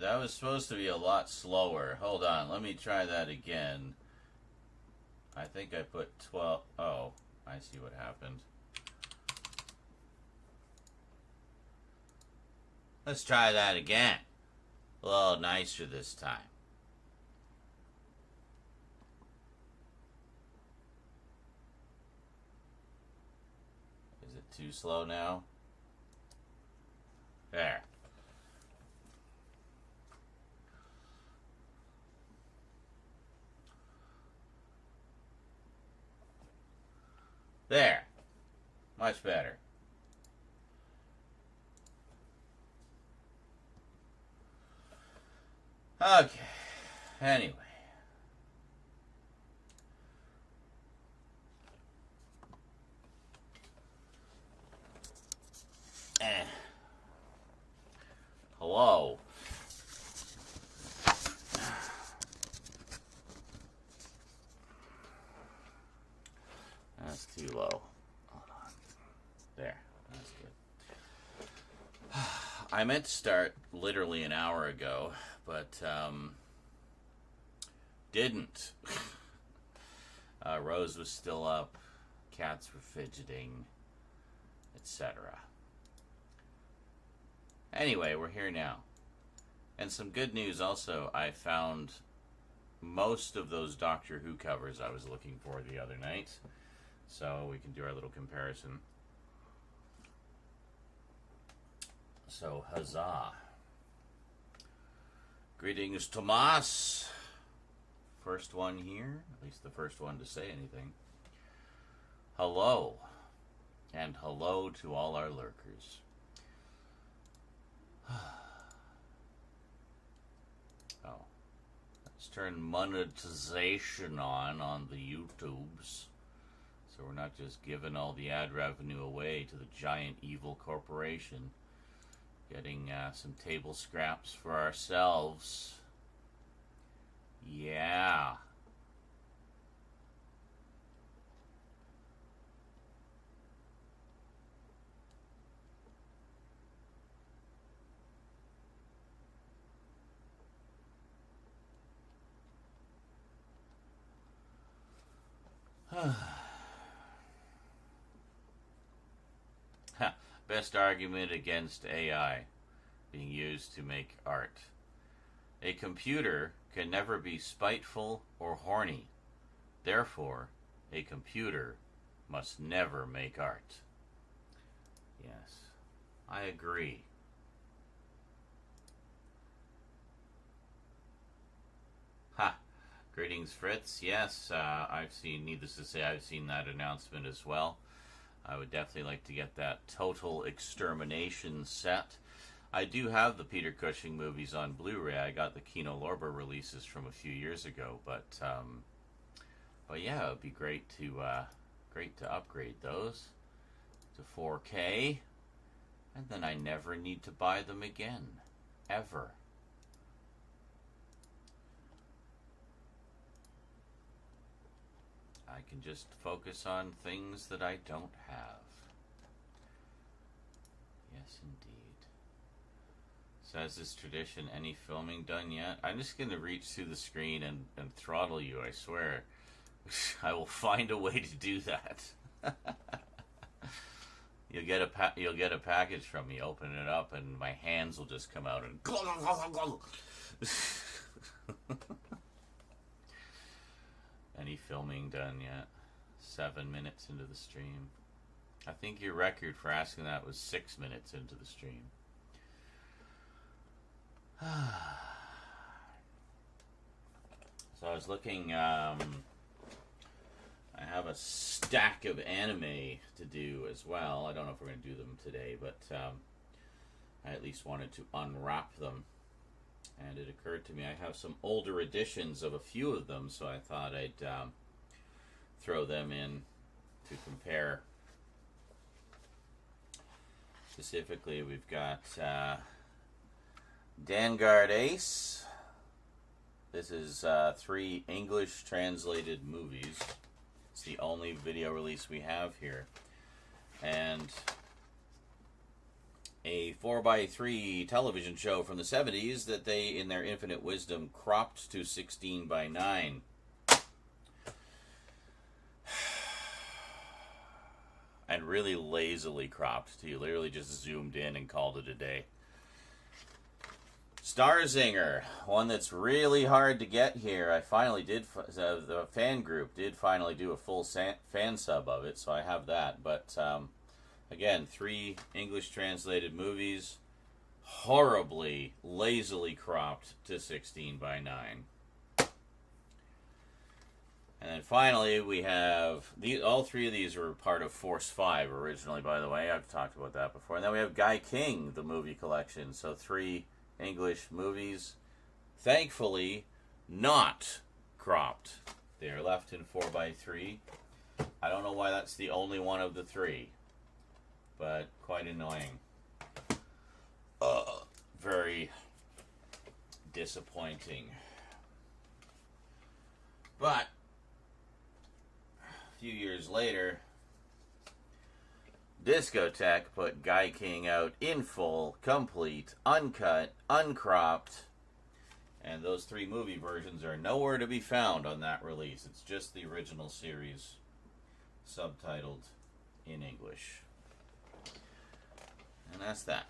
That was supposed to be a lot slower. Hold on, let me try that again. I think I put 12. Oh, I see what happened. Let's try that again. A little nicer this time. Is it too slow now? There. There. Much better. Okay. Anyway. Hello. That's too low. Hold on. There. That's good. I meant to start literally an hour ago, but didn't. Rose was still up. Cats were fidgeting, etc. Anyway, we're here now. And some good news also, I found most of those Doctor Who covers I was looking for the other night. So we can do our little comparison. So, huzzah. Greetings, Tomas. First one here, at least the first one to say anything. Hello. And hello to all our lurkers. Oh. Let's turn monetization on the YouTubes. So we're not just giving all the ad revenue away to the giant evil corporation. Getting some table scraps for ourselves. Yeah. Best argument against AI being used to make art. A computer can never be spiteful or horny. Therefore, a computer must never make art. Yes, I agree. Ha! Greetings, Fritz. Yes, I've seen, needless to say, I've seen that announcement as well. I would definitely like to get that Total Extermination set. I do have the Peter Cushing movies on Blu-ray. I got the Kino Lorber releases from a few years ago, but yeah, it would be great to upgrade those to 4K, and then I never need to buy them again, ever. I can just focus on things that I don't have. Yes, indeed. So has this tradition any filming done yet? I'm just going to reach through the screen and throttle you, I swear. I will find a way to do that. You'll get a package from me, open it up, and my hands will just come out and Any filming done yet? 7 minutes into the stream. I think your record for asking that was 6 minutes into the stream. So I was looking, I have a stack of anime to do as well. I don't know if we're going to do them today, but I at least wanted to unwrap them. And it occurred to me I have some older editions of a few of them, so I thought I'd throw them in to compare. Specifically, we've got Vanguard Ace. This is 3 English translated movies. It's the only video release we have here. And A 4:3 television show from the 70s that they, in their infinite wisdom, cropped to 16:9. And really lazily cropped. You literally just zoomed in and called it a day. Starzinger, one that's really hard to get here. I finally did, the fan group did finally do a full fan sub of it, so I have that. But again, 3 English translated movies, horribly, lazily cropped to 16:9. And then finally, we have all 3 of these were part of Force 5 originally, by the way. I've talked about that before. And then we have Gaiking, the movie collection. So 3 English movies, thankfully not cropped. They are left in 4:3. I don't know why that's the only one of the 3, but quite annoying. Very disappointing. But a few years later, Discotheque put Gaiking out in full, complete, uncut, uncropped, and those 3 movie versions are nowhere to be found on that release. It's just the original series, subtitled in English. And that's that.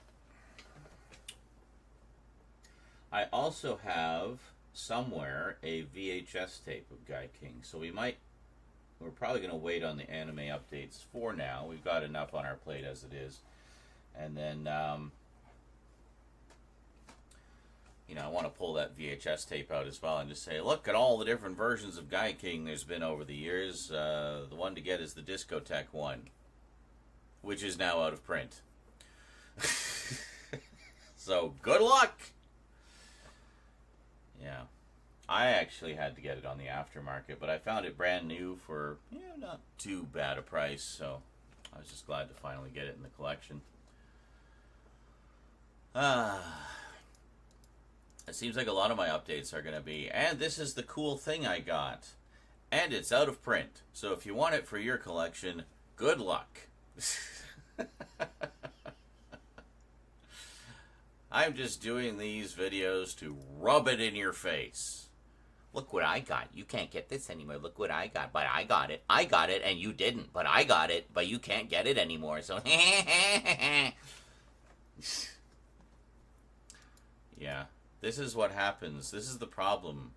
I also have somewhere a VHS tape of Gaiking, so we're probably going to wait on the anime updates for now. We've got enough on our plate as it is. And then, I want to pull that VHS tape out as well and just say, look at all the different versions of Gaiking there's been over the years. The one to get is the Discotheque one, which is now out of print. So, good luck! Yeah. I actually had to get it on the aftermarket, but I found it brand new for not too bad a price, so I was just glad to finally get it in the collection. It seems like a lot of my updates are going to be, and this is the cool thing I got, and it's out of print, so if you want it for your collection, good luck. I'm just doing these videos to rub it in your face. Look what I got. You can't get this anymore. Look what I got. But I got it. I got it and you didn't. But I got it. But you can't get it anymore. So, yeah. This is what happens. This is the problem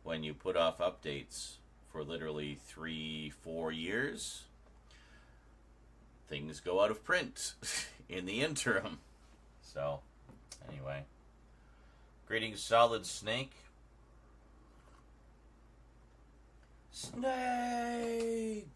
when you put off updates for literally 3-4 years. Things go out of print in the interim. So, anyway. Greetings, Solid Snake. Snake!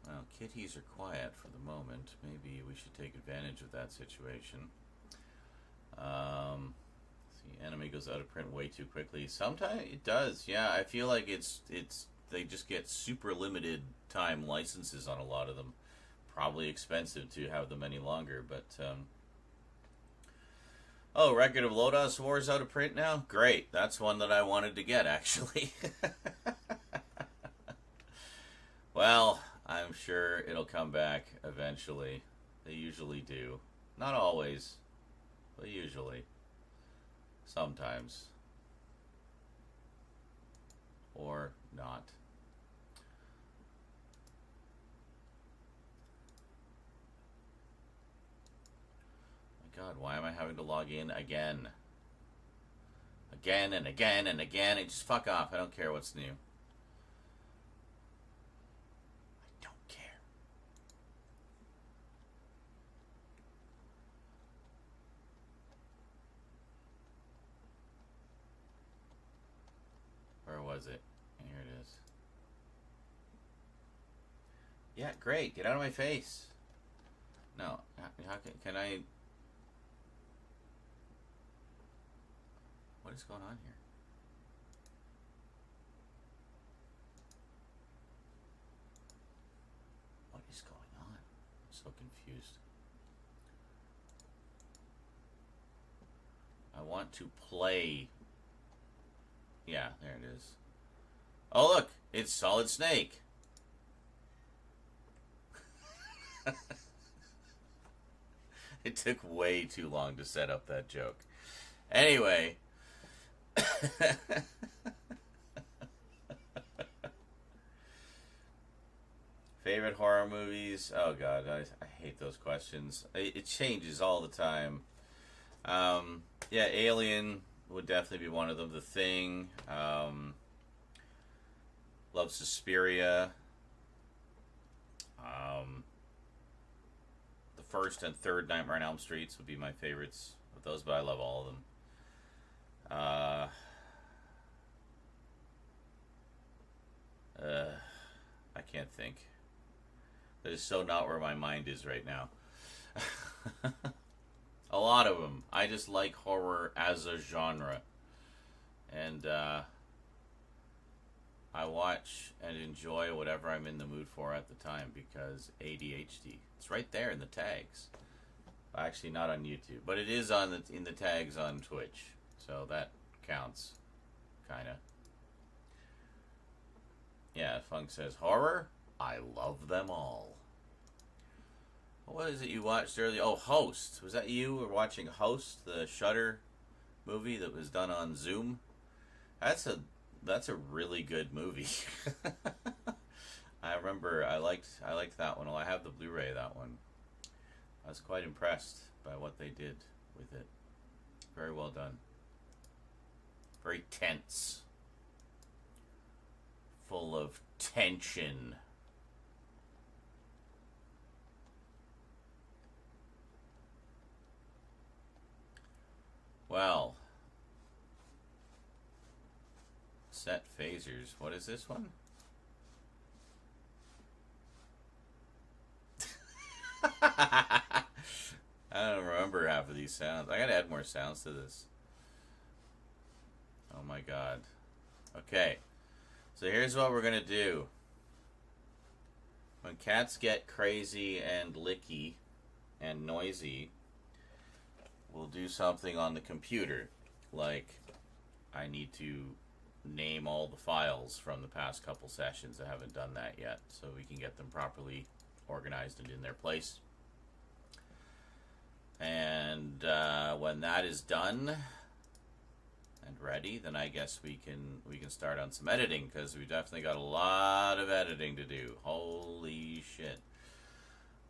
Well, kitties are quiet for the moment. Maybe we should take advantage of that situation. See, anime goes out of print way too quickly. Sometimes it does. Yeah, I feel like it's they just get super limited time licenses on a lot of them. Probably expensive to have them any longer, but oh, Record of Lodos War is out of print now? Great. That's one that I wanted to get, actually. Well, I'm sure it'll come back eventually. They usually do. Not always, but usually. Sometimes. Or not. My God, why am I having to log in again? Again and again and again. Just fuck off. I don't care what's new. I don't care. Where was it? Here it is. Yeah, great. Get out of my face. No. How can I... What is going on here? What is going on? I'm so confused. I want to play. Yeah, there it is. Oh, look, it's Solid Snake. It took way too long to set up that joke. Anyway. Favorite horror movies? Oh god, I hate those questions. It changes all the time. Yeah, Alien would definitely be one of them. The Thing. Love Suspiria. The first and third Nightmare on Elm Streets would be my favorites of those, but I love all of them. I can't think. That is so not where my mind is right now. A lot of them. I just like horror as a genre. And I watch and enjoy whatever I'm in the mood for at the time because ADHD. It's right there in the tags. Actually, not on YouTube, but it is on in the tags on Twitch, so that counts, kind of. Yeah, Funk says horror. I love them all. What is it you watched earlier? Oh, Host. Was that you? Were watching Host, the Shudder movie that was done on Zoom? That's a really good movie. I remember I liked that one. Well, I have the Blu-ray of that one. I was quite impressed by what they did with it. Very well done. Very tense. Full of tension. Well, set phasers. What is this one? I don't remember half of these sounds. I gotta add more sounds to this. Oh my god. Okay. So here's what we're gonna do. When cats get crazy and licky and noisy, we'll do something on the computer. Like, I need to name all the files from the past couple sessions. I haven't done that yet, so we can get them properly organized and in their place. And when that is done and ready, then I guess we can start on some editing, because we've definitely got a lot of editing to do. Holy shit.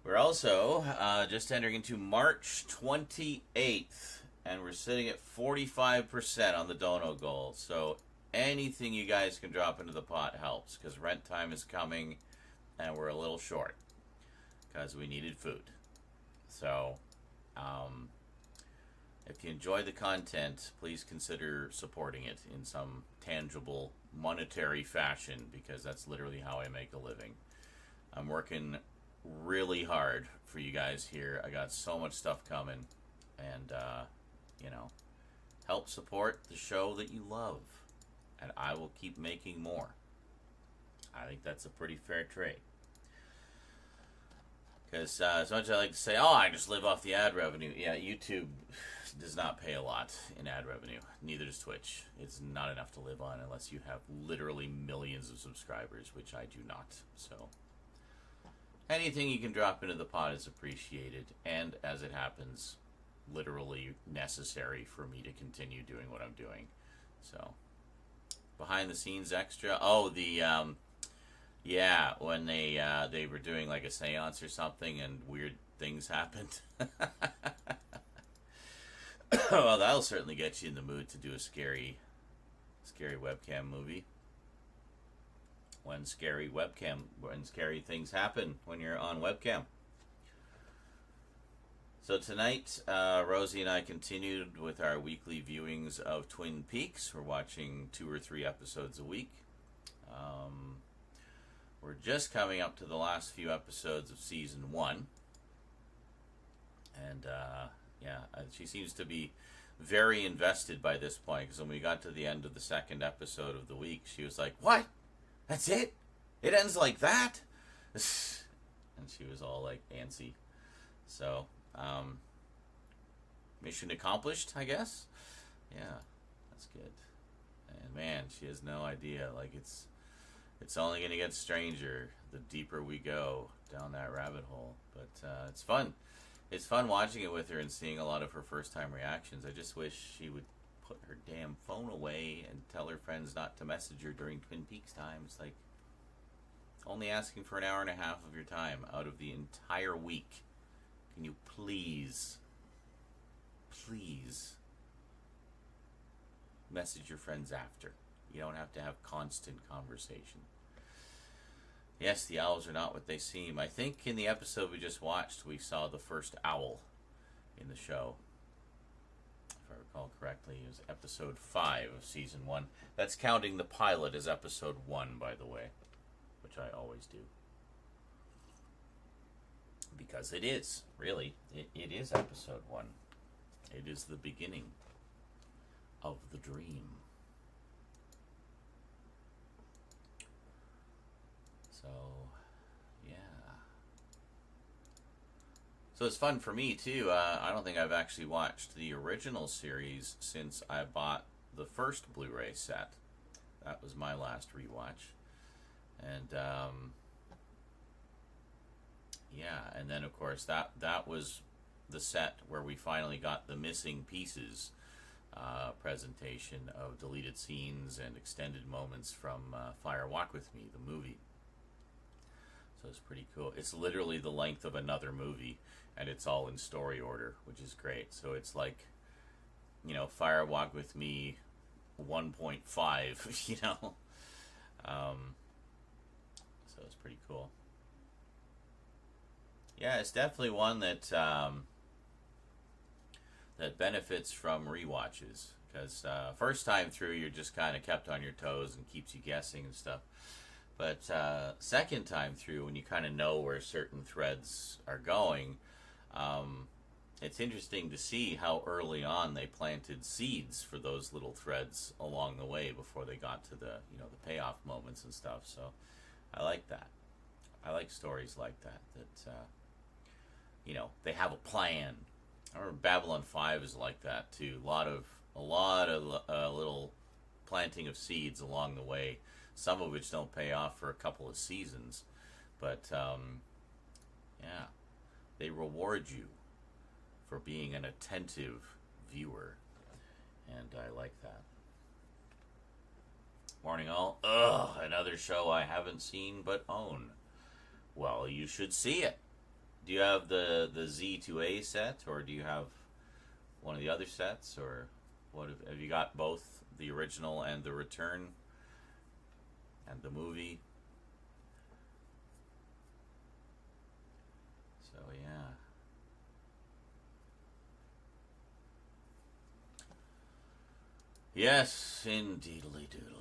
We're also just entering into March 28th, and we're sitting at 45% on the dono goal. So anything you guys can drop into the pot helps, because rent time is coming, and we're a little short, because we needed food. So if you enjoy the content, please consider supporting it in some tangible monetary fashion, because that's literally how I make a living. I'm working really hard for you guys here. I got so much stuff coming, and help support the show that you love, and I will keep making more. I think that's a pretty fair trade. Because as much as I like to say, oh, I just live off the ad revenue. Yeah, YouTube does not pay a lot in ad revenue. Neither does Twitch. It's not enough to live on unless you have literally millions of subscribers, which I do not. So anything you can drop into the pot is appreciated, and as it happens, literally necessary for me to continue doing what I'm doing. So behind the scenes extra. Oh, the yeah, when they were doing like a seance or something and weird things happened. Well, that'll certainly get you in the mood to do a scary webcam movie. When scary things happen when you're on webcam. So tonight, Rosie and I continued with our weekly viewings of Twin Peaks. We're watching 2 or 3 episodes a week. We're just coming up to the last few episodes of season 1. And, she seems to be very invested by this point, because when we got to the end of the second episode of the week, she was like, "What? That's it? It ends like that?" And she was all, like, antsy. So, mission accomplished, I guess. Yeah, that's good. And man, she has no idea. Like it's only gonna get stranger the deeper we go down that rabbit hole. But it's fun. It's fun watching it with her and seeing a lot of her first time reactions. I just wish she would put her damn phone away and tell her friends not to message her during Twin Peaks times. Like, only asking for an hour and a half of your time out of the entire week. Can you please message your friends after? You don't have to have constant conversation. Yes, the owls are not what they seem. I think in the episode we just watched, we saw the first owl in the show. If I recall correctly, it was episode 5 of season 1. That's counting the pilot as episode 1, by the way, which I always do. Because it is, really. It is episode 1. It is the beginning of the dream. So, yeah. So it's fun for me, too. I don't think I've actually watched the original series since I bought the first Blu-ray set. That was my last rewatch. And, yeah, and then, of course, that was the set where we finally got the missing pieces presentation of deleted scenes and extended moments from Fire Walk With Me, the movie. So it's pretty cool. It's literally the length of another movie, and it's all in story order, which is great. So it's like, you know, Fire Walk With Me 1.5, you know. So it's pretty cool. Yeah, it's definitely one that that benefits from rewatches, because first time through you're just kind of kept on your toes and keeps you guessing and stuff. But second time through, when you kind of know where certain threads are going, it's interesting to see how early on they planted seeds for those little threads along the way before they got to the, you know, the payoff moments and stuff. So I like that. I like stories like that. That you know, they have a plan. I remember Babylon 5 is like that too. A lot of little planting of seeds along the way. Some of which don't pay off for a couple of seasons, but yeah, they reward you for being an attentive viewer, and I like that. Morning all. Ugh, another show I haven't seen but own. Well, you should see it. Do you have the Z2A set, or do you have one of the other sets, or what? Have you got both the original and the return? And the movie. So yeah. Yes, indeedly doodly.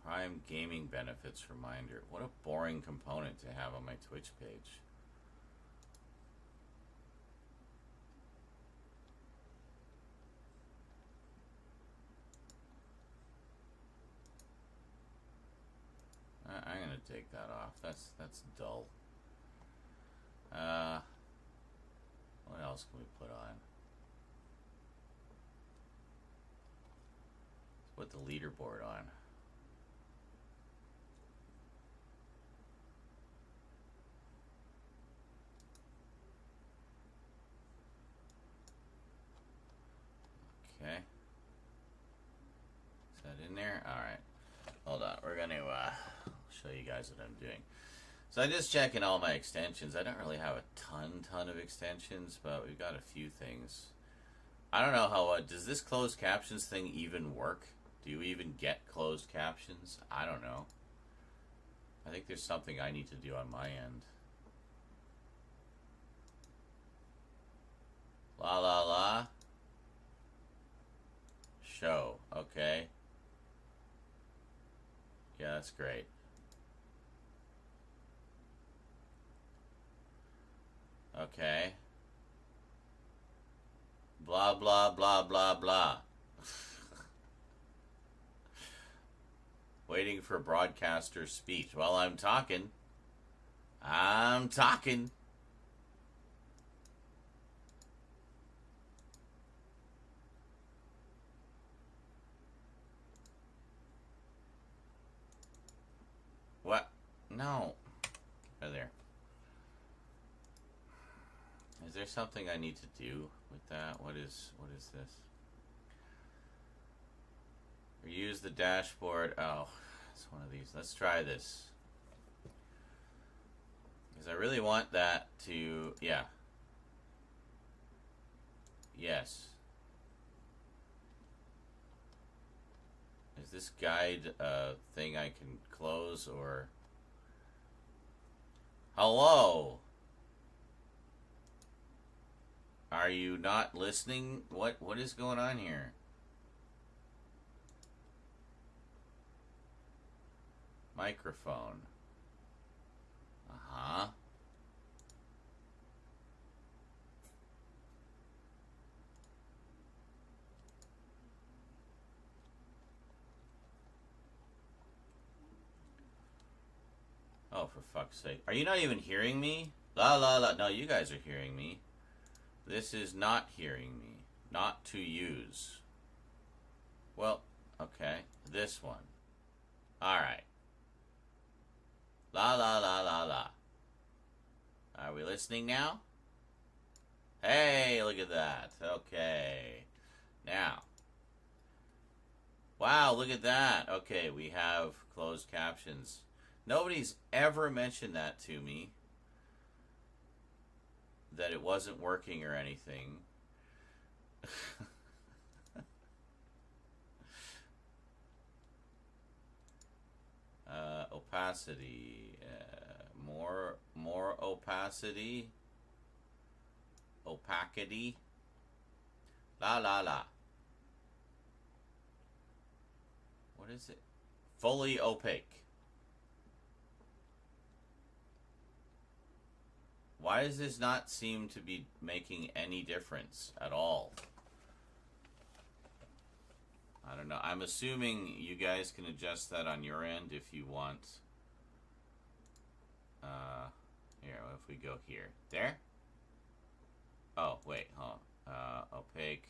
Prime gaming benefits reminder. What a boring component to have on my Twitch page. I'm gonna take that off. That's dull. What else can we put on? Let's put the leaderboard on. Okay. Is that in there? Alright. Hold on. We're going to show you guys what I'm doing. So I'm just checking all my extensions. I don't really have a ton of extensions, but we've got a few things. I don't know how... does this closed captions thing even work? Do you even get closed captions? I don't know. I think there's something I need to do on my end. La la la. Show. Okay. Yeah, that's great. Okay. Blah, blah, blah, blah, blah. Waiting for broadcaster speech. Well, I'm talking. I'm talking. What? No. Oh, there. Is there something I need to do with that? What is this? Use the dashboard. Oh, it's one of these. Let's try this. Because I really want that to, yeah. Yes. Is this guide thing I can close or... Hello? Are you not listening? What is going on here? Microphone. Uh-huh. Oh, for fuck's sake. Are you not even hearing me? La la la. No, you guys are hearing me. This is not hearing me. Not to use. Well, okay. This one. Alright. La la la la la. Are we listening now? Hey, look at that. Okay. Now. Wow, look at that. Okay, we have closed captions. Nobody's ever mentioned that to me. That it wasn't working or anything. Opacity. More opacity. Opacity. La la la. What is it? Fully opaque. Why does this not seem to be making any difference at all? I don't know. I'm assuming you guys can adjust that on your end if you want. Here, if we go here. There? Oh, wait, hold on. Opaque.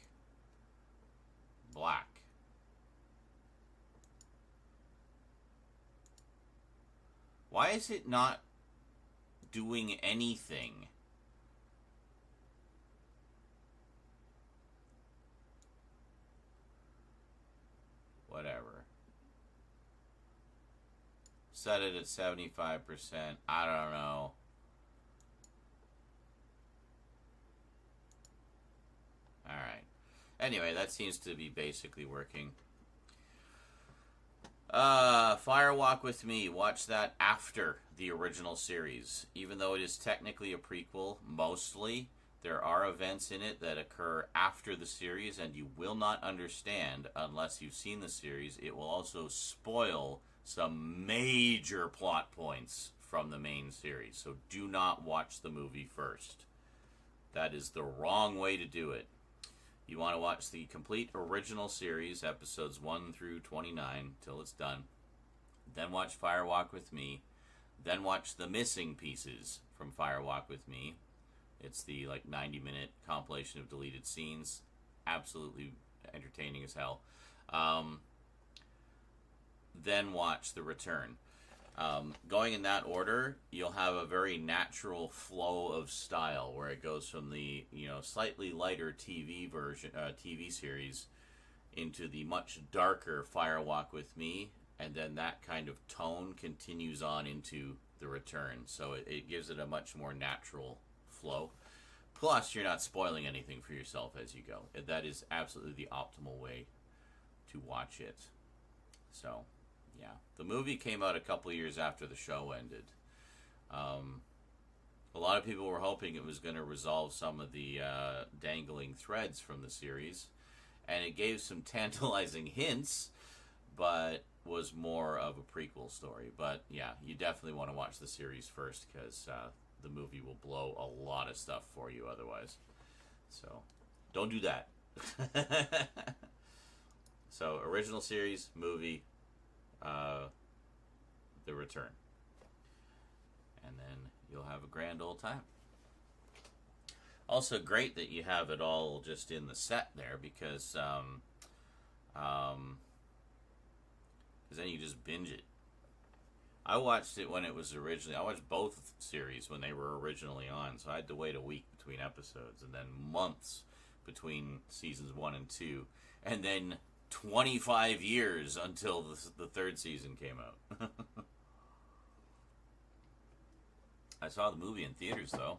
Black. Why is it not doing anything? Whatever. Set it at 75%. I don't know. Alright. Anyway, that seems to be basically working. Fire Walk with Me. Watch that after the original series. Even though it is technically a prequel, mostly, there are events in it that occur after the series, and you will not understand unless you've seen the series. It will also spoil some major plot points from the main series. So do not watch the movie first. That is the wrong way to do it. You want to watch the complete original series, episodes 1 through 29, till it's done. Then watch Fire Walk with Me. Then watch the missing pieces from Fire Walk with Me. It's the 90-minute compilation of deleted scenes. Absolutely entertaining as hell. Then watch The Return. Going in that order, you'll have a very natural flow of style where it goes from the slightly lighter TV series into the much darker Fire Walk with Me, and then that kind of tone continues on into The Return. So it gives it a much more natural flow. Plus, you're not spoiling anything for yourself as you go. That is absolutely the optimal way to watch it. So, yeah. The movie came out a couple of years after the show ended. A lot of people were hoping it was going to resolve some of the dangling threads from the series. And it gave some tantalizing hints, but was more of a prequel story. But, yeah, you definitely want to watch the series first, because the movie will blow a lot of stuff for you otherwise. So, don't do that. So, original series, movie, the return. And then you'll have a grand old time. Also great that you have it all just in the set there, because then you just binge it. I watched it when it was originally. I watched both series when they were originally on, so I had to wait a week between episodes, and then months between seasons 1 and 2, and then 25 years until the third season came out. I saw the movie in theaters, though.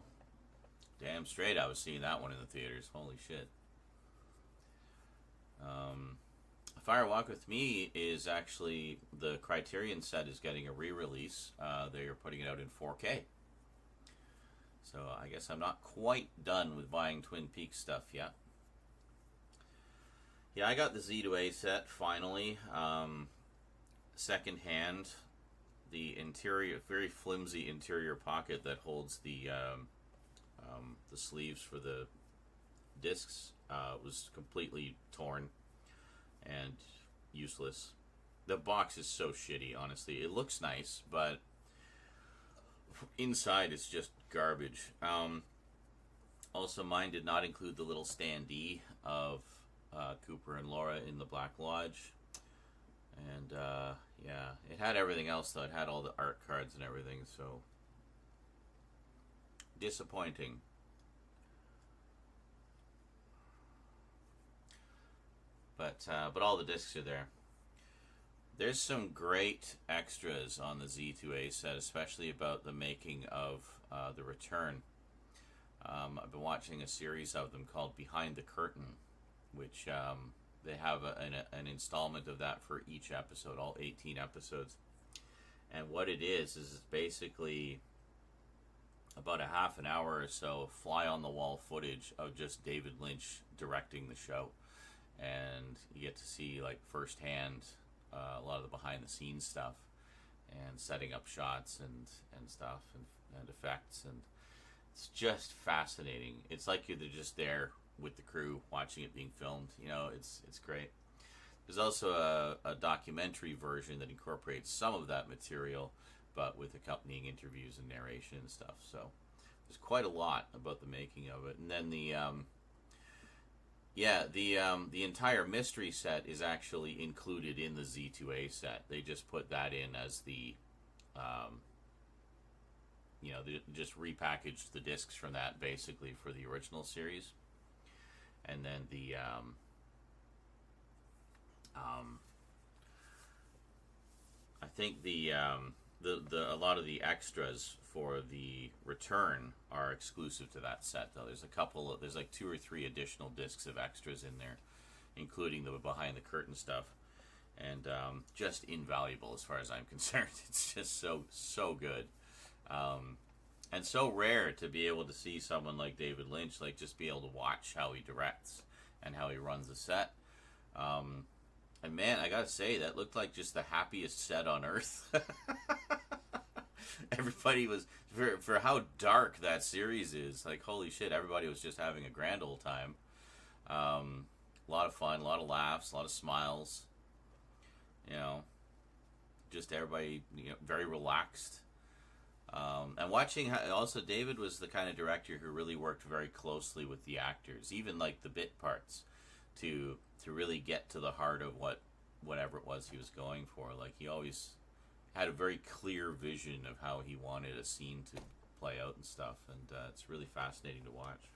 Damn straight I was seeing that one in the theaters. Holy shit. Fire Walk With Me is actually, the Criterion set is getting a re-release. They are putting it out in 4K. So I guess I'm not quite done with buying Twin Peaks stuff yet. Yeah, I got the Z2A set finally. Second hand. The interior, very flimsy interior pocket that holds the sleeves for the discs was completely torn and useless. The box is so shitty, honestly. It looks nice, but inside it's just garbage. Also, mine did not include the little standee of Cooper and Laura in the Black Lodge. And, yeah, it had everything else, though. It had all the art cards and everything, so disappointing. But all the discs are there. There's some great extras on the Z2A set, especially about the making of The Return. I've been watching a series of them called Behind the Curtain, which they have an installment of that for each episode, all 18 episodes. And what it is basically about a half an hour or so of fly-on-the-wall footage of just David Lynch directing the show. And you get to see, like, firsthand a lot of the behind-the-scenes stuff and setting up shots and stuff and effects. And it's just fascinating. It's like you're just there with the crew watching it being filmed. You know, it's great. There's also a documentary version that incorporates some of that material, but with accompanying interviews and narration and stuff. So there's quite a lot about the making of it. And then the entire mystery set is actually included in the Z2A set. They just put that in as the, they just repackaged the discs from that basically for the original series. And then I think a lot of the extras for the Return are exclusive to that set, though. There's like 2 or 3 additional discs of extras in there, including the behind the curtain stuff, and just invaluable as far as I'm concerned. It's just so good, and so rare to be able to see someone like David Lynch, like, just be able to watch how he directs and how he runs a set. And man, I gotta say, that looked like just the happiest set on earth. Everybody was, for how dark that series is, like, holy shit, everybody was just having a grand old time. A lot of fun, a lot of laughs, a lot of smiles. You know, just everybody, very relaxed. And watching how, also, David was the kind of director who really worked very closely with the actors, even like the bit parts, to really get to the heart of whatever it was he was going for. Like, he always had a very clear vision of how he wanted a scene to play out and stuff, and it's really fascinating to watch.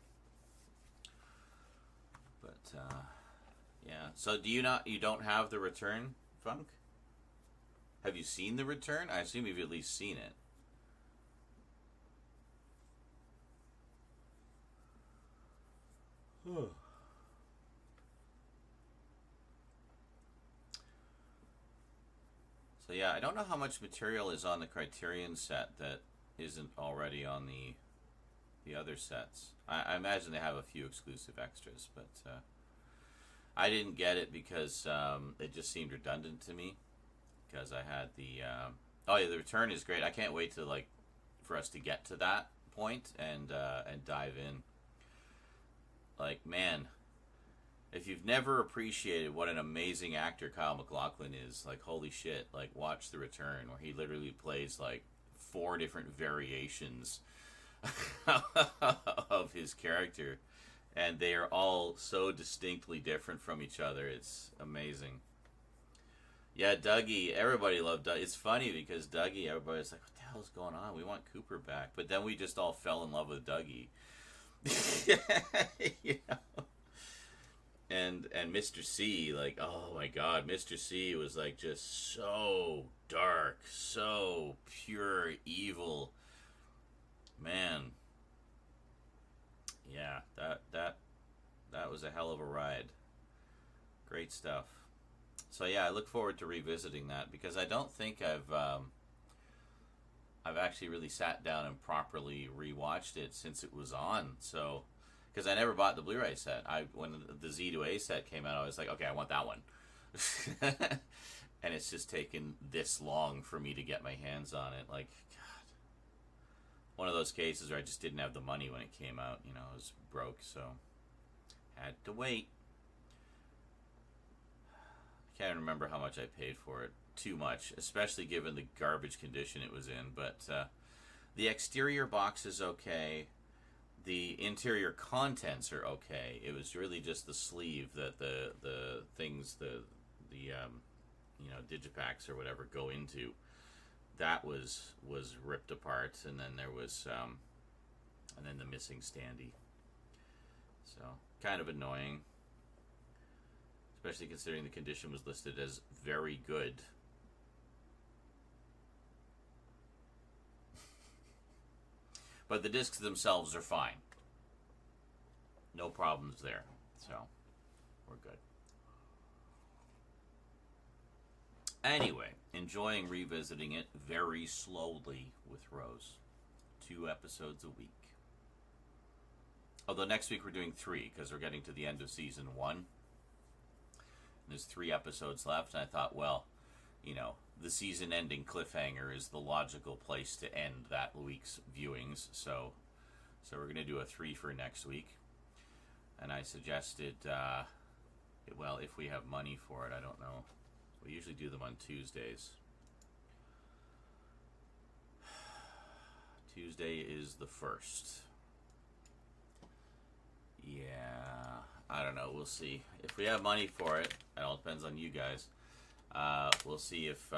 But yeah, so you don't have The Return, Funk? Have you seen The Return? I assume you've at least seen it. So yeah, I don't know how much material is on the Criterion set that isn't already on the other sets. I imagine they have a few exclusive extras, but I didn't get it because it just seemed redundant to me. Because I had the The Return is great. I can't wait for us to get to that point and dive in. Like, man, If you've never appreciated what an amazing actor Kyle MacLachlan is, like, holy shit, like, watch The Return, where he literally plays, like, 4 different variations of his character, and they are all so distinctly different from each other. It's amazing. Yeah, Dougie, everybody loved Dougie. It's funny because Dougie, everybody's like, what the hell's going on? We want Cooper back. But then we just all fell in love with Dougie. You know? And Mr. C, like, oh my god, Mr. C was like just so dark, so pure evil. Man. Yeah, that was a hell of a ride. Great stuff. So yeah, I look forward to revisiting that because I don't think I've actually really sat down and properly rewatched it since it was on. So because I never bought the Blu-ray set. When the Z2A set came out, I was like, okay, I want that one. And it's just taken this long for me to get my hands on it. Like, God. One of those cases where I just didn't have the money when it came out. You know, I was broke, so had to wait. I can't remember how much I paid for it. Too much, especially given the garbage condition it was in. But the exterior box is okay. The interior contents are okay. It was really just the sleeve that the things, the you know, digipacks or whatever go into. That was ripped apart, and then there was and then the missing standee. So kind of annoying, especially considering the condition was listed as very good. But the discs themselves are fine. No problems there. So, we're good. Anyway, enjoying revisiting it very slowly with Rose. 2 episodes a week. Although next week we're doing 3 because we're getting to the end of season 1. There's 3 episodes left, and I thought, well, you know, the season-ending cliffhanger is the logical place to end that week's viewings. So we're going to do a 3 for next week. And I suggested, well, if we have money for it, I don't know. We usually do them on Tuesdays. Tuesday is the 1st. Yeah, I don't know. We'll see. If we have money for it, it all depends on you guys. We'll see if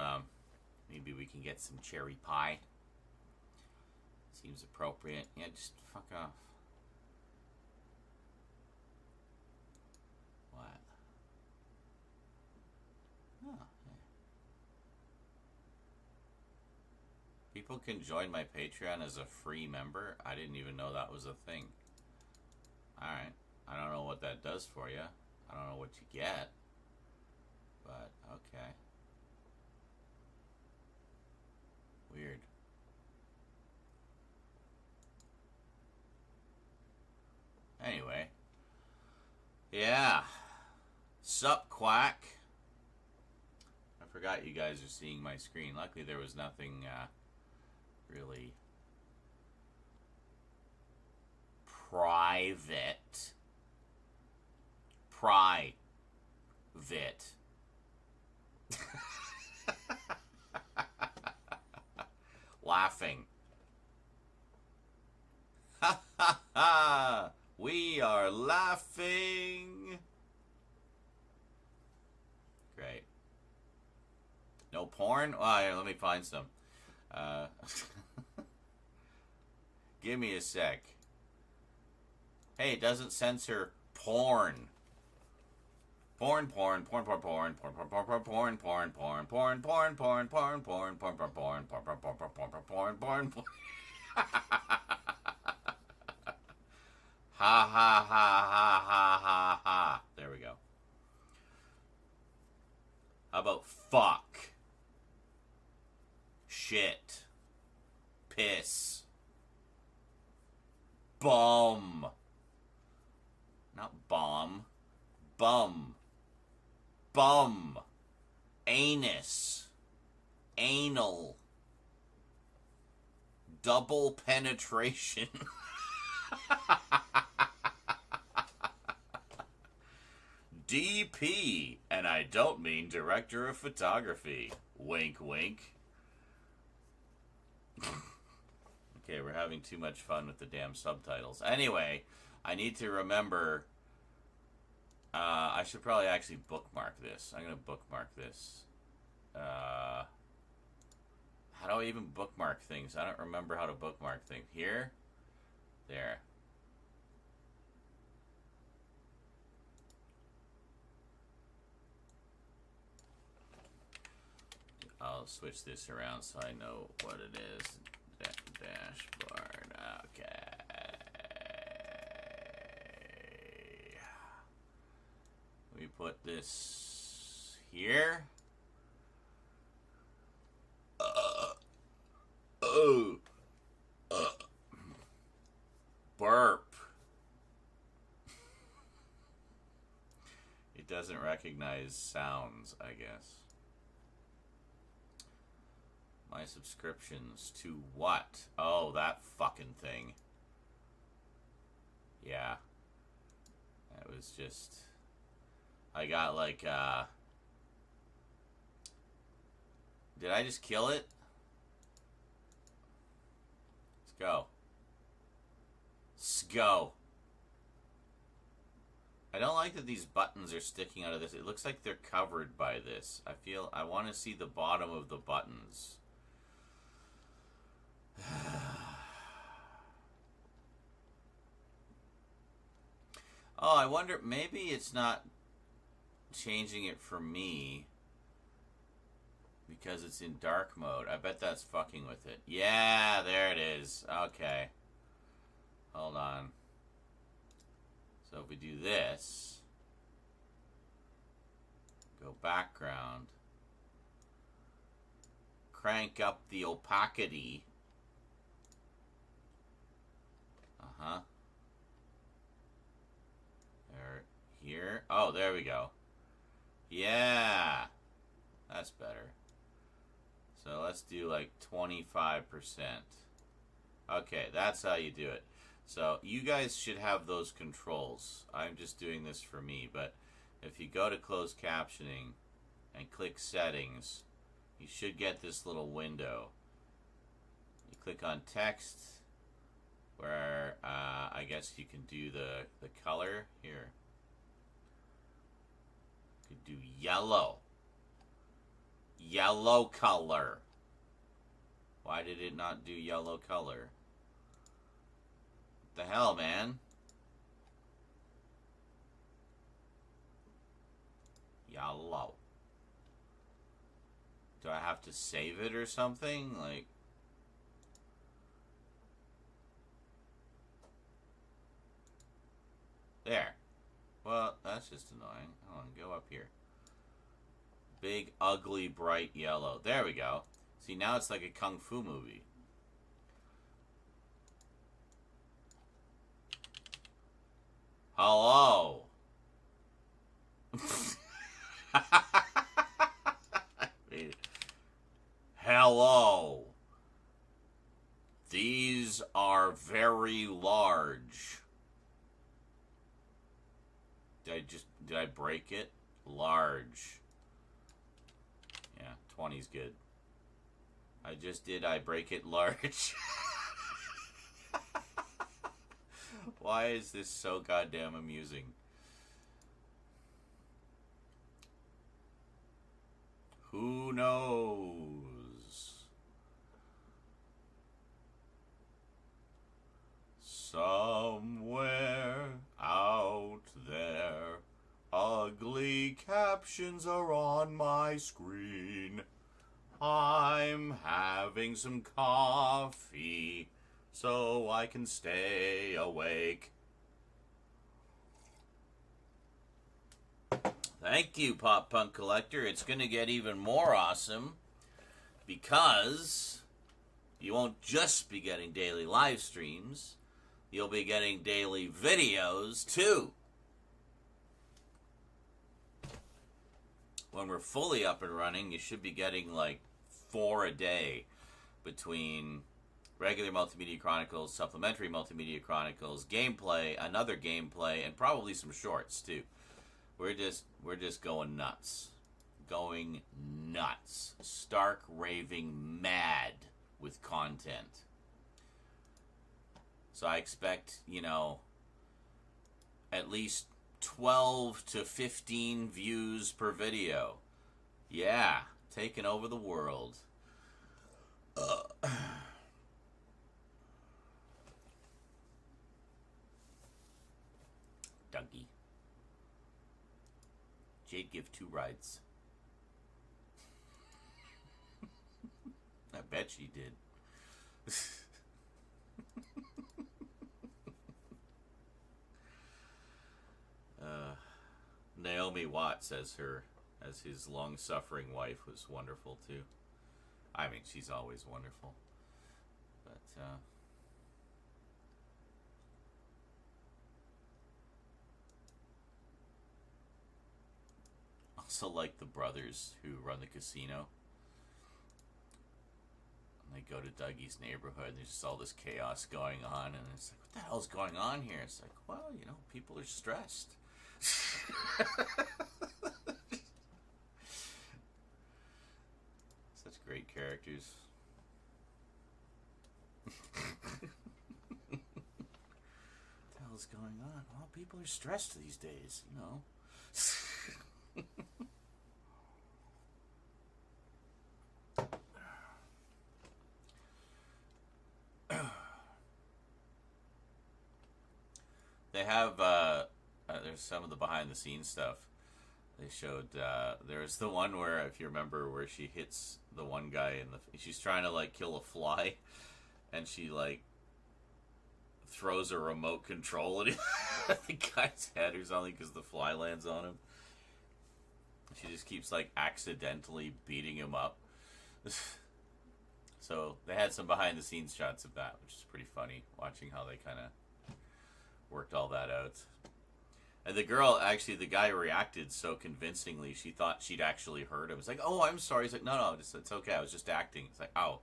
maybe we can get some cherry pie. Seems appropriate. Yeah, just fuck off. What? Oh, yeah. People can join my Patreon as a free member? I didn't even know that was a thing. Alright. I don't know what that does for you. I don't know what you get. But, okay. Weird. Anyway. Yeah. Sup, quack. I forgot you guys are seeing my screen. Luckily there was nothing really private. Laughing. Ha ha ha! We are laughing. Great. No porn? Oh, here, let me find some. Give me a sec. Hey, it doesn't censor porn. Porn. Ha ha ha ha ha ha ha. There we go. How about fuck? Shit. Piss. Bum. Not bomb. Bum. Bum. Anus. Anal. Double penetration. DP, and I don't mean director of photography. Wink, wink. Okay, we're having too much fun with the damn subtitles. Anyway, I need to remember. I should probably actually bookmark this. I'm going to bookmark this. How do I even bookmark things? I don't remember how to bookmark things. Here? There. I'll switch this around so I know what it is. Dashboard. Okay. We put this here. Burp. It doesn't recognize sounds, I guess. My subscriptions to what? Oh, that fucking thing. Yeah. That was just... I got like, Did I just kill it? Let's go. Let's go. I don't like that these buttons are sticking out of this. It looks like they're covered by this. I want to see the bottom of the buttons. Oh, I wonder, maybe it's not changing it for me because it's in dark mode. I bet that's fucking with it. Yeah, there it is. Okay. Hold on. So if we do this, go background, crank up the opacity. Here. Oh, there we go. Yeah. That's better. So let's do like 25%. Okay, that's how you do it. So you guys should have those controls. I'm just doing this for me, but if you go to closed captioning and click settings, you should get this little window. You click on text, where I guess you can do the color here. You could do yellow. Yellow color. Why did it not do yellow color? What the hell, man? Yellow. Do I have to save it or something? Like... There. Well, that's just annoying. Hold on, go up here. Big, ugly, bright yellow. There we go. See, now it's like a kung fu movie. Hello. Hello. These are very large. Did I break it? Large. Yeah, 20's good. I break it large. Why is this so goddamn amusing? Who knows? Somewhere out there, ugly captions are on my screen. I'm having some coffee so I can stay awake. Thank you, Pop Punk Collector. It's going to get even more awesome because you won't just be getting daily live streams. You'll be getting daily videos, too. When we're fully up and running, you should be getting like 4 a day between regular Multimedia Chronicles, supplementary Multimedia Chronicles, gameplay, another gameplay, and probably some shorts, too. We're just going nuts. Going nuts. Stark raving mad with content. So I expect, at least 12 to 15 views per video. Yeah, taking over the world. Dougie. Jade give 2 rides. I bet she did. Naomi Watts as his long-suffering wife was wonderful too. I mean, she's always wonderful. But also like the brothers who run the casino. And they go to Dougie's neighborhood and there's just all this chaos going on, and it's like, what the hell's going on here? It's like, well, people are stressed. Such great characters. What the hell's going on? Well, people are stressed these days, They have there's some of the behind the scenes stuff. They showed there's the one where, if you remember, where she hits the one guy she's trying to kill a fly, and she throws a remote control at the guy's head or something because the fly lands on him. She just keeps accidentally beating him up. So they had some behind the scenes shots of that, which is pretty funny, watching how they kind of worked all that out. And the guy reacted so convincingly, she thought she'd actually heard him. It's like, oh, I'm sorry. He's like, no, it's okay. I was just acting. It's like, oh.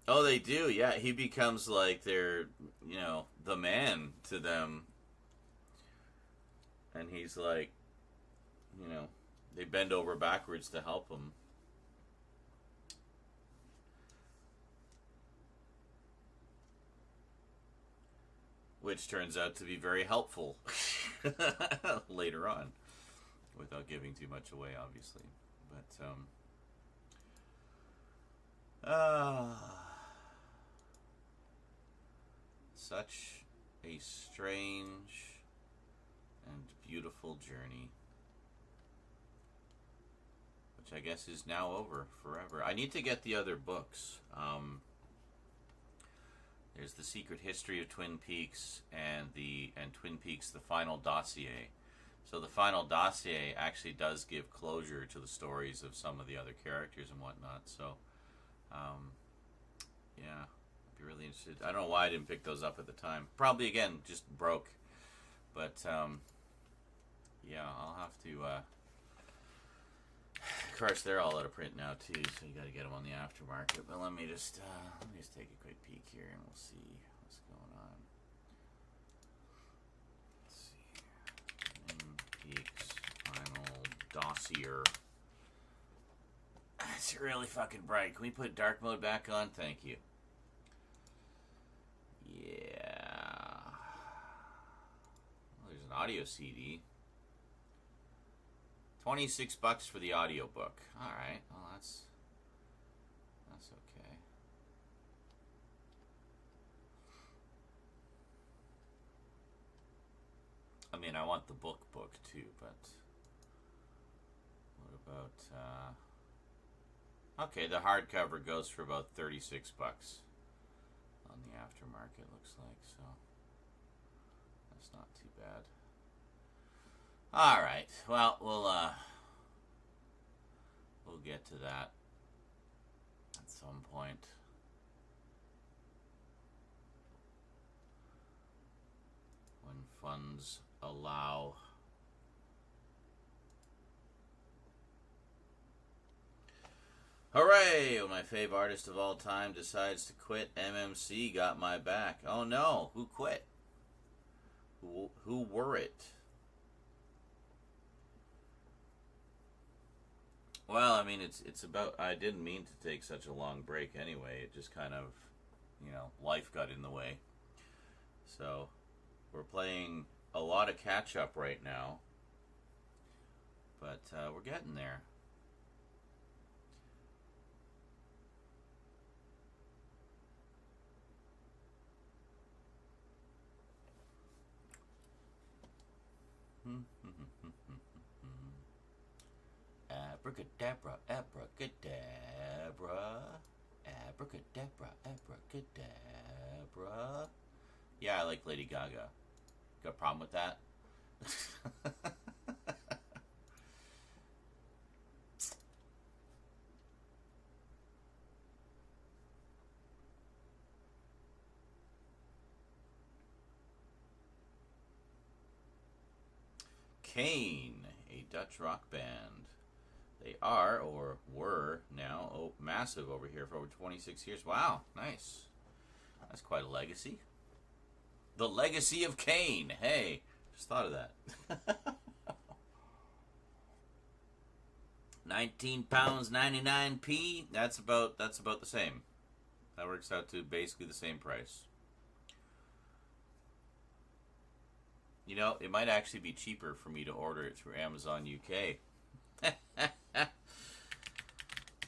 Oh, they do. Yeah, he becomes their, the man to them. And he's like, they bend over backwards to help him. Which turns out to be very helpful later on, without giving too much away, obviously. But such a strange and beautiful journey, which I guess is now over forever. I need to get the other books. There's The Secret History of Twin Peaks and Twin Peaks: The Final Dossier. So the Final Dossier actually does give closure to the stories of some of the other characters and whatnot. So, yeah, I'd be really interested. I don't know why I didn't pick those up at the time. Probably, again, just broke. But, yeah, I'll have to... Of course, they're all out of print now too, so you got to get them on the aftermarket. But let me just take a quick peek here, and we'll see what's going on. Let's see, Twin Peaks Final Dossier. It's really fucking bright. Can we put dark mode back on? Thank you. Yeah. Well, there's an audio CD. $26 for the audiobook. Alright, well that's okay. I mean, I want the book too, but what about okay, the hardcover goes for about $36 on the aftermarket, looks like, so that's not too bad. All right. Well, we'll get to that at some point. When funds allow. Hooray! My fave artist of all time decides to quit. MMC got my back. Oh no, who quit? Who were it? Well, I mean, it's about. I didn't mean to take such a long break anyway. It just kind of, life got in the way. So, we're playing a lot of catch up right now, but we're getting there. Abracadabra, abracadabra, abracadabra, abracadabra. Yeah, I like Lady Gaga. Got a problem with that? Kane, a Dutch rock band. They are, or were now, massive over here for over 26 years. Wow, nice. That's quite a legacy. The legacy of Kane. Hey, just thought of that. £19, 99p. That's about the same. That works out to basically the same price. It might actually be cheaper for me to order it through Amazon UK.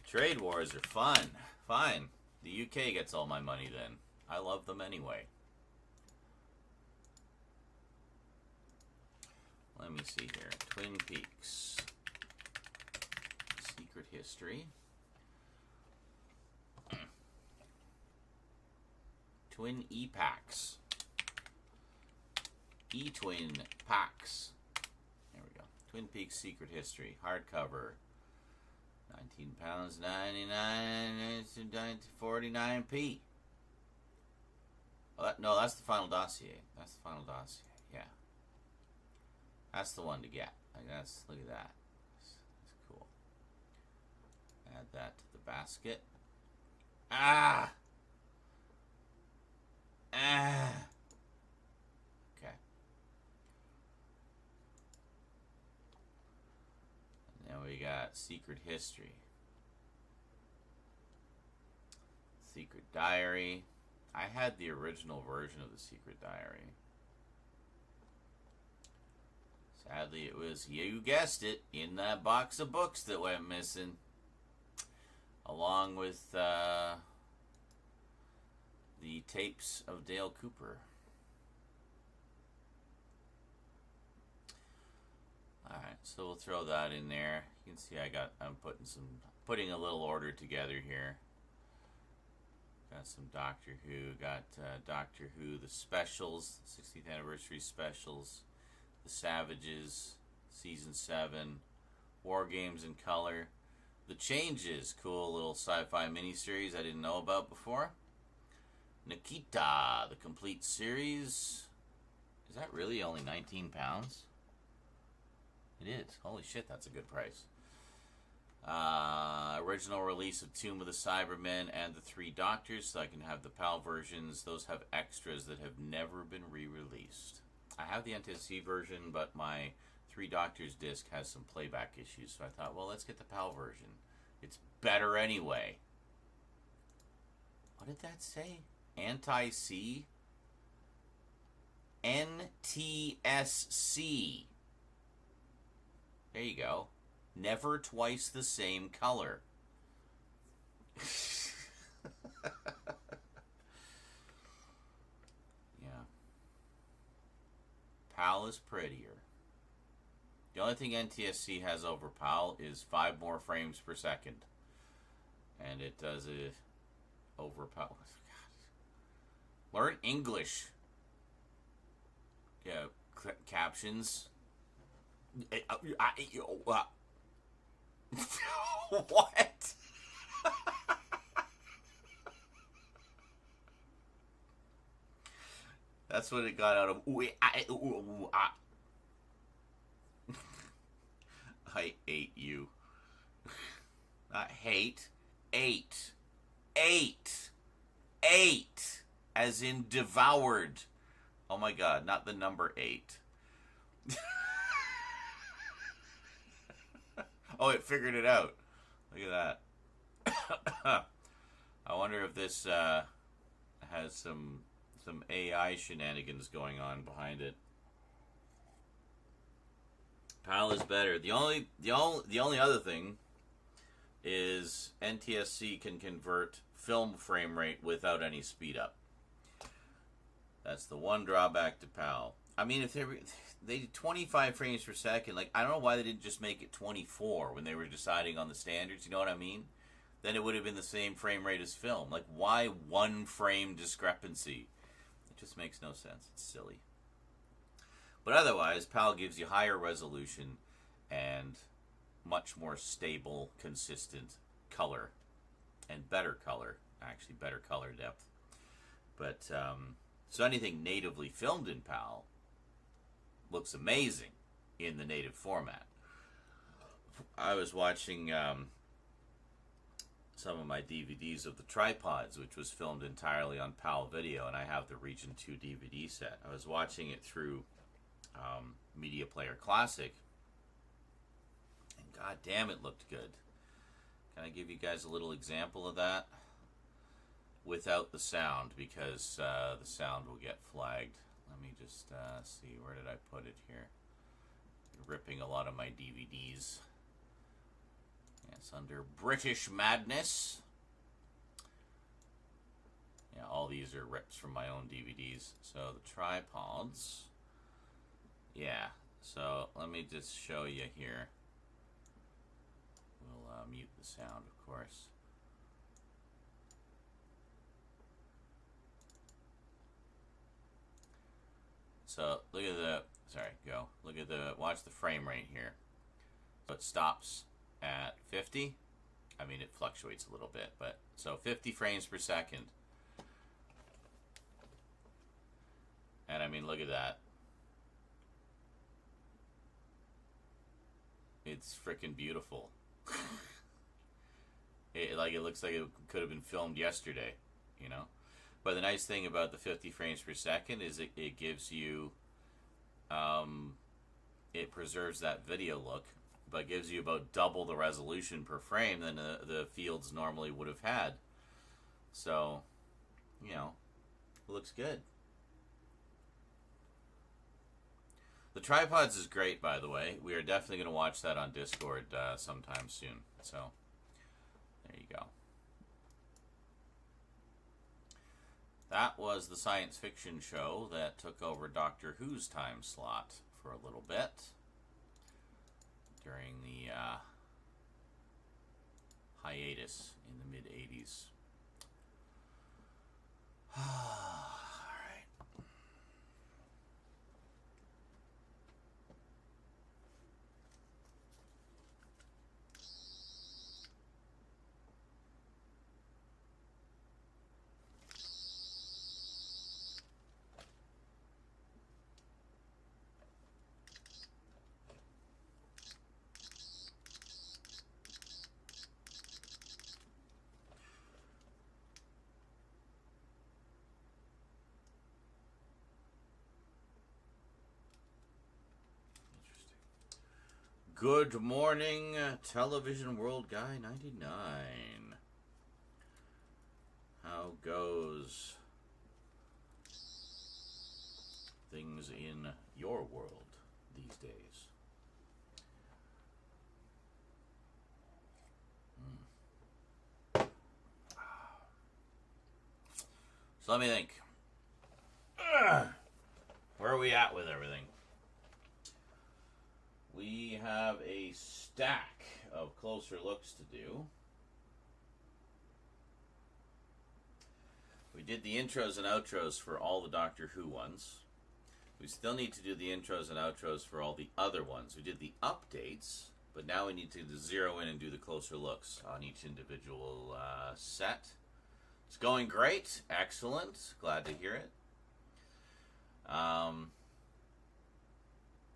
Trade wars are fun. Fine. The UK gets all my money then. I love them anyway. Let me see here. Twin Peaks. Secret History. Twin E-Packs. E-Twin Packs. There we go. Twin Peaks Secret History. Hardcover. £19, 49p. Oh, no, that's the final dossier. That's the final dossier. Yeah. That's the one to get. Look at that. That's cool. Add that to the basket. Ah! Okay. And then we got Secret History. Secret Diary. I had the original version of the Secret Diary. Sadly, it was, you guessed it, in that box of books that went missing. Along with the tapes of Dale Cooper. Alright, so we'll throw that in there. You can see I'm putting a little order together here. Got some Doctor Who, got Doctor Who, the specials, 60th anniversary specials, The Savages, Season 7, War Games in Color, The Changes, cool little sci-fi miniseries I didn't know about before, Nikita, the complete series. Is that really only £19? It is. Holy shit, that's a good price. Original release of Tomb of the Cybermen and the Three Doctors, so I can have the PAL versions. Those have extras that have never been re-released. I have the NTSC version, but my Three Doctors disc has some playback issues, so I thought, well, let's get the PAL version. It's better anyway. What did that say? Anti-C? NTSC. There you go. Never twice the same color. Yeah. PAL is prettier. The only thing NTSC has over PAL is 5 more frames per second. And it does it over PAL. Learn English. Yeah, captions. What? That's what it got out of. I hate you. Not hate. 8. 8. 8. As in devoured. Oh my god, not the number 8. Oh, it figured it out. Look at that. I wonder if this has some AI shenanigans going on behind it. PAL is better. The only other thing is NTSC can convert film frame rate without any speed up. That's the one drawback to PAL. I mean, if they did 25 frames per second, like, I don't know why they didn't just make it 24 when they were deciding on the standards, you know what I mean? Then it would have been the same frame rate as film. Like, why one frame discrepancy? It just makes no sense. It's silly. But otherwise, PAL gives you higher resolution and much more stable, consistent color. And better color, actually, better color depth. But, so anything natively filmed in PAL looks amazing in the native format. I was watching some of my DVDs of the Tripods, which was filmed entirely on PAL video, and I have the Region 2 DVD set. I was watching it through Media Player Classic, and god damn, it looked good. Can I give you guys a little example of that? Without the sound, because the sound will get flagged. Let me just see, where did I put it here? Ripping a lot of my DVDs. Yes, under British Madness. Yeah, all these are rips from my own DVDs. So the Tripods. Yeah, so let me just show you here. We'll mute the sound, of course. So look at the, watch the frame rate here. So it stops at 50. I mean, it fluctuates a little bit, but so 50 frames per second. And I mean, look at that. It's freaking beautiful. It looks like it could have been filmed yesterday, you know? But the nice thing about the 50 frames per second is it gives you, it preserves that video look, but gives you about double the resolution per frame than the fields normally would have had. So, you know, it looks good. The Tripods is great, by the way. We are definitely going to watch that on Discord sometime soon. So, there you go. That was the science fiction show that took over Doctor Who's time slot for a little bit during the hiatus in the mid-80s. Good morning, Television World Guy 99. How goes things in your world these days? So let me think. Where are we at with everything? We have a stack of closer looks to do. We did the intros and outros for all the Doctor Who ones. We still need to do the intros and outros for all the other ones. We did the updates, but now we need to zero in and do the closer looks on each individual set. It's going great. Excellent. Glad to hear it.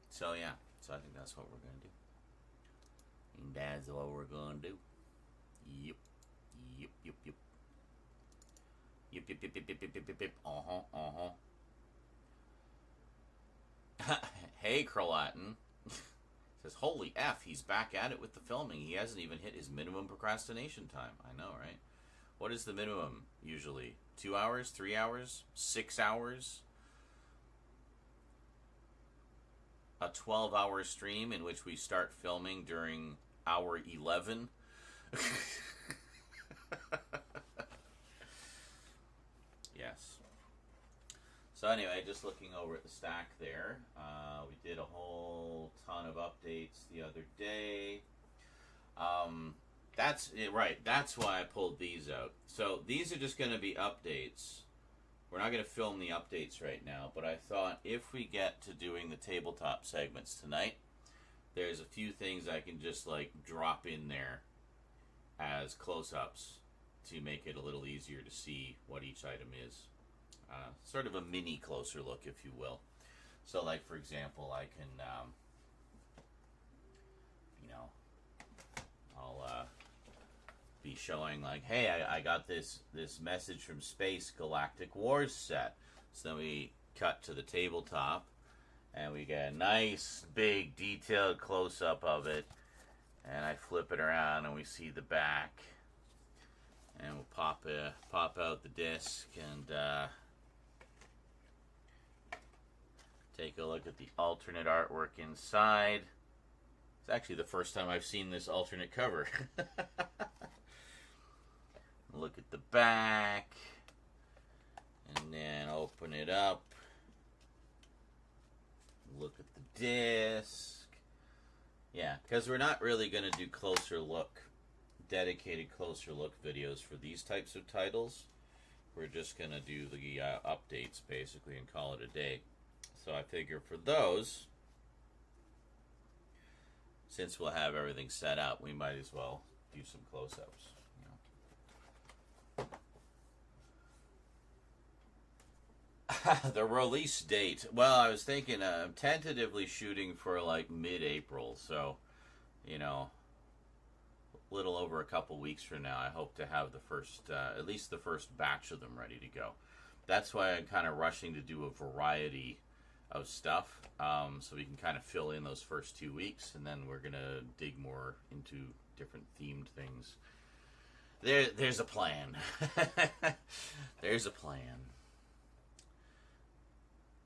So, yeah. So I think that's what we're going to do. And that's what we're going to do. Yep. Yep, yep, yep. Yep, yep, yep, yep, yep, yep, yep, yep. Hey, Kralatin. Says, holy F, he's back at it with the filming. He hasn't even hit his minimum procrastination time. I know, right? What is the minimum usually? 2 hours? 3 hours? 6 hours? A 12-hour stream in which we start filming during hour 11? Yes. So anyway, just looking over at the stack there, we did a whole ton of updates the other day. That's it, right. That's why I pulled these out. So these are just going to be updates. We're not going to film the updates right now, but I thought if we get to doing the tabletop segments tonight, there's a few things I can just like drop in there as close-ups to make it a little easier to see what each item is. Sort of a mini closer look, if you will. So, like, for example, I can, I'll be showing, like, hey, I got this message from Space Galactic Wars set. So then we cut to the tabletop, and we get a nice, big, detailed close-up of it. And I flip it around, and we see the back. And we'll pop out the disc and take a look at the alternate artwork inside. It's actually the first time I've seen this alternate cover. Look at the back, and then open it up. Look at the disc. Yeah, because we're not really going to do dedicated closer look videos for these types of titles. We're just going to do the updates, basically, and call it a day. So I figure for those, since we'll have everything set up, we might as well do some close-ups. The release date. Well, I was thinking I'm tentatively shooting for like mid-April, so, a little over a couple weeks from now, I hope to have the first, at least the first batch of them ready to go. That's why I'm kind of rushing to do a variety of stuff, so we can kind of fill in those first 2 weeks, and then we're gonna dig more into different themed things. There's a plan. There's a plan.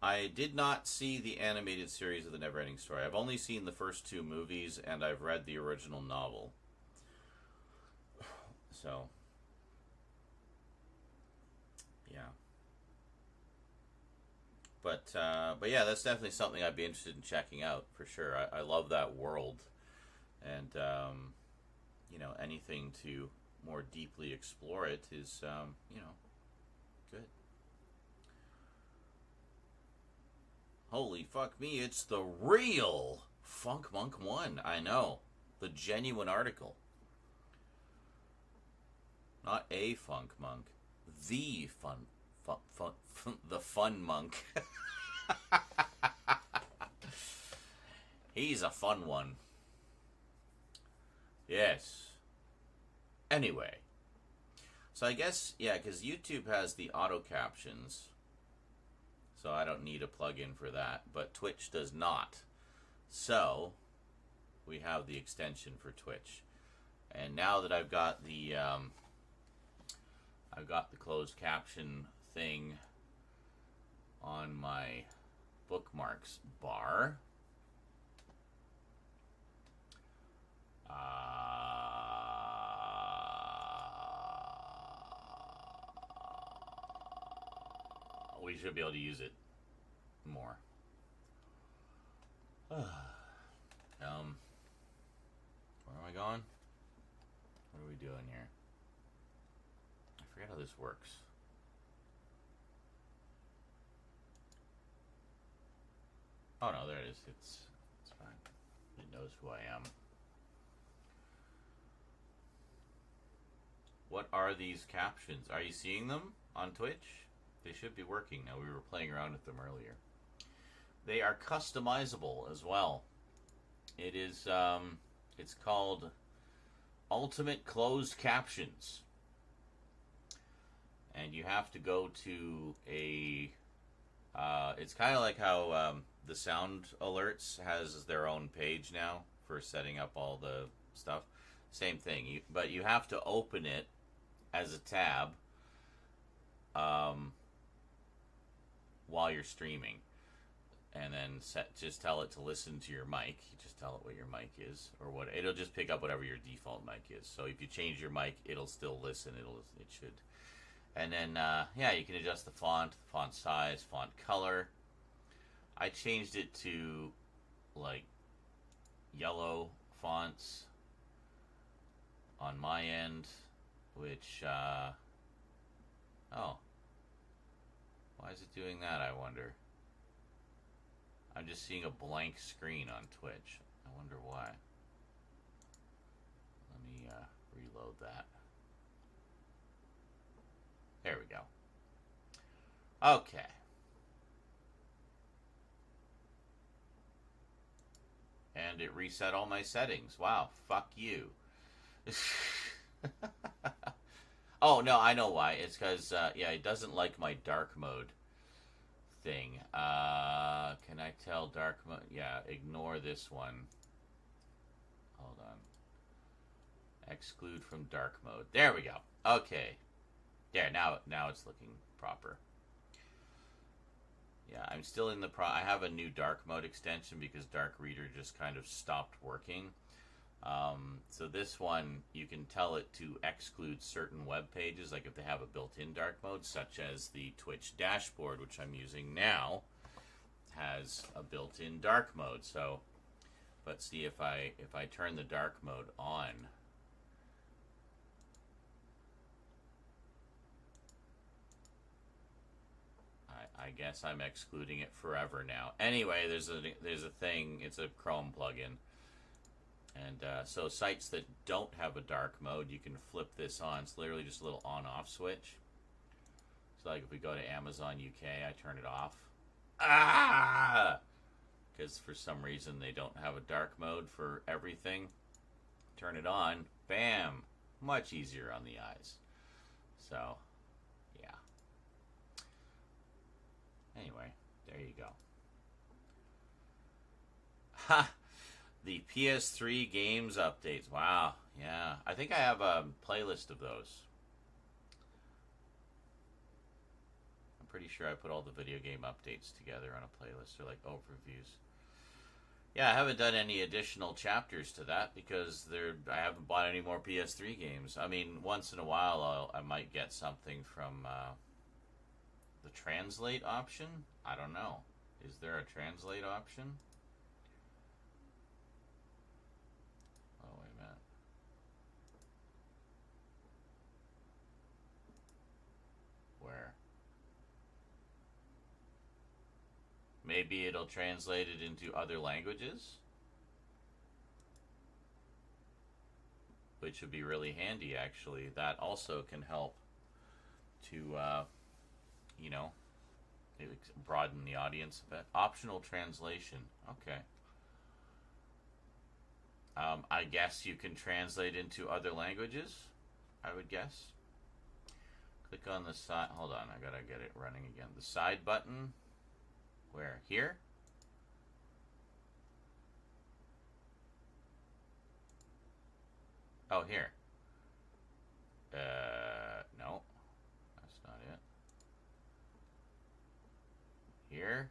I did not see the animated series of the Neverending Story. I've only seen the first 2 movies, and I've read the original novel. So, yeah. But yeah, that's definitely something I'd be interested in checking out, for sure. I love that world. And, anything to more deeply explore it is, good. Holy fuck me, it's the real Funk Monk 1. I know. The genuine article. Not a funk monk. The the fun monk. He's a fun one. Yes. Anyway. So I guess, yeah, because YouTube has the auto captions. So I don't need a plug-in for that. But Twitch does not. So we have the extension for Twitch. And now that I've got the closed caption thing on my bookmarks bar. We should be able to use it more. Where am I going? What are we doing here? I forget how this works. Oh no, there it is. It's fine. It knows who I am. What are these captions? Are you seeing them on Twitch? They should be working now. We were playing around with them earlier. They are customizable as well. It is, it's called Ultimate Closed Captions. and you have to go to a. It's kind of like how the sound alerts has their own page now for setting up all the stuff. Same thing, but you have to open it as a tab while you're streaming, and then just tell it to listen to your mic. You just tell it what your mic is, or what it'll just pick up whatever your default mic is. So if you change your mic, it'll still listen. It should. And then yeah, you can adjust the font size, font color. I changed it to like yellow fonts on my end, which oh, why is it doing that, I wonder? I'm just seeing a blank screen on Twitch. I wonder why. Let me reload that. There we go. Okay. And it reset all my settings. Wow, fuck you. Oh, no, I know why. It's because, yeah, it doesn't like my dark mode thing. Can I tell dark mode? Yeah, ignore this one. Hold on. Exclude from dark mode. There we go. Okay. There, now it's looking proper. Yeah, I'm still in the I have a new dark mode extension because Dark Reader just kind of stopped working. So this one, you can tell it to exclude certain web pages, like if they have a built-in dark mode, such as the Twitch dashboard, which I'm using now, has a built-in dark mode. So, but see, if I turn the dark mode on, I guess I'm excluding it forever now. Anyway, there's a thing. It's a Chrome plugin. And so sites that don't have a dark mode, you can flip this on. It's literally just a little on-off switch. So like if we go to Amazon UK, I turn it off. Ah! Because for some reason they don't have a dark mode for everything. Turn it on. Bam! Much easier on the eyes. So, yeah. Anyway, there you go. Ha! The PS3 games updates. Wow, yeah. I think I have a playlist of those. I'm pretty sure I put all the video game updates together on a playlist, or like overviews. Yeah, I haven't done any additional chapters to that because I haven't bought any more PS3 games. I mean, once in a while I might get something from the translate option. I don't know. Is there a translate option? Maybe it'll translate it into other languages, which would be really handy, actually. That also can help to, you know, broaden the audience a bit. Optional translation. Okay. I guess you can translate into other languages, I would guess. Click on the side. Hold on, I gotta get it running again. The side button. Where? Here? Oh, here. No. That's not it. Here?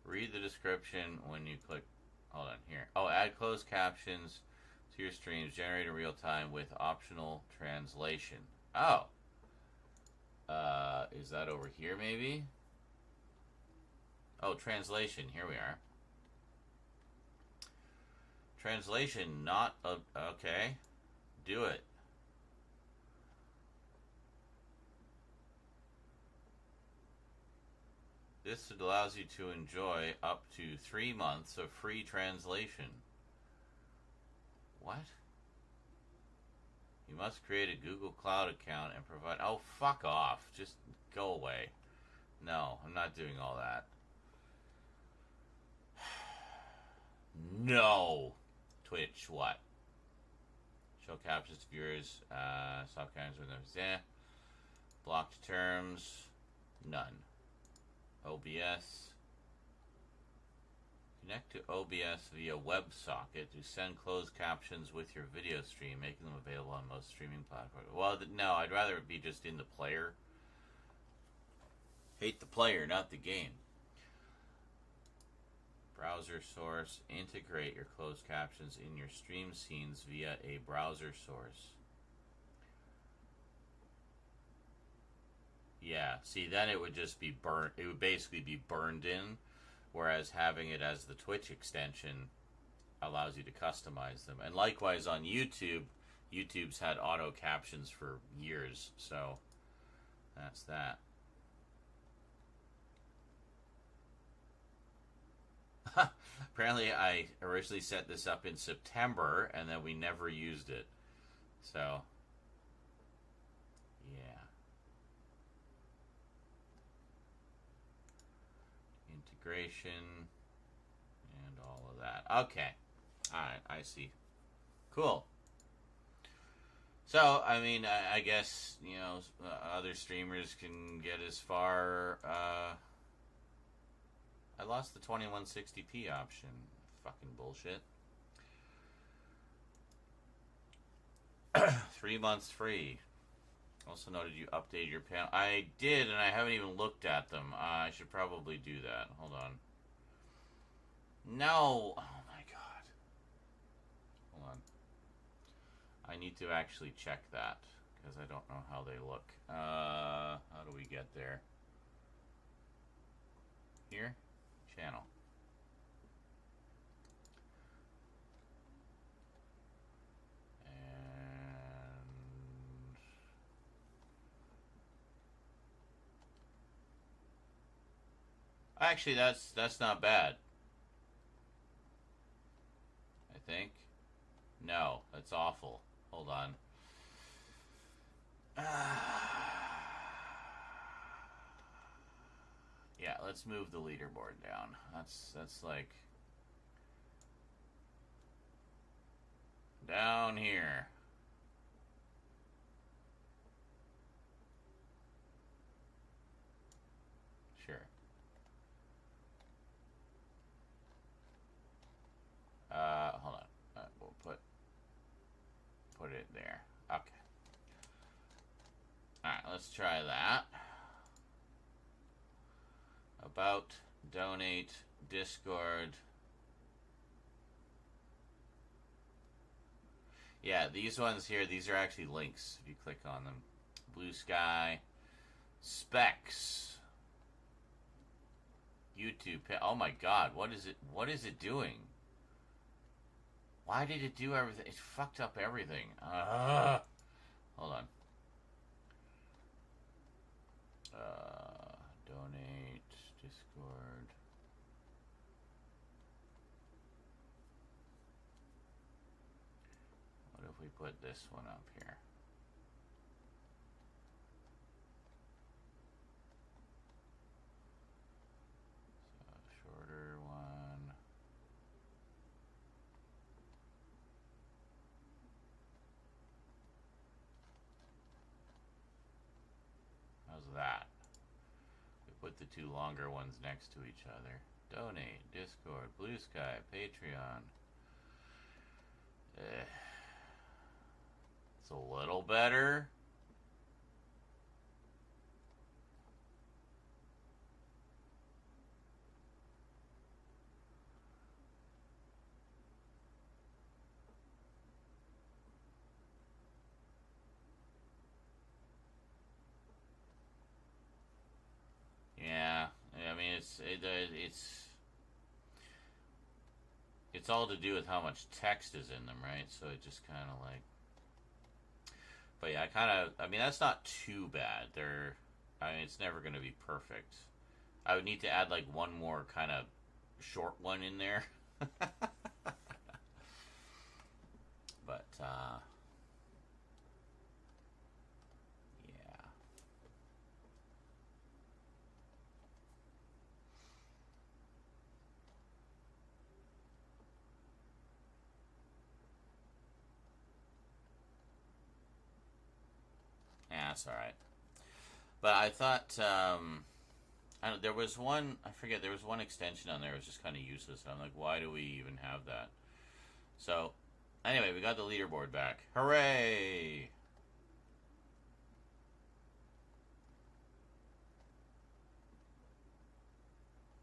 Read the description when you click. Hold on here. Oh, add closed captions to your streams. Generate in real time with optional translation. Oh. Is that over here maybe? Oh, translation. Here we are. Translation, not okay. Do it. This allows you to enjoy up to 3 months of free translation. What? You must create a Google Cloud account and provide... Oh, fuck off. Just go away. No, I'm not doing all that. No. Twitch, what? Show captions to viewers. Stop captions with them. Blocked terms. None. OBS. Connect to OBS via WebSocket to send closed captions with your video stream, making them available on most streaming platforms. Well, no, I'd rather it be just in the player. Hate the player, not the game. Browser source. Integrate your closed captions in your stream scenes via a browser source. Yeah, see, then it would just be burnt. It would basically be burned in, whereas having it as the Twitch extension allows you to customize them. And likewise on YouTube, YouTube's had auto captions for years, so that's that. Apparently, I originally set this up in September, and then we never used it. So, yeah. Integration, and all of that. Okay. Alright, I see. Cool. So, I mean, I guess, you know, other streamers can get as far... I lost the 2160p option. Fucking bullshit. 3 months free. Also noted you updated your panel. I did, and I haven't even looked at them. I should probably do that. Hold on. No! Oh my god. Hold on. I need to actually check that, because I don't know how they look. How do we get there? Here? Channel. And actually, that's not bad. I think. No, that's awful. Hold on. Yeah, let's move the leaderboard down. That's like down here. Sure. Hold on. We'll put it there. Okay. All right, let's try that. About, donate, Discord. Yeah, these ones here, these are actually links if you click on them. Blue Sky, Specs, YouTube. Oh my god, what is it doing? Why did it do everything? It fucked up everything. Hold on. Donate, Discord. What if we put this one up here? So, shorter one. How's that? Put the two longer ones next to each other. Donate, Discord, Blue Sky, Patreon. It's a little better. Yeah, I mean it's all to do with how much text is in them, right? So it just kind of like, but yeah, I mean that's not too bad. I mean it's never going to be perfect. I would need to add like one more kind of short one in there. But, yeah. Yeah, that's alright. But I thought, I don't, there was one, I forget, there was one extension on there that was just kind of useless. I'm like, why do we even have that? So, anyway, we got the leaderboard back. Hooray!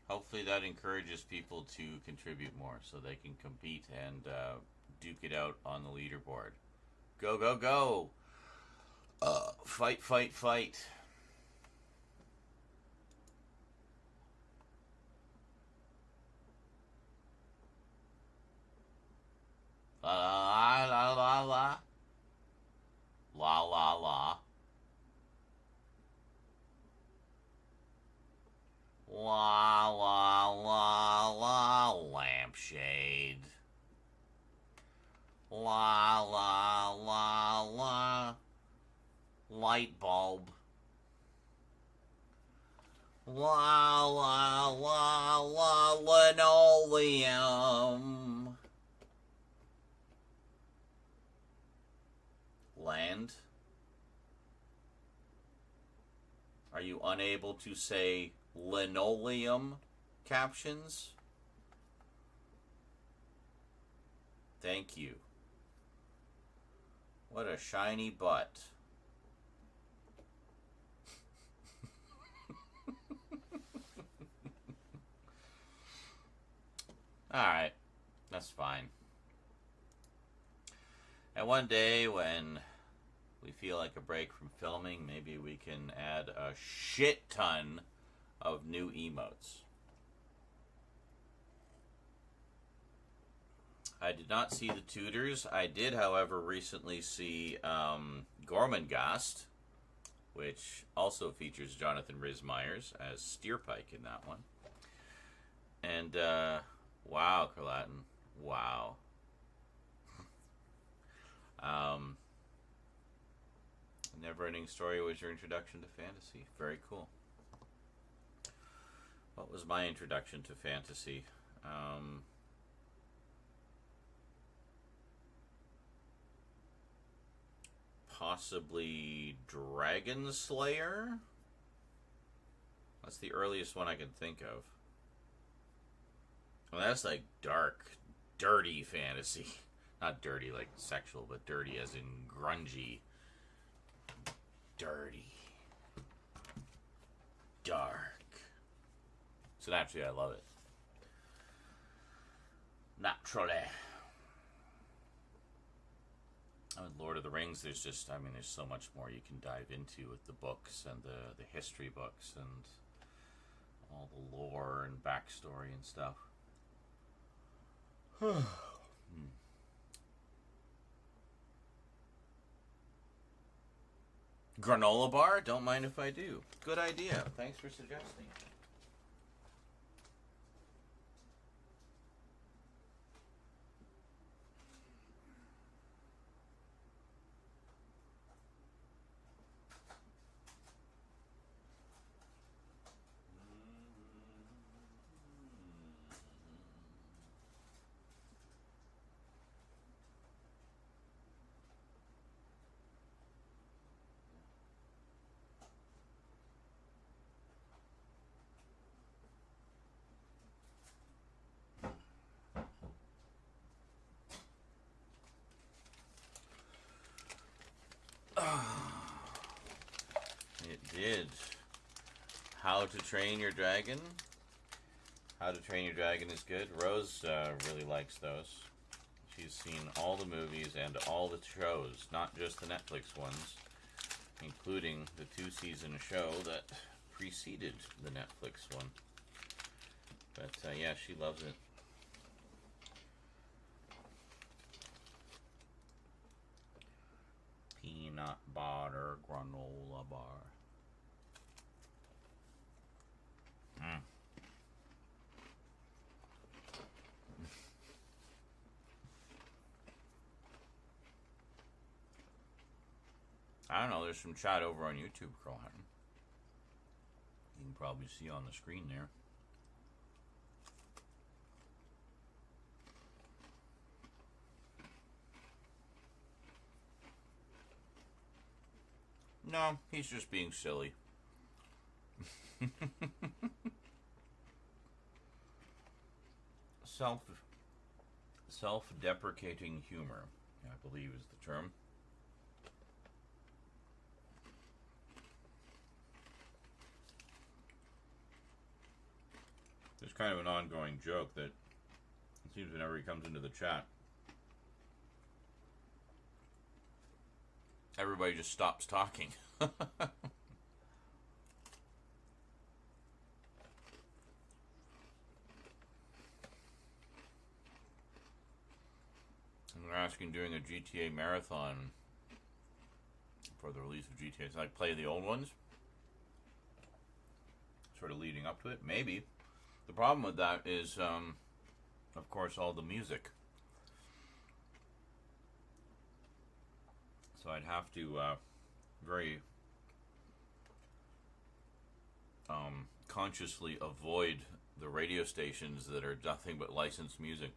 Hopefully that encourages people to contribute more so they can compete and duke it out on the leaderboard. Go, go, go! Fight, fight, fight. La la la la. La la la. La la la la. Lampshade. La la la la. Light bulb. La la la la. Linoleum. Land. Are you unable to say linoleum captions? Thank you. What a shiny butt. Alright, that's fine. And one day when we feel like a break from filming, maybe we can add a shit ton of new emotes. I did not see the Tudors. I did, however, recently see Gormenghast, which also features Jonathan Rhys Meyers as Steerpike in that one. And, wow, Carlatin. Wow. Never-ending Story was your introduction to fantasy. Very cool. What was my introduction to fantasy? Possibly Dragon Slayer? That's the earliest one I can think of. Well, that's like dark, dirty fantasy. Not dirty like sexual, but dirty as in grungy. Dirty. Dark. So naturally, I love it. Naturally. I mean, Lord of the Rings, there's just, I mean, there's so much more you can dive into with the books and the history books and all the lore and backstory and stuff. Granola bar? Don't mind if I do. Good idea. Thanks for suggesting. It did. How to Train Your Dragon. How to Train Your Dragon is good. Rose really likes those. She's seen all the movies and all the shows, not just the Netflix ones, including the 2-season show that preceded the Netflix one. But yeah, she loves it. Peanut butter granola bar. Mm. I don't know, there's some chat over on YouTube, Carl Hatton. You can probably see on the screen there. No, he's just being silly. Self-deprecating humor, I believe is the term. There's kind of an ongoing joke that it seems whenever he comes into the chat, everybody just stops talking. They're asking doing a GTA marathon for the release of GTA. It's like play the old ones, sort of leading up to it. Maybe. The problem with that is, of course, all the music. So I'd have to very consciously avoid the radio stations that are nothing but licensed music.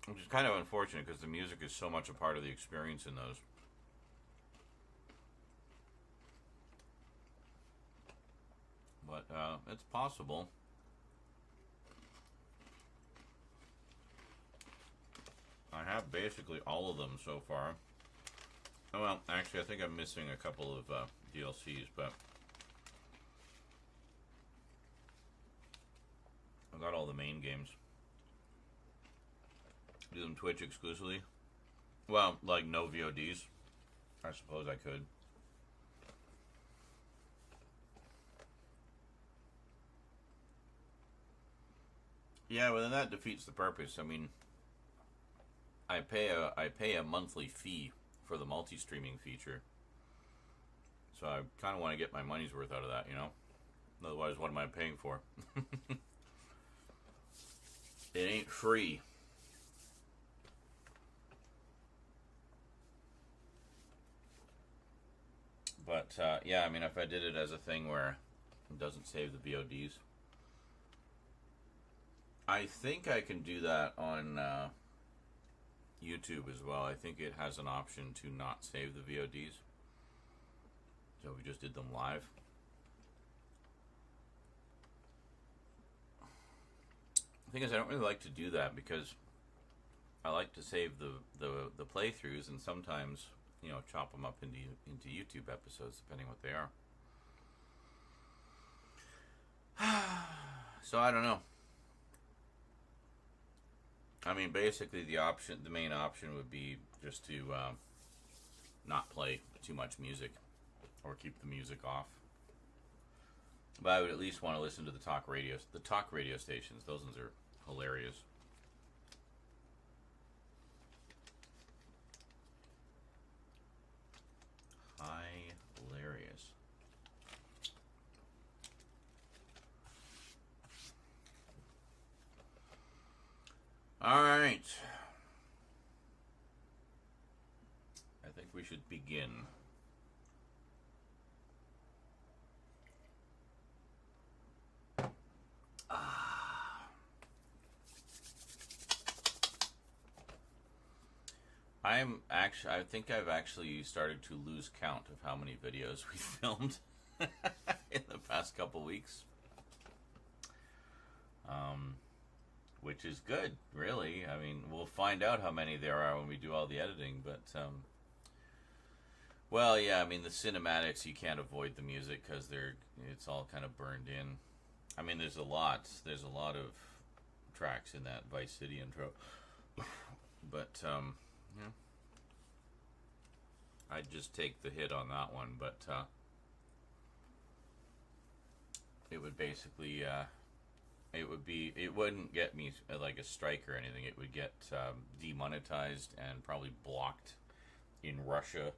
Which is kind of unfortunate because the music is so much a part of the experience in those. But it's possible. I have basically all of them so far. Oh, well, actually, I think I'm missing a couple of DLCs, but I got all the main games. Do them Twitch exclusively? Well, like no VODs. I suppose I could. Yeah, well then that defeats the purpose. I mean, I pay a monthly fee for the multi-streaming feature. So I kind of want to get my money's worth out of that, you know? Otherwise, what am I paying for? It ain't free. But, yeah, I mean, if I did it as a thing where it doesn't save the VODs. I think I can do that on YouTube as well. I think it has an option to not save the VODs. So we just did them live. The thing is, I don't really like to do that because I like to save the playthroughs and sometimes, you know, chop them up into YouTube episodes, depending what they are. So I don't know. I mean, basically the main option would be just to not play too much music or keep the music off. But I would at least want to listen to the talk radio stations. Those ones are hilarious. Hilarious. All right. I think we should begin. I think I've actually started to lose count of how many videos we filmed in the past couple weeks. Which is good, really. I mean, we'll find out how many there are when we do all the editing, but, well, yeah, I mean, the cinematics, you can't avoid the music because it's all kind of burned in. I mean, there's a lot of tracks in that Vice City intro, but, yeah. I'd just take the hit on that one, but it would basically it wouldn't get me like a strike or anything. It would get demonetized and probably blocked in Russia.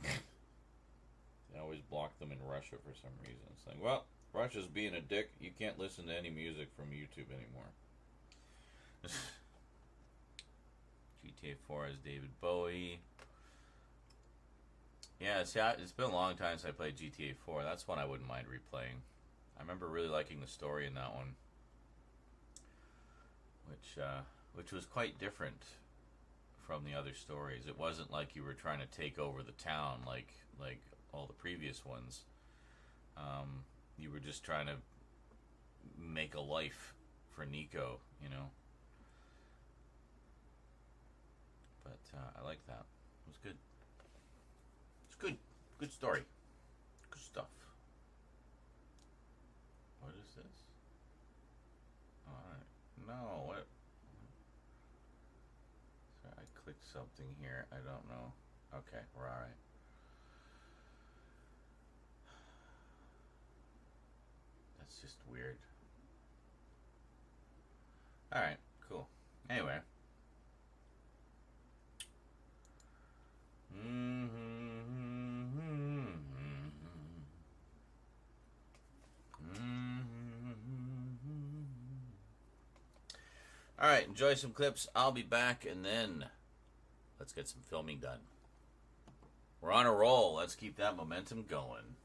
They always block them in Russia for some reason. It's like, well, Russia's being a dick. You can't listen to any music from YouTube anymore. GTA 4 has David Bowie. Yeah, see, it's been a long time since I played GTA 4. That's one I wouldn't mind replaying. I remember really liking the story in that one, which was quite different from the other stories. It wasn't like you were trying to take over the town like all the previous ones. You were just trying to make a life for Nico, you know. But I like that. It was good. It's good. Good story. Good stuff. What is this? Alright. No, what? Sorry, I clicked something here. I don't know. Okay, we're alright. That's just weird. Alright, cool. Anyway. Alright, enjoy some clips. I'll be back, and then let's get some filming done. We're on a roll. Let's keep that momentum going.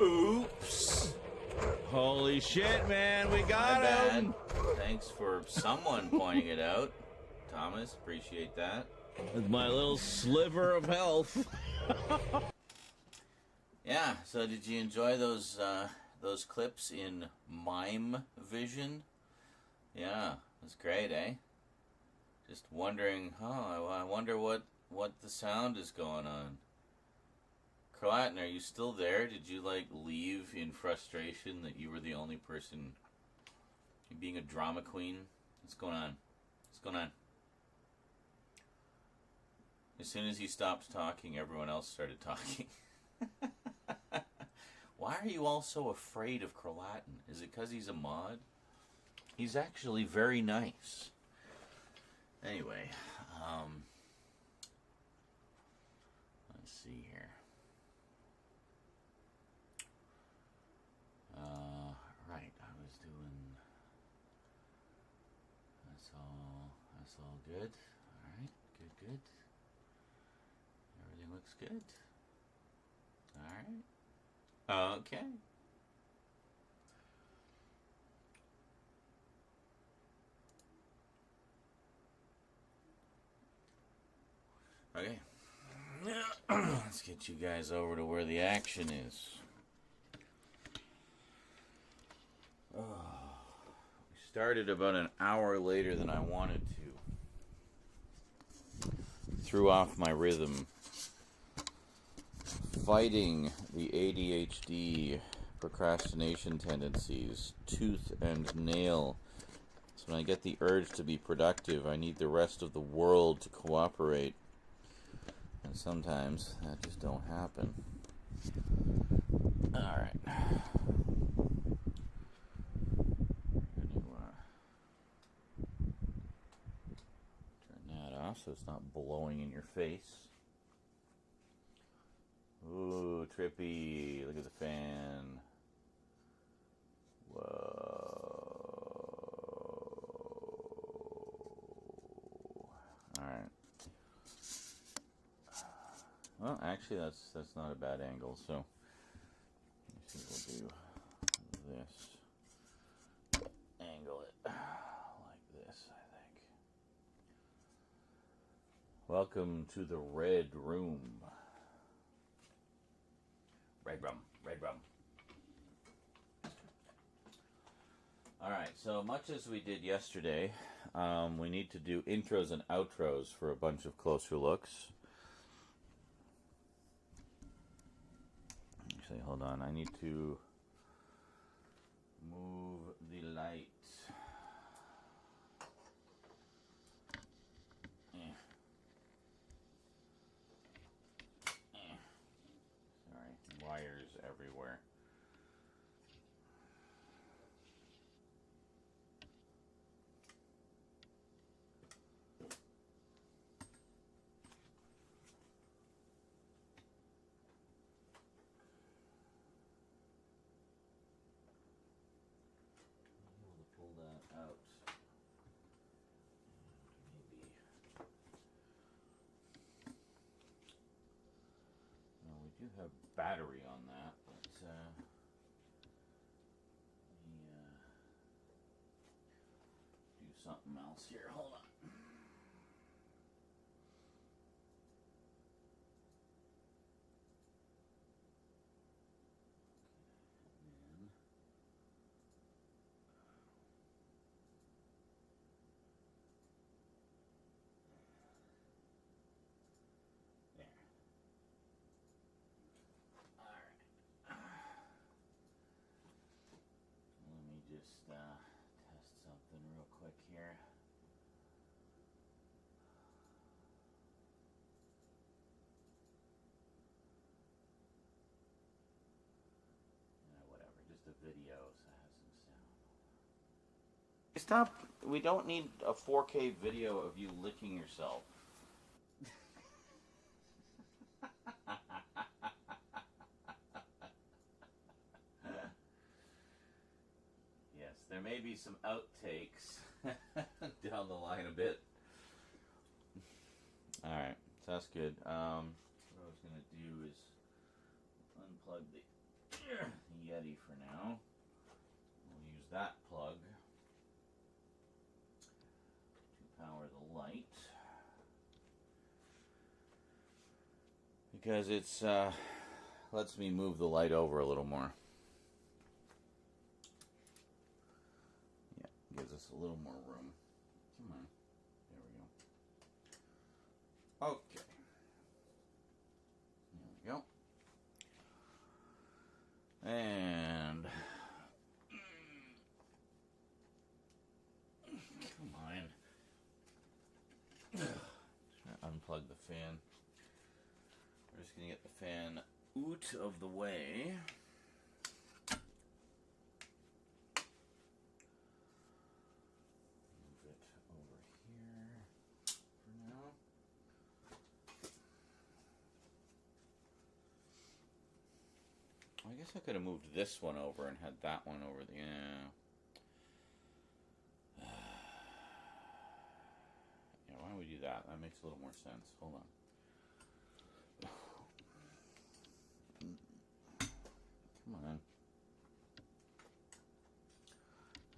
Oops. Holy shit, man, we got him! Thanks for someone pointing it out. Thomas, appreciate that. With my little sliver of health. Yeah, so did you enjoy those clips in mime vision? Yeah, it was great, eh? Just wondering, I wonder what the sound is going on. Croatan, are you still there? Did you, leave in frustration that you were the only person being a drama queen? What's going on? What's going on? As soon as he stopped talking, everyone else started talking. Why are you all so afraid of Croatan? Is it because he's a mod? He's actually very nice. Anyway, let's see here. Right, I was doing. That's all good. All right, good. Everything looks good. All right. Okay. Okay. Let's get you guys over to where the action is. We started about an hour later than I wanted to. Threw off my rhythm. Fighting the ADHD procrastination tendencies tooth and nail. So when I get the urge to be productive, I need the rest of the world to cooperate. And sometimes that just don't happen. Alright. Turn that off so it's not blowing in your face. Ooh, trippy. Look at the fan. Whoa. Alright. Well, actually, that's not a bad angle, so let's see, we'll do this. Angle it like this, I think. Welcome to the Red Room. Red Room. Alright, so much as we did yesterday, we need to do intros and outros for a bunch of closer looks. Actually, hold on, I need to move the light. Sorry, wires everywhere. Pull that out. Maybe. Well, we do have battery on that, but let me do something else here. Hold on. Just test something real quick here. Whatever, just a video so it has some sound. Stop. We don't need a 4K video of you licking yourself. There may be some outtakes down the line a bit. Alright, so that's good. What I was going to do is unplug the the Yeti for now. We'll use that plug to power the light. Because it's lets me move the light over a little more. Yeah, gives us a little more room. Come on. There we go. Okay. There we go. And come on. Unplug the fan. We're just going to get the fan out of the way. Move it over here for now. I guess I could have moved this one over and had that one over the... Yeah. Yeah, why don't we do that? That makes a little more sense. Hold on. Come on.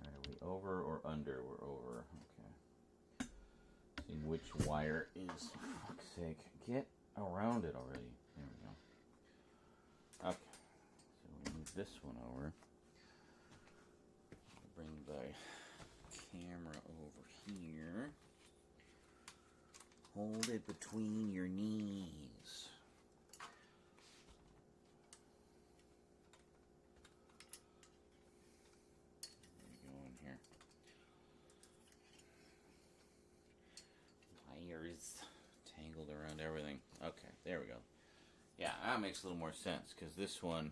Are we over or under? We're over. Okay. Seeing which wire is. For fuck's sake. Get around it already. There we go. Okay. So we move this one over. Bring the camera over here. Hold it between your knees. Here. Wires tangled around everything. Okay, there we go. Yeah, that makes a little more sense because this one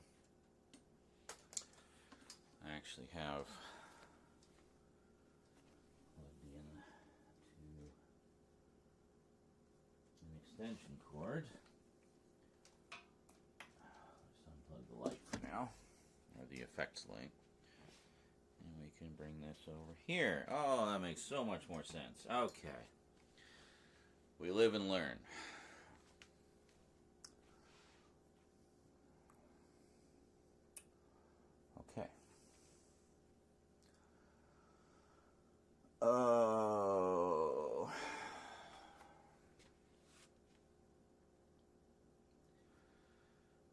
I actually have plugged in to an extension cord. Let's unplug the light for now, or the effects light. And we can bring this over here. Oh, that makes so much more sense. Okay. We live and learn. Okay. Oh.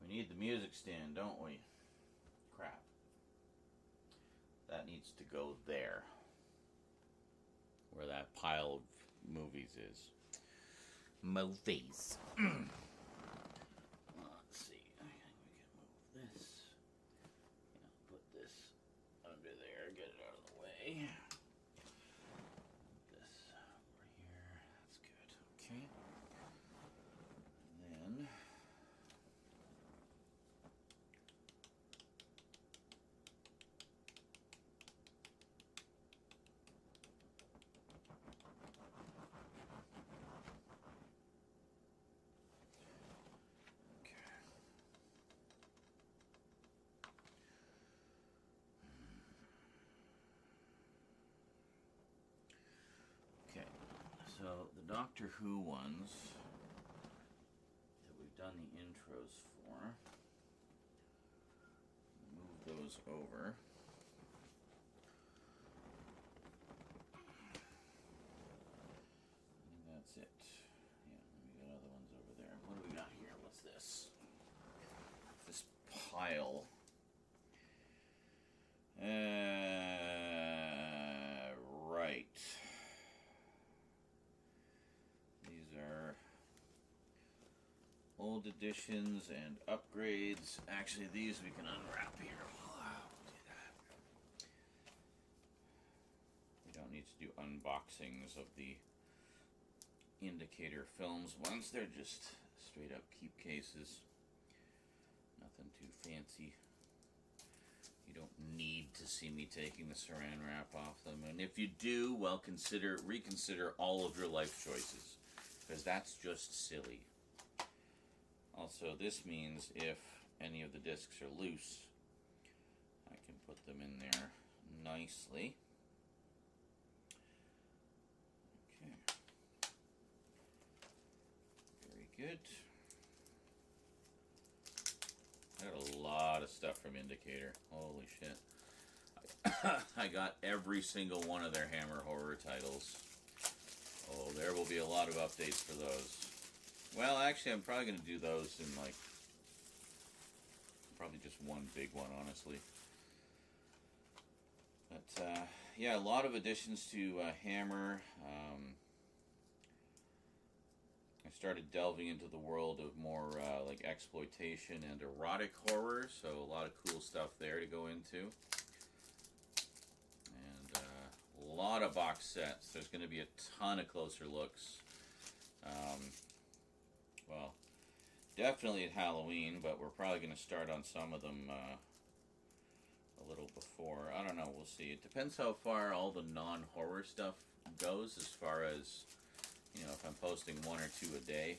We need the music stand, don't we? Crap. That needs to go there, where that pile of movies is. Movies. Let's see. I think we can move this. Yeah, put this under there. Get it out of the way. Put this over here. That's good. Okay. And then. So the Doctor Who ones that we've done the intros for, move those over. I think that's it. Yeah, we got other ones over there. What do we got here? What's this? This pile. Right. Old editions and upgrades. Actually, these we can unwrap here. We'll do that. We don't need to do unboxings of the indicator films once. They're just straight up keep cases. Nothing too fancy. You don't need to see me taking the saran wrap off them. And if you do, well, reconsider all of your life choices. Because that's just silly. Also, this means if any of the discs are loose, I can put them in there nicely. Okay. Very good. I got a lot lot of stuff from Indicator. Holy shit. I got every single one of their Hammer horror titles. Oh, there will be a lot of updates for those. Well, actually, I'm probably going to do those in, like, probably just one big one, honestly. But, yeah, a lot of additions to Hammer. I started delving into the world of more, like, exploitation and erotic horror, so a lot of cool stuff there to go into. And a lot of box sets. There's going to be a ton of closer looks. Well, definitely at Halloween, but we're probably going to start on some of them a little before. I don't know, we'll see. It depends how far all the non-horror stuff goes, as far as, you know, if I'm posting one or two a day.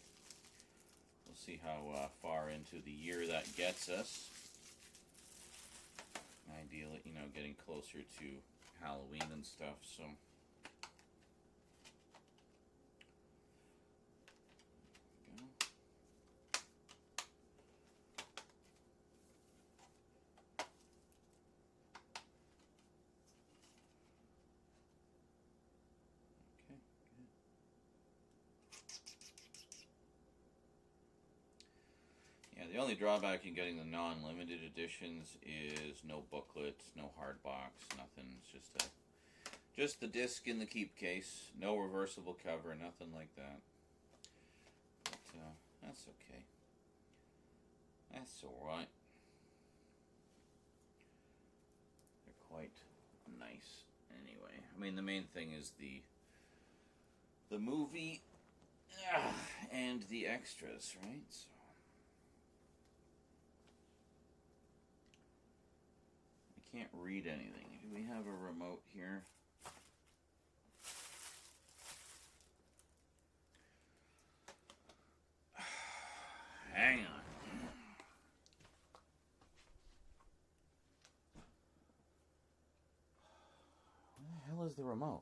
We'll see how far into the year that gets us. Ideally, you know, getting closer to Halloween and stuff, so... Yeah, the only drawback in getting the non-limited editions is no booklet, no hard box, nothing. It's just the disc in the keep case, no reversible cover, nothing like that. But that's okay. That's all right. They're quite nice, anyway. I mean, the main thing is the movie and the extras, right? So. Can't read anything. Do we have a remote here? Hang on. Where the hell is the remote?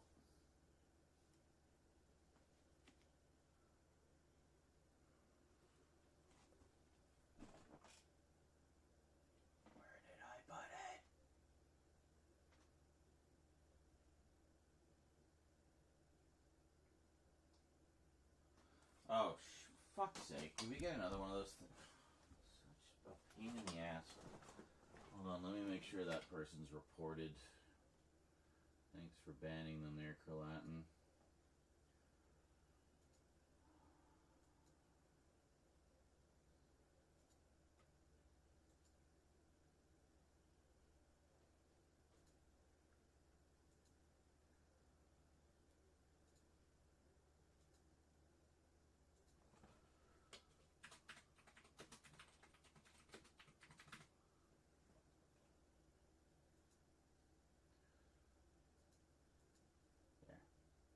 Oh, fuck's sake. Did we get another one of those things? Such a pain in the ass. Hold on, let me make sure that person's reported. Thanks for banning them there, Curlatin.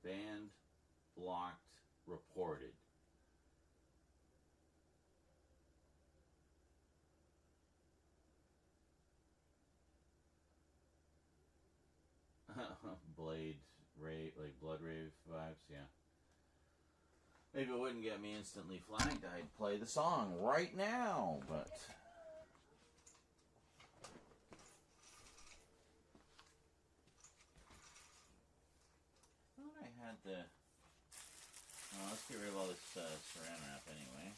Banned, blocked, reported. Blade rave, like blood rave vibes, yeah. Maybe it wouldn't get me instantly flagged. I'd play the song right now, but... I thought I had the... Oh, let's get rid of all this saran wrap anyway.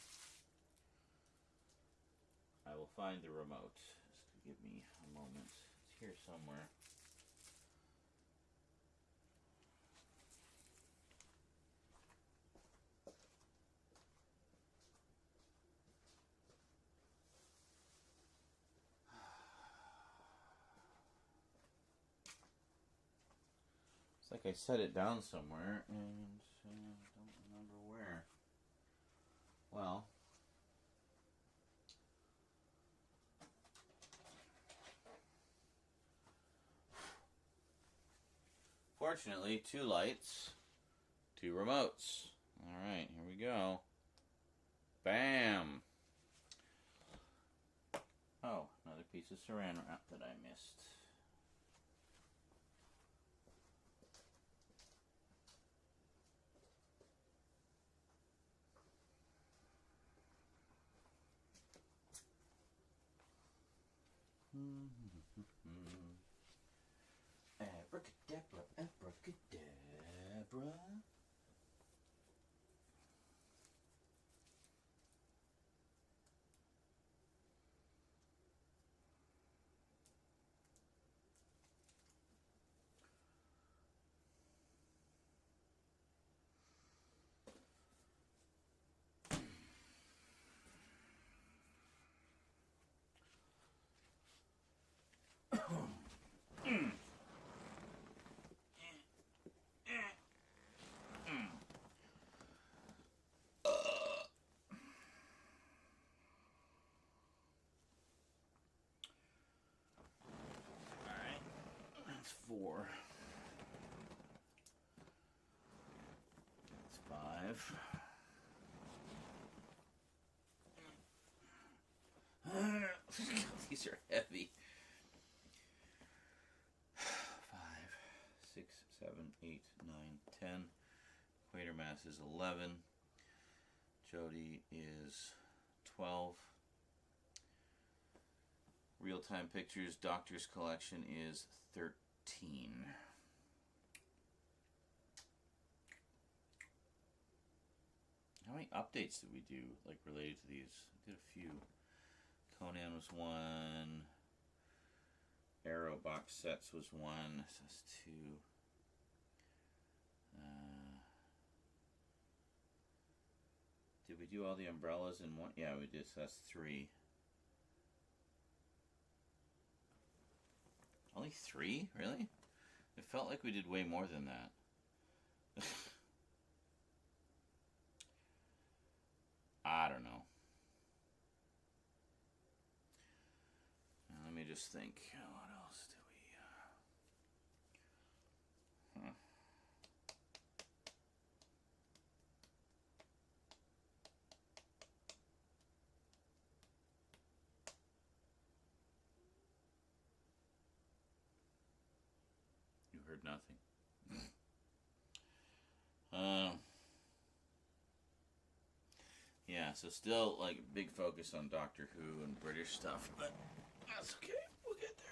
I will find the remote. Just give me a moment. It's here somewhere. It's like I set it down somewhere and I don't remember where. Well, fortunately, 2 lights, 2 remotes. Alright, here we go. Bam! Oh, another piece of saran wrap that I missed. Abracadabra, abracadabra. Alright, that's 4. That's 5. These are heavy. 5, 6, 7, 8, 9, 10. Equator mass is 11. Jody is 12. Real-time pictures, Doctor's collection is 13. How many updates did we do, like, related to these? I did a few. Conan was 1. Arrow box sets was 1. So that's 2. Did we do all the umbrellas in 1? Yeah, we did. So that's 3. Only 3? Really? It felt like we did way more than that. I don't know. Now, let me just think. What else do we... You heard nothing. Yeah, so still, like, big focus on Doctor Who and British stuff, but that's okay. We'll get there.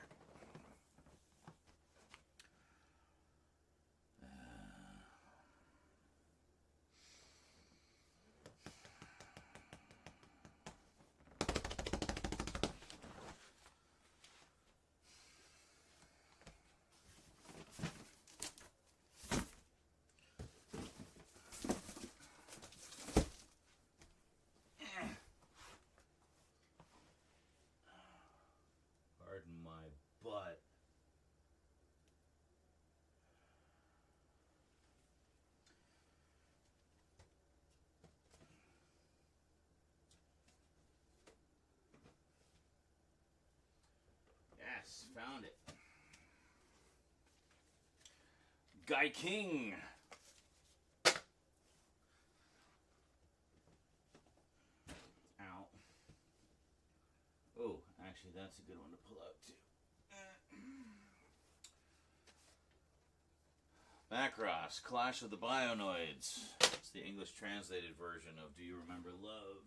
Pardon my butt. Yes, found it. Gaiking. Ow. Oh, actually, that's a good one to pull out too. Macross, Clash of the Bionoids. It's the English translated version of Do You Remember Love?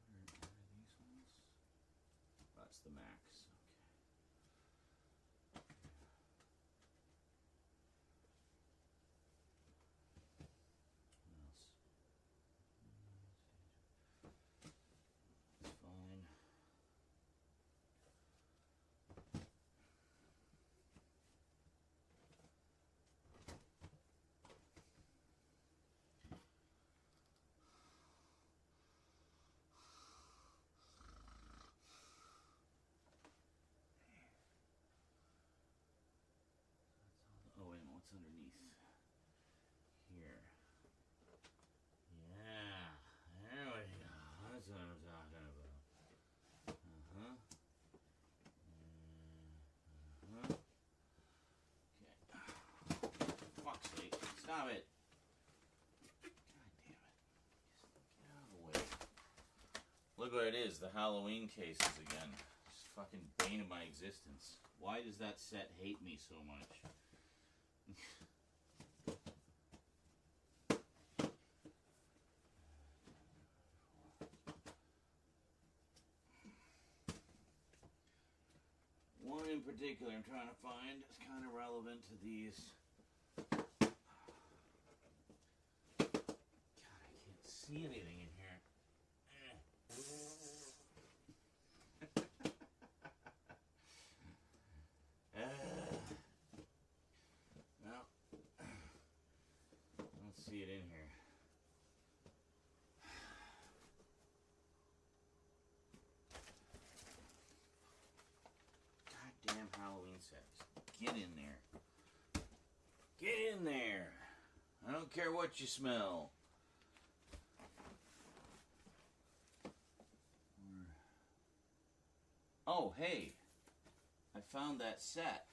Where are these ones? That's the Max. Okay. What else? That's fine. Oh, wait a minute, what's underneath here? Yeah, there we go. That's what I'm talking about. Okay. Fuck's sake. Stop it. God damn it. Just get out of the way. Look what it is, the Halloween cases again. It's fucking bane of my existence. Why does that set hate me so much? in particular I'm trying to find is kind of relevant to these. God, I can't see anything in here. No, I don't see it in here. Goddamn Halloween sets. Get in there. Get in there. I don't care what you smell. Oh, hey. I found that set.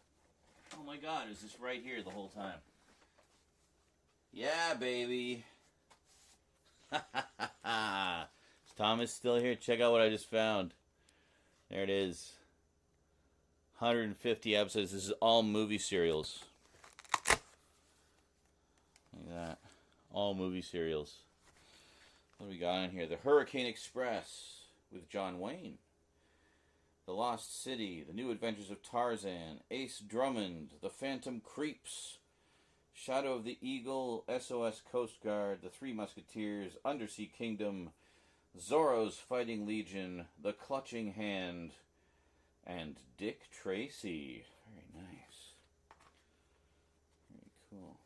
Oh my god, is this right here the whole time? Yeah, baby. Is Thomas still here? Check out what I just found. There it is. 150 episodes. This is all movie serials. Look at that. All movie serials. What do we got in here? The Hurricane Express with John Wayne. The Lost City, The New Adventures of Tarzan, Ace Drummond, The Phantom Creeps, Shadow of the Eagle, SOS Coast Guard, The Three Musketeers, Undersea Kingdom, Zorro's Fighting Legion, The Clutching Hand, and Dick Tracy. Very nice. Very cool.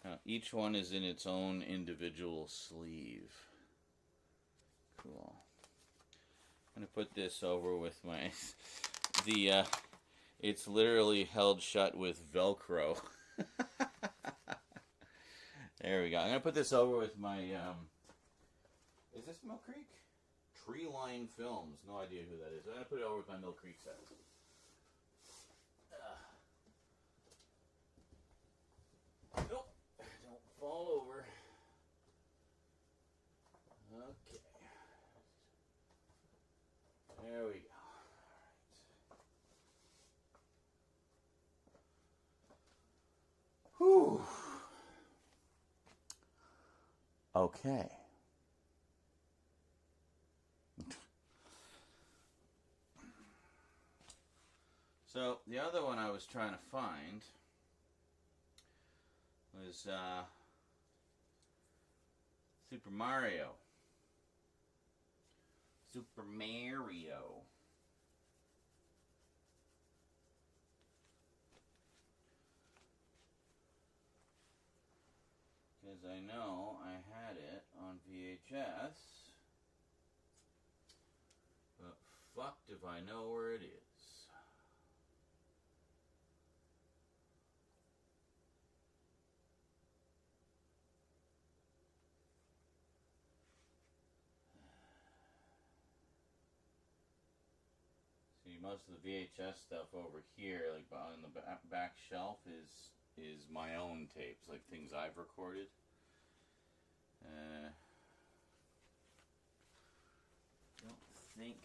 Now, each one is in its own individual sleeve. Cool. I'm going to put this over with my... it's literally held shut with Velcro. There we go. I'm going to put this over with my... is this Mill Creek? Treeline Films. No idea who that is. I'm going to put it over with my Mill Creek set. Nope. Don't fall over. Okay. There we go. All right. Whew. Okay. So, the other one I was trying to find was Super Mario. Super Mario. Because I know I had it on VHS. But fucked if I know where it is. See, most of the VHS stuff over here, like on the back shelf, is my own tapes, like things I've recorded. Don't think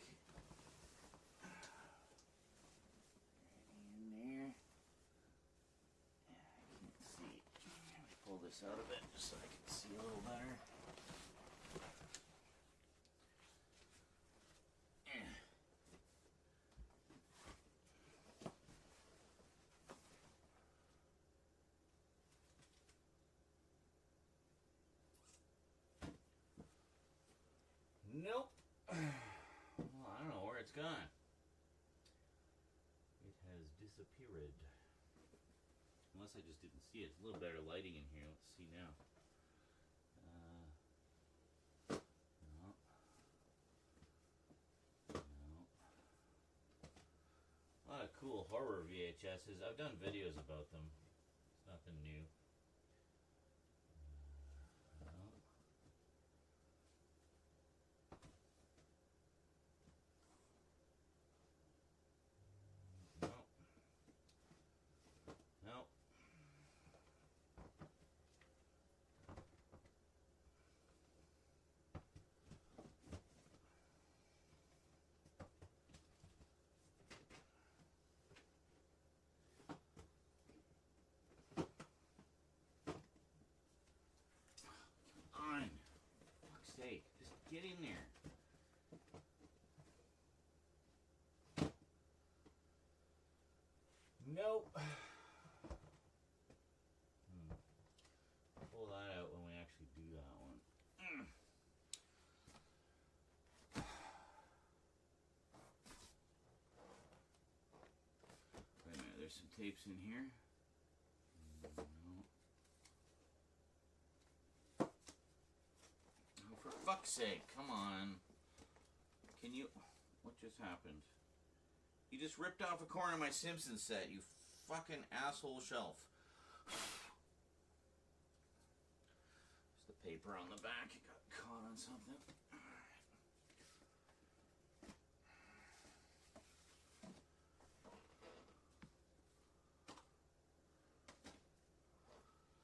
in there. Yeah, I can't see. Let me pull this out of it just so I can see a little better. Nope. Well, I don't know where it's gone. It has disappeared. Unless I just didn't see it. It's a little better lighting in here. Let's see now. No. No. A lot of cool horror VHSs. I've done videos about them. It's nothing new. Nope. Come on. For fuck's sake. Just get in there. tapes in here. No. Oh, for fuck's sake, come on. Can you... What just happened? You just ripped off a corner of my Simpsons set, you fucking asshole shelf. There's the paper on the back. It got caught on something.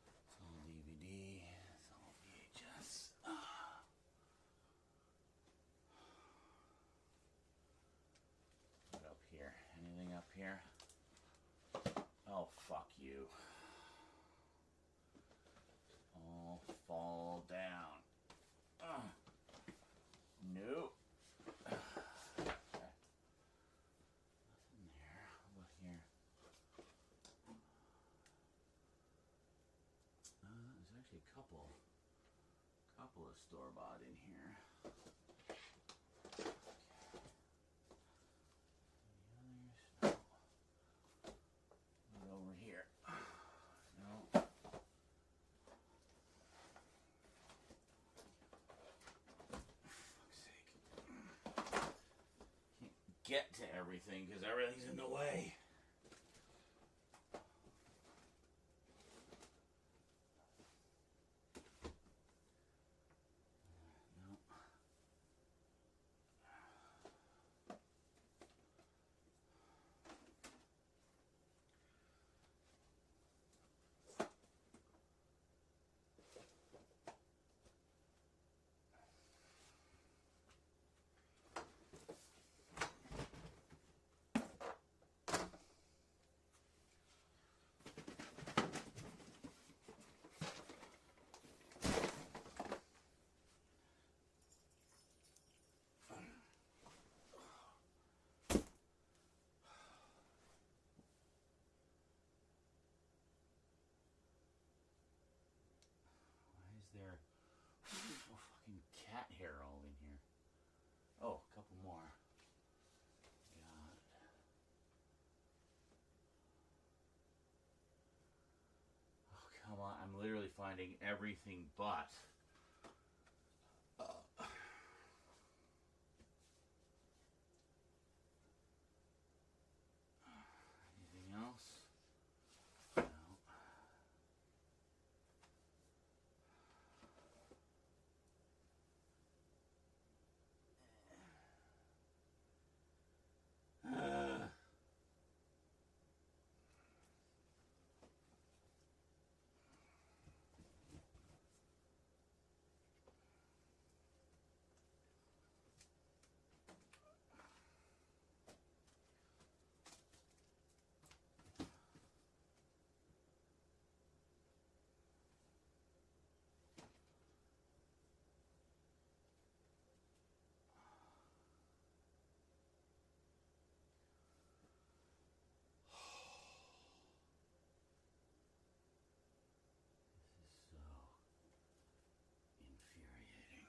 It's all DVD. It's all VHS. What up here? Anything up here? Oh, fuck you. All fall down. Nope. Okay. Nothing there. What here? There's actually a couple of store-bought in here. Over here. No. Fuck's sake. Can't get to everything because everything's in the way. No. There fucking cat hair all in here. Oh, a couple more. God. Oh, come on. I'm literally finding everything but. Anything else? No. Infuriating.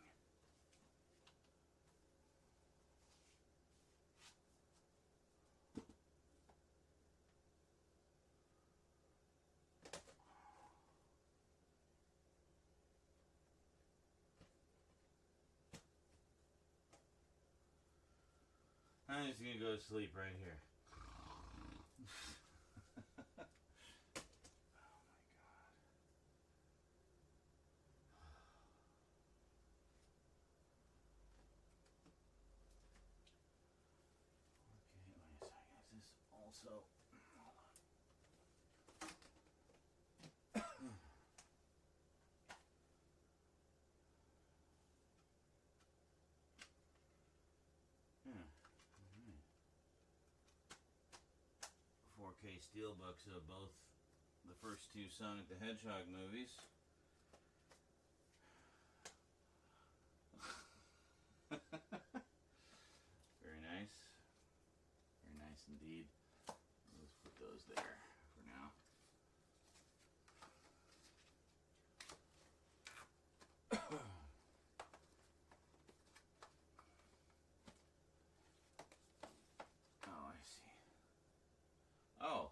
I'm just gonna go to sleep right here. Also, hold on. Yeah. 4K steelbooks of both the first two Sonic the Hedgehog movies. Very nice. Very nice indeed. Let's put those there for now. Oh, I see. Oh,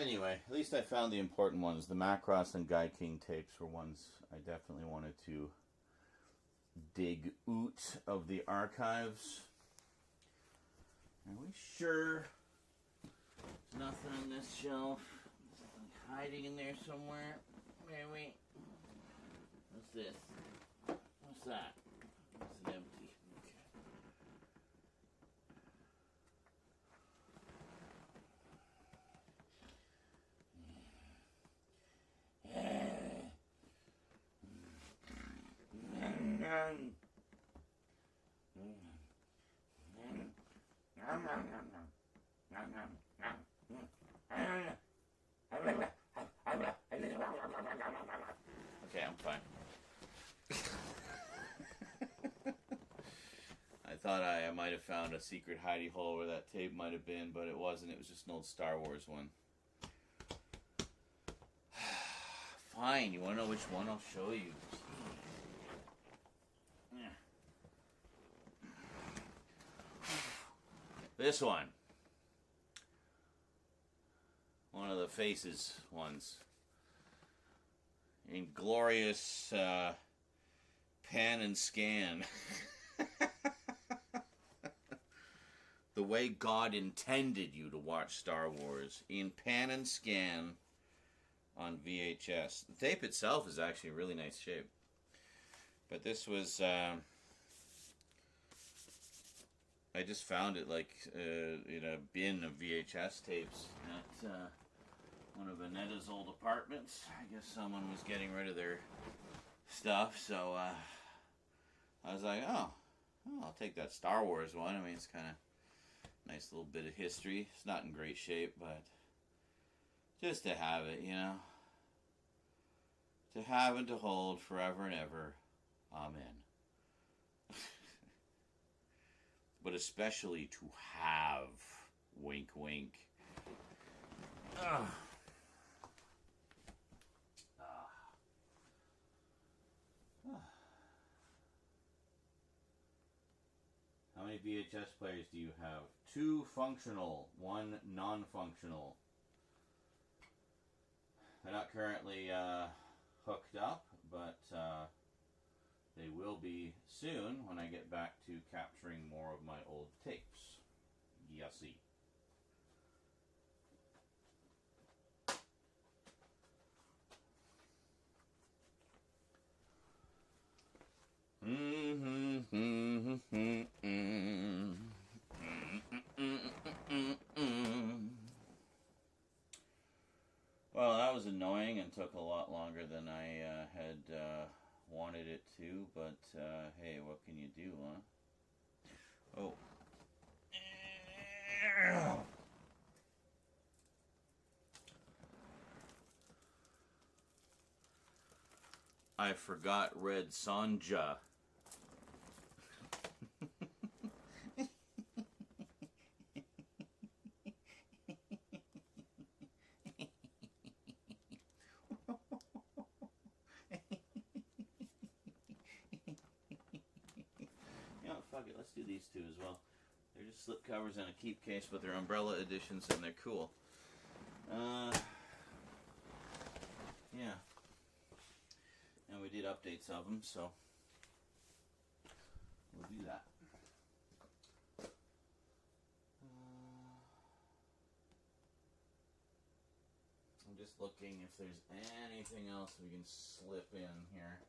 Anyway, at least I found the important ones. The Macross and Gaiking tapes were ones I definitely wanted to dig out of the archives. Are we sure there's nothing on this shelf? Something hiding in there somewhere? Maybe. What's this? What's that? It's an empty. Okay, I'm fine. I thought I might have found a secret hidey hole where that tape might have been, but it wasn't. It was just an old Star Wars one. Fine, you want to know which one? I'll show you. This one. One of the Faces ones. Inglorious pan and scan. The way God intended you to watch Star Wars. In pan and scan on VHS. The tape itself is actually in really nice shape. But this was... I just found it like in a bin of VHS tapes at one of Anetta's old apartments. I guess someone was getting rid of their stuff, so I was like, oh, I'll take that Star Wars one. I mean, it's kind of nice little bit of history. It's not in great shape, but just to have it, you know. To have and to hold forever and ever. Amen. But especially to have. Wink, wink. Ugh. How many VHS players do you have? 2 functional, 1 non-functional. They're not currently hooked up, but they will be soon when I get back to capturing more of my old tapes. Yussie. Well, that was annoying and took a lot longer than I had wanted it to, but hey, what can you do, huh? Oh. I forgot Red Sonja. Fuck it, let's do these 2 as well. They're just slip covers and a keep case, but they're umbrella editions and they're cool. Yeah. And we did updates of them, so we'll do that. I'm just looking if there's anything else we can slip in here.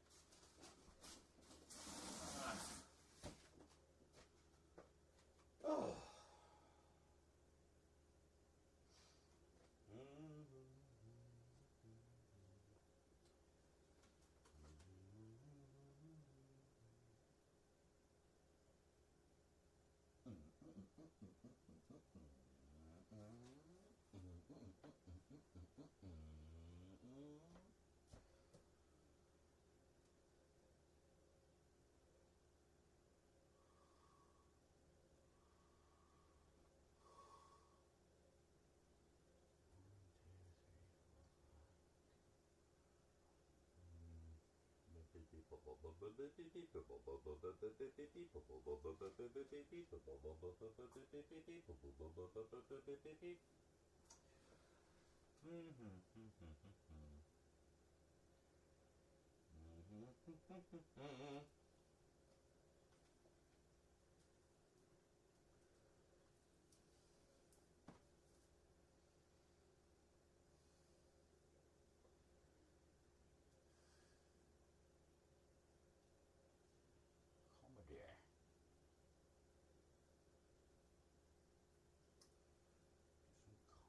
Oh.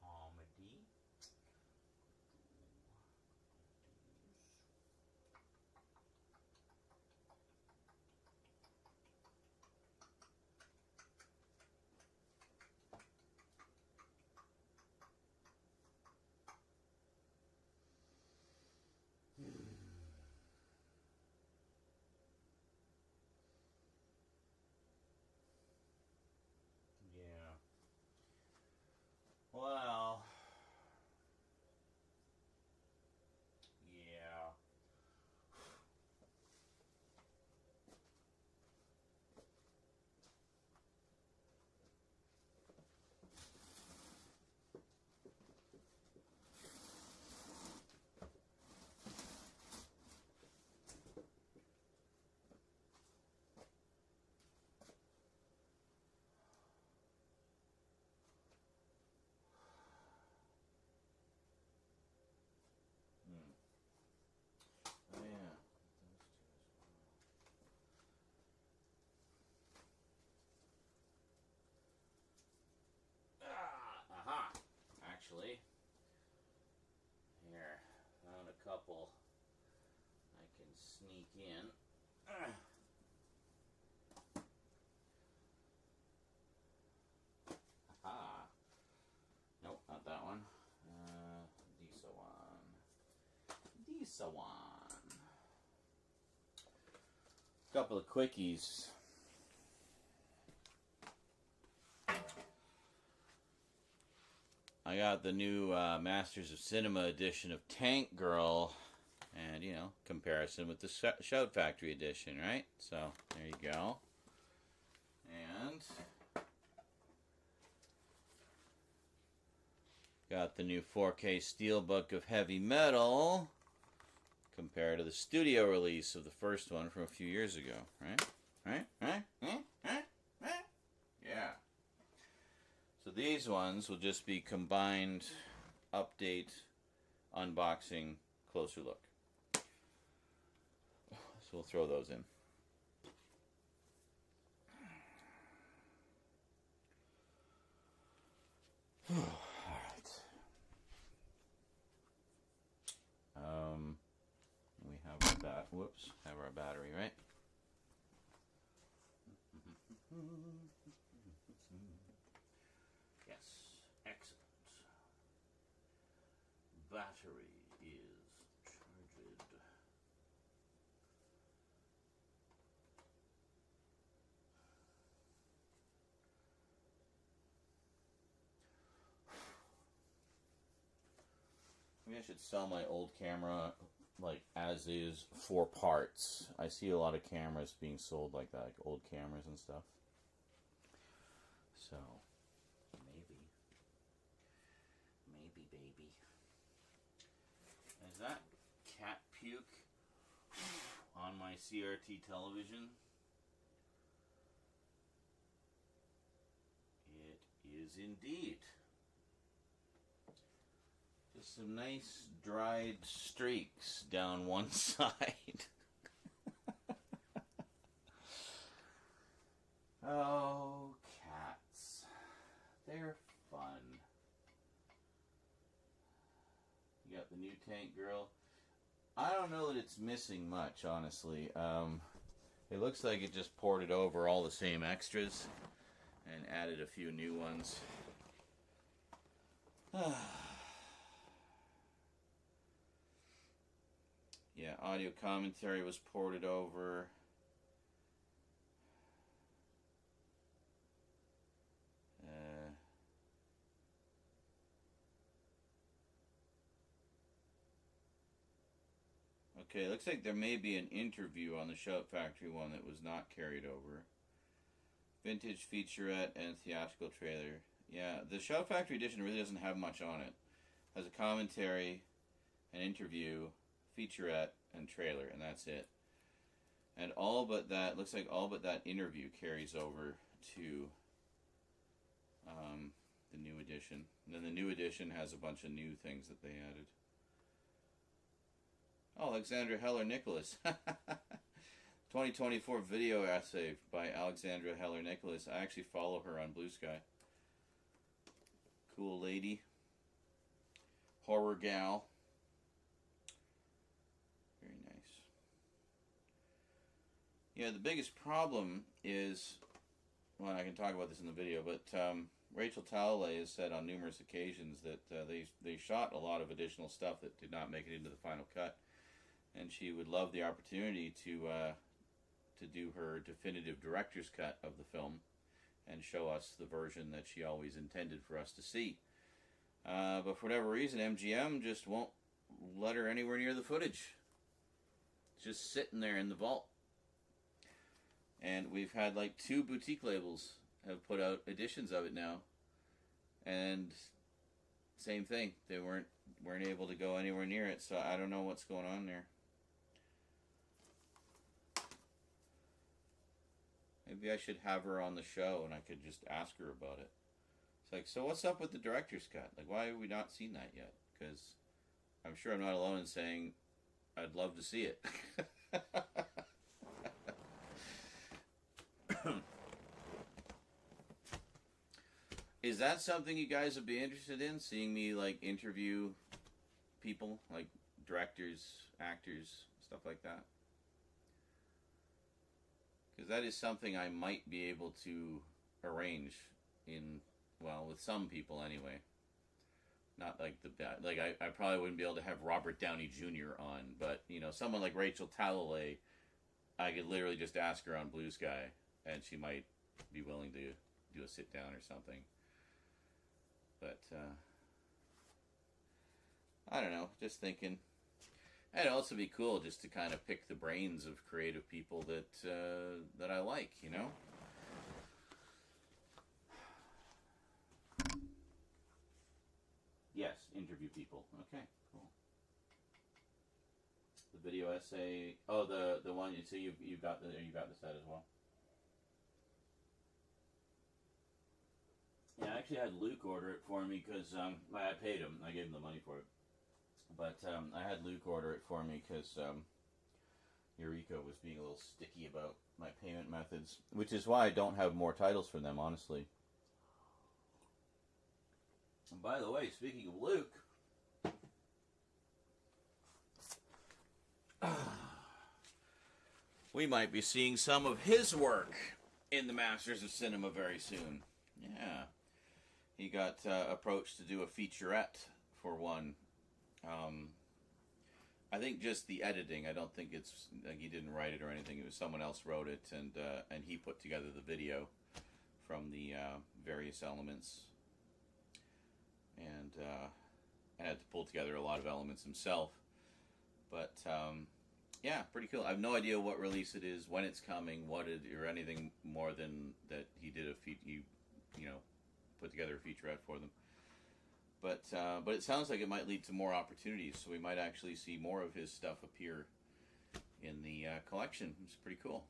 Comedy. Yeah. Well. Yeah. Oh, yeah. Aha! Actually, here, found a couple I can sneak in. Aha! Nope, not that one. Disa one. Disa one. Couple of quickies. I got the new Masters of Cinema edition of Tank Girl, and, you know, comparison with the Shout Factory edition, right? So, there you go. And got the new 4K Steelbook of Heavy Metal, compared to the studio release of the first one from a few years ago, right? Yeah. So these ones will just be combined update, unboxing, closer look. So we'll throw those in. Alright. We have our have our battery, right? Yes, excellent. Battery is charged. Maybe I should sell my old camera, like, as is, for parts. I see a lot of cameras being sold like that, like old cameras and stuff. So, maybe, baby. Is that cat puke on my CRT television? It is indeed. Just some nice dried streaks down one side. Oh, cats. They're fun. You got the new Tank Girl. I don't know that it's missing much, honestly. It looks like it just ported over all the same extras and added a few new ones. Yeah, audio commentary was ported over. Okay, looks like there may be an interview on the Shout Factory one that was not carried over. Vintage featurette and theatrical trailer. Yeah, the Shout Factory edition really doesn't have much on it. It has a commentary, an interview, featurette, and trailer, and that's it. And all but that, looks like all but that interview carries over to the new edition. And then the new edition has a bunch of new things that they added. Oh, Alexandra Heller-Nicholas. 2024 video essay by Alexandra Heller-Nicholas. I actually follow her on Blue Sky. Cool lady. Horror gal. Very nice. Yeah, the biggest problem is, well, I can talk about this in the video, but Rachel Talalay has said on numerous occasions that they shot a lot of additional stuff that did not make it into the final cut, and she would love the opportunity to do her definitive director's cut of the film and show us the version that she always intended for us to see. But for whatever reason, MGM just won't let her anywhere near the footage. It's just sitting there in the vault. And we've had like 2 boutique labels have put out editions of it now. And same thing. They weren't able to go anywhere near it, so I don't know what's going on there. Maybe I should have her on the show and I could just ask her about it. It's like, so what's up with the director's cut? Like, why have we not seen that yet? Because I'm sure I'm not alone in saying I'd love to see it. Is that something you guys would be interested in? Seeing me, like, interview people, like directors, actors, stuff like that? Because that is something I might be able to arrange in, well, with some people anyway. Not like I probably wouldn't be able to have Robert Downey Jr. on, but, you know, someone like Rachel Talalay, I could literally just ask her on Blue Sky, and she might be willing to do a sit down or something. But, I don't know, just thinking. It'd also be cool just to kind of pick the brains of creative people that I like, you know? Yes, interview people. Okay, cool. The video essay. Oh, the one. So you got the set as well. Yeah, I actually had Luke order it for me because I paid him. I gave him the money for it. But I had Luke order it for me because Eureka was being a little sticky about my payment methods, which is why I don't have more titles for them, honestly. And by the way, speaking of Luke, we might be seeing some of his work in the Masters of Cinema very soon. Yeah. He got approached to do a featurette for one. I think just the editing. I don't think it's like he didn't write it or anything. It was someone else wrote it, and he put together the video from the various elements, and had to pull together a lot of elements himself. But yeah, pretty cool. I have no idea what release it is, when it's coming, or anything more than that he did put together a featurette for them. But it sounds like it might lead to more opportunities, so we might actually see more of his stuff appear in the collection. It's pretty cool.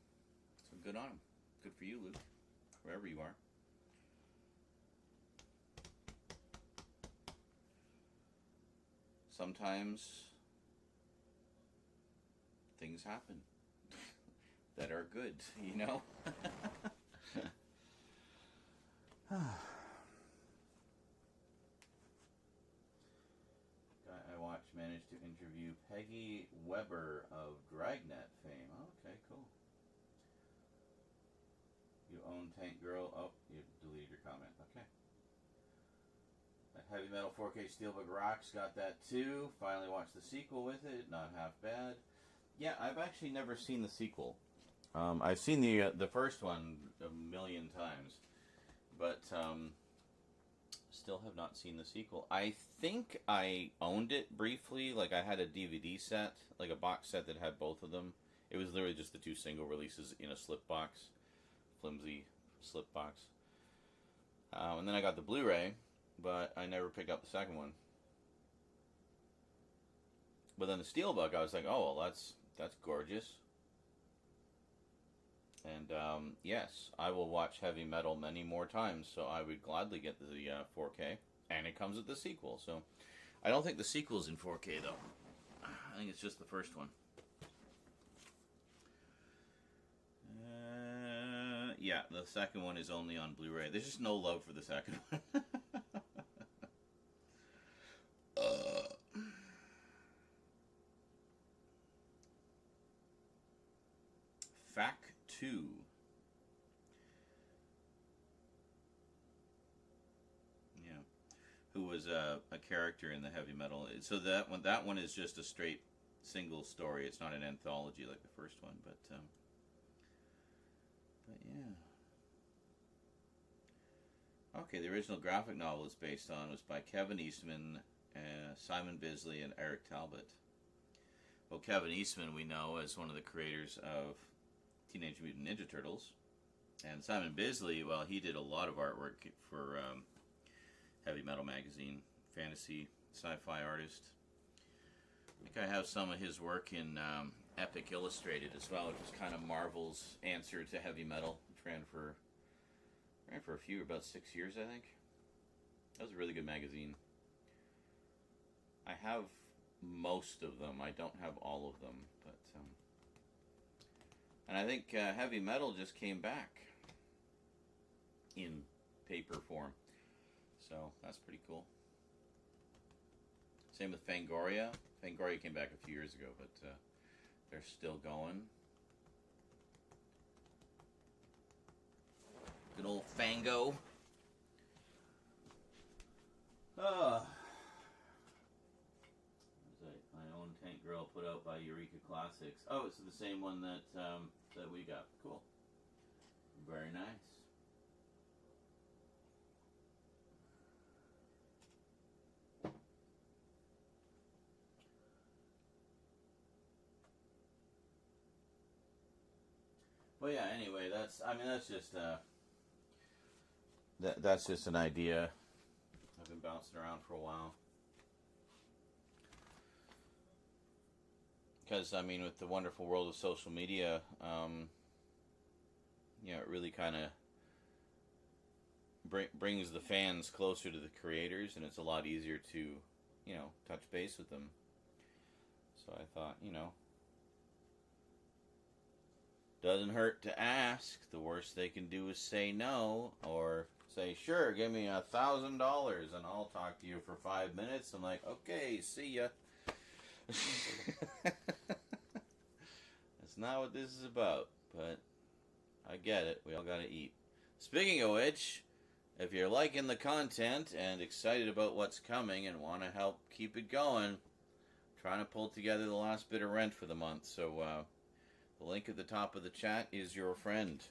So good on him. Good for you, Luke, wherever you are. Sometimes things happen that are good, you know? I watched managed to interview Peggy Weber of Dragnet fame. Oh, okay, cool. You own Tank Girl. Oh, you deleted your comment. Okay. That Heavy Metal 4K Steelbook Rocks, got that too. Finally watched the sequel with it. Not half bad. Yeah, I've actually never seen the sequel. I've seen the first one a million times. But still have not seen the sequel. I think I owned it briefly. Like, I had a DVD set, like a box set that had both of them. It was literally just the 2 single releases in a slip box. Flimsy slip box. And then I got the Blu-ray, but I never picked up the second one. But then the Steelbook, I was like, oh, well, that's gorgeous. And yes, I will watch Heavy Metal many more times, so I would gladly get the 4K. And it comes with the sequel, so I don't think the sequel's in 4K, though. I think it's just the first one. Yeah, the second one is only on Blu-ray. There's just no love for the second one. Fac 2. Yeah. Who was a character in the Heavy Metal. So that one is just a straight single story. It's not an anthology like the first one, but yeah. Okay, the original graphic novel it's based on was by Kevin Eastman, Simon Bisley, and Eric Talbot. Well, Kevin Eastman we know as one of the creators of Teenage Mutant Ninja Turtles. And Simon Bisley, well, he did a lot of artwork for Heavy Metal magazine, fantasy, sci-fi artist. I think I have some of his work in Epic Illustrated as well, which is kind of Marvel's answer to Heavy Metal. It ran for about 6 years, I think. That was a really good magazine. I have most of them. I don't have all of them, but and I think Heavy Metal just came back in paper form, so that's pretty cool. Same with Fangoria. Fangoria came back a few years ago, but they're still going. Good old Fango. My own Tank Girl put out by Eureka Classics. Oh, it's the same one that that we got. Cool. Very nice. Well, yeah. Anyway, that's just that's just an idea I've been bouncing around for a while. Because, I mean, with the wonderful world of social media, it really kind of brings the fans closer to the creators, and it's a lot easier to, touch base with them. So I thought, doesn't hurt to ask. The worst they can do is say no, or say, sure, give me $1,000 and I'll talk to you for 5 minutes. I'm like, okay, see ya. That's not what this is about, but I get it. We all gotta eat. Speaking of which, if you're liking the content and excited about what's coming and want to help keep it going, I'm trying to pull together the last bit of rent for the month. So the link at the top of the chat is your friend.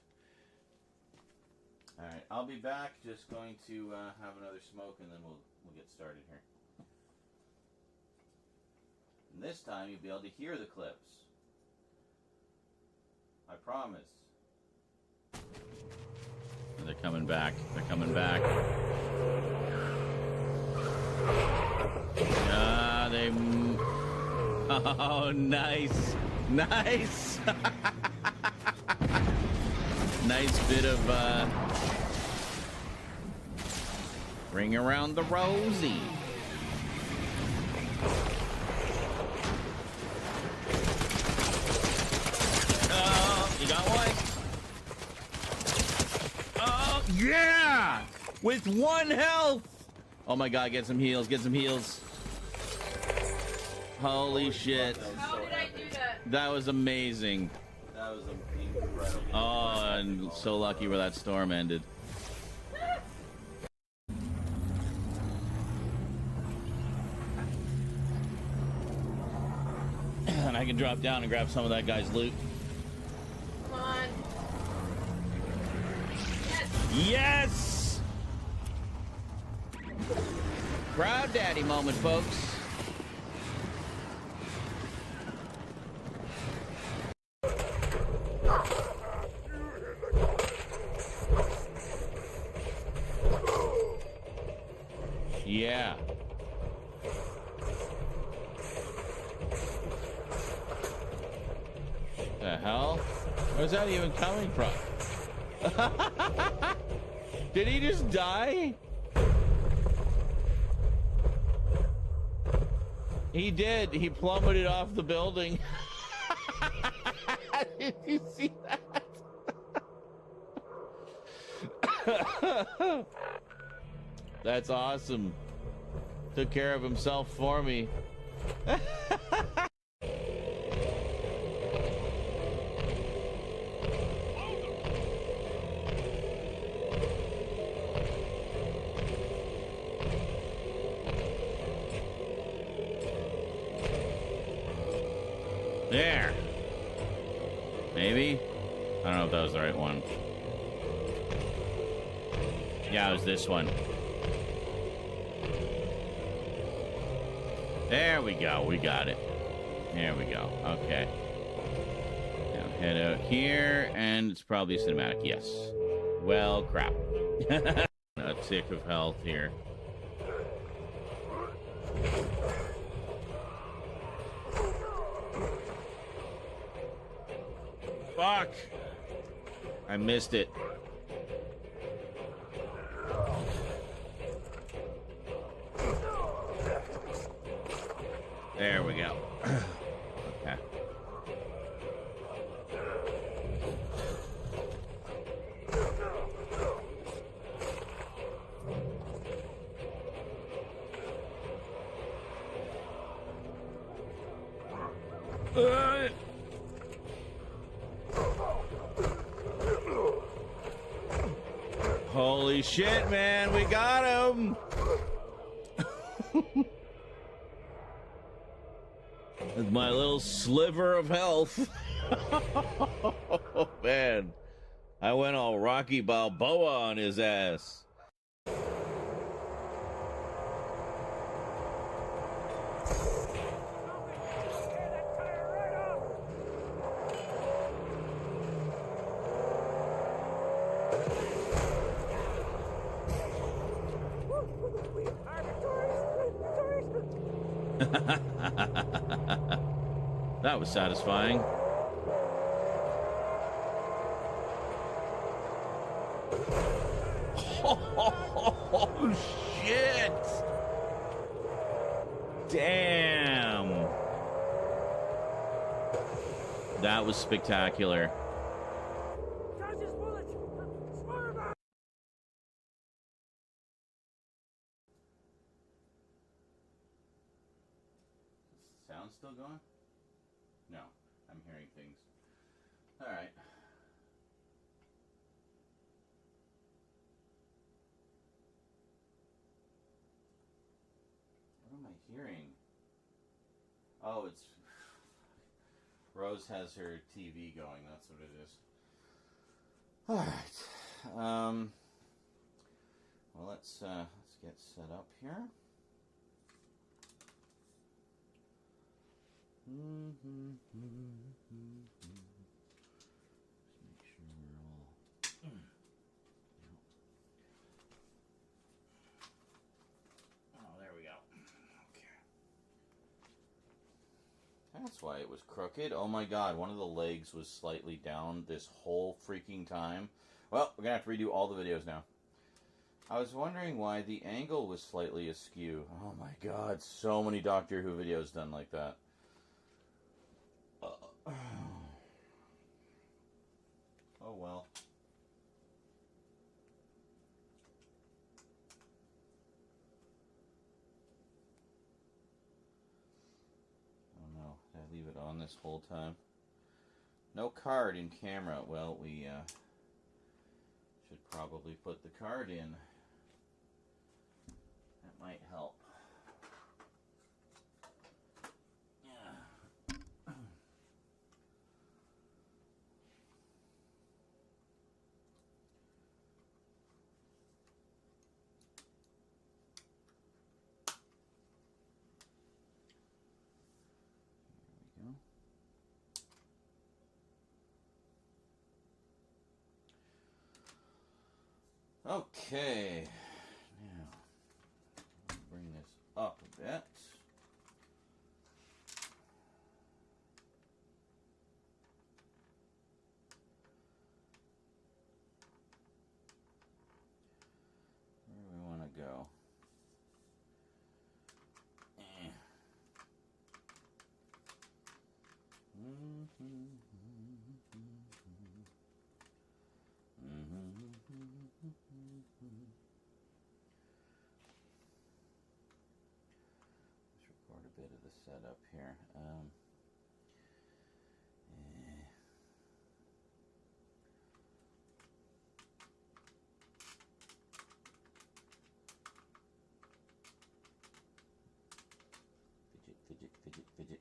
Alright, I'll be back. Just going to have another smoke and then we'll get started here. And this time you'll be able to hear the clips. I promise. And they're coming back. They're coming back. Oh, nice. Nice. Nice bit of ring around the rosy. You got one? Oh, yeah! With 1 health! Oh my god, get some heals, get some heals. Holy shit. How did I do that? That was amazing. That was incredible. Oh, and so lucky where that storm ended. And I can drop down and grab some of that guy's loot. Come on. Yes! Yes! Proud daddy moment, folks. Yeah. The hell? Where's that even coming from? Did he just die? He did. He plummeted off the building. Did you see that? That's awesome. Took care of himself for me. There. Maybe? I don't know if that was the right one. Yeah, it was this one. There we go. We got it. There we go. Okay. Now head out here, and it's probably cinematic. Yes. Well, crap. A tick of health here. Fuck! I missed it. There we go. Okay. Holy shit, man, we got him! With my little sliver of health. Oh, man. I went all Rocky Balboa on his ass. That was satisfying. Oh, shit! Damn! That was spectacular. Sound still going? No, I'm hearing things. All right. What am I hearing? Oh, it's Rose has her TV going. That's what it is. All right. Well, let's get set up here. Just make sure we're all. Oh, there we go. Okay. That's why it was crooked. Oh my god, one of the legs was slightly down this whole freaking time. Well, we're gonna have to redo all the videos now. I was wondering why the angle was slightly askew. Oh my god, so many Doctor Who videos done like that. Oh well. Oh no, did I leave it on this whole time? No card in camera. Well, we should probably put the card in. That might help. Okay, now bring this up a bit. Where do we want to go? Let's record a bit of the setup here. Fidget, fidget, fidget, fidget.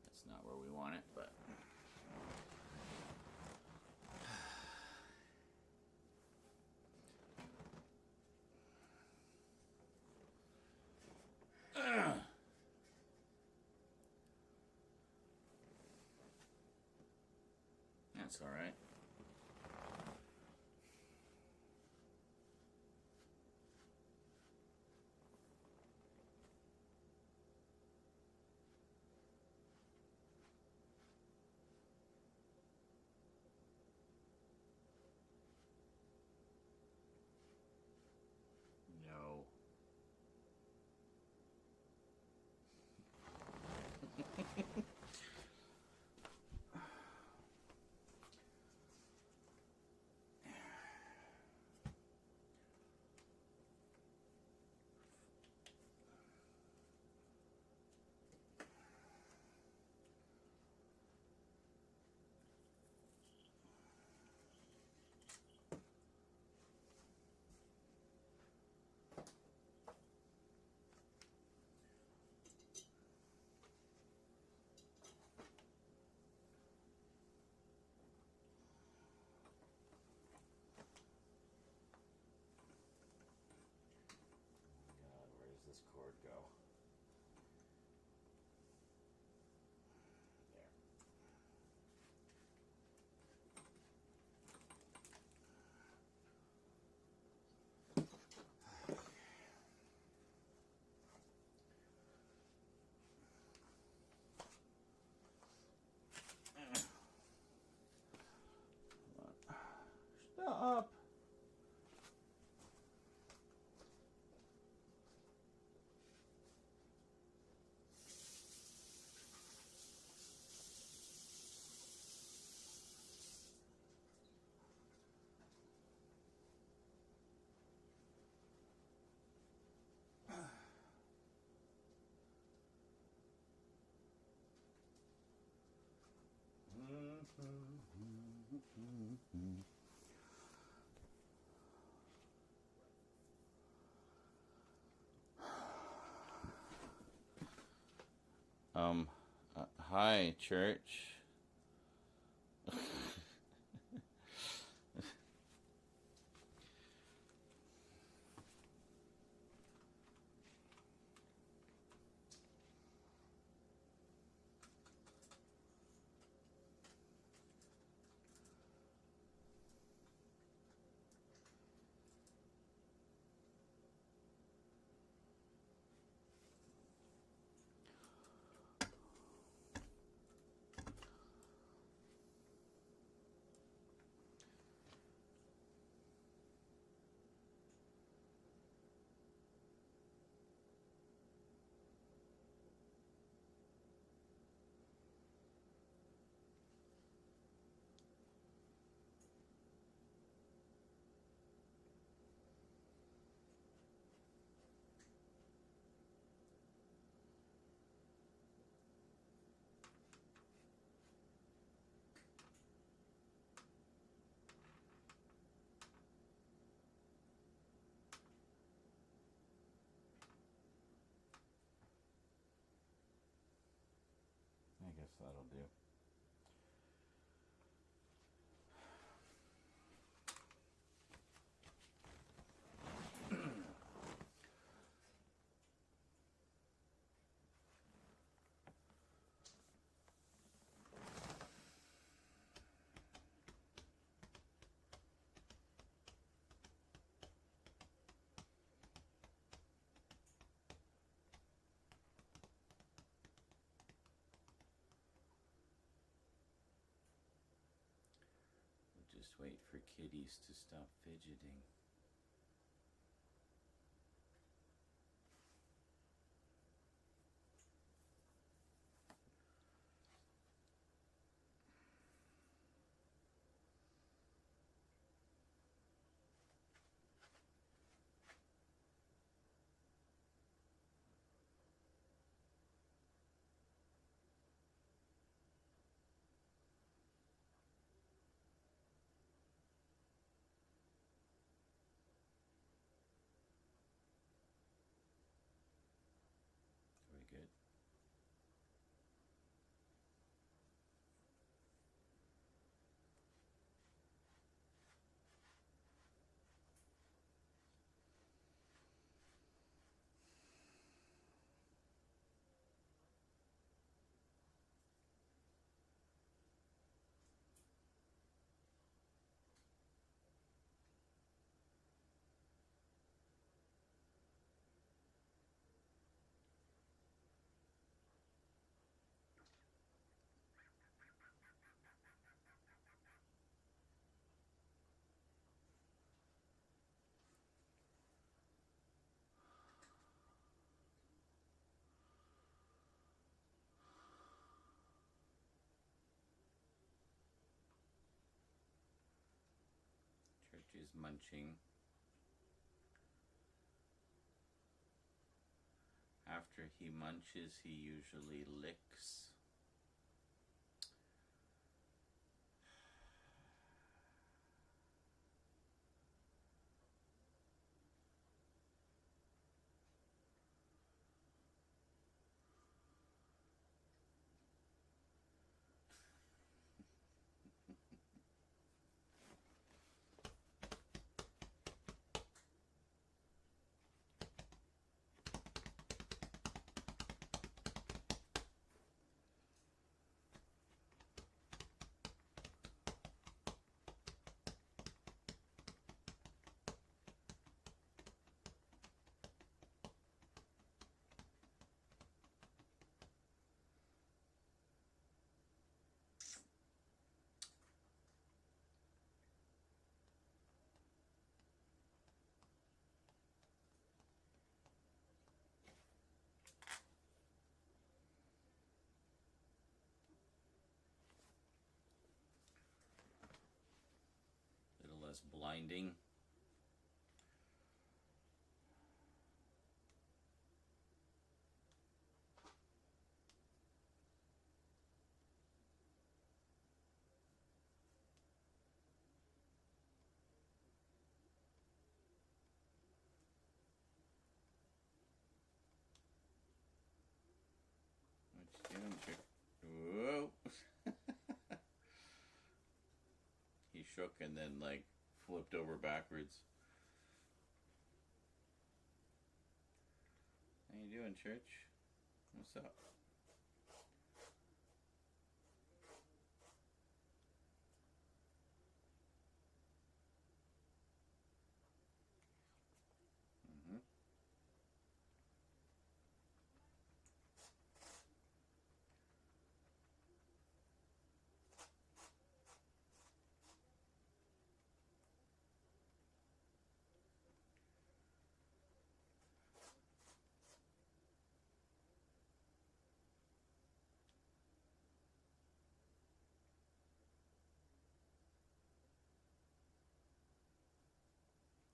That's not where we want it, but that's all right. No. God, where does this cord go? There. Stop. Hi, church. that'll do. Just wait for kitties to stop fidgeting. Very good. Church is munching. After he munches, he usually licks. A little less blinding. What you doing, chick? Whoa! He shook and then like flipped over backwards. How you doing, Church? What's up? Mm-hmm.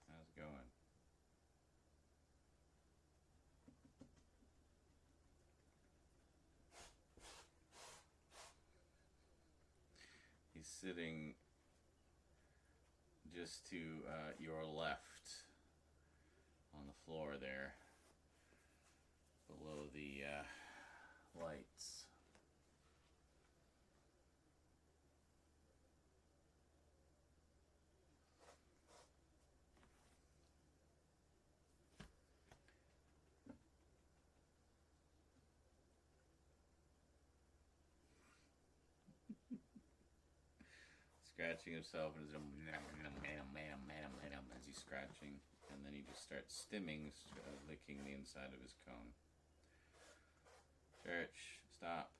How's it going? He's sitting just to your left on the floor there, below the lights. scratching himself and as he's scratching, and then he just starts stimming, licking the inside of his cone. Church, stop.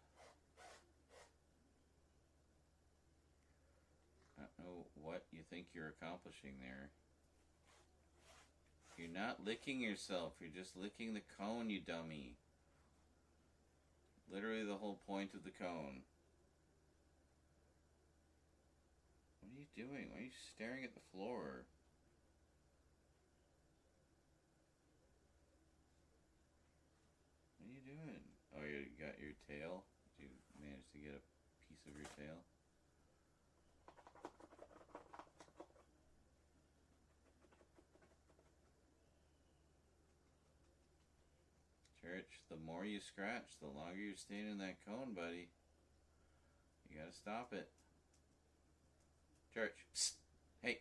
I don't know what you think you're accomplishing there. You're not licking yourself, you're just licking the cone, you dummy. Literally the whole point of the cone. What are you doing? Why are you staring at the floor? What are you doing? Oh, you got your tail? Did you manage to get a piece of your tail? Church, the more you scratch, the longer you're staying in that cone, buddy. You gotta stop it. Church, psst. Hey,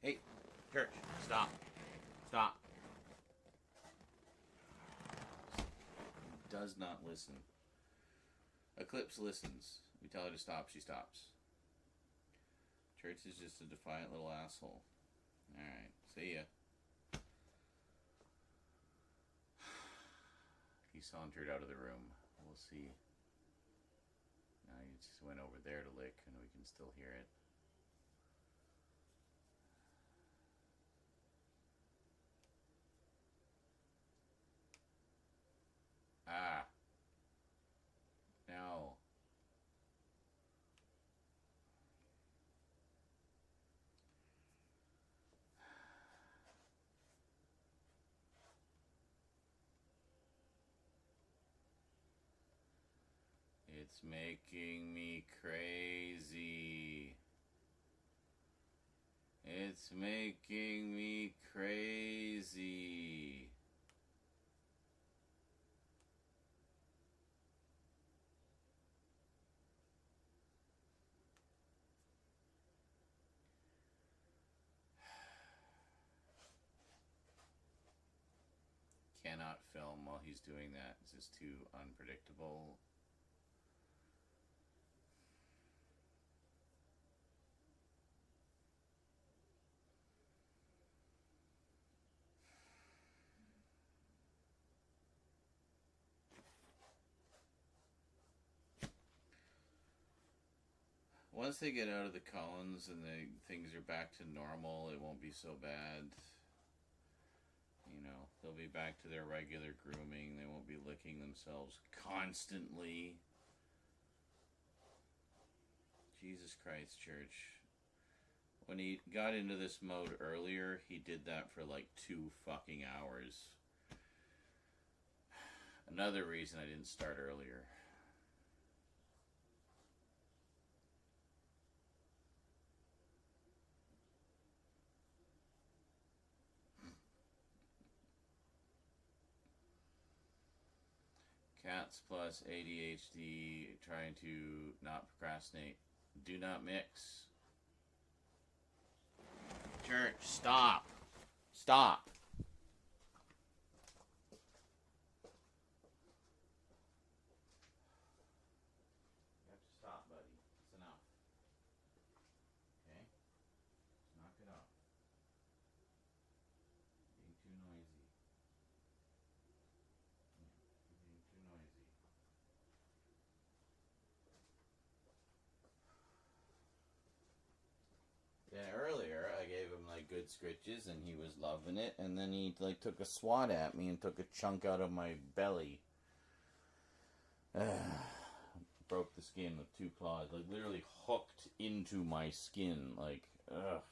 hey, Church, stop, stop. Does not listen. Eclipse listens. We tell her to stop, she stops. Church is just a defiant little asshole. Alright, see ya. He sauntered out of the room. We'll see. Now he just went over there to lick, and we can still hear it. Ah. No. It's making me crazy. It's making me crazy. Cannot film while he's doing that. This is too unpredictable. Once they get out of the cones and things are back to normal, it won't be so bad. You know, they'll be back to their regular grooming. They won't be licking themselves constantly. Jesus Christ, Church. When he got into this mode earlier, he did that for like 2 fucking hours. Another reason I didn't start earlier. Cats plus ADHD, trying to not procrastinate. Do not mix. Church, stop. Stop. You have to stop, buddy. It's enough. Okay? Knock it off. Being too noisy. You're being too noisy. Yeah, earlier I gave him like good scritches and he was loving it, and then he like took a swat at me and took a chunk out of my belly. Broke the skin with 2 claws, like literally hooked into my skin, like ugh.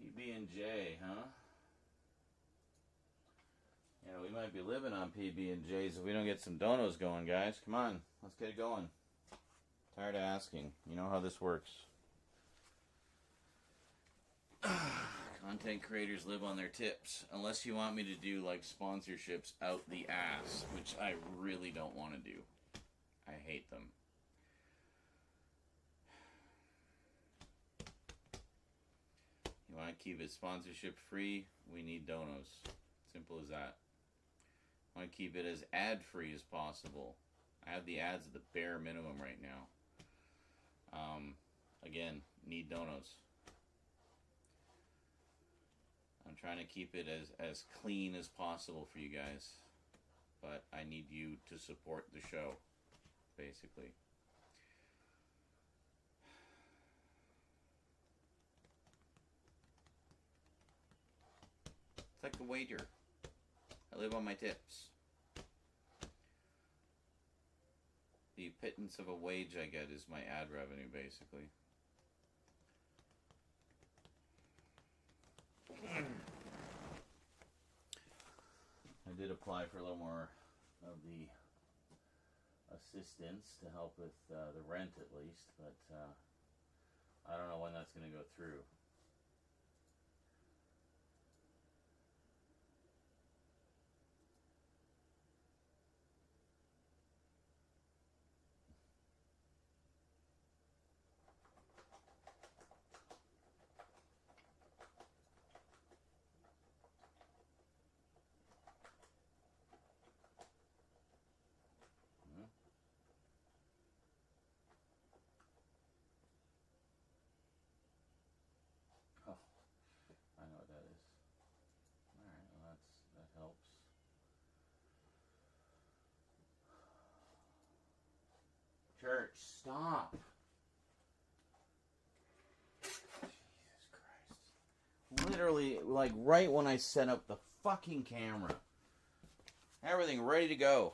PB&J, huh? Yeah, we might be living on PB&Js if we don't get some donos going, guys. Come on, let's get it going. Tired of asking. You know how this works. Content creators live on their tips. Unless you want me to do, like, sponsorships out the ass, which I really don't want to do. I hate them. You want to keep it sponsorship free? We need donos. Simple as that. I want to keep it as ad-free as possible. I have the ads at the bare minimum right now. Again, need donos. I'm trying to keep it as clean as possible for you guys. But I need you to support the show, basically. It's like a wager. I live on my tips. The pittance of a wage I get is my ad revenue, basically. I did apply for a little more of the assistance to help with the rent, at least, but I don't know when that's going to go through. I know what that is. Alright, well that helps. Church, stop! Jesus Christ. Literally, like, right when I set up the fucking camera. Everything ready to go.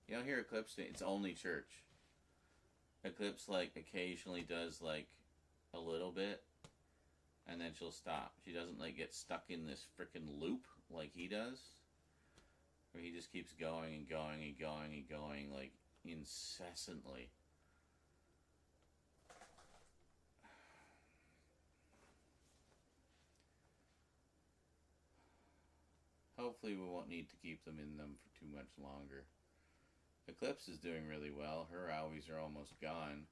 You don't hear Eclipse, it's only church. Eclipse, like, occasionally does, like, a little bit, and then she'll stop. She doesn't, like, get stuck in this frickin' loop like he does, where he just keeps going and going and going and going, like, incessantly. Hopefully we won't need to keep them in them for too much longer. Eclipse is doing really well. Her owies are almost gone.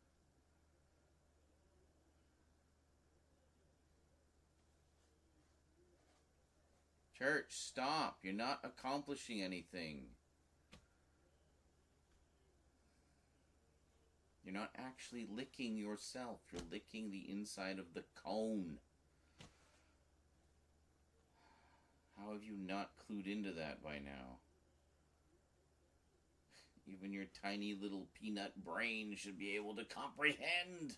Church, stop. You're not accomplishing anything. You're not actually licking yourself. You're licking the inside of the cone. How have you not clued into that by now? Even your tiny little peanut brain should be able to comprehend.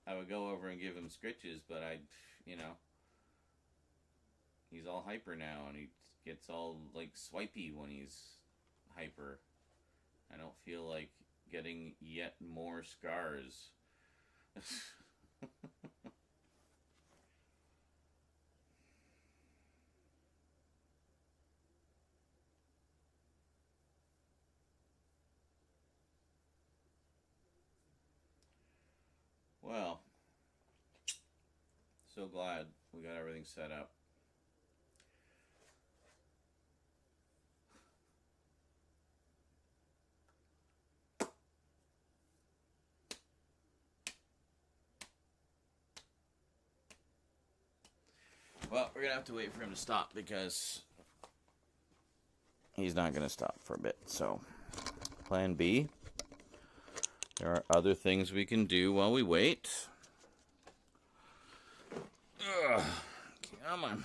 I would go over and give him scritches, but he's all hyper now, and he gets all, like, swipey when he's hyper. I don't feel like getting yet more scars. Well, so glad we got everything set up. Well, we're going to have to wait for him to stop because he's not going to stop for a bit. So, plan B. There are other things we can do while we wait. Ugh, come on.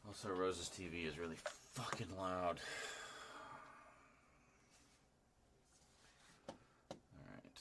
Also, Rose's TV is really fucking loud. Alright.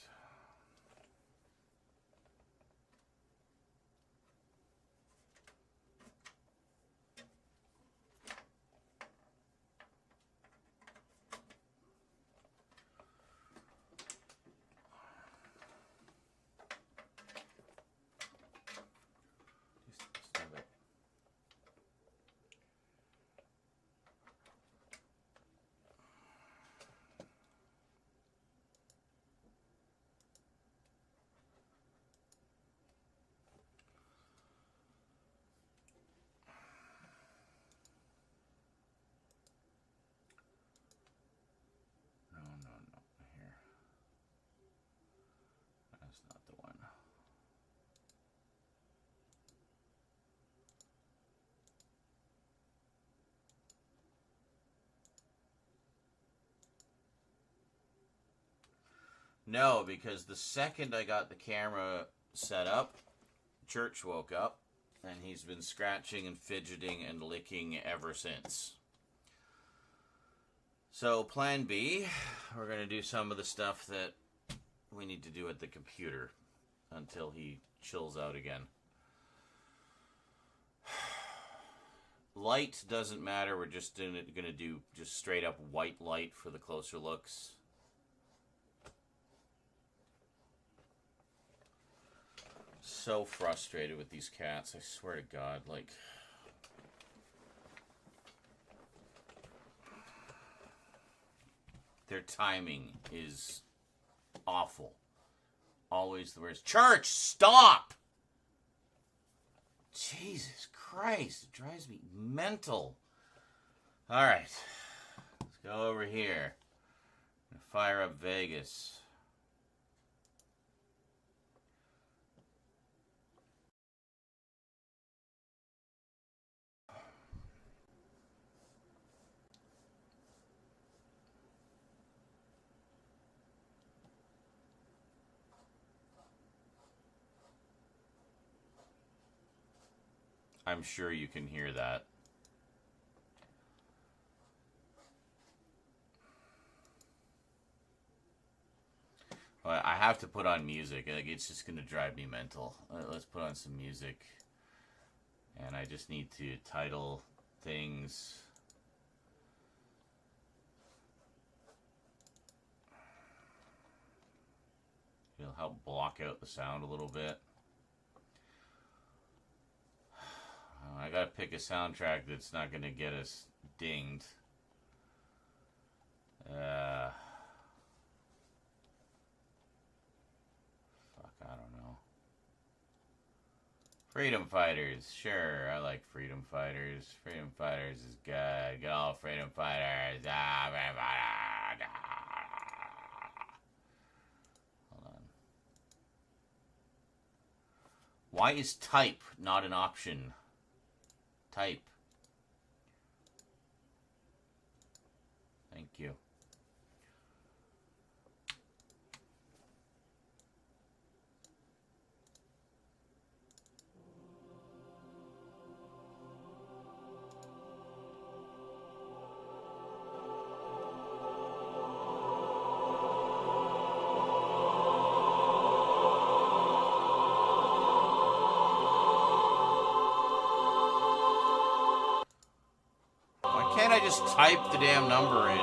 No, because the second I got the camera set up, Church woke up, and he's been scratching and fidgeting and licking ever since. So, plan B, we're going to do some of the stuff that we need to do at the computer until he chills out again. Light doesn't matter. We're just going to do just straight up white light for the closer looks. So frustrated with these cats. I swear to God, like... Their timing is awful. Always the worst. Church, stop! Jesus Christ, it drives me mental. Alright, let's go over here. Fire up Vegas. I'm sure you can hear that. Well, I have to put on music. Like, it's just going to drive me mental. Let's put on some music. And I just need to title things. It'll help block out the sound a little bit. I gotta pick a soundtrack that's not gonna get us dinged. Fuck, I don't know. Freedom Fighters, sure, I like Freedom Fighters. Freedom Fighters is good. Get all Freedom Fighters. Hold on. Why is type not an option? Type. Thank you. Can't I just type the damn number in?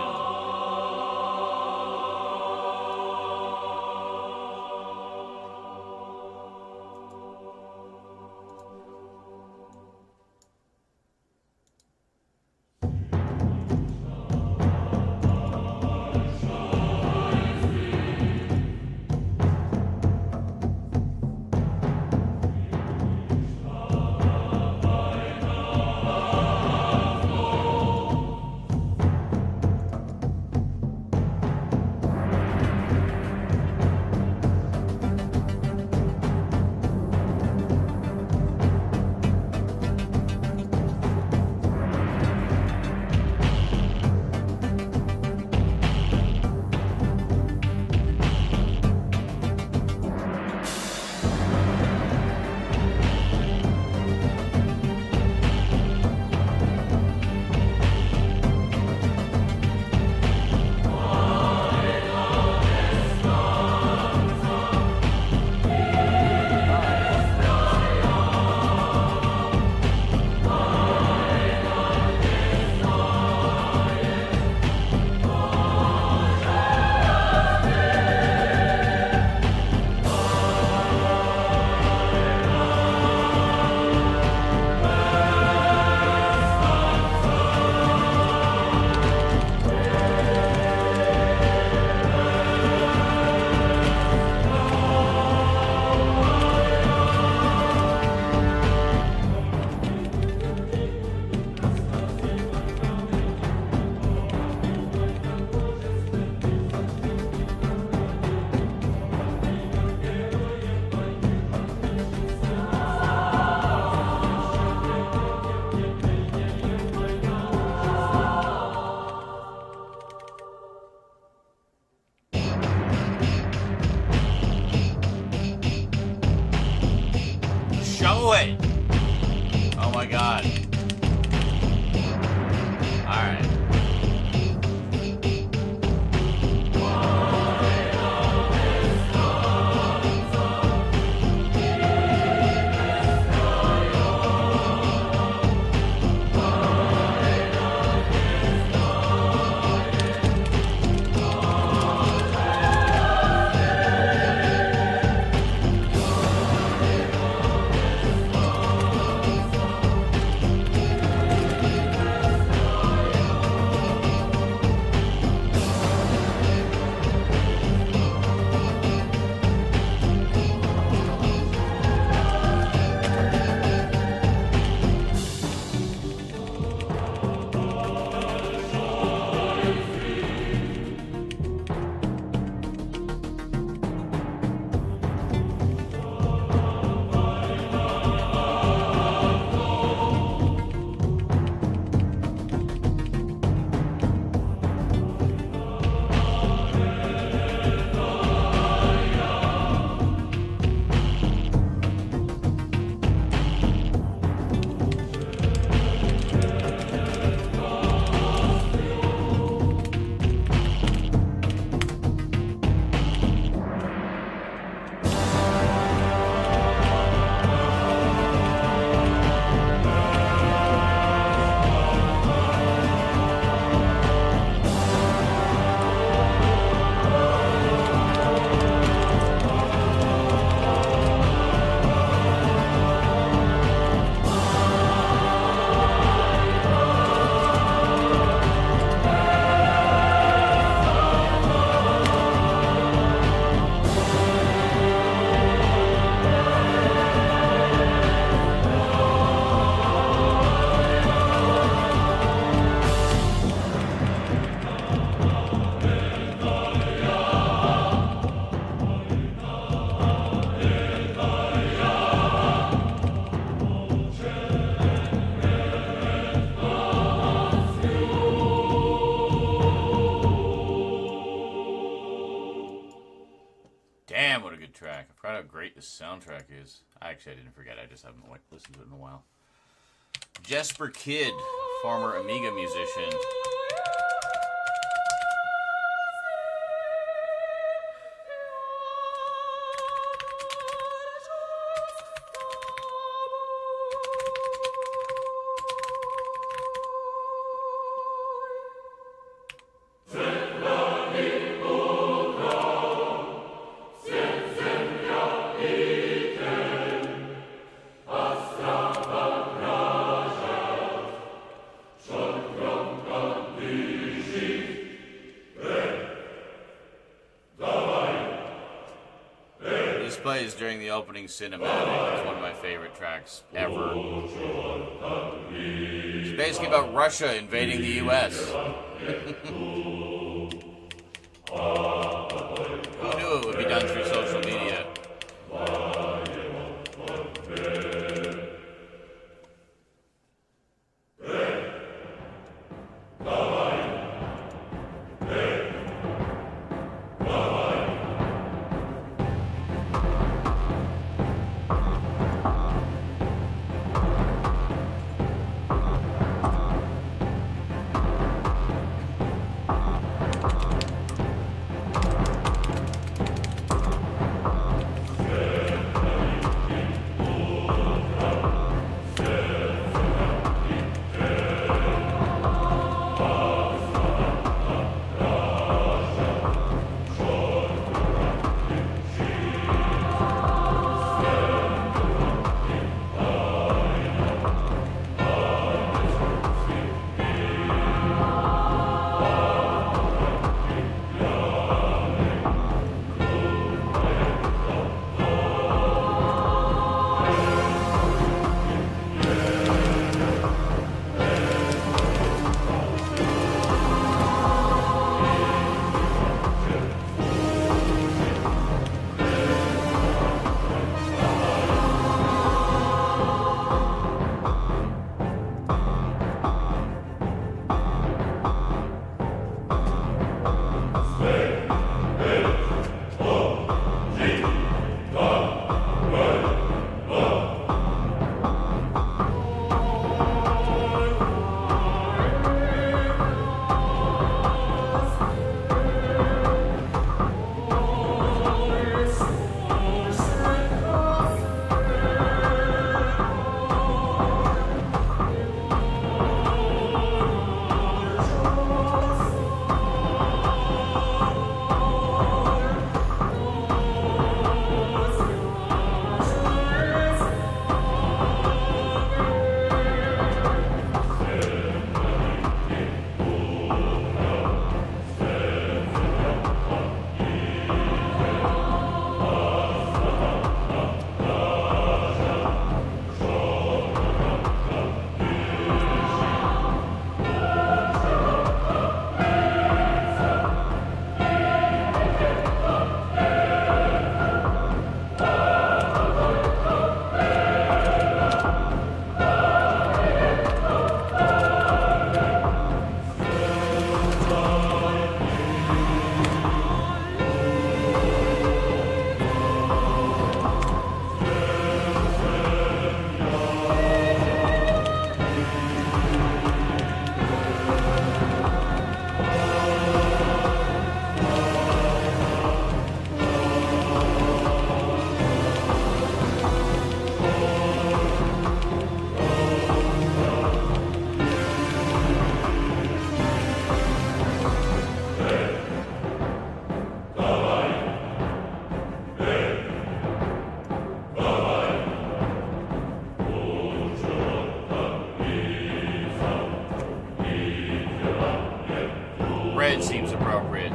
how great this soundtrack is. Actually, I didn't forget. I just haven't listened to it in a while. Jesper Kidd, former Amiga musician. Plays during the opening cinematic. It's one of my favorite tracks ever. It's basically about Russia invading the U.S. Who knew it would be done through social media? Red seems appropriate.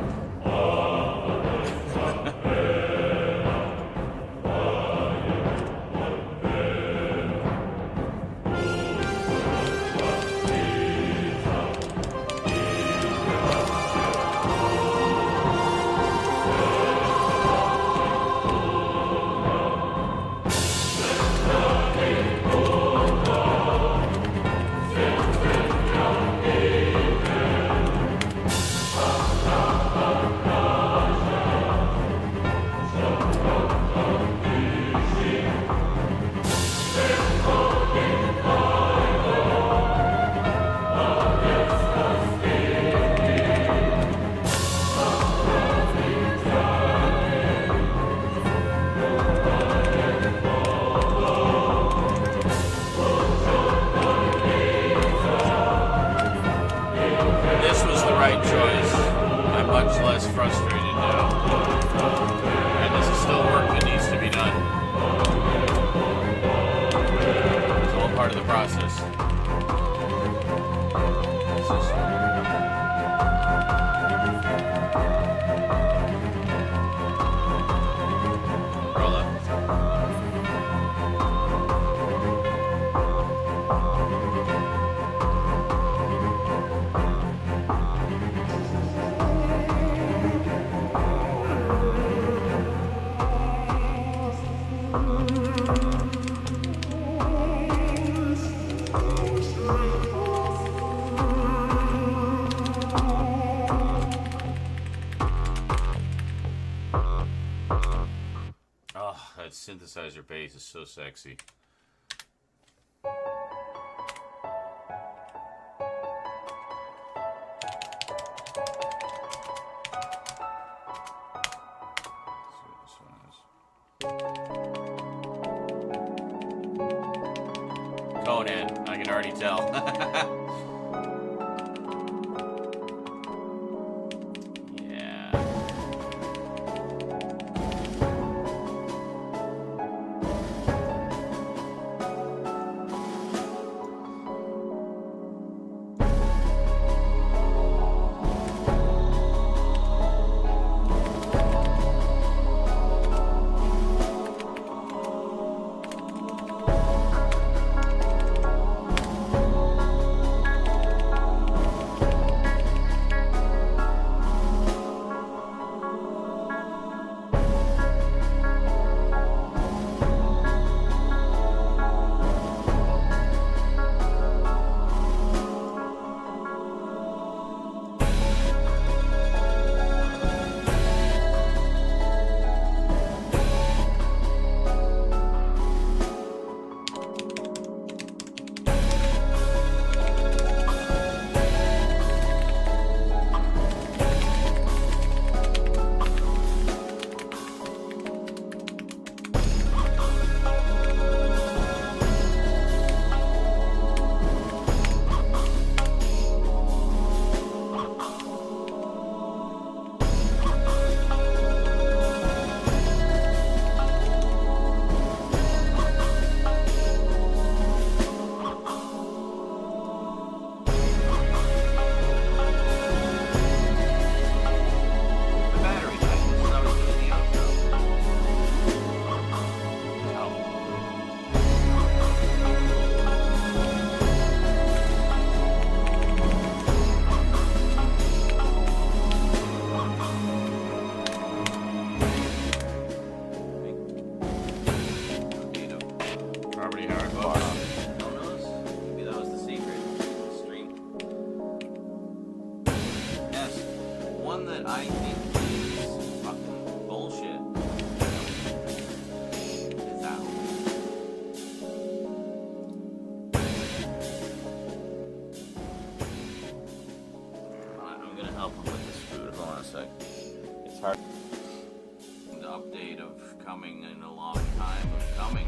much less frustrated now. And this is still work that needs to be done. It's all part of the process. Roll up. Oh, that synthesizer bass is so sexy. Let's see what this one is. Conan, I can already tell. Yeah. I think is fucking bullshit. Is out. I'm gonna help him with this food. Hold on a sec. It's hard. The update of coming in a long time of coming.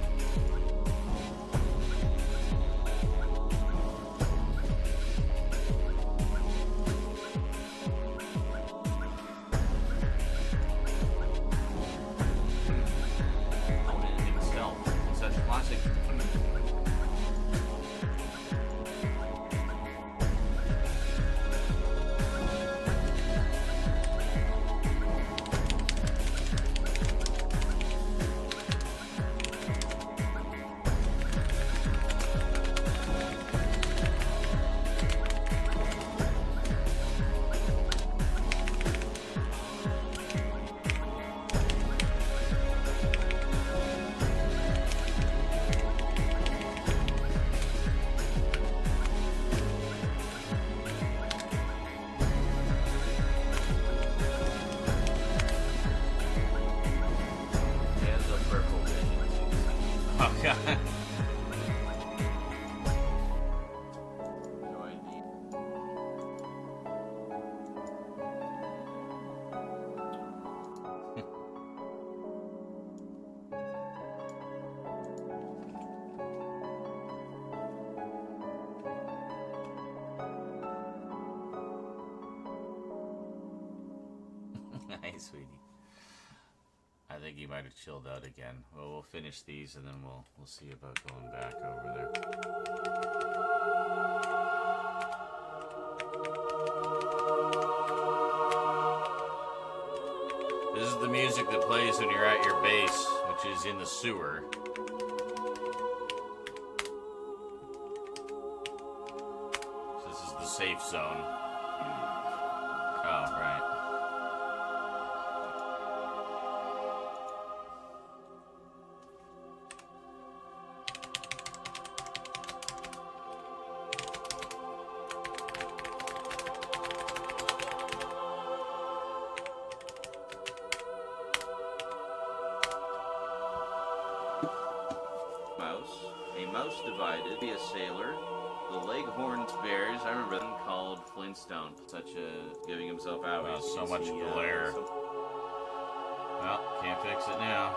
Hi, sweetie. I think you might have chilled out again. Well, we'll finish these and then we'll see about going back over there. This is the music that plays when you're at your base, which is in the sewer. So this is the safe zone. Oh, right. A mouse divided, be a sailor. The Leghorn bears, I remember them called Flintstone. Such a giving himself out. Wow, so much glare. Well, can't fix it now.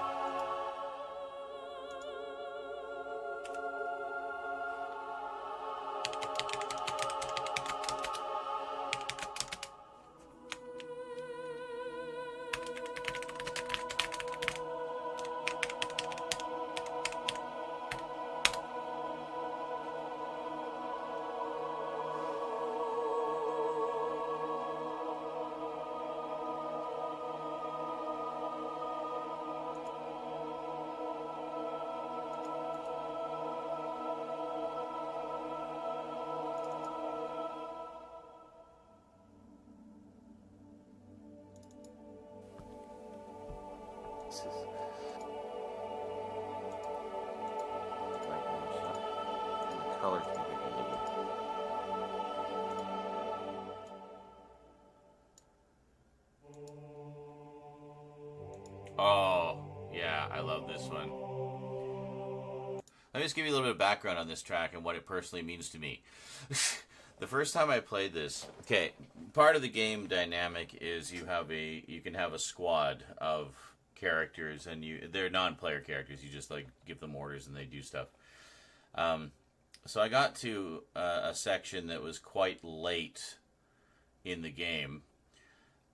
Colors can be a little bit. Oh, yeah, I love this one. Let me just give you a little bit of background on this track and what it personally means to me. The first time I played this, okay, part of the game dynamic is you can have a squad of characters, and they're non-player characters. You just like give them orders and they do stuff. So I got to a section that was quite late in the game,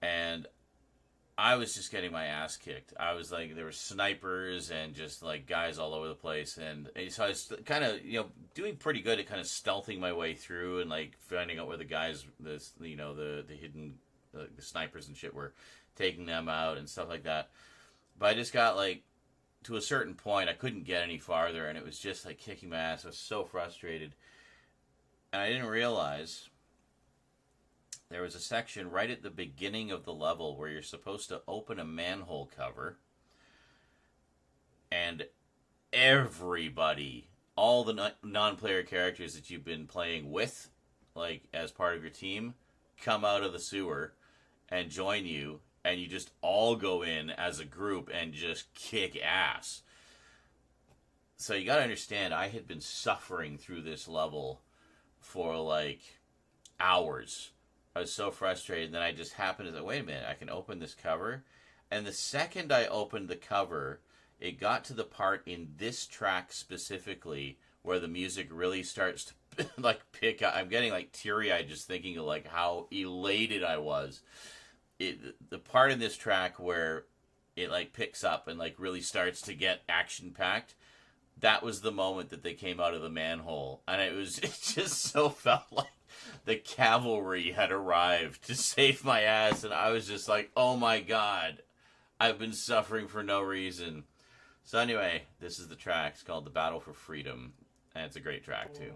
and I was just getting my ass kicked. I was like, there were snipers and just like guys all over the place, and so I was kind of doing pretty good at kind of stealthing my way through and like finding out where the guys, the hidden the snipers and shit were, taking them out and stuff like that. But I just got like to a certain point, I couldn't get any farther, and it was just like kicking my ass. I was so frustrated, and I didn't realize there was a section right at the beginning of the level where you're supposed to open a manhole cover, and everybody, all the non-player characters that you've been playing with, like as part of your team, come out of the sewer and join you, and you just all go in as a group and just kick ass. So you gotta understand, I had been suffering through this level for like hours. I was so frustrated, and then I just happened to say, wait a minute, I can open this cover. And the second I opened the cover, it got to the part in this track specifically where the music really starts to like pick up. I'm getting like teary-eyed just thinking of like how elated I was. The part in this track where it like picks up and like really starts to get action-packed, that was the moment that they came out of the manhole. And it just so felt like the cavalry had arrived to save my ass, and I was just like, oh my god, I've been suffering for no reason. So anyway, this is the track. It's called The Battle for Freedom, and it's a great track too.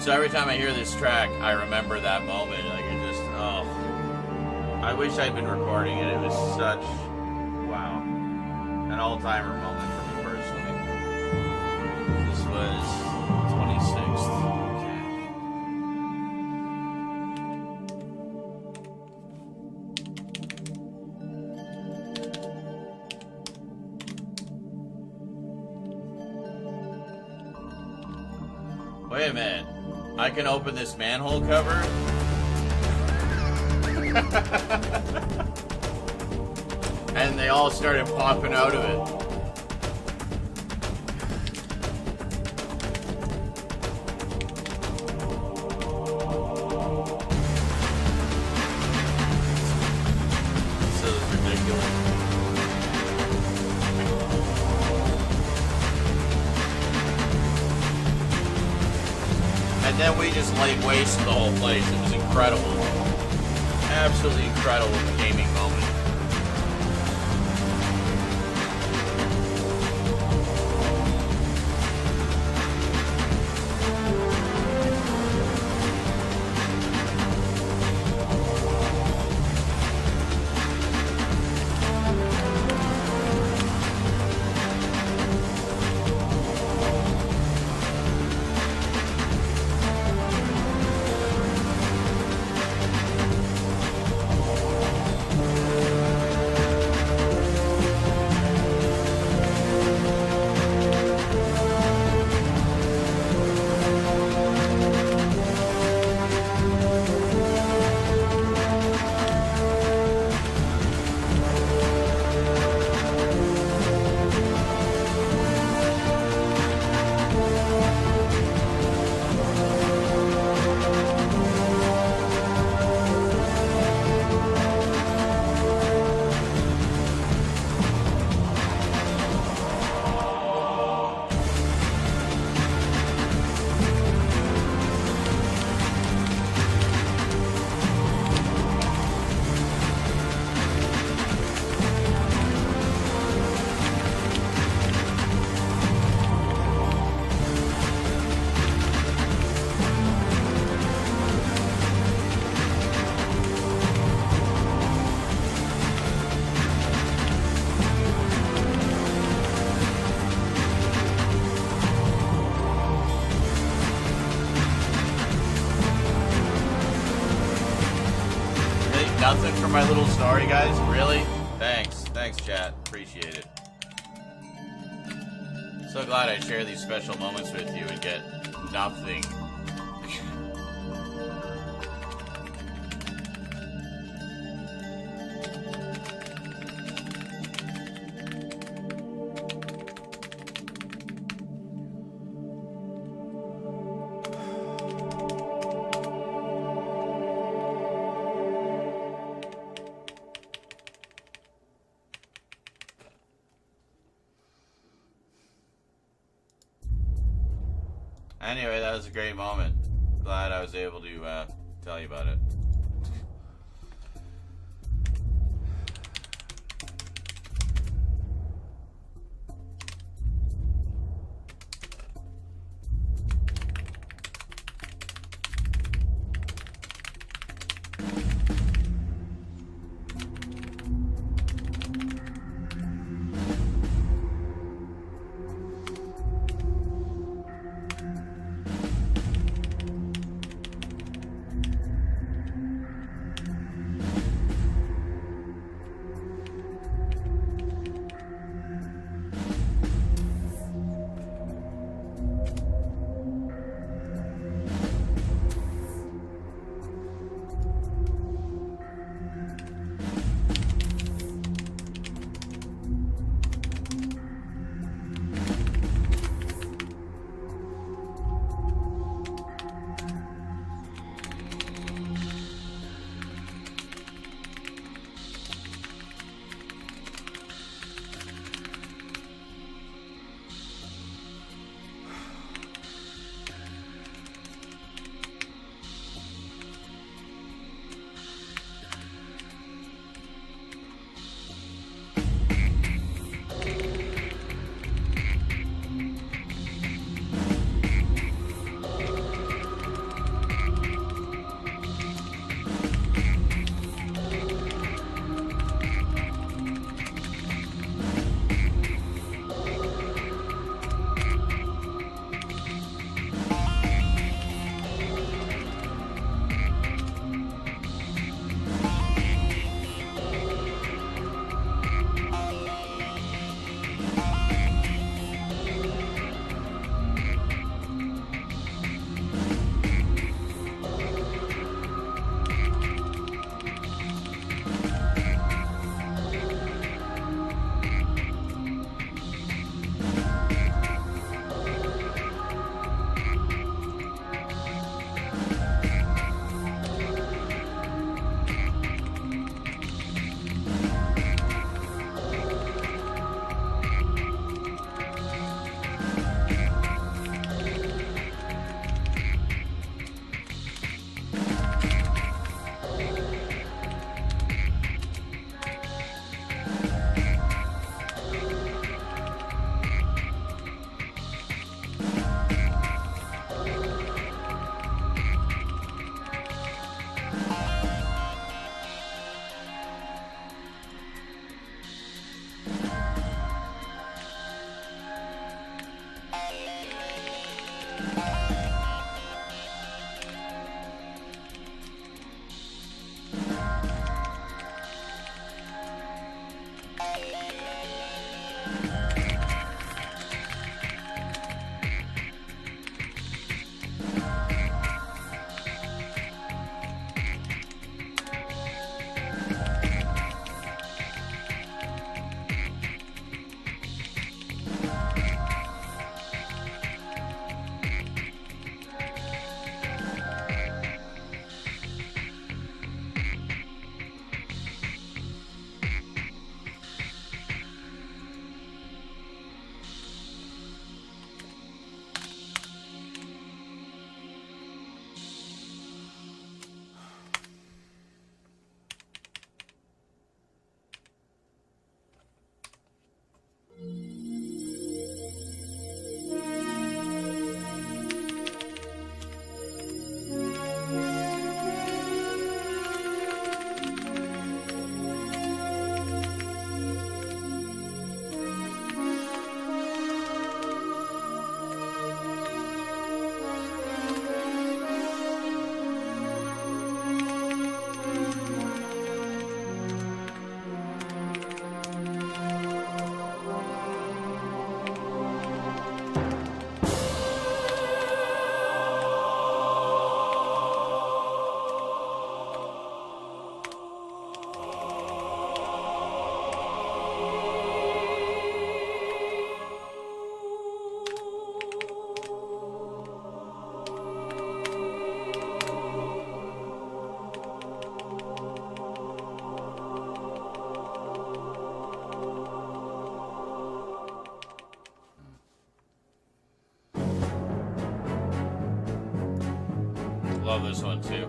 So every time I hear this track, I remember that moment. Like, it just, oh. I wish I'd been recording it. It was such, wow, an all-timer moment for me personally. This was 26th. Okay. Wait a minute. I can open this manhole cover? And they all started popping out of it. This is ridiculous. And then we just laid waste to the whole place. It was incredible. Absolutely incredible gaming moment. Nothing for my little story, guys? Really? Thanks. Thanks, chat. Appreciate it. So glad I share these special moments with you and get nothing. Anyway, that was a great moment. Glad I was able to tell you about it. Love this one too.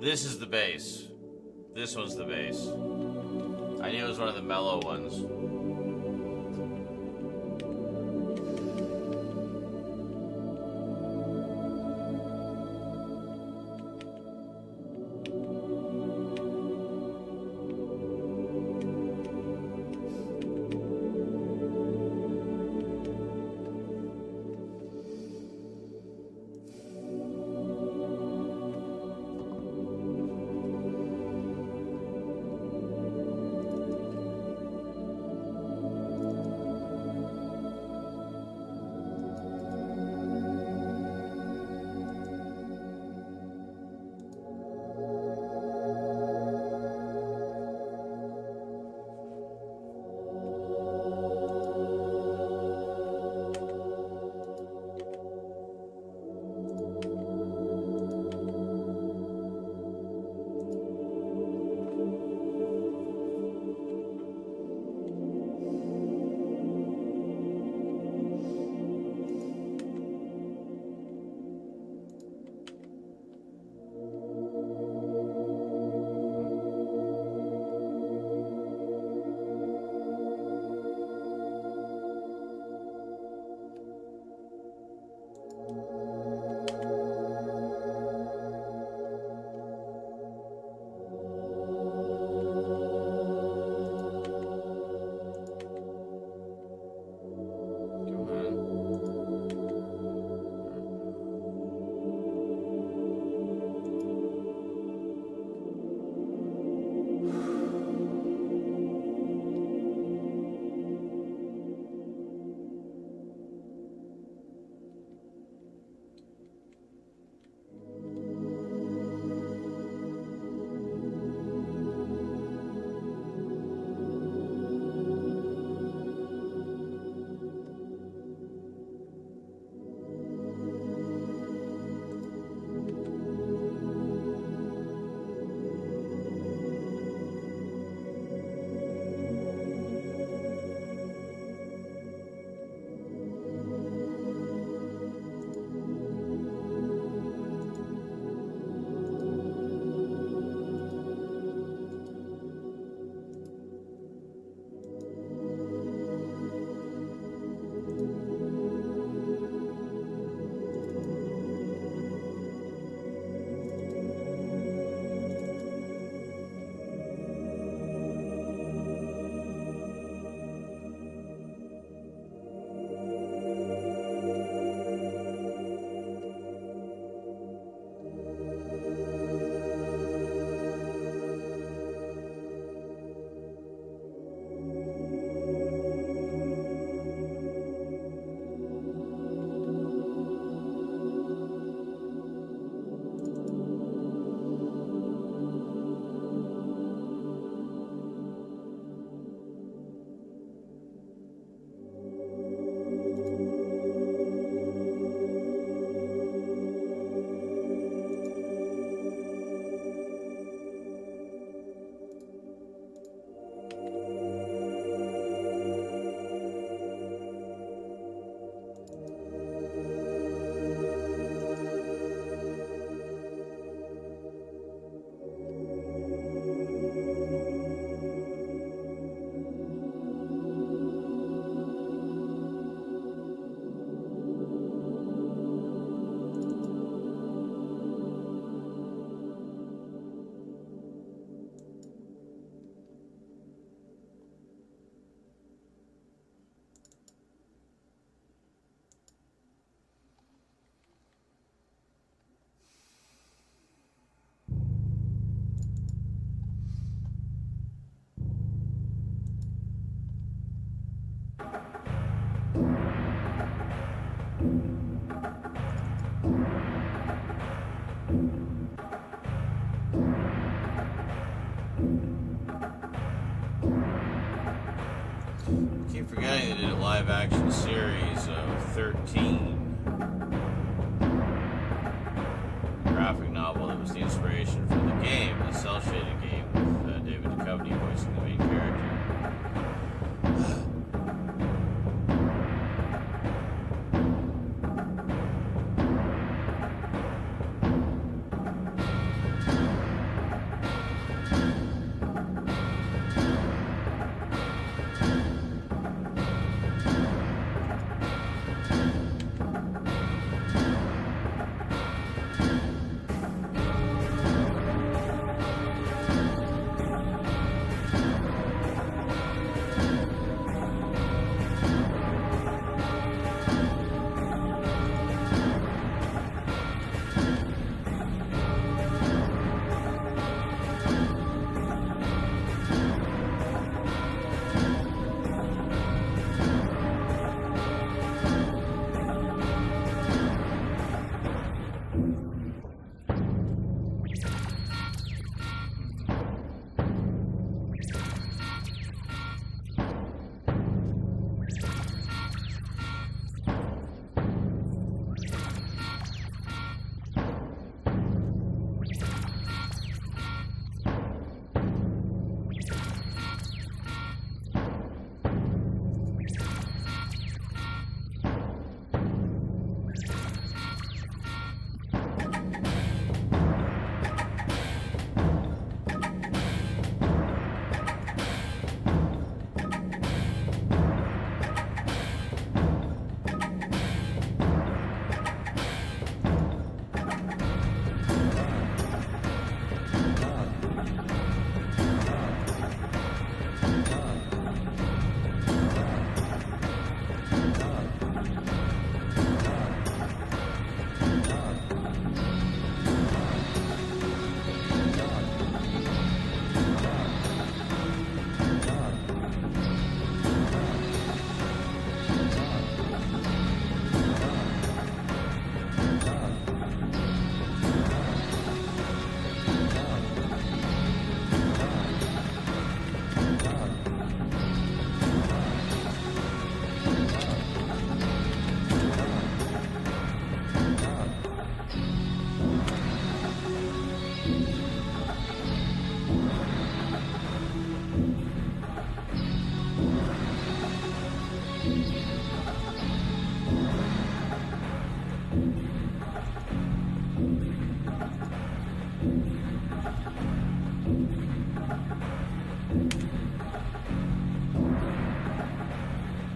This is the bass. This one's the bass. I knew it was one of the mellow ones. keep forgetting they did a live action series of 13. A graphic novel that was the inspiration for the game, the cell shaded game, with David Duchovny voicing the main character.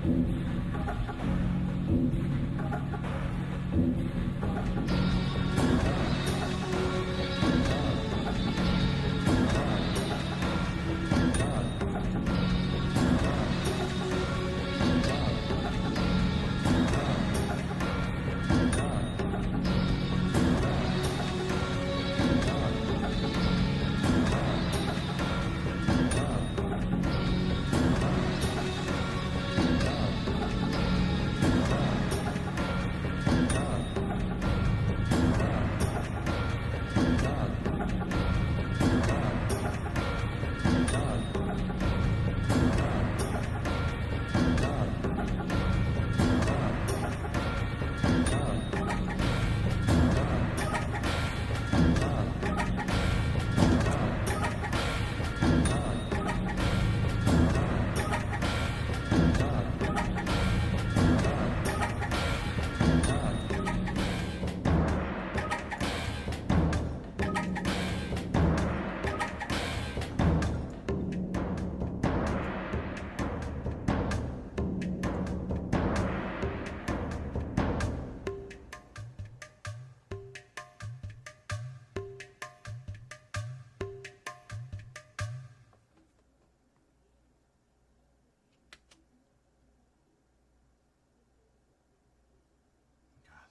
God,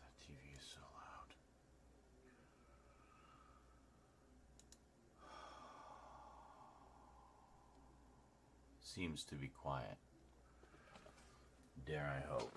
that TV is so loud. Seems to be quiet. Dare I hope.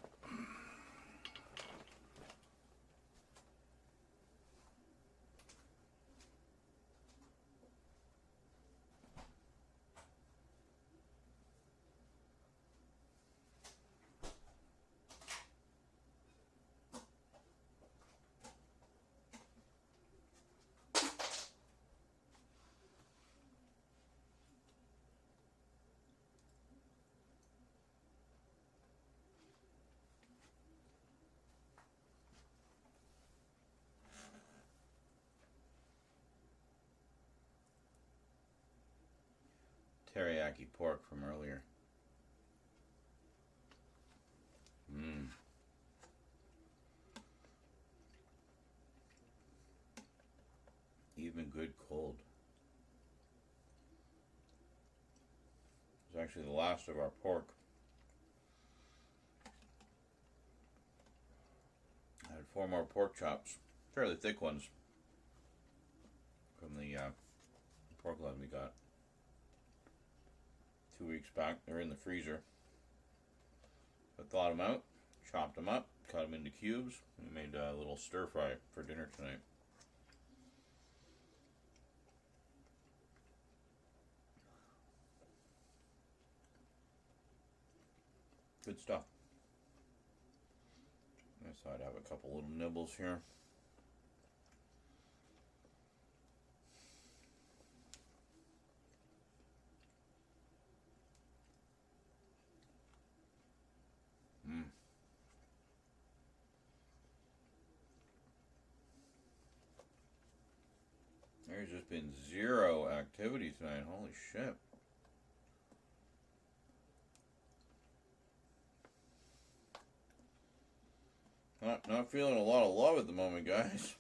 Teriyaki pork from earlier. Even good cold. It's actually the last of our pork. I had 4 more pork chops, fairly thick ones, from the pork loin we got 2 weeks back. They're in the freezer. I thawed them out, chopped them up, cut them into cubes, and made a little stir fry for dinner tonight. Good stuff. I thought I'd have a couple little nibbles here. There's just been 0 activity tonight. Holy shit. Not feeling a lot of love at the moment, guys.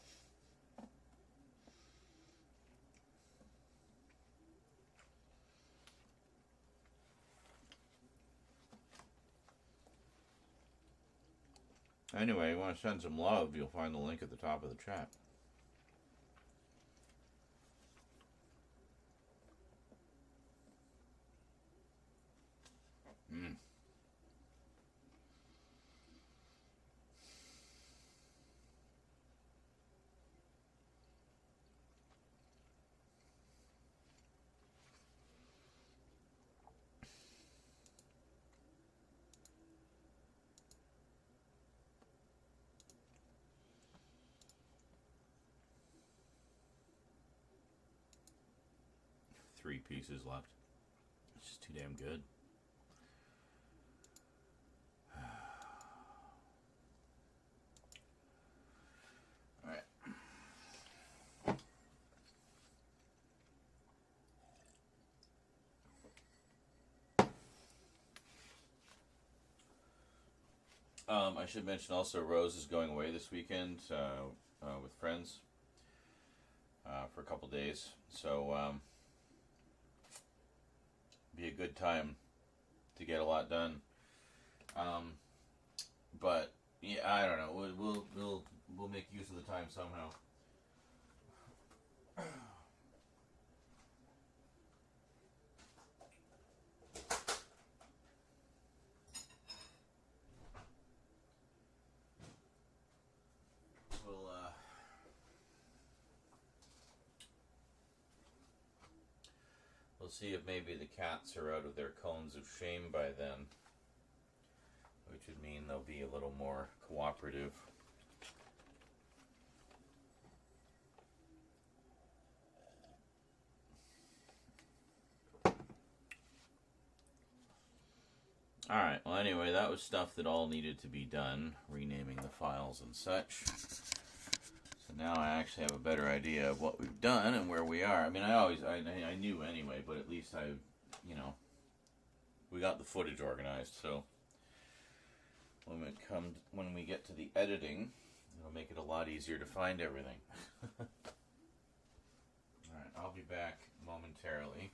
Anyway, you want to send some love, you'll find the link at the top of the chat. Mm. Three pieces left. It's just too damn good. Alright. I should mention also Rose is going away this weekend with friends for a couple days. So be a good time to get a lot done. But yeah, I don't know. We'll make use of the time somehow. We'll see if maybe the cats are out of their cones of shame by then, which would mean they'll be a little more cooperative. Alright, well anyway, that was stuff that all needed to be done, renaming the files and such. So now I actually have a better idea of what we've done and where we are. I mean, I knew anyway, but at least we got the footage organized, so when we get to the editing, it'll make it a lot easier to find everything. Alright, I'll be back momentarily.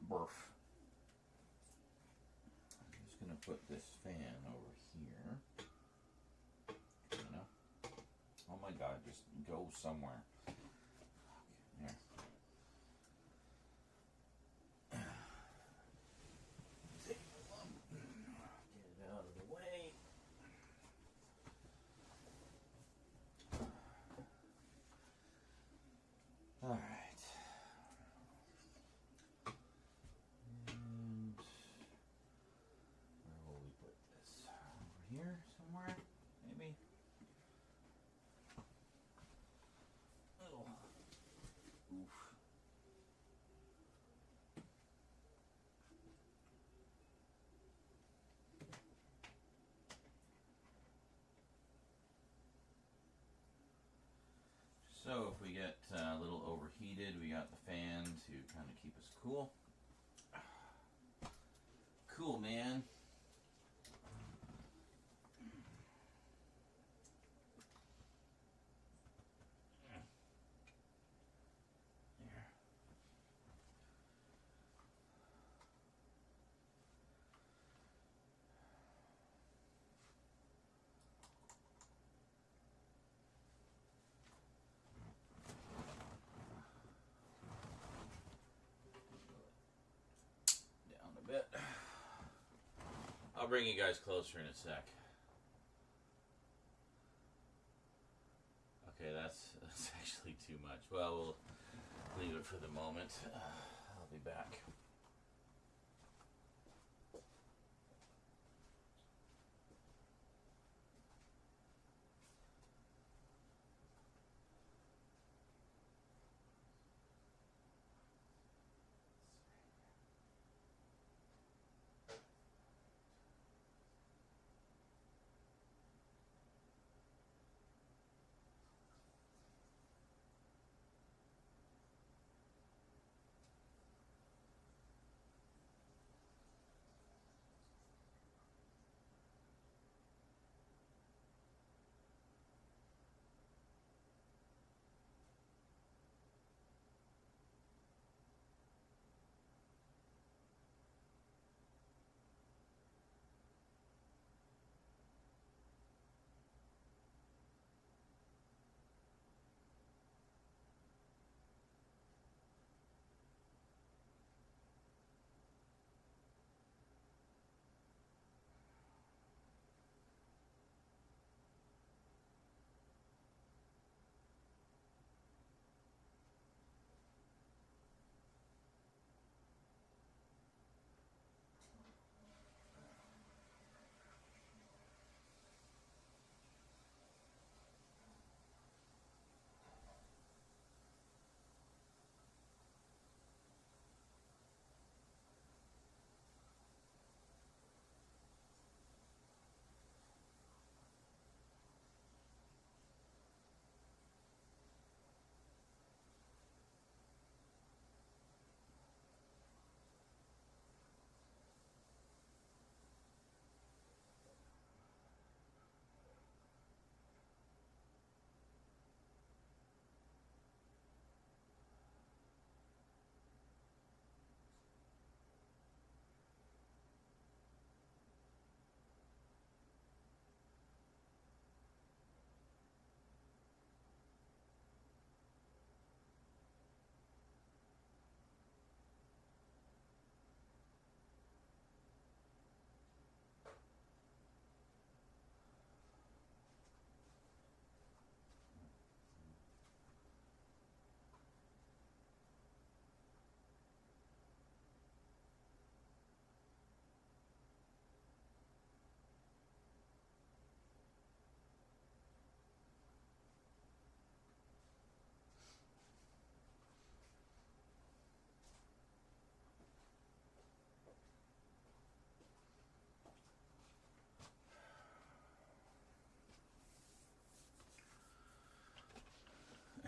Burf. I'm just going to put this fan over here. Oh my god, just go somewhere. There. Get it out of the way. we get a little overheated, we got the fan to kind of keep us cool. Cool, man. I'll bring you guys closer in a sec. Okay, that's actually too much. Well, we'll leave it for the moment. I'll be back.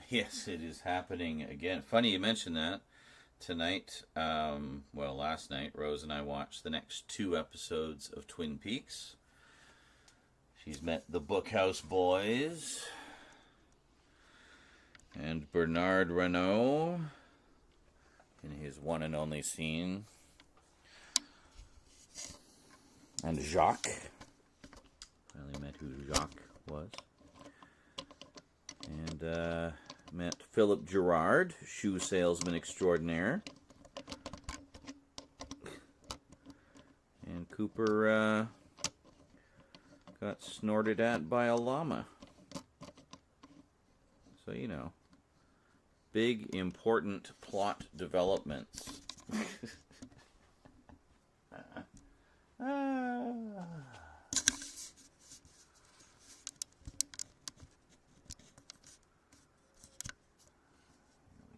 Yes, it is happening again. Funny you mentioned that. Tonight, last night, Rose and I watched the next 2 episodes of Twin Peaks. She's met the Bookhouse Boys and Bernard Renault in his one and only scene. And Jacques. Finally met who Jacques was. And met Philip Gerard, shoe salesman extraordinaire. And Cooper got snorted at by a llama. So, you know, big, important plot developments.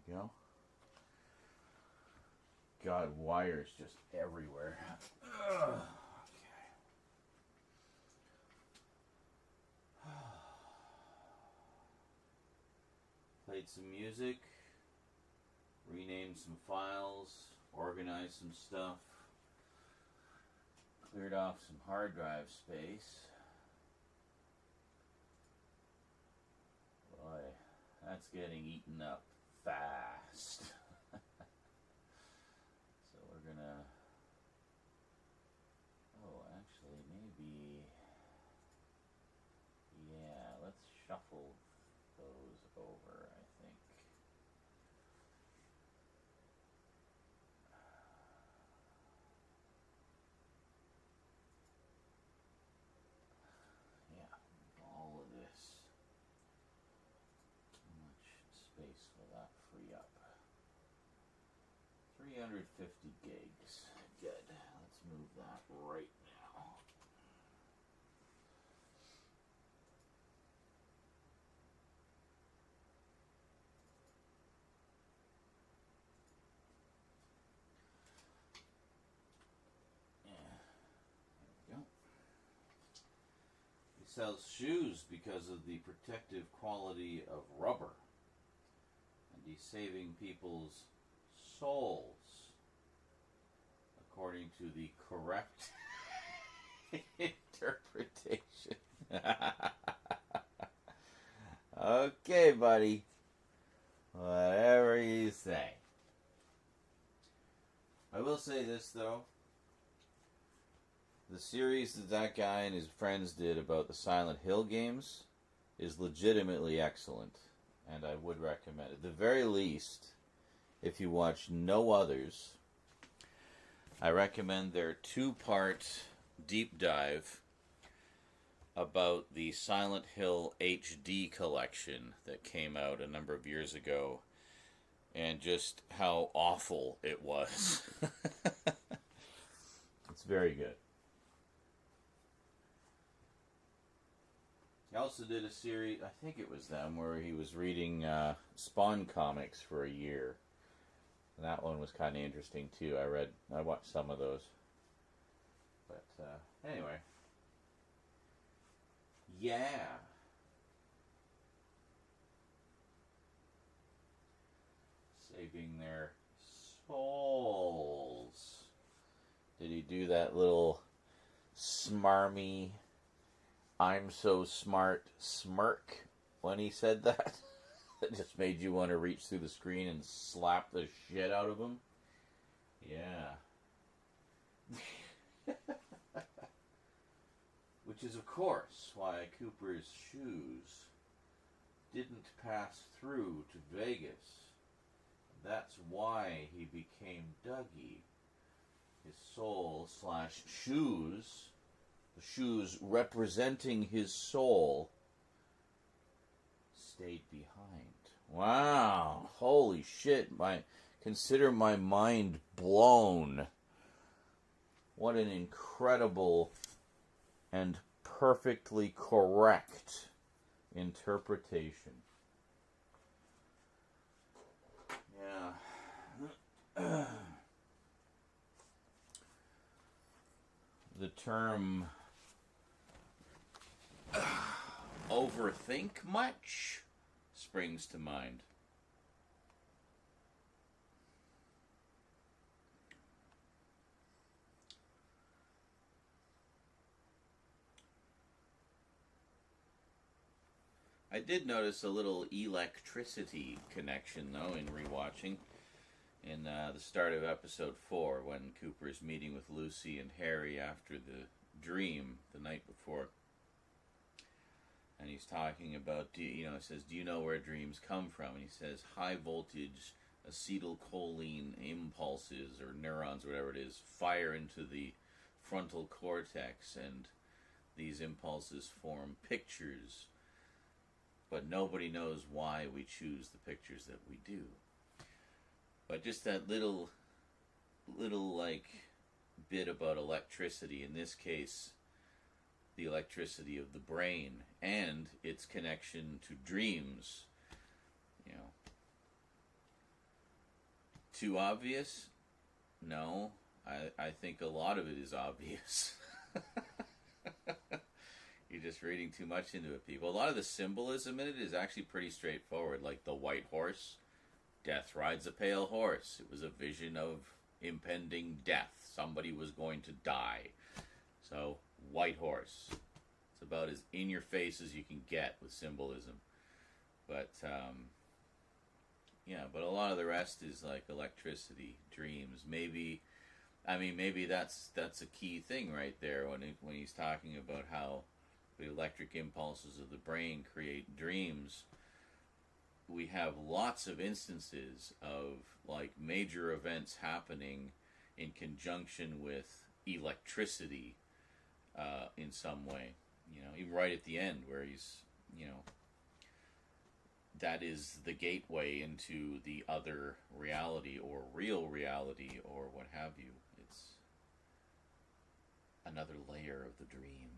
Go. God, wires just everywhere. Okay. Played played some music, renamed some files, organized some stuff, cleared off some hard drive space. Boy, that's getting eaten up fast. So we're gonna... Oh, actually, maybe... Yeah, let's shuffle those over, I think. Yeah, all of this. How much space will that free up? 350 gigs. Good. Let's move that right now. He sells shoes because of the protective quality of rubber. And he's saving people's souls, according to the correct interpretation. Okay, buddy. Whatever you say. I will say this, though. The series that guy and his friends did about the Silent Hill games is legitimately excellent, and I would recommend it. At the very least, if you watch no others, I recommend their 2-part deep dive about the Silent Hill HD collection that came out a number of years ago, and just how awful it was. It's very good. He also did a series, I think it was them, where he was reading Spawn comics for a year. And that one was kind of interesting too. I watched some of those. But anyway. Yeah. Saving their souls. Did he do that little smarmy, I'm so smart smirk when he said that? That just made you want to reach through the screen and slap the shit out of him? Yeah. Which is, of course, why Cooper's shoes didn't pass through to Vegas. That's why he became Dougie. His soul/shoes, the shoes representing his soul, stayed behind. Wow. Holy shit. Consider my mind blown. What an incredible and perfectly correct interpretation. Yeah. The term overthink much springs to mind. I did notice a little electricity connection, though, in rewatching. In the start of episode 4, when Cooper's meeting with Lucy and Harry after the dream the night before. And he's talking about, he says, do you know where dreams come from? And he says, high voltage acetylcholine impulses, or neurons, or whatever it is, fire into the frontal cortex, and these impulses form pictures. But nobody knows why we choose the pictures that we do. But just that little bit about electricity, in this case, the electricity of the brain and its connection to dreams. Too obvious? No, I think a lot of it is obvious. You're just reading too much into it, people. A lot of the symbolism in it is actually pretty straightforward. Like the white horse, death rides a pale horse. It was a vision of impending death. Somebody was going to die. So, white horse. It's about as in your face as you can get with symbolism. But, yeah, but a lot of the rest is like electricity, dreams. Maybe that's a key thing right there when he's talking about how the electric impulses of the brain create dreams. We have lots of instances of like major events happening in conjunction with electricity in some way. You know, even right at the end where he's, you know, that is the gateway into the other reality or real reality or what have you. It's another layer of the dream.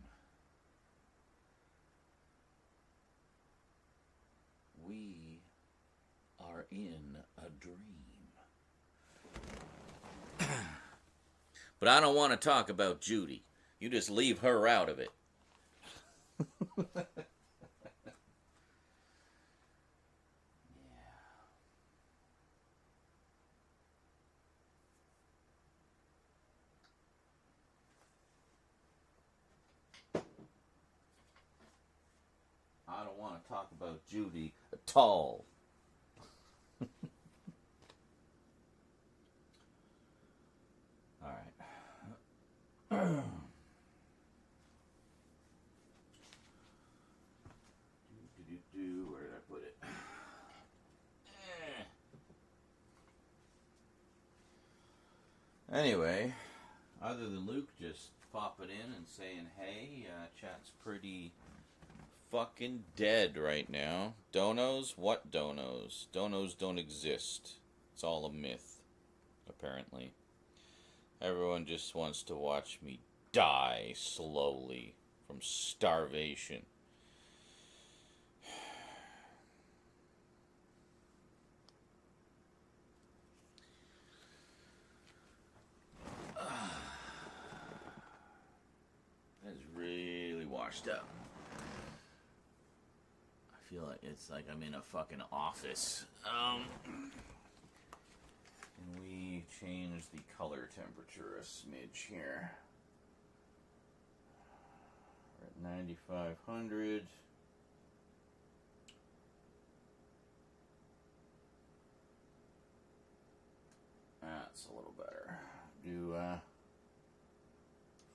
We are in a dream. But I don't want to talk about Judy. You just leave her out of it. I don't want to talk about Judy at all. All right. Where did I put it? Anyway, other than Luke just popping in and saying, hey, chat's pretty fucking dead right now. Donos? What donos? Donos don't exist. It's all a myth, apparently. Everyone just wants to watch me die slowly from starvation. That is really washed up. I feel like it's like I'm in a fucking office. Can we change the color temperature a smidge here? We're at 9,500. That's a little better. Do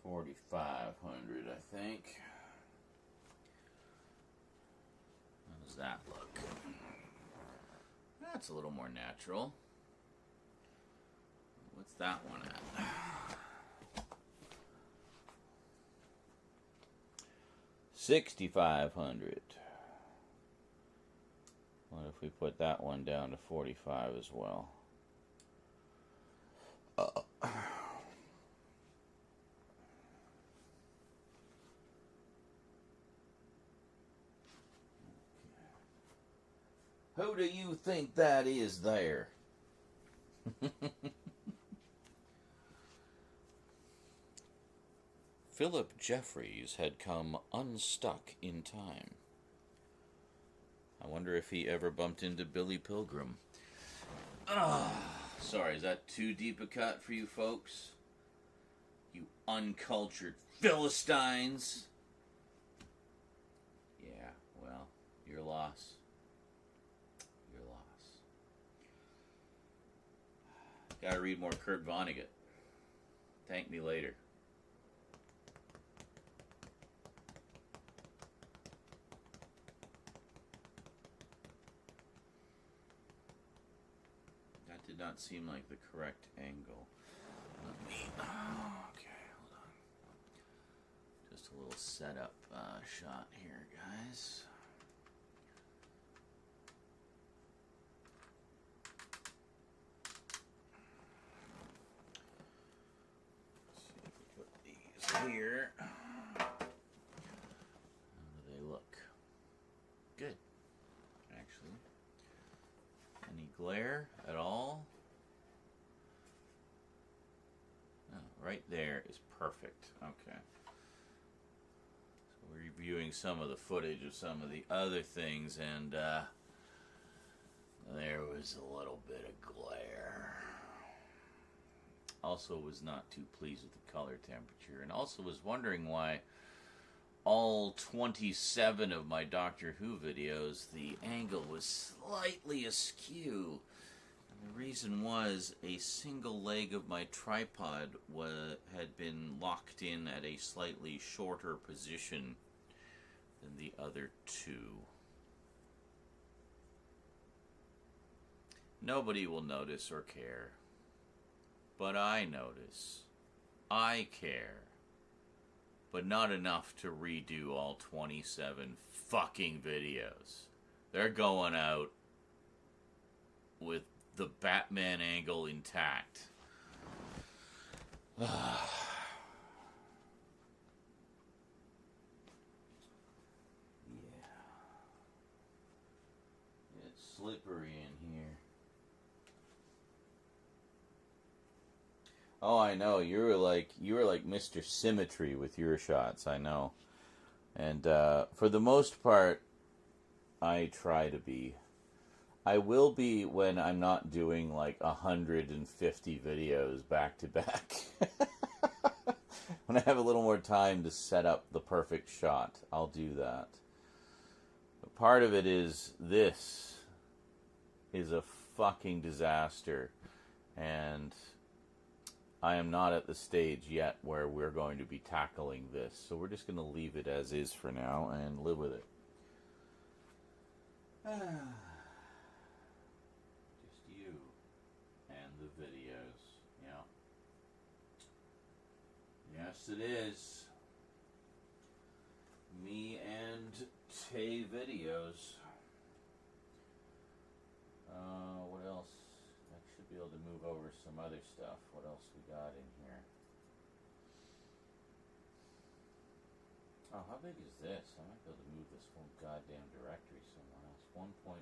4,500, I think. How does that look? That's a little more natural. What's that one at? 6,500. What if we put that one down to 45 as well? Who do you think that is there? Philip Jeffries had come unstuck in time. I wonder if he ever bumped into Billy Pilgrim. Sorry, is that too deep a cut for you folks? You uncultured Philistines? Yeah, well, your loss. Your loss. Gotta read more Kurt Vonnegut. Thank me later. Did not seem like the correct angle. Let me. Okay, hold on. Just a little setup shot here, guys. Let's see if we put these here. How do they look? Good, actually. Any glare at all? Oh, right there is perfect. Okay. So reviewing some of the footage of some of the other things, and there was a little bit of glare. Also was not too pleased with the color temperature, and also was wondering why all 27 of my Doctor Who videos, the angle was slightly askew. And the reason was a single leg of my tripod had been locked in at a slightly shorter position than the other two. Nobody will notice or care. But I notice. I care. But not enough to redo all 27 fucking videos. They're going out with the Batman angle intact. Yeah. It's slippery in here. Oh, I know. You were like Mr. Symmetry with your shots, I know. And for the most part, I try to be. I will be when I'm not doing like 150 videos back to back. When I have a little more time to set up the perfect shot, I'll do that. But part of it is this is a fucking disaster. And I am not at the stage yet where we're going to be tackling this. So we're just going to leave it as is for now and live with it. Just you and the videos. Yeah. Yes, it is. Me and Tay videos. What else? I should be able to move over some other stuff. What else we got in here? Oh, how big is this? I might be able to move this whole goddamn directory somewhere else. 1.5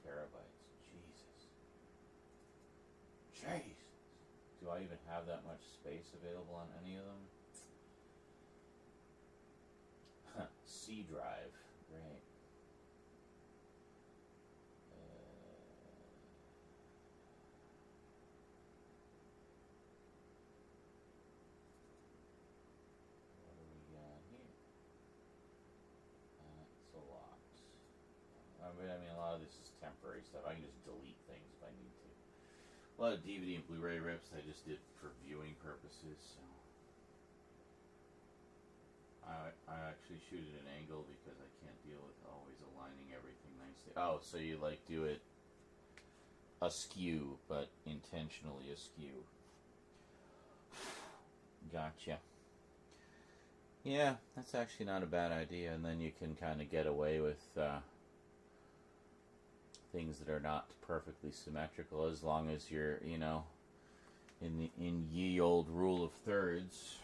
terabytes. Jesus. Jesus. Do I even have that much space available on any of them? C drive. Great. What do we got here? That's a lot. I mean, a lot of this is temporary stuff. I can just delete things if I need to. A lot of DVD and Blu-ray rips I just did for viewing purposes. So I actually shoot at an angle because I can't deal with always aligning everything nicely. Oh, so you like do it askew, but intentionally askew. Gotcha. Yeah, that's actually not a bad idea, and then you can kind of get away with things that are not perfectly symmetrical, as long as you're, you know, in ye old rule of thirds.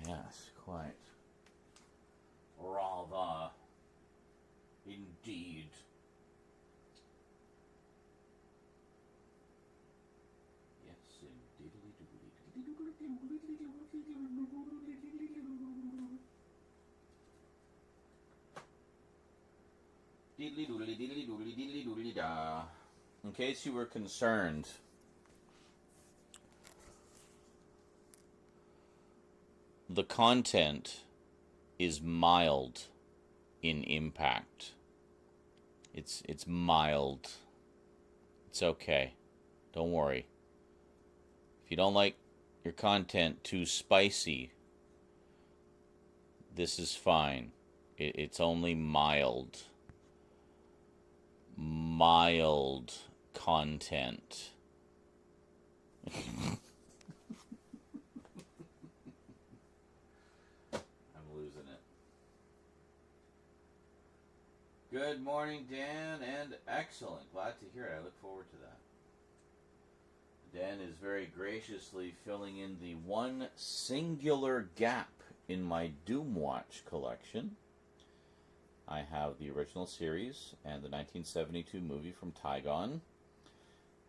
Yes, quite. Rather. Indeed. Yes, indeed. In case you were concerned, the content is mild in impact. It's mild. It's okay. Don't worry. If you don't like your content too spicy, this is fine. It's only mild. Mild content. I'm losing it. Good morning, Dan, and excellent. Glad to hear it. I look forward to that. Dan is very graciously filling in the one singular gap in my Doomwatch collection. I have the original series and the 1972 movie from Tygon.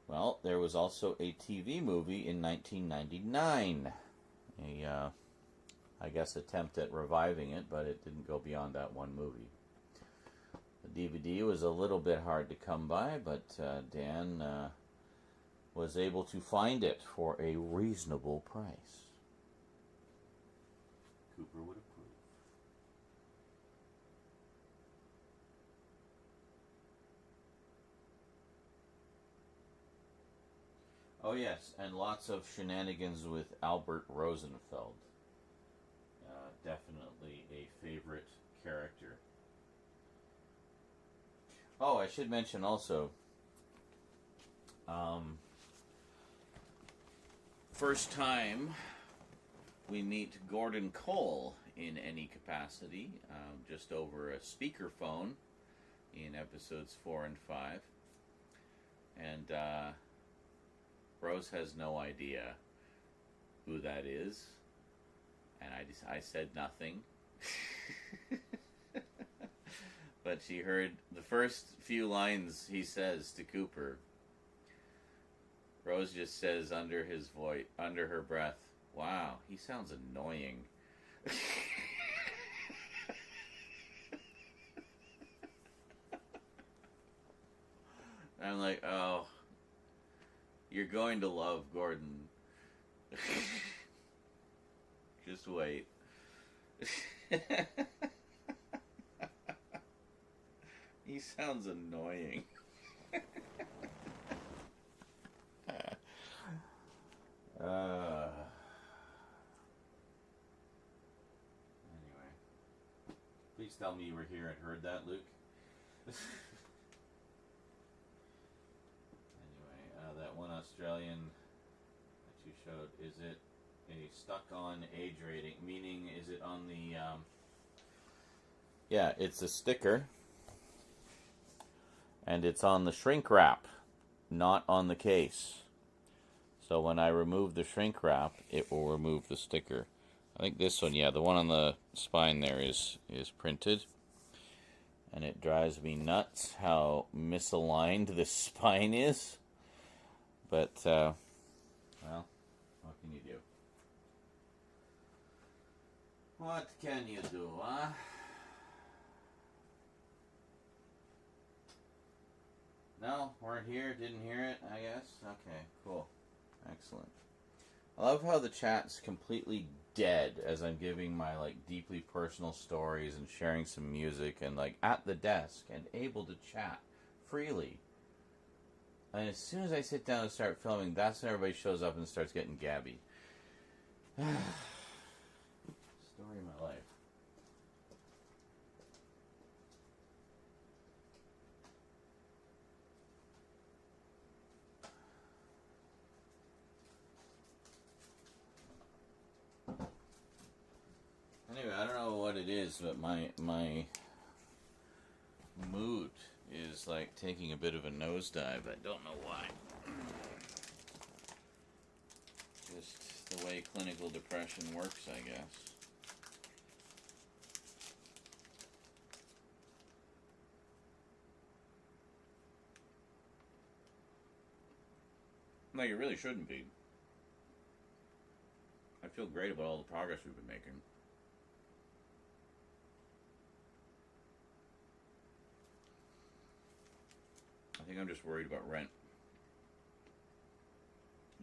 Well, there was also a TV movie in 1999. I guess, attempt at reviving it, but it didn't go beyond that one movie. The DVD was a little bit hard to come by, but Dan was able to find it for a reasonable price. Cooper would approve. Oh yes, and lots of shenanigans with Albert Rosenfeld. Definitely a favorite character. Oh, I should mention also, first time we meet Gordon Cole in any capacity, just over a speakerphone in episodes 4 and 5. And Rose has no idea who that is. And I said nothing. But she heard the first few lines he says to Cooper. Rose just says under her breath, "Wow, he sounds annoying." I'm like, oh, you're going to love Gordon. Just wait. He sounds annoying. Anyway. Please tell me you were here and heard that, Luke. Anyway, that one Australian that you showed, is it a stuck on age rating? Meaning, is it on the... Yeah, it's a sticker. And it's on the shrink wrap, not on the case. So when I remove the shrink wrap, it will remove the sticker. I think this one, yeah, the one on the spine there is printed. And it drives me nuts how misaligned this spine is. But, well, what can you do? What can you do, huh? No, weren't here, didn't hear it, I guess? Okay, cool. Excellent. I love how the chat's completely dead as I'm giving my, deeply personal stories and sharing some music and, at the desk and able to chat freely. And as soon as I sit down and start filming, that's when everybody shows up and starts getting gabby. Story of my life. Anyway, I don't know what it is, but my mood is taking a bit of a nosedive. I don't know why. Just the way clinical depression works, I guess. It really shouldn't be. I feel great about all the progress we've been making. I think I'm just worried about rent.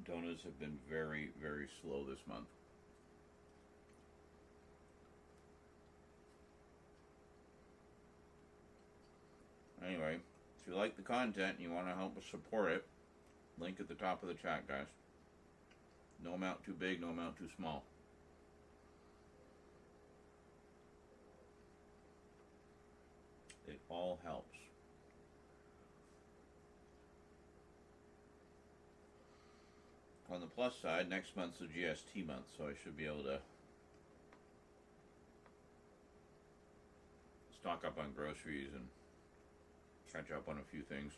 Donuts have been very, very slow this month. Anyway, if you like the content and you want to help us support it, link at the top of the chat, guys. No amount too big, no amount too small. It all helps. On the plus side, next month's the GST month, so I should be able to stock up on groceries and catch up on a few things.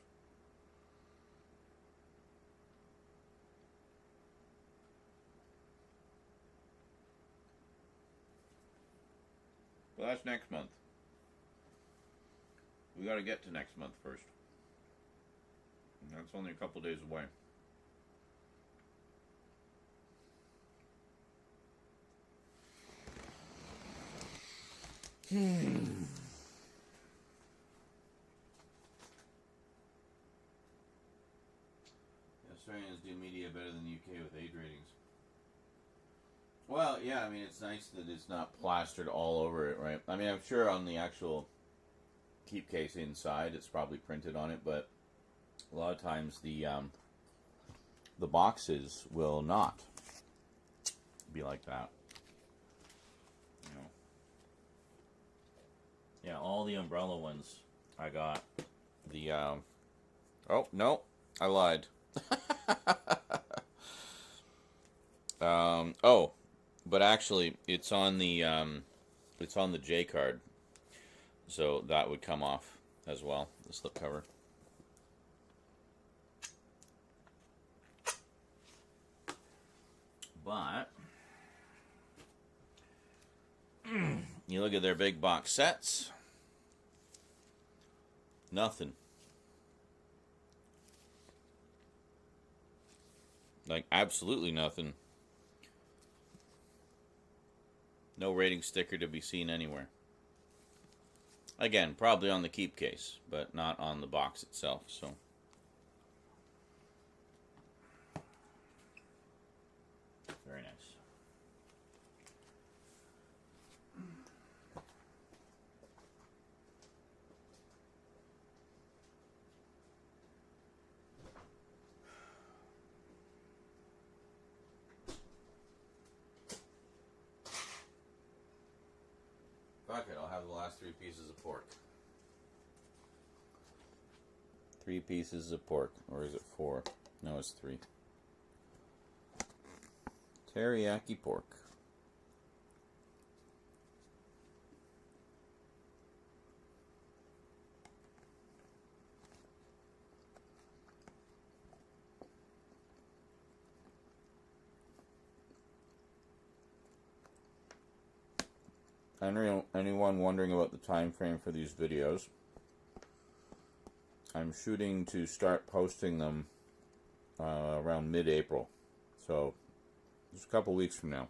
But that's next month. We got to get to next month first. That's only a couple days away. Australians do media better than the UK with age ratings. Well, yeah, I mean, it's nice that it's not plastered all over it, right? I mean, I'm sure on the actual keep case inside, it's probably printed on it, but a lot of times the boxes will not be like that. You know. Yeah, all the umbrella ones I got. The oh no, I lied. Oh, but actually, it's on the J card, so that would come off as well. The slipcover. But you look at their big box sets. Nothing. Like, absolutely nothing. No rating sticker to be seen anywhere. Again, probably on the keep case, but not on the box itself, so. Very nice. Fuck it, I'll have the last 3 pieces of pork. 3 pieces of pork, or is it 4? No, it's 3. Teriyaki pork. Anyone wondering about the time frame for these videos? I'm shooting to start posting them around mid-April, so just a couple weeks from now.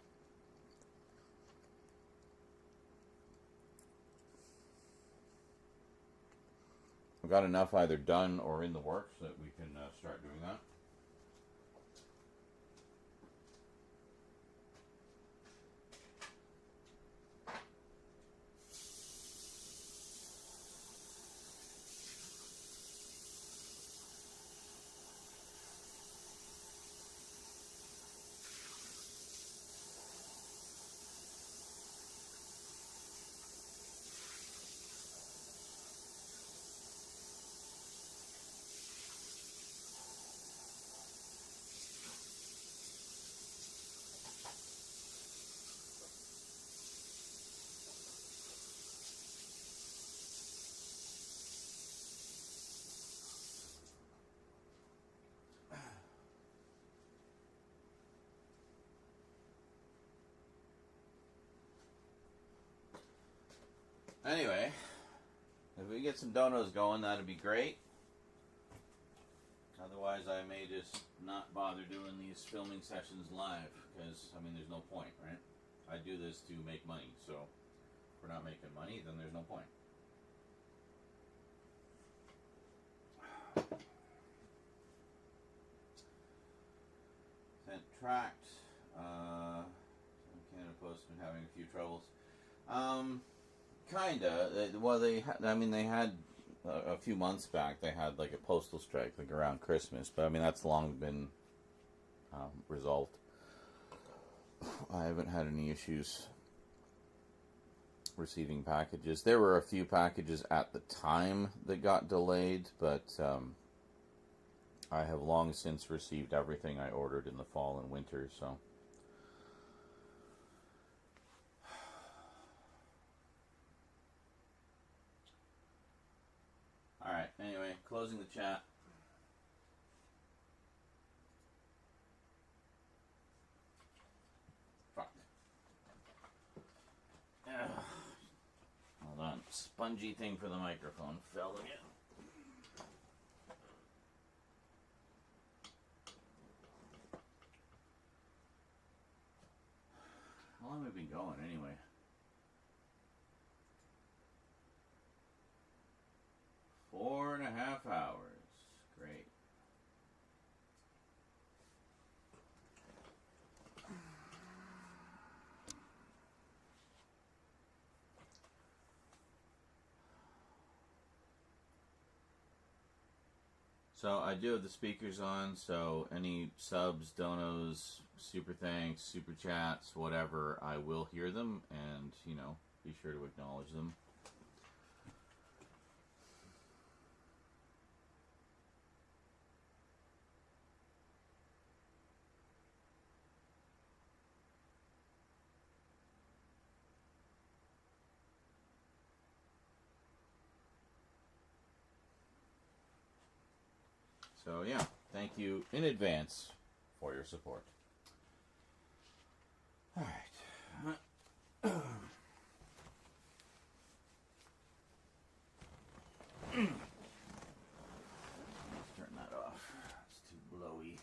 I've got enough either done or in the works that we can start doing that. Anyway, if we get some donos going, that'd be great. Otherwise, I may just not bother doing these filming sessions live, because, I mean, there's no point, right? I do this to make money, so if we're not making money, then there's no point. Sent tracked. Canada Post's been having a few troubles. Kinda. Well, they had a few months back. They had like a postal strike, like around Christmas. But I mean, that's long been resolved. I haven't had any issues receiving packages. There were a few packages at the time that got delayed, but I have long since received everything I ordered in the fall and winter. So. Alright, anyway, closing the chat. Fuck. Hold on. Spongy thing for the microphone fell again. been going anyway? Four and a half hours. Great. So I do have the speakers on, so any subs, donos, super thanks, super chats, whatever, I will hear them and, you know, be sure to acknowledge them. So yeah, thank you in advance for your support. All right. Turn that off. It's too blowy.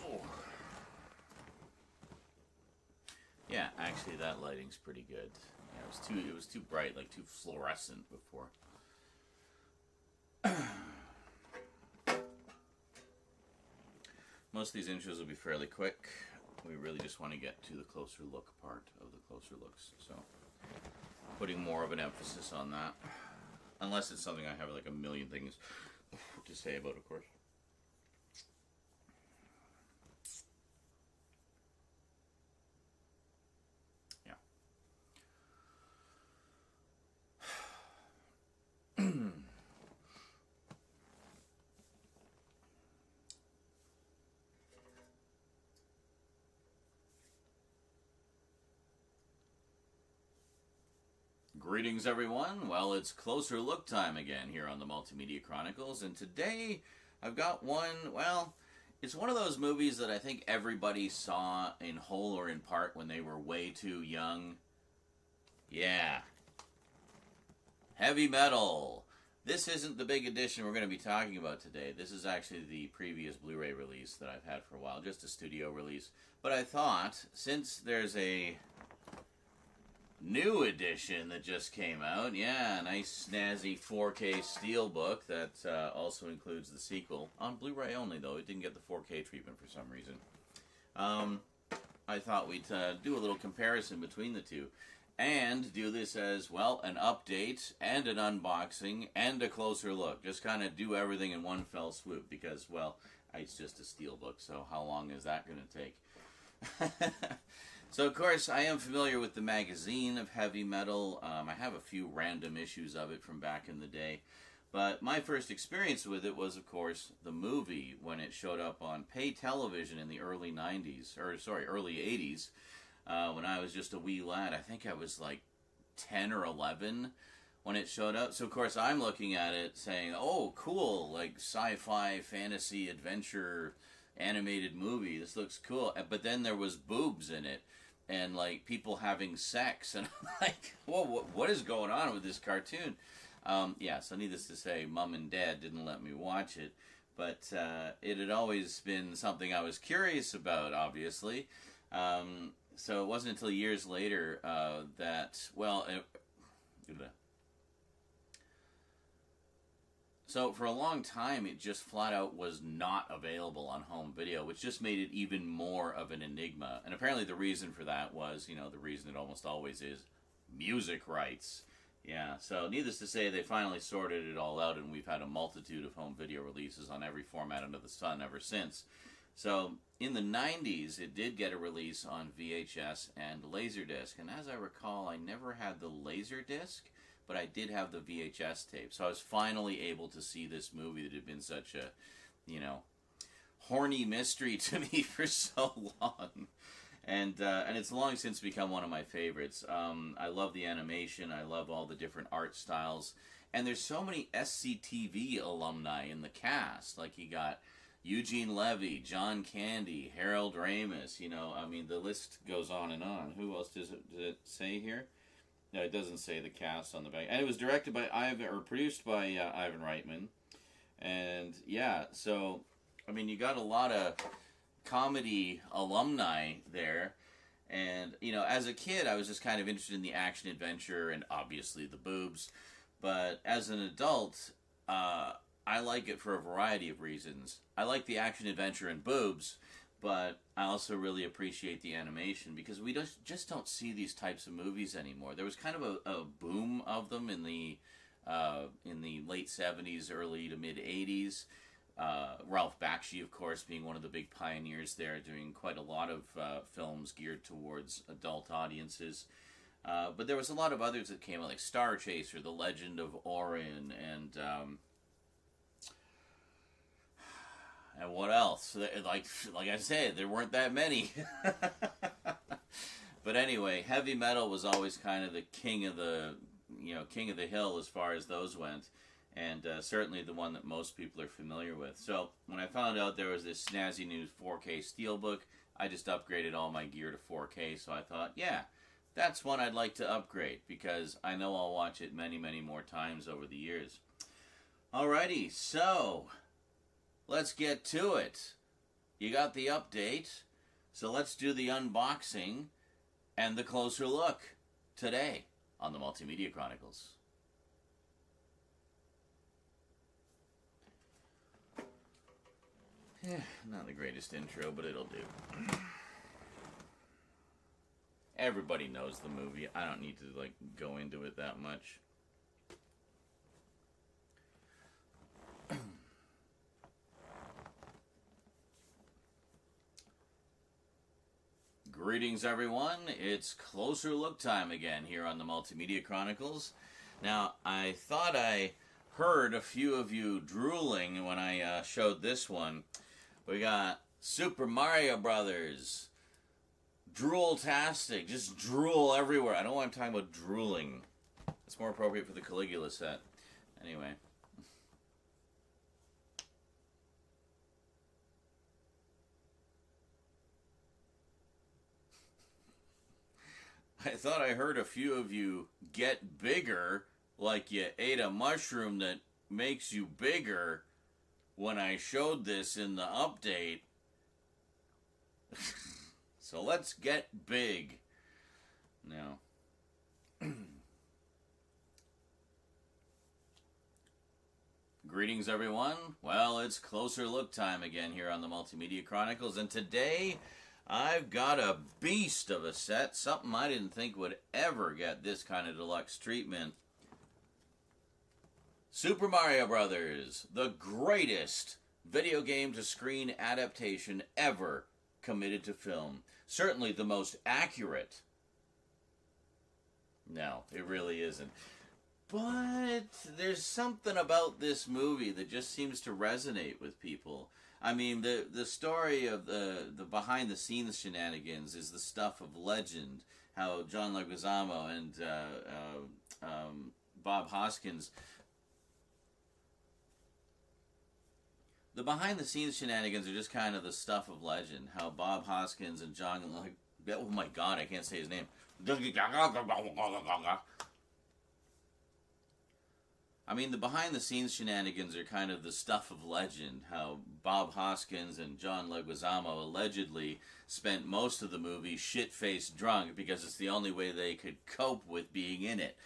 Oh. Yeah, actually, that lighting's pretty good. Yeah, it was too bright, like too fluorescent before. Most of these intros will be fairly quick. We really just want to get to the closer look part of the closer looks, so putting more of an emphasis on that. Unless it's something I have like a million things to say about, of course. Greetings, everyone. Well, it's closer look time again here on the Multimedia Chronicles, and today I've got one, well, it's one of those movies that I think everybody saw in whole or in part when they were way too young. Yeah. Heavy Metal. This isn't the big edition we're going to be talking about today. This is actually the previous Blu-ray release that I've had for a while, just a studio release. But I thought, since there's a new edition that just came out. Yeah, nice snazzy 4K steelbook that also includes the sequel. On Blu-ray only, though. It didn't get the 4K treatment for some reason. I thought we'd do a little comparison between the two. And do this as, well, an update and an unboxing and a closer look. Just kind of do everything in one fell swoop because, well, it's just a steelbook, so how long is that going to take? So, of course, I am familiar with the magazine of Heavy Metal. I have a few random issues of it from back in the day. But my first experience with it was, of course, the movie when it showed up on pay television in the early 90s, or sorry, early 80s, when I was just a wee lad. I think I was like 10 or 11 when it showed up. So, of course, I'm looking at it saying, oh, cool, like sci-fi, fantasy, adventure, animated movie. This looks cool. But then there was boobs in it. And, like, people having sex. And I'm like, whoa, what is going on with this cartoon? Yeah, so needless to say, Mom and Dad didn't let me watch it. But it had always been something I was curious about, obviously. So it wasn't until years later that, well... So for a long time, it just flat out was not available on home video, which just made it even more of an enigma. And apparently the reason for that was, you know, the reason it almost always is, music rights. Yeah, so needless to say, they finally sorted it all out, and we've had a multitude of home video releases on every format under the sun ever since. So in the 90s, it did get a release on VHS and Laserdisc. And as I recall, I never had the Laserdisc, but I did have the VHS tape. So I was finally able to see this movie that had been such a, you know, horny mystery to me for so long. And it's long since become one of my favorites. I love the animation. I love all the different art styles. And there's so many SCTV alumni in the cast. Like you got Eugene Levy, John Candy, Harold Ramis. You know, I mean, the list goes on and on. Who else does it say here? No, it doesn't say the cast on the back. And it was directed by produced by Ivan Reitman. And yeah, so I mean, you got a lot of comedy alumni there. And, you know, as a kid, I was just kind of interested in the action adventure and obviously the boobs. But as an adult, I like it for a variety of reasons. I like the action adventure and boobs, but I also really appreciate the animation because we just don't see these types of movies anymore. There was kind of a boom of them in the late 70s, early to mid 80s. Ralph Bakshi, of course, being one of the big pioneers there, doing quite a lot of films geared towards adult audiences. But there was a lot of others that came out, like Star Chaser, The Legend of Orin, and what else? Like I said, there weren't that many. But anyway, heavy metal was always kind of the king of the hill as far as those went. And certainly the one that most people are familiar with. So when I found out there was this snazzy new 4K Steelbook, I just upgraded all my gear to 4K. So I thought, yeah, that's one I'd like to upgrade because I know I'll watch it many, many more times over the years. Alrighty, so let's get to it. You got the update, so let's do the unboxing and the closer look today on the Multimedia Chronicles. Not the greatest intro, but it'll do. Everybody knows the movie. I don't need to go into it that much. Greetings, everyone. It's closer look time again here on the Multimedia Chronicles. Now, I thought I heard a few of you drooling when I showed this one. We got Super Mario Brothers. Drool-tastic. Just drool everywhere. I don't want to talk about drooling. It's more appropriate for the Caligula set. Anyway. I thought I heard a few of you get bigger, like you ate a mushroom that makes you bigger, when I showed this in the update. So let's get big. Now. Greetings, everyone. Well, it's closer look time again here on the Multimedia Chronicles, and today I've got a beast of a set, something I didn't think would ever get this kind of deluxe treatment. Super Mario Brothers, the greatest video game to screen adaptation ever committed to film. Certainly the most accurate. No, it really isn't. But there's something about this movie that just seems to resonate with people. I mean, the story of the behind-the-scenes shenanigans is the stuff of legend. How John Leguizamo and Bob Hoskins... The behind-the-scenes shenanigans are just kind of the stuff of legend. How Bob Hoskins and John... oh my God, I can't say his name. I mean, the behind-the-scenes shenanigans are kind of the stuff of legend. How Bob Hoskins and John Leguizamo allegedly spent most of the movie shit-faced drunk because it's the only way they could cope with being in it.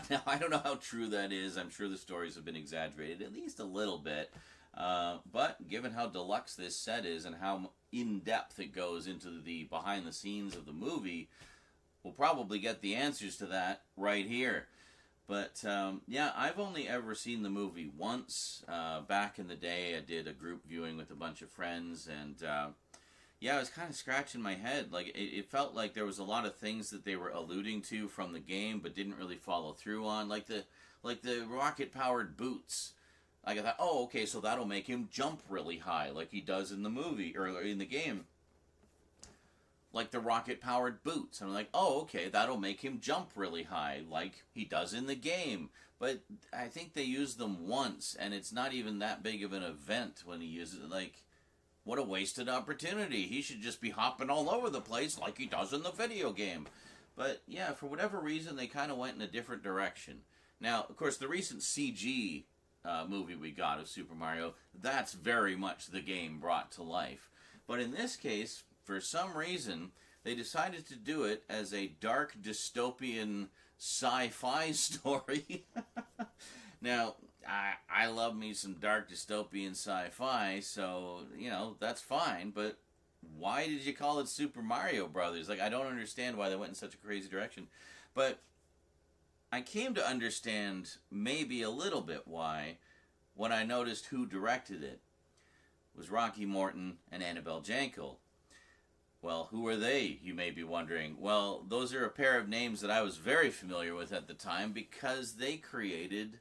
Now, I don't know how true that is. I'm sure the stories have been exaggerated at least a little bit. But given how deluxe this set is and how in-depth it goes into the behind-the-scenes of the movie, we'll probably get the answers to that right here. But, yeah, I've only ever seen the movie once. Back in the day, I did a group viewing with a bunch of friends, and, yeah, I was kind of scratching my head. Like, it felt like there was a lot of things that they were alluding to from the game, but didn't really follow through on. Like the rocket-powered boots. Like, I thought, oh, okay, so that'll make him jump really high, like he does in the movie, or in the game. Like the rocket-powered boots. And I'm like, oh, okay, that'll make him jump really high, like he does in the game. But I think they used them once, and it's not even that big of an event when he uses it. Like, what a wasted opportunity. He should just be hopping all over the place like he does in the video game. But, yeah, for whatever reason, they kind of went in a different direction. Now, of course, the recent CG movie we got of Super Mario, that's very much the game brought to life. But in this case, for some reason, they decided to do it as a dark dystopian sci-fi story. Now, I love me some dark dystopian sci-fi, so, you know, that's fine, but why did you call it Super Mario Brothers? Like, I don't understand why they went in such a crazy direction. But I came to understand maybe a little bit why when I noticed who directed it. It was Rocky Morton and Annabelle Jankel. Well, who are they, you may be wondering? Well, those are a pair of names that I was very familiar with at the time because they created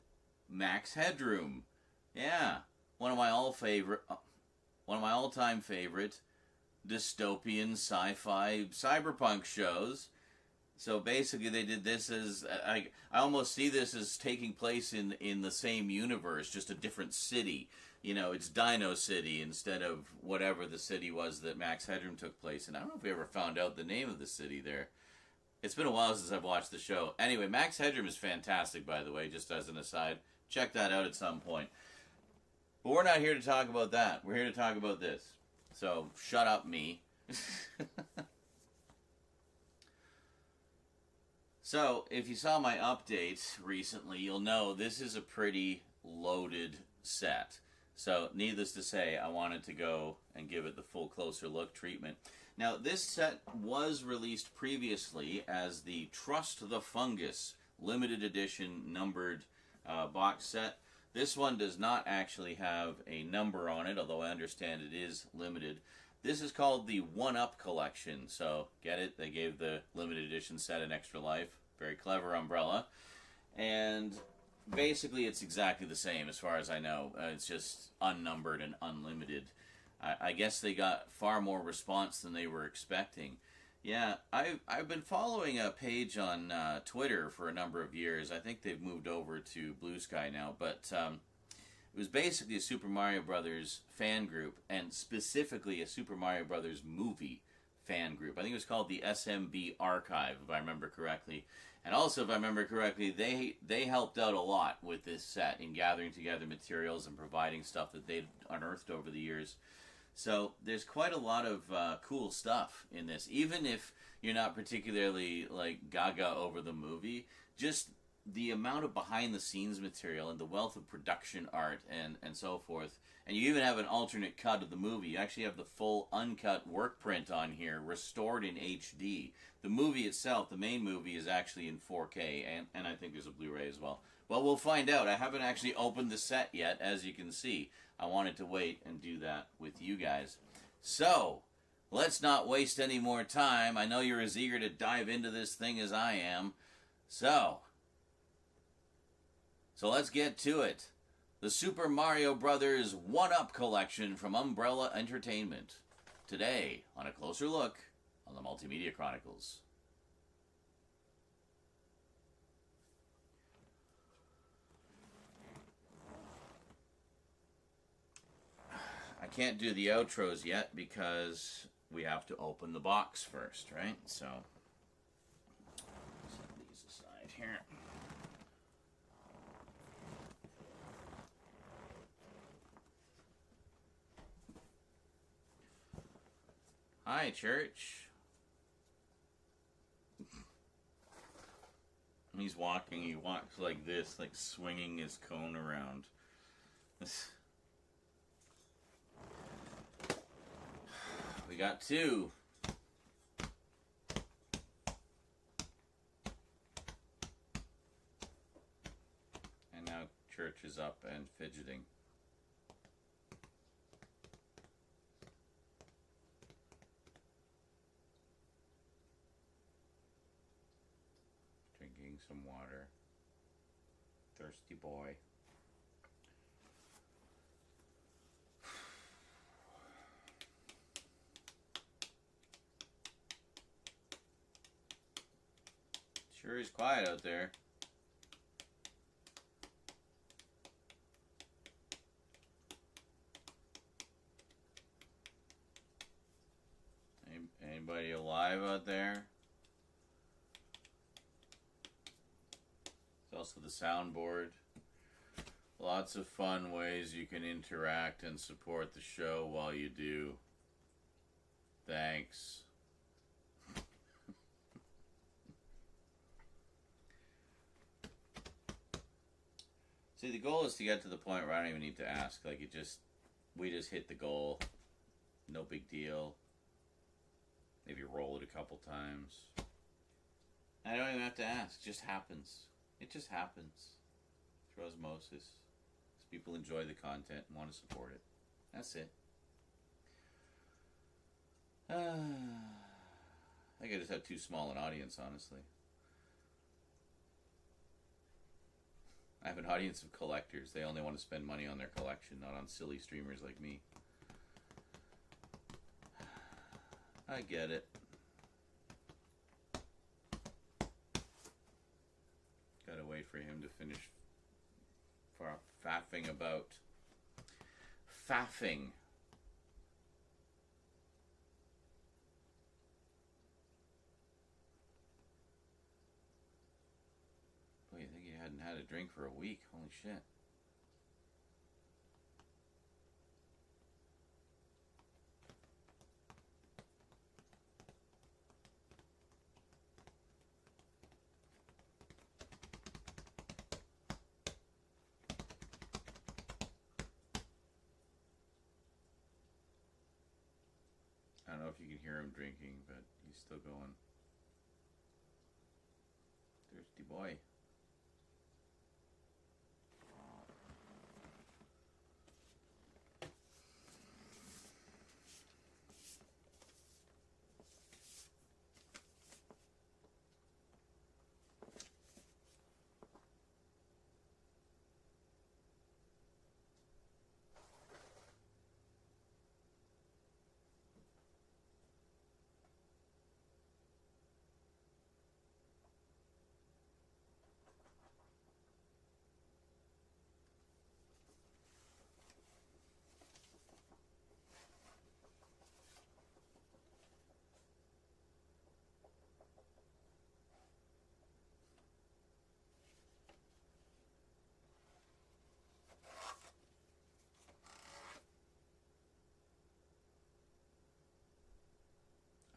Max Headroom. Yeah, one of my all-time favorite dystopian sci-fi cyberpunk shows. So basically they did this as, I almost see this as taking place in the same universe, just a different city. You know, it's Dino City instead of whatever the city was that Max Headroom took place in. I don't know if we ever found out the name of the city there. It's been a while since I've watched the show. Anyway, Max Headroom is fantastic, by the way, just as an aside. Check that out at some point. But we're not here to talk about that. We're here to talk about this. So, shut up, me. So, if you saw my update recently, you'll know this is a pretty loaded set. So, needless to say, I wanted to go and give it the full closer look treatment. Now, this set was released previously as the Trust the Fungus limited edition numbered box set. This one does not actually have a number on it, although I understand it is limited. This is called the 1-Up Collection. So, get it? They gave the limited edition set an extra life. Very clever umbrella. And basically it's exactly the same as far as I know. It's just unnumbered and unlimited. I guess they got far more response than they were expecting. Yeah, I've been following a page on Twitter for a number of years. I think they've moved over to Blue Sky now, but it was basically a Super Mario Brothers fan group, and specifically a Super Mario Brothers movie fan group. I think it was called the SMB Archive, if I remember correctly. And also, if I remember correctly, they helped out a lot with this set in gathering together materials and providing stuff that they'd unearthed over the years. So there's quite a lot of cool stuff in this. Even if you're not particularly like gaga over the movie, just the amount of behind-the-scenes material and the wealth of production art and so forth. And you even have an alternate cut of the movie. You actually have the full uncut work print on here, restored in HD. The movie itself, the main movie, is actually in 4K, and I think there's a Blu-ray as well. Well, we'll find out. I haven't actually opened the set yet, as you can see. I wanted to wait and do that with you guys. So, let's not waste any more time. I know you're as eager to dive into this thing as I am. So let's get to it. The Super Mario Brothers 1-Up Collection from Umbrella Entertainment. Today, on a closer look on the Multimedia Chronicles. I can't do the outros yet because we have to open the box first, right? So, set these aside here. Hi, church. He's walking. He walks like this, like swinging his cone around. We got two. And now church is up and fidgeting. Drinking some water. Thirsty boy. Sure is quiet out there. Anybody alive out there? There's also the soundboard. Lots of fun ways you can interact and support the show while you do. Thanks. See, the goal is to get to the point where I don't even need to ask. Like, we just hit the goal. No big deal. Maybe roll it a couple times. I don't even have to ask. It just happens. It just happens. Through osmosis. Because people enjoy the content and want to support it. That's it. I think I just have too small an audience, honestly. I have an audience of collectors. They only want to spend money on their collection, not on silly streamers like me. I get it. Gotta wait for him to finish faffing about. Faffing. Boy, you think he hadn't had a drink for a week? Holy shit. I don't know if you can hear him drinking, but he's still going. Thirsty boy.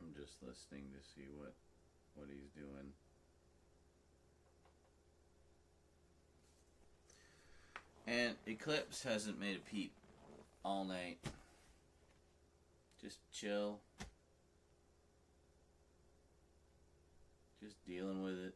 I'm just listening to see what he's doing. And Eclipse hasn't made a peep all night. Just chill. Just dealing with it.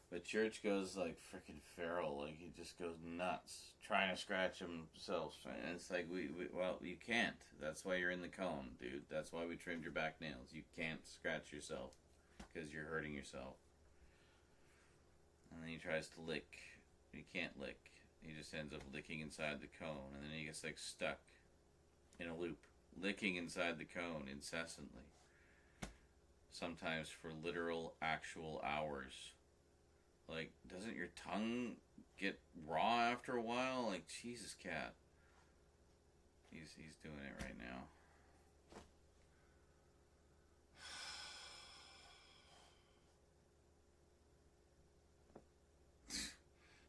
But Church goes like freaking feral. Like, he just goes nuts. Trying to scratch himself. And it's like, well, you can't. That's why you're in the cone, dude. That's why we trimmed your back nails. You can't scratch yourself. Because you're hurting yourself. And then he tries to lick. He can't lick. He just ends up licking inside the cone. And then he gets like stuck in a loop. Licking inside the cone incessantly. Sometimes for literal, actual hours. Like, doesn't your tongue get raw after a while? Like, Jesus, cat. He's doing it right now.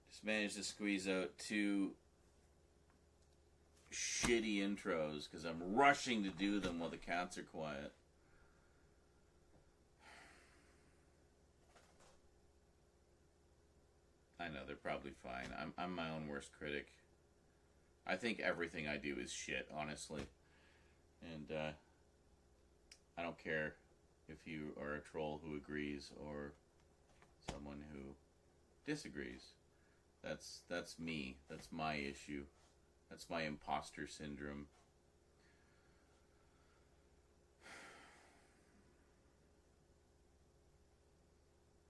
Just managed to squeeze out 2 shitty intros because I'm rushing to do them while the cats are quiet. I know, they're probably fine. I'm my own worst critic. I think everything I do is shit, honestly. And I don't care if you are a troll who agrees or someone who disagrees. That's me. That's my issue. That's my imposter syndrome.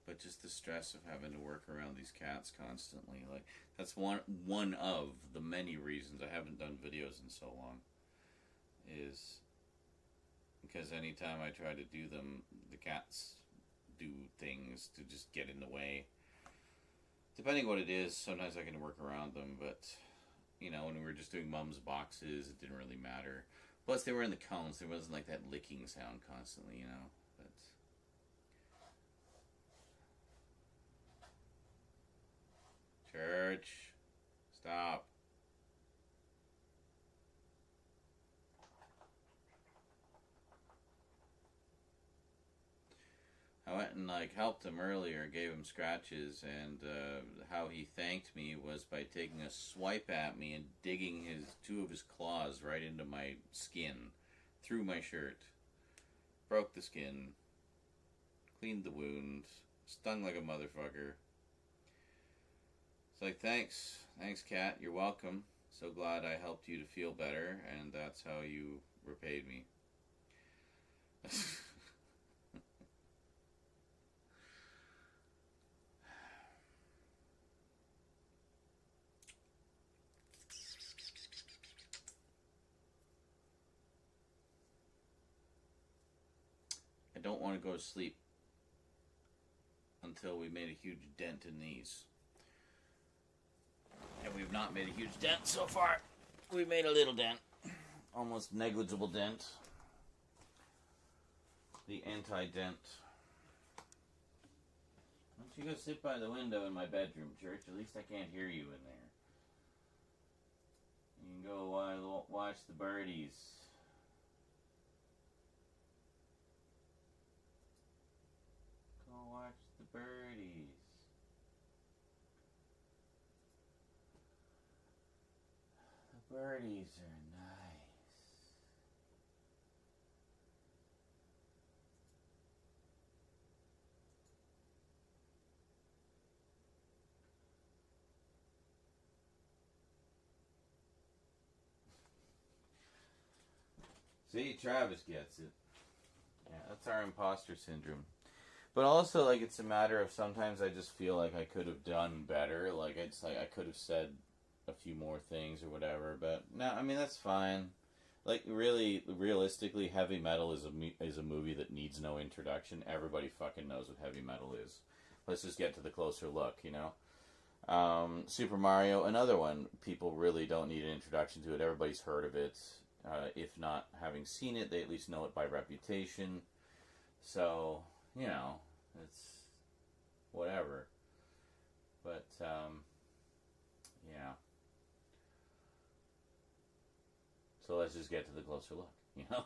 But just the stress of having to work around these cats constantly, like, that's one of the many reasons I haven't done videos in so long, is because anytime I try to do them, the cats do things to just get in the way. Depending what it is, sometimes I can work around them, but, you know, when we were just doing Mum's boxes, it didn't really matter. Plus, they were in the cones, there wasn't like that licking sound constantly, you know, but Church. Stop. I went and helped him earlier, gave him scratches, and how he thanked me was by taking a swipe at me and digging two of his claws right into my skin, through my shirt. Broke the skin, cleaned the wound, stung like a motherfucker. It's like, thanks, Kat, you're welcome. So glad I helped you to feel better, and that's how you repaid me. I don't want to go to sleep until we made a huge dent in these. And we've not made a huge dent so far. We've made a little dent. Almost negligible dent. The anti-dent. Why don't you go sit by the window in my bedroom, Church? At least I can't hear you in there. You can go watch the birdies. Go watch the birdies. The birdies are nice. See, Travis gets it. Yeah, that's our imposter syndrome. But also, it's a matter of sometimes I just feel like I could have done better. I could have said a few more things or whatever. But no, I mean, that's fine. Really, realistically, heavy metal is a movie that needs no introduction. Everybody fucking knows what heavy metal is. Let's just get to the closer look, you know? Super Mario, another one. People really don't need an introduction to it. Everybody's heard of it. If not having seen it, they at least know it by reputation. So, you know, it's whatever. But, yeah. So let's just get to the closer look, you know?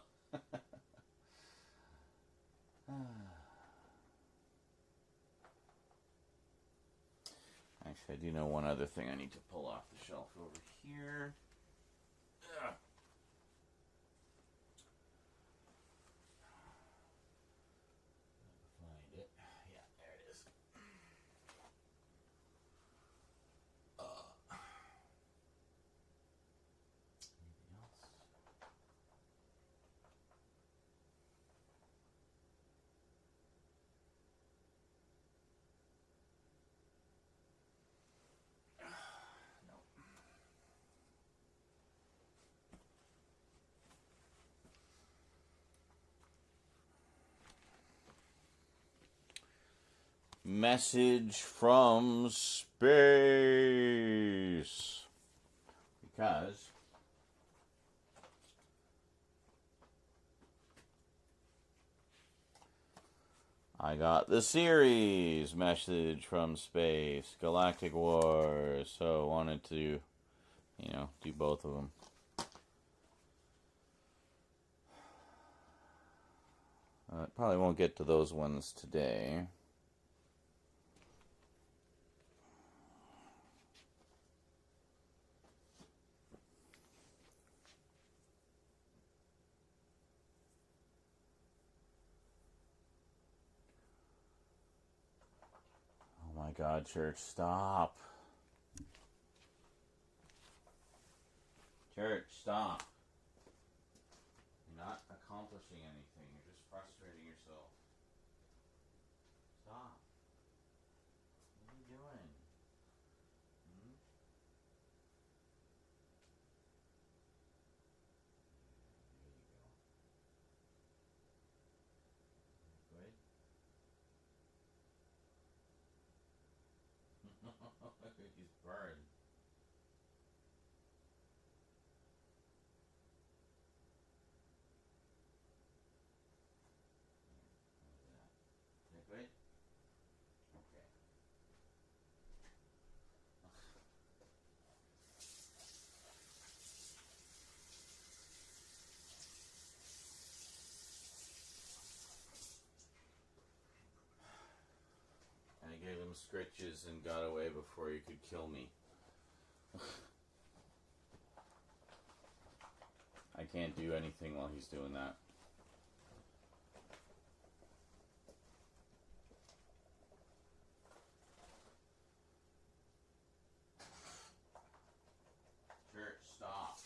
Actually, I do know one other thing I need to pull off the shelf over here. Ugh. Find it. Yeah, there it is. Anything else? No. Message from space. Because I got the series Message from Space, Galactic Wars, so I wanted to, do both of them. Probably won't get to those ones today. Oh my God, Church, stop. Church, stop. You're not accomplishing anything. You're just frustrating yourself. Stop. What are you doing? Hmm? There you go. Good? He's burned. How's that? Is that good? Okay. some scritches and got away before you could kill me. I can't do anything while he's doing that. Sure, stop.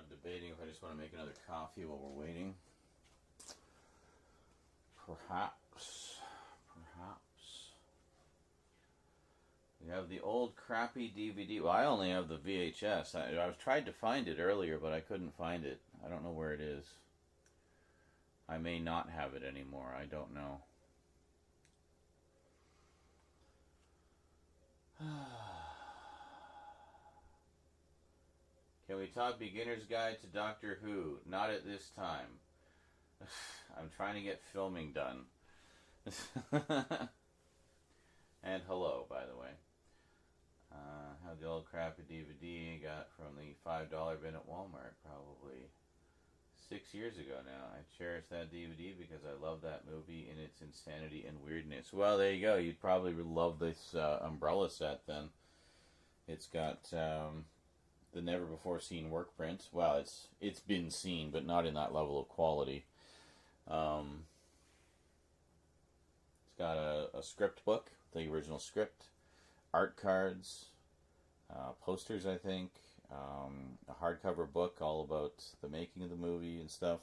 Debating if I just want to make another coffee while we're waiting. Perhaps. We have the old crappy DVD. Well, I only have the VHS. I tried to find it earlier, but I couldn't find it. I don't know where it is. I may not have it anymore. I don't know. Can we talk Beginner's Guide to Doctor Who? Not at this time. I'm trying to get filming done. And hello, by the way. Have the old crappy DVD got from the $5 bin at Walmart probably 6 years ago now. I cherish that DVD because I love that movie in its insanity and weirdness. Well, there you go. You'd probably love this umbrella set then. It's got the never before seen work print. Well, it's been seen, but not in that level of quality. It's got a script book, the original script, art cards, posters, I think, a hardcover book all about the making of the movie and stuff.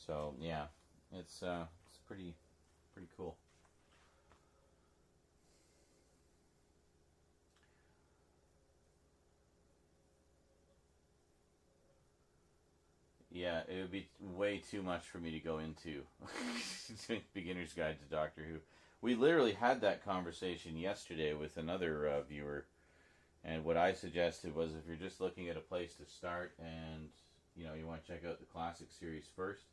So yeah, it's pretty cool. Yeah, it would be way too much for me to go into. Beginner's Guide to Doctor Who. We literally had that conversation yesterday with another viewer, and what I suggested was if you're just looking at a place to start and you want to check out the classic series first,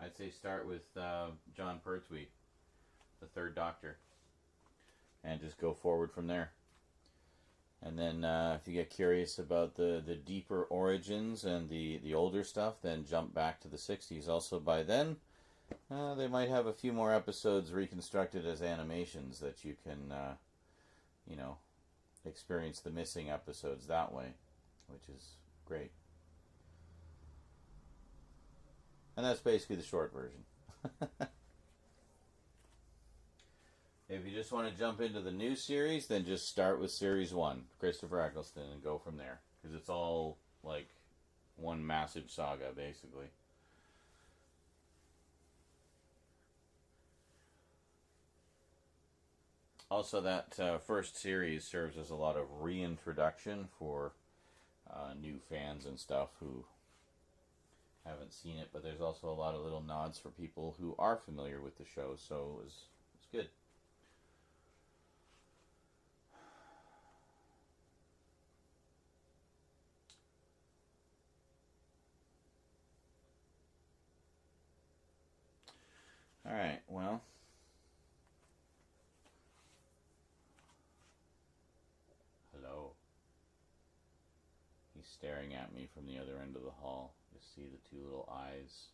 I'd say start with John Pertwee, the Third Doctor, and just go forward from there. And then if you get curious about the deeper origins and the older stuff, then jump back to the 60s. Also, by then, they might have a few more episodes reconstructed as animations that you can, experience the missing episodes that way, which is great. And that's basically the short version. If you just want to jump into the new series, then just start with Series 1, Christopher Eccleston, and go from there. Because it's all, like, one massive saga, basically. Also, that first series serves as a lot of reintroduction for new fans and stuff who haven't seen it. But there's also a lot of little nods for people who are familiar with the show, so it's good. Alright, well. Hello. He's staring at me from the other end of the hall. You see the two little eyes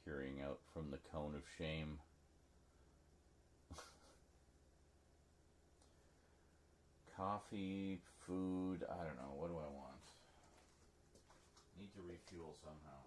peering out from the cone of shame. Coffee, food, I don't know. What do I want? Need to refuel somehow.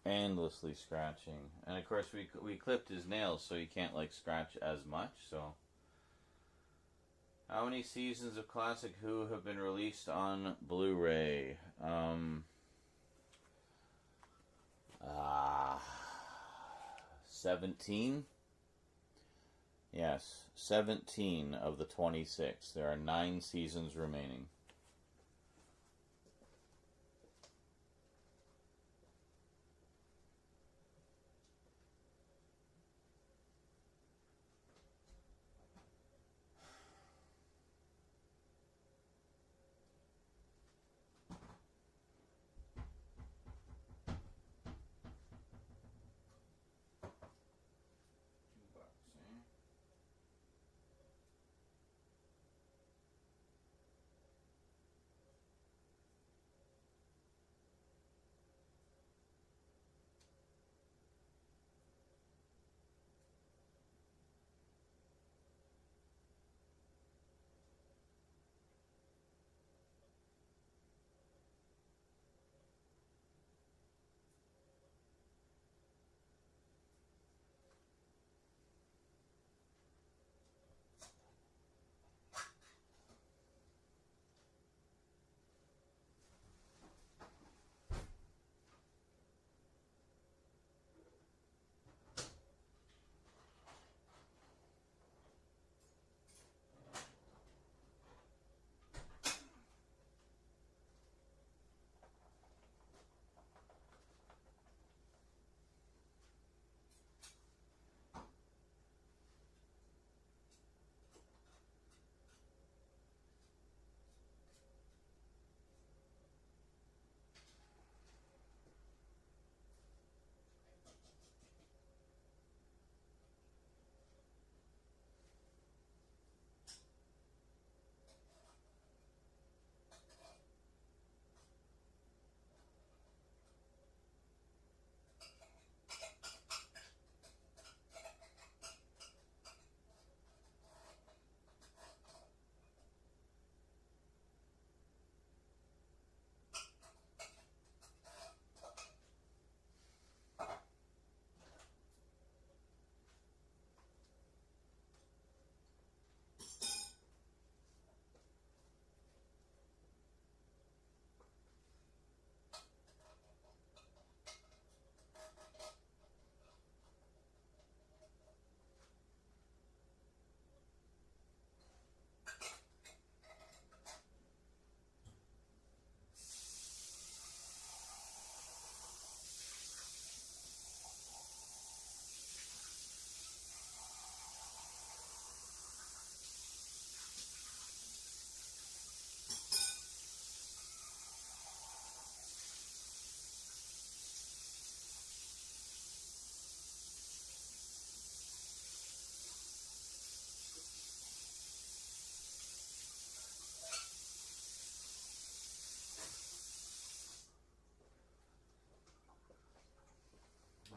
endlessly scratching. And of course we clipped his nails so he can't like scratch as much. So how many seasons of Classic Who have been released on Blu-ray? 17? Yes, 17 of the 26. There are 9 seasons remaining.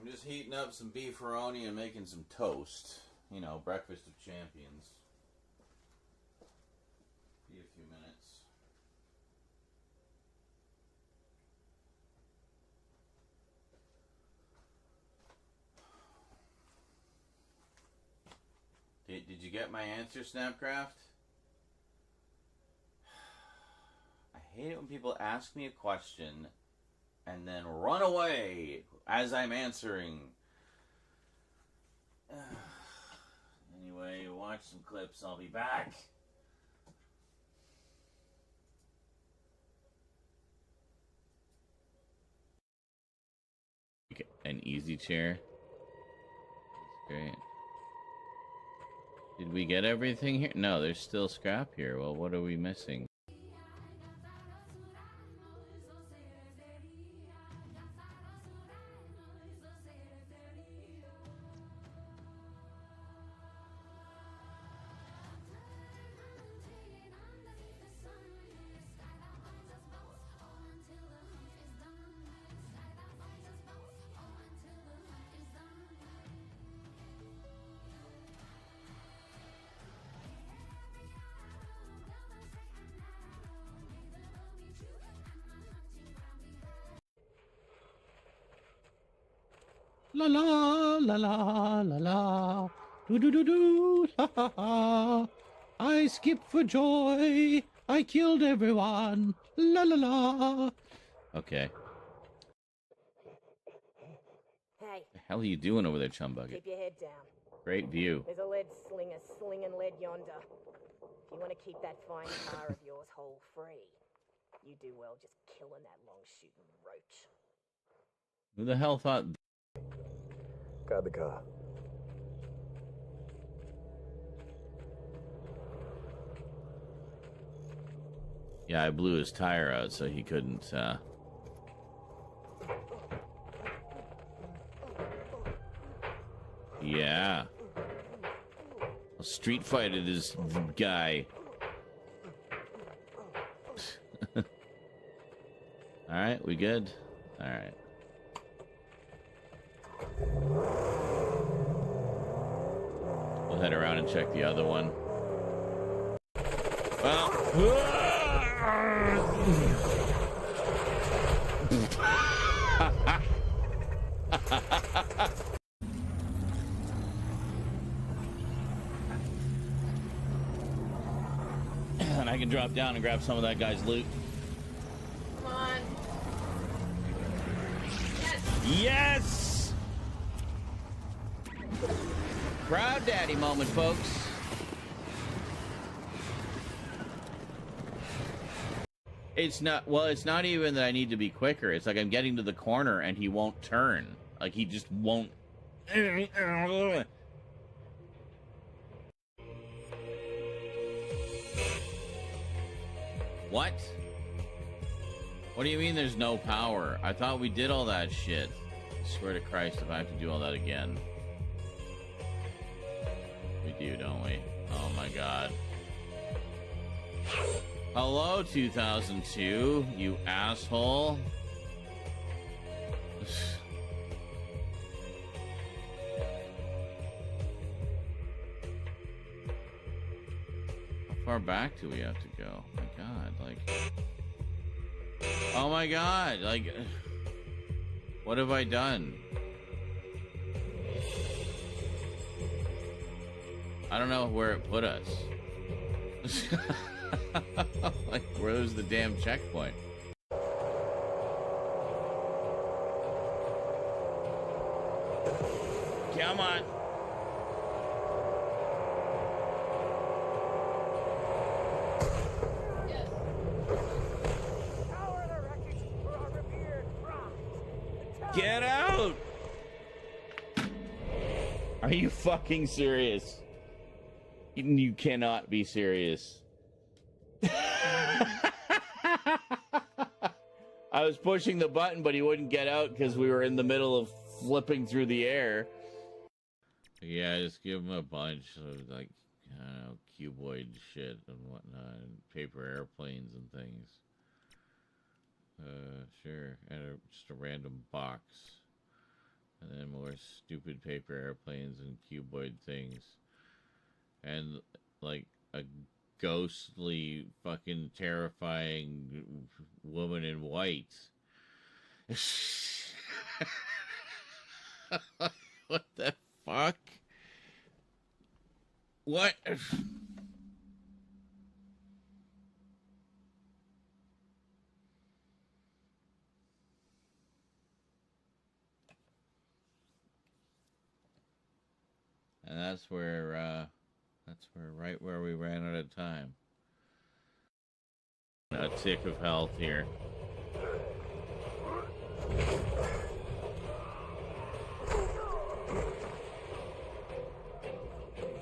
I'm just heating up some beefaroni and making some toast. You know, breakfast of champions. Be a few minutes. Did you get my answer, Snapcraft? I hate it when people ask me a question and then run away as I'm answering. Anyway, watch some clips. I'll be back. An easy chair. That's great. Did we get everything here? No, there's still scrap here. Well, what are we missing? La la la la la la. Do do do do. La ha ha. I skipped for joy. I killed everyone. La la la. Okay. Hey, The hell are you doing over there, Chum Bucket? keep your head down. Great view. There's a lead slinger slinging lead yonder. If you want to keep that fine car of yours hole free, you do well just killing that long-shooting roach. Who the hell thought? Got the car. Yeah, I blew his tire out so he couldn't, Yeah. I'll street fighted this guy. Alright, we good? Alright. We'll head around and check the other one. Well... And I can drop down and grab some of that guy's loot. Come on. Yes! Yes. Proud daddy moment, folks. It's not even that I need to be quicker. It's like I'm getting to the corner and he won't turn. Like he just won't. What? What do you mean there's no power? I thought we did all that shit. I swear to Christ if I have to do all that again. We do, don't we? Oh my god. Hello, 2002, you asshole. How far back do we have to go? My god, like... Oh my god, like... What have I done? I don't know where it put us. Like, where's the damn checkpoint? Come on. Yes. Power the wreckage for our revered prize. Get out! Are you fucking serious? You cannot be serious. I was pushing the button, but he wouldn't get out because we were in the middle of flipping through the air. Yeah, just give him a bunch of, like, I don't know, cuboid shit and whatnot, and paper airplanes and things. Sure. And just a random box. And then more stupid paper airplanes and cuboid things. And, like, a ghostly, fucking terrifying woman in white. What the fuck? What? And that's where right where we ran out of time. A tick of health here.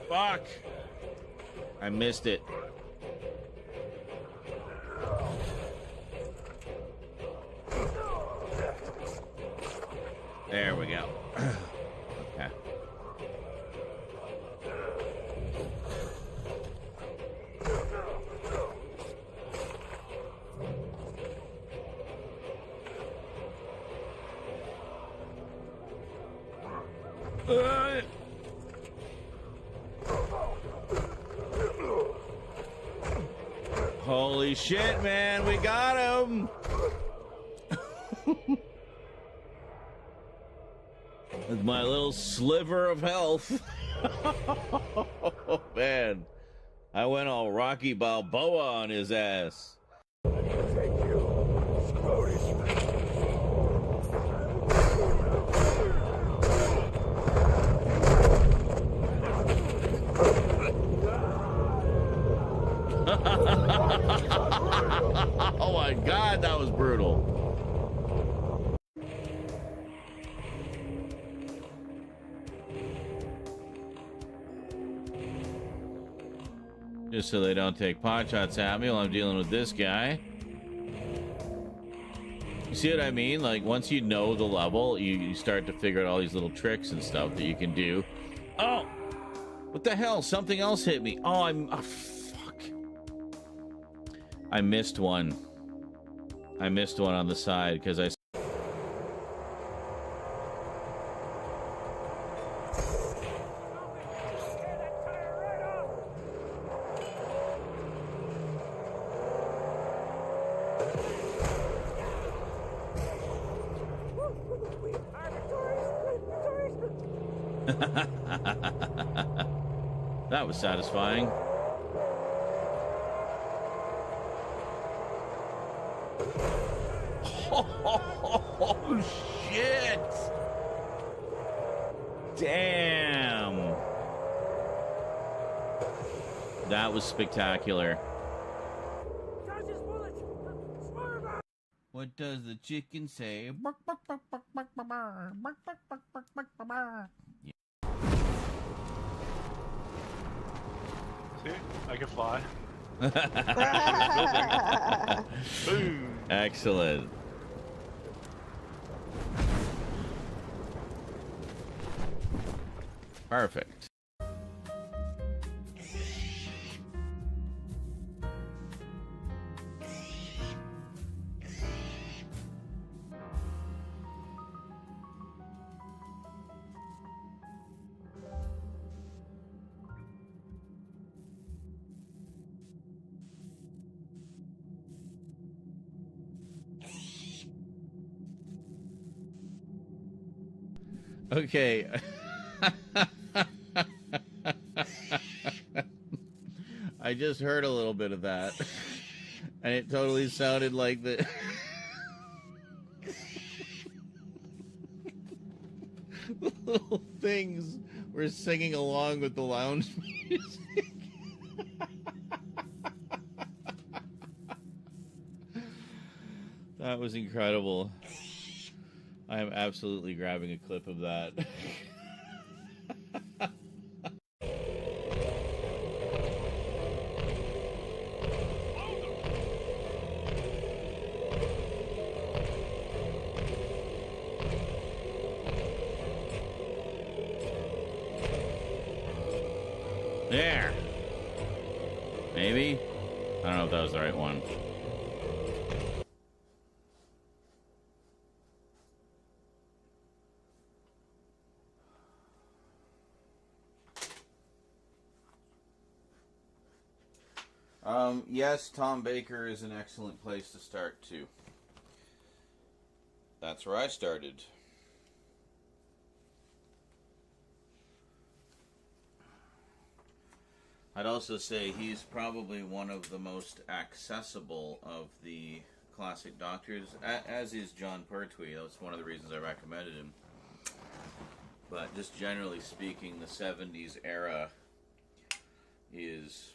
Fuck! I missed it. There we go. Okay. Holy shit, man, we got him! my little sliver of health. Oh, man. I went all Rocky Balboa on his ass. Thank you. Slowly. Oh my God, that was brutal. Just so they don't take pot shots at me while I'm dealing with this guy. You see what I mean? Like, once you know the level, you start to figure out all these little tricks and stuff that you can do. Oh! What the hell? Something else hit me. Oh, fuck. I missed one. I missed one on the side because I... That was satisfying. Oh, shit! Damn! That was spectacular. What does the chicken say? See? I can fly. Boom! Excellent. Perfect. Okay. I just heard a little bit of that. And it totally sounded like the... the little things were singing along with the lounge music. That was incredible. I am absolutely grabbing a clip of that. There. Maybe? I don't know if that was the right one. Yes, Tom Baker is an excellent place to start, too. That's where I started. I'd also say he's probably one of the most accessible of the classic doctors, as is John Pertwee. That's one of the reasons I recommended him. But just generally speaking, the 70s era is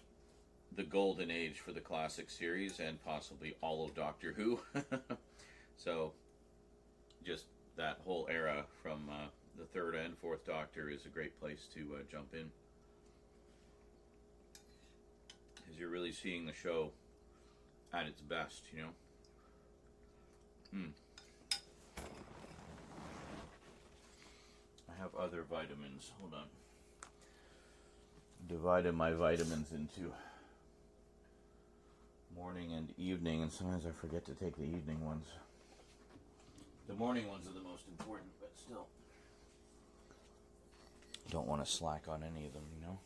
the golden age for the classic series and possibly all of Doctor Who. So just that whole era from the third and fourth Doctor is a great place to jump in, because you're really seeing the show at its best, you know. I have other vitamins. Hold on. Divided my vitamins into morning and evening, and sometimes I forget to take the evening ones. The morning ones are the most important, but still don't want to slack on any of them, you know.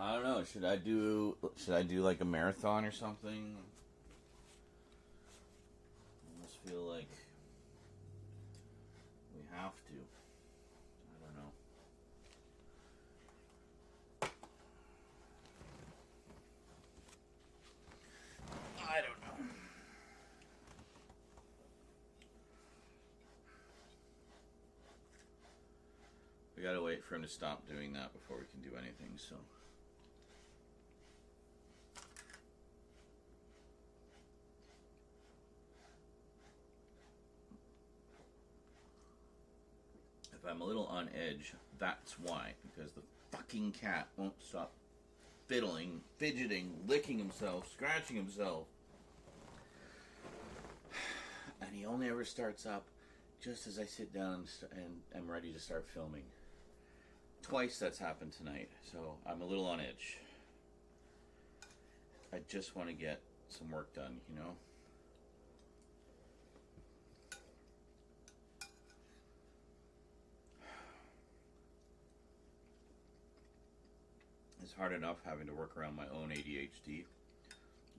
I don't know. Should I do like a marathon or something? I almost feel like we have to. I don't know. I don't know. We gotta wait for him to stop doing that before we can do anything, so. If I'm a little on edge, that's why. Because the fucking cat won't stop fiddling, fidgeting, licking himself, scratching himself. And he only ever starts up just as I sit down and am ready to start filming. Twice that's happened tonight, so I'm a little on edge. I just want to get some work done, you know? It's hard enough having to work around my own ADHD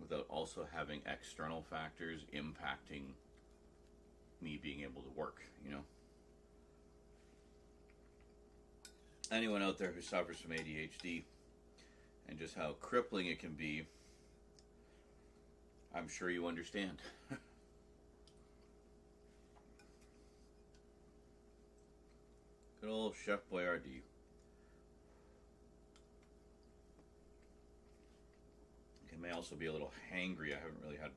without also having external factors impacting me being able to work, you know? Anyone out there who suffers from ADHD and just how crippling it can be, I'm sure you understand. Good old Chef Boyardee. I may also be a little hangry. I haven't really had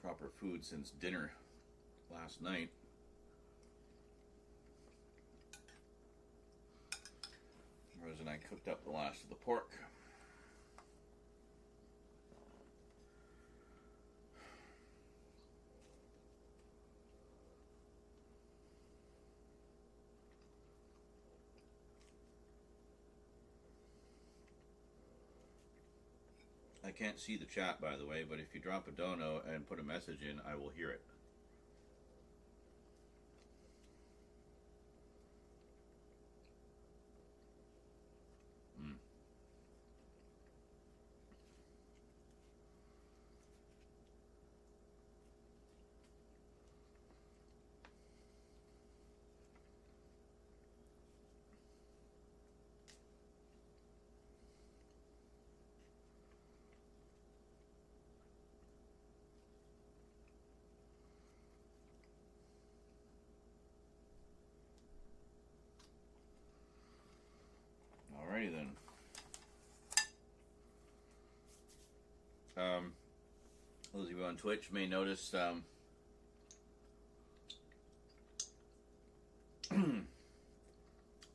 proper food since dinner last night. Rose and I cooked up the last of the pork. I can't see the chat, by the way, but if you drop a dono and put a message in, I will hear it. Alrighty then. Those of you on Twitch may notice we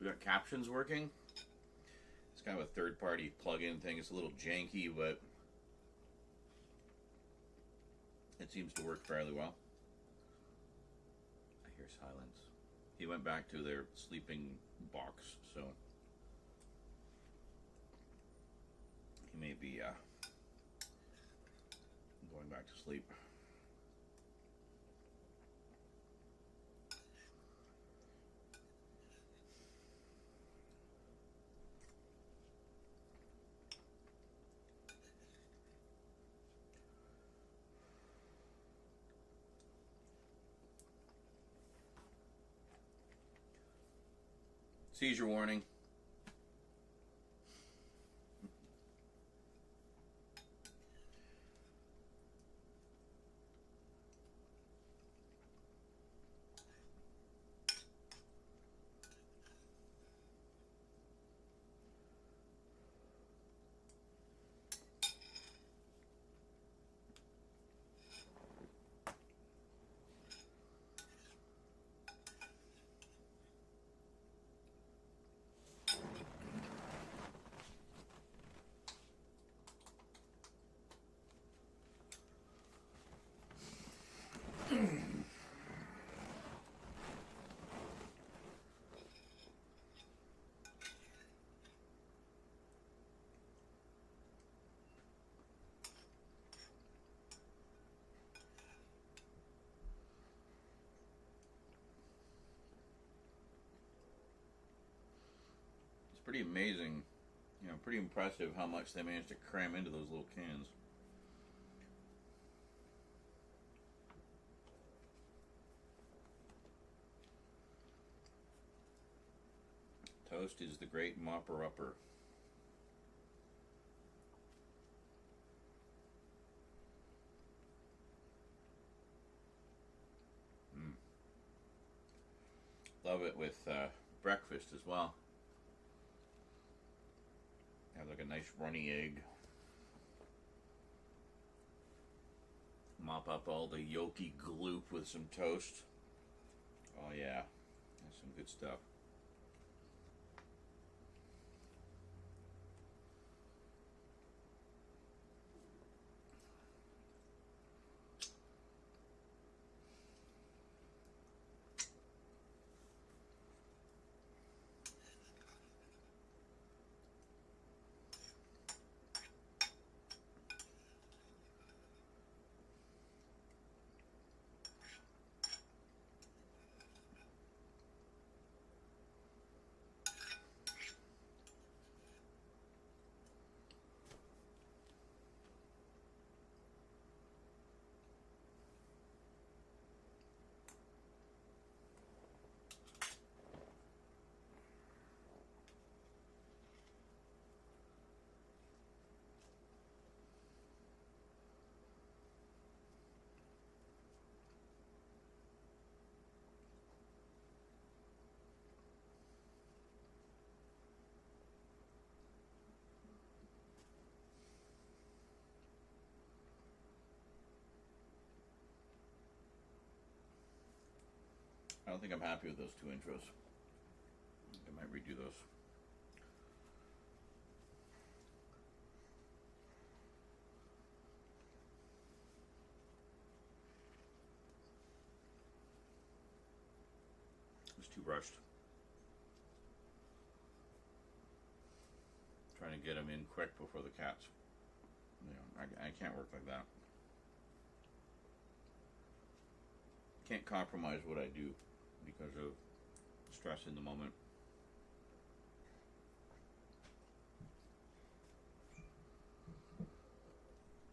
got captions working. It's kind of a third-party plug-in thing. It's a little janky, but it seems to work fairly well. I hear silence. He went back to their sleeping box, so he may be going back to sleep. Seizure warning. Pretty amazing You know, pretty impressive how much they managed to cram into those little cans. Toast is the great mopper-upper. Love it with breakfast as well. Have like a nice runny egg. Mop up all the yolky gloop with some toast. Oh yeah, that's some good stuff. I don't think I'm happy with those two intros. I might redo those. It's too rushed. Trying to get them in quick before the cats. You know, I can't work like that. Can't compromise what I do because of stress in the moment.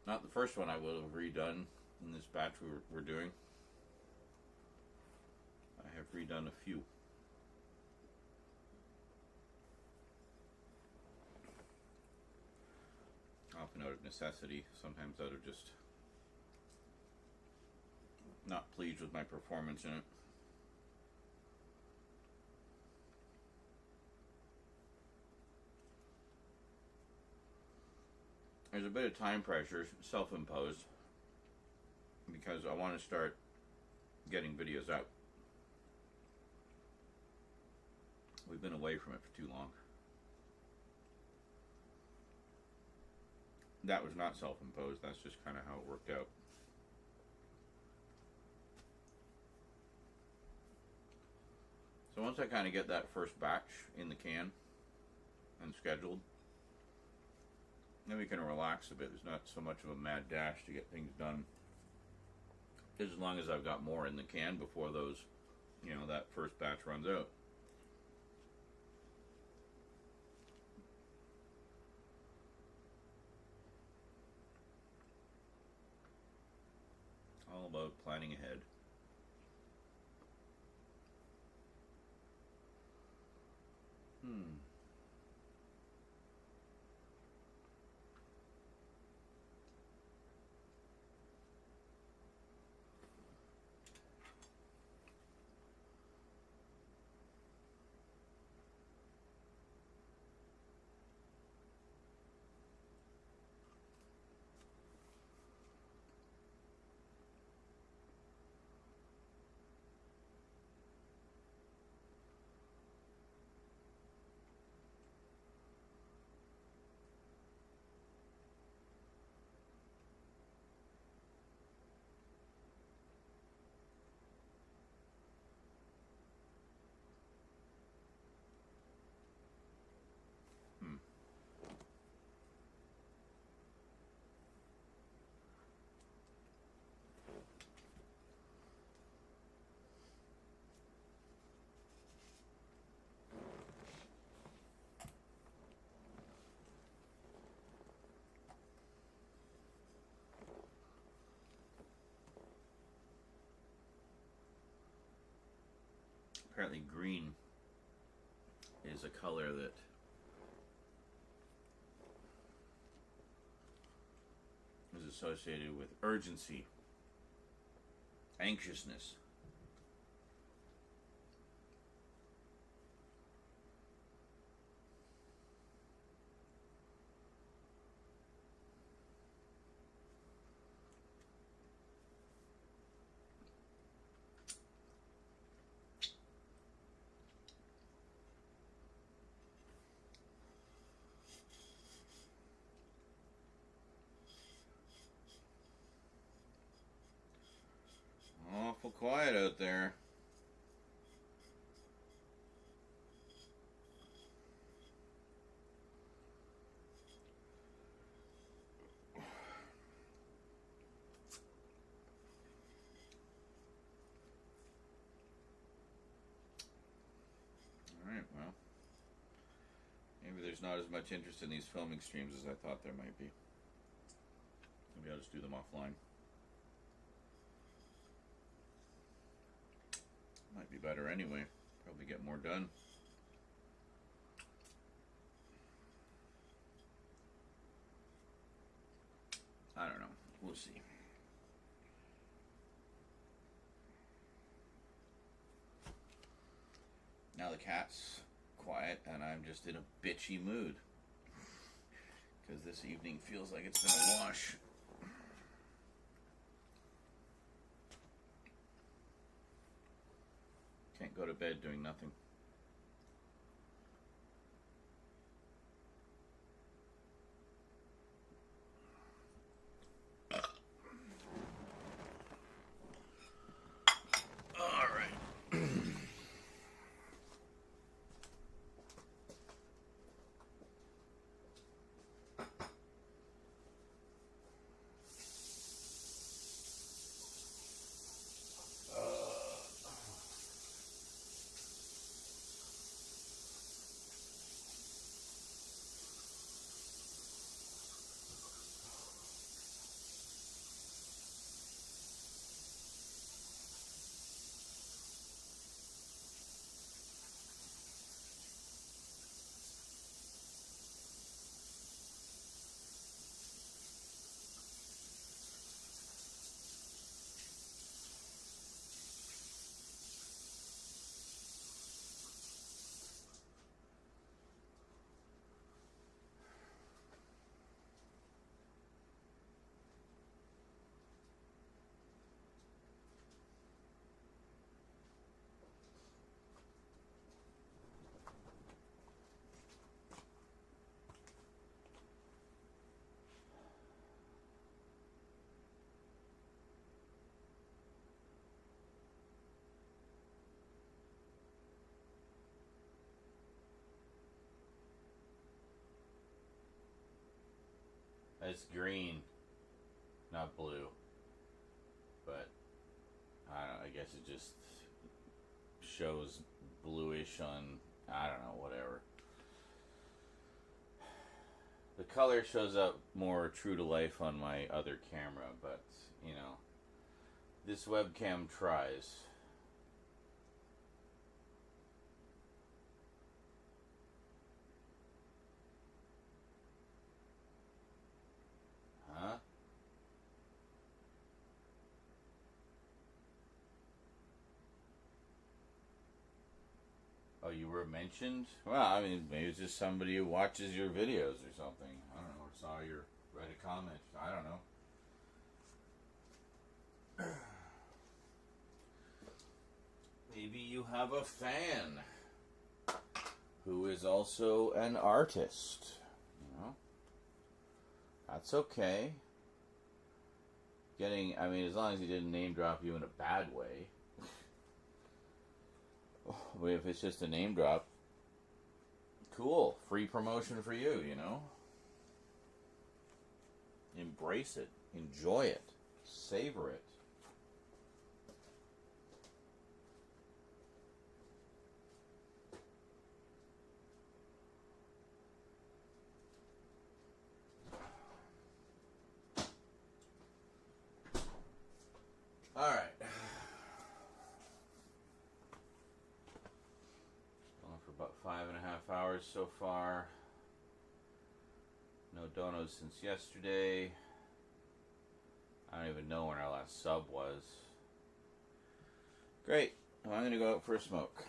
Not the first one I would have redone in this batch we're doing. I have redone a few. Often out of necessity, sometimes out of just not pleased with my performance in it. There's a bit of time pressure, self-imposed, because I want to start getting videos out. We've been away from it for too long. That was not self-imposed, that's just kind of how it worked out. So once I kind of get that first batch in the can and scheduled, then we can relax a bit. There's not so much of a mad dash to get things done. As long as I've got more in the can before those, you know, that first batch runs out. All about planning ahead. Apparently green is a color that is associated with urgency, anxiousness. Awful quiet out there. Alright, well. Maybe there's not as much interest in these filming streams as I thought there might be. Maybe I'll just do them offline. Might be better anyway. Probably get more done. I don't know. We'll see. Now the cat's quiet and I'm just in a bitchy mood. Because this evening feels like it's been a wash. Can't go to bed doing nothing. All right. It's green, not blue. But I don't know, I guess it just shows bluish on, I don't know, whatever. The color shows up more true to life on my other camera, but, you know, this webcam tries. Huh? Oh, you were mentioned? Well, I mean, maybe it's just somebody who watches your videos or something. I don't know, or saw your, read a comment. I don't know. Maybe you have a fan who is also an artist. You know? That's okay. I mean, as long as he didn't name drop you in a bad way. But if it's just a name drop, cool. Free promotion for you, you know? Embrace it. Enjoy it. Savor it. All right. hours so far. No donos since yesterday. I don't even know when our last sub was. Great. Well, I'm going to go out for a smoke.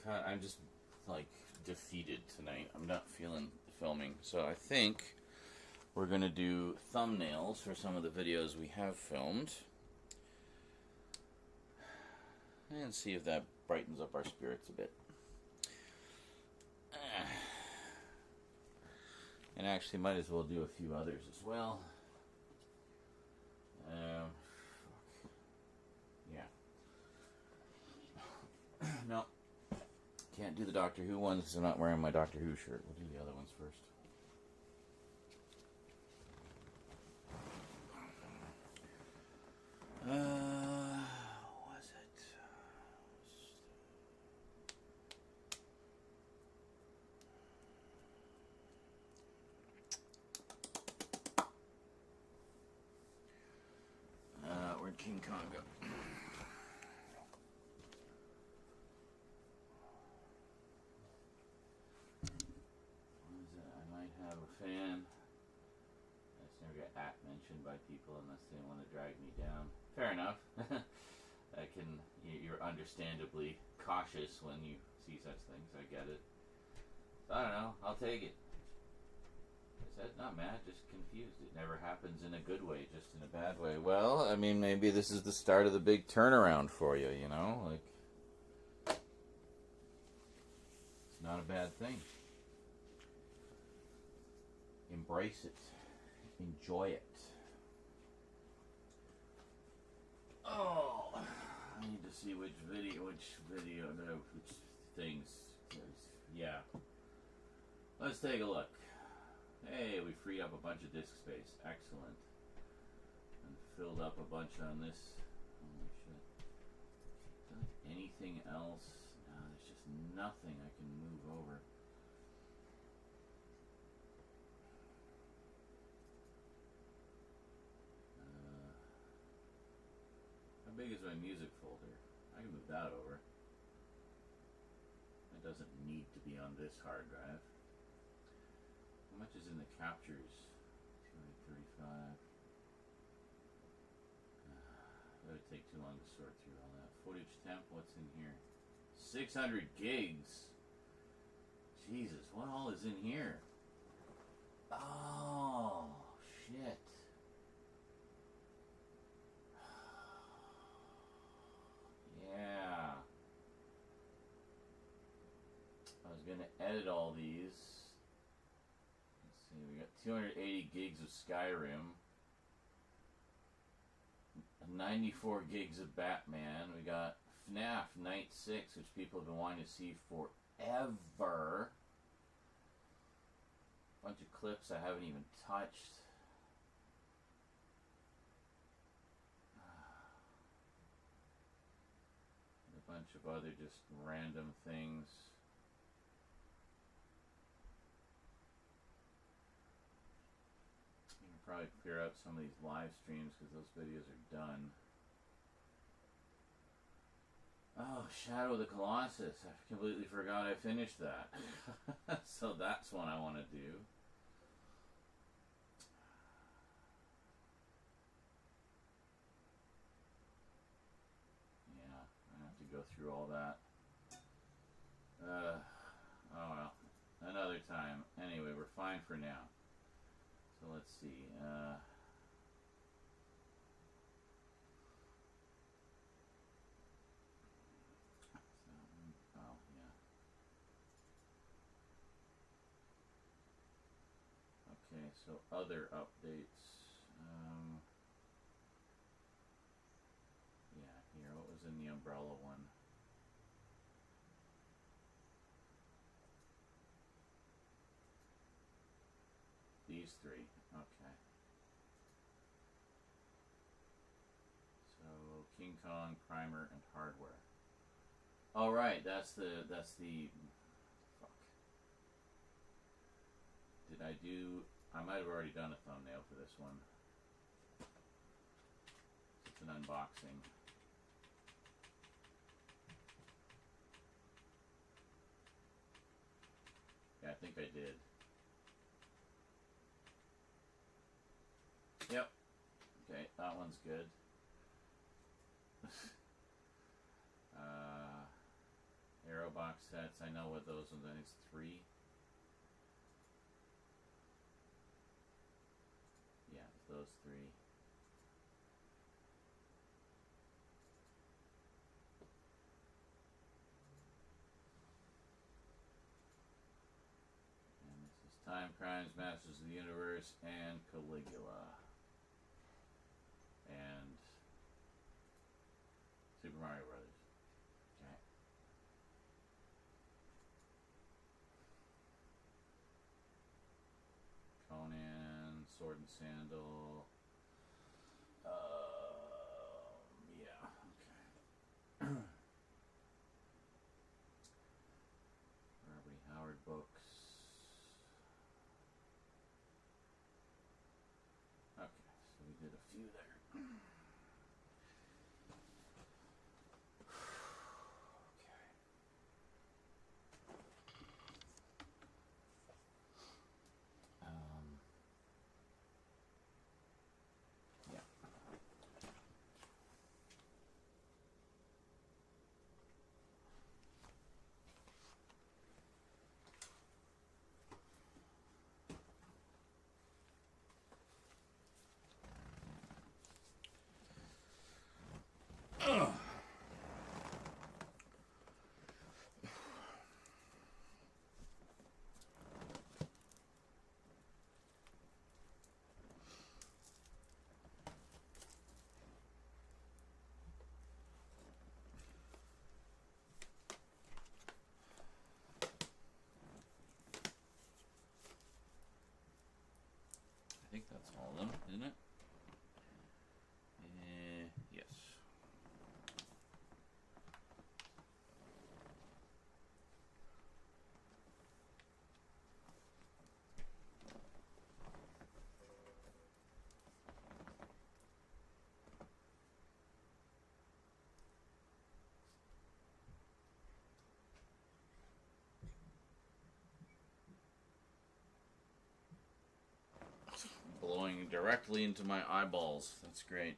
God, I'm just, like, defeated tonight. I'm not feeling filming. So I think we're going to do thumbnails for some of the videos we have filmed. And see if that brightens up our spirits a bit. And actually might as well do a few others as well. Yeah. No. Can't do the Doctor Who ones because I'm not wearing my Doctor Who shirt. We'll do the other ones first. Was it? Where'd King Kong go? Fan. I just never get mentioned by people unless they want to drag me down. Fair enough. You're understandably cautious when you see such things. I get it. So I don't know. I'll take it. I said, not mad, just confused. It never happens in a good way, just in a bad way. Well, I mean, maybe this is the start of the big turnaround for you, you know? Like, it's not a bad thing. Embrace it. Enjoy it. Oh, I need to see which things. Yeah. Let's take a look. Hey, we freed up a bunch of disk space. Excellent. And filled up a bunch on this. Holy shit. Anything else? No, there's just nothing I can move over. How big is my music folder? I can move that over. It doesn't need to be on this hard drive. How much is in the captures? 235. That would take too long to sort through all that. footage temp. What's in here? 600 gigs. Jesus, what all is in here? Oh, shit. Yeah. I was going to edit all these. Let's see, we got 280 gigs of Skyrim. 94 gigs of Batman. We got FNAF Night 6, which people have been wanting to see forever. Bunch of clips I haven't even touched. And a bunch of other just random things. I can probably clear out some of these live streams because those videos are done. Oh, Shadow of the Colossus. I completely forgot I finished that. So that's one I want to do. Yeah, I have to go through all that. Oh well, another time. Anyway, we're fine for now. So let's see. Oh, yeah. Okay, so other updates. Yeah, here, what was in the umbrella one? These three, okay. So, King Kong, Primer, and Hardware. All right, that's the, fuck. Did I do, I might have already done a thumbnail for this one. It's an unboxing. Yeah, I think I did. Yep. Okay, that one's good. Arrow box sets, I know what those ones, I think it's 3. Yeah, it's those 3. And this is Time Crimes, Masters of the Universe, and Caligula. And Super Mario Brothers. Okay. Conan, Sword and Sandal. Yeah, okay. Robert E. Howard books. Okay, so we did a few there. I think that's all of them, isn't it? Yes. Blowing directly into my eyeballs. That's great.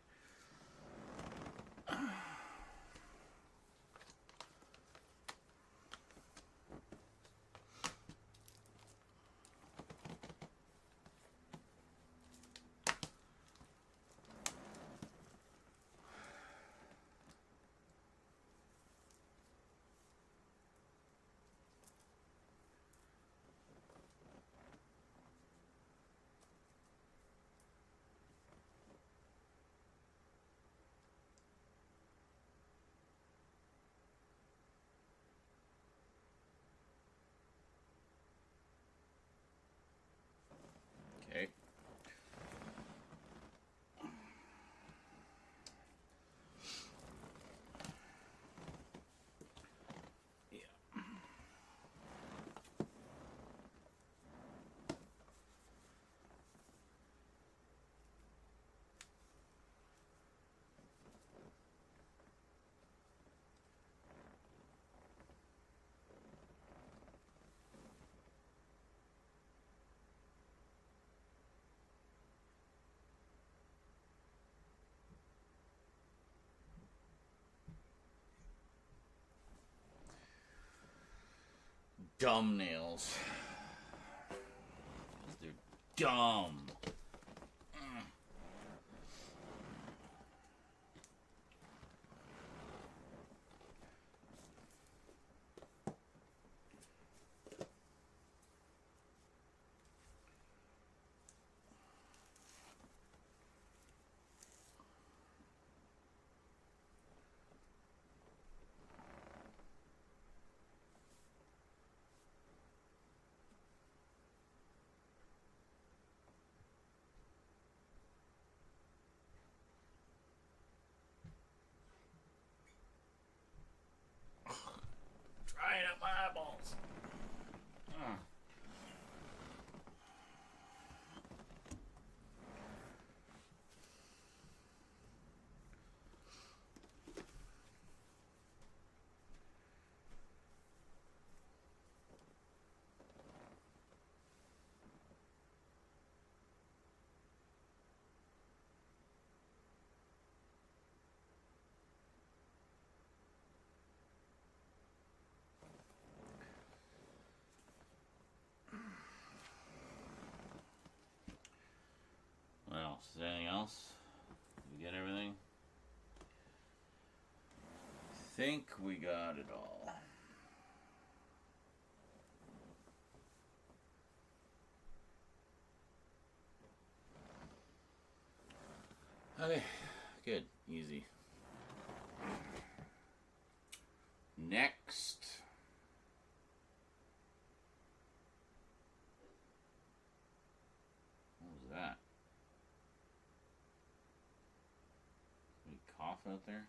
dumb nails. They're dumb. Drying up my eyeballs. What else? Is there anything else? Did we get everything? I think we got it all. Okay, good, easy. Next. What was that? Any cough out there?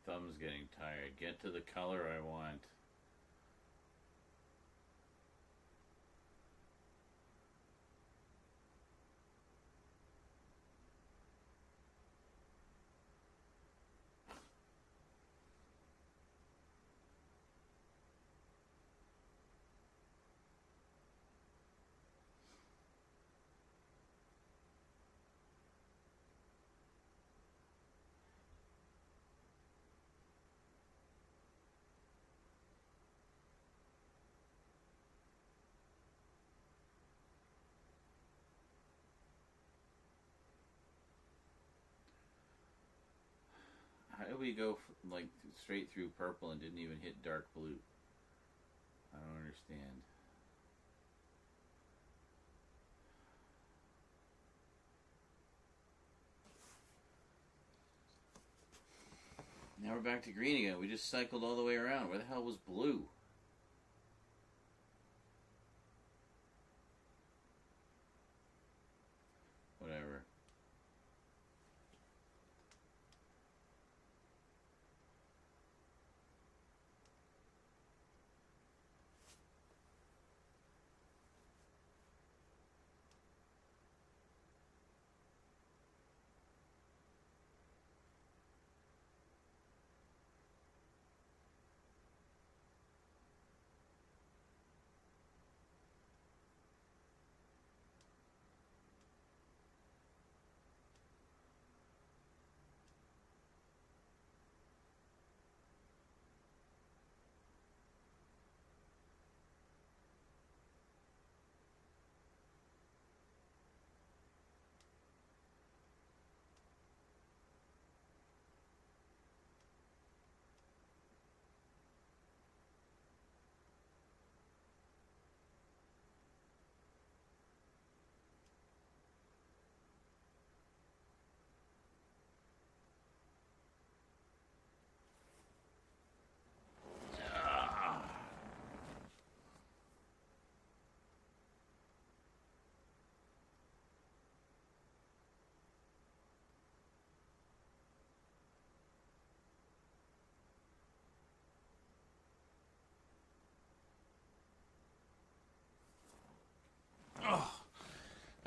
Thumb's getting tired. Get to the color I want. How did we go like straight through purple and didn't even hit dark blue? I don't understand. Now we're back to green again. We just cycled all the way around. Where the hell was blue? Whatever.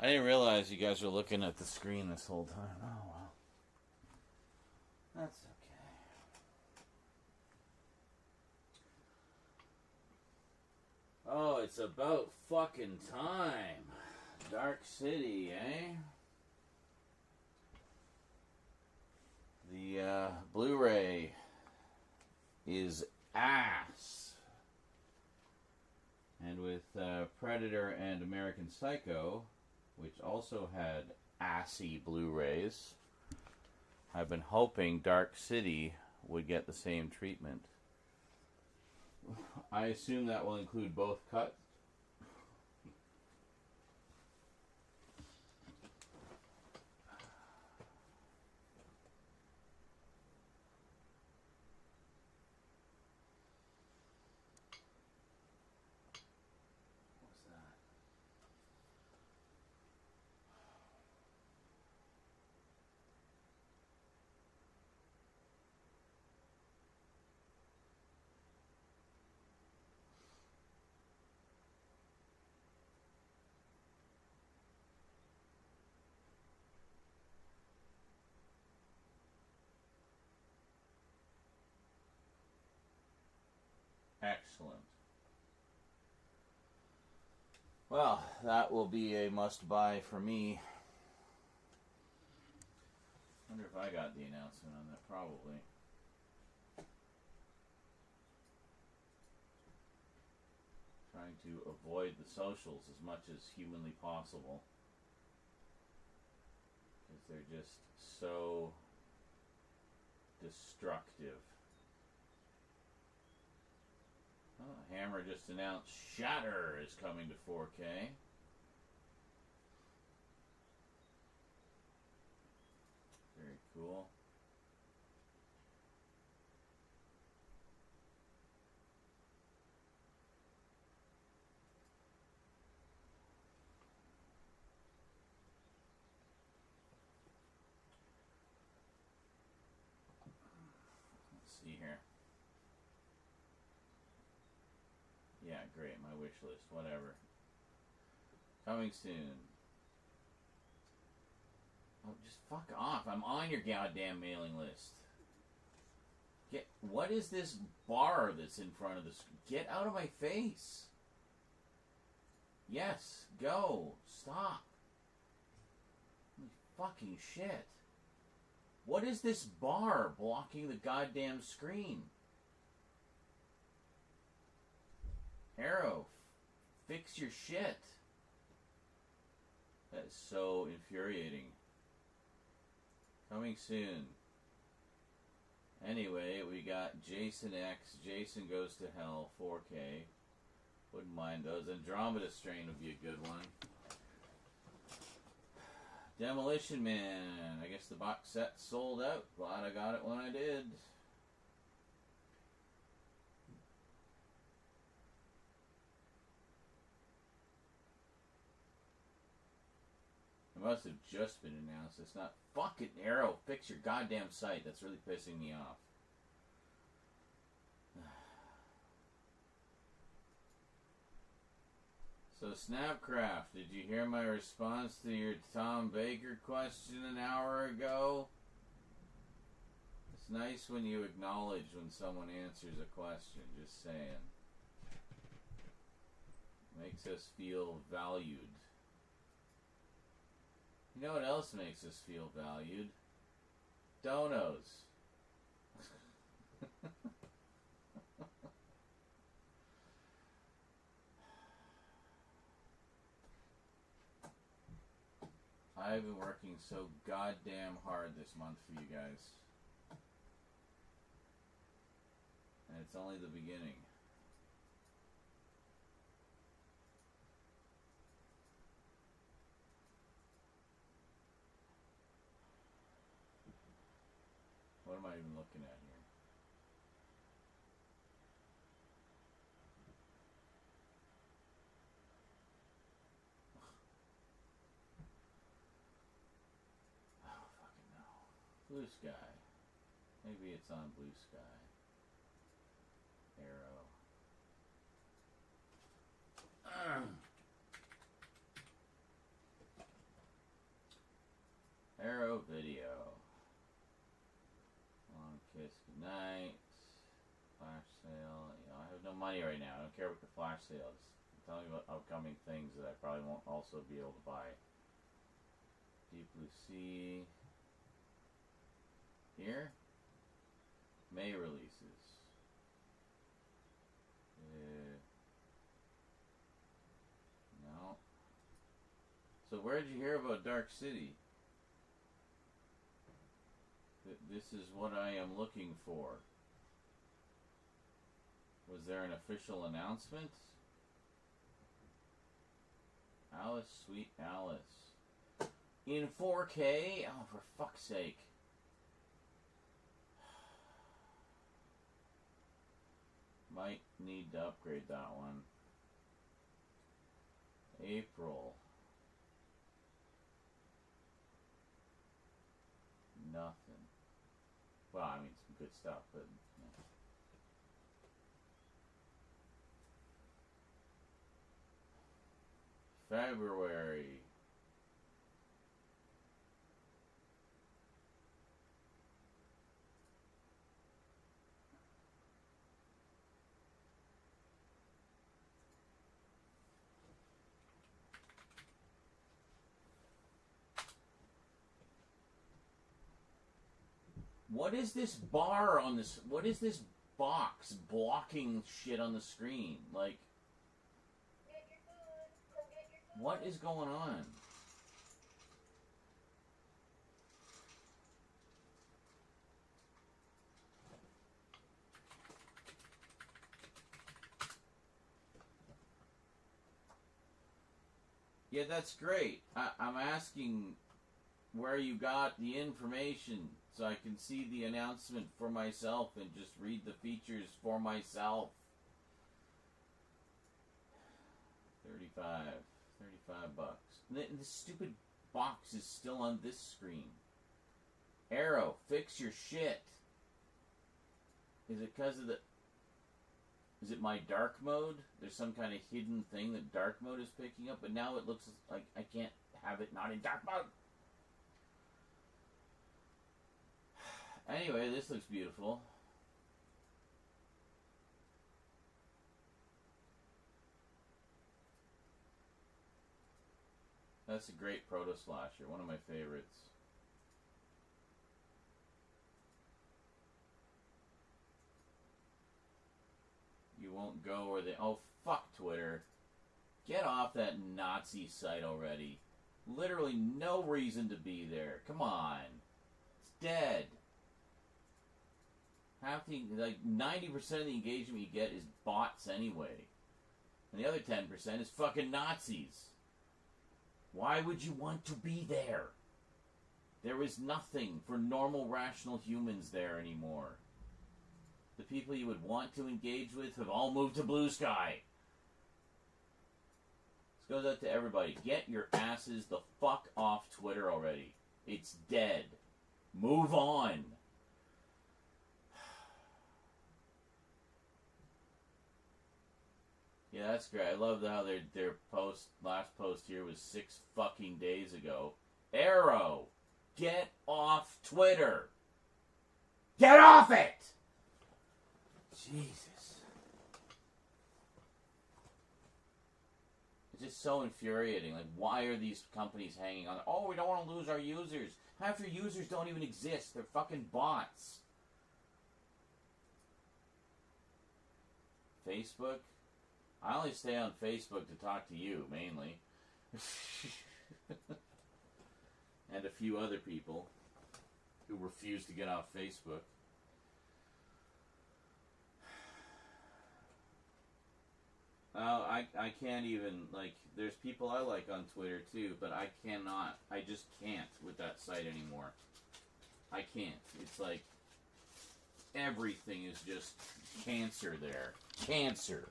didn't realize you guys were looking at the screen this whole time. Oh, well. That's okay. Oh, it's about fucking time. Dark City, eh? The Blu-ray is ass. And with Predator and American Psycho, which also had assy Blu-rays, I've been hoping Dark City would get the same treatment. I assume that will include both cuts. Excellent. Well, that will be a must-buy for me. Wonder if I got the announcement on that. Probably. Trying to avoid the socials as much as humanly possible. Because they're just so destructive. Oh, Hammer just announced Shatter is coming to 4K. Very cool. Let's see here. Yeah, great. My wish list. Whatever. Coming soon. Oh, just fuck off. I'm on your goddamn mailing list. What is this bar that's in front of the screen? Get out of my face. Yes. Go. Stop. Holy fucking shit. What is this bar blocking the goddamn screen? Arrow, fix your shit. That is so infuriating. Coming soon. Anyway, we got Jason X, Jason Goes to Hell, 4K. Wouldn't mind those. Andromeda Strain would be a good one. Demolition Man. I guess the box set sold out. Glad I got it when I did. It must have just been announced. It's not. Fucking Arrow, fix your goddamn site. That's really pissing me off. So, Snapcraft, did you hear my response to your Tom Baker question an hour ago? It's nice when you acknowledge when someone answers a question, just saying. Makes us feel valued. You know what else makes us feel valued? Donos. I've been working so goddamn hard this month for you guys. And it's only the beginning. What am I even looking at here? I don't fucking know. Blue Sky. Maybe it's on Blue Sky. Arrow. video. Long kiss goodnight. Flash sale. You know, I have no money right now. I don't care about the flash sale. Just tell me about upcoming things that I probably won't also be able to buy. Deep Blue Sea. Here? May releases. No. So where did you hear about Dark City? This is what I am looking for. Was there an official announcement? Alice, Sweet Alice. In 4K? Oh, for fuck's sake. Might need to upgrade that one. April. Nothing. Well, I mean, some good stuff, but... Yeah. February. What is this bar on this? What is this box blocking shit on the screen? Like, what is going on? Yeah, that's great. I'm asking where you got the information so I can see the announcement for myself and just read the features for myself. 35 bucks. The stupid box is still on this screen. Arrow, fix your shit. Is it because of the... Is it my dark mode? There's some kind of hidden thing that dark mode is picking up, but now it looks like I can't have it not in dark mode. Anyway, this looks beautiful. That's a great proto slasher, one of my favorites. You won't go where they... Oh, fuck Twitter. Get off that Nazi site already. Literally no reason to be there. Come on. It's dead. Half the... Like, 90% of the engagement you get is bots anyway. And the other 10% is fucking Nazis. Why would you want to be there? There is nothing for normal, rational humans there anymore. The people you would want to engage with have all moved to Blue Sky. This goes out to everybody. Get your asses the fuck off Twitter already. It's dead. Move on. Yeah, that's great. I love how their last post here was 6 fucking days ago. Arrow, get off Twitter. Get off it! Jesus. It's just so infuriating. Like, why are these companies hanging on? Oh, we don't want to lose our users. Half your users don't even exist. They're fucking bots. Facebook? I only stay on Facebook to talk to you, mainly. And a few other people who refuse to get off Facebook. I can't even, like, there's people I like on Twitter too, but I cannot. I just can't with that site anymore. I can't. It's like, everything is just cancer there. Cancer.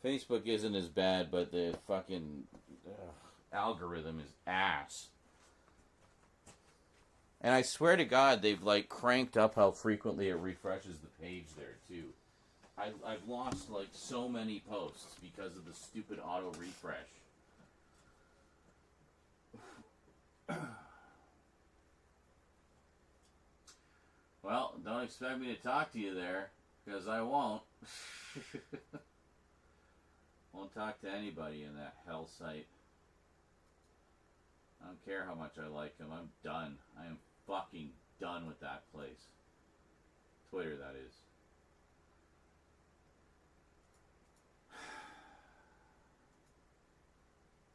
Facebook isn't as bad, but the fucking algorithm is ass. And I swear to God, they've like cranked up how frequently it refreshes the page there too. I've lost like so many posts because of the stupid auto refresh. Well, don't expect me to talk to you there, because I won't. Won't talk to anybody in that hell site. I don't care how much I like them. I'm done. I am fucking done with that place. Twitter, that is.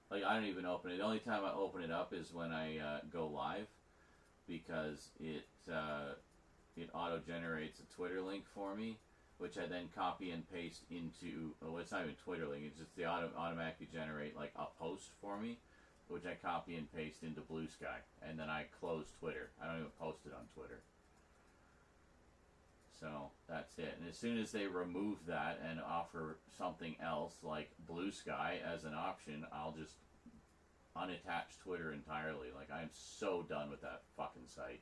Like, I don't even open it. The only time I open it up is when I go live, because it auto-generates a Twitter link for me, which I then copy and paste into, well, it's not even Twitter link, it's just they automatically generate like a post for me, which I copy and paste into Blue Sky, and then I close Twitter. I don't even post it on Twitter. So that's it. And as soon as they remove that and offer something else like Blue Sky as an option, I'll just unattach Twitter entirely. Like, I'm so done with that fucking site.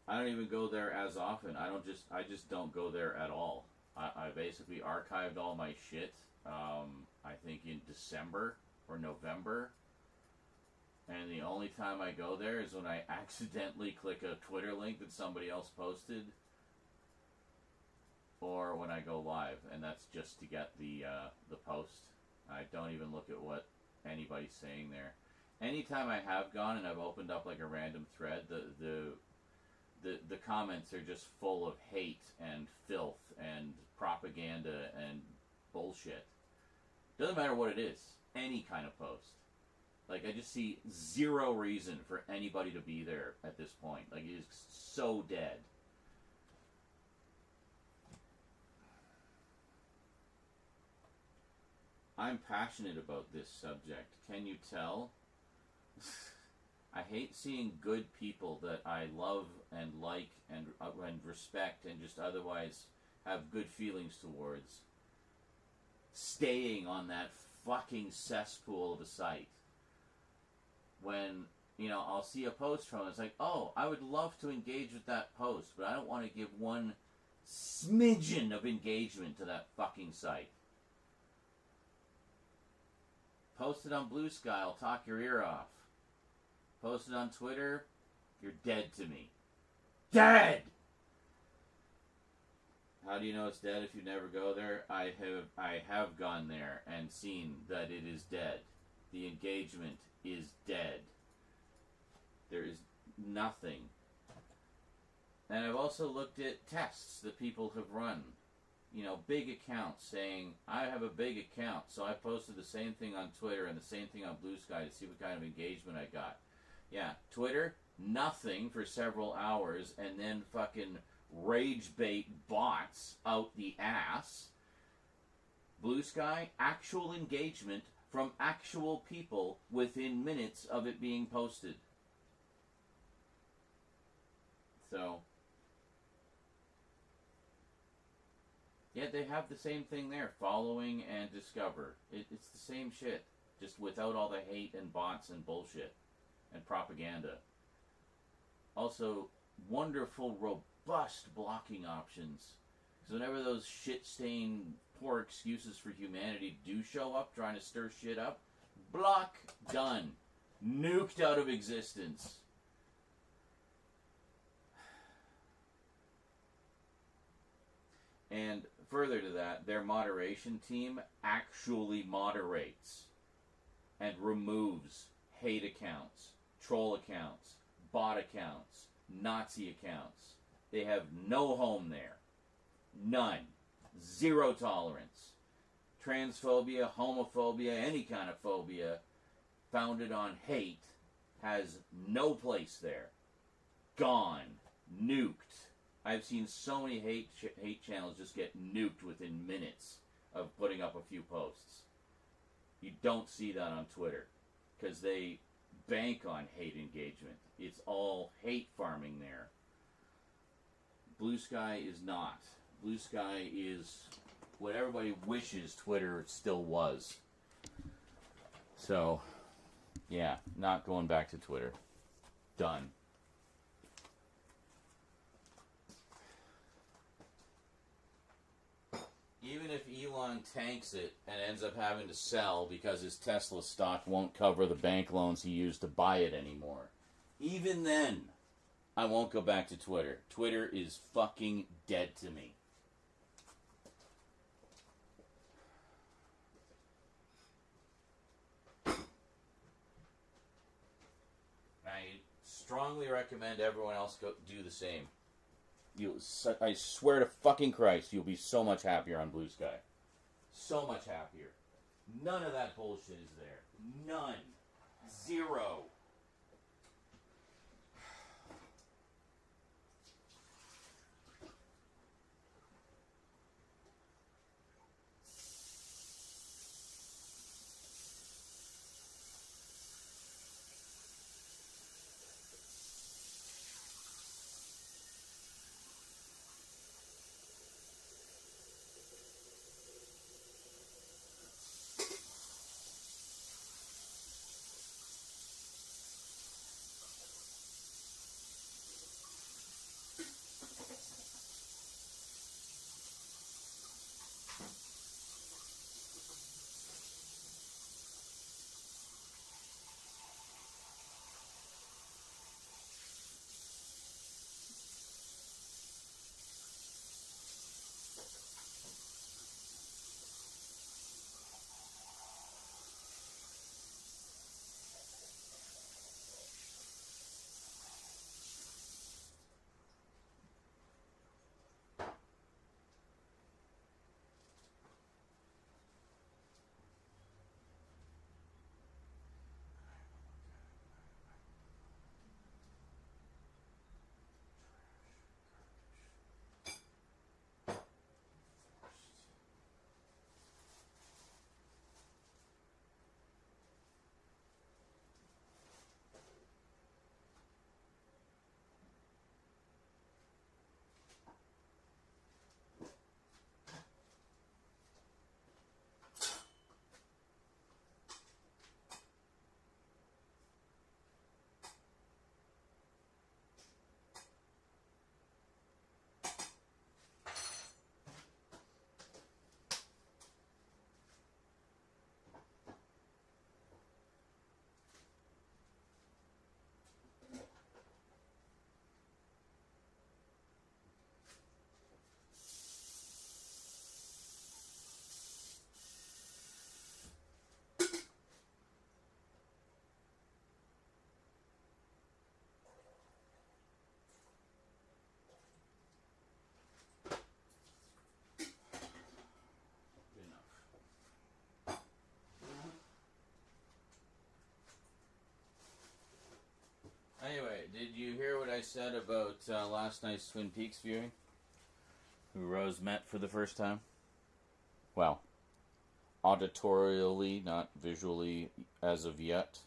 I don't even go there as often. I just don't go there at all. I basically archived all my shit, I think in December or November. And the only time I go there is when I accidentally click a Twitter link that somebody else posted, or when I go live, and that's just to get the post. I don't even look at what anybody's saying there. Anytime I have gone and I've opened up like a random thread, the comments are just full of hate and filth and propaganda and bullshit. Doesn't matter what it is, any kind of post. Like, I just see zero reason for anybody to be there at this point. Like, it is so dead. I'm passionate about this subject. Can you tell? I hate seeing good people that I love and like and respect and just otherwise have good feelings towards staying on that fucking cesspool of a site. When, you know, I'll see a post from it, it's like, oh, I would love to engage with that post, but I don't want to give one smidgen of engagement to that fucking site. Post it on Blue Sky, I'll talk your ear off. Post it on Twitter, you're dead to me. Dead! How do you know it's dead if you never go there? I have gone there and seen that it is dead. The engagement is dead. There is nothing. And I've also looked at tests that people have run. You know, big accounts saying, I have a big account, so I posted the same thing on Twitter and the same thing on Blue Sky to see what kind of engagement I got. Yeah, Twitter, nothing for several hours, and then fucking rage bait bots out the ass. Blue Sky, actual engagement from actual people within minutes of it being posted. So, yeah, they have the same thing there, following and discover. It's the same shit, just without all the hate and bots and bullshit and propaganda. Also, wonderful, robust blocking options. Because whenever those shit-stained, poor excuses for humanity do show up trying to stir shit up, block, done. Nuked out of existence. And further to that, their moderation team actually moderates and removes hate accounts, troll accounts, bot accounts, Nazi accounts. They have no home there. None. Zero tolerance. Transphobia, homophobia, any kind of phobia founded on hate has no place there. Gone. Nuked. I've seen so many hate channels just get nuked within minutes of putting up a few posts. You don't see that on Twitter because they bank on hate engagement. It's all hate farming there. Blue Sky is not. Blue Sky is what everybody wishes Twitter still was. So, yeah, not going back to Twitter. Done. Even if Elon tanks it and ends up having to sell because his Tesla stock won't cover the bank loans he used to buy it anymore, even then, I won't go back to Twitter. Twitter is fucking dead to me. I strongly recommend everyone else go do the same. I swear to fucking Christ, you'll be so much happier on Blue Sky. So much happier. None of that bullshit is there. None. Zero. Anyway, did you hear what I said about last night's Twin Peaks viewing? Who Rose met for the first time? Well, auditorially, not visually as of yet.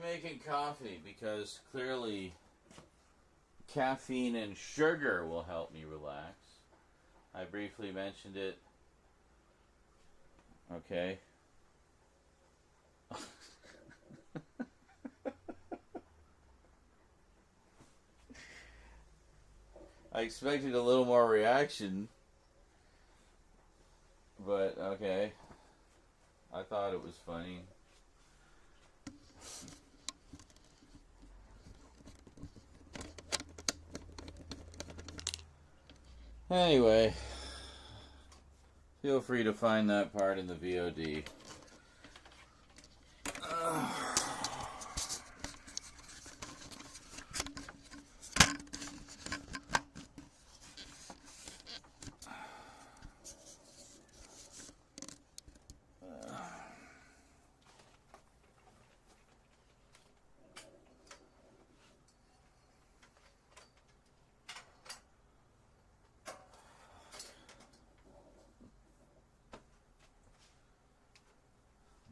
making coffee because clearly caffeine and sugar will help me relax. I briefly mentioned it. Okay. I expected a little more reaction, but okay. I thought it was funny. Anyway, feel free to find that part in the VOD.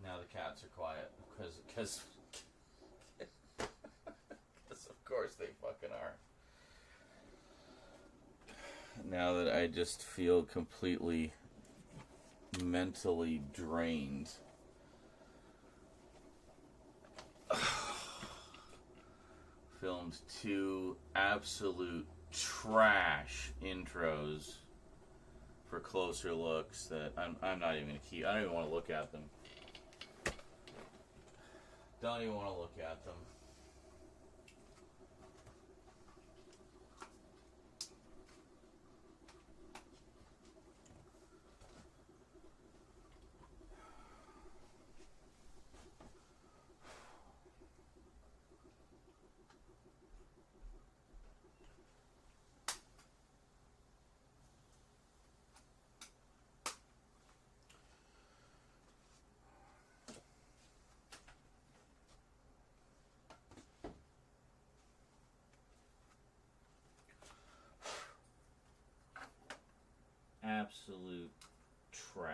Now the cats are quiet because of course they fucking are. Now that I just feel completely mentally drained. Filmed 2 absolute trash intros for closer looks that I'm not even gonna keep. I don't even want to look at them. Don't even want to look at them. Absolute trash.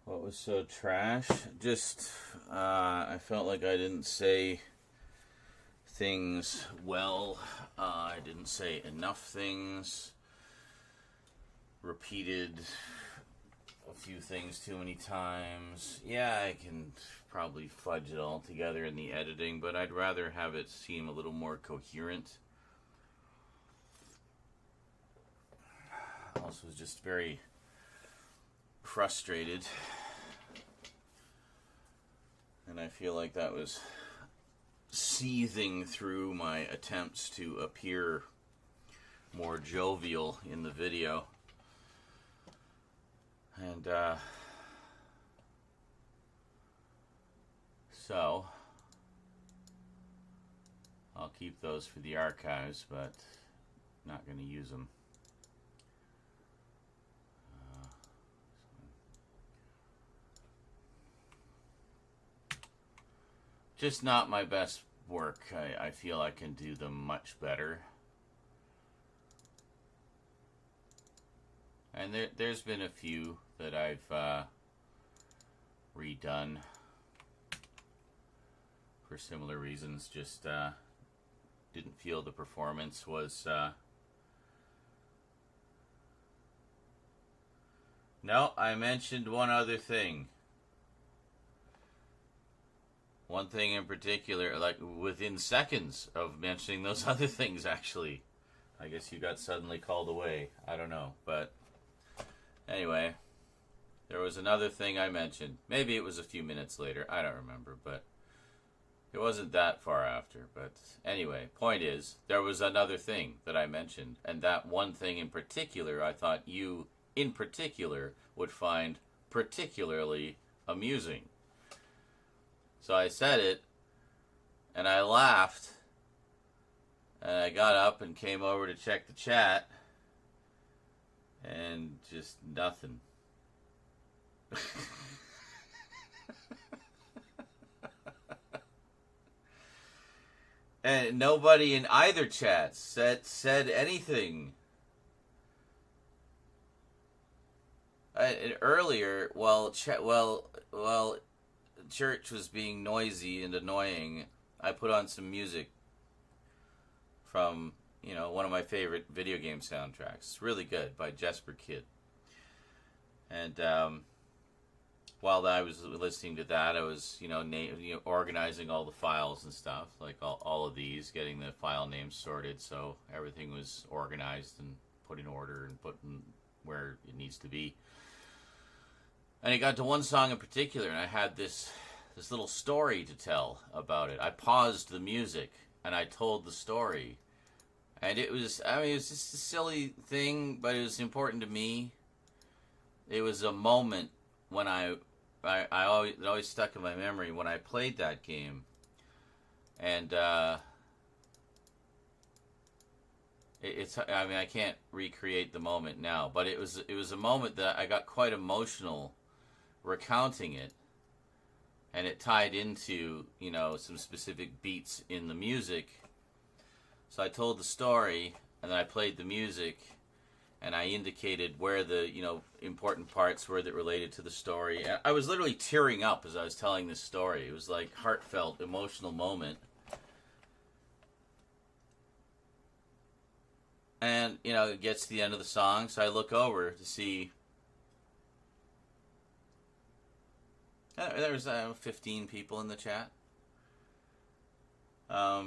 What was so trash? Just, I felt like I didn't say things well. I didn't say enough things. Repeated a few things too many times. Yeah, I can probably fudge it all together in the editing, but I'd rather have it seem a little more coherent. I also was just very frustrated And I feel like that was seething through my attempts to appear more jovial in the video. And, so, I'll keep those for the archives, but not going to use them. Just not my best work. I feel I can do them much better. And there's been a few that I've redone for similar reasons. Just didn't feel the performance was... No, I mentioned one other thing. One thing in particular, like within seconds of mentioning those other things, actually. I guess you got suddenly called away. I don't know. But anyway, there was another thing I mentioned. Maybe it was a few minutes later. I don't remember, but it wasn't that far after. But anyway, point is, there was another thing that I mentioned. And that one thing in particular, I thought you, in particular, would find particularly amusing. So I said it, and I laughed, and I got up and came over to check the chat, and just nothing. And nobody in either chat said anything. Earlier, while church was being noisy and annoying, I put on some music from, one of my favorite video game soundtracks. It's really good, by Jesper Kid. And while I was listening to that, I was, organizing all the files and stuff, like all of these, getting the file names sorted so everything was organized and put in order and put in where it needs to be. And it got to one song in particular, and I had this little story to tell about it. I paused the music, and I told the story. And it was just a silly thing, but it was important to me. It was a moment when it always stuck in my memory when I played that game. And, I can't recreate the moment now, but it was a moment that I got quite emotional recounting it, and it tied into some specific beats in the music. So I told the story, and then I played the music, and I indicated where the important parts were that related to the story. And I was literally tearing up as I was telling this story. It was like heartfelt, emotional moment. And it gets to the end of the song, so I look over to see. There's 15 people in the chat. I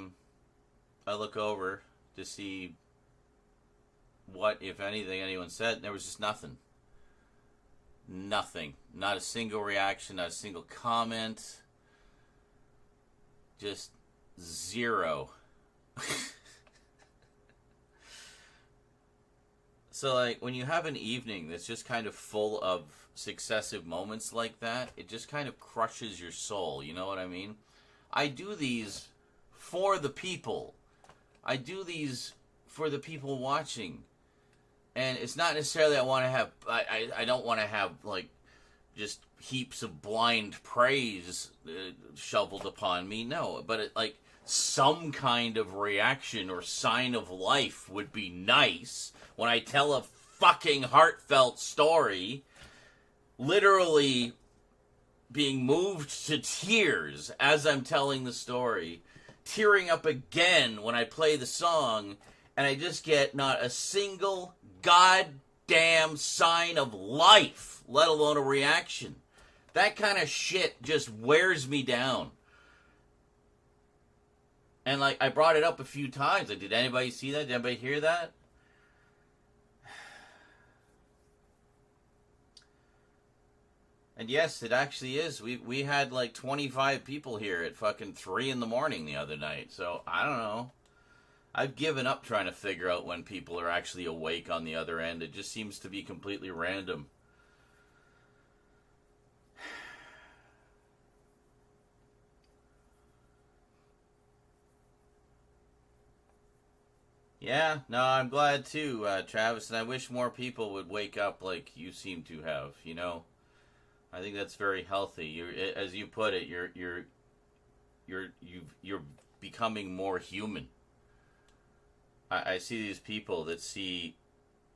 look over to see what, if anything, anyone said, and there was just nothing. Nothing. Not a single reaction, not a single comment. Just zero. So, when you have an evening that's just kind of full of successive moments like that, it just kind of crushes your soul, you know what I mean? I do these for the people. I do these for the people watching. And it's not necessarily I don't want to have, just heaps of blind praise shoveled upon me, no. But, some kind of reaction or sign of life would be nice when I tell a fucking heartfelt story, literally being moved to tears as I'm telling the story, tearing up again when I play the song, and I just get not a single goddamn sign of life, let alone a reaction. That kind of shit just wears me down. And, I brought it up a few times. Did anybody see that? Did anybody hear that? And yes, it actually is. We had like 25 people here at fucking 3 in the morning the other night. So, I don't know. I've given up trying to figure out when people are actually awake on the other end. It just seems to be completely random. Yeah, no, I'm glad too, Travis, and I wish more people would wake up like you seem to have, you know. I think that's very healthy. You're, as you put it, you're becoming more human. I see these people that see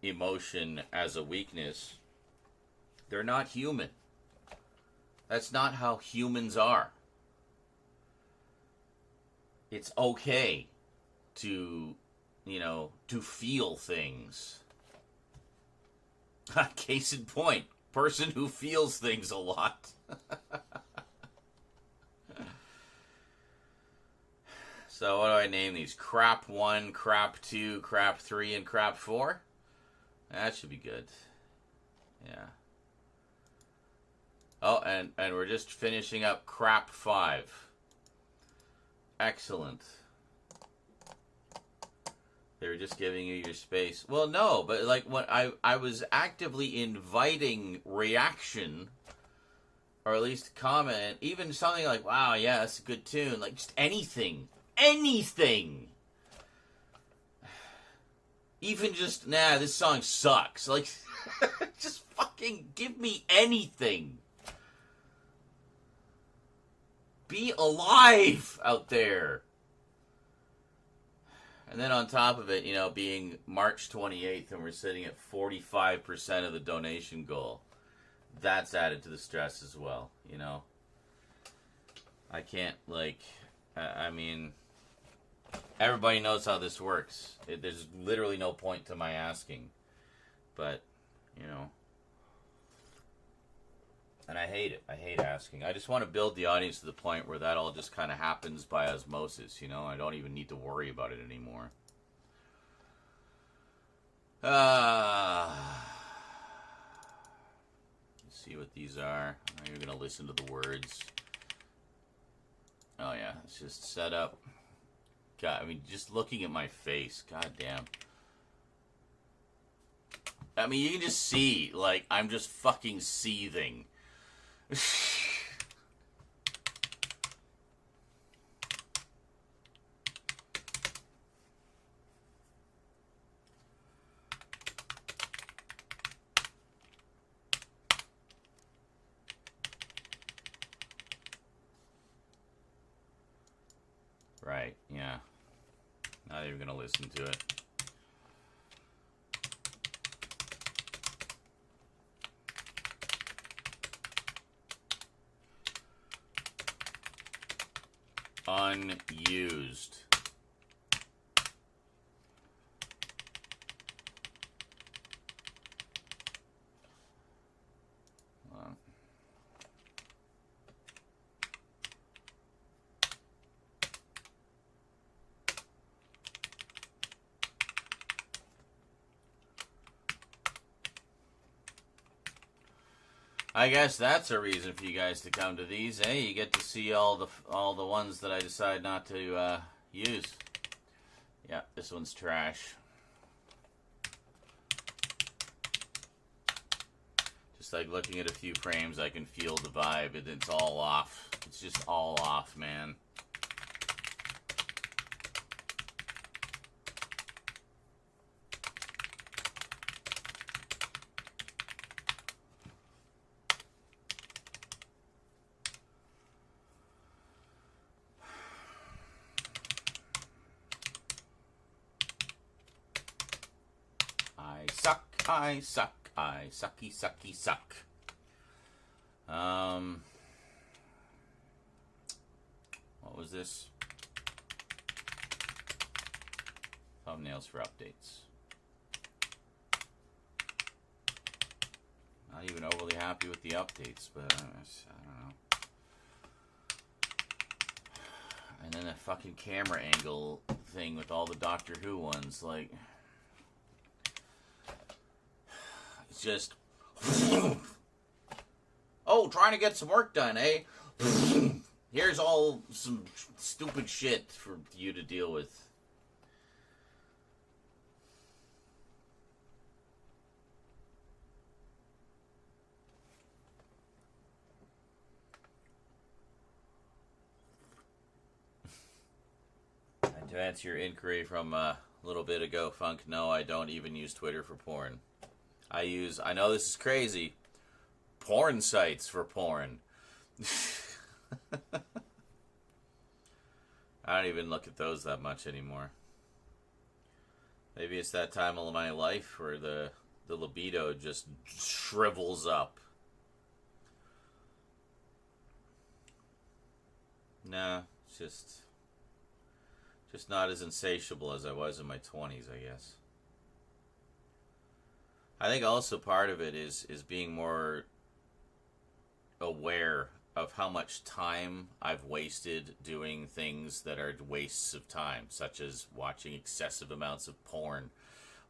emotion as a weakness. They're not human. That's not how humans are. It's okay to, you know, to feel things. Case in point, person who feels things a lot. So what do I name these? Crap 1, Crap 2, Crap 3, and Crap 4? That should be good. Yeah. Oh, and we're just finishing up Crap 5. Excellent. They were just giving you your space. Well, no, but like when I was actively inviting reaction, or at least comment, even something like, wow, yeah, that's a good tune. Like just anything. Anything. Even just, nah, this song sucks. Like, just fucking give me anything. Be alive out there. And then on top of it, you know, being March 28th and we're sitting at 45% of the donation goal, that's added to the stress as well, you know. I can't, like, I mean, everybody knows how this works. There's literally no point to my asking. But, you know. And I hate it. I hate asking. I just want to build the audience to the point where that all just kind of happens by osmosis, you know? I don't even need to worry about it anymore. Let's see what these are. You're going to listen to the words. Oh, yeah. It's just set up. God, I mean, just looking at my face. God damn. I mean, you can just see, like, I'm just fucking seething. Right, yeah. Not even gonna listen to it. Unused. I guess that's a reason for you guys to come to these, eh? You get to see all the ones that I decide not to use. Yeah, this one's trash. Just like looking at a few frames, I can feel the vibe. It's all off. It's just all off, man. I suck. I sucky, sucky, suck. What was this? Thumbnails for updates. Not even overly happy with the updates, but I don't know. And then a fucking camera angle thing with all the Doctor Who ones, like... It's just... Oh, oh, trying to get some work done, eh? Here's all some stupid shit for you to deal with. And to answer your inquiry from a little bit ago, Funk, no, I don't even use Twitter for porn. I know this is crazy, porn sites for porn. I don't even look at those that much anymore. Maybe it's that time of my life where the libido just shrivels up. Nah, it's just not as insatiable as I was in my 20s, I guess. I think also part of it is being more aware of how much time I've wasted doing things that are wastes of time, such as watching excessive amounts of porn,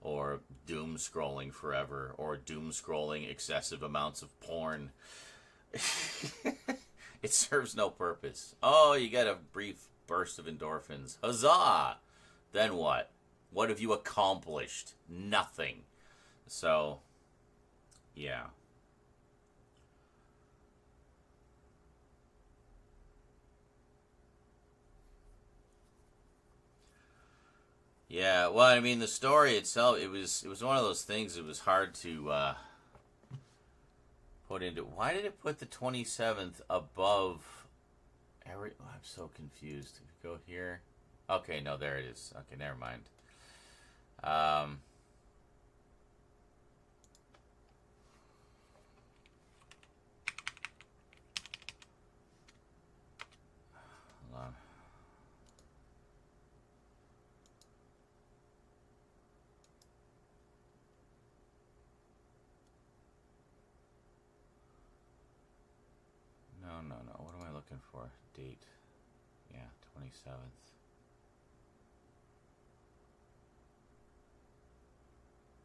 or doom scrolling forever, or doom scrolling excessive amounts of porn. It serves no purpose. Oh, you get a brief burst of endorphins. Huzzah! Then what? What have you accomplished? Nothing. So, yeah. Yeah, well, I mean, the story itself, it was one of those things. It was hard to put into. Why did it put the 27th above every? Oh, I'm so confused. If you go here, okay, no, there it is. Okay, never mind. Hold on. No. What am I looking for? Date. Yeah, 27th.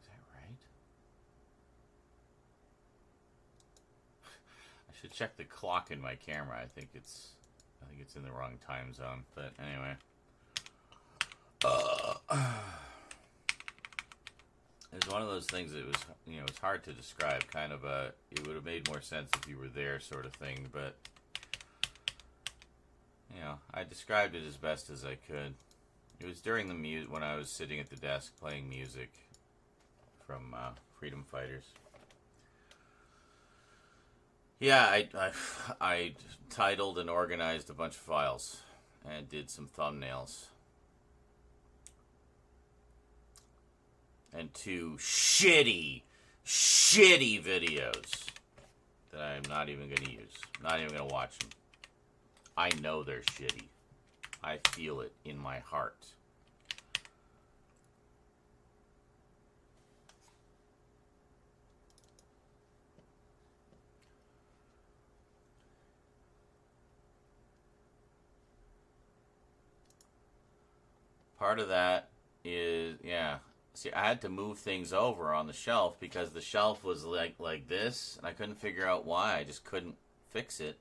Is that right? I should check the clock in my camera. I think it's in the wrong time zone. But anyway. It was one of those things that was, it's hard to describe. Kind of it would have made more sense if you were there, sort of thing. But I described it as best as I could. It was during the when I was sitting at the desk playing music from Freedom Fighters. Yeah, I titled and organized a bunch of files and did some thumbnails. And 2 shitty videos that I'm not even going to use. Not even going to watch them. I know they're shitty. I feel it in my heart. Part of that is, yeah. See, I had to move things over on the shelf because the shelf was like this, and I couldn't figure out why. I just couldn't fix it.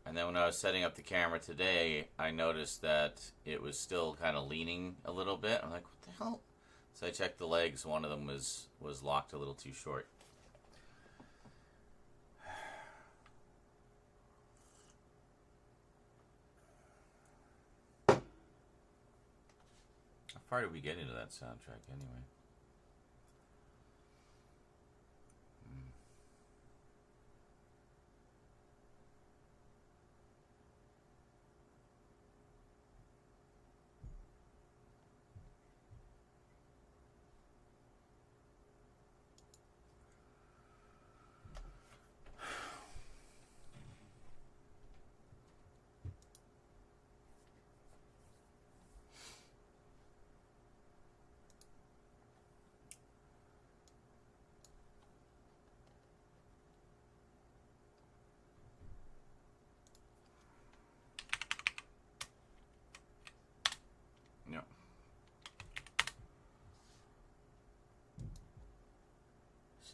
And then when I was setting up the camera today, I noticed that it was still kind of leaning a little bit. I'm like, what the hell? So I checked the legs. One of them was locked a little too short. How far did we get into that soundtrack anyway?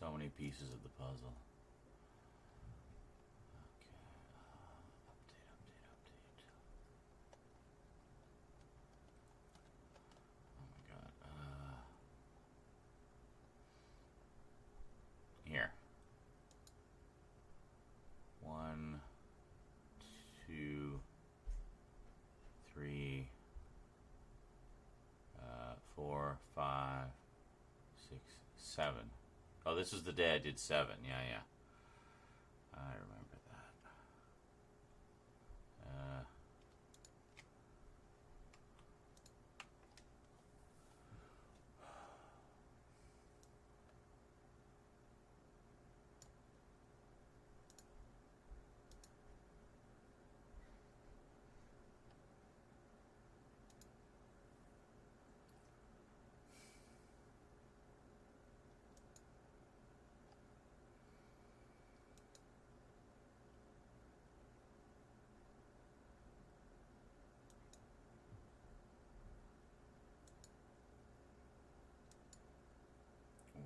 so many pieces of the puzzle. Here. 1, 2, 3, 4, 5, 6, 7. Oh, this was the day I did 7. Yeah. I remember that.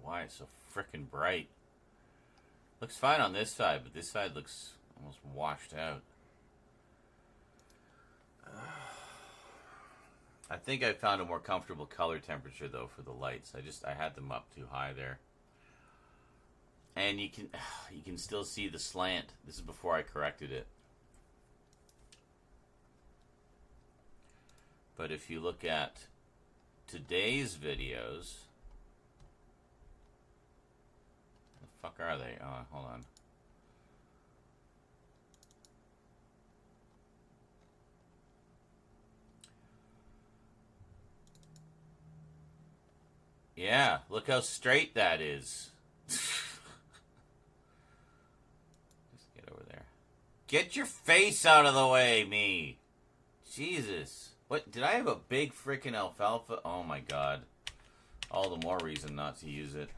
Why it's so frickin' bright? Looks fine on this side, but this side looks almost washed out. I think I found a more comfortable color temperature though for the lights. I had them up too high there. And you can still see the slant. This is before I corrected it. But if you look at today's videos, the fuck are they? Oh, hold on. Yeah, look how straight that is. Just get over there. Get your face out of the way, me. Jesus. What, did I have a big freaking alfalfa? Oh my god. All the more reason not to use it.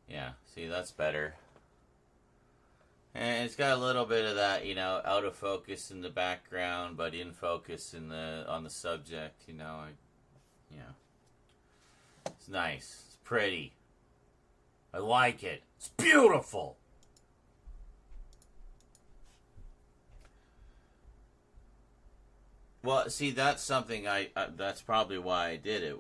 Yeah, see, that's better. And it's got a little bit of that, you know, out of focus in the background, but in focus in on the subject, you know. It's nice. It's pretty. I like it. It's beautiful. Well, see, that's something that's probably why I did it.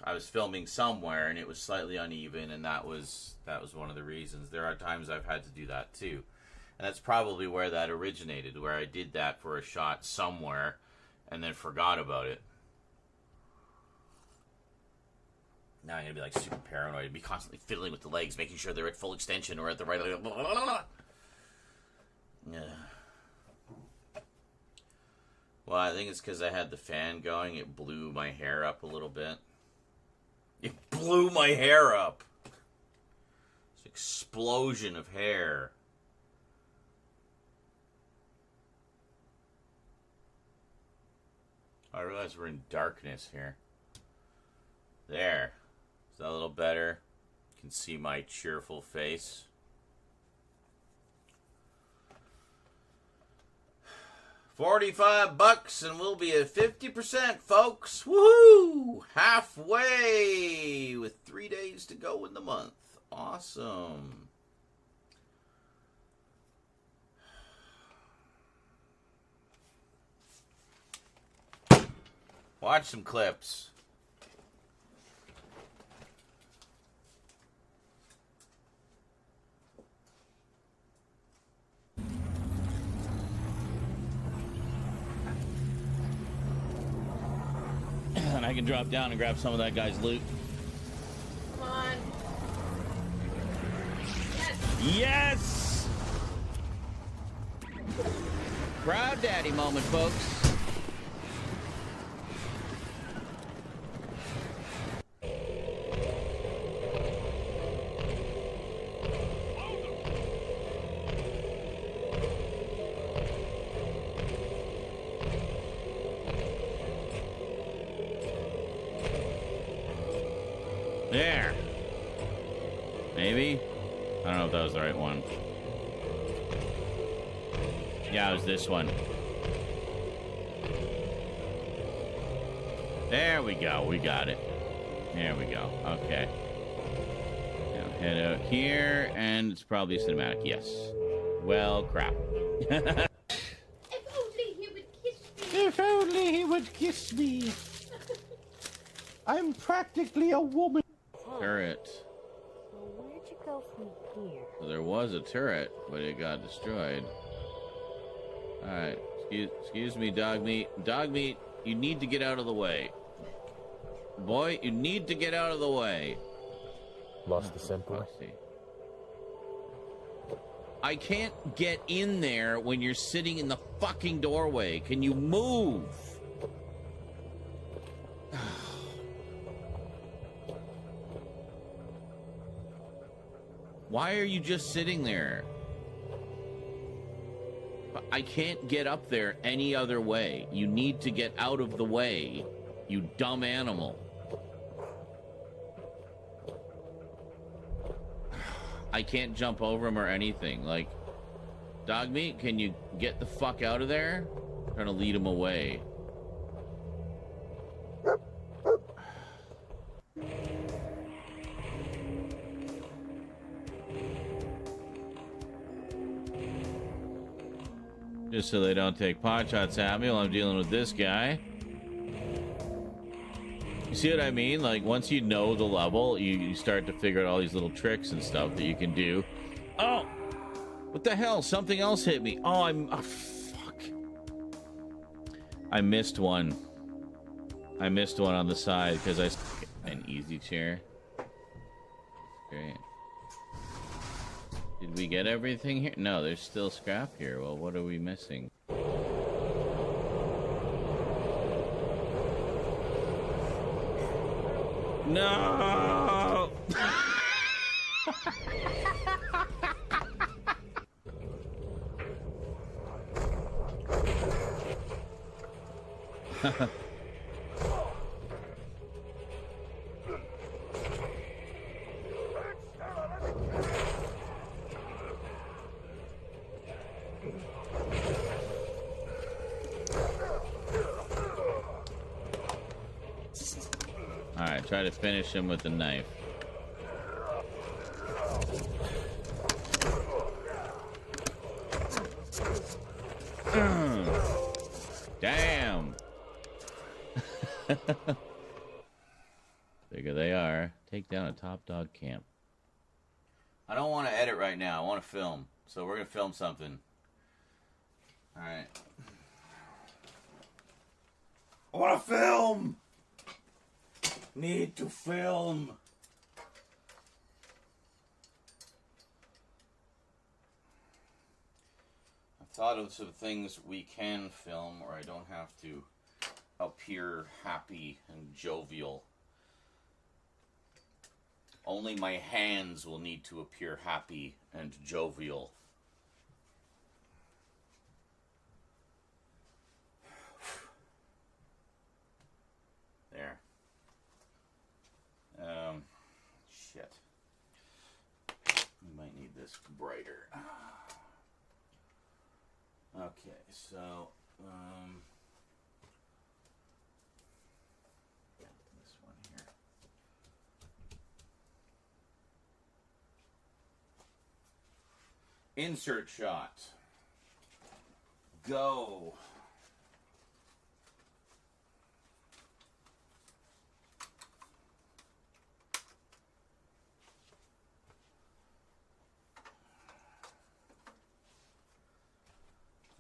I was filming somewhere and it was slightly uneven, and that was one of the reasons. There are times I've had to do that too, and that's probably where that originated, where I did that for a shot somewhere and then forgot about it. Now I'm gonna be like super paranoid and be constantly fiddling with the legs, making sure they're at full extension or at the right. Yeah. Well, I think it's because I had the fan going. It blew my hair up a little bit. It blew my hair up. It's an explosion of hair. I realize we're in darkness here. There. Is that a little better? You can see my cheerful face. $45 and we'll be at 50%, folks. Woohoo! Halfway with 3 days to go in the month. Awesome. Watch some clips. And I can drop down and grab some of that guy's loot. Come on. Yes! Yes! Proud daddy moment, folks. There. Maybe? I don't know if that was the right one. Yeah, it was this one. There we go. We got it. There we go. Okay. Now head out here, and it's probably a cinematic. Yes. Well, crap. If only he would kiss me. If only he would kiss me. I'm practically a woman. Turret. Well, where'd you go from here? So there was a turret, but it got destroyed. Alright. Excuse me, dog meat. Dog meat, you need to get out of the way. Boy, you need to get out of the way. Lost the scent boy? I can't get in there when you're sitting in the fucking doorway. Can you move? Why are you just sitting there? I can't get up there any other way. You need to get out of the way, you dumb animal. I can't jump over him or anything. Like, dog meat, can you get the fuck out of there? I'm trying to lead him away. Just so they don't take pot shots at me while I'm dealing with this guy. You see what I mean? Like, once you know the level, you start to figure out all these little tricks and stuff that you can do. Oh! What the hell? Something else hit me. Oh, fuck. I missed one. I missed one on the side because an easy chair. Great. Did we get everything here? No, there's still scrap here. Well, what are we missing? No! Alright, try to finish him with the knife. Damn! Bigger they are. Take down a top dog camp. I don't want to edit right now. I want to film. So we're going to film something. Alright. I want to film! Need to film. I thought of some things we can film or I don't have to appear happy and jovial. Only my hands will need to appear happy and jovial. There. Shit. We might need this brighter. Okay, so, this one here. Insert shot. Go.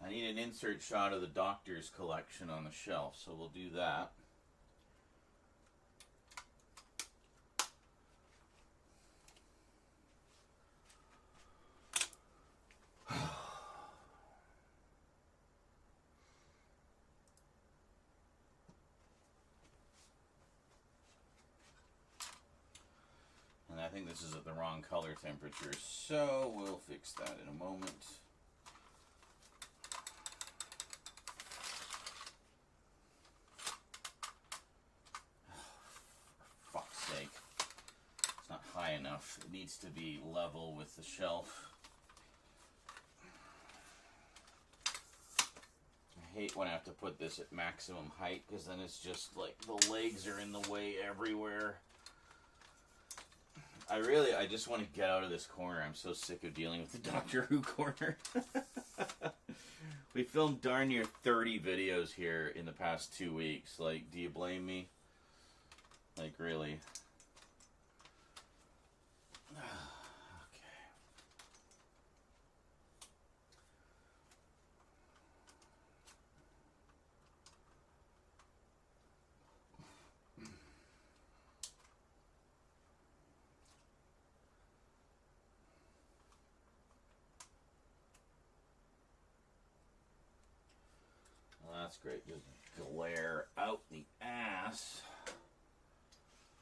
I need an insert shot of the doctor's collection on the shelf, so we'll do that. And I think this is at the wrong color temperature, so we'll fix that in a moment. High enough. It needs to be level with the shelf. hate when I have to put this at maximum height, because then it's just like the legs are in the way everywhere. I just want to get out of this corner. I'm so sick of dealing with the Doctor Who corner. We filmed darn near 30 videos here in the past 2 weeks. Like, do you blame me? Like, really? That's great. Just glare out the ass.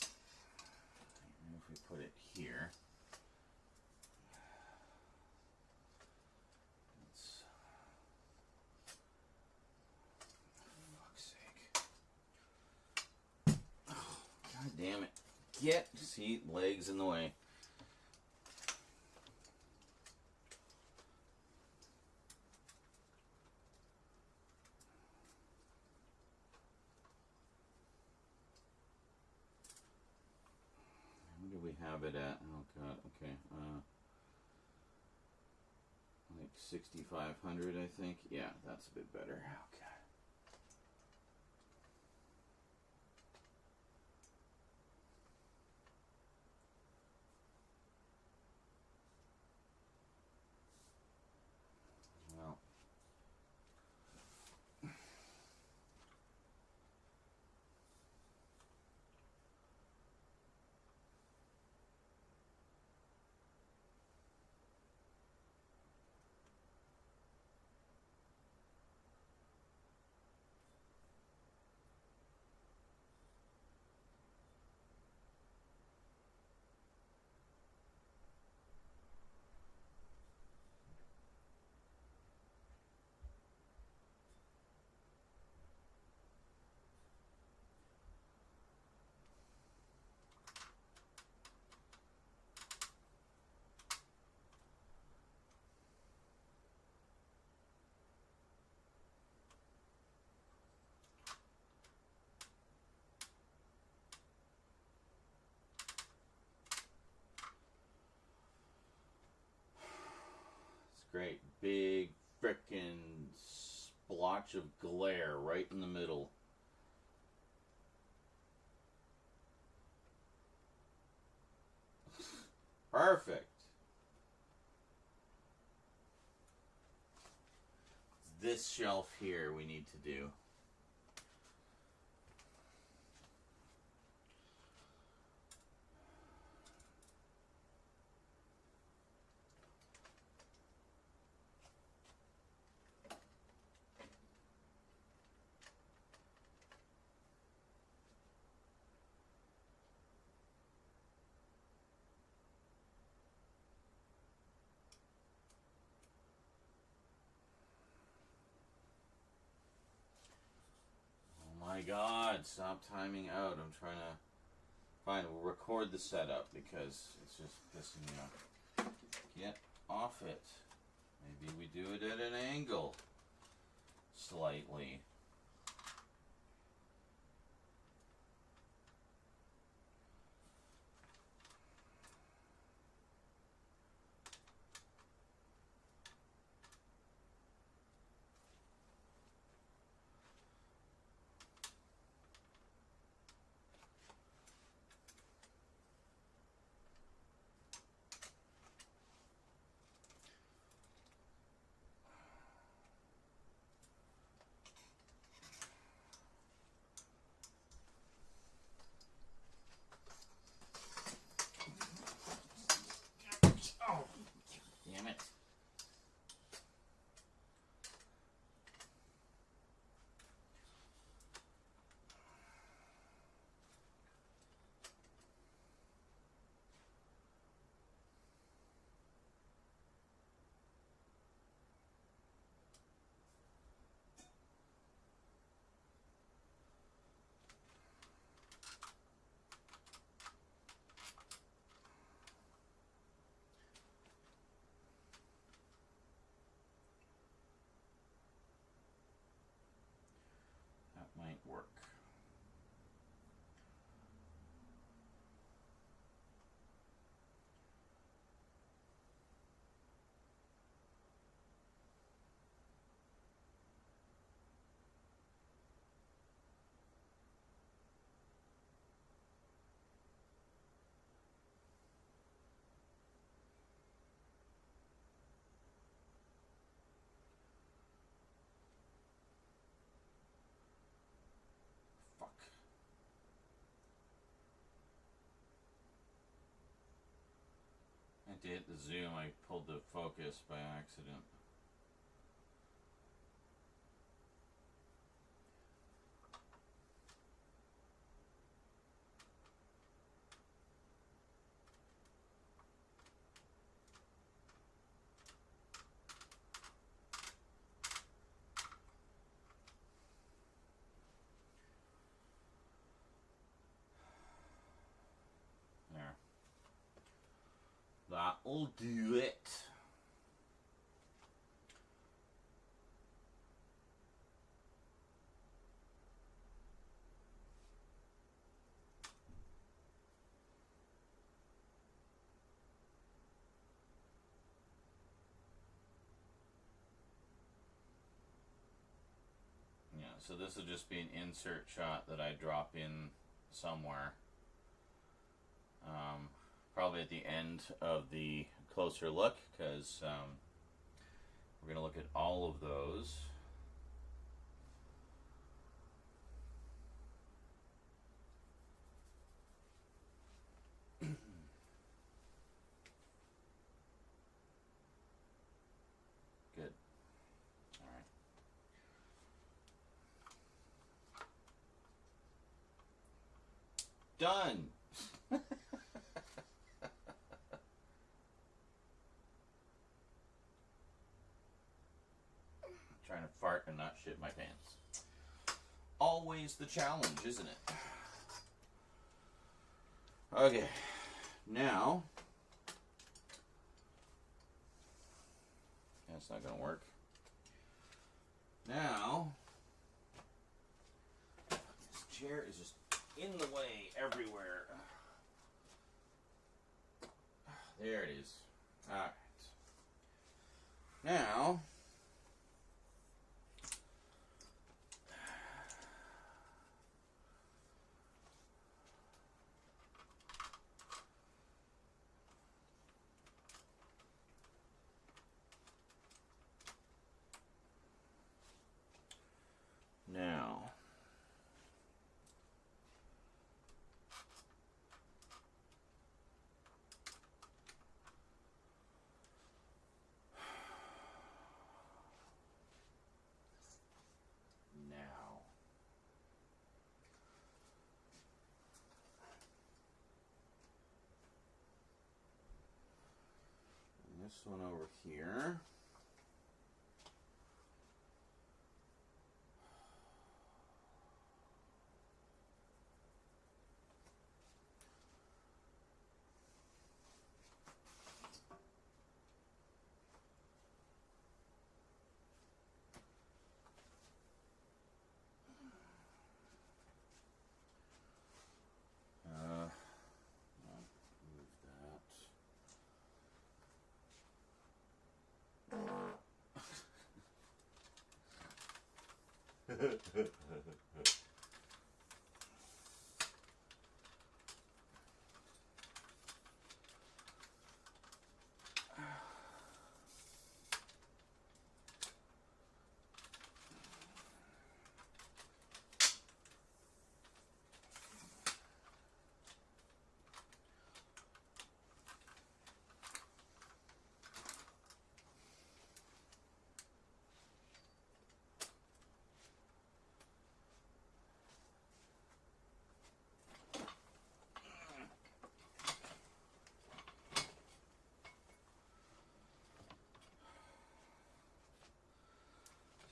And if we put it here, let's, for fuck's sake. Oh, God damn it. See, legs in the way. Have it at, oh god, okay, like 6,500, I think. Yeah, that's a bit better. Okay. Well, great. Big frickin' splotch of glare right in the middle. Perfect. This shelf here we need to do. My God, stop timing out. I'm trying to... Fine, we'll record the setup because it's just pissing me off. Get off it. Maybe we do it at an angle. Slightly. might work. Fuck. I did the zoom, I pulled the focus by accident. There. That'll do it. Yeah, so this will just be an insert shot that I drop in somewhere. Probably at the end of the closer look, because we're going to look at all of those. Good. All right. Done. Trying to fart and not shit my pants. Always the challenge, isn't it? Okay. Now. That's not going to work. Now. This chair is just in the way everywhere. There it is. Alright. Now. Now. This one over here.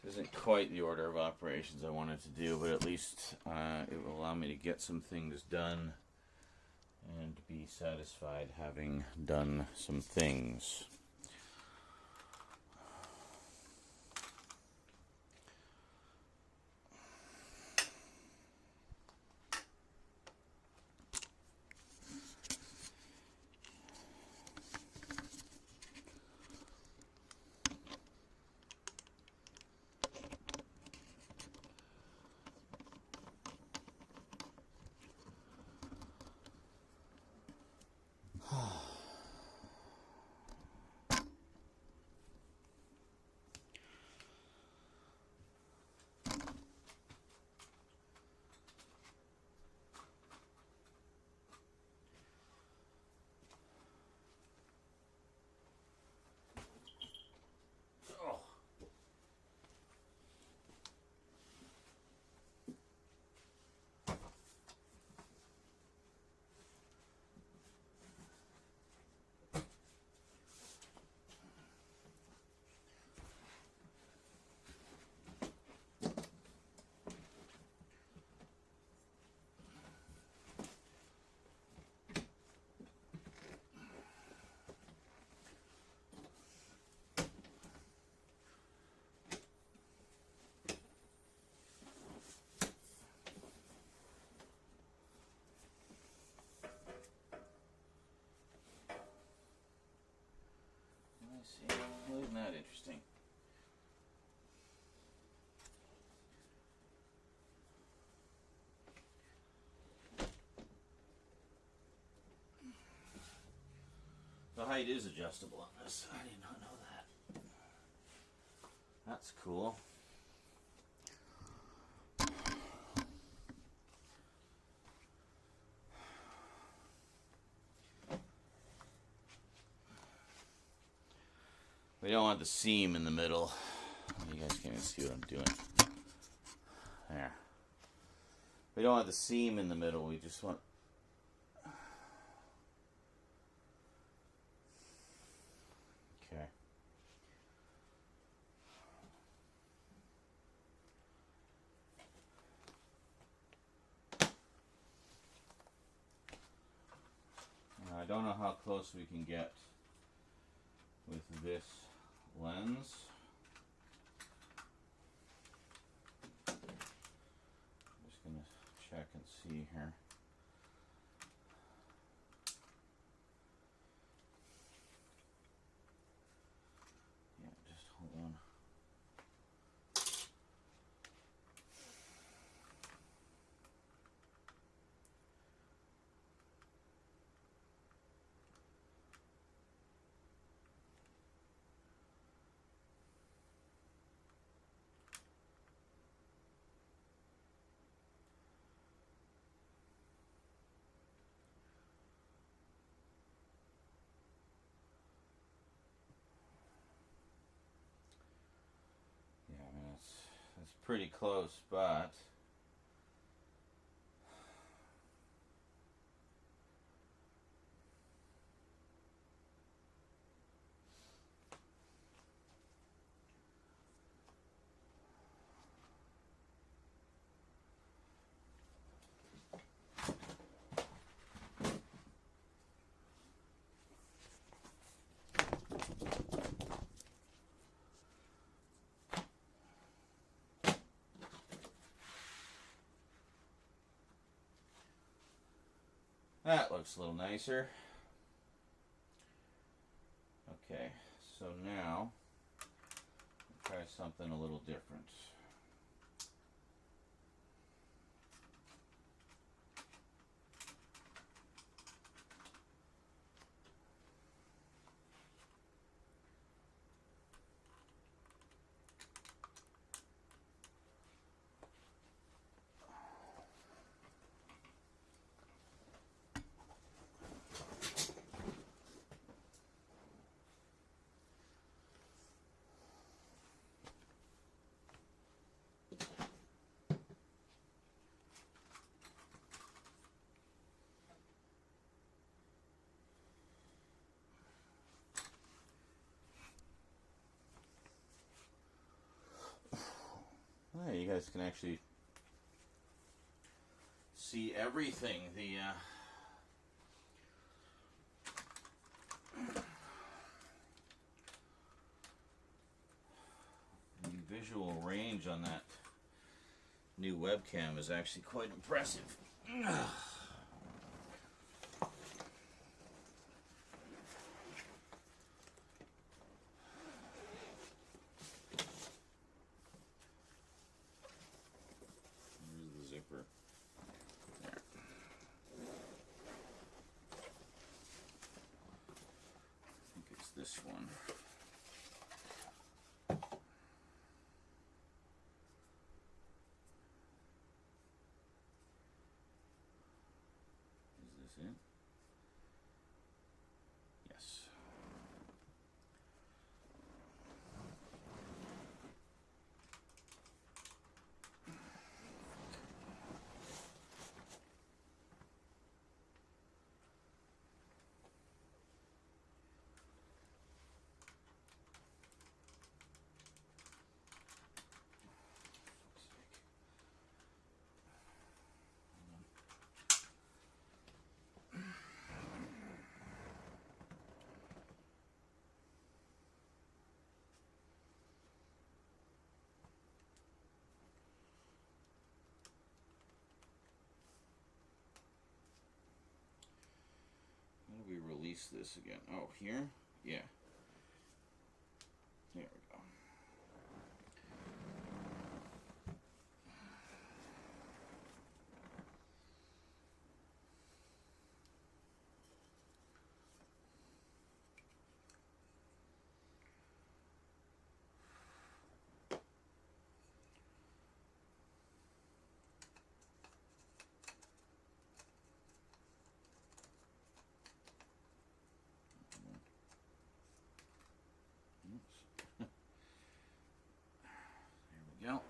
Isn't quite the order of operations I wanted to do, but at least it will allow me to get some things done and be satisfied having done some things. interesting. The height is adjustable on this. I did not know that. That's cool. We don't want the seam in the middle. You guys can't even see what I'm doing. There. We don't want the seam in the middle. We just want... Okay. Now, I don't know how close we can get with this lens. I'm just going to check and see here. Yeah, just hold on. That's pretty close, but that looks a little nicer. Okay, so now try something a little different. Oh, you guys can actually see everything. The visual range on that new webcam is actually quite impressive. Zipper. There. I think it's this one. Is this it? Yes. How do we release this again? Oh, here? Yeah. Here we go. There we go.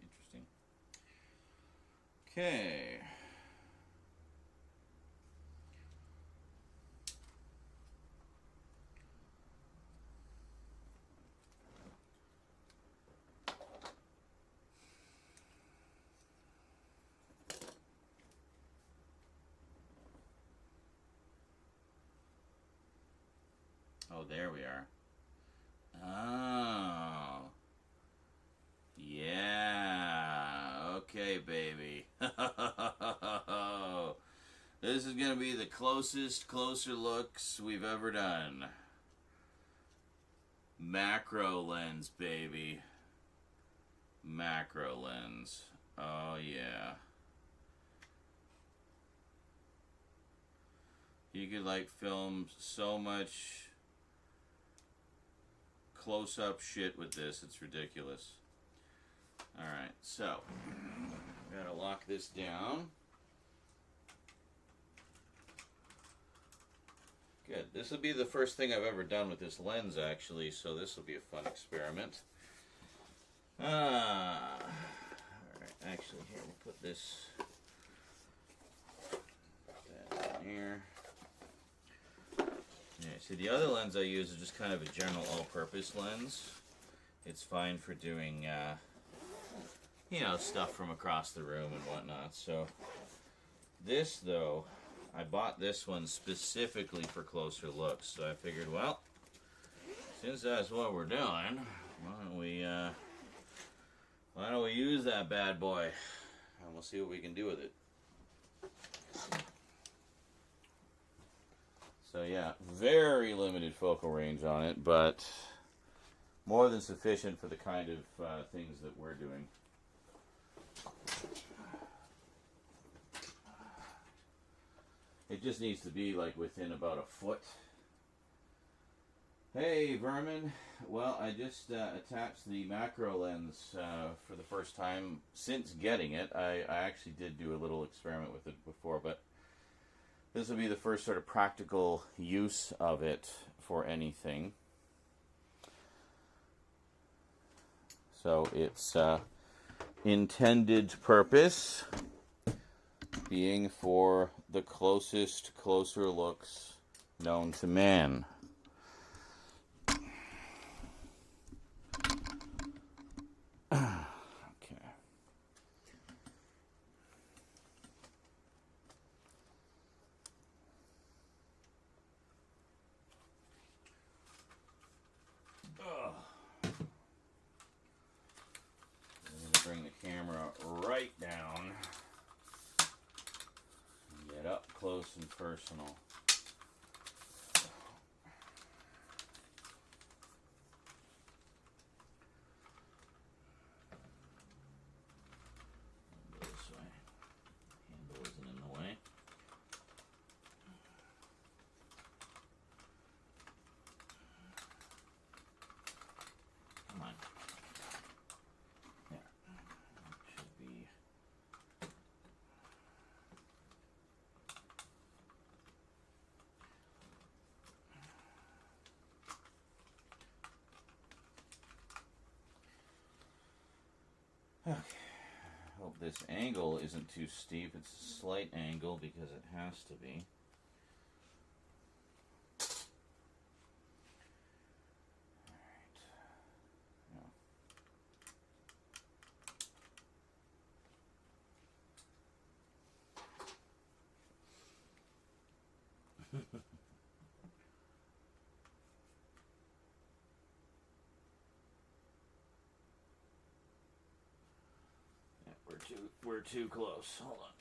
Interesting. Okay. Oh, there we are. Oh. Yeah. Okay, baby. This is going to be the closer looks we've ever done. Macro lens, baby. Macro lens. Oh, yeah. You could, like, film so much close-up shit with this. It's ridiculous. Alright, so gotta lock this down. Good. This will be the first thing I've ever done with this lens, actually, so this will be a fun experiment. Alright, actually, here, we'll put this that in here. Yeah, see, the other lens I use is just kind of a general all-purpose lens. It's fine for doing, you know, stuff from across the room and whatnot. So this, though, I bought this one specifically for closer looks. So I figured, well, since that's what we're doing, why don't we use that bad boy, and we'll see what we can do with it. So yeah, very limited focal range on it, but more than sufficient for the kind of things that we're doing. It just needs to be like within about a foot. Hey Vermin, well, I just attached the macro lens for the first time since getting it. I actually did do a little experiment with it before, but this will be the first sort of practical use of it for anything. So its intended purpose being for the closer looks known to man. Bring the camera right down and get up close and personal. This way. Handle isn't in the way. Come on. There. Should be. Okay. Hope this angle isn't too steep. It's a slight angle because it has to be. We're too close. Hold on.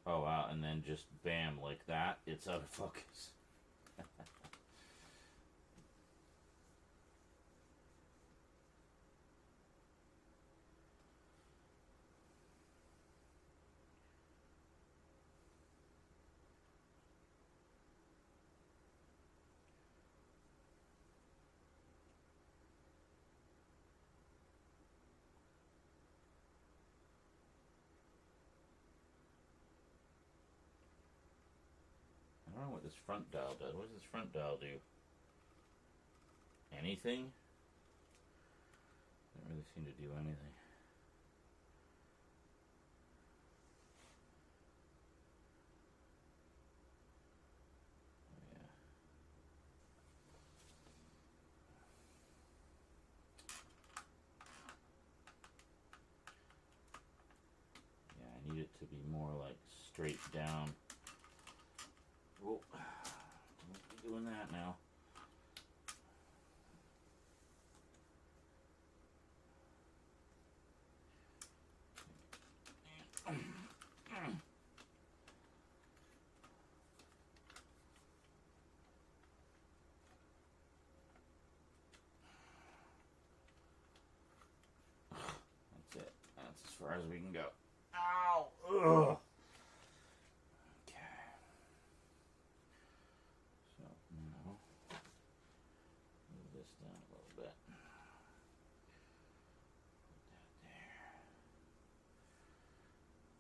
Oh wow, and then just bam, like that, it's out of focus. I don't know what this front dial does. What does this front dial do? Anything? Doesn't really seem to do anything. Oh, yeah. Yeah, I need it to be more like straight down. Whoa. Don't be doing that now. That's it. That's as far as we can go. Ow! Ugh! Okay. So now, move this down a little bit. Put that there.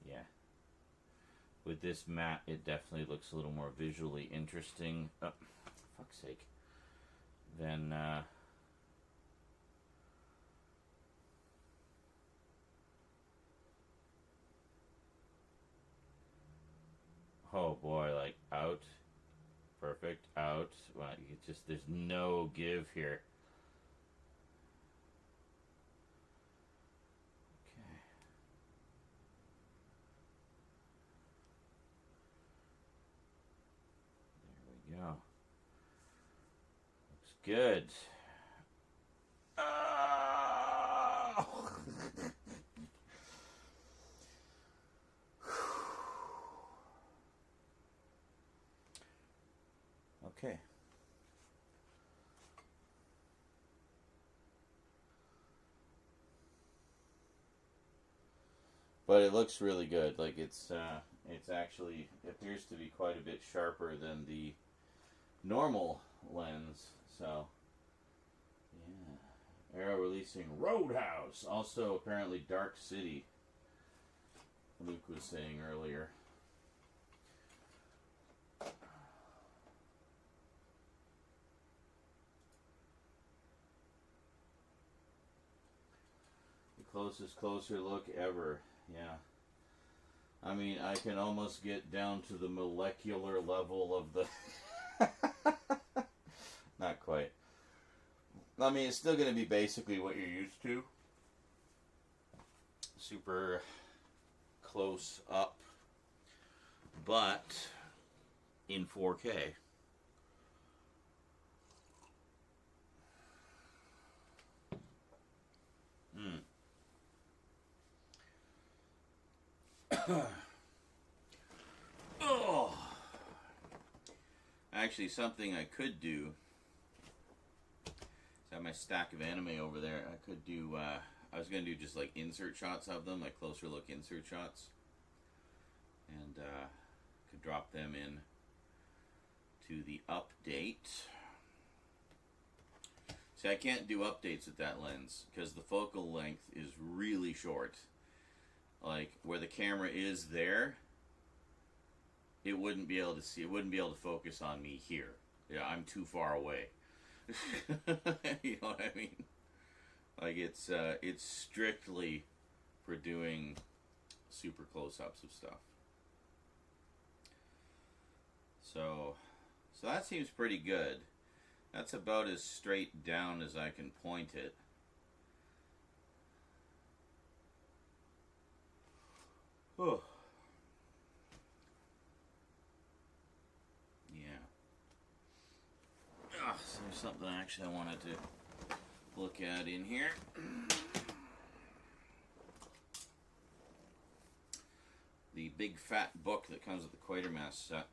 Yeah. With this mat, it definitely looks a little more visually interesting. Oh, for fuck's sake. Than, oh boy, like out. Perfect. Out. Well, you just, there's no give here. Okay. There we go. Looks good. Oh! Okay. But it looks really good. Like it's actually appears to be quite a bit sharper than the normal lens. So yeah. Arrow releasing Roadhouse. Also apparently Dark City. Luke was saying earlier. Closest closer look ever. Yeah. I mean, I can almost get down to the molecular level of the... Not quite. I mean, it's still going to be basically what you're used to. Super close up. But in 4K. Oh. Actually, something I could do. I have my stack of anime over there. I could do. I was gonna do just like insert shots of them, like closer look insert shots, and could drop them in to the update. See, I can't do updates with that lens because the focal length is really short. Like where the camera is there, it wouldn't be able to see. It wouldn't be able to focus on me here. Yeah, I'm too far away. You know what I mean? Like it's strictly for doing super close-ups of stuff. So that seems pretty good. That's about as straight down as I can point it. Oh. Yeah. So there's something actually I wanted to look at in here. The big fat book that comes with the Quatermass set.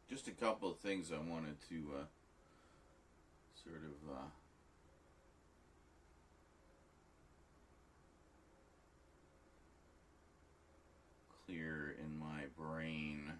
Just a couple of things I wanted to sort of clear in my brain.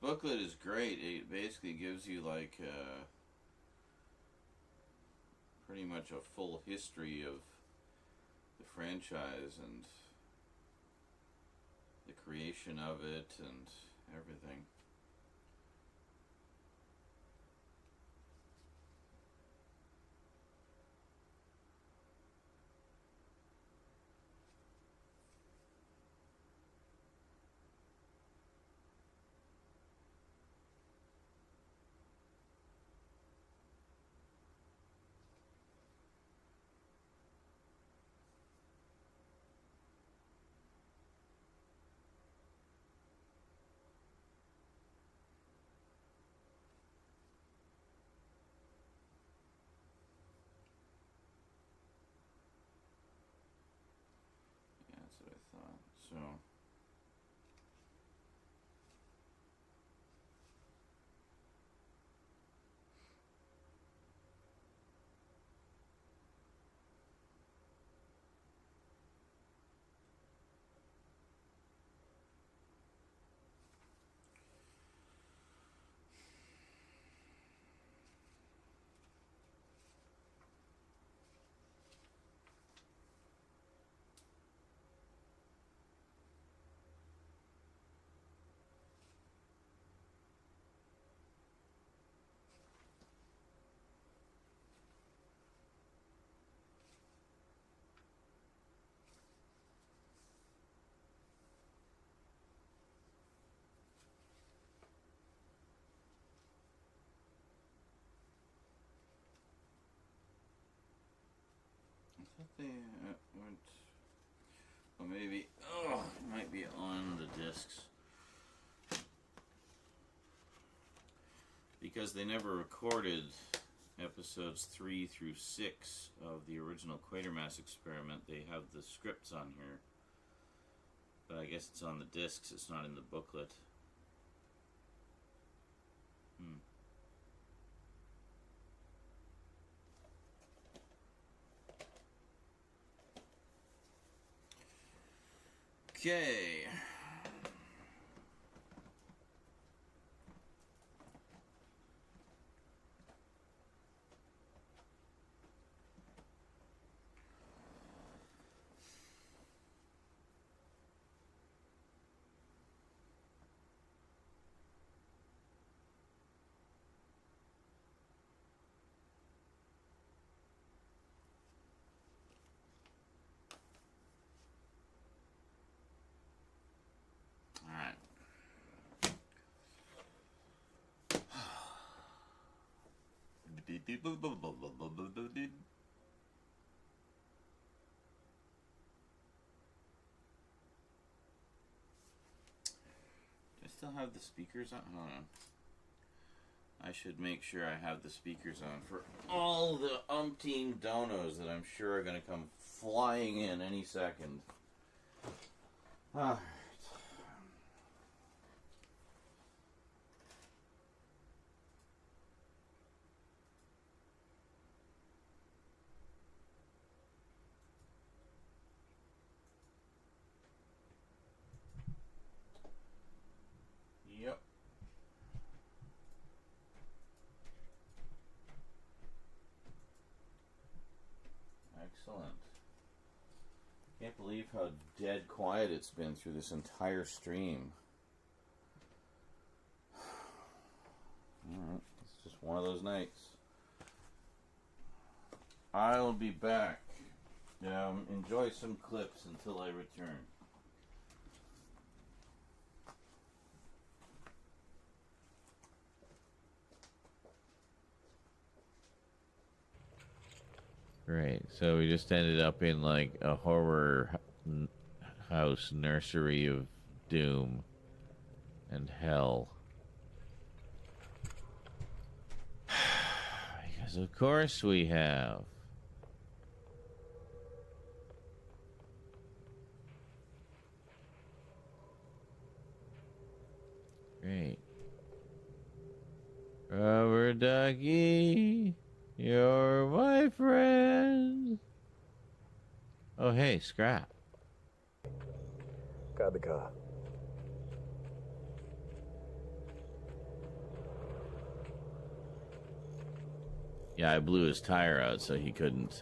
Booklet is great. It basically gives you like pretty much a full history of the franchise and the creation of it and everything. Yeah, that's what I thought. So. I thought they went. Well, maybe. Oh, it might be on the discs. Because they never recorded episodes 3 through 6 of the original Quatermass experiment. They have the scripts on here. But I guess it's on the discs, it's not in the booklet. Okay. Do I still have the speakers on? Hold on. I should make sure I have the speakers on for all the umpteen donos that I'm sure are going to come flying in any second. Alright. Yep. Excellent. Can't believe how dead quiet it's been through this entire stream. one of those nights. I'll be back. Enjoy some clips until I return. Great. So we just ended up in like a horror house nursery of doom and hell. Because of course we have. Great. Rubber ducky, you're my friend. Oh, hey, Scrap. Got the car. Yeah, I blew his tire out so he couldn't,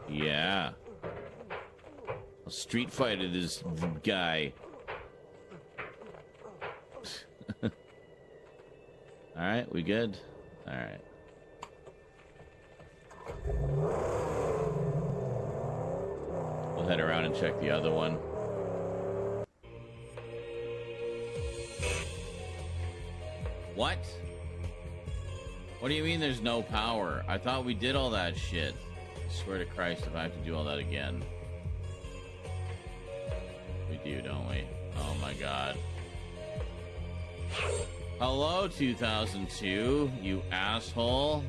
Yeah. I'll street fighted this guy. Alright, we good? Alright. We'll head around and check the other one. What? What do you mean there's no power? I thought we did all that shit. I swear to Christ if I have to do all that again. We do, don't we? Oh my god. Hello, 2002, you asshole.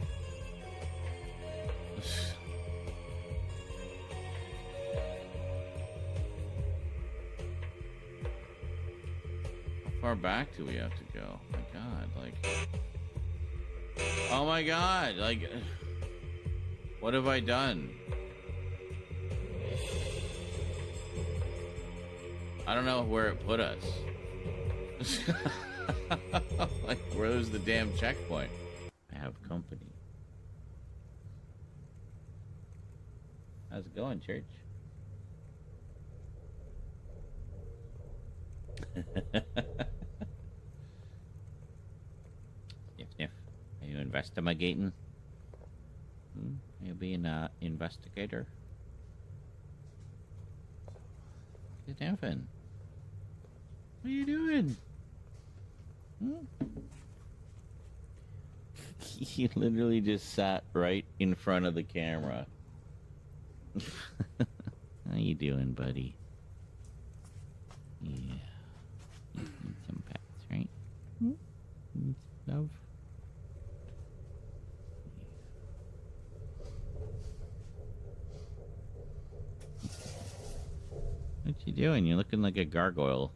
How far back do we have to go? Oh my god, like... Oh my god, like... What have I done? I don't know where it put us. Like, where's the damn checkpoint? I have company. How's it going, church? Sniff, sniff. Are you investigating? Are you being an investigator? You're sniffing. What are you doing? He literally just sat right in front of the camera. How you doing, buddy? Yeah. You need some pets, right? Need some love? What you doing? You're looking like a gargoyle.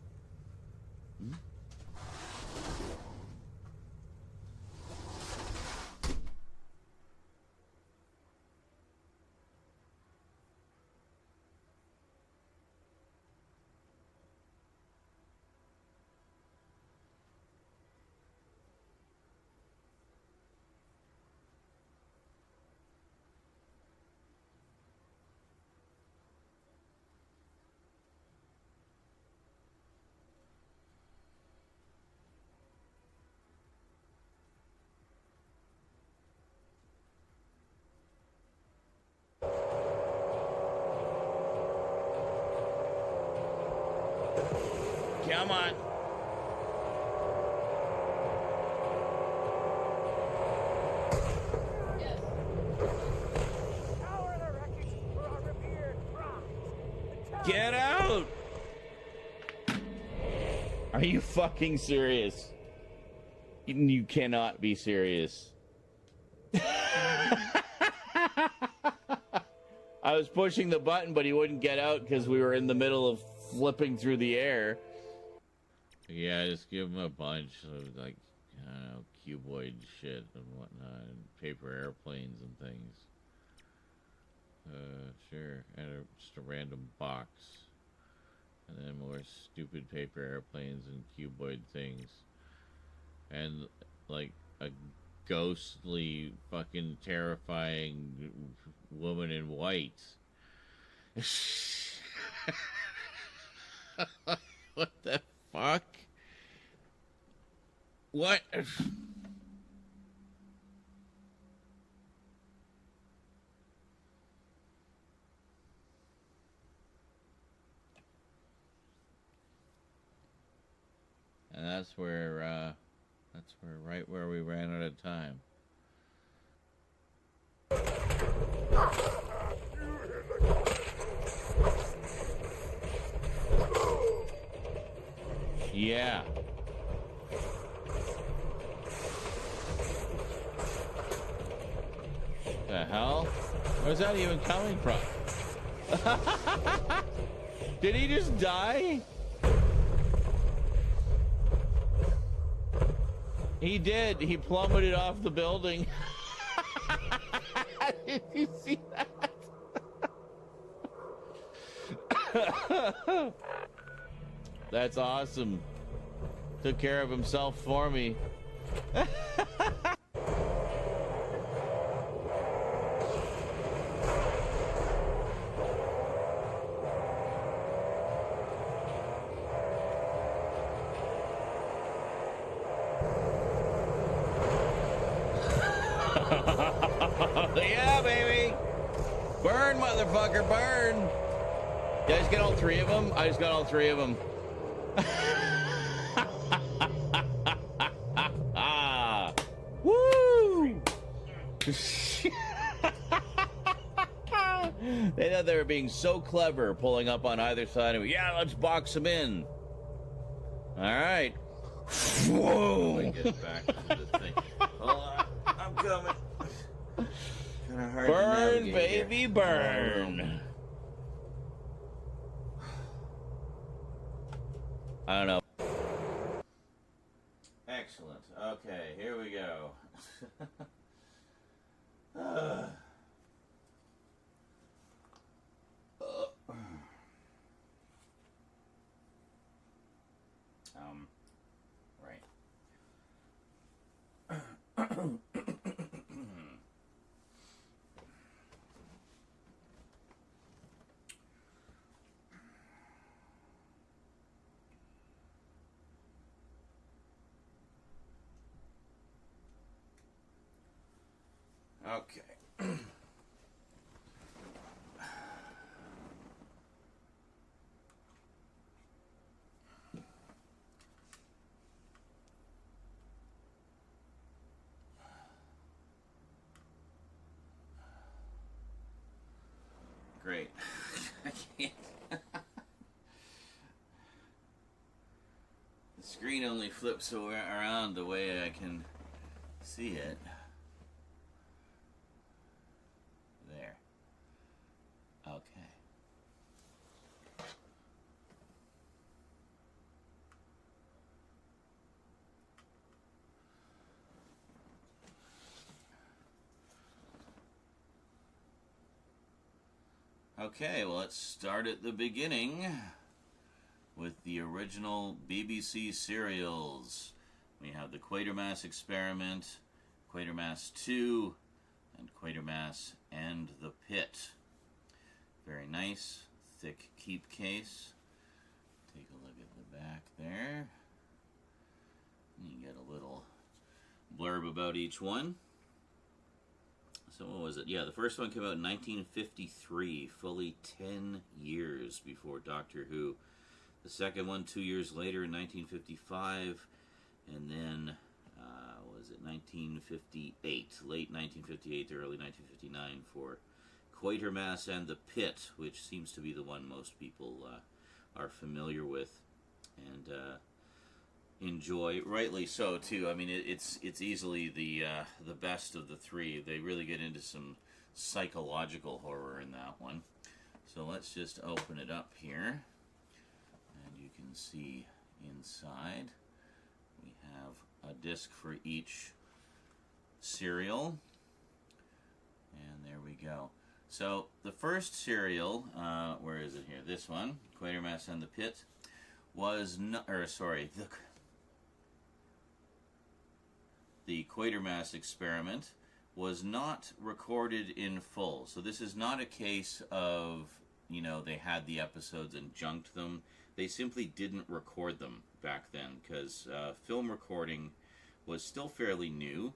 Come on. Get out! Are you fucking serious? You cannot be serious. I was pushing the button, but he wouldn't get out because we were in the middle of flipping through the air. Yeah, just give him a bunch of, like, I don't know, cuboid shit and whatnot, and paper airplanes and things. Sure, and just a random box. And then more stupid paper airplanes and cuboid things. And, like, a ghostly, fucking terrifying woman in white. What the What? And that's where right where we ran out of time. Yeah. The hell? Where's that even coming from? Did he just die? He did. He plummeted off the building. Did you see that? That's awesome. Took care of himself for me. Yeah, baby. Burn, motherfucker, burn. Did I just get all three of them? I just got all three of them. Woo! They thought they were being so clever, pulling up on either side of me. Yeah, let's box them in. All right. Whoa! I get back to the thing. Hold on, I'm coming. Kinda hard to Burn, navigate baby, here. burn. I don't know. Excellent. Okay, here we go. Right. Okay. Great. I can't. The screen only flips around the way I can see it. There. Okay. Okay, well, let's start at the beginning with the original BBC serials. We have the Quatermass Experiment, Quatermass 2, and Quatermass and the Pit. Very nice, thick keep case. Take a look at the back there. You get a little blurb about each one. So what was it? Yeah, the first one came out in 1953, fully 10 years before Doctor Who. The second one 2 years later in 1955, and then, was it 1958, late 1958 to early 1959 for Quatermass and the Pit, which seems to be the one most people are familiar with and enjoy, rightly so too. I mean, it's easily the best of the three. They really get into some psychological horror in that one. So let's just open it up here, and you can see inside we have a disc for each serial, and there we go. So the first serial, where is it here? This one, Quatermass and the Pit, was not, or sorry, the Quatermass Experiment was not recorded in full. So this is not a case of, you know, they had the episodes and junked them. They simply didn't record them back then, because film recording was still fairly new,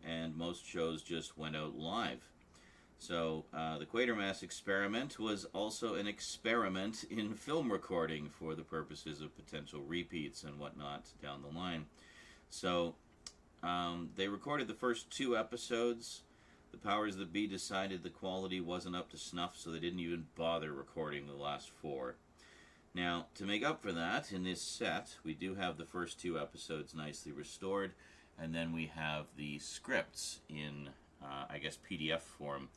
and most shows just went out live. So the Quatermass experiment was also an experiment in film recording for the purposes of potential repeats and whatnot down the line. So they recorded the first 2 episodes. The powers that be decided the quality wasn't up to snuff, so they didn't even bother recording the last 4. Now, to make up for that, in this set, we do have the first 2 episodes nicely restored, and then we have the scripts in, I guess, PDF form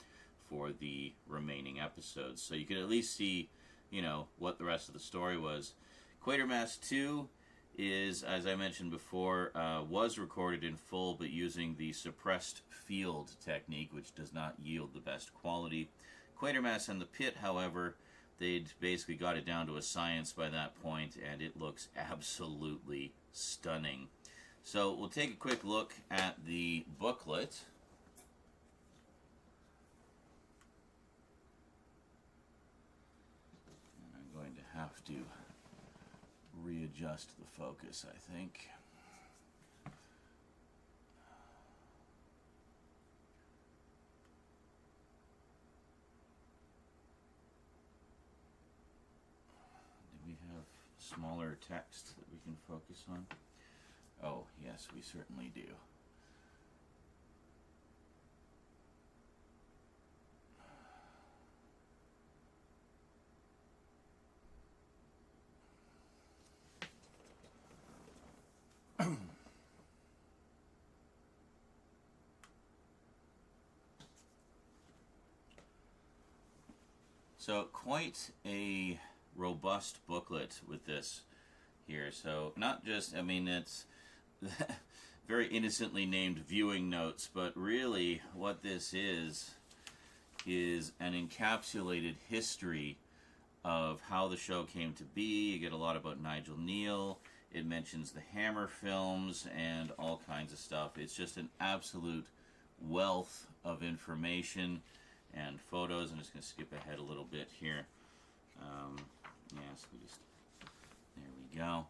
for the remaining episodes. So you can at least see, you know, what the rest of the story was. Quatermass 2 is, as I mentioned before, was recorded in full, but using the suppressed field technique, which does not yield the best quality. Quatermass and the Pit, however, they'd basically got it down to a science by that point, and it looks absolutely stunning. So we'll take a quick look at the booklet. And I'm going to have to readjust the focus, I think. Do we have smaller text that we can focus on? Oh, yes, we certainly do. So quite a robust booklet with this here. So not just, I mean, it's very innocently named viewing notes, but really what this is an encapsulated history of how the show came to be. You get a lot about Nigel Neal. It mentions the Hammer films and all kinds of stuff. It's just an absolute wealth of information and photos. I'm just going to skip ahead a little bit here. Yes, there we go.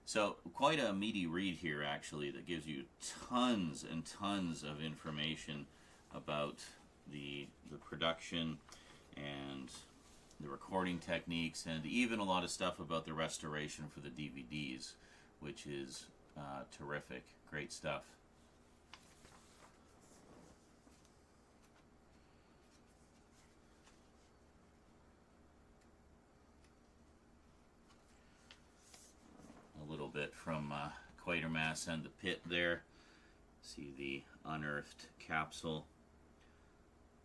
So quite a meaty read here, actually, that gives you tons and tons of information about the production and the recording techniques, and even a lot of stuff about the restoration for the DVDs, which is terrific. Great stuff. A little bit from Quatermass and the Pit there. See the unearthed capsule.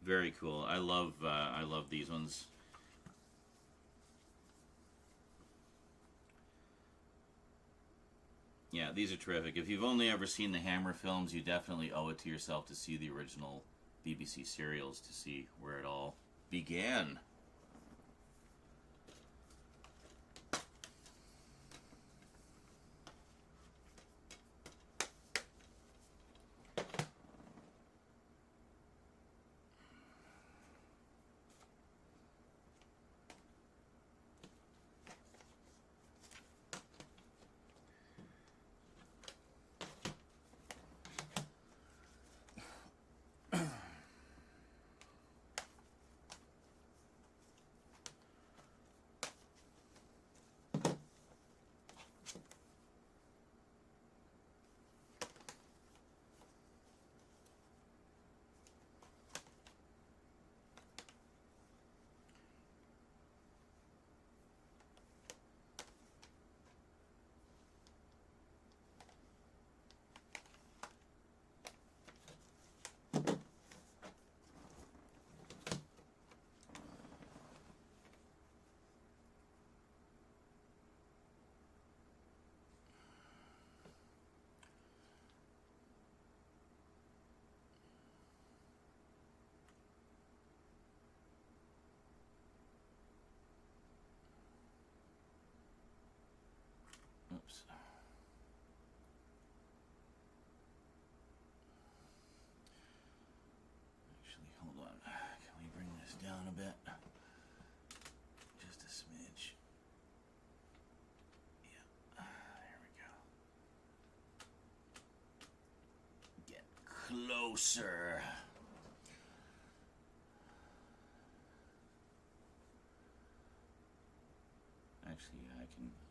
Very cool. I love these ones. Yeah, these are terrific. If you've only ever seen the Hammer films, you definitely owe it to yourself to see the original BBC serials to see where it all began. closer. Actually,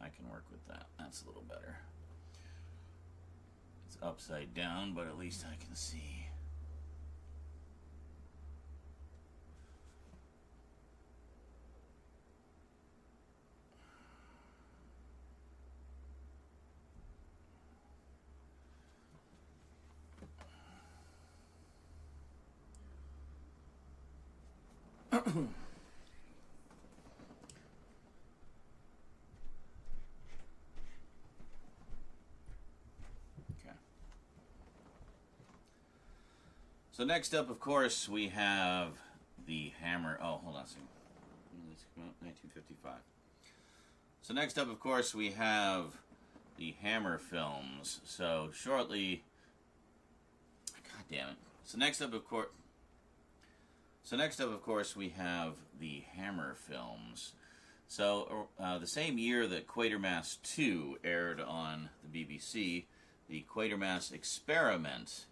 I can work with that. That's a little better. It's upside down, but at least I can see. So next up, of course, we have the Hammer. Oh, hold on a second. Let's come out 1955. So next up, of course, we have the Hammer films. So shortly, God damn it. So next up, of course, we have the Hammer films. So the same year that Quatermass 2 aired on the BBC, the Quatermass Experiment,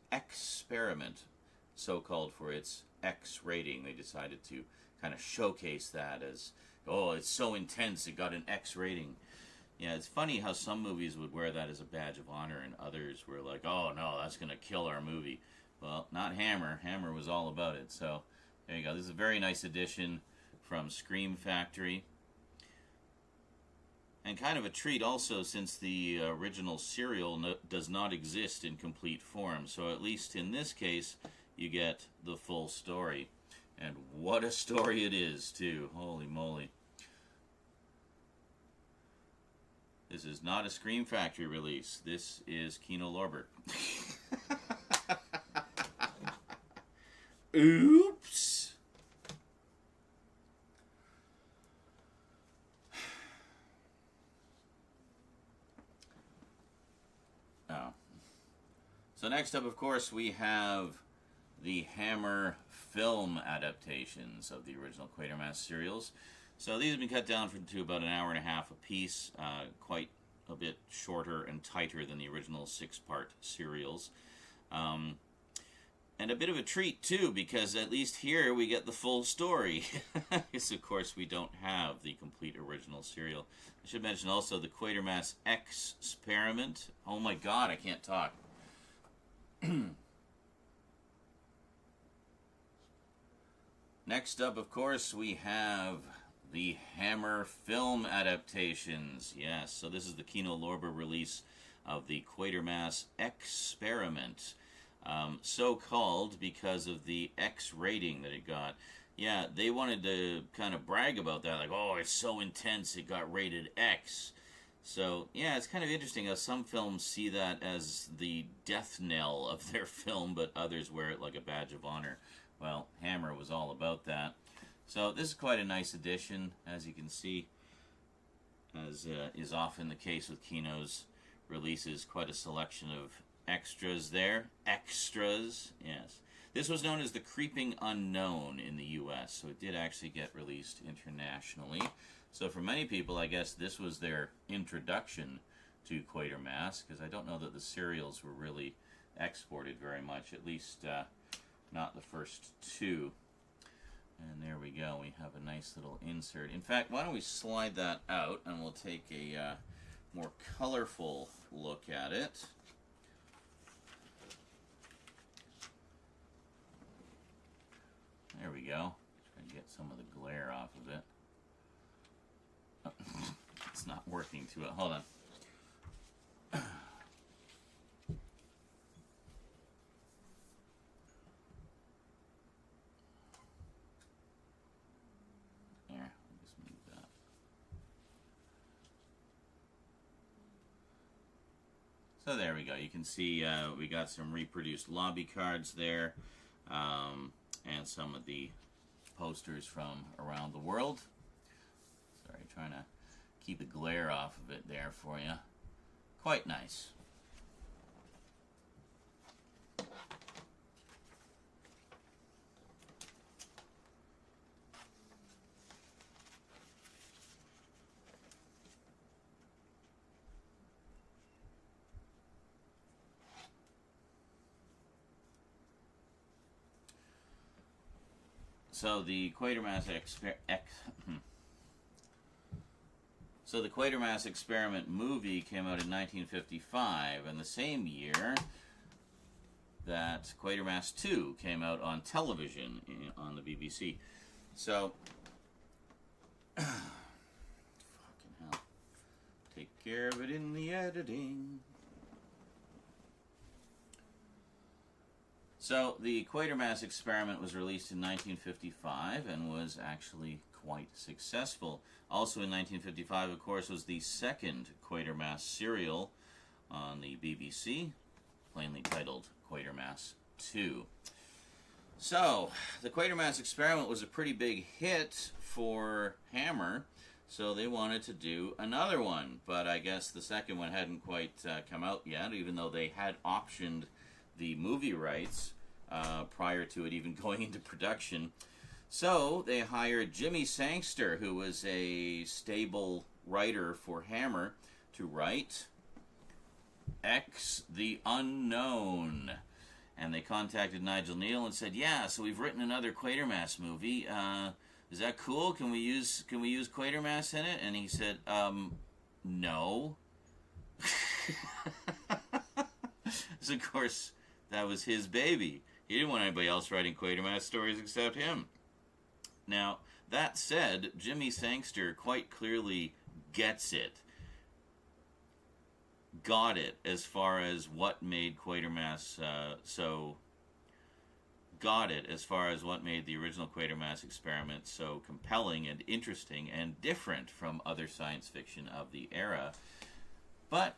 so-called for its X rating. They decided to kind of showcase that as, oh, it's so intense, it got an X rating. Yeah, it's funny how some movies would wear that as a badge of honor, and others were like, oh, no, that's going to kill our movie. Well, not Hammer. Hammer was all about it. So, there you go. This is a very nice edition from Scream Factory. And kind of a treat also, since the original serial does not exist in complete form. So at least in this case, you get the full story. And what a story it is, too. Holy moly. This is not a Scream Factory release. This is Kino Lorber. Oops. Oh. So next up, of course, we have the Hammer film adaptations of the original Quatermass serials. So these have been cut down to about an hour and a half apiece, quite a bit shorter and tighter than the original 6-part serials. And a bit of a treat, too, because at least here we get the full story. Because, of course, we don't have the complete original serial. I should mention also the Quatermass Experiment. Oh my god, I can't talk. Next up, of course, we have the Hammer film adaptations. Yes, so this is the Kino Lorber release of the Quatermass Experiment. So called because of the X rating that it got. Yeah, they wanted to kind of brag about that, like, oh, it's so intense, it got rated X. So, yeah, it's kind of interesting how some films see that as the death knell of their film, but others wear it like a badge of honor. Well, Hammer was all about that. So this is quite a nice addition, as you can see, as is often the case with Kino's releases. Quite a selection of extras there. Extras, yes. This was known as The Creeping Unknown in the U.S., so it did actually get released internationally. So for many people, I guess this was their introduction to Quatermass, because I don't know that the serials were really exported very much, at least not the first two. And there we go, we have a nice little insert. In fact, why don't we slide that out and we'll take a more colorful look at it. There we go. Try to get some of the glare off of it. Oh, it's not working too well. Hold on. There, I'll just move that. So there we go. You can see we got some reproduced lobby cards there. And some of the posters from around the world. Sorry, trying to keep the glare off of it there for you. Quite nice. So the Quatermass So the Quatermass Experiment movie came out in 1955, and the same year that Quatermass 2 came out on television on the BBC. So, fucking hell. Take care of it in the editing. So, the Quatermass Experiment was released in 1955 and was actually quite successful. Also in 1955, of course, was the second Quatermass serial on the BBC, plainly titled Quatermass 2. So, the Quatermass Experiment was a pretty big hit for Hammer, so they wanted to do another one, but I guess the second one hadn't quite come out yet, even though they had optioned the movie rights prior to it even going into production. So they hired Jimmy Sangster, who was a stable writer for Hammer, to write X the Unknown. And they contacted Nigel Neal and said, "Yeah, so we've written another Quatermass movie. Is that cool? Can we use Quatermass in it?" And he said, "No." So of course that was his baby. He didn't want anybody else writing Quatermass stories except him. Now, that said, Jimmy Sangster quite clearly gets it. Got it as far as what made Quatermass got it as far as what made the original Quatermass Experiment so compelling and interesting and different from other science fiction of the era. But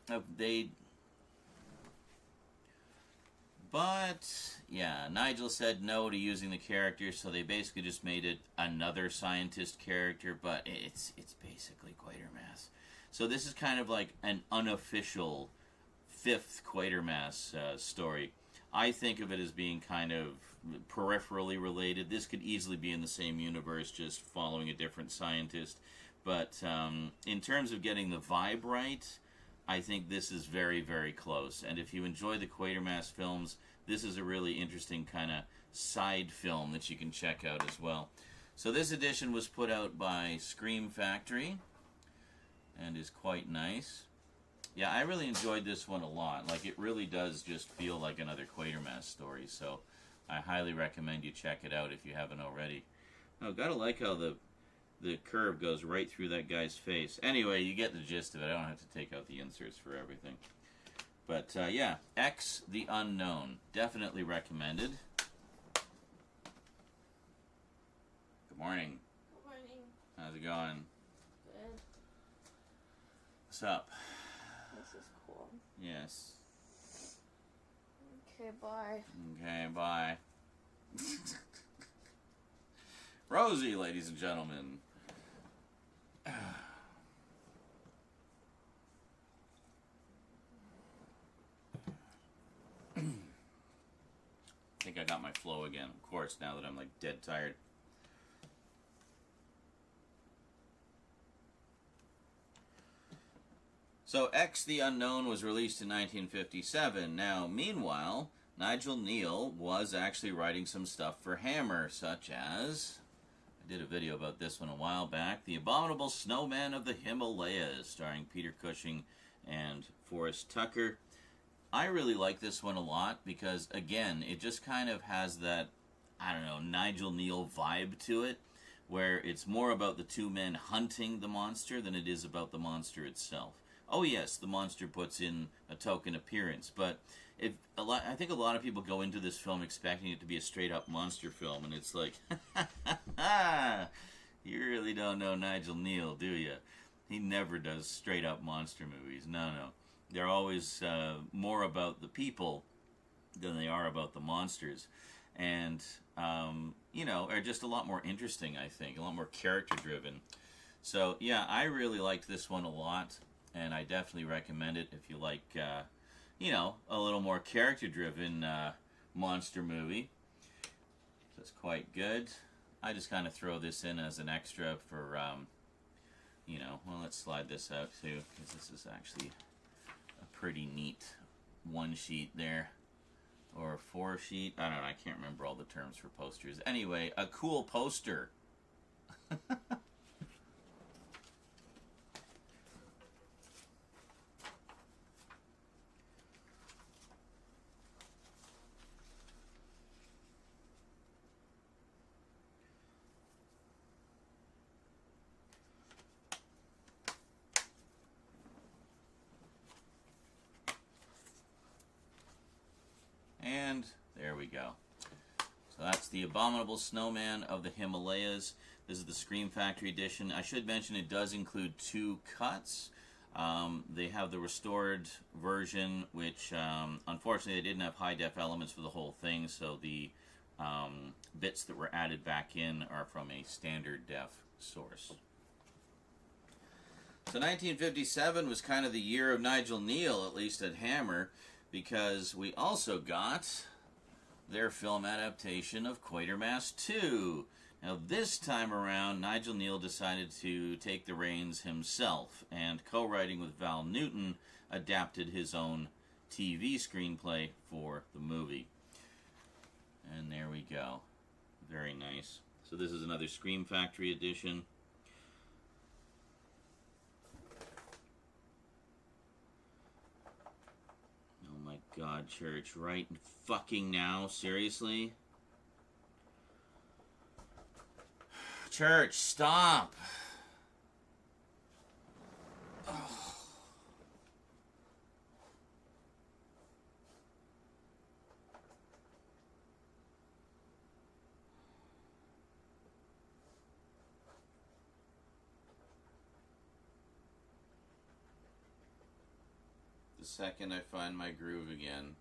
yeah, Nigel said no to using the character, so they basically just made it another scientist character, but it's basically Quatermass. So this is kind of like an unofficial fifth Quatermass story. I think of it as being kind of peripherally related. This could easily be in the same universe, just following a different scientist. But in terms of getting the vibe right, I think this is very, very close. And if you enjoy the Quatermass films, this is a really interesting kind of side film that you can check out as well. So this edition was put out by Scream Factory and is quite nice. Yeah, I really enjoyed this one a lot. Like, it really does just feel like another Quatermass story. So I highly recommend you check it out if you haven't already. Oh, gotta like how the curve goes right through that guy's face. Anyway, you get the gist of it. I don't have to take out the inserts for everything. But, yeah, X the Unknown. Definitely recommended. Good morning. Good morning. How's it going? Good. What's up? This is cool. Yes. Okay, bye. Okay, bye. Rosie, ladies and gentlemen. I think I got my flow again, of course, now that I'm like dead tired. So, X the Unknown was released in 1957. Now, meanwhile, Nigel Neal was actually writing some stuff for Hammer, such as, I did a video about this one a while back, The Abominable Snowman of the Himalayas, starring Peter Cushing and Forrest Tucker. I really like this one a lot because, again, it just kind of has that, I don't know, Nigel Neal vibe to it, where it's more about the two men hunting the monster than it is about the monster itself. Oh yes, the monster puts in a token appearance, but I think a lot of people go into this film expecting it to be a straight-up monster film, and it's like, you really don't know Nigel Neal, do you? He never does straight-up monster movies. No. They're always more about the people than they are about the monsters, and are just a lot more interesting, I think, a lot more character-driven. So yeah, I really liked this one a lot. And I definitely recommend it if you like, a little more character-driven monster movie. That's quite good. I just kind of throw this in as an extra for, well, let's slide this out too, because this is actually a pretty neat one sheet there. or a 4-sheet. I don't know. I can't remember all the terms for posters. Anyway, a cool poster. And there we go. So that's the Abominable Snowman of the Himalayas. This is the Scream Factory edition. I should mention it does include 2 cuts. They have the restored version, which unfortunately they didn't have high-def elements for the whole thing, so the bits that were added back in are from a standard def source. So 1957 was kind of the year of Nigel Neal, at least at Hammer, because we also got their film adaptation of Quatermass 2. Now this time around, Nigel Neal decided to take the reins himself, and co-writing with Val Newton, adapted his own TV screenplay for the movie. And there we go. Very nice. So this is another Scream Factory edition. Oh my God, Church, right fucking now? Seriously? Church, stop! Oh. The second I find my groove again.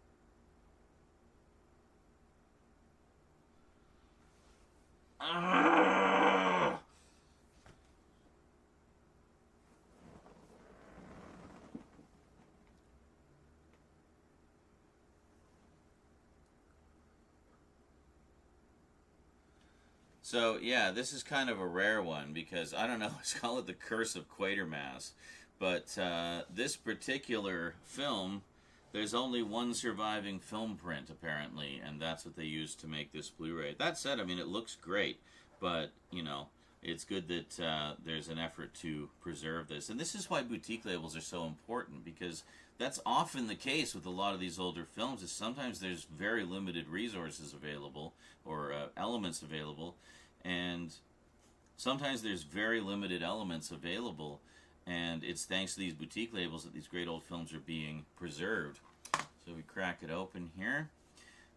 So, yeah, this is kind of a rare one because, I don't know, let's call it the Curse of Quatermass. But this particular film, there's only one surviving film print, apparently, and that's what they used to make this Blu-ray. That said, I mean, it looks great, but, you know, it's good that there's an effort to preserve this. And this is why boutique labels are so important, because that's often the case with a lot of these older films, is sometimes there's very limited resources available, or elements available, and sometimes there's very limited elements available, and it's thanks to these boutique labels that these great old films are being preserved. So we crack it open here.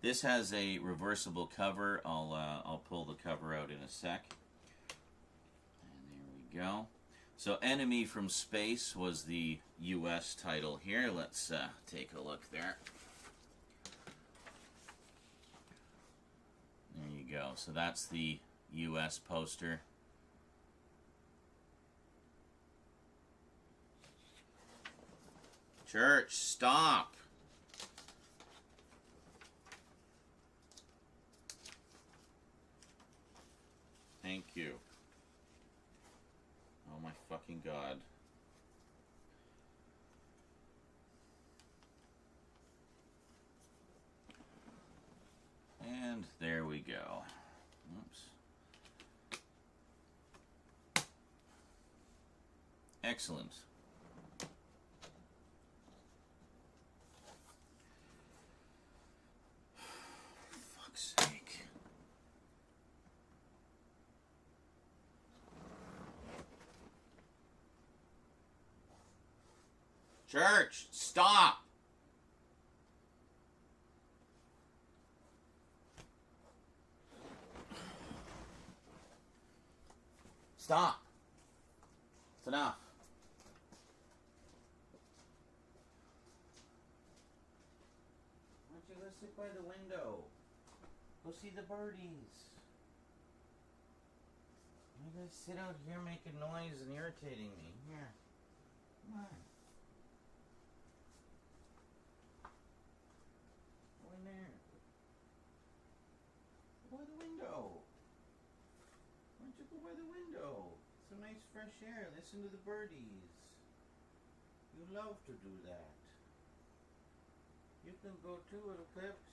This has a reversible cover. I'll pull the cover out in a sec. And there we go. So Enemy from Space was the U.S. title here. Let's take a look there. There you go. So that's the U.S. poster. Church, stop! Thank you. Oh my fucking God. And there we go. Oops. Excellent. Fuck's sake. Church, stop! Stop. It's enough. Why don't you go sit by the window? Go see the birdies. Why you guys sit out here making noise and irritating me? Here. Come on. Go in there. Go by the window. Why don't you go by the window? Some nice fresh air. Listen to the birdies. You love to do that. You can go too, little pips.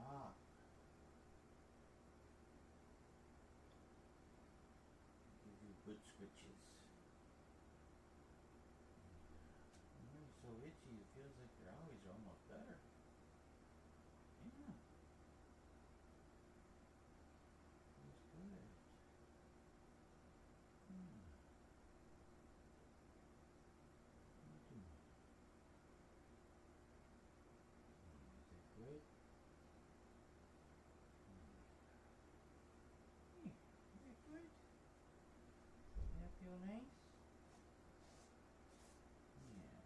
Stop. Give you good scritches. You're so itchy, it feels like your eyes are almost better. Yeah. Feels good. Is that good? Is that good? Does that feel nice? Yeah.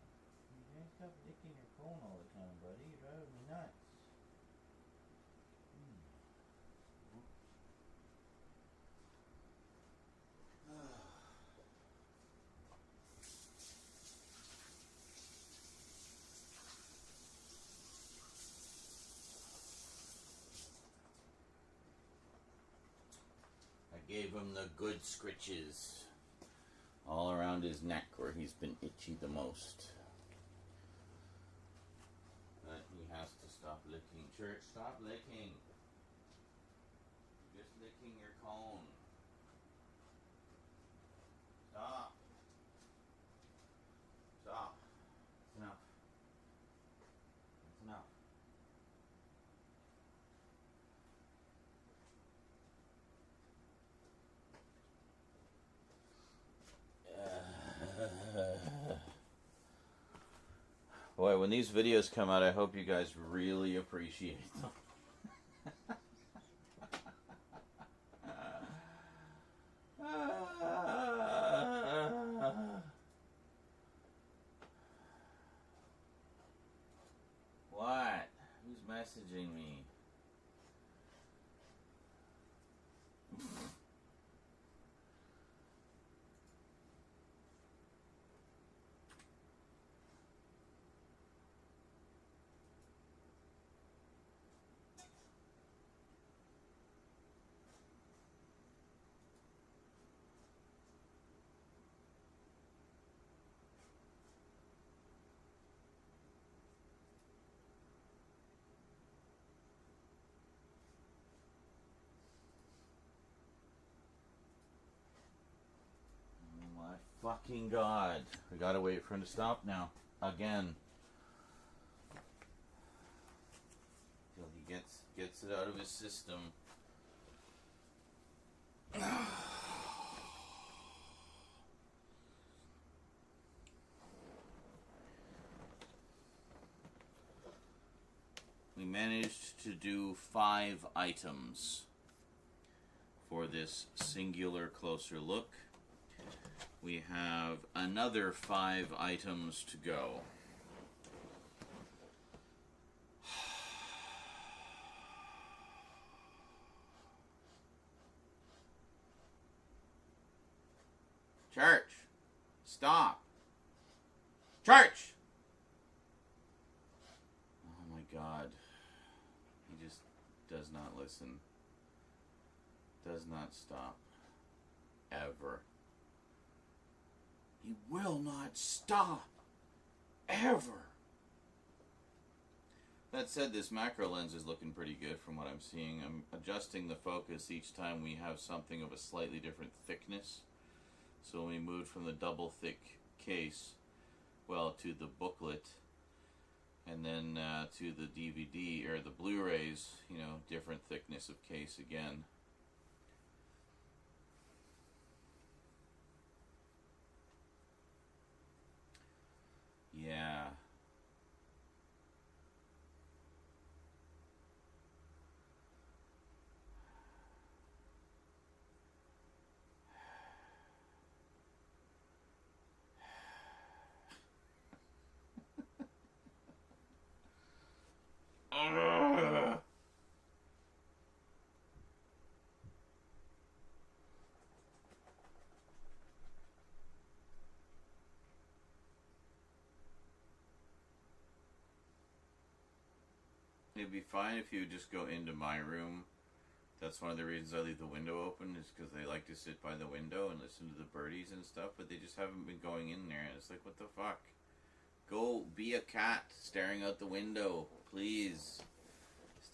You gotta stop licking your phone all the time, buddy. You're driving me nuts. I gave him the good scritches all around his neck where he's been itchy the most. But he has to stop licking. Church, stop licking. You're just licking your cone. Stop. Stop. That's enough. That's enough. Boy, when these videos come out, I hope you guys really appreciate them. What? Who's messaging me? Fucking God. We gotta wait for him to stop now. Again. Till he gets it out of his system. We managed to do 5 items for this singular closer look. We have another 5 items to go. Church, stop. Church! Oh my God. He just does not listen. Does not stop. Ever. He will not stop. Ever. That said, this macro lens is looking pretty good from what I'm seeing. I'm adjusting the focus each time we have something of a slightly different thickness. So when we moved from the double thick case, well, to the booklet, and then to the DVD, or the Blu-rays, you know, different thickness of case again. Yeah. It'd be fine if you would just go into my room. That's one of the reasons I leave the window open, is because they like to sit by the window and listen to the birdies and stuff, but they just haven't been going in there, and it's like, what the fuck? Go be a cat staring out the window, please.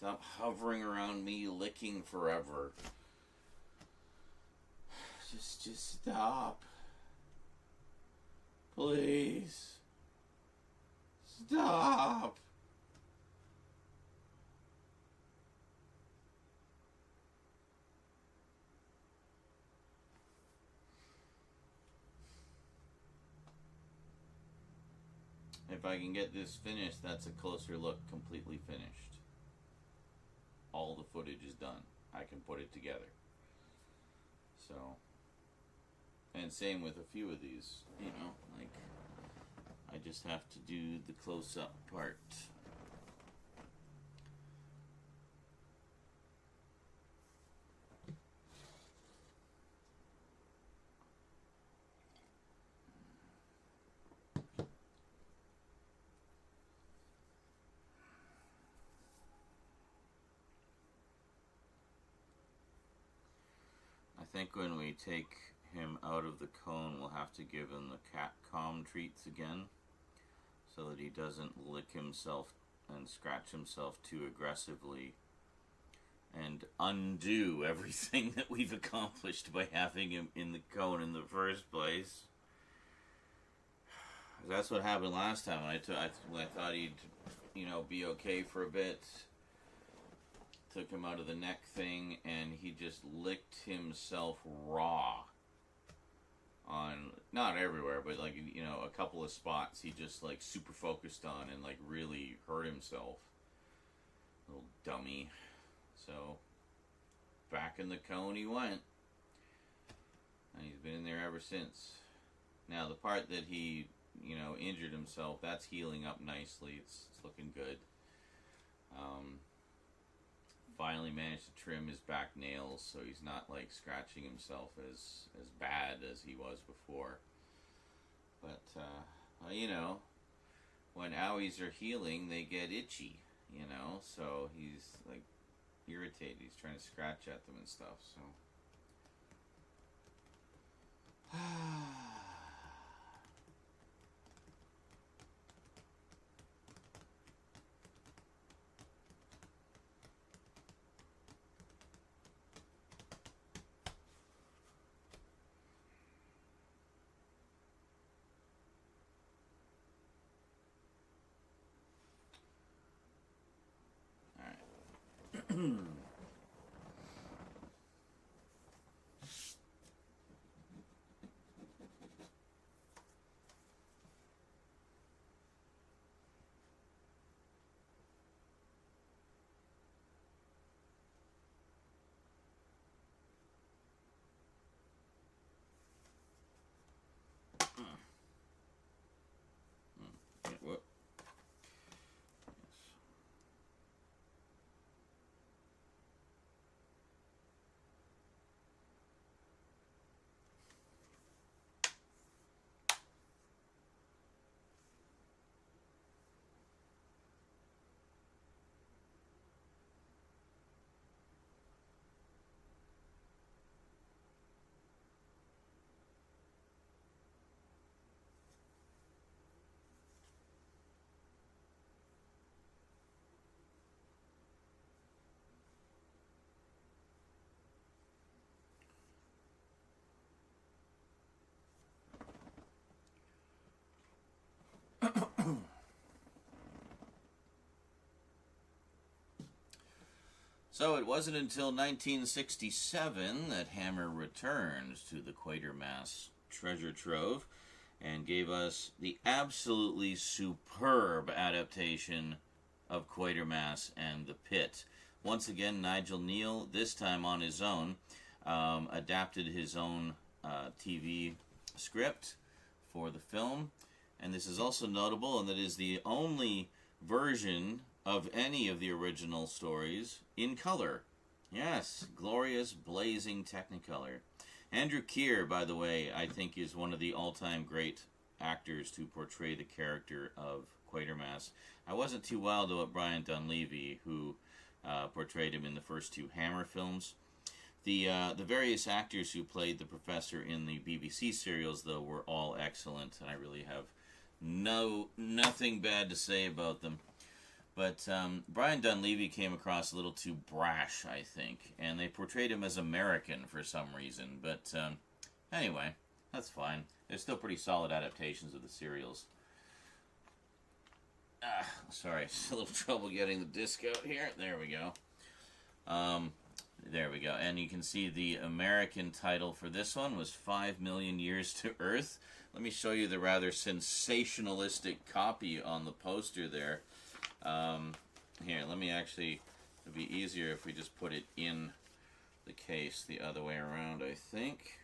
Stop hovering around me, licking forever. Just stop. Please. Stop. If I can get this finished, that's a closer look, completely finished. All the footage is done. I can put it together. So, and same with a few of these, you know, like, I just have to do the close-up part. I think when we take him out of the cone, we'll have to give him the cat calm treats again, so that he doesn't lick himself and scratch himself too aggressively and undo everything that we've accomplished by having him in the cone in the first place. That's what happened last time. I thought he'd, you know, be okay for a bit. Took him out of the neck thing, and he just licked himself raw on, not everywhere, but like, you know, a couple of spots he just like super focused on and like really hurt himself. Little dummy. So back in the cone he went, and he's been in there ever since. Now the part that he, you know, injured himself, that's healing up nicely. It's looking good. Finally managed to trim his back nails so he's not like scratching himself as bad as he was before. But well, you know, when owies are healing, they get itchy, you know, so he's like irritated. He's trying to scratch at them and stuff, so Whoop. So it wasn't until 1967 that Hammer returned to the Quatermass treasure trove and gave us the absolutely superb adaptation of Quatermass and the Pit. Once again, Nigel Neal, this time on his own, adapted his own TV script for the film. And this is also notable in that it is the only version of any of the original stories in color. Yes, glorious, blazing Technicolor. Andrew Keir, by the way, I think is one of the all-time great actors to portray the character of Quatermass. I wasn't too wild about Brian Donlevy, who portrayed him in the first two Hammer films. The various actors who played the Professor in the BBC serials, though, were all excellent, and I really have nothing bad to say about them. But Brian Dunleavy came across a little too brash, I think, and they portrayed him as American for some reason. But anyway, that's fine. They're still pretty solid adaptations of the serials. Sorry, it's a little trouble getting the disc out here. There we go. There we go. And you can see the American title for this one was 5 Million Years to Earth. Let me show you the rather sensationalistic copy on the poster there. Here, let me actually, it'd be easier if we just put it in the case the other way around, I think.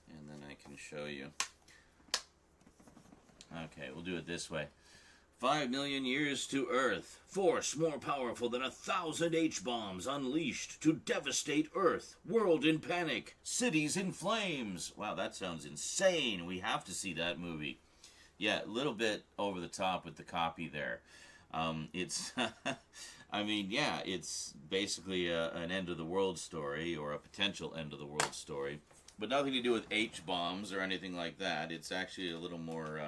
And then I can show you. Okay, we'll do it this way. 5 million years to Earth. Force more powerful than 1,000 H-bombs unleashed to devastate Earth. World in panic. Cities in flames. Wow, that sounds insane. We have to see that movie. Yeah, a little bit over the top with the copy there. It's, I mean, yeah, it's basically an end-of-the-world story, or a potential end-of-the-world story, but nothing to do with H-bombs or anything like that. It's actually a little more,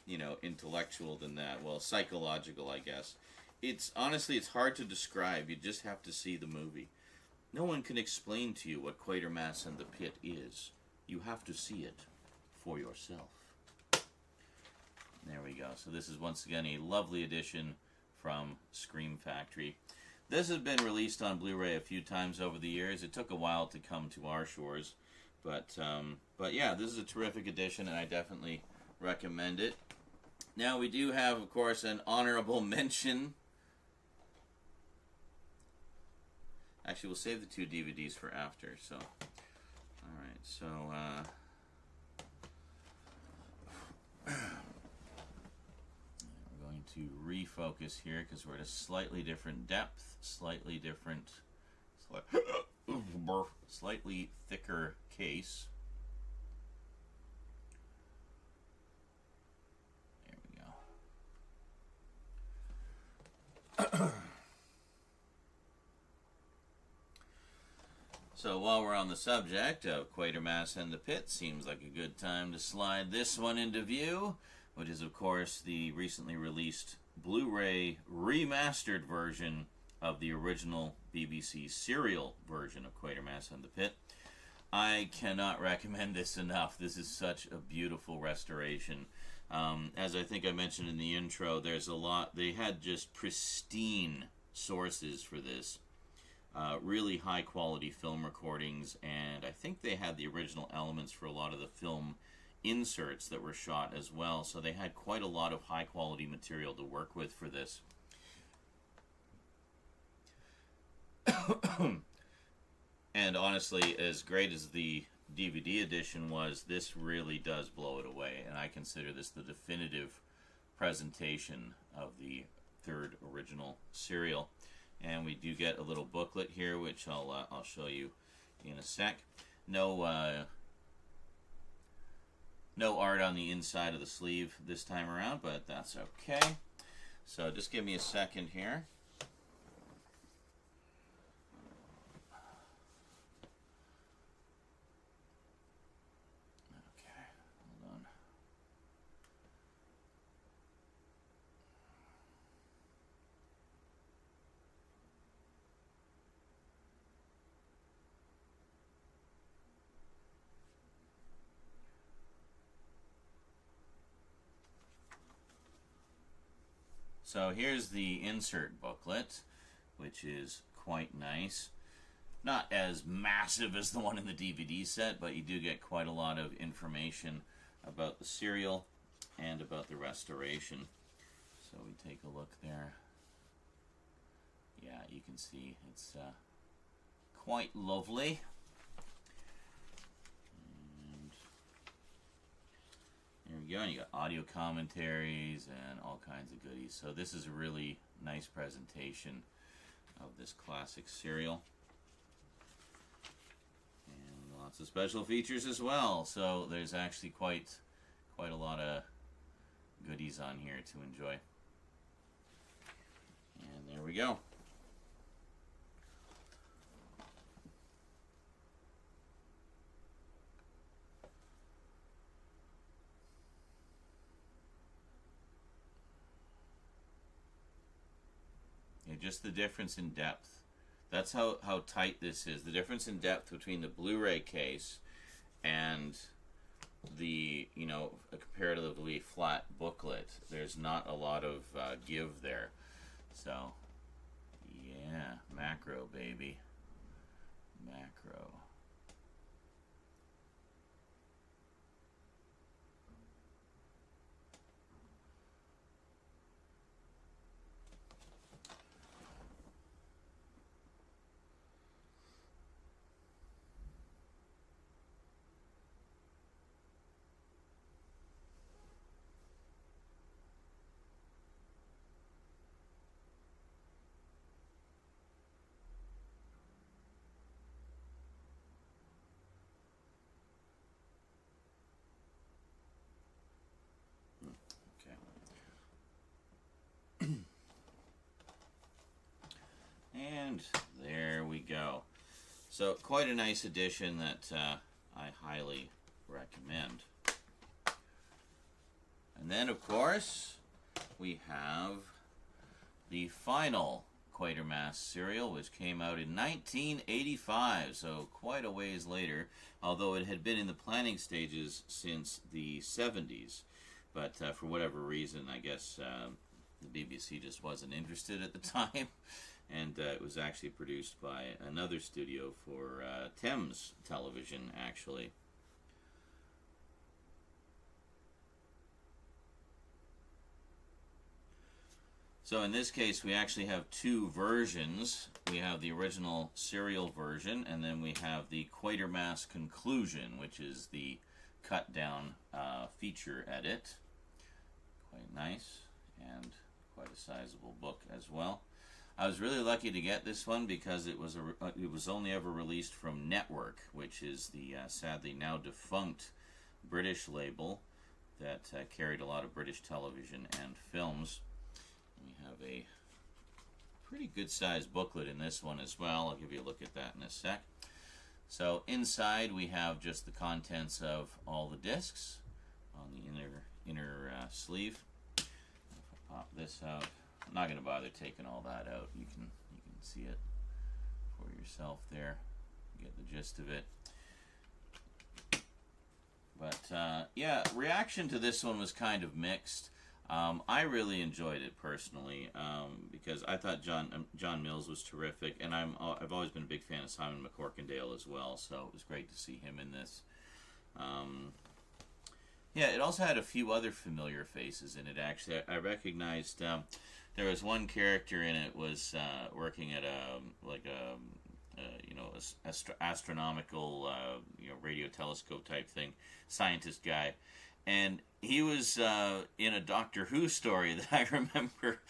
you know, intellectual than that. Well, psychological, I guess. It's, honestly, it's hard to describe. You just have to see the movie. No one can explain to you what Quatermass and the Pit is. You have to see it for yourself. There we go. So this is once again a lovely edition from Scream Factory. This has been released on Blu-ray a few times over the years. It took a while to come to our shores, but yeah, this is a terrific edition, and I definitely recommend it. Now we do have, of course, an honorable mention. Actually, we'll save the 2 DVDs for after. So, all right. So. To refocus here because we're at a slightly different depth, slightly different, slightly thicker case. There we go. So while we're on the subject of Quatermass and the Pit, seems like a good time to slide this one into view, which is, of course, the recently released Blu-ray remastered version of the original BBC serial version of Quatermass and the Pit. I cannot recommend this enough. This is such a beautiful restoration. As I think I mentioned in the intro, there's a lot. They had just pristine sources for this. Really high-quality film recordings, and I think they had the original elements for a lot of the film inserts that were shot as well, so they had quite a lot of high quality material to work with for this. And honestly, as great as the DVD edition was, this really does blow it away, and I consider this the definitive presentation of the third original serial. And we do get a little booklet here, which I'll show you in a sec. No art on the inside of the sleeve this time around, but that's okay. So just give me a second here. Okay, hold on. So here's the insert booklet, which is quite nice. Not as massive as the one in the DVD set, but you do get quite a lot of information about the serial and about the restoration. So we take a look there. Yeah, you can see it's quite lovely. There we go, and you got audio commentaries and all kinds of goodies. So this is a really nice presentation of this classic serial. And lots of special features as well. So there's actually quite a lot of goodies on here to enjoy. And there we go. just the difference in depth. That's how tight this is. The difference in depth between the Blu-ray case and the, you know, a comparatively flat booklet. There's not a lot of give there. So, yeah, macro, baby. Macro. And there we go. So quite a nice edition that I highly recommend. And then, of course, we have the final Quatermass serial, which came out in 1985, so quite a ways later, although it had been in the planning stages since the 70s. But for whatever reason, I guess the BBC just wasn't interested at the time. And it was actually produced by another studio for Thames Television, actually. So in this case, we actually have two versions. We have the original serial version, and then we have the Quatermass Conclusion, which is the cut-down feature edit. Quite nice, and quite a sizable book as well. I was really lucky to get this one because it was only ever released from Network, which is the sadly now defunct British label that carried a lot of British television and films. We have a pretty good sized booklet in this one as well. I'll give you a look at that in a sec. So inside we have just the contents of all the discs on the inner sleeve. If I pop this out. I'm not going to bother taking all that out. You can see it for yourself there. Get the gist of it. But yeah, reaction to this one was kind of mixed. I really enjoyed it personally because I thought John Mills was terrific, and I've always been a big fan of Simon McCorkindale as well. So it was great to see him in this. Yeah, it also had a few other familiar faces in it. Actually, I recognized. There was one character in it was working at astronomical radio telescope type thing, scientist guy, and he was in a Doctor Who story that I remember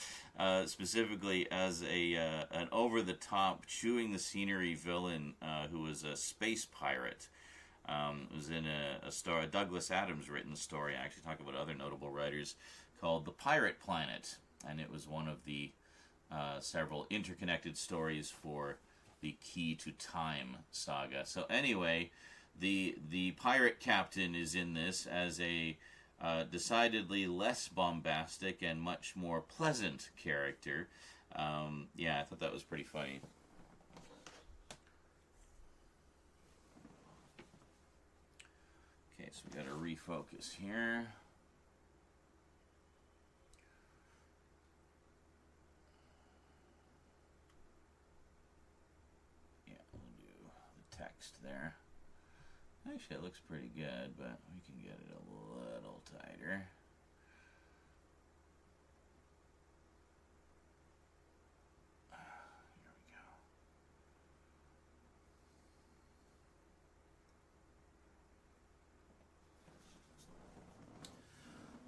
specifically as an over the top chewing the scenery villain who was a space pirate. It was in a story, a Douglas Adams written story. I actually talk about other notable writers called The Pirate Planet. And it was one of the several interconnected stories for the Key to Time saga. So anyway, the pirate captain is in this as a decidedly less bombastic and much more pleasant character. Yeah, I thought that was pretty funny. Okay, so we got to refocus here. Text there. Actually, it looks pretty good, but we can get it a little tighter. Here we go.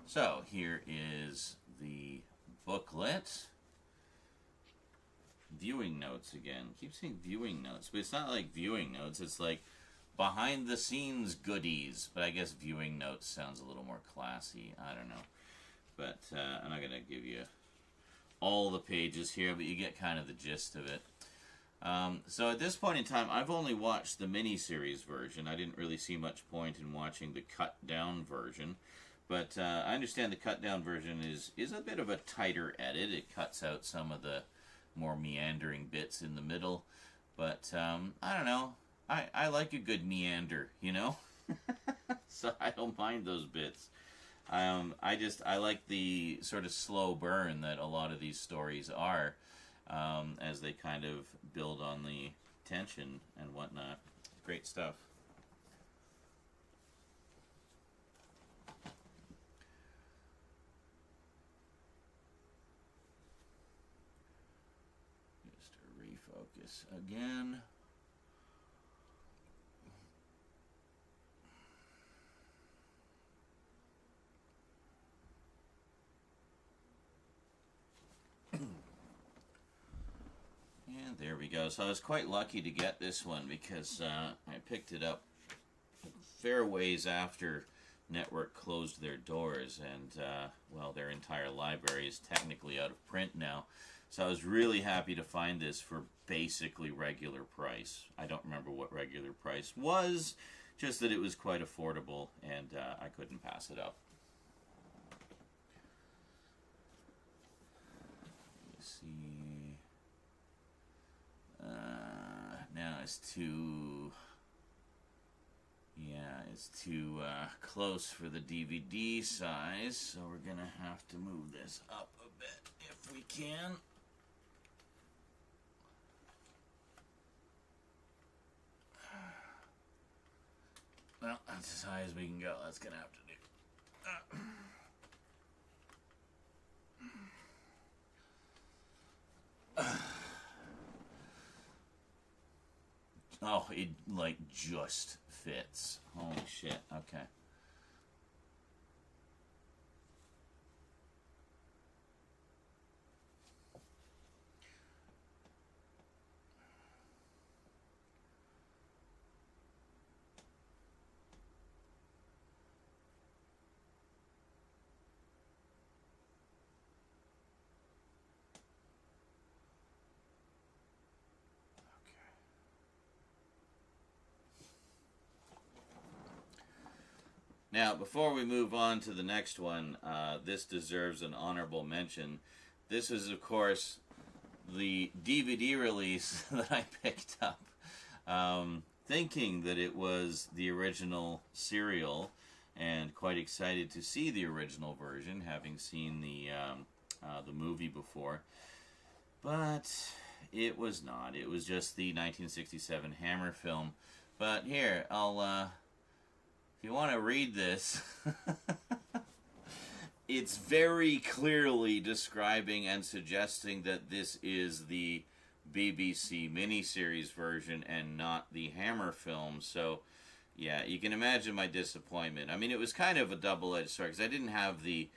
So here is the booklet. Viewing notes again. Keep saying viewing notes, but it's not like viewing notes. It's like behind the scenes goodies. But I guess viewing notes sounds a little more classy. I don't know. But I'm not going to give you all the pages here, but you get kind of the gist of it. So at this point in time, I've only watched the miniseries version. I didn't really see much point in watching the cut down version. But I understand the cut down version is a bit of a tighter edit. It cuts out some of the more meandering bits in the middle. But I don't know. I like a good meander, you know? So I don't mind those bits. I like the sort of slow burn that a lot of these stories are, as they kind of build on the tension and whatnot. Great stuff. Just to refocus again. And there we go. So I was quite lucky to get this one because I picked it up fair ways after Network closed their doors, and well, their entire library is technically out of print now. So I was really happy to find this for basically regular price. I don't remember what regular price was, just that it was quite affordable, and I couldn't pass it up. Let's see. Now it's too close for the DVD size, so we're gonna have to move this up a bit if we can. Well, that's as high as we can go. That's gonna have to do. Oh, it like just fits. Holy shit. Okay. Now, before we move on to the next one, this deserves an honorable mention. This is, of course, the DVD release that I picked up, thinking that it was the original serial, and quite excited to see the original version, having seen the movie before. But it was not. It was just the 1967 Hammer film. But here, if you want to read this, it's very clearly describing and suggesting that this is the BBC miniseries version and not the Hammer film. So, yeah, you can imagine my disappointment. I mean, it was kind of a double-edged sword because I didn't have the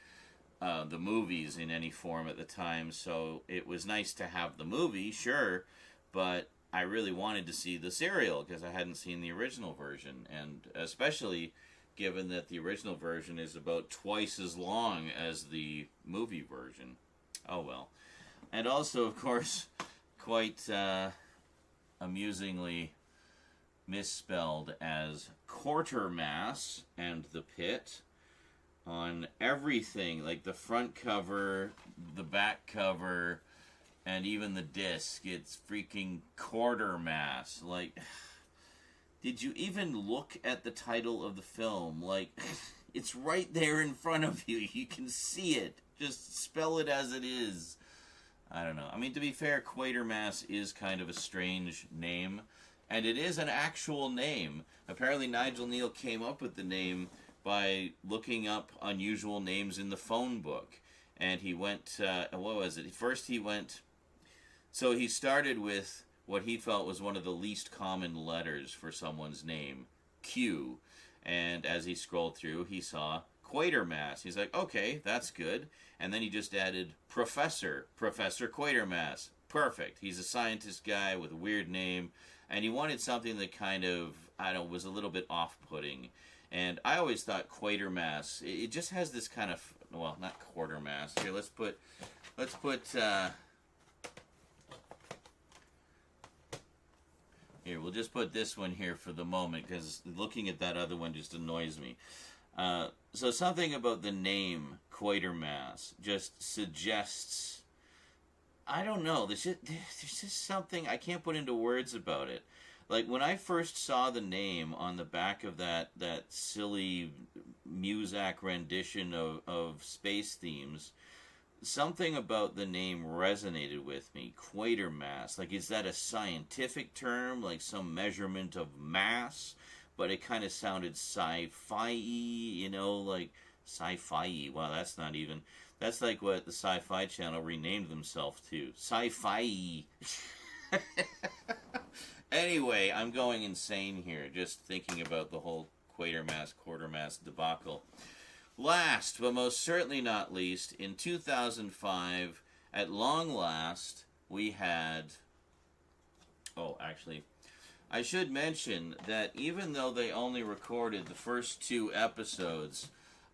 movies in any form at the time, so it was nice to have the movie, sure, but I really wanted to see the serial because I hadn't seen the original version, and especially given that the original version is about twice as long as the movie version. Oh well. And also, of course, quite amusingly misspelled as Quartermass and the Pit on everything, like the front cover, the back cover, and even the disc. It's freaking Quartermass. Like, did you even look at the title of the film? Like, it's right there in front of you. You can see it. Just spell it as it is. I don't know. I mean, to be fair, Quatermass is kind of a strange name, and it is an actual name. Apparently, Nigel Neal came up with the name by looking up unusual names in the phone book. And he went, what was it? First he went, so he started with what he felt was one of the least common letters for someone's name, Q. And as he scrolled through, he saw Quatermass. He's like, okay, that's good. And then he just added Professor Quatermass. Perfect. He's a scientist guy with a weird name. And he wanted something that kind of, I don't know, was a little bit off-putting. And I always thought Quatermass, it just has this kind of, well, not Quartermass. Here, let's put, here, we'll just put this one here for the moment, because looking at that other one just annoys me. So something about the name Quatermass just suggests I don't know. There's just something I can't put into words about it. Like, when I first saw the name on the back of that silly Muzak rendition of space themes, something about the name resonated with me. Quatermass. Like, is that a scientific term? Like some measurement of mass? But it kind of sounded sci-fi-y, you know, like sci-fi-y. Wow, that's not even... That's like what the Sci-Fi Channel renamed themselves to. Sci-fi. Anyway, I'm going insane here, just thinking about the whole Quatermass, Quartermass debacle. Last, but most certainly not least, in 2005, at long last, we had... Oh, actually, I should mention that even though they only recorded the first 2 episodes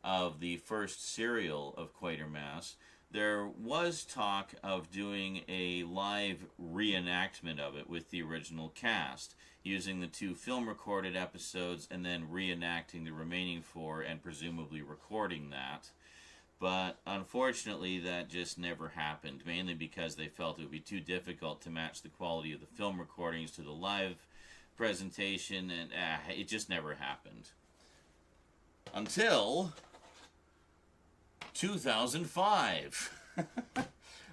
of the first serial of Quatermass, there was talk of doing a live reenactment of it with the original cast, using the 2 film-recorded episodes and then reenacting the remaining 4 and presumably recording that. But unfortunately, that just never happened, mainly because they felt it would be too difficult to match the quality of the film recordings to the live presentation, and it just never happened. Until 2005,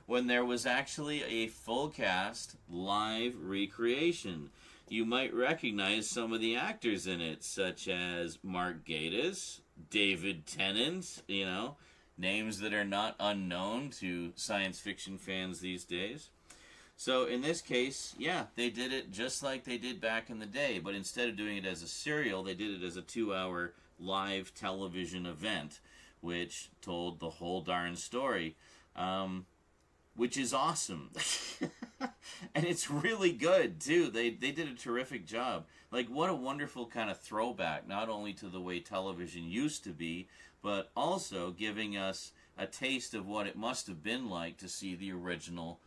when there was actually a full cast live recreation. You might recognize some of the actors in it, such as Mark Gatiss, David Tennant, you know, names that are not unknown to science fiction fans these days. So in this case, yeah, they did it just like they did back in the day, but instead of doing it as a serial, they did it as a 2-hour live television event, which told the whole darn story, which is awesome. And it's really good, too. They did a terrific job. Like, what a wonderful kind of throwback, not only to the way television used to be, but also giving us a taste of what it must have been like to see the original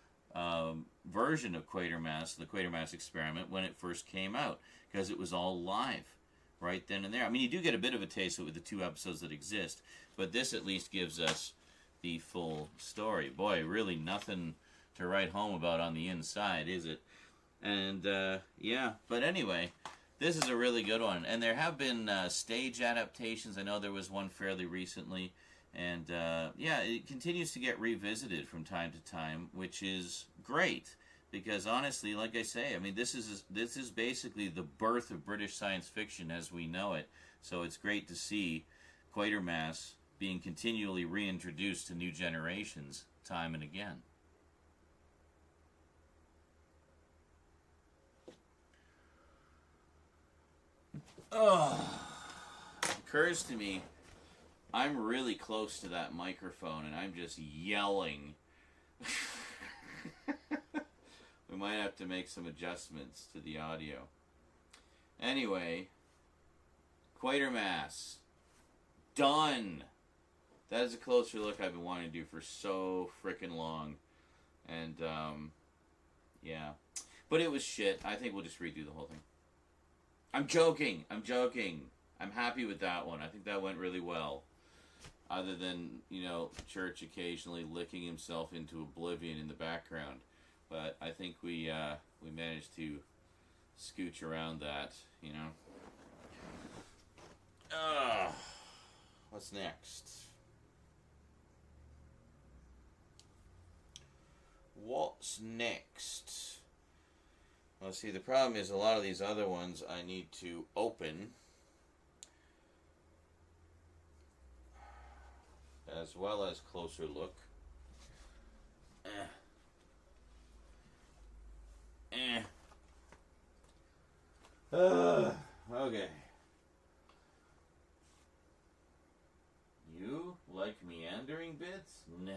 version of Quatermass, the Quatermass Experiment, when it first came out, because it was all live right then and there. I mean, you do get a bit of a taste of it with the 2 episodes that exist, but this at least gives us the full story. Boy, really nothing to write home about on the inside, is it? And, yeah, but anyway, this is a really good one. And there have been stage adaptations. I know there was one fairly recently. And, yeah, it continues to get revisited from time to time, which is great. Because, honestly, like I say, I mean, this is basically the birth of British science fiction as we know it. So it's great to see Quatermass being continually reintroduced to new generations time and again. Oh, it occurs to me, I'm really close to that microphone and I'm just yelling. We might have to make some adjustments to the audio. Anyway, Quatermass. Done! That is a closer look I've been wanting to do for so frickin' long. And, yeah. But it was shit. I think we'll just redo the whole thing. I'm joking. I'm happy with that one. I think that went really well. Other than, you know, Church occasionally licking himself into oblivion in the background. But I think we managed to scooch around that, you know. What's next? What's next? Well, see, the problem is a lot of these other ones I need to open, as well as closer look. Okay. You like meandering bits? Nah.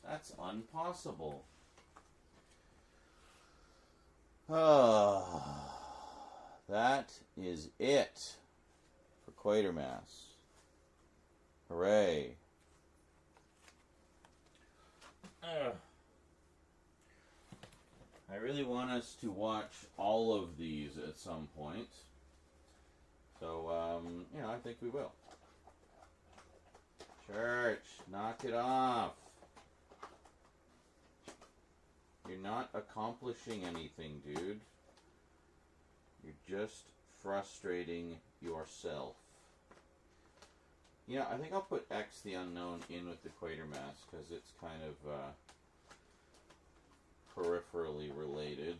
That's impossible. That is it for Quatermass. Hooray. I really want us to watch all of these at some point. So, you know, I think we will. Church, knock it off. You're not accomplishing anything, dude. You're just frustrating yourself. Yeah, I think I'll put X the Unknown in with the Quatermass because it's kind of peripherally related.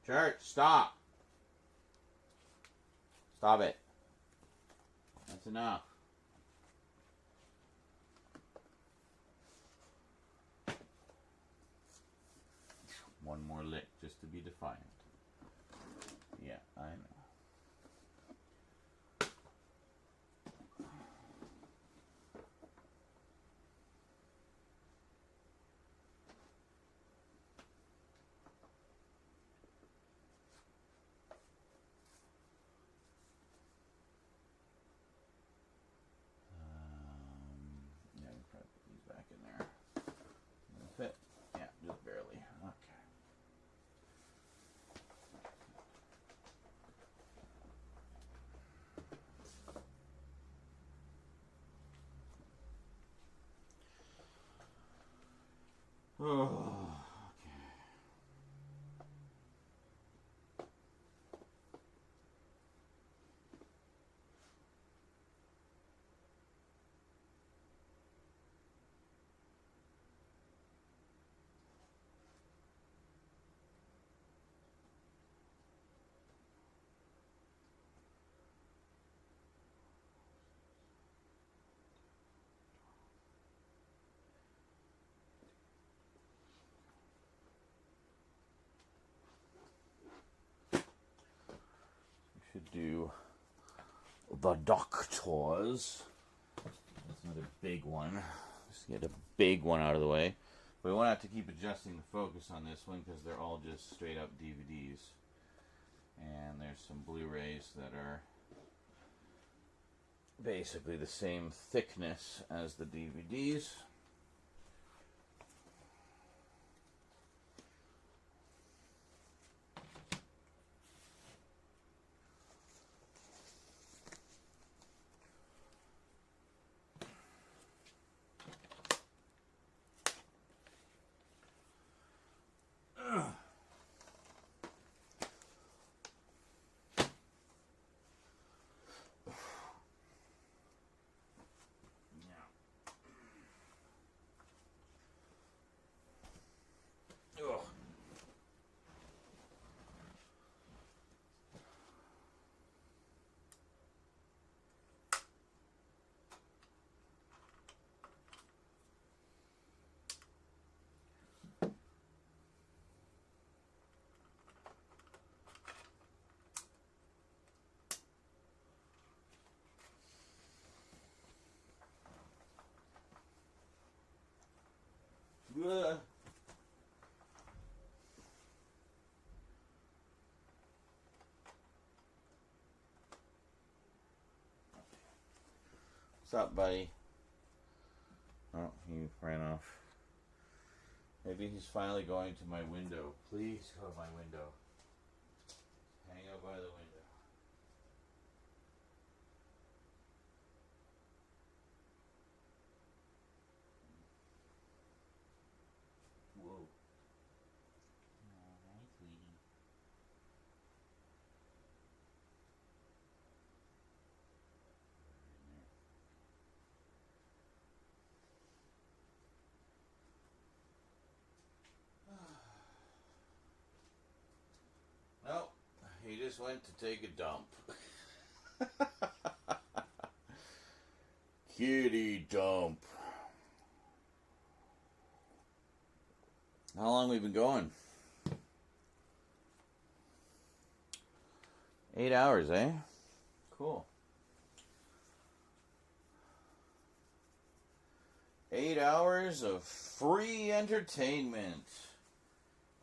Church, stop. Stop it. That's enough. One more lick just to be defiant. Yeah, I know. Yeah, we probably put these back in there. Does it fit? Yeah, just barely. Okay. Oh, should do the doctors. That's not a big one. Just get a big one out of the way. We won't have to keep adjusting the focus on this one because they're all just straight up DVDs. And there's some Blu-rays that are basically the same thickness as the DVDs. Ugh. What's up, buddy? Oh, he ran off. Maybe he's finally going to my window. Please go to my window. Hang out by the window. Whoa. Alright, sweetie. Nope. He just went to take a dump. Kitty dump. How long have we been going? 8 hours, eh? Cool. 8 hours of free entertainment.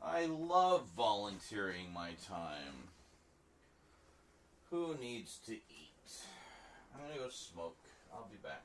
I love volunteering my time. Who needs to eat? I'm gonna go smoke. I'll be back.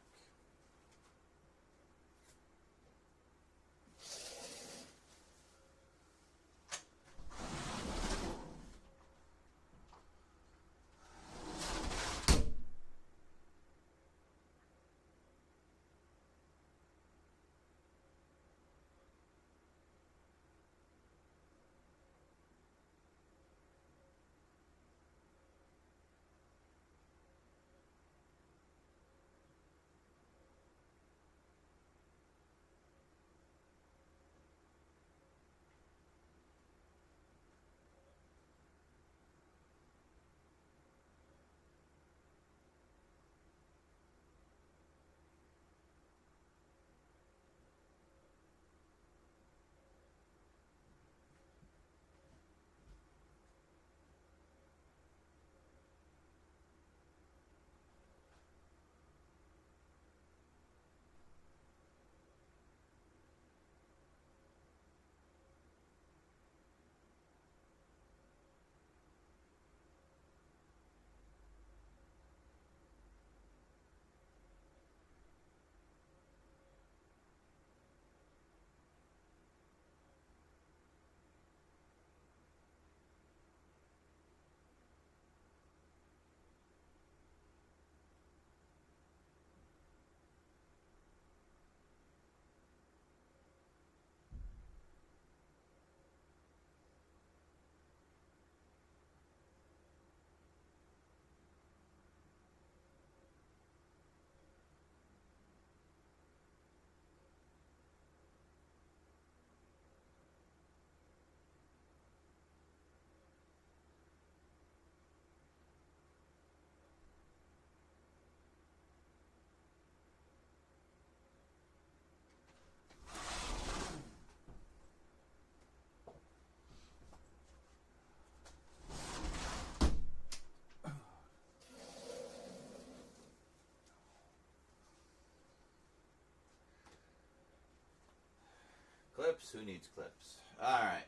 Clips? Who needs clips? Alright.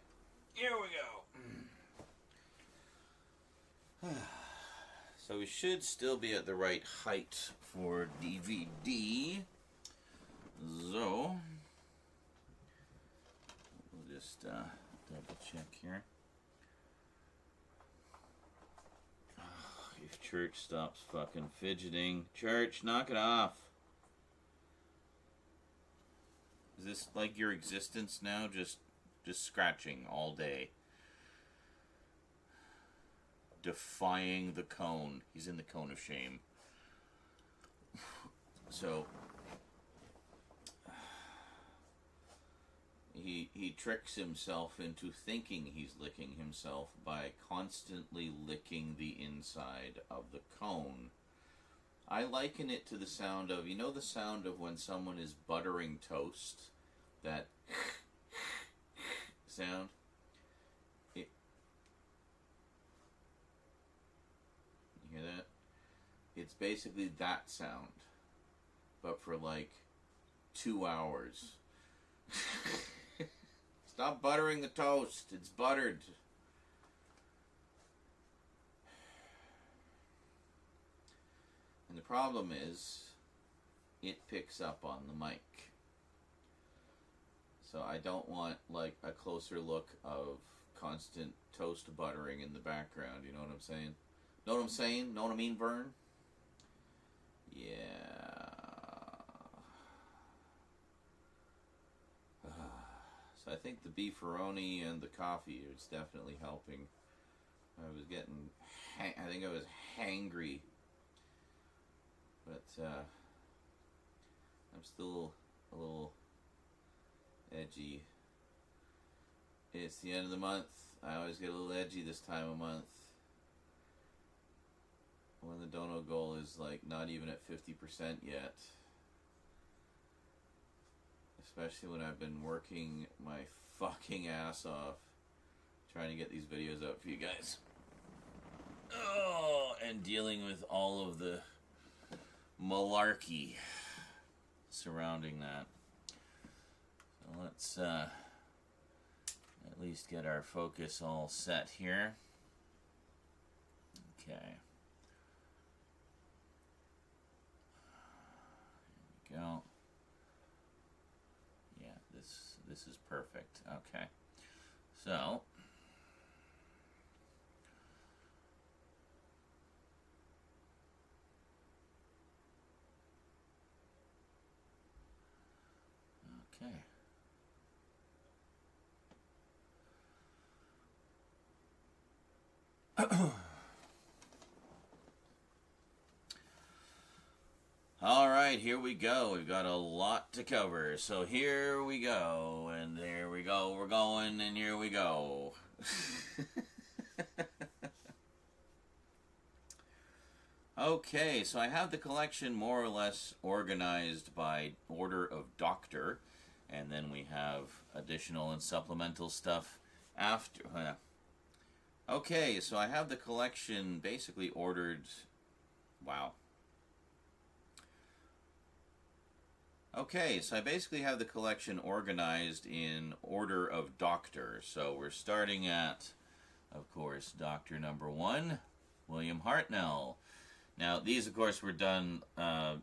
Here we go. So we should still be at the right height for DVD. So, we'll just double check here. If Church stops fucking fidgeting. Church, knock it off. Is this like your existence now? Just scratching all day. Defying the cone. He's in the cone of shame. So he tricks himself into thinking he's licking himself by constantly licking the inside of the cone. I liken it to the sound of, you know the sound of when someone is buttering toast? That sound? You hear that? It's basically that sound, but for like 2 hours. Stop buttering the toast. It's buttered. And the problem is, it picks up on the mic. So I don't want like a closer look of constant toast buttering in the background. You know what I'm saying? Know what I'm saying? Know what I mean, Vern? Yeah. So I think the beefaroni and the coffee is definitely helping. I was getting, I think I was hangry. But I'm still a little edgy. It's the end of the month. I always get a little edgy this time of month. When the dono goal is like not even at 50% yet. Especially when I've been working my fucking ass off trying to get these videos out for you guys. Oh, and dealing with all of the malarkey surrounding that. So let's at least get our focus all set here. Okay. Here we go. This is perfect. Okay. So okay. All right, here we go. We've got a lot to cover. So here we go, and there we go. We're going, and here we go. Okay, so I have the collection more or less organized by order of doctor, and then we have additional and supplemental stuff after. Okay, so I have the collection basically ordered. Wow. Okay, so I basically have the collection organized in order of doctor. So we're starting at, of course, doctor number 1, William Hartnell. Now, these, of course, were done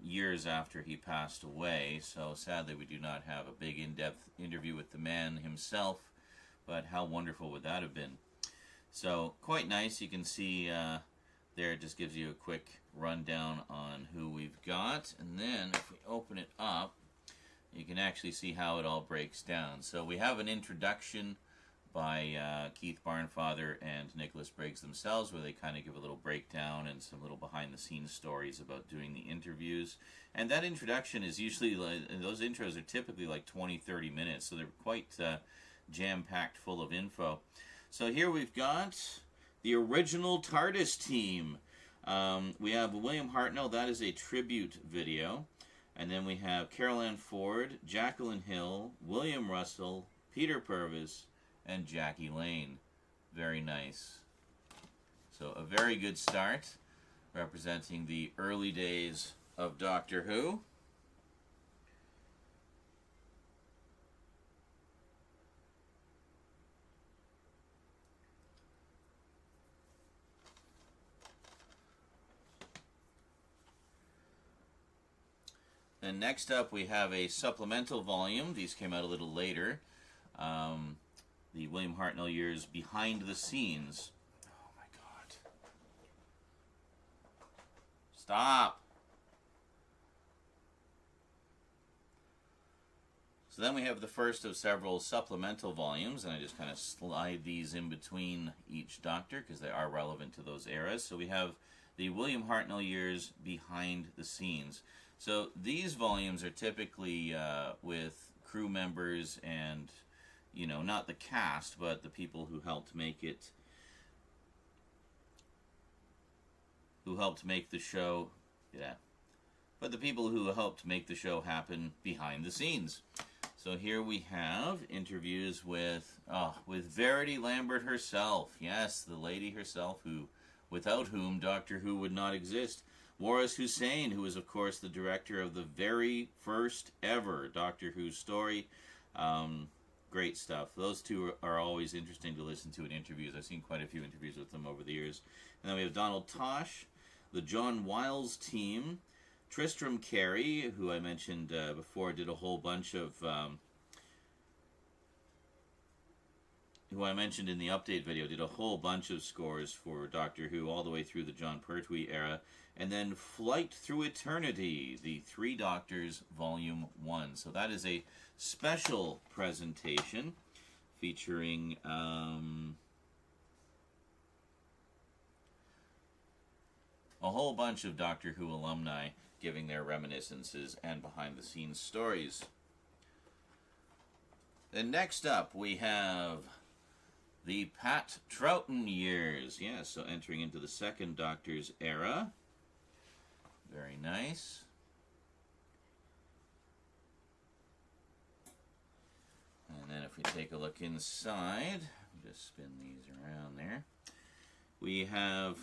years after he passed away, so sadly we do not have a big in-depth interview with the man himself, but how wonderful would that have been? So, quite nice. You can see there, it just gives you a quick rundown on who we've got, and then if we open it up, you can actually see how it all breaks down. So we have an introduction by Keith Barnfather and Nicholas Briggs themselves, where they kind of give a little breakdown and some little behind-the-scenes stories about doing the interviews. And that introduction is usually, those intros are typically like 20-30 minutes, so they're quite jam-packed full of info. So here we've got the original TARDIS team. We have William Hartnell. That is a tribute video. And then we have Carol Ann Ford, Jacqueline Hill, William Russell, Peter Purvis, and Jackie Lane. Very nice. So a very good start, representing the early days of Doctor Who. And next up, we have a supplemental volume. These came out a little later. The William Hartnell years behind the scenes. Oh my God! Stop. So then we have the first of several supplemental volumes, and I just kind of slide these in between each Doctor because they are relevant to those eras. So we have the William Hartnell years behind the scenes. So these volumes are typically with crew members and, you know, not the cast, but the people who helped make it, who helped make the show, but the people who helped make the show happen behind the scenes. So here we have interviews with Verity Lambert herself. Yes, the lady herself, without whom Doctor Who would not exist. Waris Hussein, who is, of course, the director of the very first ever Doctor Who story. Great stuff. Those two are always interesting to listen to in interviews. I've seen quite a few interviews with them over the years. And then we have Donald Tosh, the John Wiles team, Tristram Carey, who I mentioned before, did a whole bunch of, who I mentioned in the update video, did a whole bunch of scores for Doctor Who all the way through the Jon Pertwee era. And then Flight Through Eternity, the Three Doctors, Volume 1. So that is a special presentation featuring a whole bunch of Doctor Who alumni giving their reminiscences and behind-the-scenes stories. Then next up, we have the Pat Troughton years. Yeah, so entering into the second Doctor's era. Very nice. And then if we take a look inside, just spin these around there. We have,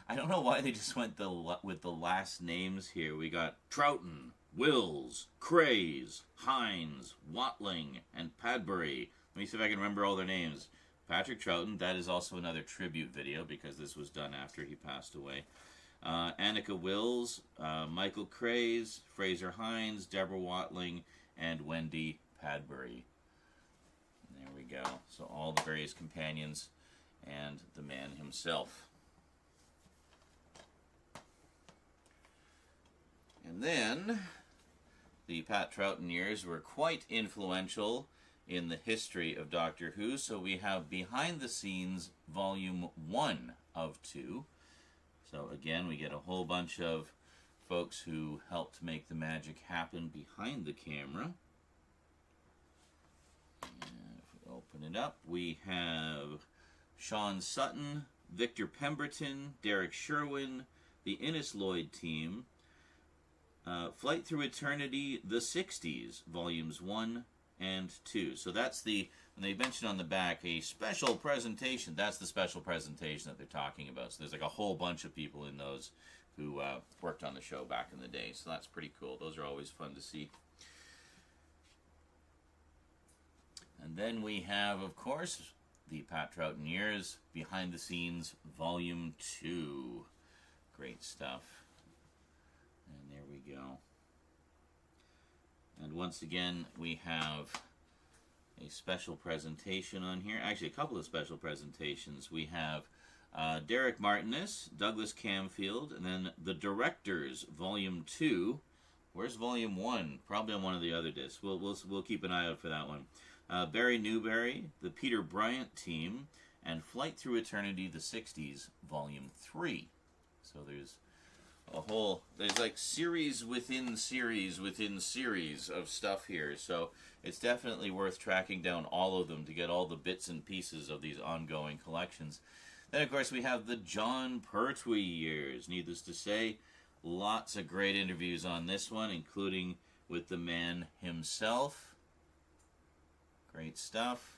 I don't know why they just went with the last names here. We got Troughton, Wills, Craze, Hines, Watling, and Padbury. Let me see if I can remember all their names. Patrick Troughton, that is also another tribute video because this was done after he passed away. Annika Wills, Michael Craze, Fraser Hines, Deborah Watling, and Wendy Padbury. There we go. So all the various companions and the man himself. And then the Pat Troughton years were quite influential in the history of Doctor Who, so we have Behind the Scenes Volume 1 of 2. So again, we get a whole bunch of folks who helped make the magic happen behind the camera. And if we open it up, we have Sean Sutton, Victor Pemberton, Derek Sherwin, the Innes Lloyd team, Flight Through Eternity, The 60s, Volumes 1 and 2. So that's the, when they mention on the back, a special presentation, that's the special presentation that they're talking about. So there's like a whole bunch of people in those who worked on the show back in the day. So that's pretty cool. Those are always fun to see. And then we have, of course, the Pat Troughton years, Behind the Scenes, Volume 2. Great stuff. And there we go. And once again, we have a special presentation on here. Actually, a couple of special presentations. We have Derek Martinez, Douglas Camfield, and then The Directors, Volume 2. Where's Volume 1? Probably on one of the other discs. We'll keep an eye out for that one. Barry Newberry, the Peter Bryant team, and Flight Through Eternity, the 60s, Volume 3. So there's like series within series within series of stuff here. So it's definitely worth tracking down all of them to get all the bits and pieces of these ongoing collections. Then, of course, we have the Jon Pertwee years. Needless to say, lots of great interviews on this one, including with the man himself. Great stuff.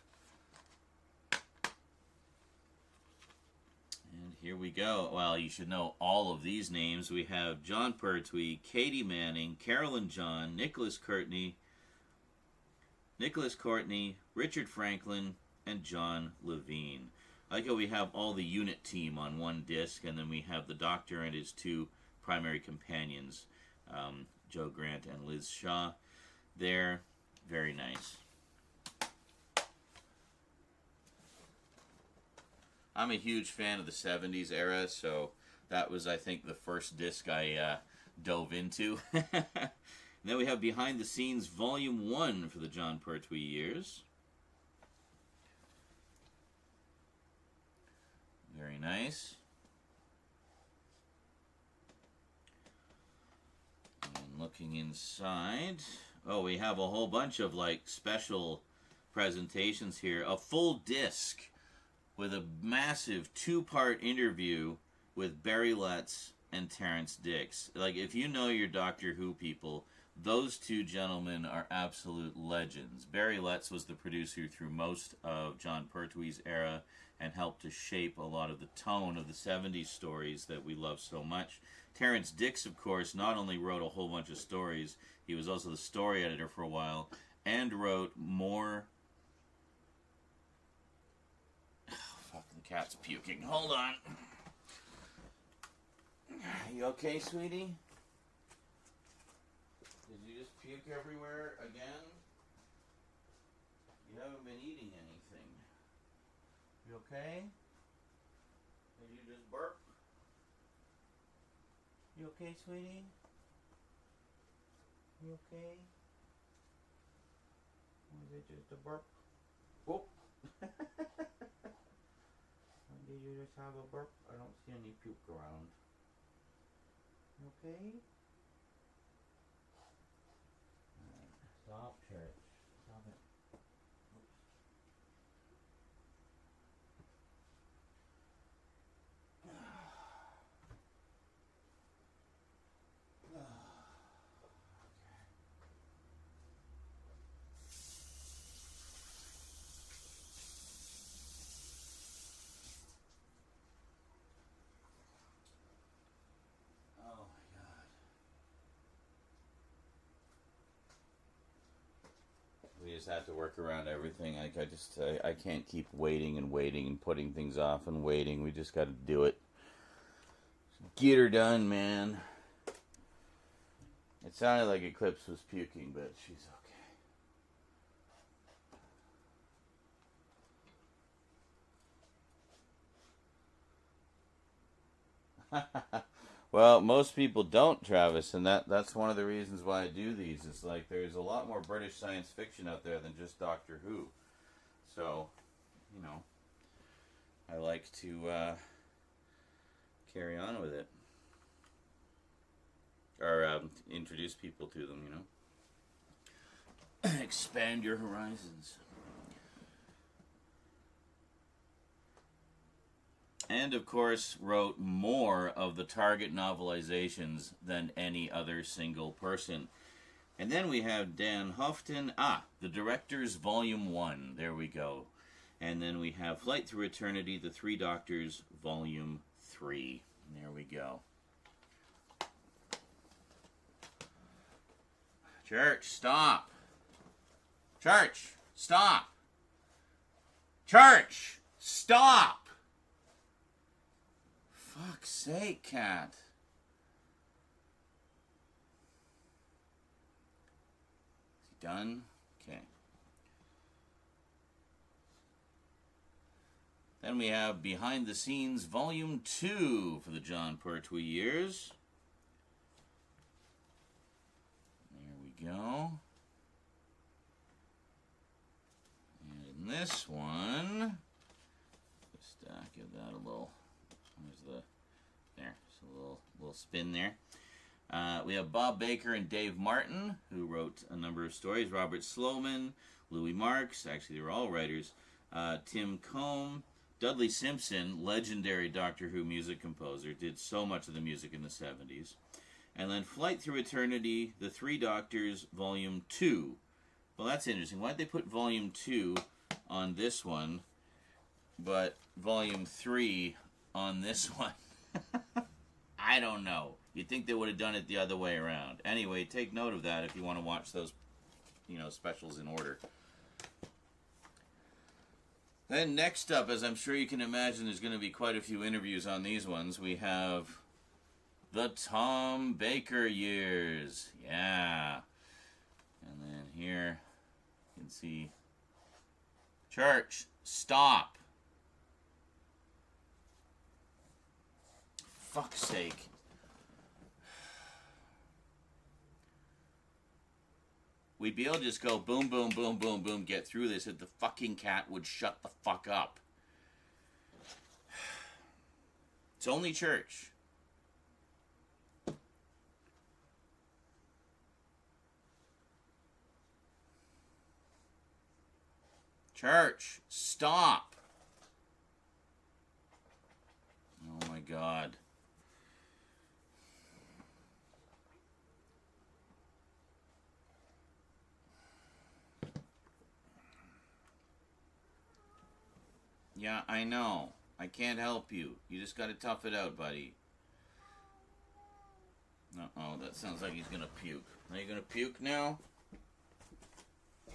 And here we go. Well, you should know all of these names. We have Jon Pertwee, Katie Manning, Carolyn John, Nicholas Courtney, Richard Franklin, and John Levine. I like how we have all the unit team on one disc, and then we have the Doctor and his two primary companions, Joe Grant and Liz Shaw there. Very nice. I'm a huge fan of the 70s era, so that was, I think, the first disc I dove into. And then we have Behind the Scenes Volume 1 for the Jon Pertwee years. Very nice. And looking inside, oh, we have a whole bunch of like special presentations here. A full disc with a massive 2-part interview with Barry Letts and Terrence Dix. Like, if you know your Doctor Who people, those two gentlemen are absolute legends. Barry Letts was the producer through most of Jon Pertwee's era and helped to shape a lot of the tone of the 70s stories that we love so much. Terrence Dix, of course, not only wrote a whole bunch of stories, he was also the story editor for a while and wrote more... Oh, fuck, the cat's puking. Hold on. You okay, sweetie? Did you just puke everywhere again? You haven't been eating anything. You okay? Did you just burp? You okay, sweetie? You okay? Was it just a burp? Whoop! Did you just have a burp? I don't see any puke around. You okay? Stop, Church. Stop it. Oops. We just have to work around everything. Like, I can't keep waiting and waiting and putting things off and waiting. We just got to do it. Get her done, man. It sounded like Eclipse was puking, but she's okay. Well, most people don't, Travis, and that's one of the reasons why I do these. It's like there's a lot more British science fiction out there than just Doctor Who. So, you know, I like to carry on with it. Or introduce people to them, you know. Expand your horizons. And, of course, wrote more of the Target novelizations than any other single person. And then we have Dan Houghton. The Directors, Volume 1. There we go. And then we have Flight Through Eternity, The Three Doctors, Volume 3. There we go. Church, stop. Church, stop. Church, stop. Fuck's sake, cat. Is he done? Okay. Then we have Behind the Scenes Volume 2 for the Jon Pertwee years. There we go. And in this one, just give that a little... There's a little spin there. We have Bob Baker and Dave Martin, who wrote a number of stories. Robert Sloman, Louis Marks, actually they were all writers. Tim Combe, Dudley Simpson, legendary Doctor Who music composer, did so much of the music in the 70s. And then Flight Through Eternity, The Three Doctors, Volume 2. Well, that's interesting. Why'd they put Volume 2 on this one, but Volume 3 on this one? I don't know. You'd think they would have done it the other way around. Anyway, take note of that if you want to watch those, specials in order. Then next up, as I'm sure you can imagine, there's going to be quite a few interviews on these ones. We have The Tom Baker years. Yeah. And then here you can see church, stop. Fuck's sake. We'd be able to just go boom, boom, boom, boom, boom, get through this if the fucking cat would shut the fuck up. It's only church. Church, stop. Oh my God. Yeah, I know. I can't help you. You just gotta tough it out, buddy. Uh-oh, that sounds like he's gonna puke. Are you gonna puke now?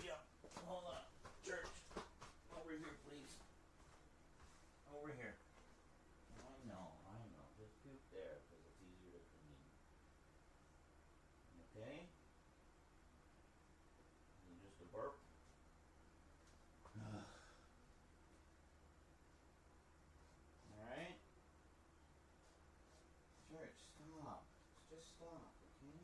Yeah, hold on. Church, over here, please. Over here. I know. Just puke there, because it's easier to clean. Okay? Is it just a burp? Alright? Church, stop. Just stop, okay?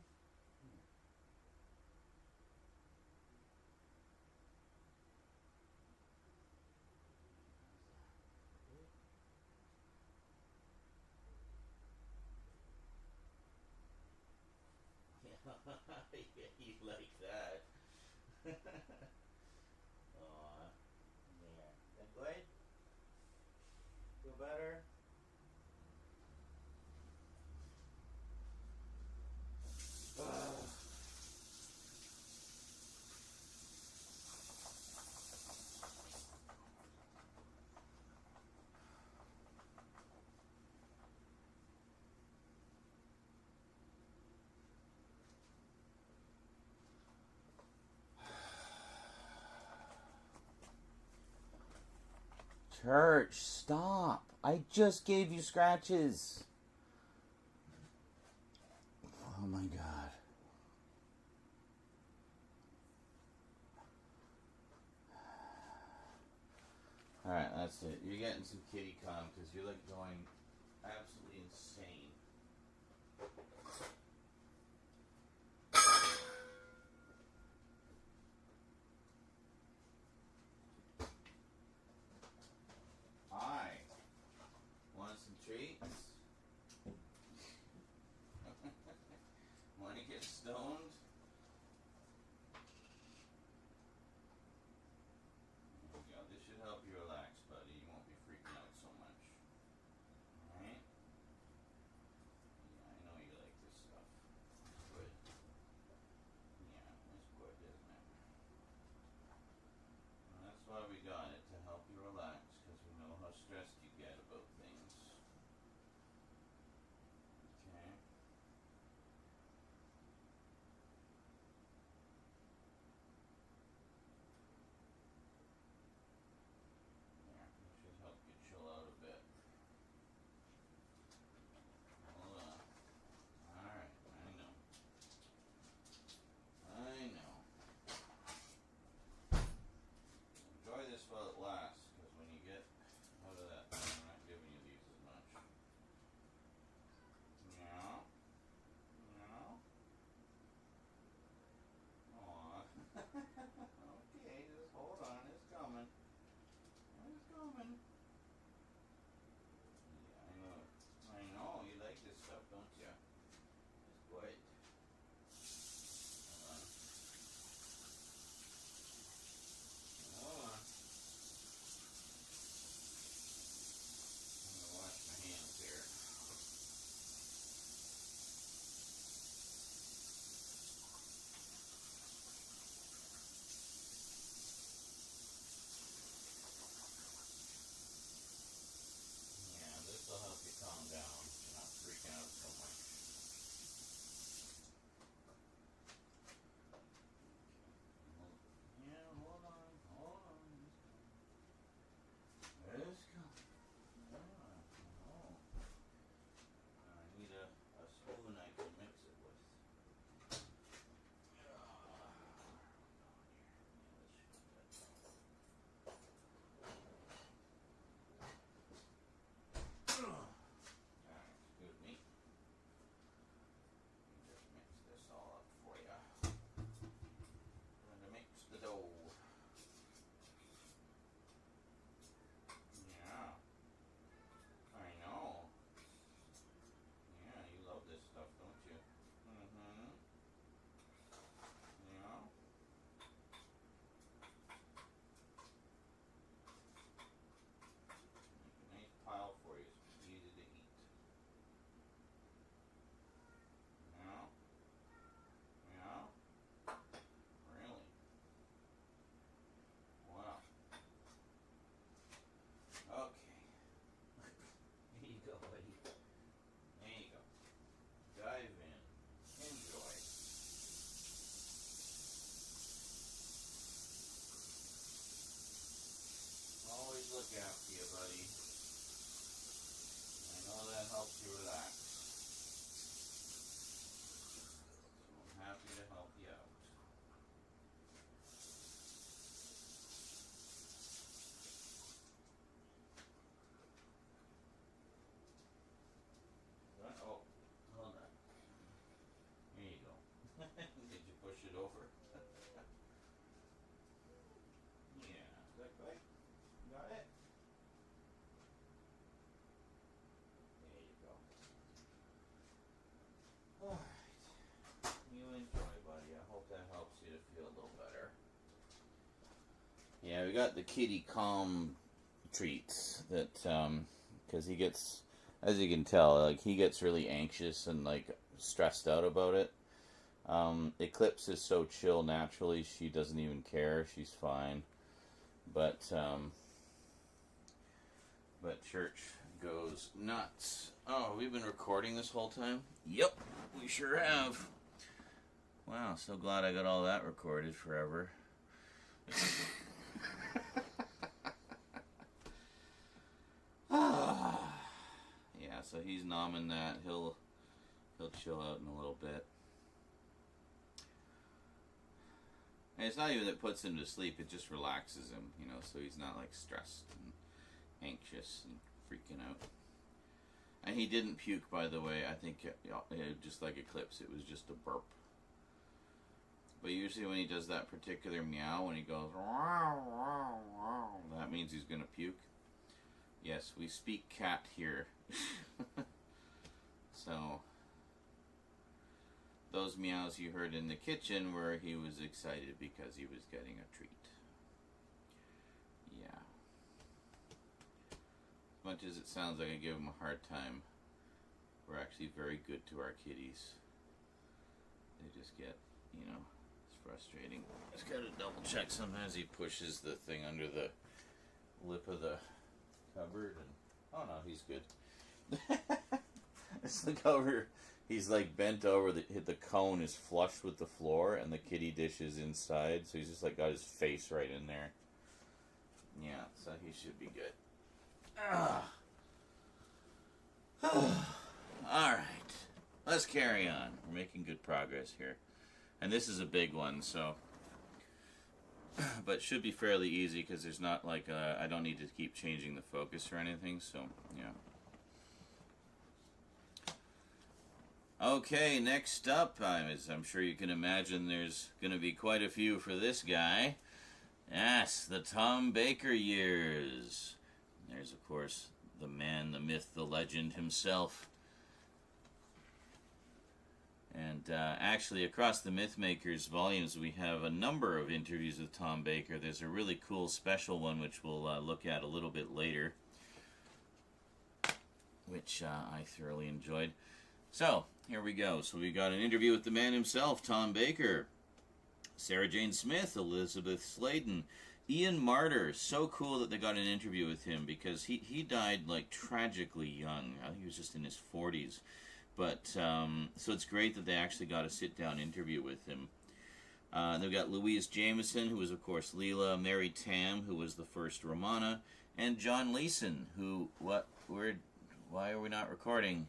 Here. Yeah, you like that. Aw. There. That good? Feel better? Church, stop. I just gave you scratches. Oh my God. Alright, that's it. You're getting some kitty cum because you're like going absolutely insane. Hi. Want some treats? Want to get stoned? There we go. This should help you relax, buddy. You won't be freaking out so much. Alright? Yeah, I know you like to relax. So I'm happy to help you out. Oh, hold on. Here you go. Did you push it over? Yeah, is that right? Got it? There you go. Alright. You enjoy, buddy. I hope that helps you to feel a little better. Yeah, we got the kitty calm treats that, because he gets, as you can tell, like, he gets really anxious and, like, stressed out about it. Eclipse is so chill naturally, she doesn't even care, she's fine. But Church goes nuts. Oh, we've been recording this whole time? Yep, we sure have. Wow, so glad I got all that recorded forever. Yeah, so he's nomming that. He'll chill out in a little bit. And it's not even that it puts him to sleep, it just relaxes him, you know, so he's not like stressed and anxious and freaking out. And he didn't puke, by the way. I think, just like Eclipse, it was just a burp. But usually when he does that particular meow, when he goes, that means he's going to puke. Yes, we speak cat here. So, those meows you heard in the kitchen were he was excited because he was getting a treat. Yeah. As much as it sounds like I give him a hard time, we're actually very good to our kitties. They just get, you know, it's frustrating. Just gotta double check. Sometimes he pushes the thing under the lip of the cupboard and, oh no, he's good. It's the cover. He's like bent over, the cone is flush with the floor and the kitty dish is inside, so he's just like got his face right in there. Yeah, so he should be good. Alright, let's carry on. We're making good progress here. And this is a big one, so, but should be fairly easy because there's not like, I don't need to keep changing the focus or anything, so, yeah. Okay, next up, as I'm sure you can imagine, there's going to be quite a few for this guy. Yes, the Tom Baker years. There's, of course, the man, the myth, the legend himself. And actually, across the Mythmakers volumes, we have a number of interviews with Tom Baker. There's a really cool special one, which we'll look at a little bit later, which I thoroughly enjoyed. So, here we go. So we got an interview with the man himself, Tom Baker. Sarah Jane Smith, Elizabeth Sladen, Ian Martyr. So cool that they got an interview with him because he died like tragically young. I think he was just in his 40s. But, so it's great that they actually got a sit-down interview with him. They've got Louise Jameson, who was, of course, Leela, Mary Tam, who was the first Romana, and John Leeson, who, why are we not recording?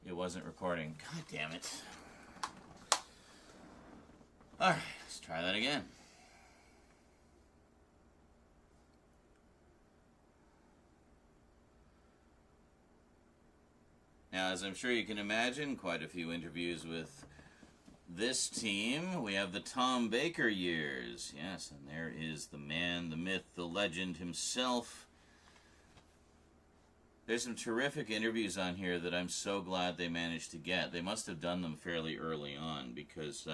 It wasn't recording. God damn it. Alright, let's try that again. Now, as I'm sure you can imagine, quite a few interviews with this team. We have the Tom Baker years. Yes, and there is the man, the myth, the legend himself. There's some terrific interviews on here that I'm so glad they managed to get. They must have done them fairly early on because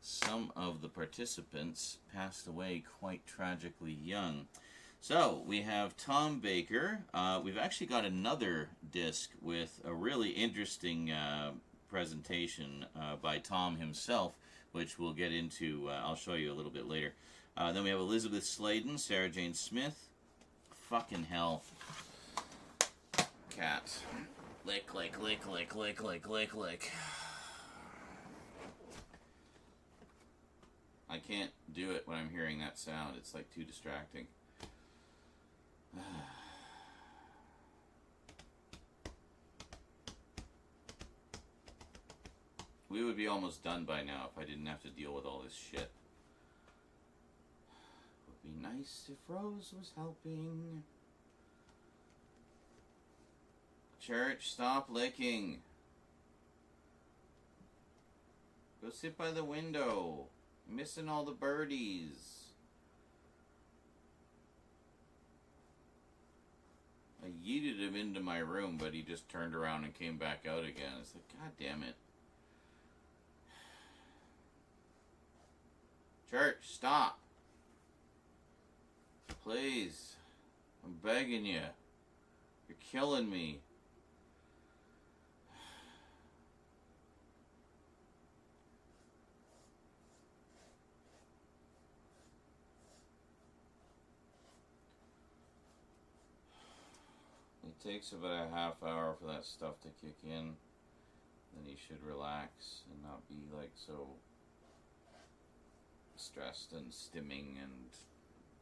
some of the participants passed away quite tragically young. So, we have Tom Baker. We've actually got another disc with a really interesting presentation by Tom himself, which we'll get into, I'll show you a little bit later. Then we have Elizabeth Sladen, Sarah Jane Smith. Fucking hell. Cat. Lick, lick, lick, lick, lick, lick, lick, lick. I can't do it when I'm hearing that sound. It's like too distracting. We would be almost done by now if I didn't have to deal with all this shit. Would be nice if Rose was helping. Church, stop licking. Go sit by the window. You're missing all the birdies. I yeeted him into my room, but he just turned around and came back out again. It's like, God damn it. Church, stop. Please. I'm begging you. You're killing me. It takes about a half hour for that stuff to kick in. Then you should relax and not be like so stressed and stimming and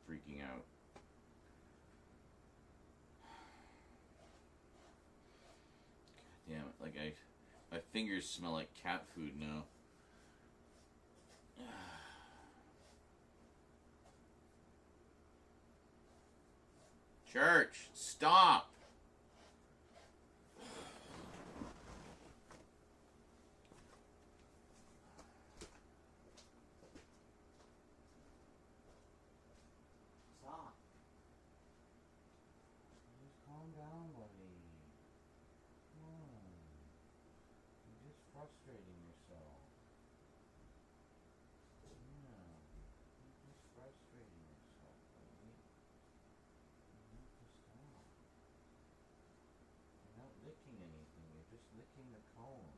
freaking out. God damn it, like my fingers smell like cat food now. Church, stop! Stop. Just calm down, buddy. Come on. You're just frustrating yourself. Yeah. You're just frustrating yourself, buddy. You need to stop. You're not licking anything, you're just licking the cone.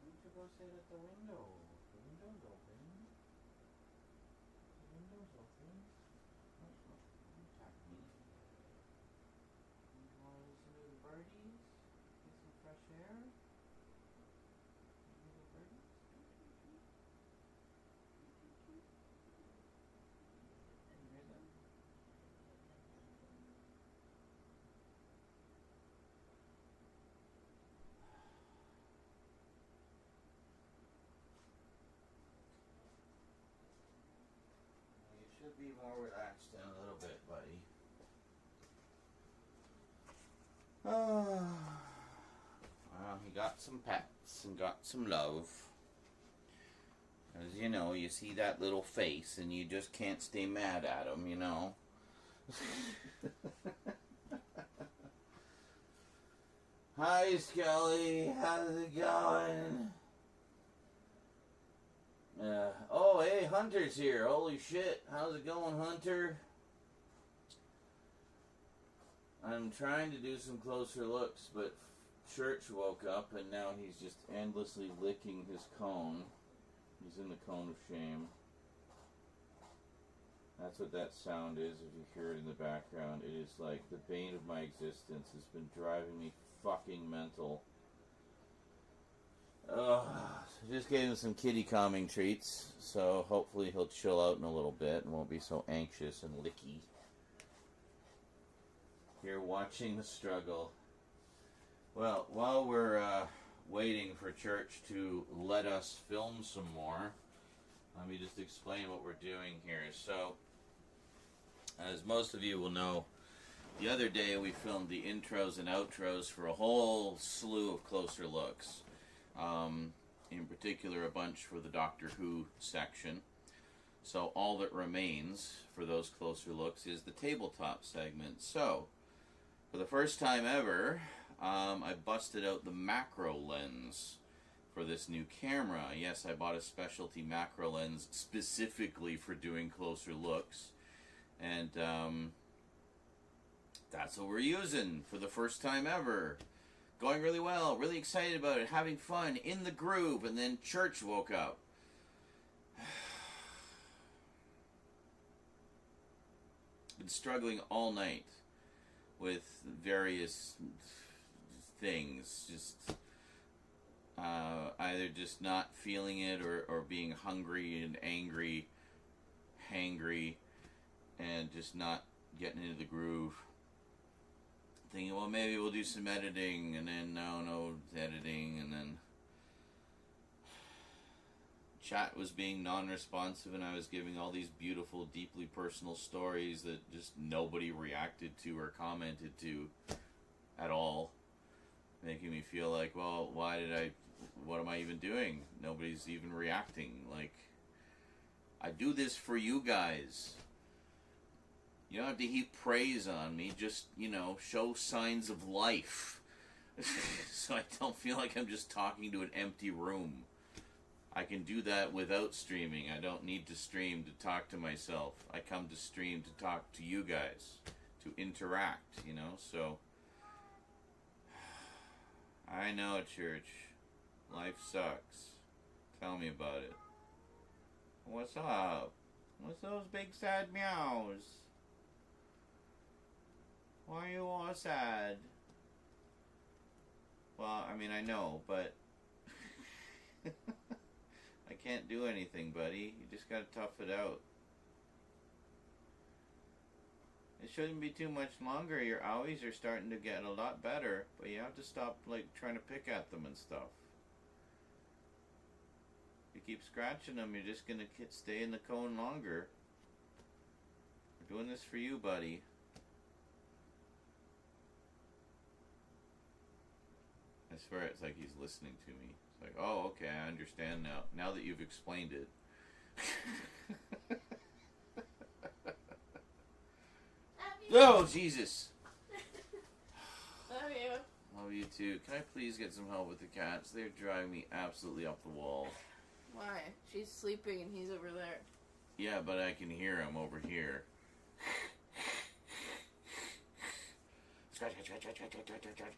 Why don't you go sit at the window? The window's open. The window's open. Don't attack me. You want to listen to the birdies? Get some fresh air? You hear the birdies? You hear them? You should be more relaxed in a little bit, buddy. Well, he got some pets and got some love. As you know, you see that little face and you just can't stay mad at him, you know. Hi, Skelly. How's it going? Oh, hey, Hunter's here. Holy shit. How's it going, Hunter? I'm trying to do some closer looks, but Church woke up and now he's just endlessly licking his cone. He's in the cone of shame. That's what that sound is if you hear it in the background. It is like the bane of my existence. It's been driving me fucking mental. Just gave him some kitty calming treats, so hopefully he'll chill out in a little bit and won't be so anxious and licky. Here watching the struggle. Well, while we're waiting for Church to let us film some more, let me just explain what we're doing here. So, as most of you will know, the other day we filmed the intros and outros for a whole slew of closer looks. In particular, a bunch for the Doctor Who section. So all that remains for those closer looks is the tabletop segment. So, for the first time ever, I busted out the macro lens for this new camera. Yes, I bought a specialty macro lens specifically for doing closer looks. And that's what we're using for the first time ever. going really well, really excited about it, having fun, in the groove, and then church woke up. Been struggling all night with various things, just either just not feeling it or being hungry and angry, hangry, and just not getting into the groove. Thinking, well, maybe we'll do some editing, and then no editing, and then chat was being non-responsive, and I was giving all these beautiful, deeply personal stories that just nobody reacted to or commented to at all, making me feel like, well, what am I even doing? Nobody's even reacting. Like, I do this for you guys. You don't have to heap praise on me. Just, show signs of life. So I don't feel like I'm just talking to an empty room. I can do that without streaming. I don't need to stream to talk to myself. I come to stream to talk to you guys, to interact, so... I know, church. Life sucks. Tell me about it. What's up? What's those big sad meows? Why are you all sad? Well, I mean, I know, but... I can't do anything, buddy. You just gotta tough it out. It shouldn't be too much longer. Your owies are starting to get a lot better, but you have to stop, trying to pick at them and stuff. If you keep scratching them, you're just gonna stay in the cone longer. We're doing this for you, buddy. I swear it's like he's listening to me. It's like, oh, okay, I understand now. Now that you've explained it. Oh, Jesus. Love you. Love you too. Can I please get some help with the cats? They're driving me absolutely up the wall. Why? She's sleeping and he's over there. Yeah, but I can hear him over here. Scratch, scratch, scratch, scratch, scratch, scratch, scratch.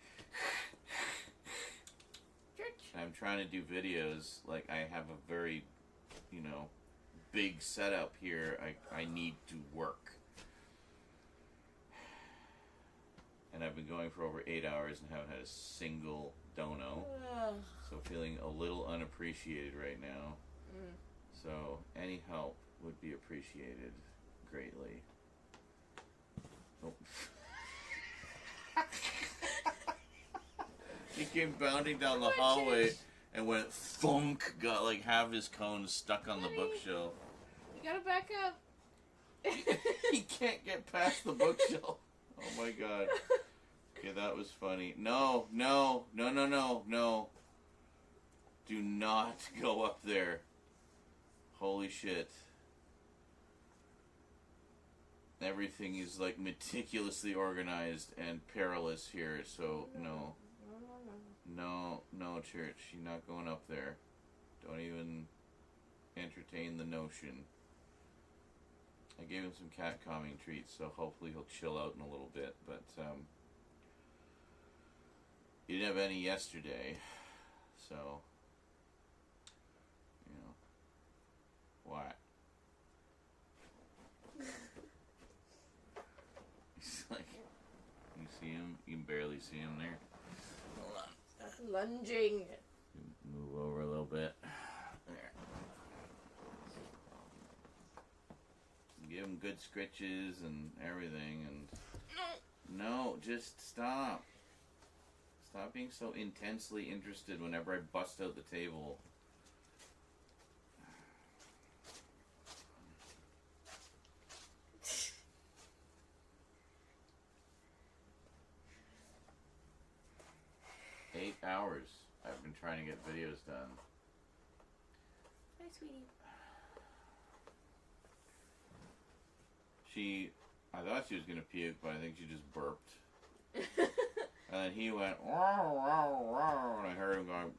I'm trying to do videos. Like, I have a very, big setup here. I need to work. And I've been going for over 8 hours and haven't had a single dono. So feeling a little unappreciated right now. So any help would be appreciated greatly. Oh. He came bounding down the hallway and went thunk, got half his cone stuck on the bookshelf. You gotta back up. He can't get past the bookshelf. Oh my god. Okay, that was funny. No. Do not go up there. Holy shit. Everything is meticulously organized and perilous here, so no. No, church. You're not going up there. Don't even entertain the notion. I gave him some cat calming treats, so hopefully he'll chill out in a little bit, but he didn't have any yesterday, so, what? He's you see him? You can barely see him there. Hold on. That's lunging. Move over a little bit. There. Give him good scritches and everything, and no, just stop. Stop being so intensely interested whenever I bust out the table. Eight hours I've been trying to get videos done. Hi, sweetie. I thought she was going to puke, but I think she just burped. And then he went, and I heard him going,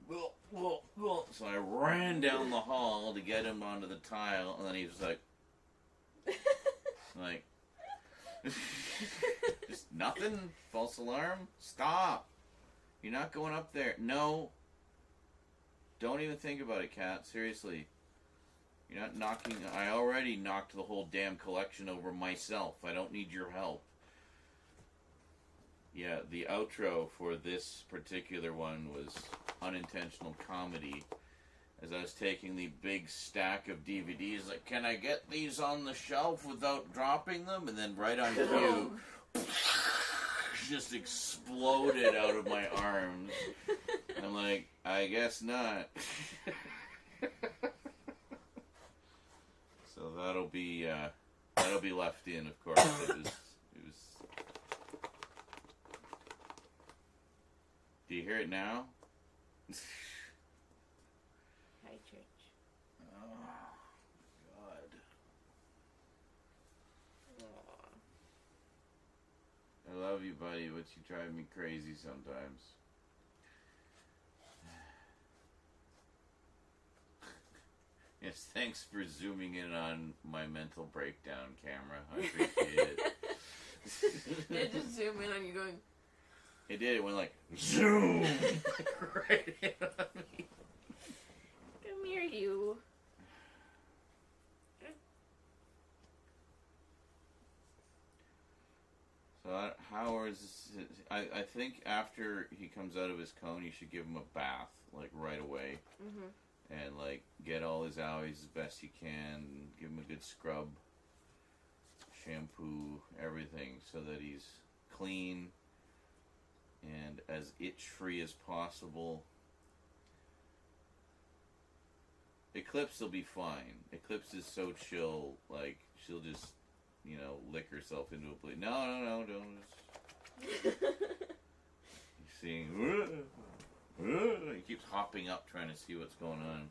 so I ran down the hall to get him onto the tile, and then he was just nothing, false alarm, stop. You're not going up there. No. Don't even think about it, Cat. Seriously. You're not knocking... I already knocked the whole damn collection over myself. I don't need your help. Yeah, the outro for this particular one was unintentional comedy. As I was taking the big stack of DVDs, like, can I get these on the shelf without dropping them? And then right on cue, just exploded out of my arms. I'm like, I guess not. So that'll be left in, of course. It was. Do you hear it now? Hi, Church. Oh, God. Aww. I love you, buddy, but you drive me crazy sometimes. Yes, thanks for zooming in on my mental breakdown camera. I appreciate it. It just zoom in on you going... It did. It went like, zoom! Right in on me. Come here, you. So how is this? I think after he comes out of his cone, you should give him a bath, like, right away. Mm-hmm. And, like, get all his owies as best you can. Give him a good scrub. Shampoo, everything, so that he's clean and as itch-free as possible. Eclipse will be fine. Eclipse is so chill, like, she'll just, you know, lick herself into a plate. No, don't. Just... He's seeing... He keeps hopping up trying to see what's going on.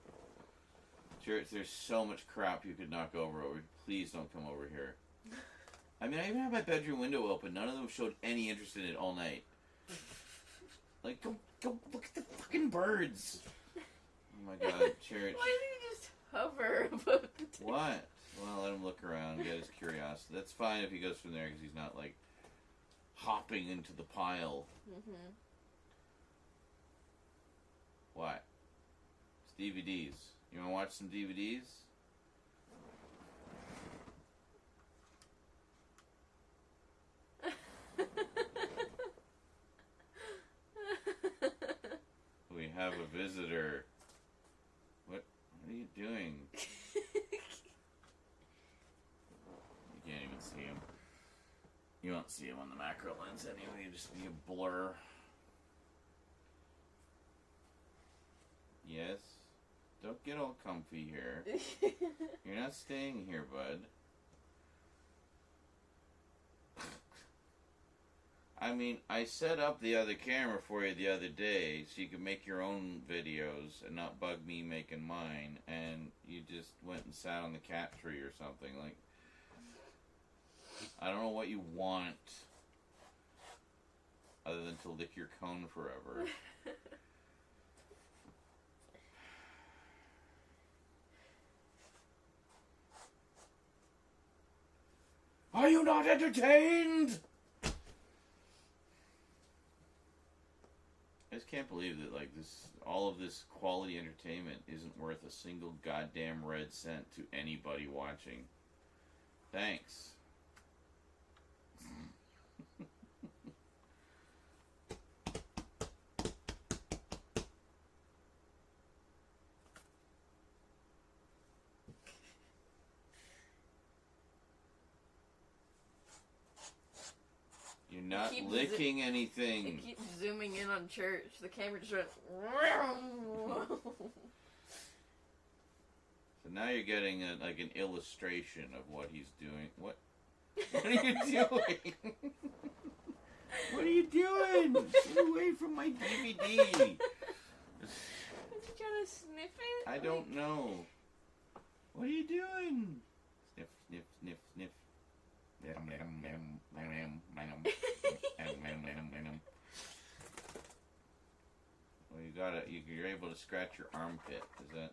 Church, there's so much crap you could knock over. Please don't come over here. I mean, I even had my bedroom window open. None of them showed any interest in it all night. Like, go look at the fucking birds. Oh my God, Church. Why didn't you just hover above the table? What? Well, let him look around, get his curiosity. That's fine if he goes from there because he's not, like, hopping into the pile. Mm-hmm. What? It's DVDs. You want to watch some DVDs? We have a visitor. What are you doing? You can't even see him. You won't see him on the macro lens anyway. It'll just be a blur. Yes? Don't get all comfy here. You're not staying here, bud. I mean, I set up the other camera for you the other day so you could make your own videos and not bug me making mine, and you just went and sat on the cat tree or something. Like, I don't know what you want other than to lick your cone forever. Are you not entertained? I just can't believe that, like, all of this quality entertainment isn't worth a single goddamn red cent to anybody watching. Thanks. You're not licking anything. You keep zooming in on Church. The camera just went... So now you're getting like an illustration of what he's doing. What are you doing? What are you doing? Get away from my DVD. Is he trying to sniff it? I don't know. What are you doing? Sniff, sniff, sniff, sniff. Well, you're able to scratch your armpit. Is that?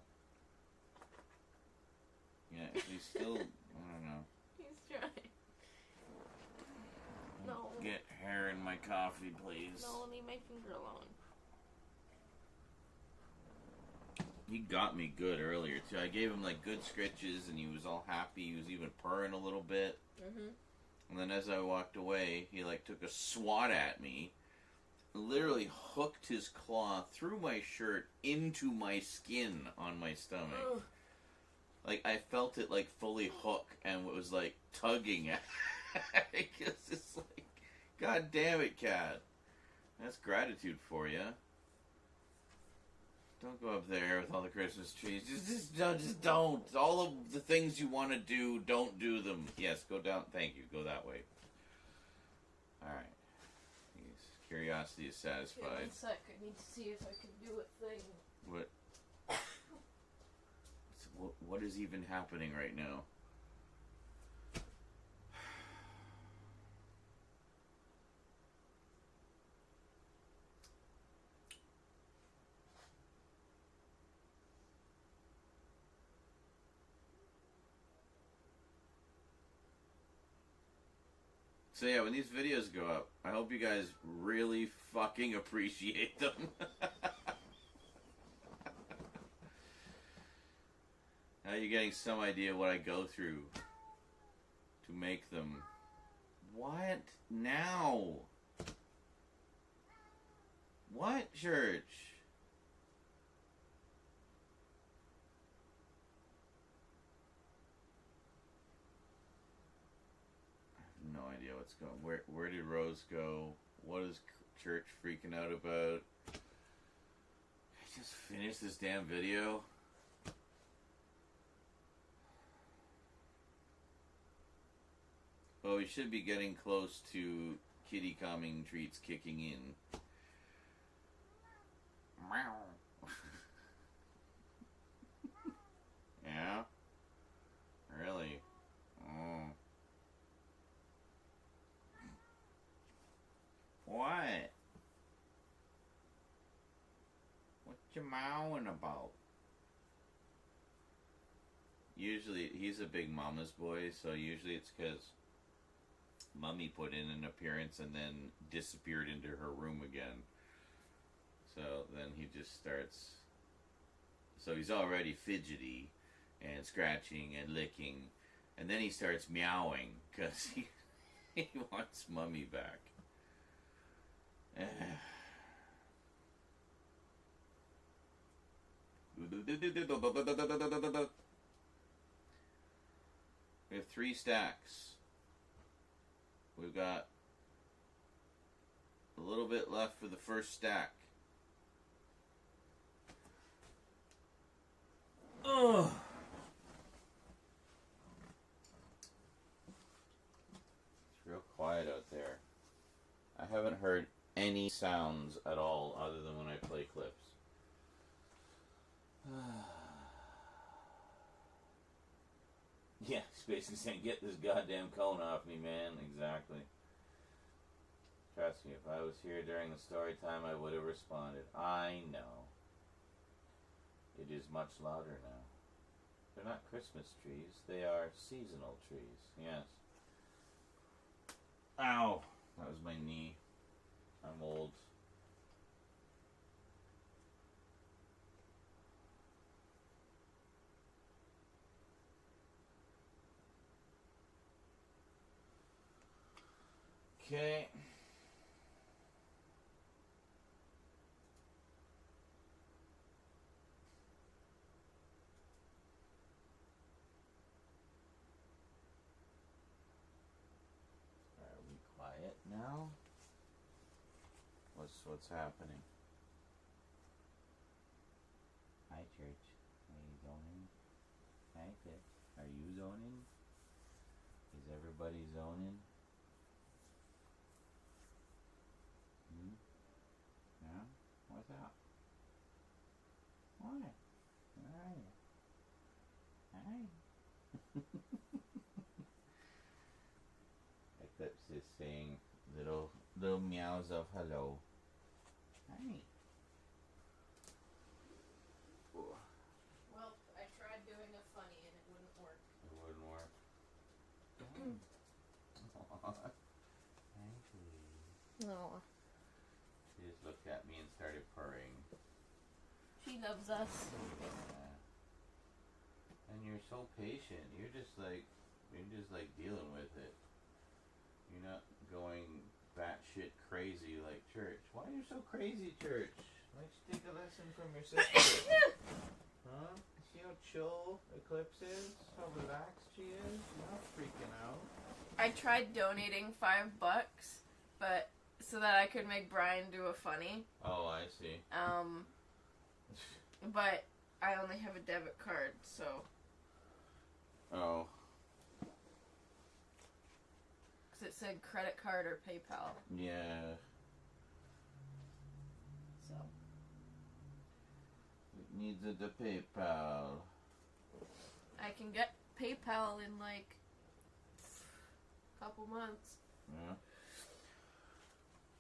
Yeah, he's still, I don't know. He's trying. No. Get hair in my coffee, please. No, leave my finger alone. He got me good earlier, too. I gave him, like, good scritches, and he was all happy. He was even purring a little bit. Mm-hmm. And then as I walked away, he, like, took a swat at me. Literally hooked his claw through my shirt into my skin on my stomach. Ugh. Like, I felt it, like, fully hook, and it was, like, tugging at me. It's like, God damn it, cat. That's gratitude for you. Don't go up there with all the Christmas trees. Just don't. All of the things you want to do, don't do them. Yes, go down. Thank you. Go that way. Alright. Curiosity is Okay, satisfied. 1 sec. I need to see if I can do a thing. What is even happening right now? So yeah, when these videos go up, I hope you guys really fucking appreciate them. Now you're getting some idea what I go through to make them. What? Now? What, church? No idea what's going. Where did Rose go? What is church freaking out about? I just finished this damn video. Well, we should be getting close to kitty calming treats kicking in. Meow. Yeah? Really? Oh. What? What you mowing about? Usually, he's a big mama's boy, so usually it's because Mummy put in an appearance and then disappeared into her room again. So then he just starts... So he's already fidgety and scratching and licking. And then he starts meowing because he wants Mummy back. We have 3 stacks. We've got a little bit left for the first stack. Ugh. It's real quiet out there. I haven't heard any sounds at all other than when I play clips. Yeah, he's basically saying, get this goddamn cone off me, man. Exactly. Trust me, if I was here during the story time, I would have responded. I know. It is much louder now. They're not Christmas trees. They are seasonal trees. Yes. Ow! That was my knee. I'm old. Okay. Are we quiet now? What's happening? Hi, church. Are you zoning? Hi, Pitt. Are you zoning? Is everybody zoning? Yeah? What's up? Why? Where are you? Hi. Eclipse is saying little meows of hello. Hi. Well, I tried doing a funny and it wouldn't work. It wouldn't work. Hi, please. No. She just looked at me and started purring. She He loves us. Yeah. And you're so patient. You're just like dealing with it. You're not going batshit crazy like Church. Why are you so crazy, Church? Why don't you take a lesson from your sister? Huh? See how chill Eclipse is? How relaxed she is? She's not freaking out. I tried donating $5, but so that I could make Brian do a funny. Oh, I see. But I only have a debit card, so. Oh. Because it said credit card or PayPal. Yeah. So. It needs the PayPal. I can get PayPal in like a couple months. Yeah.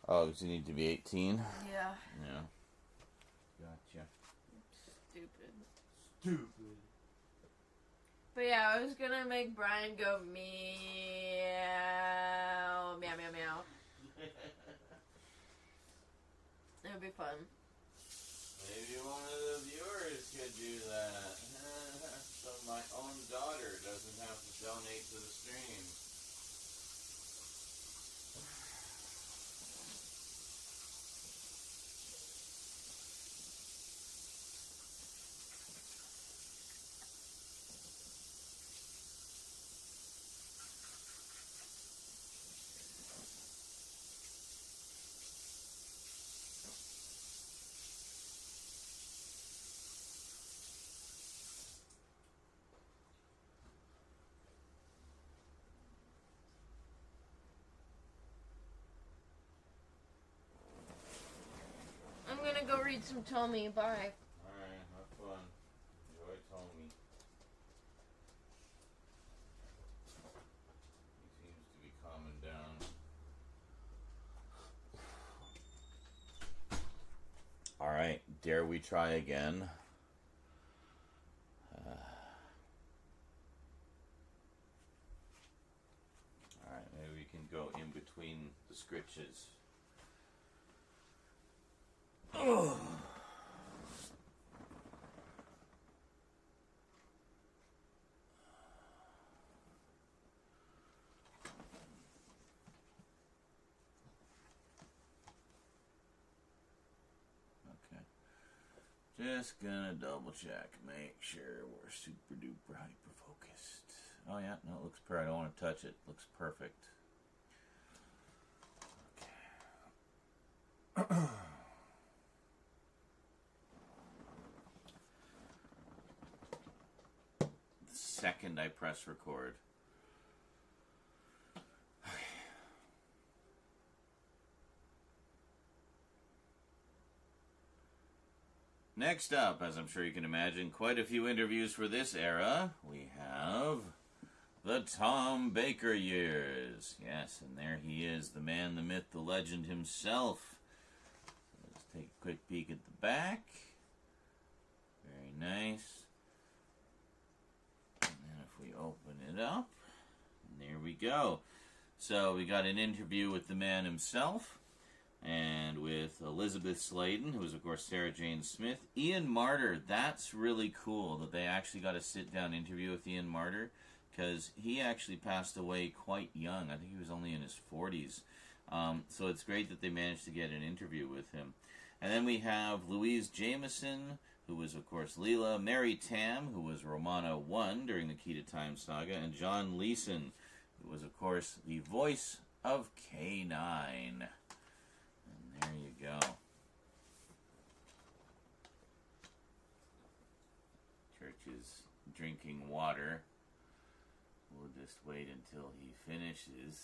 Oh, does he need to be 18? Yeah. Yeah. Gotcha. Stupid. But yeah, I was gonna make Brian go meow, meow, meow, meow. It would be fun. Maybe one of the viewers could do that. So my own daughter doesn't have to donate to the stream. I'm gonna go read some Tommy. Bye. Alright, have fun. Enjoy Tommy. He seems to be calming down. Alright, dare we try again? Alright, maybe we can go in between the scritches. Oh. Okay. Just gonna double check, make sure we're super duper hyper focused. Oh yeah, no, it looks perfect. I don't want to touch it. Looks perfect. Okay. The second I press record. Next up, as I'm sure you can imagine, quite a few interviews for this era. We have the Tom Baker years. Yes, and there he is, the man, the myth, the legend himself. Let's take a quick peek at the back. Very nice. And then if we open it up, there we go. So we got an interview with the man himself. And with Elizabeth Sladen, who is, of course, Sarah Jane Smith. Ian Marter, that's really cool that they actually got a sit-down interview with Ian Marter, because he actually passed away quite young. I think he was only in his 40s. So it's great that they managed to get an interview with him. And then we have Louise Jameson, who was, of course, Leela. Mary Tam, who was Romana 1 during the Key to Time saga. And John Leeson, who was, of course, the voice of K9. There you go. Church is drinking water. We'll just wait until he finishes.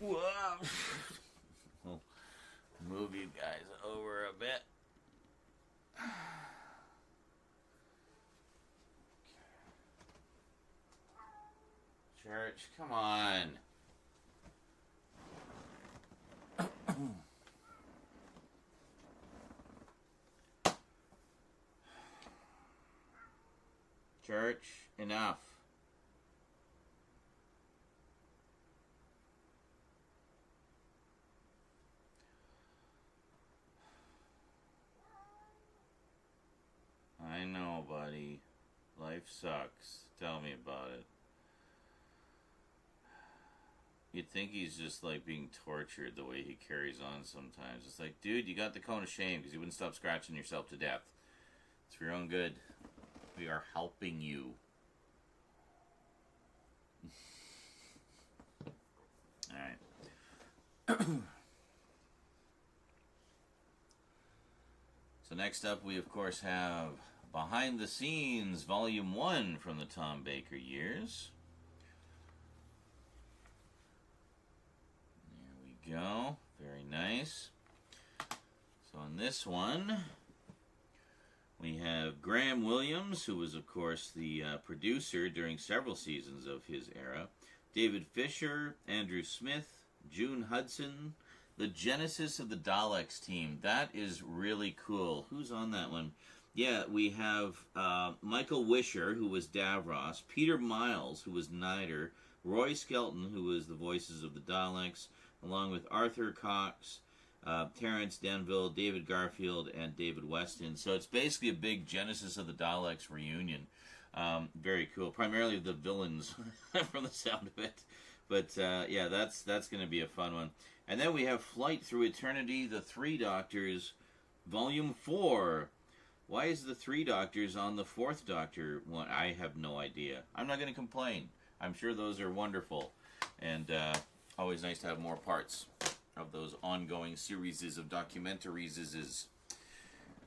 Whoa! We'll move you guys over a bit. Church, come on. Church, enough. Life sucks. Tell me about it. You'd think he's just like being tortured the way he carries on sometimes. It's like, dude, you got the cone of shame because you wouldn't stop scratching yourself to death. It's for your own good. We are helping you. Alright. So next up we of course have Behind the Scenes Volume 1 from the Tom Baker years. There we go. Very nice. So on this one, we have Graham Williams, who was, of course, the producer during several seasons of his era. David Fisher, Andrew Smith, June Hudson, the Genesis of the Daleks team. That is really cool. Who's on that one? Yeah, we have Michael Wisher, who was Davros, Peter Miles, who was Nider, Roy Skelton, who was the voices of the Daleks, along with Arthur Cox, Terrence Denville, David Garfield, and David Weston. So it's basically a big Genesis of the Daleks reunion. Very cool. Primarily the villains from the sound of it. But yeah, that's going to be a fun one. And then we have Flight Through Eternity, The Three Doctors, Volume 4. Why is the Three Doctors on the Fourth Doctor one? I have no idea. I'm not going to complain. I'm sure those are wonderful. And always nice to have more parts of those ongoing series of documentaries.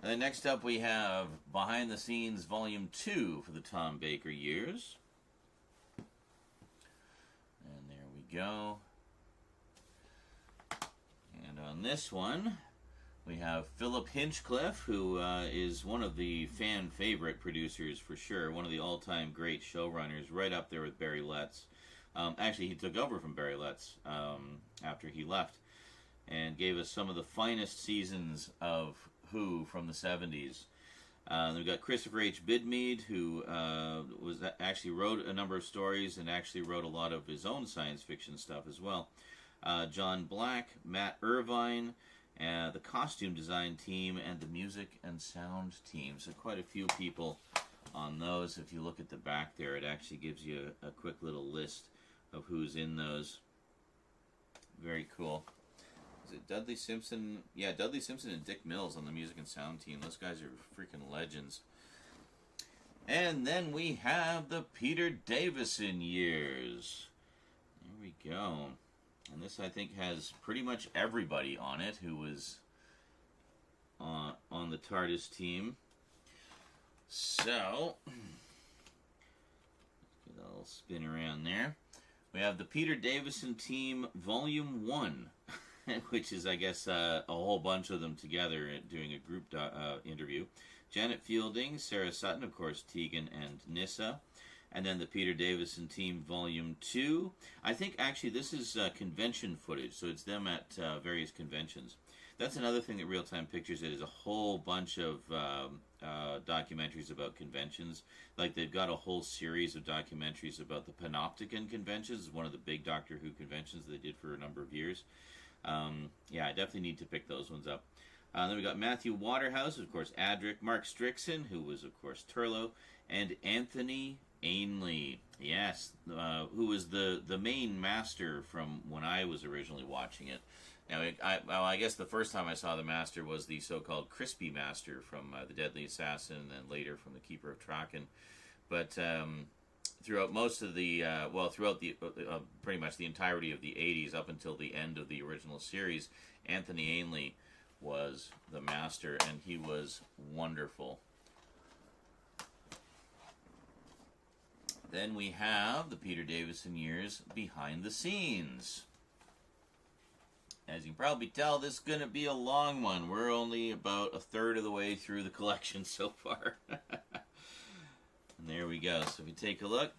And then next up we have Behind the Scenes Volume 2 for the Tom Baker years. And there we go. And on this one, we have Philip Hinchcliffe, who is one of the fan favorite producers for sure. One of the all-time great showrunners, right up there with Barry Letts. Actually, he took over from Barry Letts after he left and gave us some of the finest seasons of Who from the 70s. We've got Christopher H. Bidmead, who actually wrote a number of stories and actually wrote a lot of his own science fiction stuff as well. John Black, Matt Irvine, the costume design team, and the music and sound team. So quite a few people on those. If you look at the back there, it actually gives you a quick little list of who's in those. Very cool. Is it Dudley Simpson? Yeah, Dudley Simpson and Dick Mills on the music and sound team. Those guys are freaking legends. And then we have the Peter Davison years. There we go. And this, I think, has pretty much everybody on it who was on the TARDIS team. So, let's get a little spin around there. We have the Peter Davison team, Volume 1, which is, I guess, a whole bunch of them together doing a group interview. Janet Fielding, Sarah Sutton, of course, Tegan and Nissa. And then the Peter Davison team, Volume 2. I think, actually, this is convention footage, so it's them at various conventions. That's another thing that Real Time Pictures did, is a whole bunch of documentaries about conventions. Like, they've got a whole series of documentaries about the Panopticon conventions, one of the big Doctor Who conventions they did for a number of years. Yeah, I definitely need to pick those ones up. Then we got Matthew Waterhouse, of course, Adric, Mark Strickson, who was, of course, Turlough, and Anthony Ainley, yes, who was the main master from when I was originally watching it. Now, I guess the first time I saw the master was the so-called Crispy Master from The Deadly Assassin, and then later from The Keeper of Traken. But throughout most of the, throughout the pretty much the entirety of the 80s up until the end of the original series, Anthony Ainley was the master, and he was wonderful. Then we have the Peter Davison years behind the scenes. As you can probably tell, this is going to be a long one. We're only about a third of the way through the collection so far. And there we go. So if you take a look.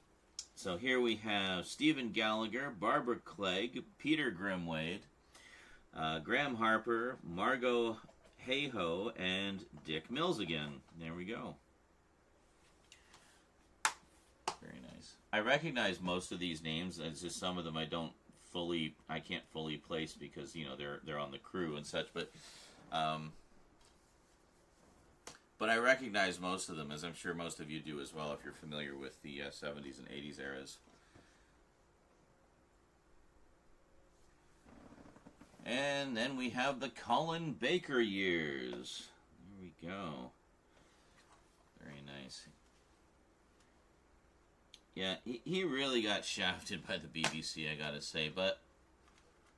So here we have Stephen Gallagher, Barbara Clegg, Peter Grimwade, Graham Harper, Margot Hayhoe, and Dick Mills again. There we go. Very nice. I recognize most of these names. It's just some of them I can't fully place because, you know, they're on the crew and such. But But I recognize most of them, as I'm sure most of you do as well, if you're familiar with the 70s and 80s eras. And then we have the Colin Baker years. There we go. Very nice. Yeah, he really got shafted by the BBC, I gotta say. But,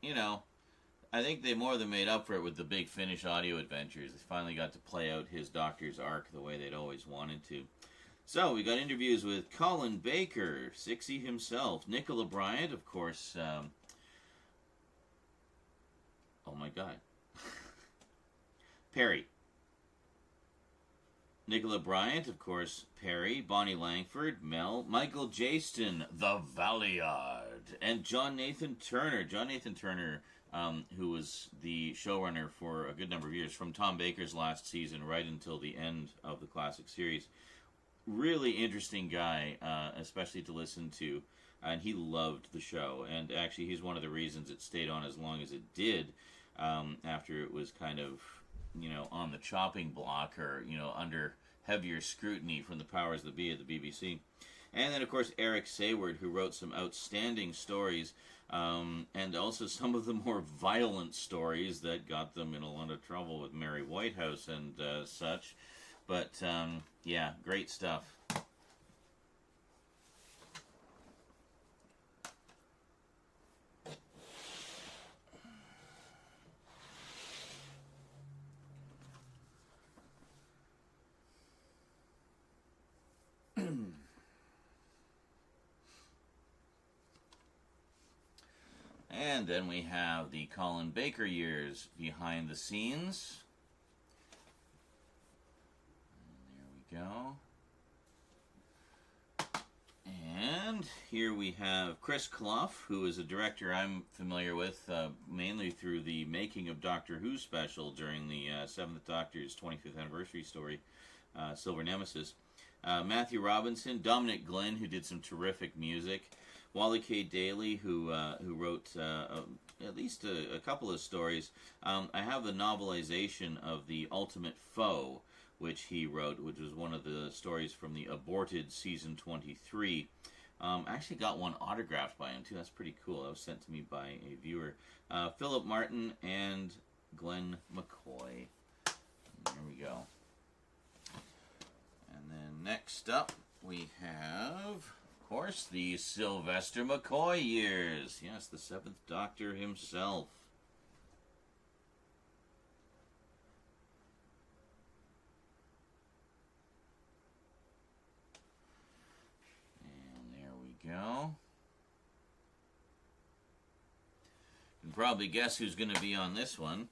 you know, I think they more than made up for it with the Big Finish audio adventures. They finally got to play out his Doctor's arc the way they'd always wanted to. So, we got interviews with Colin Baker, Sixie himself, Nicola Bryant, of course. Oh my God. Perry. Nicola Bryant, of course, Perry, Bonnie Langford, Mel, Michael Jaston, the Valeyard, and John Nathan Turner. John Nathan Turner, who was the showrunner for a good number of years, from Tom Baker's last season right until the end of the classic series. Really interesting guy, especially to listen to, and he loved the show. And actually, he's one of the reasons it stayed on as long as it did, after it was kind of, you know, on the chopping block, or, you know, under heavier scrutiny from the powers that be at the BBC. And then, of course, Eric Sayward, who wrote some outstanding stories, and also some of the more violent stories that got them in a lot of trouble with Mary Whitehouse and such. But, yeah, great stuff. And then we have the Colin Baker years behind the scenes. And there we go. And here we have Chris Clough, who is a director I'm familiar with, mainly through the Making of Doctor Who special during the 7th Doctor's 25th anniversary story, Silver Nemesis. Matthew Robinson, Dominic Glenn, who did some terrific music. Wally K. Daly, who wrote at least a couple of stories. I have the novelization of The Ultimate Foe, which he wrote, which was one of the stories from the aborted season 23. I actually got one autographed by him, too. That's pretty cool. That was sent to me by a viewer. Philip Martin and Glenn McCoy. There we go. And then next up, we have, of course, the Sylvester McCoy years. Yes, the 7th Doctor himself. And there we go. You can probably guess who's going to be on this one.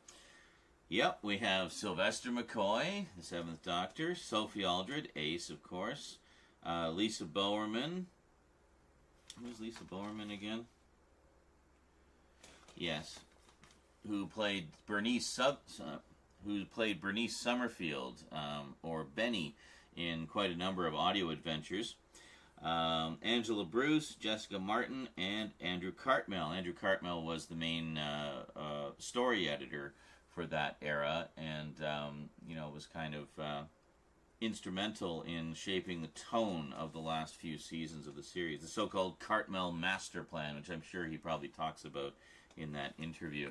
Yep, we have Sylvester McCoy, the 7th Doctor, Sophie Aldred, Ace, of course, Lisa Bowerman. Who's Lisa Bowerman again? Yes, who played Bernice Summerfield, or Benny, in quite a number of audio adventures. Angela Bruce, Jessica Martin, and Andrew Cartmel. Andrew Cartmel was the main story editor for that era, and you know, was kind of instrumental in shaping the tone of the last few seasons of the series, the so-called Cartmel master plan, which I'm sure he probably talks about in that interview.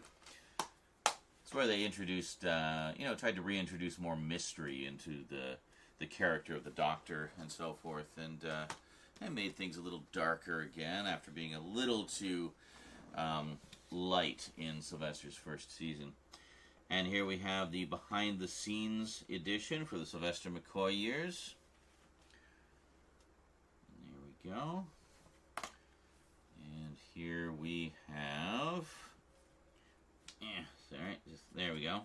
It's where they introduced, you know, tried to reintroduce more mystery into the character of the Doctor and so forth, and made things a little darker again after being a little too light in Sylvester's first season. And here we have the behind-the-scenes edition for the Sylvester McCoy years. And there we go. And here we have... there we go.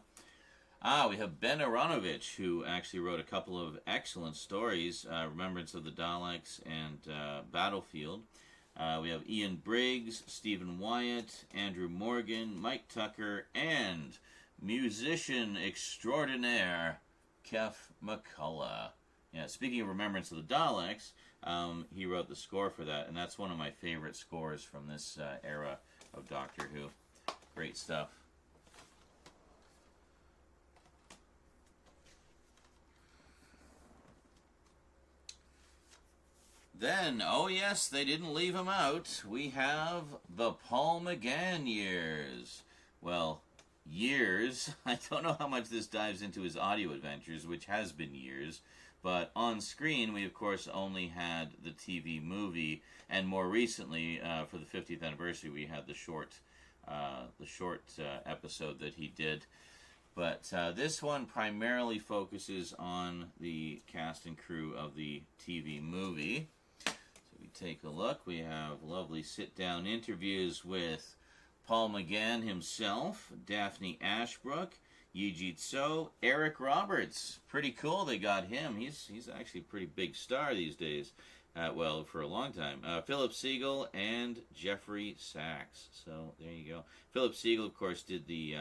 We have Ben Aronovich, who actually wrote a couple of excellent stories, Remembrance of the Daleks and Battlefield. We have Ian Briggs, Stephen Wyatt, Andrew Morgan, Mike Tucker, and musician extraordinaire Kef McCullough. Yeah, speaking of Remembrance of the Daleks, he wrote the score for that, and that's one of my favorite scores from this era of Doctor Who. Great stuff. Then, oh yes, they didn't leave him out. We have the Paul McGann years. Well, years. I don't know how much this dives into his audio adventures, which has been years. But on screen, we of course only had the TV movie, and more recently, for the 50th anniversary, we had the short episode that he did. But this one primarily focuses on the cast and crew of the TV movie. So we take a look. We have lovely sit-down interviews with Paul McGann himself, Daphne Ashbrook, Yijit So, Eric Roberts. Pretty cool they got him. He's actually a pretty big star these days. Well, for a long time. Philip Siegel and Jeffrey Sachs. So there you go. Philip Siegel, of course, did the...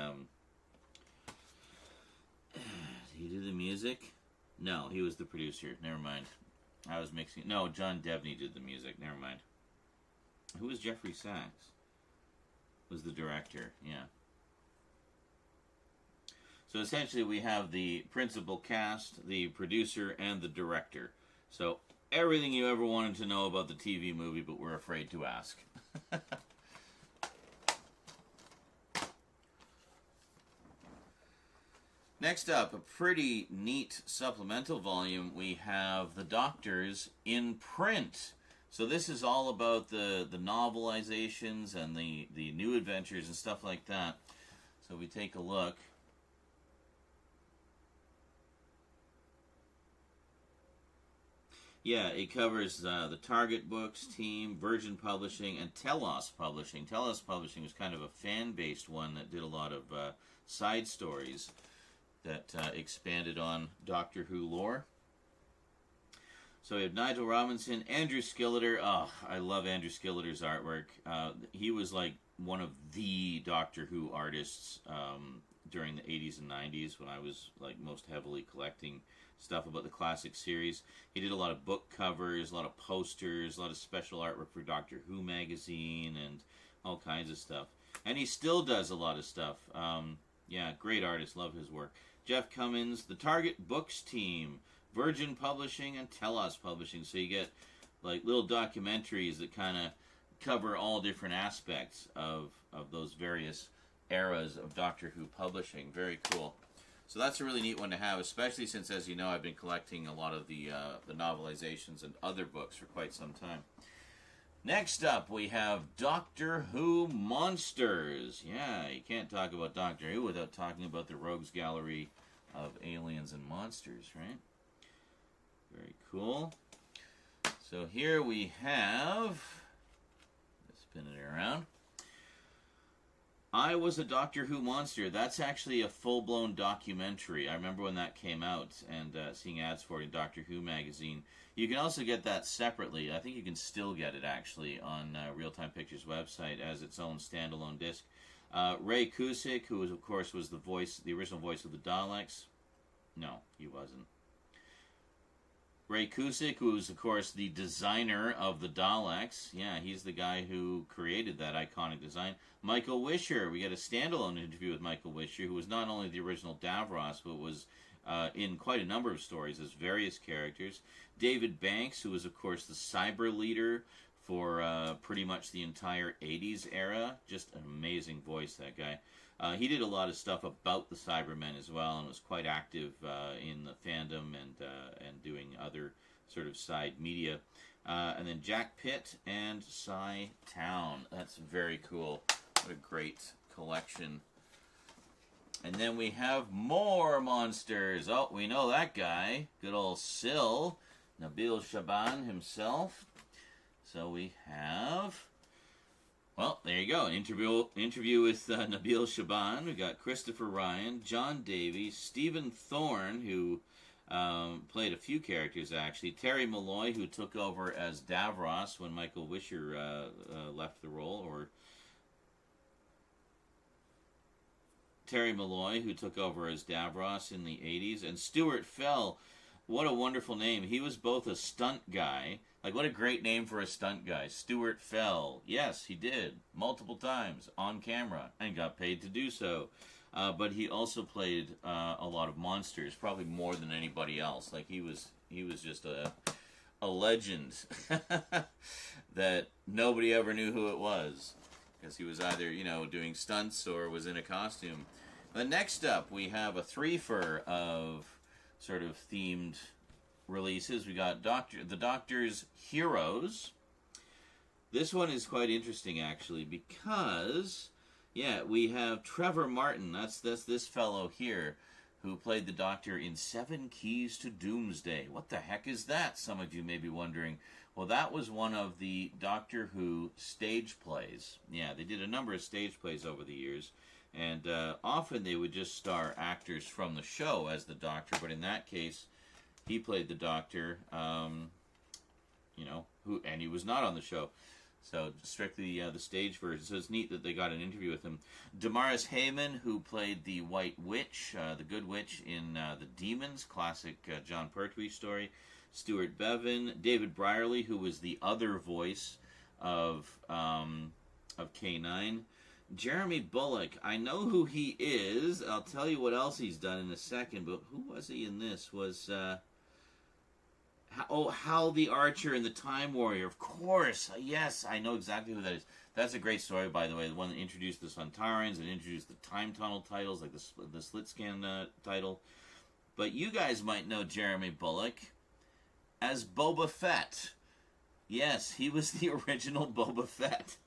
did he do the music? No, he was the producer. Never mind. I was mixing... No, John Devney did the music. Never mind. Who was Jeffrey Sachs? Was the director, yeah. So essentially we have the principal cast, the producer, and the director. So everything you ever wanted to know about the TV movie, but were afraid to ask. Next up, a pretty neat supplemental volume. We have The Doctors in print. So this is all about the novelizations and the new adventures and stuff like that. So we take a look. Yeah, it covers the Target Books team, Virgin Publishing, and Telos Publishing. Telos Publishing was kind of a fan-based one that did a lot of side stories that expanded on Doctor Who lore. So we have Nigel Robinson, Andrew Skilleter. Oh, I love Andrew Skilleter's artwork. He was like one of the Doctor Who artists during the 80s and 90s when I was like most heavily collecting stuff about the classic series. He did a lot of book covers, a lot of posters, a lot of special artwork for Doctor Who magazine and all kinds of stuff. And he still does a lot of stuff. Yeah, great artist. Love his work. Jeff Cummins, the Target Books team, Virgin Publishing, and Telos Publishing. So you get like little documentaries that kind of cover all different aspects of those various eras of Doctor Who publishing. Very cool. So that's a really neat one to have, especially since, as you know, I've been collecting a lot of the novelizations and other books for quite some time. Next up, we have Doctor Who Monsters. Yeah, you can't talk about Doctor Who without talking about the Rogues Gallery of aliens and monsters, right? Very cool. So here we have, let's spin it around. I Was a Doctor Who Monster. That's actually a full-blown documentary. I remember when that came out and seeing ads for it in Doctor Who magazine. You can also get that separately. I think you can still get it, actually, on Real Time Pictures website as its own standalone disc. Ray Cusick, who, of course, was the original voice of the Daleks. No, he wasn't. Ray Cusick, who's, of course, the designer of the Daleks. Yeah, he's the guy who created that iconic design. Michael Wisher. We get a standalone interview with Michael Wisher, who was not only the original Davros, but was in quite a number of stories as various characters. David Banks, who was, of course, the cyber leader for pretty much the entire 80s era. Just an amazing voice, that guy. He did a lot of stuff about the Cybermen as well, and was quite active in the fandom and doing other sort of side media. And then Jack Pitt and Cy Town. That's very cool. What a great collection. And then we have more monsters. Oh, we know that guy. Good old Syl. Nabil Shaban himself. So we have... Well, there you go. An interview with Nabil Shaban. We've got Christopher Ryan, John Davies, Stephen Thorne, who played a few characters, actually. Terry Malloy, who took over as Davros when Michael Wisher left the role. Or Terry Malloy, who took over as Davros in the 80s. And Stuart Fell, what a wonderful name. He was both a stunt guy. Like, what a great name for a stunt guy. Stuart Fell. Yes, he did. Multiple times on camera and got paid to do so. But he also played a lot of monsters, probably more than anybody else. Like, he was just a a legend that nobody ever knew who it was, because he was either, you know, doing stunts or was in a costume. But next up, we have a threefer of sort of themed releases. We got the Doctor's Heroes. This one is quite interesting, actually, because, yeah, we have Trevor Martin. That's this fellow here, who played the Doctor in 7 Keys to Doomsday. What the heck is that? Some of you may be wondering. Well, that was one of the Doctor Who stage plays. Yeah, they did a number of stage plays over the years. And often they would just star actors from the show as the Doctor, but in that case, he played the Doctor, you know, and he was not on the show. So strictly the stage version. So it's neat that they got an interview with him. Damaris Heyman, who played the White Witch, the Good Witch in The Demons, classic John Pertwee story. Stuart Bevan, David Brierley, who was the other voice of K9. Jeremy Bulloch, I know who he is. I'll tell you what else he's done in a second, but who was he in this? Was, Hal the Archer and the Time Warrior. Of course, yes, I know exactly who that is. That's a great story, by the way. The one that introduced the Sontarans and introduced the Time Tunnel titles, like the Slit Scan title. But you guys might know Jeremy Bulloch as Boba Fett. Yes, he was the original Boba Fett.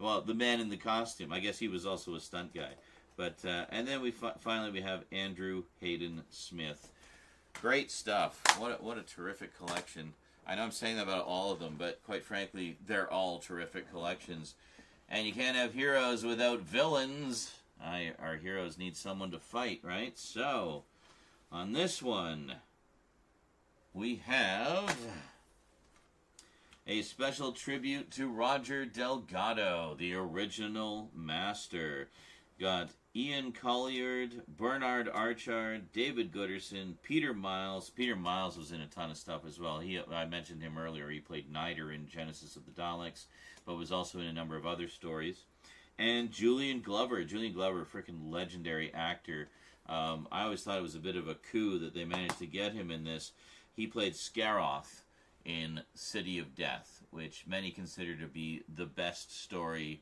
Well, the man in the costume. I guess he was also a stunt guy. But and then finally we have Andrew Hayden Smith. Great stuff. What a terrific collection. I know I'm saying that about all of them, but quite frankly, they're all terrific collections. And you can't have heroes without villains. Our heroes need someone to fight, right? So, on this one, we have a special tribute to Roger Delgado, the original master. Got Ian Colliard, Bernard Archard, David Gooderson, Peter Miles. Peter Miles was in a ton of stuff as well. I mentioned him earlier. He played Nider in Genesis of the Daleks, but was also in a number of other stories. And Julian Glover. Julian Glover, freaking legendary actor. I always thought it was a bit of a coup that they managed to get him in this. He played Scaroth in City of Death, which many consider to be the best story,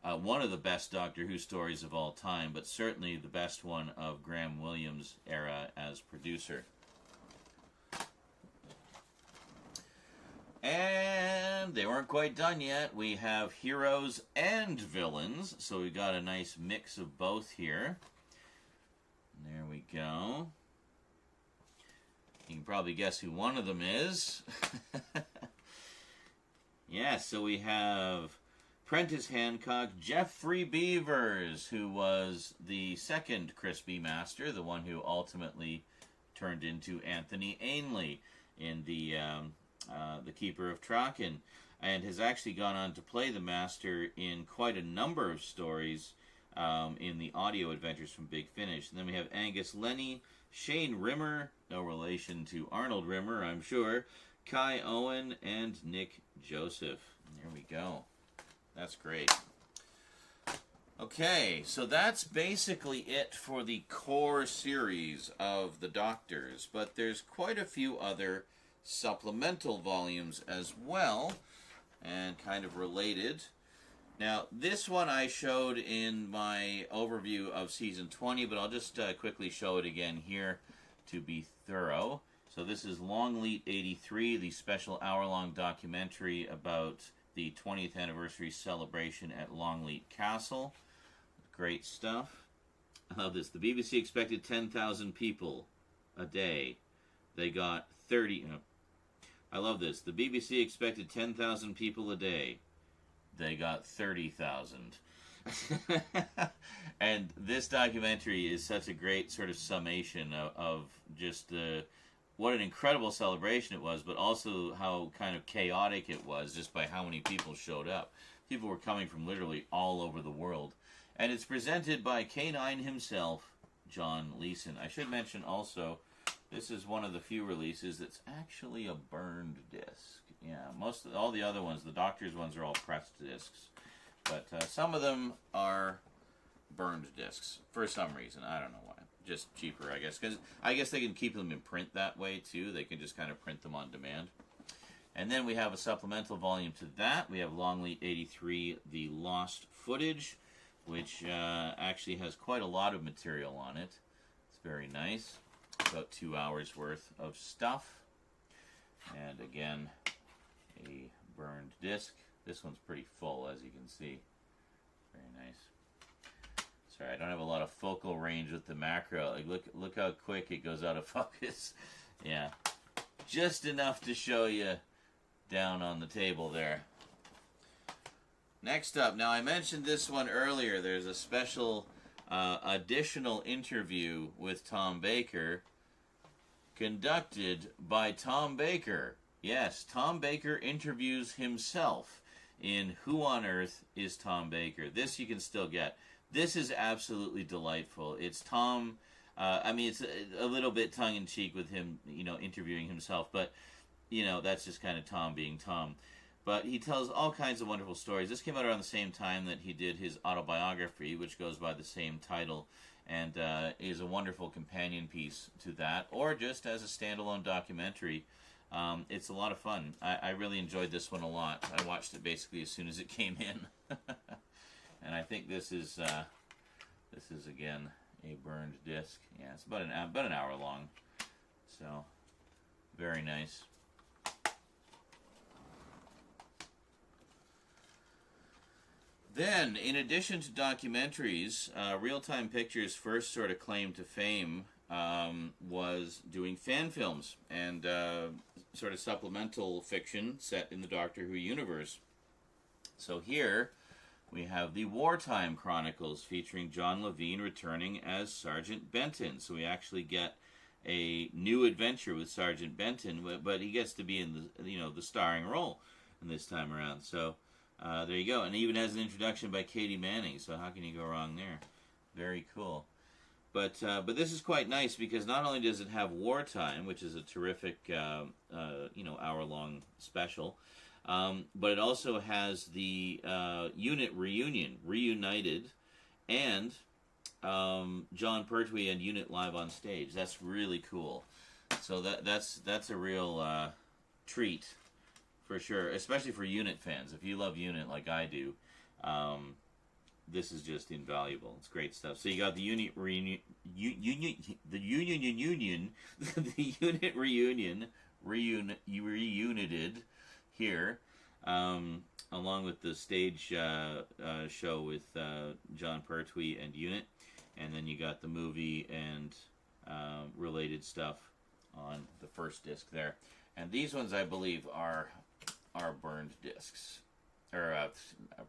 one of the best Doctor Who stories of all time, but certainly the best one of Graham Williams' era as producer. And they weren't quite done yet. We have heroes and villains, so we got a nice mix of both here. There we go. You can probably guess who one of them is. Yeah, so we have Prentice Hancock, Geoffrey Beavers, who was the second Crispy Master, the one who ultimately turned into Anthony Ainley in the Keeper of Traken, and has actually gone on to play the Master in quite a number of stories in the audio adventures from Big Finish. And then we have Angus Lenny, Shane Rimmer, no relation to Arnold Rimmer, I'm sure, Kai Owen, and Nick Joseph. There we go. That's great. Okay, so that's basically it for the core series of the Doctors, but there's quite a few other supplemental volumes as well, and kind of related. Now, this one I showed in my overview of Season 20, but I'll just quickly show it again here to be thorough. So this is Longleat 83, the special hour-long documentary about the 20th anniversary celebration at Longleat Castle. Great stuff. I love this. The BBC expected 10,000 people a day. They got 30... I love this. The BBC expected 10,000 people a day. They got 30,000. And this documentary is such a great sort of summation of just what an incredible celebration it was, but also how kind of chaotic it was just by how many people showed up. People were coming from literally all over the world. And it's presented by K9 himself, John Leeson. I should mention also, this is one of the few releases that's actually a burned disc. Yeah, all the other ones, the Doctor's ones, are all pressed discs. But some of them are burned discs for some reason. I don't know why. just cheaper, I guess. Because I guess they can keep them in print that way, too. They can just kind of print them on demand. And then we have a supplemental volume to that. We have Longleat 83, The Lost Footage, which actually has quite a lot of material on it. It's very nice. About 2 hours worth of stuff. And again, a burned disc. This one's pretty full, as you can see. Very nice. Sorry, I don't have a lot of focal range with the macro. Like, look how quick it goes out of focus. Yeah, just enough to show you down on the table there. Next up, now I mentioned this one earlier. There's a special additional interview with Tom Baker, conducted by Tom Baker. Yes, Tom Baker interviews himself in Who on Earth is Tom Baker? This you can still get. This is absolutely delightful. It's Tom, I mean, it's a little bit tongue-in-cheek with him, you know, interviewing himself, but, you know, that's just kind of Tom being Tom. But he tells all kinds of wonderful stories. This came out around the same time that he did his autobiography, which goes by the same title, and is a wonderful companion piece to that, or just as a standalone documentary. It's a lot of fun. I really enjoyed this one a lot. I watched it basically as soon as it came in. And I think this is again a burned disc. Yeah, it's about an hour long. So very nice. Then, in addition to documentaries, Real Time Pictures' first sort of claim to fame was doing fan films and sort of supplemental fiction set in the Doctor Who universe. So here we have the Wartime Chronicles featuring John Levine returning as Sergeant Benton. So we actually get a new adventure with Sergeant Benton, but he gets to be in the starring role this time around. So there you go. And it even has an introduction by Katie Manning. So how can you go wrong there? Very cool. But this is quite nice because not only does it have Wartime, which is a terrific hour-long special, but it also has the unit reunion, Reunited, and John Pertwee and Unit live on stage. That's really cool. So that's a real treat for sure, especially for Unit fans. If you love Unit like I do, this is just invaluable. It's great stuff. So you got the unit reunion, the unit reunion, reunited here, along with the stage show with John Pertwee and Unit, and then you got the movie and related stuff on the first disc there. And these ones, I believe, are burned discs, or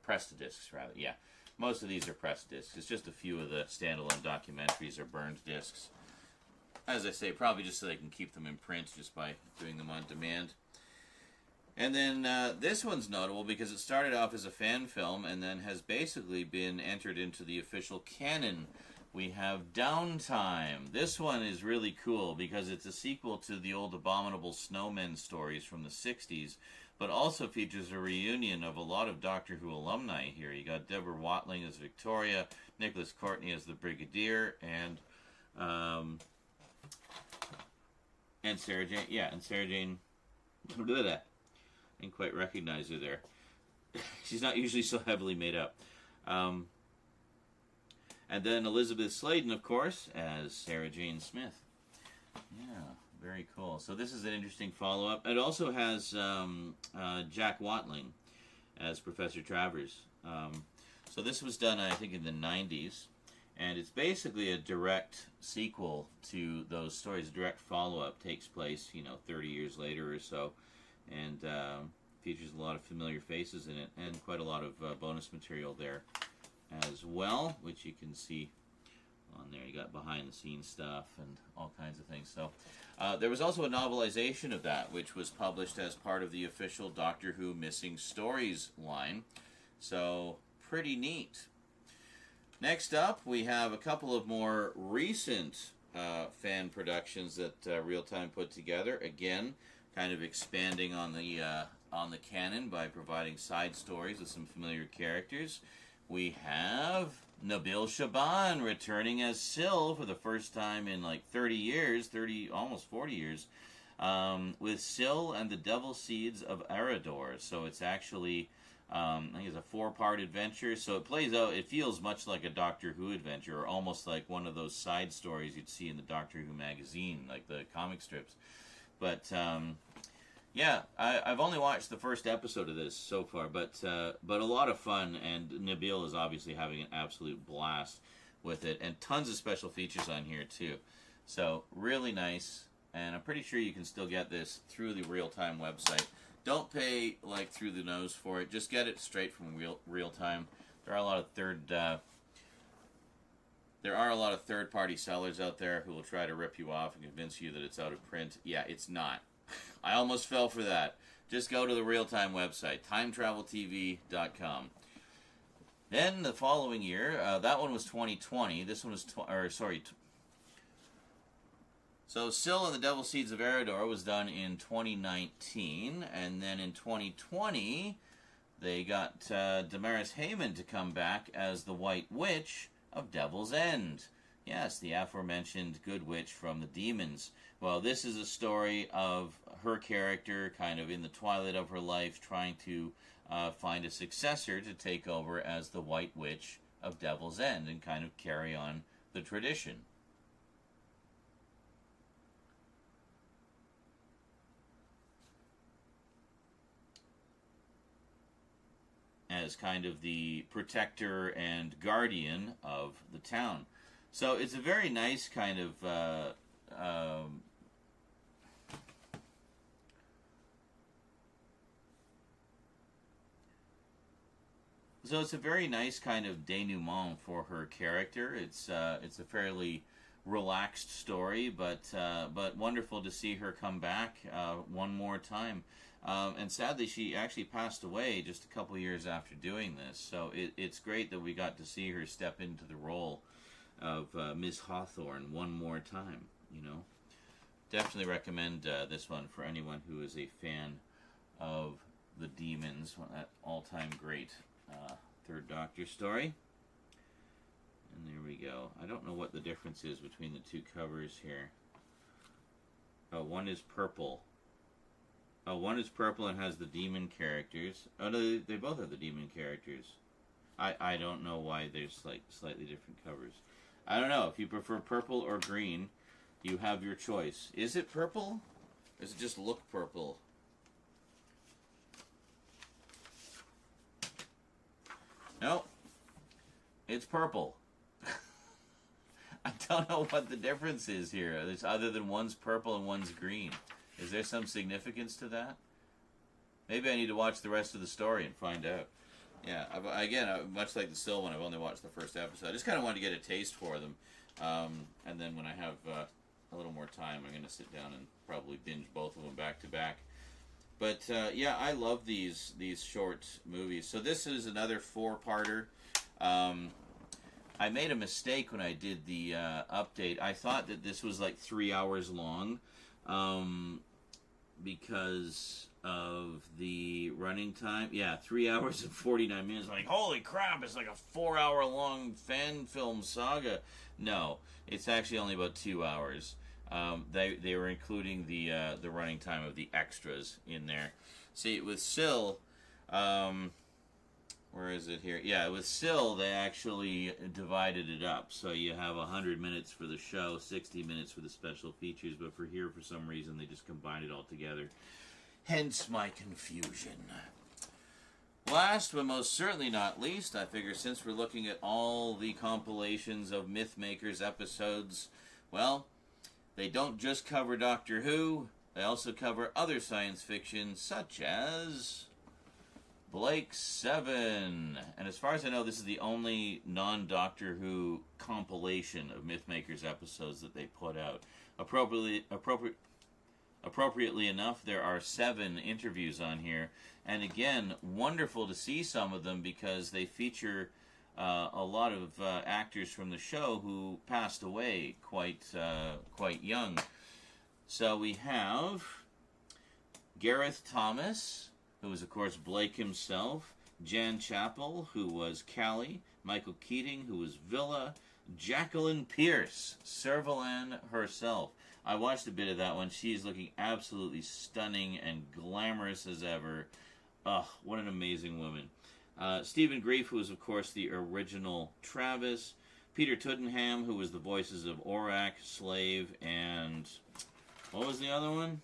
pressed discs rather. Yeah. Most of these are pressed discs. It's just a few of the standalone documentaries are burned discs. As I say, probably just so they can keep them in print just by doing them on demand. And then this one's notable because it started off as a fan film and then has basically been entered into the official canon. We have Downtime. This one is really cool because it's a sequel to the old Abominable Snowmen stories from the 60s, but also features a reunion of a lot of Doctor Who alumni here. You got Deborah Watling as Victoria, Nicholas Courtney as the Brigadier, and Sarah Jane. Yeah, and Sarah Jane. Look at that. I didn't quite recognize her there. She's not usually so heavily made up. And then Elizabeth Sladen, of course, as Sarah Jane Smith. Yeah, very cool. So this is an interesting follow-up. It also has Jack Watling as Professor Travers. So this was done, I think, in the 90s. And it's basically a direct sequel to those stories. A direct follow-up takes place, 30 years later or so. And features a lot of familiar faces in it and quite a lot of bonus material there as well, which you can see on there. You got behind-the-scenes stuff and all kinds of things. So there was also a novelization of that, which was published as part of the official Doctor Who Missing Stories line. So pretty neat. Next up, we have a couple of more recent fan productions that Real Time put together. Again, kind of expanding on the canon by providing side stories with some familiar characters. we have Nabil Shaban returning as Syl for the first time in like 30 years, almost 40 years, with Syl and the Devil Seeds of Eredor. So it's actually, I think it's a 4-part adventure. So it plays out, it feels much like a Doctor Who adventure, or almost like one of those side stories you'd see in the Doctor Who magazine, like the comic strips. But yeah, I've only watched the first episode of this so far, but a lot of fun, and Nabil is obviously having an absolute blast with it, and tons of special features on here too. So really nice, and I'm pretty sure you can still get this through the Real-Time website. Don't pay like through the nose for it; just get it straight from Real-Time. There are a lot of third-party sellers out there who will try to rip you off and convince you that it's out of print. Yeah, it's not. I almost fell for that. Just go to the Real-Time website, timetraveltv.com. Then the following year, that one was 2020. This one was, so Syl and the Devil Seeds of Eredor was done in 2019, and then in 2020, they got Damaris Heyman to come back as the White Witch of Devil's End. Yes, the aforementioned Good Witch from the Demons. Well, this is a story of her character kind of in the twilight of her life trying to find a successor to take over as the White Witch of Devil's End and kind of carry on the tradition. As kind of the protector and guardian of the town. So it's a very nice kind of so it's a very nice kind of denouement for her character. It's a fairly relaxed story, but wonderful to see her come back one more time. And sadly, she actually passed away just a couple years after doing this. So it's great that we got to see her step into the role of Miss Hawthorne one more time, you know. Definitely recommend this one for anyone who is a fan of the Demons, that all-time great Third Doctor story. And there we go. I don't know what the difference is between the two covers here. Oh, one is purple. Oh, one is purple and has the demon characters. Oh, no, they both have the demon characters. I don't know why there's like slightly different covers. I don't know. If you prefer purple or green, you have your choice. Is it purple? Or does it just look purple? No. It's purple. I don't know what the difference is here, other than one's purple and one's green. Is there some significance to that? Maybe I need to watch the rest of the story and find out. Yeah, again, much like the Syl one, I've only watched the first episode. I just kind of wanted to get a taste for them. And then when I have a little more time, I'm going to sit down and probably binge both of them back to back. But yeah, I love these short movies. So this is another 4-parter. I made a mistake when I did the update. I thought that this was like 3 hours long because of the running time. Yeah, 3 hours and 49 minutes. Like, holy crap, it's like a 4-hour long fan film saga. No, it's actually only about 2 hours. They were including the running time of the extras in there. See, with Syl, where is it here? Yeah, with Syl, they actually divided it up. So you have 100 minutes for the show, 60 minutes for the special features, but for here, for some reason, they just combined it all together. Hence my confusion. Last, but most certainly not least, I figure since we're looking at all the compilations of Mythmakers episodes, well, they don't just cover Doctor Who, they also cover other science fiction, such as Blake 7. And as far as I know, this is the only non-Doctor Who compilation of Mythmakers episodes that they put out. Appropriately enough, there are 7 interviews on here. And again, wonderful to see some of them because they feature a lot of actors from the show who passed away quite young. So we have Gareth Thomas, who is, of course, Blake himself. Jan Chappell, who was Callie, Michael Keating, who was Villa, Jacqueline Pierce, Servalan herself. I watched a bit of that one. She's looking absolutely stunning and glamorous as ever. Ugh, what an amazing woman. Stephen Grief, who was, of course, the original Travis. Peter Tuddenham, who was the voices of Aurak, Slave, and... what was the other one?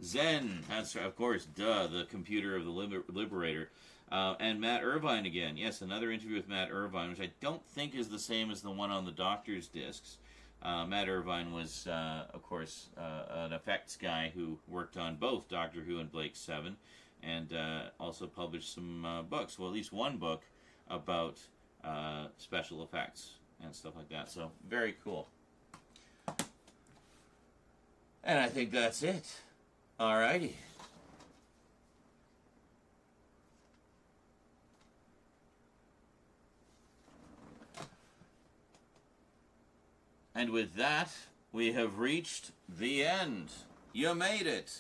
Zen. That's, of course, the computer of the Liberator. And Matt Irvine again. Yes, another interview with Matt Irvine, which I don't think is the same as the one on the Doctor's discs. Matt Irvine was, of course, an effects guy who worked on both Doctor Who and Blake 7, and also published some books. Well, at least one book about special effects and stuff like that. So, very cool. And I think that's it. Alrighty. And with that, we have reached the end. You made it.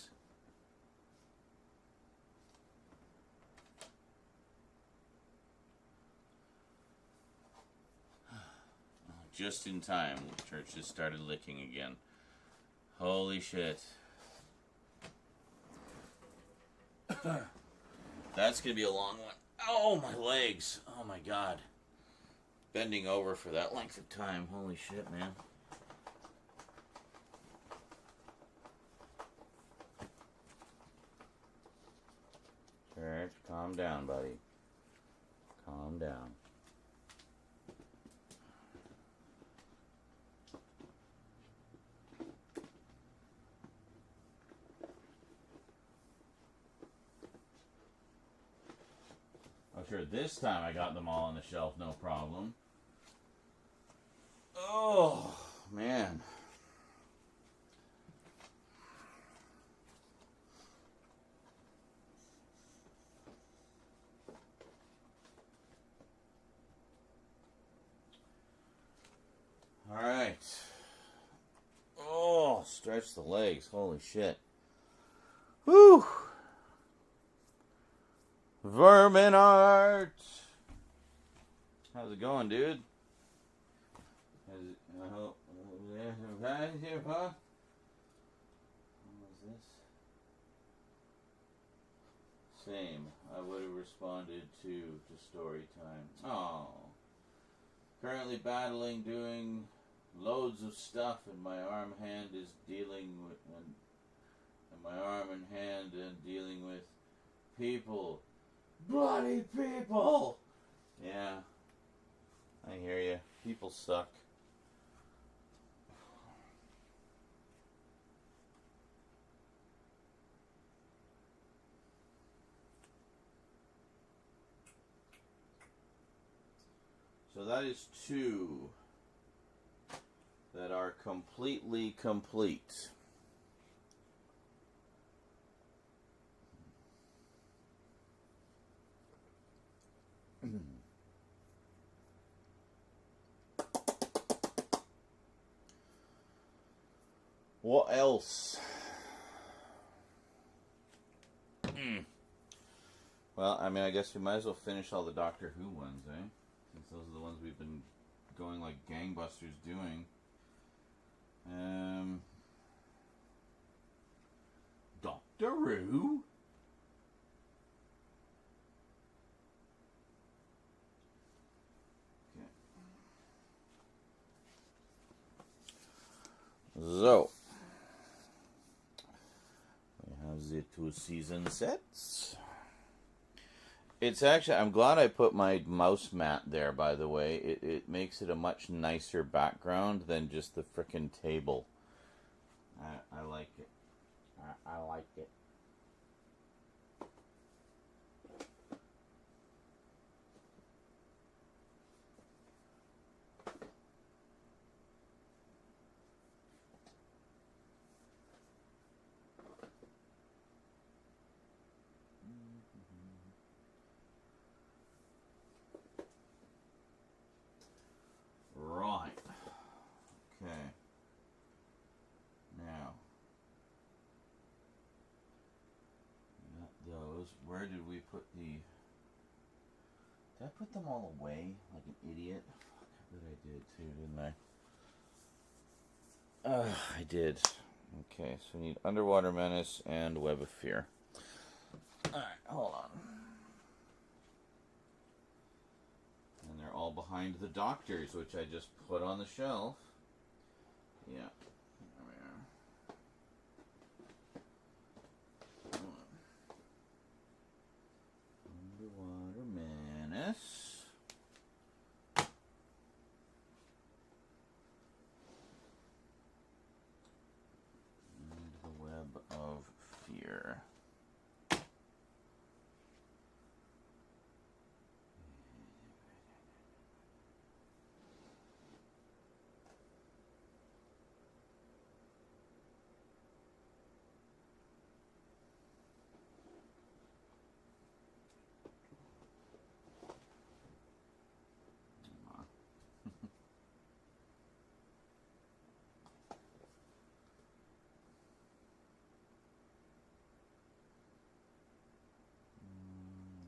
Just in time. The church just started licking again. Holy shit. That's going to be a long one. Oh, my legs. Oh, my God. Bending over for that length of time. Holy shit, man. Church, calm down, buddy. Calm down. Oh, sure, this time I got them all on the shelf, no problem. Oh, man. All right. Oh, stretch the legs. Holy shit. Whew. Vermin Art. How's it going, dude? What was this? Same. I would have responded to story time. Oh. Currently battling, doing loads of stuff, and my arm hand is dealing with, and my arm and hand and dealing with people. Bloody people! Yeah. I hear you. People suck. So that is two that are completely complete. What else? Well, I mean, I guess we might as well finish all the Doctor Who ones, eh? Since those are the ones we've been going like gangbusters doing. Doctor Who? So, we have the 2 season sets. It's actually, I'm glad I put my mouse mat there, by the way. It makes it a much nicer background than just the frickin' table. I like it. I like it. Right. Okay. Now. Got those. Where did we put the put them all away like an idiot? I bet I did too, didn't I? I did. Okay, so we need Underwater Menace and Web of Fear. Alright, hold on. And they're all behind the Doctors, which I just put on the shelf. Yeah. There we are. Underwater Menace. And the Web of Fear.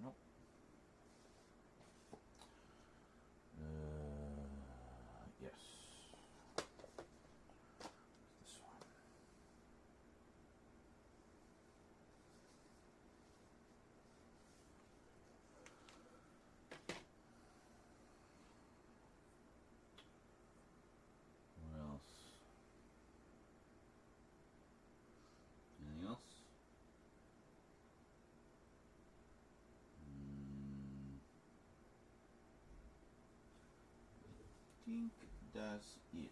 Nope. Yes. This one. What else? Anything else? Think that's it.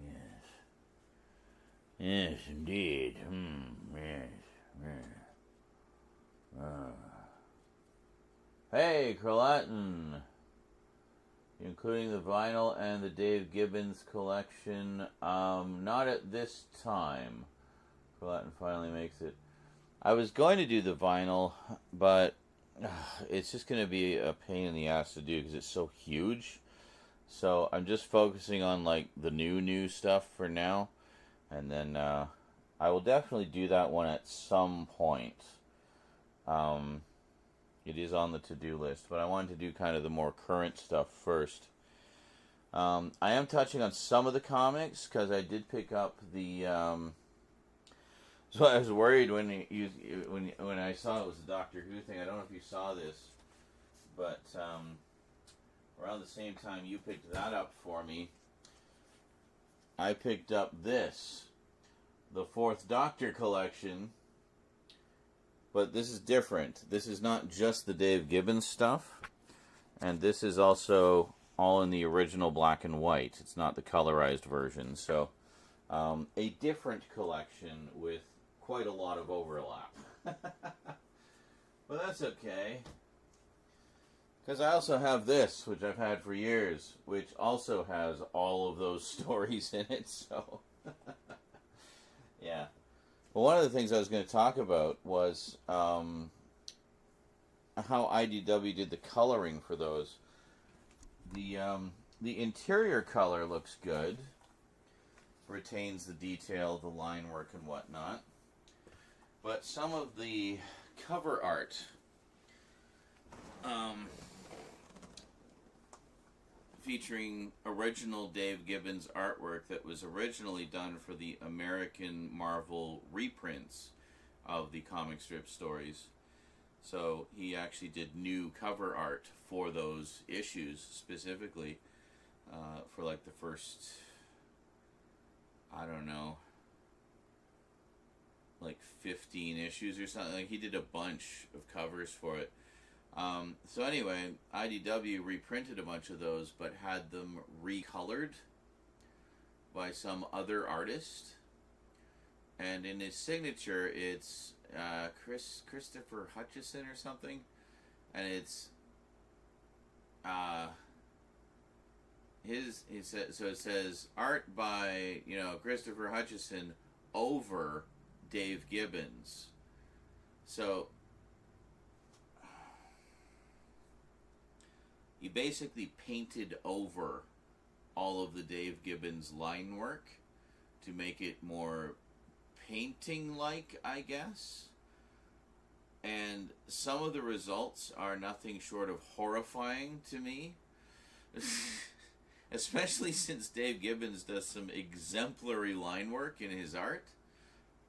Yes. Yes, indeed. Yes. Yes. Hey, Crollaton. Including the vinyl and the Dave Gibbons collection. Not at this time. Crollaton finally makes it. I was going to do the vinyl, but it's just going to be a pain in the ass to do because it's so huge. So I'm just focusing on like the new stuff for now. And then I will definitely do that one at some point. It is on the to-do list, but I wanted to do kind of the more current stuff first. I am touching on some of the comics because I did pick up the. So I was worried when I saw it was a Doctor Who thing. I don't know if you saw this, but around the same time you picked that up for me, I picked up this, the Fourth Doctor collection. But this is different. This is not just the Dave Gibbons stuff. And this is also all in the original black and white. It's not the colorized version. So, a different collection with quite a lot of overlap. But that's okay. Because I also have this, which I've had for years, which also has all of those stories in it. So, yeah. Well, one of the things I was going to talk about was how IDW did the coloring for those. The interior color looks good. Retains the detail, the line work, and whatnot. But some of the cover art featuring original Dave Gibbons artwork that was originally done for the American Marvel reprints of the comic strip stories. So he actually did new cover art for those issues specifically for like the first, I don't know, like 15 issues or something. Like he did a bunch of covers for it. So anyway, IDW reprinted a bunch of those, but had them recolored by some other artist. And in his signature, it's Christopher Hutchison or something, and it's so it says art by Christopher Hutchison over Dave Gibbons, So you basically painted over all of the Dave Gibbons line work to make it more painting-like, I guess. And some of the results are nothing short of horrifying to me. Especially since Dave Gibbons does some exemplary line work in his art.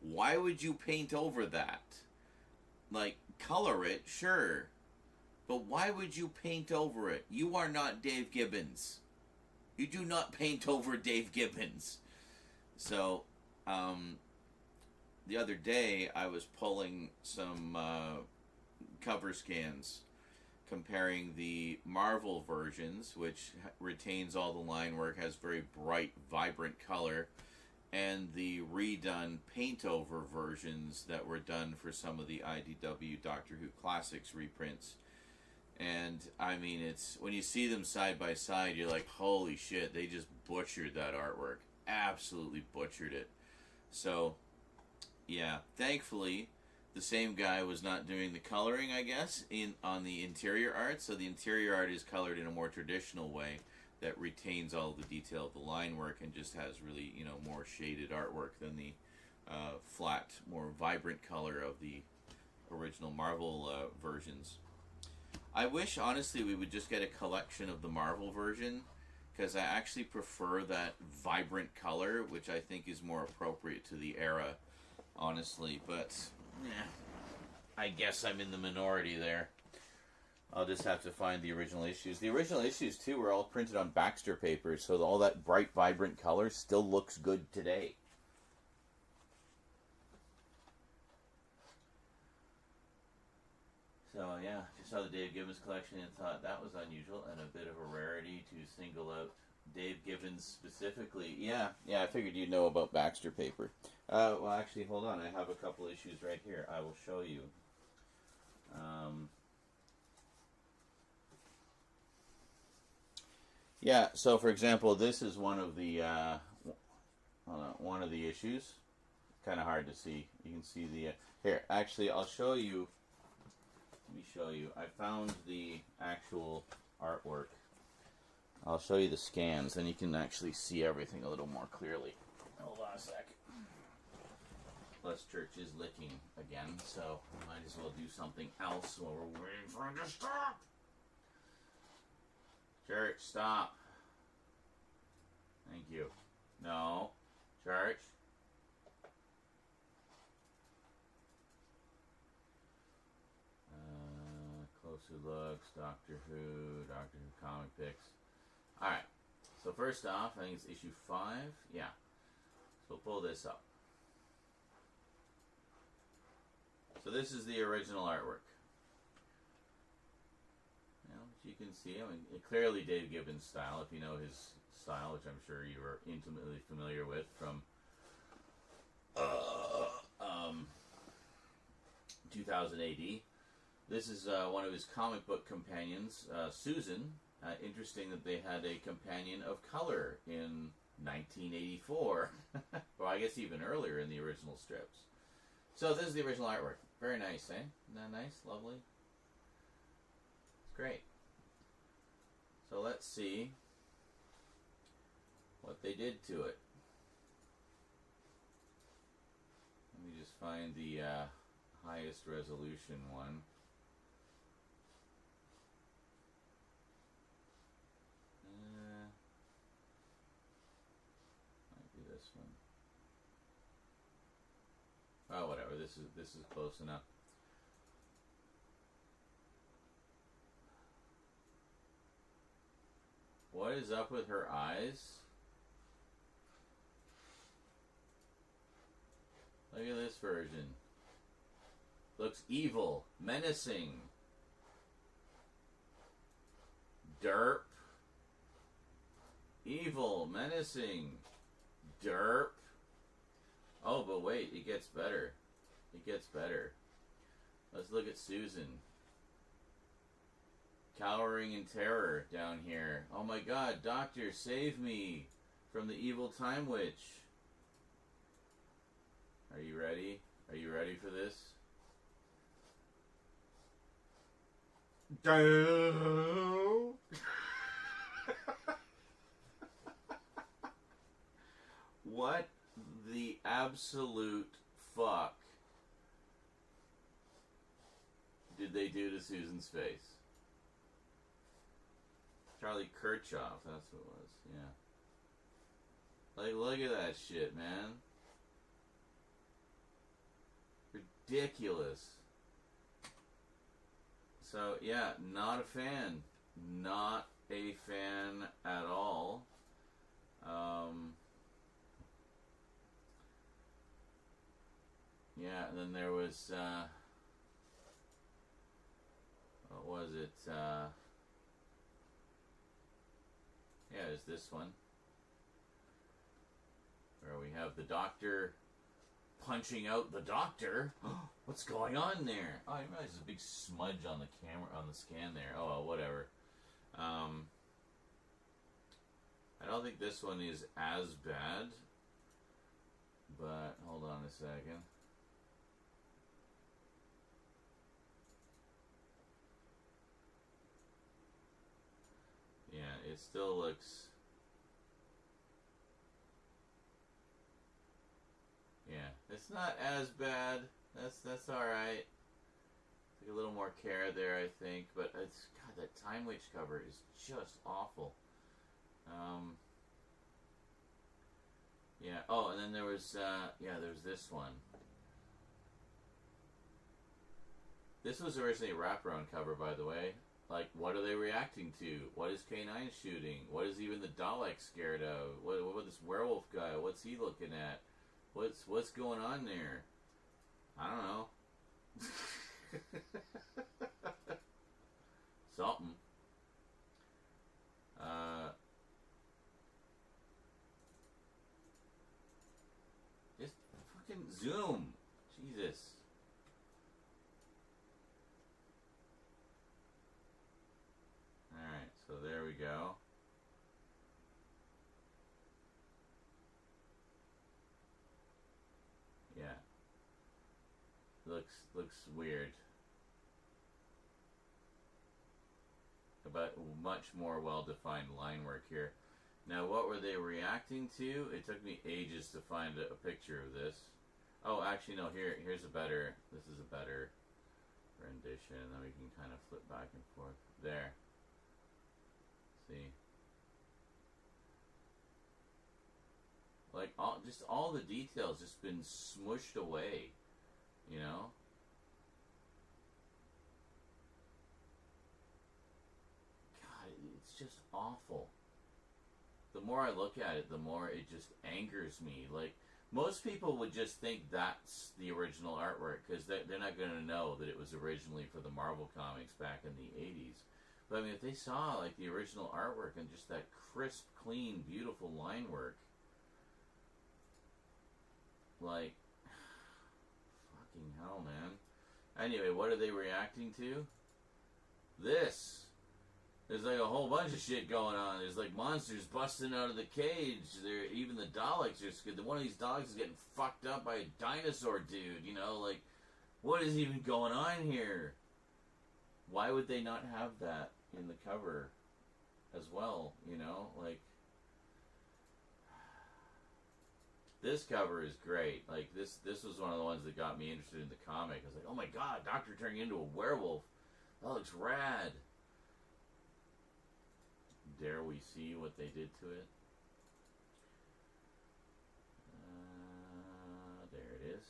Why would you paint over that? Like, color it, sure. But why would you paint over it? You are not Dave Gibbons. You do not paint over Dave Gibbons. So, the other day I was pulling some cover scans comparing the Marvel versions, which retains all the line work, has very bright, vibrant color, and the redone paint-over versions that were done for some of the IDW Doctor Who Classics reprints. And, I mean, it's when you see them side by side, you're like, holy shit, they just butchered that artwork. Absolutely butchered it. So, yeah, thankfully, the same guy was not doing the coloring, I guess, on the interior art. So the interior art is colored in a more traditional way that retains all the detail of the line work and just has really, you know, more shaded artwork than the flat, more vibrant color of the original Marvel versions. I wish, honestly, we would just get a collection of the Marvel version, because I actually prefer that vibrant color, which I think is more appropriate to the era, honestly. But, I guess I'm in the minority there. I'll just have to find the original issues. The original issues, too, were all printed on Baxter paper, so all that bright, vibrant color still looks good today. So, yeah, just saw the Dave Gibbons collection and thought that was unusual and a bit of a rarity to single out Dave Gibbons specifically. Yeah, I figured you'd know about Baxter paper. Well, actually, hold on. I have a couple issues right here. I will show you. Yeah, so for example, this is one of the issues. Kind of hard to see. You can see the here. Actually, I'll show you. Let me show you. I found the actual artwork. I'll show you the scans, then you can actually see everything a little more clearly. Hold on a sec. Les Church is licking again, so we might as well do something else while we're waiting for him to stop. Church, stop. Thank you. No. Church. Closer looks, Doctor Who comic picks. Alright, so first off, I think it's issue 5. Yeah. So we'll pull this up. So this is the original artwork. You can see, I mean, clearly Dave Gibbons' style, if you know his style, which I'm sure you are intimately familiar with from 2000 AD. This is one of his comic book companions, Susan. Interesting that they had a companion of color in 1984. Well, I guess even earlier in the original strips. So this is the original artwork. Very nice, eh? Isn't that nice? Lovely? It's great. So let's see what they did to it. Let me just find the highest resolution one. Might be this one. Oh, whatever. This is close enough. What is up with her eyes? Look at this version. Looks evil, menacing. Derp. Evil, menacing. Derp. Oh, but wait, it gets better. It gets better. Let's look at Susan. Cowering in terror down here. Oh my god, Doctor, save me from the evil Time Witch. Are you ready? Are you ready for this? What the absolute fuck did they do to Susan's face? Charlie Kirchhoff, that's what it was, yeah. Like, look at that shit, man. Ridiculous. So, yeah, not a fan. Not a fan at all. Yeah, and then there was, what was it? Yeah, there's this one. Where we have the doctor punching out the doctor. What's going on there? Oh, I didn't realize there's a big smudge on the camera, on the scan there. Oh, well, whatever. I don't think this one is as bad. But, hold on a second. Yeah, it still looks... Yeah, it's not as bad. That's alright. Take a little more care there, I think. But it's... God, that Time Witch cover is just awful. Yeah, oh, and then there was, yeah, there's this one. This was originally a wraparound cover, by the way. Like, what are they reacting to? What is K9 shooting? What is even the Dalek scared of? What about this werewolf guy? What's he looking at? What's going on there? I don't know. Something. Just fucking zoom. Jesus. Alright, so there we go. Yeah. Looks weird. But much more well-defined line work here. Now, what were they reacting to? It took me ages to find a picture of this. Oh, actually, no, here's a better, this is a better rendition. Then we can kind of flip back and forth. There. See? Like, all the details just been smushed away, you know? God, it's just awful. The more I look at it, the more it just angers me. Like, most people would just think that's the original artwork, because they're not going to know that it was originally for the Marvel comics back in the 80s. But, I mean, if they saw, like, the original artwork and just that crisp, clean, beautiful line work, like, fucking hell, man. Anyway, what are they reacting to? This. There's like a whole bunch of shit going on. There's like monsters busting out of the cage. Even the Daleks are scared. One of these Daleks is getting fucked up by a dinosaur dude, you know? Like, what is even going on here? Why would they not have that in the cover as well, you know? Like, this cover is great. Like, this was one of the ones that got me interested in the comic. I was like, oh my god, Doctor turning into a werewolf. That looks rad. Dare we see what they did to it? There it is.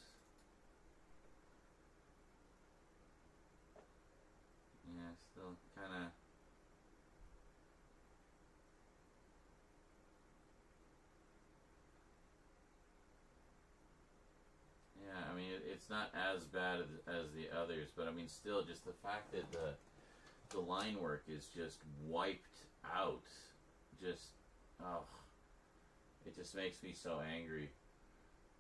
Yeah, still kind of... Yeah, I mean, it's not as bad as the others, but I mean, still, just the fact that the line work is just wiped out. Just, oh, it just makes me so angry.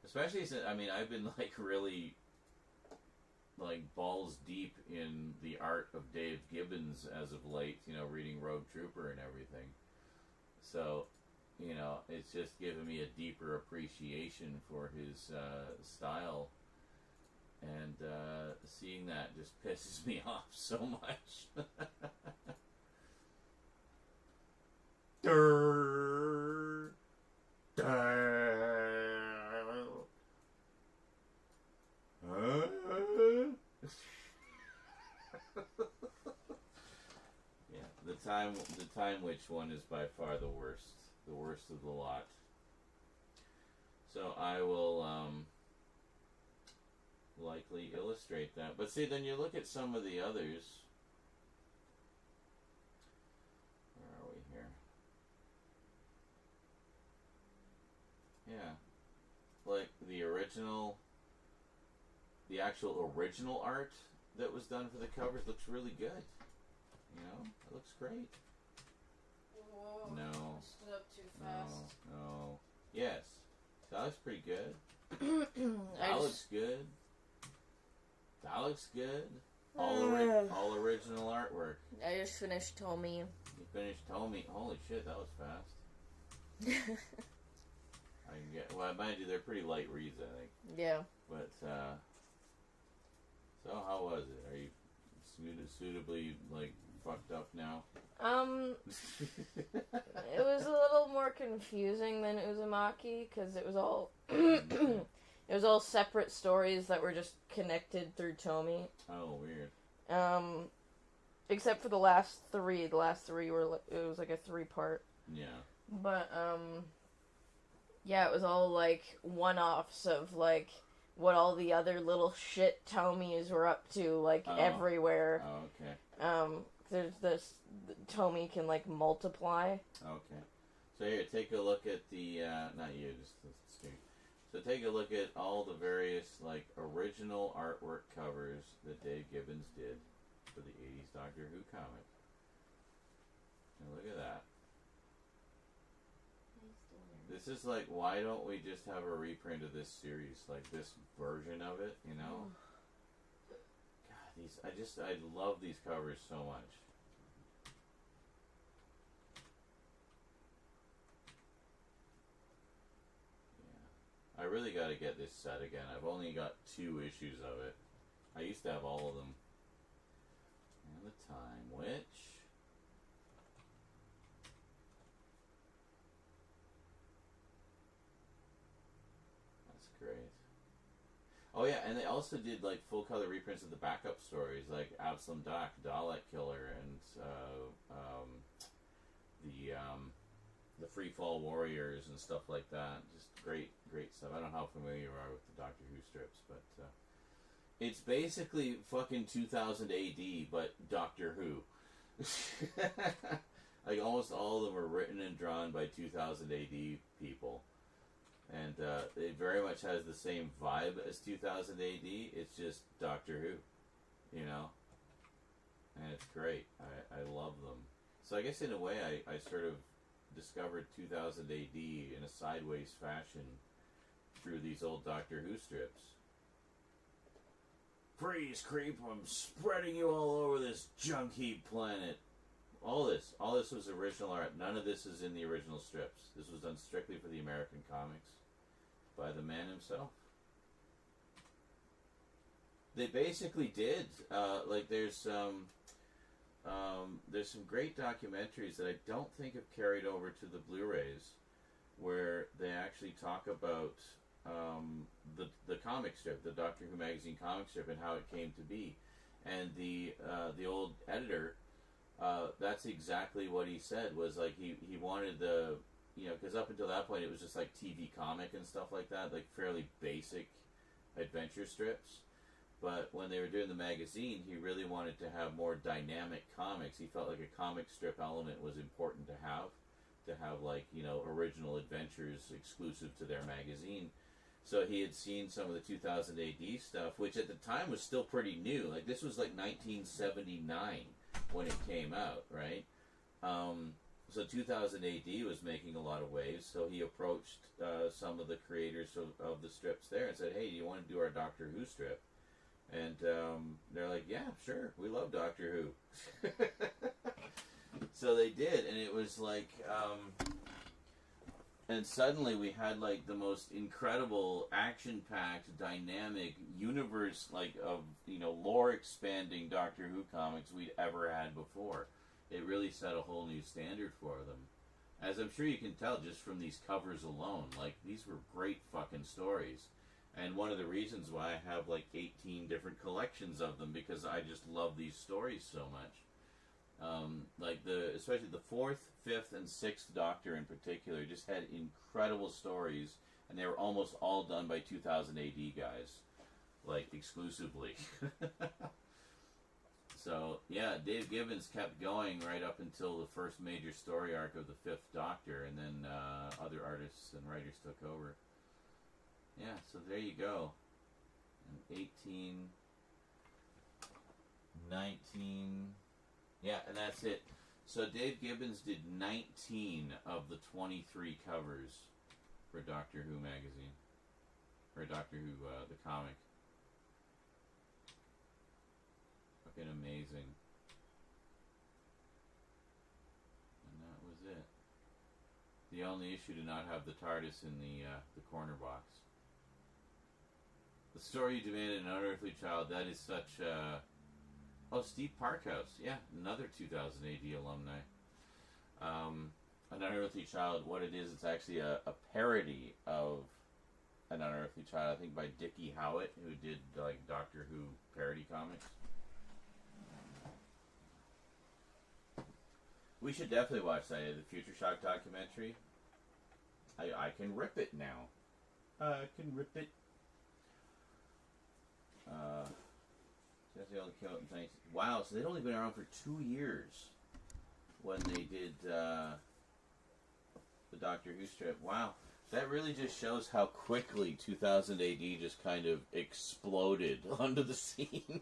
Especially since, I mean, I've been like really like balls deep in the art of Dave Gibbons as of late, you know, reading Rogue Trooper and everything. So, you know, it's just given me a deeper appreciation for his style. And seeing that just pisses me off so much. Time Witch one is by far the worst of the lot. So I will likely illustrate that. But see, then you look at some of the others. Where are we here? Yeah, like the actual original art that was done for the covers looks really good. You know, it looks great. Whoa. No. Stood up too fast. No. Yes. That looks pretty good. That looks good. That looks good. All original artwork. I just finished Tommy. You finished Tommy. Holy shit, that was fast. I can get. Well, mind you, they're pretty light reads, I think. Yeah. But so how was it? Are you suitably like fucked up now? It was a little more confusing than Uzumaki because it was all it was all separate stories that were just connected through Tomy. Oh, weird. Except for the last three. The last three were it was like a 3-part. Yeah. But yeah, it was all like one-offs of like what all the other little shit Tomies were up to like everywhere. Oh, okay. There's this Tomy can like multiply. Okay. So here, take a look at the not you, just the screen. So take a look at all the various like original artwork covers that Dave Gibbons did for the 80s Doctor Who comic. And look at that. This is like, why don't we just have a reprint of this series, like this version of it, you know? God, I love these covers so much. Yeah. I really got to get this set again. I've only got 2 issues of it. I used to have all of them. And the Time Witch. Great. Oh yeah, and they also did like full color reprints of the backup stories, like Absalom Doc, Dalek Killer, and the Free Fall Warriors and stuff like that. Just great stuff. I don't know how familiar you are with the Doctor Who strips, but it's basically fucking 2000 AD, but Doctor Who. Like almost all of them were written and drawn by 2000 AD people. And it very much has the same vibe as 2000 AD. It's just Doctor Who, you know? And it's great. I love them. So I guess in a way I sort of discovered 2000 AD in a sideways fashion through these old Doctor Who strips. Freeze, creep, I'm spreading you all over this junk heap planet. All this was original art. None of this is in the original strips. This was done strictly for the American comics by the man himself. They basically did. Like there's some great documentaries that I don't think have carried over to the Blu-rays, where they actually talk about the comic strip, the Doctor Who magazine comic strip, and how it came to be. And the old editor. That's exactly what he said, was like he wanted the, you know, because up until that point it was just like TV comic and stuff like that, like fairly basic adventure strips. But when they were doing the magazine, he really wanted to have more dynamic comics. He felt like a comic strip element was important to have like, you know, original adventures exclusive to their magazine. So he had seen some of the 2000 AD stuff, which at the time was still pretty new. Like this was like 1979 when it came out, right? So 2000 AD was making a lot of waves, so he approached some of the creators of the strips there and said, hey, do you want to do our Doctor Who strip? And they're like, yeah, sure, we love Doctor Who. So they did, and it was like, and suddenly we had like the most incredible, action-packed, dynamic universe, like of, you know, lore-expanding Doctor Who comics we'd ever had before. It really set a whole new standard for them. As I'm sure you can tell just from these covers alone, like these were great fucking stories. And one of the reasons why I have like 18 different collections of them, because I just love these stories so much. Especially the 4th, 5th, and 6th Doctor in particular just had incredible stories, and they were almost all done by 2000 AD guys, like exclusively. So yeah, Dave Gibbons kept going right up until the first major story arc of the 5th Doctor, and then other artists and writers took over. Yeah, so there you go. And 18, 19, yeah, and that's it. So Dave Gibbons did 19 of the 23 covers for Doctor Who magazine, or Doctor Who, the comic. Fucking amazing. And that was it. The only issue did not have the TARDIS in the corner box. The story you demanded, An Unearthly Child, that is such oh, Steve Parkhouse, yeah, another 2000 AD alumni. An Unearthly Child, what it is, it's actually a parody of An Unearthly Child, I think by Dickie Howitt, who did like Doctor Who parody comics. We should definitely watch that, the Future Shock documentary. I can rip it now. I can rip it. That's the only count. Thanks. Wow, so they'd only been around for 2 years when they did the Doctor Who strip. Wow, that really just shows how quickly 2000 AD just kind of exploded onto the scene.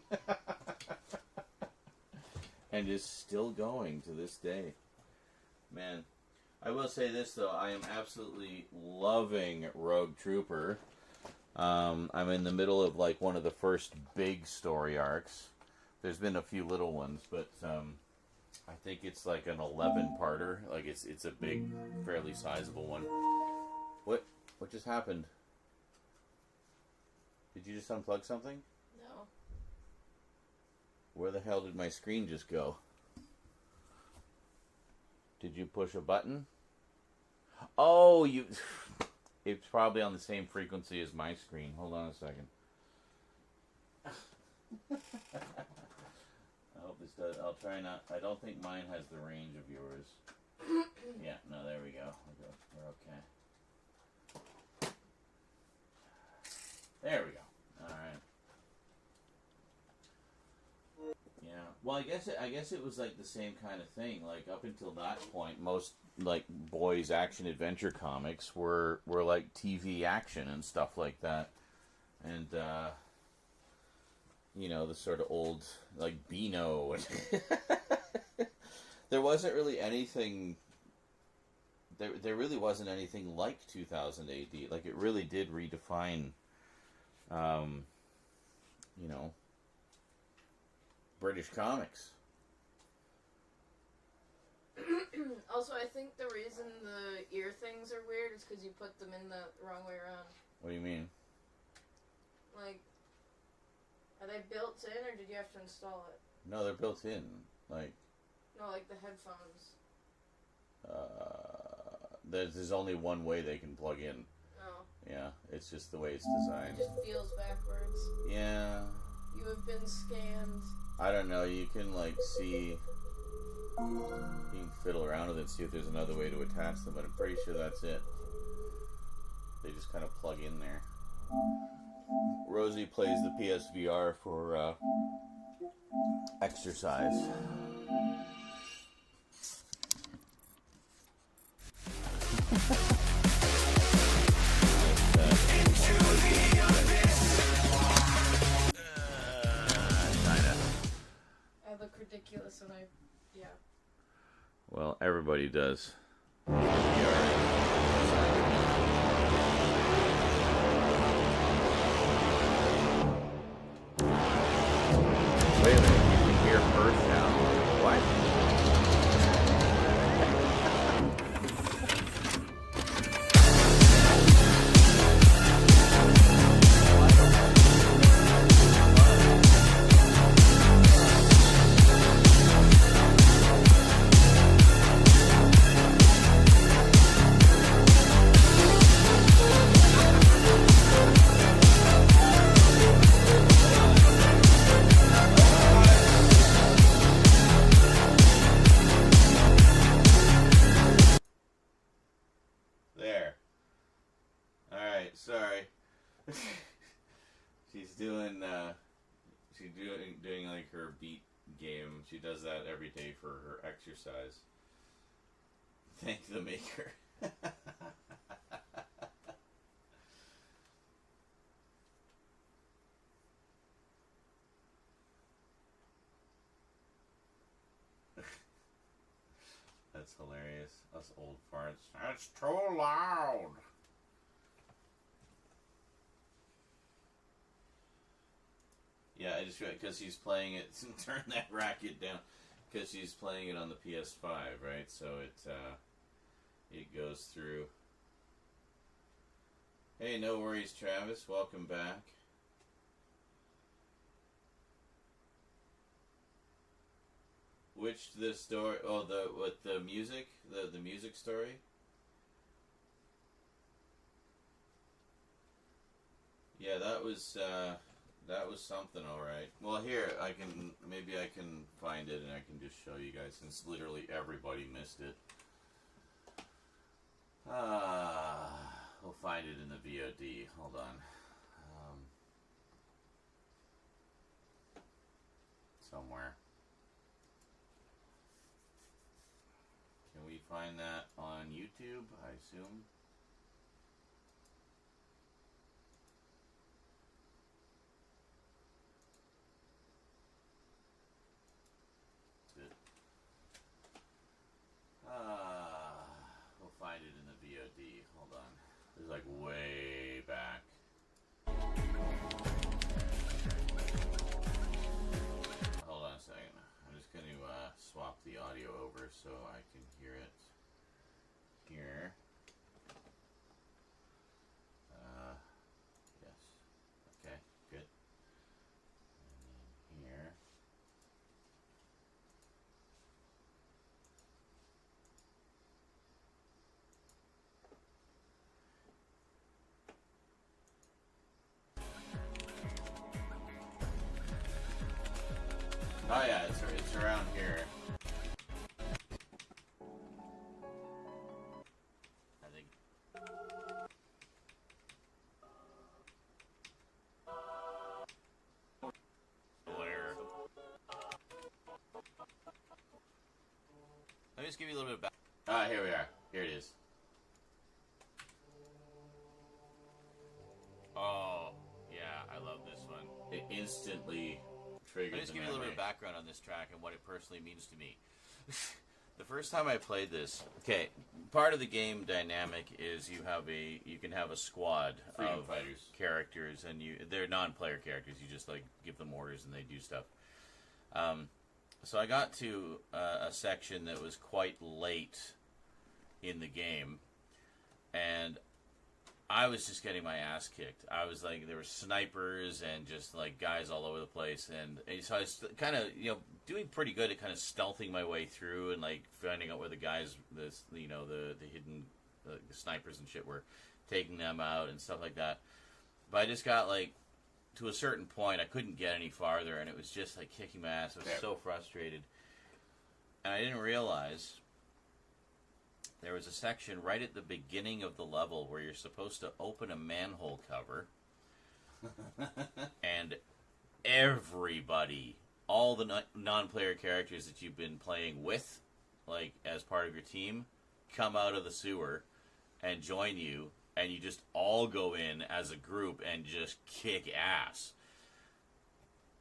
And is still going to this day. Man, I will say this though, I am absolutely loving Rogue Trooper. I'm in the middle of like one of the first big story arcs. There's been a few little ones, but I think it's like an 11-parter. Like it's a big, fairly sizable one. What just happened? Did you just unplug something? No. Where the hell did my screen just go? Did you push a button? Oh, you... It's probably on the same frequency as my screen. Hold on a second. I hope this does... I'll try not... I don't think mine has the range of yours. Yeah, no, there we go. We're okay. There we go. Alright. Yeah. Well, I guess it was like the same kind of thing. Like up until that point, most like boys action adventure comics were like TV action and stuff like that. And you know, the sort of old like Beano. There wasn't really anything. There really wasn't anything like 2000 AD. Like it really did redefine. You know, British comics. Also, I think the reason the ear things are weird is because you put them in the wrong way around. What do you mean? Like, are they built in, or did you have to install it? No, they're built in. Like. No, like the headphones. There's only one way they can plug in. Oh. Yeah, it's just the way it's designed. It just feels backwards. Yeah. You have been scammed. I don't know, you can like see... You can fiddle around with it and see if there's another way to attach them, but I'm pretty sure that's it. They just kind of plug in there. Rosie plays the PSVR for exercise. I look ridiculous when yeah. Well, everybody does. Wait a minute, you can hear Earth now. What? doing like her beat game. She does that every day for her exercise. Thank the maker. That's hilarious. Us old farts. That's too loud. Yeah, I just because he's playing it. Turn that racket down, because she's playing it on the PS5, right? So it goes through. Hey, no worries, Travis. Welcome back. Which the story? Oh, the music, the music story. Yeah, that was something, all right. Well, here maybe I can find it and I can just show you guys, since literally everybody missed it. We'll find it in the VOD. Hold on. Somewhere. Can we find that on YouTube, I assume? We'll find it in the VOD. Hold on. It's like way back. Hold on a second. I'm just going to swap the audio over so I can hear it here. Yes. Okay, good. And then here. Oh yeah, it's around here. I think. Where? Let me just give you a little bit of back. Ah, here we are. Here it is. Oh, yeah, I love this one. It instantly triggered. Let me just give you a little bit of background on this track and what it personally means to me. The first time I played this, okay, part of the game dynamic is you can have a squad of fighters, characters, and they're non-player characters. You just like give them orders and they do stuff. So I got to a section that was quite late in the game, and I was just getting my ass kicked. I was like, there were snipers and just like guys all over the place, and so I was kind of doing pretty good at kind of stealthing my way through and like finding out where the guys, the hidden the snipers and shit were, taking them out and stuff like that. But I just got like to a certain point, I couldn't get any farther, and it was just like kicking my ass. I was so frustrated, and I didn't realize there was a section right at the beginning of the level where you're supposed to open a manhole cover, and everybody, all the non-player characters that you've been playing with, like as part of your team, come out of the sewer and join you, and you just all go in as a group and just kick ass.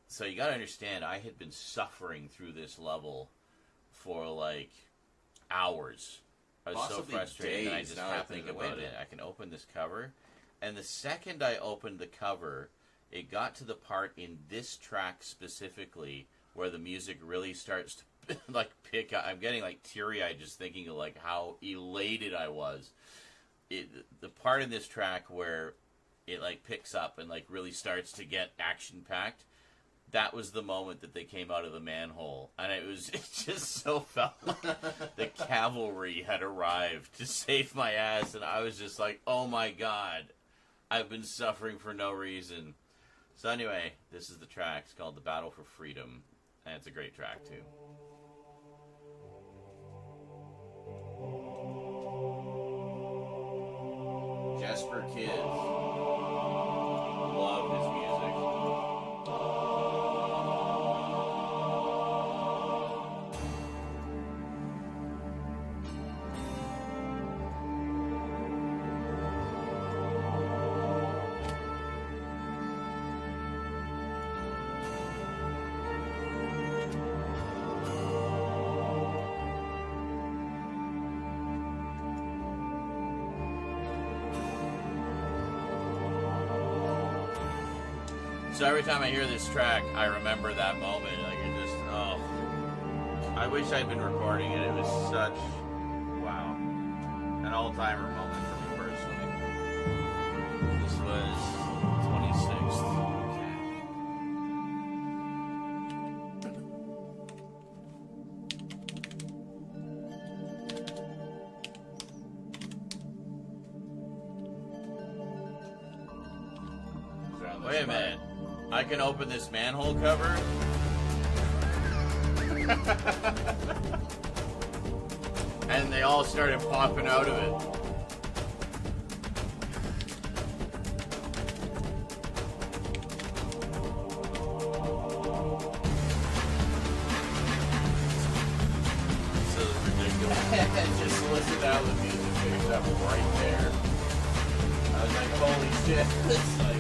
So you gotta understand, I had been suffering through this level for like hours. I was possibly so frustrated, and I just happened to wait a minute, I can open this cover. And the second I opened the cover, it got to the part in this track specifically where the music really starts to like pick up. I'm getting like teary-eyed just thinking of like how elated I was. The part in this track where it like picks up and like really starts to get action-packed, that was the moment that they came out of the manhole, and it just so felt like the cavalry had arrived to save my ass, and I was just like, oh my god, I've been suffering for no reason. So anyway, this is the track. It's called The Battle for Freedom, and it's a great track too. Jesper Kids. Love his music. So every time I hear this track, I remember that moment. Like, it just, oh. I wish I'd been recording it. It was such, wow, an all-timer moment for me personally. This was 26th. Wait a minute. I can open this manhole cover? And they all started popping out of it. This is ridiculous. Just listen to how the music picks up right there. I was like, holy shit. It's like...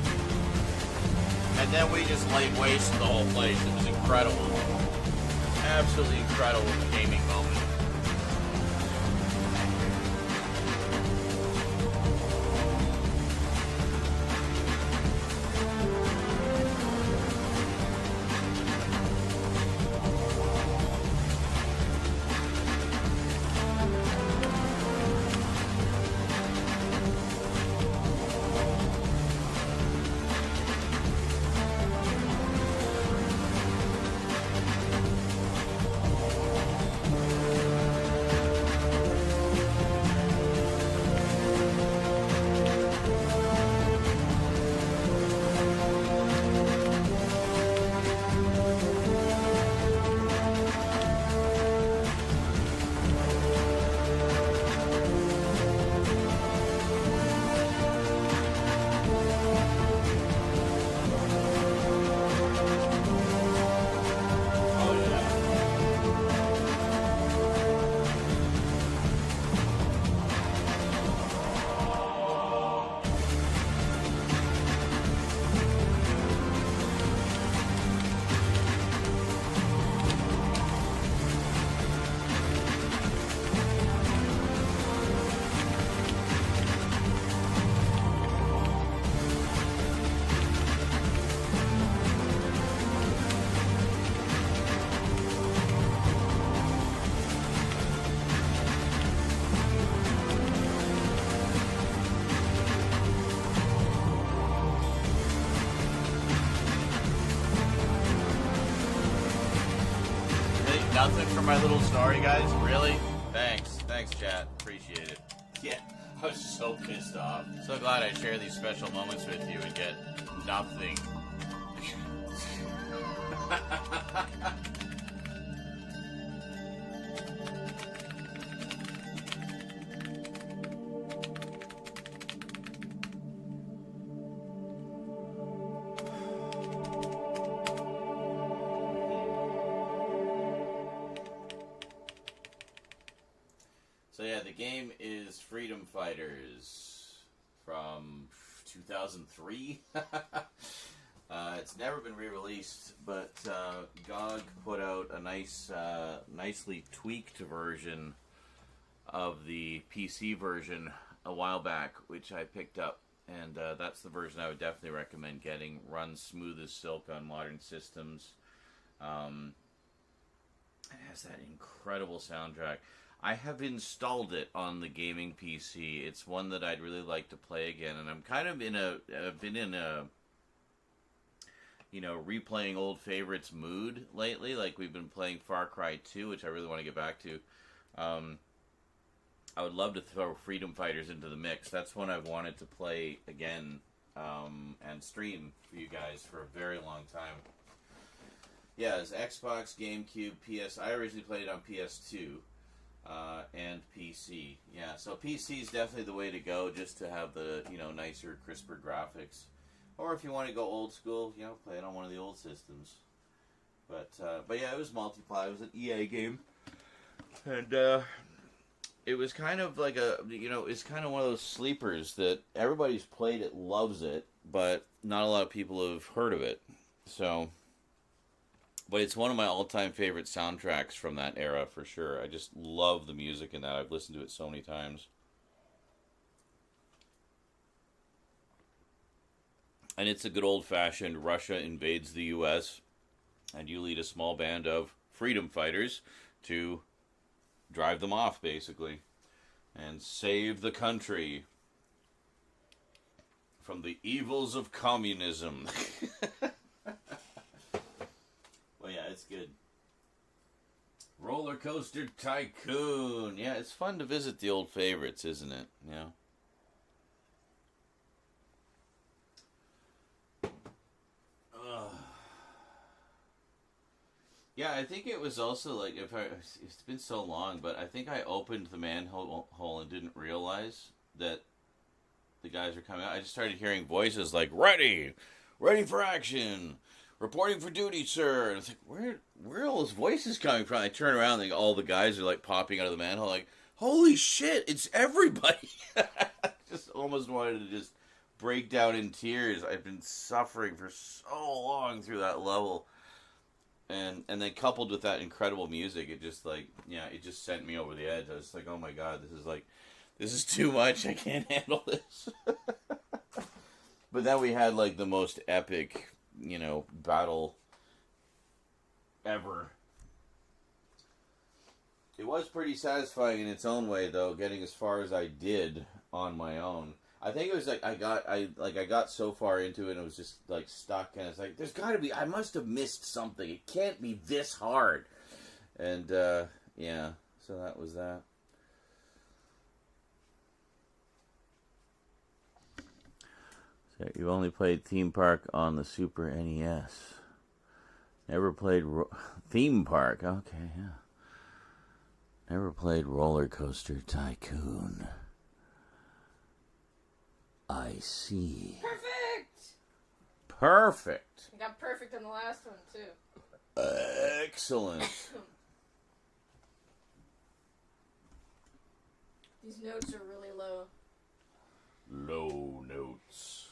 And then we just laid waste to the whole place. It was incredible. Absolutely incredible gaming moment. Nothing for my little story, guys? Really? Thanks. Thanks, chat. Appreciate it. Yeah, I was so pissed off. So glad I share these special moments with you and get nothing. So yeah, the game is Freedom Fighters from 2003. It's never been re-released, but GOG put out a nicely tweaked version of the PC version a while back, which I picked up, and that's the version I would definitely recommend getting. Runs smooth as silk on modern systems. It has that incredible soundtrack. I have installed it on the gaming PC. It's one that I'd really like to play again, and I'm kind of been in a replaying old favorites mood lately. Like, we've been playing Far Cry 2, which I really want to get back to. I would love to throw Freedom Fighters into the mix. That's one I've wanted to play again and stream for you guys for a very long time. Yeah, it's Xbox, GameCube, PS. I originally played it on PS2 and PC. Yeah, so PC is definitely the way to go, just to have the nicer, crisper graphics. Or if you want to go old school, play it on one of the old systems. But yeah, it was multiplayer. It was an EA game, and it was kind of like it's kind of one of those sleepers that everybody's played it, loves it, but not a lot of people have heard of it. So, but it's one of my all-time favorite soundtracks from that era for sure. I just love the music in that. I've listened to it so many times. And it's a good old-fashioned Russia invades the U.S., and you lead a small band of freedom fighters to drive them off, basically, and save the country from the evils of communism. Well, yeah, it's good. Roller Coaster Tycoon. Yeah, it's fun to visit the old favorites, isn't it? Yeah. Yeah, I think it was also like, it's been so long, but I think I opened the manhole hole and didn't realize that the guys were coming out. I just started hearing voices like, ready for action, reporting for duty, sir. And it's like, where are all those voices coming from? I turn around and all the guys are like popping out of the manhole, like, holy shit, it's everybody. I just almost wanted to just break down in tears. I've been suffering for so long through that level. And then coupled with that incredible music, it just like, yeah, it just sent me over the edge. I was like, oh my god, this is too much. I can't handle this. But then we had like the most epic, battle ever. It was pretty satisfying in its own way, though, getting as far as I did on my own. I think it was like I got so far into it and it was just like stuck, and it's like, there's got to be, I must have missed something. It can't be this hard. And yeah, so that was that. So you've only played Theme Park on the Super NES. Never played Theme Park. Okay, yeah. Never played Roller Coaster Tycoon. I see. Perfect. I got perfect on the last one, too. Excellent. These notes are really low. Low notes.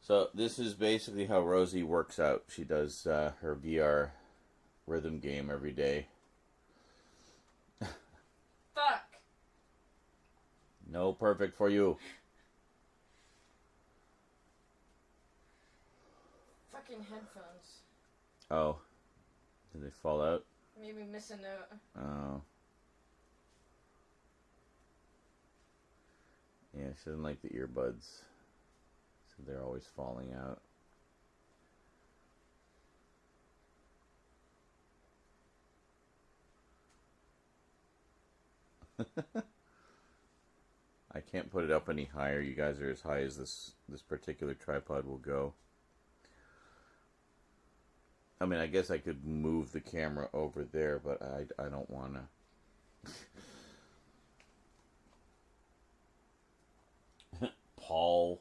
So this is basically how Rosie works out. She does her VR rhythm game every day. Fuck. No perfect for you. Fucking headphones. Oh. Did they fall out? Maybe miss a note. Oh. Yeah, she doesn't like the earbuds. So they're always falling out. I can't put it up any higher. You guys are as high as this particular tripod will go. I mean, I guess I could move the camera over there, but I don't want to. Paul.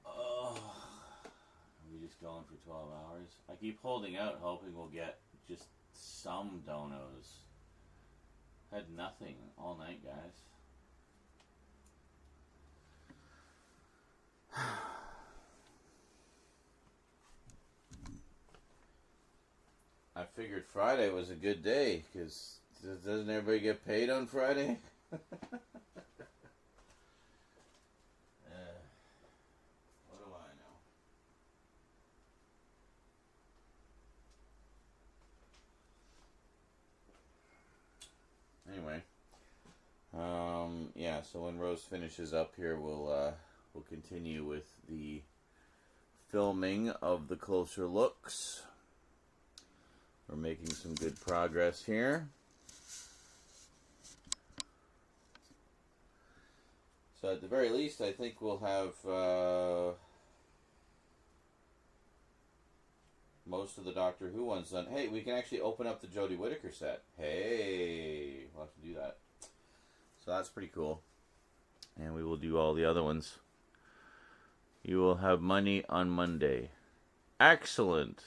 Oh, are we just going for 12 hours? I keep holding out, hoping we'll get just some donos. Had nothing all night, guys. I figured Friday was a good day, because doesn't everybody get paid on Friday? What do I know? Anyway, yeah. So when Rose finishes up here, we'll continue with the filming of the closer looks. We're making some good progress here. So at the very least, I think we'll have most of the Doctor Who ones done. Hey, we can actually open up the Jodie Whittaker set. Hey, we'll have to do that. So that's pretty cool. And we will do all the other ones. You will have money on Monday. Excellent.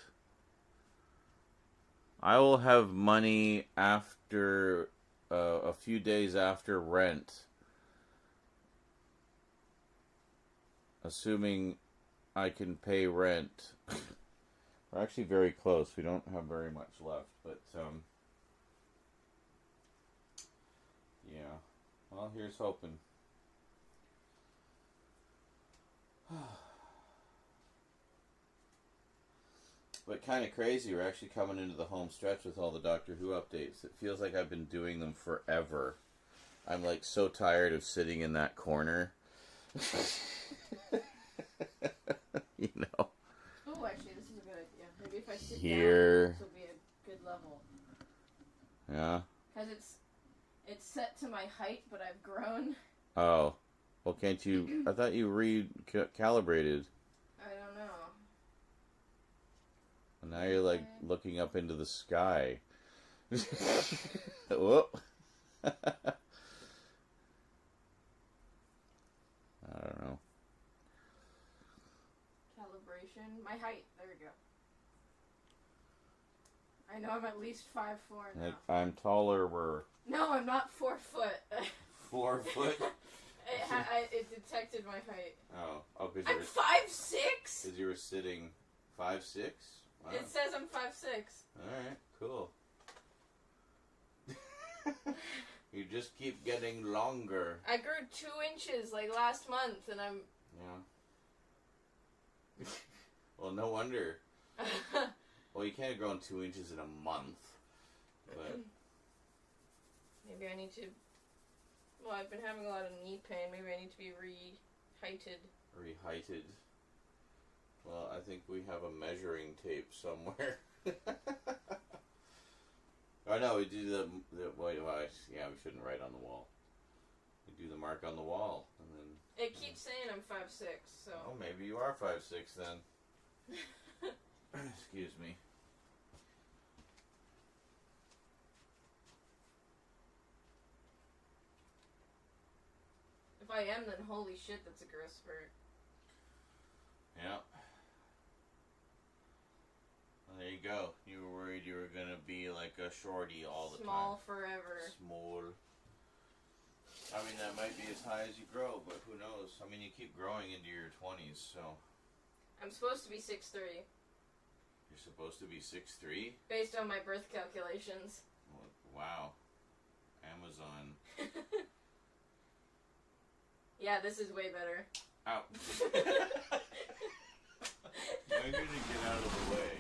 I will have money after a few days after rent. Assuming I can pay rent. We're actually very close. We don't have very much left, but yeah. Well, here's hoping. But kind of crazy, we're actually coming into the home stretch with all the Doctor Who updates. It feels like I've been doing them forever. I'm like so tired of sitting in that corner. You know. Oh, actually, this is a good idea. Maybe if I sit Here. down, this will be a good level. Yeah. Because it's set to my height, but I've grown. Oh. Well, can't you... I thought you recalibrated. I don't know. And now you're like looking up into the sky. Whoop. I don't know. Calibration. My height. There we go. I know I'm at least 5'4" now. I'm taller. No, I'm not 4 foot. 4 foot? It detected my height. Oh, because I'm 5'6"? Because you were sitting 5'6"? Wow. It says I'm 5'6". Alright, cool. You just keep getting longer. I grew 2 inches like last month, and I'm... Yeah. Well, no wonder. Well, you can't have grown 2 inches in a month. But maybe I need to... Well, I've been having a lot of knee pain. Maybe I need to be re-heighted. Re-heighted. Well, I think we have a measuring tape somewhere. Oh no, we do the wait, well, yeah, we shouldn't write on the wall. We do the mark on the wall, and then... It keeps saying I'm 5'6", so... Oh, maybe you are 5'6", then. Excuse me. If I am, then holy shit, that's a growth spurt. Yeah. Well, there you go. You were worried you were gonna be like a shorty all the time. Small forever. Small. I mean, that might be as high as you grow, but who knows? I mean, you keep growing into your 20s, so... I'm supposed to be 6'3". You're supposed to be 6'3"? Based on my birth calculations. Wow. Amazon. Yeah, this is way better. Ow. I'm gonna get out of the way.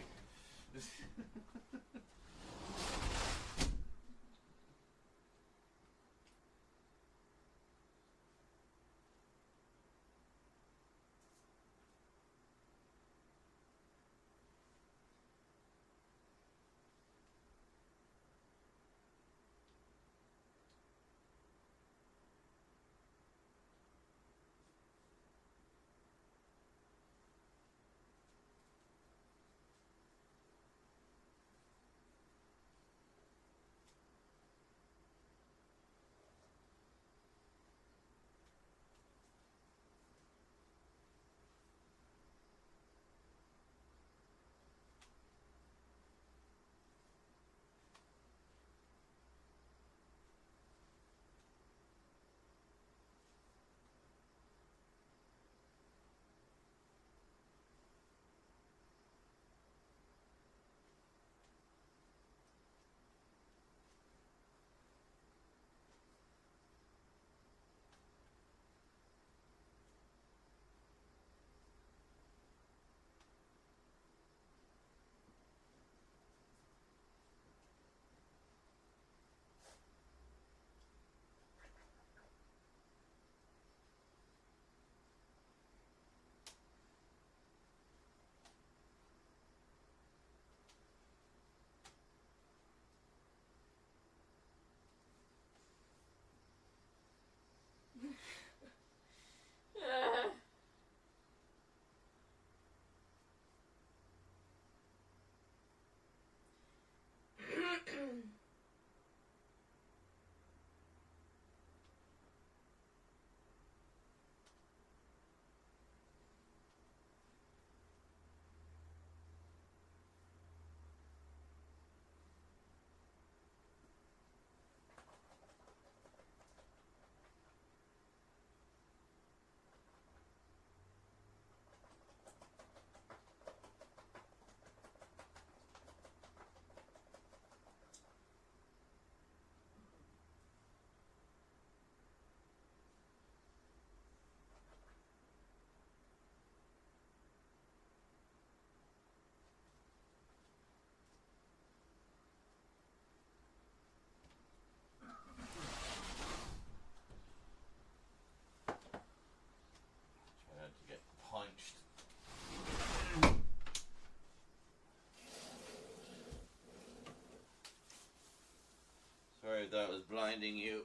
finding you.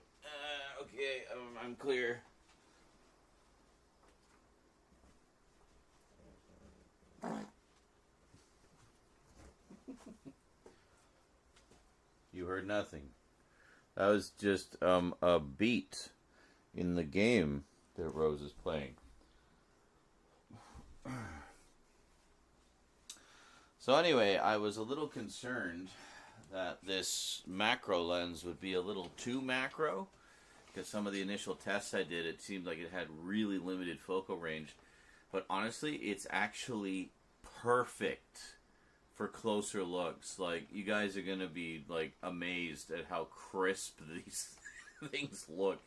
Okay, I'm clear. You heard nothing. That was just a beat in the game that Rose is playing. So anyway, I was a little concerned that this macro lens would be a little too macro, because some of the initial tests I did, it seemed like it had really limited focal range. But honestly, it's actually perfect for closer looks. Like, you guys are going to be, like, amazed at how crisp these things look.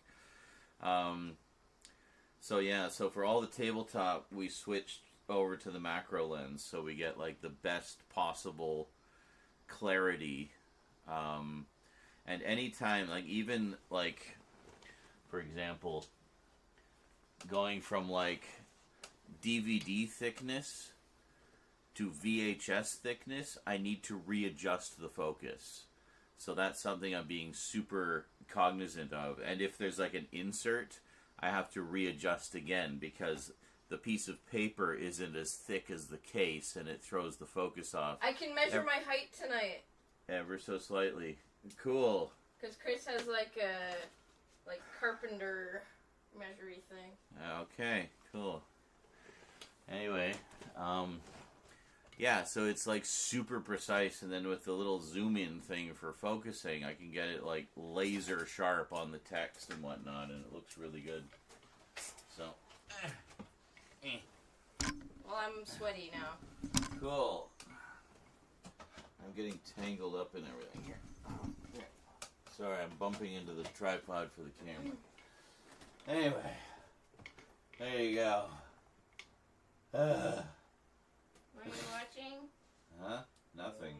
So yeah, so for all the tabletop, we switched over to the macro lens, so we get, like, the best possible clarity. And anytime, like, even, like, for example, going from, like, DVD thickness to VHS thickness, I need to readjust the focus. So that's something I'm being super cognizant of. And if there's, like, an insert, I have to readjust again, because the piece of paper isn't as thick as the case, and it throws the focus off. I can measure my height tonight. Ever so slightly. Cool. Because Chris has, like, a carpenter measury thing. Okay, cool. Anyway, yeah, so it's, like, super precise, and then with the little zoom-in thing for focusing, I can get it, like, laser sharp on the text and whatnot, and it looks really good. So, Well, I'm sweaty now. cool. I'm getting tangled up in everything here. Sorry, I'm bumping into the tripod for the camera. Anyway, there you go. What are you watching? Huh? Nothing.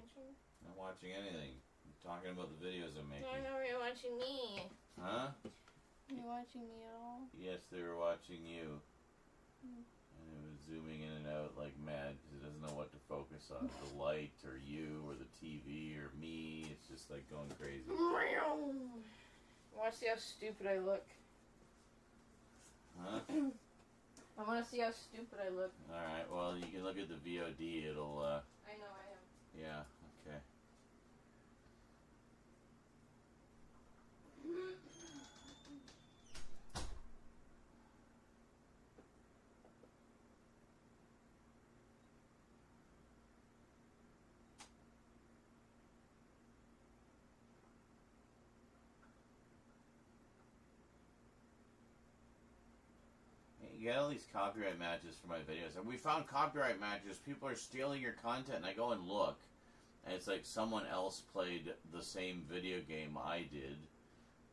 Not watching anything. I'm talking about the videos I'm making. I know you're watching me. Huh? Are you watching me at all? Yes, they were watching you. And it was zooming in and out like mad because it doesn't know what to focus on. The light, or you, or the TV, or me. It's just like going crazy. I want to see how stupid I look. Huh? I want to see how stupid I look. Alright, well, you can look at the VOD. It'll, I know I am. yeah, okay. You get all these copyright matches for my videos. And we found copyright matches. People are stealing your content. And I go and look. And it's like someone else played the same video game I did.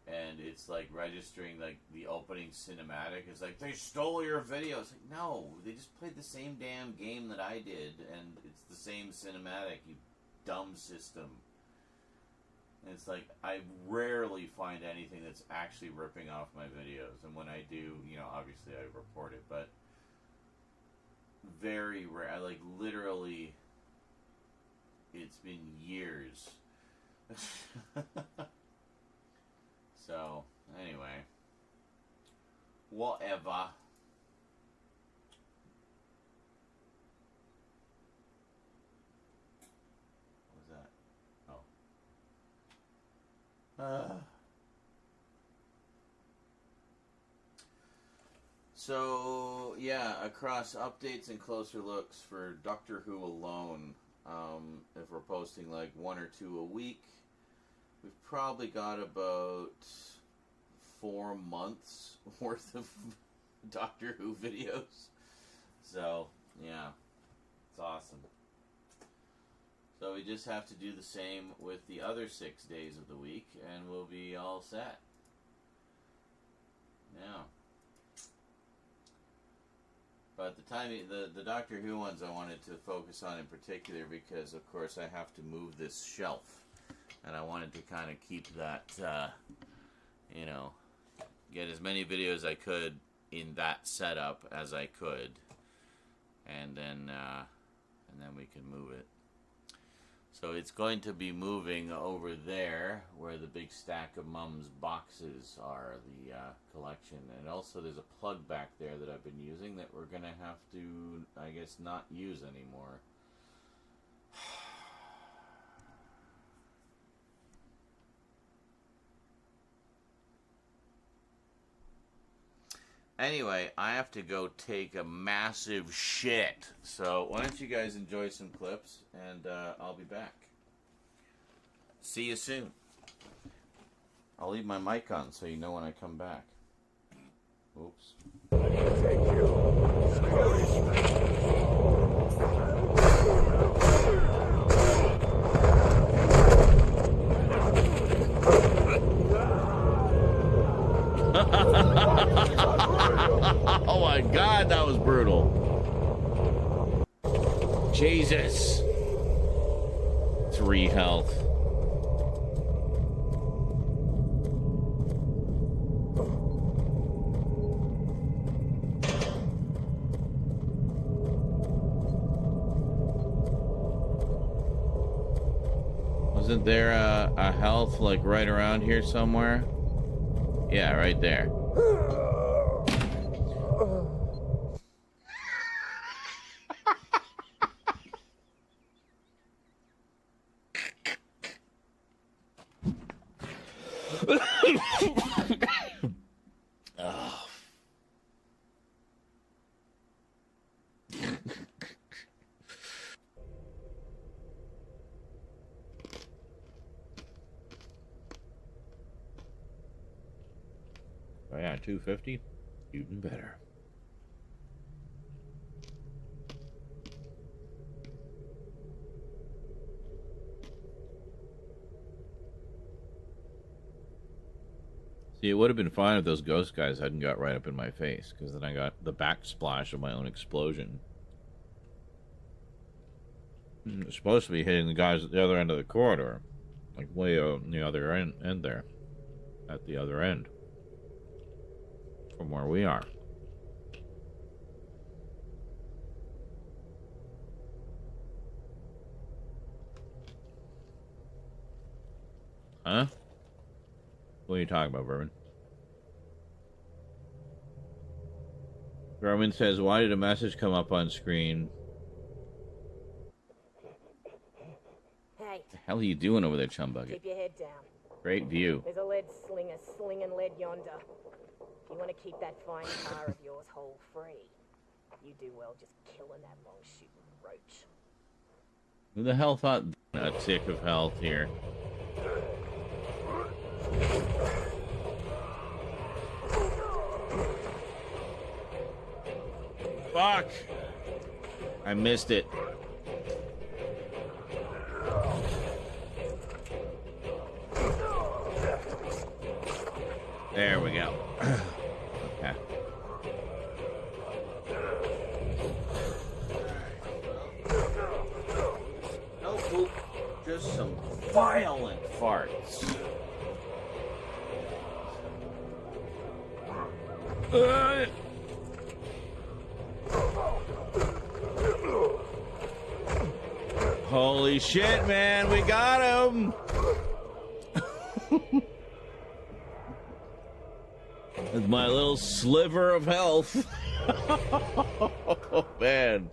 And it's like registering like the opening cinematic. It's like, they stole your video. It's like, no. They just played the same damn game that I did. And it's the same cinematic, you dumb system. And it's like, I rarely find anything that's actually ripping off my videos. And when I do, you know, obviously I report it, but very rare. Like, literally, it's been years. So, anyway. Whatever. So, yeah, across updates and closer looks for Doctor Who alone, if we're posting like 1 or 2 a week, we've probably got about 4 months worth of Doctor Who videos. So, yeah, it's awesome. So we just have to do the same with the other 6 days of the week, and we'll be all set. Yeah. But the Doctor Who ones I wanted to focus on in particular because, of course, I have to move this shelf. And I wanted to kind of keep that, you know, get as many videos I could in that setup as I could. And then we can move it. So it's going to be moving over there where the big stack of Mum's boxes are, the collection. And also there's a plug back there that I've been using that we're going to have to, I guess, not use anymore. Anyway, I have to go take a massive shit. So why don't you guys enjoy some clips, and I'll be back. See you soon. I'll leave my mic on so you know when I come back. Oops. Oh my God, that was brutal. Jesus. 3 health. Wasn't there a health like right around here somewhere? Yeah, right there. Oh. Oh yeah, 250? Even better. See, it would have been fine if those ghost guys hadn't got right up in my face, because then I got the backsplash of my own explosion. It's supposed to be hitting the guys at the other end of the corridor. Like way on the other end there. At the other end. From where we are. Huh? What are you talking about, Vermin? Vermin says, why did a message come up on screen? Hey. What the hell are you doing over there, Chumbucket? Keep your head down. Great view. There's a lead slinger slinging lead yonder. If you want to keep that fine car of yours hole free, you do well just killing that long-shooting roach. Who the hell thought a tick of health here? Fuck! I missed it. There we go. Okay. No poop, just some violent farts. Holy shit, man, we got him! With my little sliver of health. Oh, man.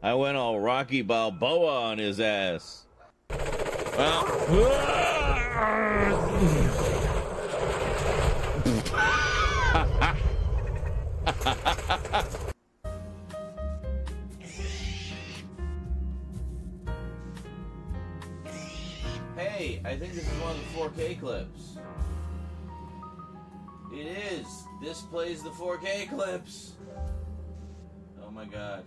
I went all Rocky Balboa on his ass. Well... Hey, I think this is one of the 4K clips. It is. This plays the 4K clips. Oh my god.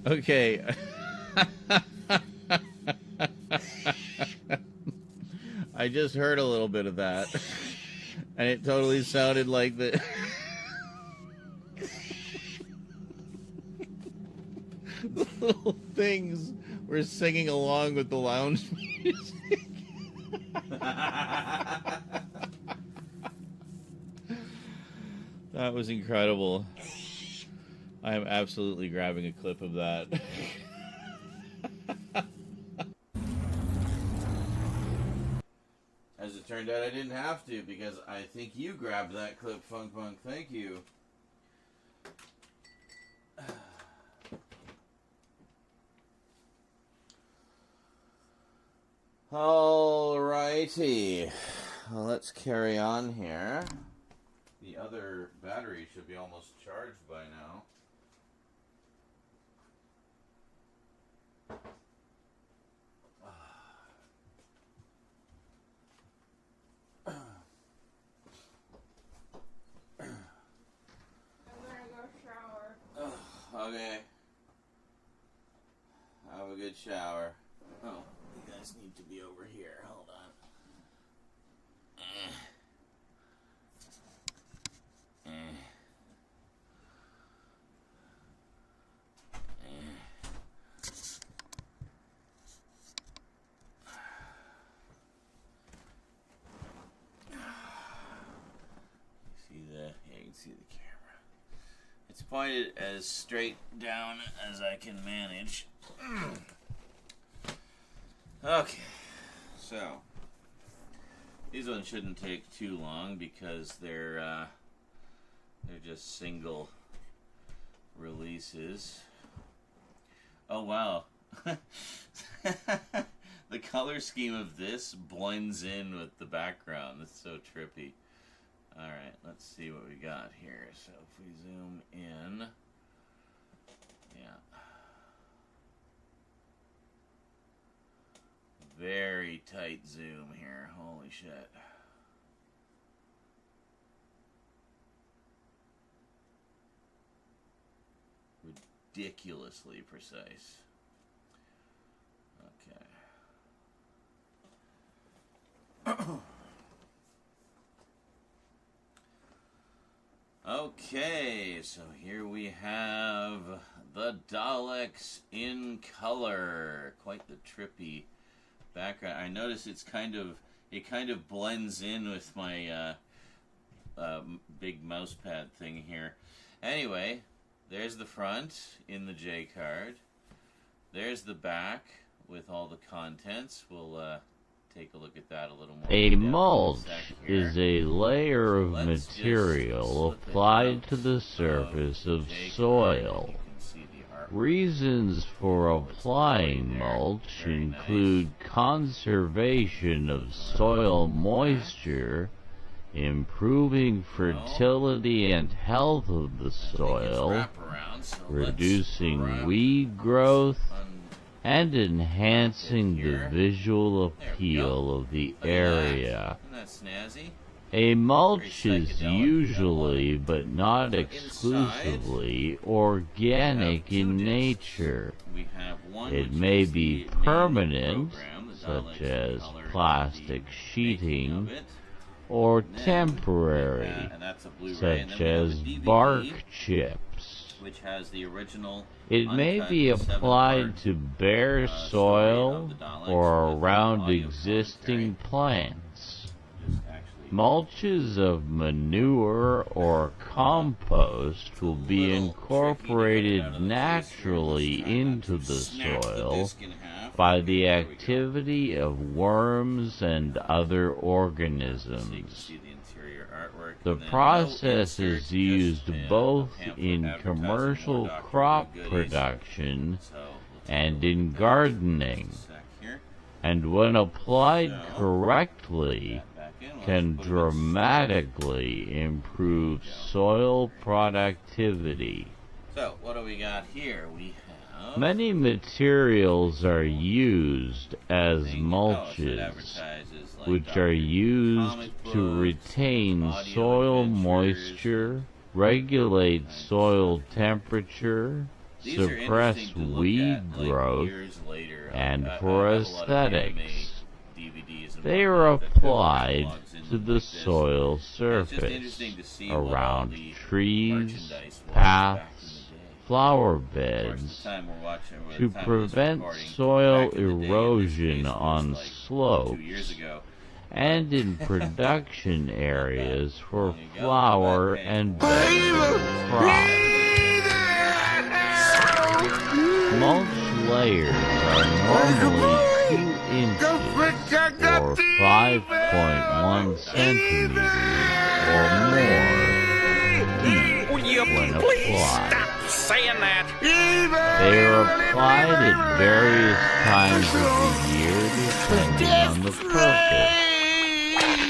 Okay. I just heard a little bit of that. And it totally sounded like the... the little things were singing along with the lounge music. That was incredible. I am absolutely grabbing a clip of that. As it turned out, I didn't have to, because I think you grabbed that clip, Funk Punk. Thank you. Alrighty. Well, let's carry on here. The other battery should be almost charged by now. Okay. Have a good shower. Oh, you guys need to be over here. Hold on. You can see the camera. It's pointed as straight down as I can manage. Okay, so these ones shouldn't take too long because they're just single releases. Oh wow. The color scheme of this blends in with the background. It's so trippy. Alright, let's see what we got here. So if we zoom in, yeah. Very tight zoom here. Holy shit. Ridiculously precise. Okay. Okay, so here we have the Daleks in color. Quite the trippy background. I notice it kind of blends in with my big mouse pad thing here. Anyway, there's the front in the J card. There's the back with all the contents. We'll take a look at that a little more. A mulch is a layer of material applied to the surface of soil. Reasons for applying mulch include conservation of soil moisture, improving fertility and health of the soil, reducing weed growth, and enhancing the visual appeal of the area. A mulch is usually, but not exclusively, organic in nature. It may be permanent, such as plastic sheeting, or temporary, such as bark chips. It may be applied to bare soil or around existing plants. Mulches of manure or compost will be incorporated naturally into the soil by the activity of worms and other organisms. The process is used both in commercial crop production and in gardening, and when applied correctly, can dramatically improve soil productivity. So, what do we got here? We have... Many materials are used as mulches, which are used to retain soil moisture, regulate soil temperature, suppress weed growth, and for aesthetics. They are applied to the soil surface, around trees, paths, flower beds, to prevent soil erosion on slopes and in production areas for flower and vegetable crops. Mulch layers are normally 2 inches or 5.1 centimeters or more deep when applied. They are applied at various times of the year depending on the purpose.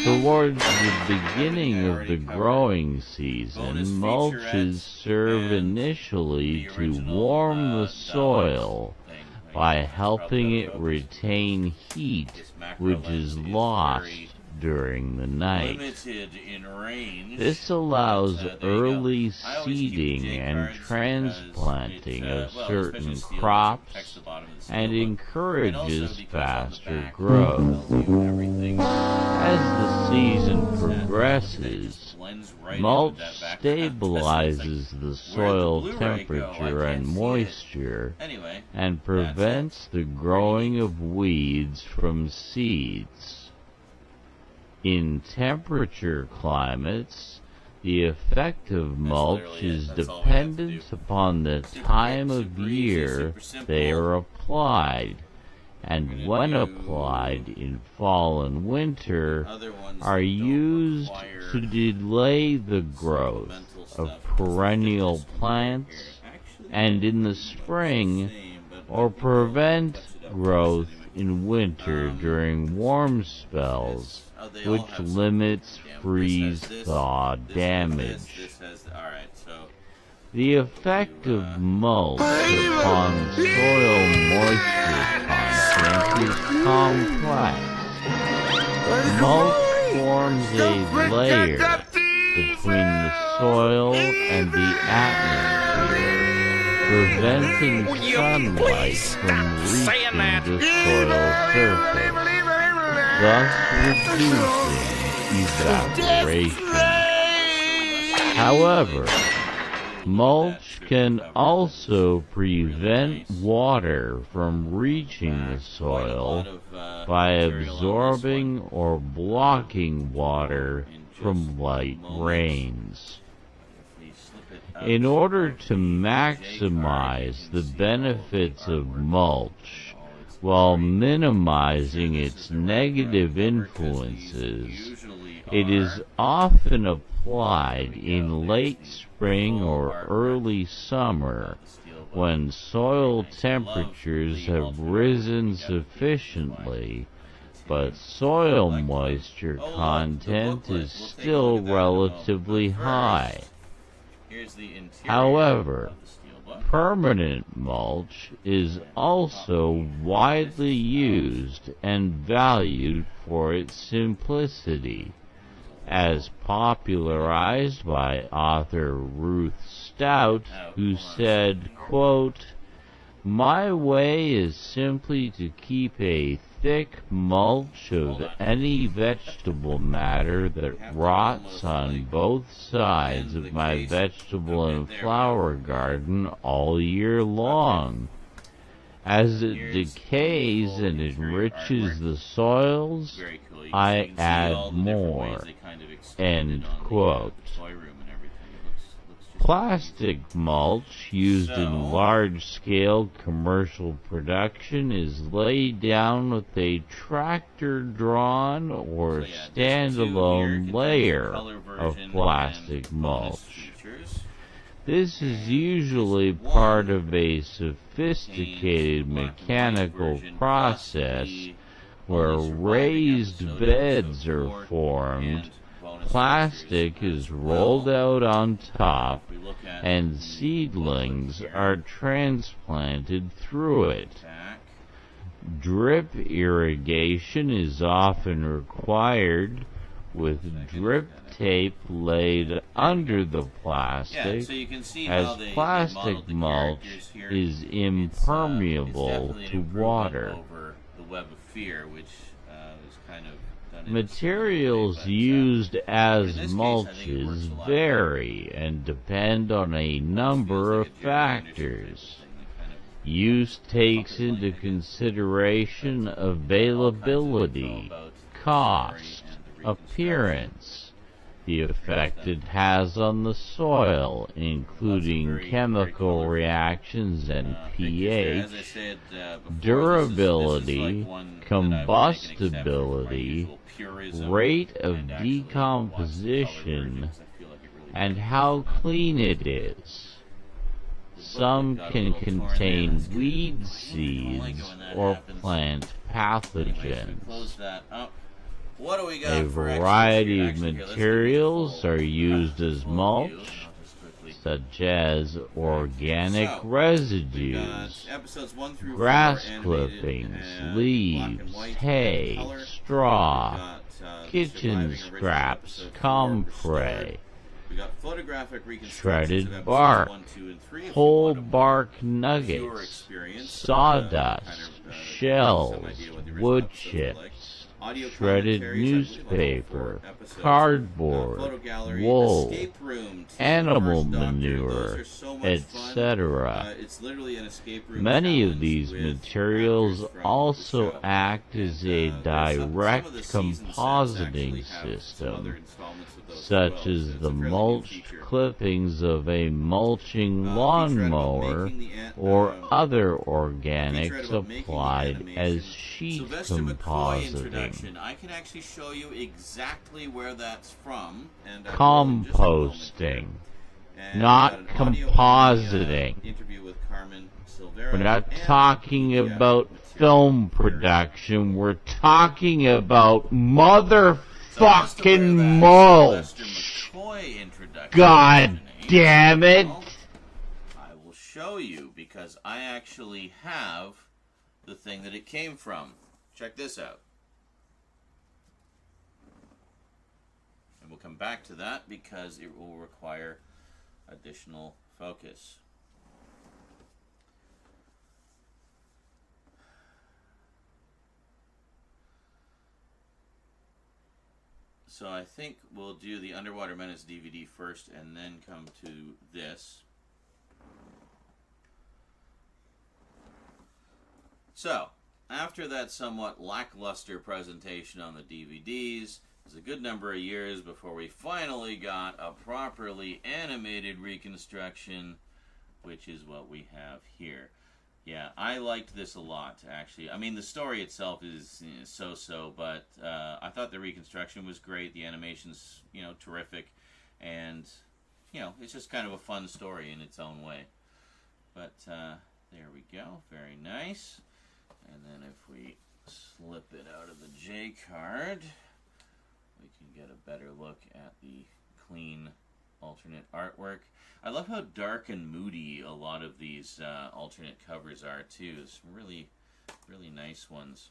Towards the beginning of the growing season, mulches serve initially to warm the soil by helping it retain heat which is lost during the night. This allows early seeding and transplanting of certain crops and encourages faster growth. As the season progresses, mulch stabilizes the soil temperature and moisture and prevents the growing of weeds from seeds. In temperature climates, the effect of mulch is dependent upon the time of year they are applied, and when applied in fall and winter, are used to delay the growth of perennial plants, and in the spring, or prevent growth in winter during warm spells, which limits freeze-thaw damage. The effect of mulch upon soil moisture content is complex. Mulch forms a layer between the soil and the atmosphere, preventing sunlight from reaching the soil surface, thus reducing evaporation. However, mulch can also prevent water from reaching the soil by absorbing or blocking water from light rains. In order to maximize the benefits of mulch while minimizing its negative influences, it is often applied in late spring or early summer when soil temperatures have risen sufficiently, but soil moisture content is still relatively high. However, permanent mulch is also widely used and valued for its simplicity, as popularized by author Ruth Stout, who said, quote, "My way is simply to keep a thick mulch of any vegetable matter that rots on both sides of my vegetable and flower garden all year long. As it decays and enriches the soils, I add more." End quote. Plastic mulch used in large-scale commercial production is laid down with a tractor-drawn or standalone layer of plastic mulch. This is usually part of a sophisticated mechanical process where raised beds are formed, plastic is rolled out on top, and seedlings are transplanted through it. Drip irrigation is often required, with drip tape laid under the plastic, as plastic mulch is impermeable to water. Materials used as mulches vary and depend on a number of factors. Use takes into consideration availability, cost, appearance, the effect it has on the soil, including chemical reactions and pH, durability, combustibility, rate of decomposition, and how clean it is. Some can contain weed seeds or plant pathogens. A variety of materials are used as mulch, such as organic residues, grass clippings, leaves, hay, straw, kitchen scraps, comfrey, shredded bark, whole bark nuggets, sawdust, shells, wood chips, shredded newspaper, cardboard, wool, animal manure, etc. Many of these materials also act as a direct compositing system, such as the mulched clippings of a mulching lawnmower or other organics applied as sheet compositing. I can actually show you exactly where that's from. And composting, not compositing. We're not talking about film production, we're talking about motherfucking mulch. God damn it! I will show you because I actually have the thing that it came from. Check this out. And we'll come back to that because it will require additional focus. So I think we'll do the Underwater Menace DVD first and then come to this. So, after that somewhat lackluster presentation on the DVDs, it was a good number of years before we finally got a properly animated reconstruction, which is what we have here. Yeah, I liked this a lot, actually. I mean, the story itself is so-so, but I thought the reconstruction was great. The animation's, terrific. And, it's just kind of a fun story in its own way. But there we go. Very nice. And then if we slip it out of the J card, we can get a better look at the clean alternate artwork. I love how dark and moody a lot of these alternate covers are too. Some really, really nice ones.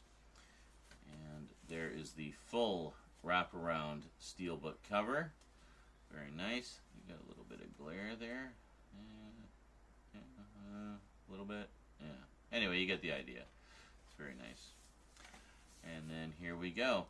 And there is the full wraparound steelbook cover. Very nice. You got a little bit of glare there. A little bit. Yeah. Anyway, you get the idea. It's very nice. And then here we go.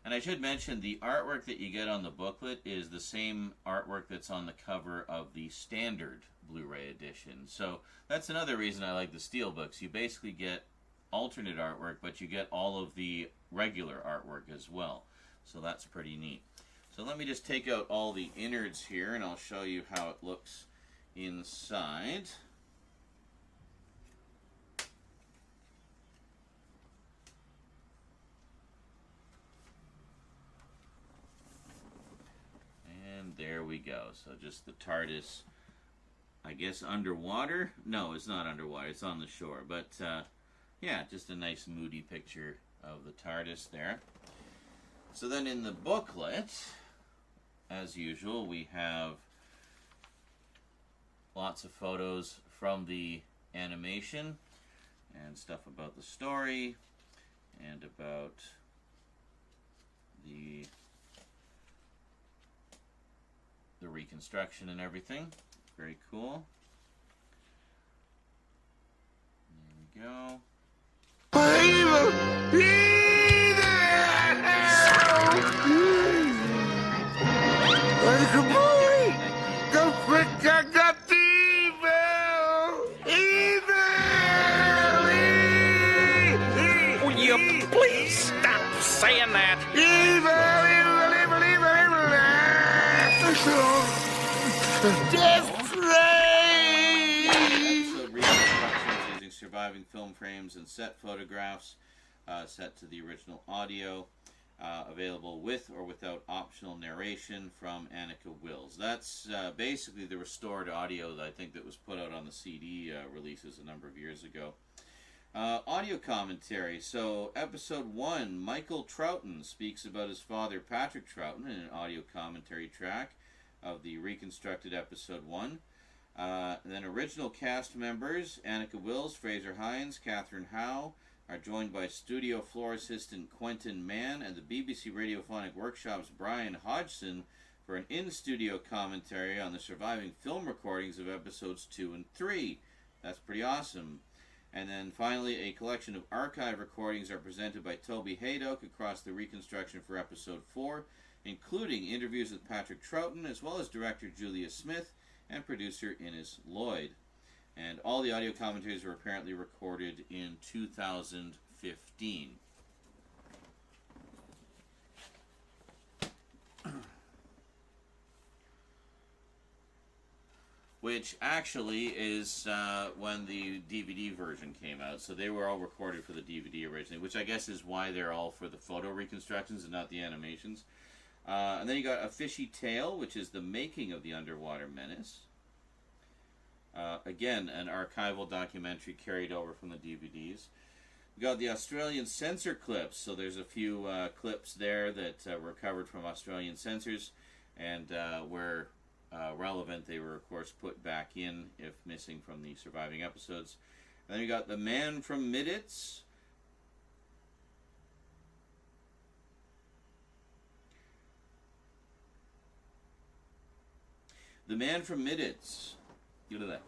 And I should mention the artwork that you get on the booklet is the same artwork that's on the cover of the standard Blu-ray edition. So that's another reason I like the steelbooks. You basically get alternate artwork, but you get all of the regular artwork as well. So that's pretty neat. So let me just take out all the innards here and I'll show you how it looks inside. There we go. So just the TARDIS, I guess underwater? No, it's not underwater. It's on the shore. But, yeah, just a nice moody picture of the TARDIS there. So then in the booklet, as usual, we have lots of photos from the animation and stuff about the story and about the reconstruction and everything. Very cool. There we go. Don't forget that evil! Will you please stop saying that? surviving film frames and set photographs set to the original audio. Available with or without optional narration from Annika Wills. That's basically the restored audio that I think that was put out on the CD releases a number of years ago. Audio commentary. So, episode 1, Michael Troughton speaks about his father, Patrick Troughton, in an audio commentary track of the reconstructed episode 1. Then original cast members, Annika Wills, Fraser Hines, Catherine Howe, are joined by studio floor assistant Quentin Mann and the BBC Radiophonic Workshop's Brian Hodgson for an in-studio commentary on the surviving film recordings of episodes 2 and 3. That's pretty awesome. And then finally, a collection of archive recordings are presented by Toby Haydock across the reconstruction for episode 4, including interviews with Patrick Troughton, as well as director Julia Smith and producer Innes Lloyd. And all the audio commentaries were apparently recorded in 2015. Which actually is when the DVD version came out. So they were all recorded for the DVD originally, which I guess is why they're all for the photo reconstructions and not the animations. And then you got A Fishy Tale, which is the making of the Underwater Menace. Again, an archival documentary carried over from the DVDs. We got the Australian censor clips, so there's a few clips there that were covered from Australian censors, and where relevant, they were, of course, put back in if missing from the surviving episodes. And then we got The Man from Middits. The Man from Middits. Look at that.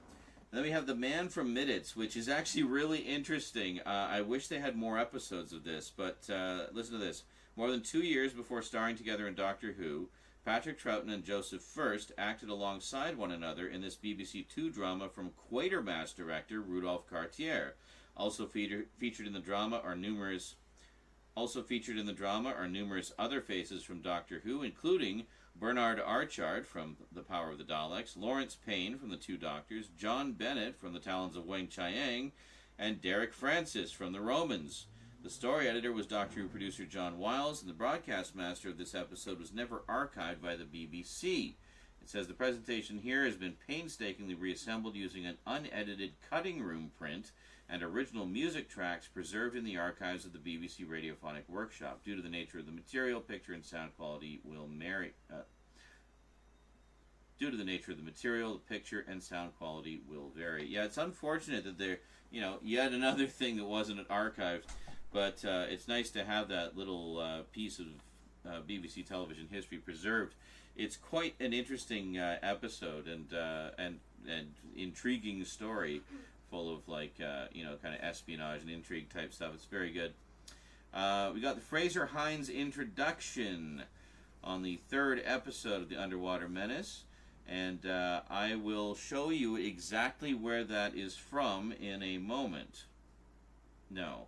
And then we have The Man from Middits, which is actually really interesting. I wish they had more episodes of this, but listen to this. More than 2 years before starring together in Doctor Who, Patrick Troughton and Joseph First acted alongside one another in this BBC Two drama from Quatermass director Rudolph Cartier. Also featured in the drama are numerous other faces from Doctor Who, including Bernard Archard from The Power of the Daleks, Lawrence Payne from The Two Doctors, John Bennett from The Talons of Weng Chiang, and Derek Francis from The Romans. The story editor was Doctor Who producer John Wiles, and the broadcast master of this episode was never archived by the BBC. It says the presentation here has been painstakingly reassembled using an unedited cutting room print and original music tracks preserved in the archives of the BBC Radiophonic Workshop. Due to the nature of the material, picture and sound quality will vary. Yeah, it's unfortunate that they're, yet another thing that wasn't archived. But it's nice to have that little piece of BBC television history preserved. It's quite an interesting episode and intriguing story, full of kind of espionage and intrigue type stuff. It's very good. We got the Fraser Hines introduction on the 3rd episode of the Underwater Menace, and I will show you exactly where that is from in a moment. No.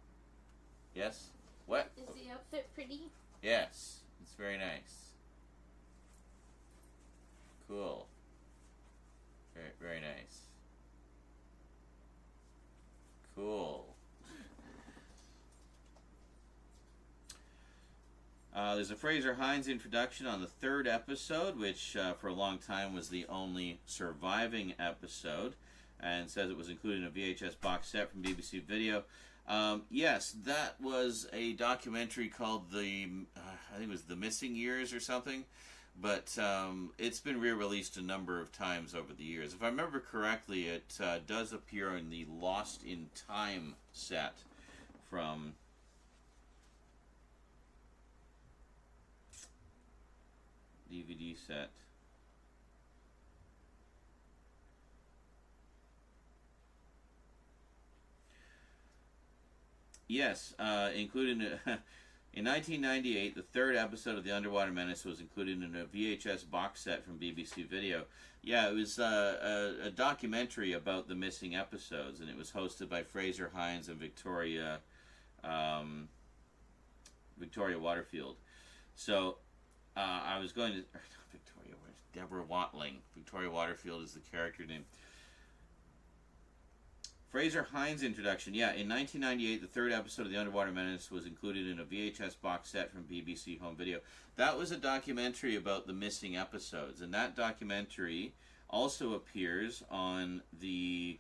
Yes? What? Is the outfit pretty? Yes. It's very nice. Cool. Very, very nice. Cool. There's a Fraser Hines introduction on the 3rd episode, which for a long time was the only surviving episode, and says it was included in a VHS box set from BBC Video. Yes, that was a documentary called I think it was The Missing Years or something, but it's been re-released a number of times over the years. If I remember correctly, it does appear in the Lost in Time set from DVD set. Yes, included in 1998, the 3rd episode of The Underwater Menace was included in a VHS box set from BBC Video. Yeah, it was a documentary about the missing episodes, and it was hosted by Fraser Hines and Victoria Waterfield. So I was going to Deborah Watling. Victoria Waterfield is the character name. Fraser Hines introduction. Yeah, in 1998, the third episode of The Underwater Menace was included in a VHS box set from BBC Home Video. That was a documentary about the missing episodes, and that documentary also appears on the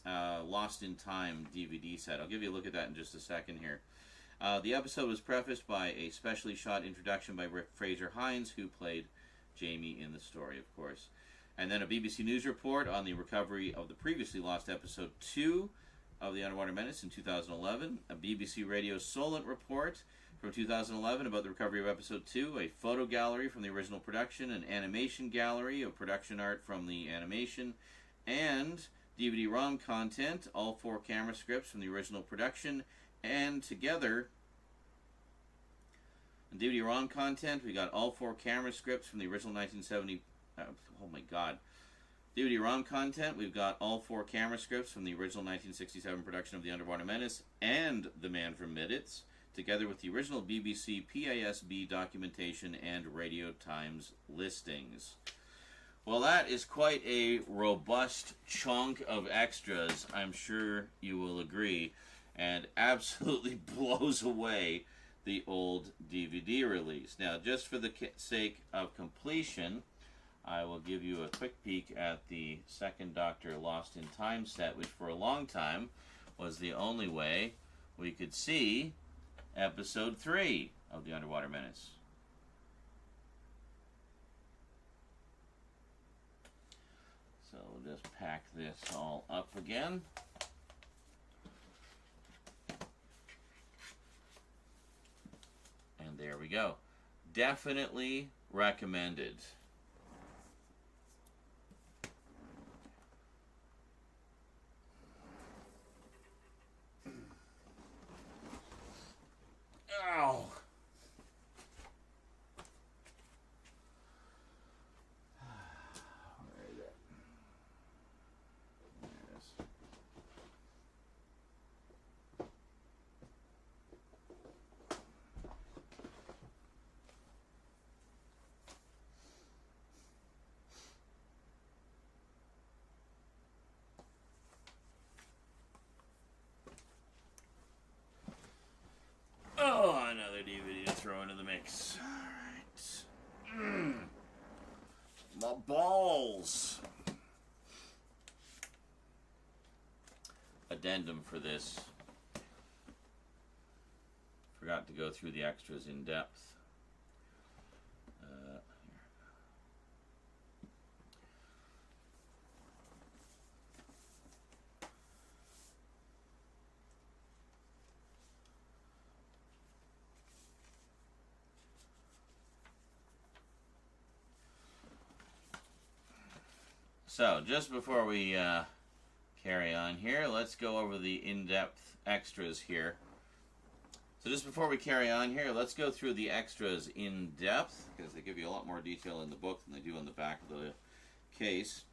Lost in Time DVD set. I'll give you a look at that in just a second here. The episode was prefaced by a specially shot introduction by Fraser Hines, who played Jamie in the story, of course. And then a BBC News report on the recovery of the previously lost episode 2 of The Underwater Menace in 2011. A BBC Radio Solent report from 2011 about the recovery of episode 2. A photo gallery from the original production. An animation gallery of production art from the animation. And DVD-ROM content. All 4 camera scripts from the original production. And together, in DVD-ROM content, we got all 4 camera scripts from the original 1970... oh my god. DVD-ROM content, we've got all 4 camera scripts from the original 1967 production of The Underwater Menace and The Man from Middits, together with the original BBC PASB documentation and Radio Times listings. Well, that is quite a robust chunk of extras, I'm sure you will agree, and absolutely blows away the old DVD release. Now, just for the sake of completion, I will give you a quick peek at the second Doctor Lost in Time set, which for a long time was the only way we could see episode 3 of The Underwater Menace. So we'll just pack this all up again. And there we go. Definitely recommended. Ow. Where is it? There it is. Oh, another DVD to throw into the mix. Alright. My balls. Addendum for this. Forgot to go through the extras in depth. Here. So, just before we carry on here, let's go over the in-depth extras here. So just before we carry on here, let's go through the extras in depth, because they give you a lot more detail in the book than they do on the back of the case.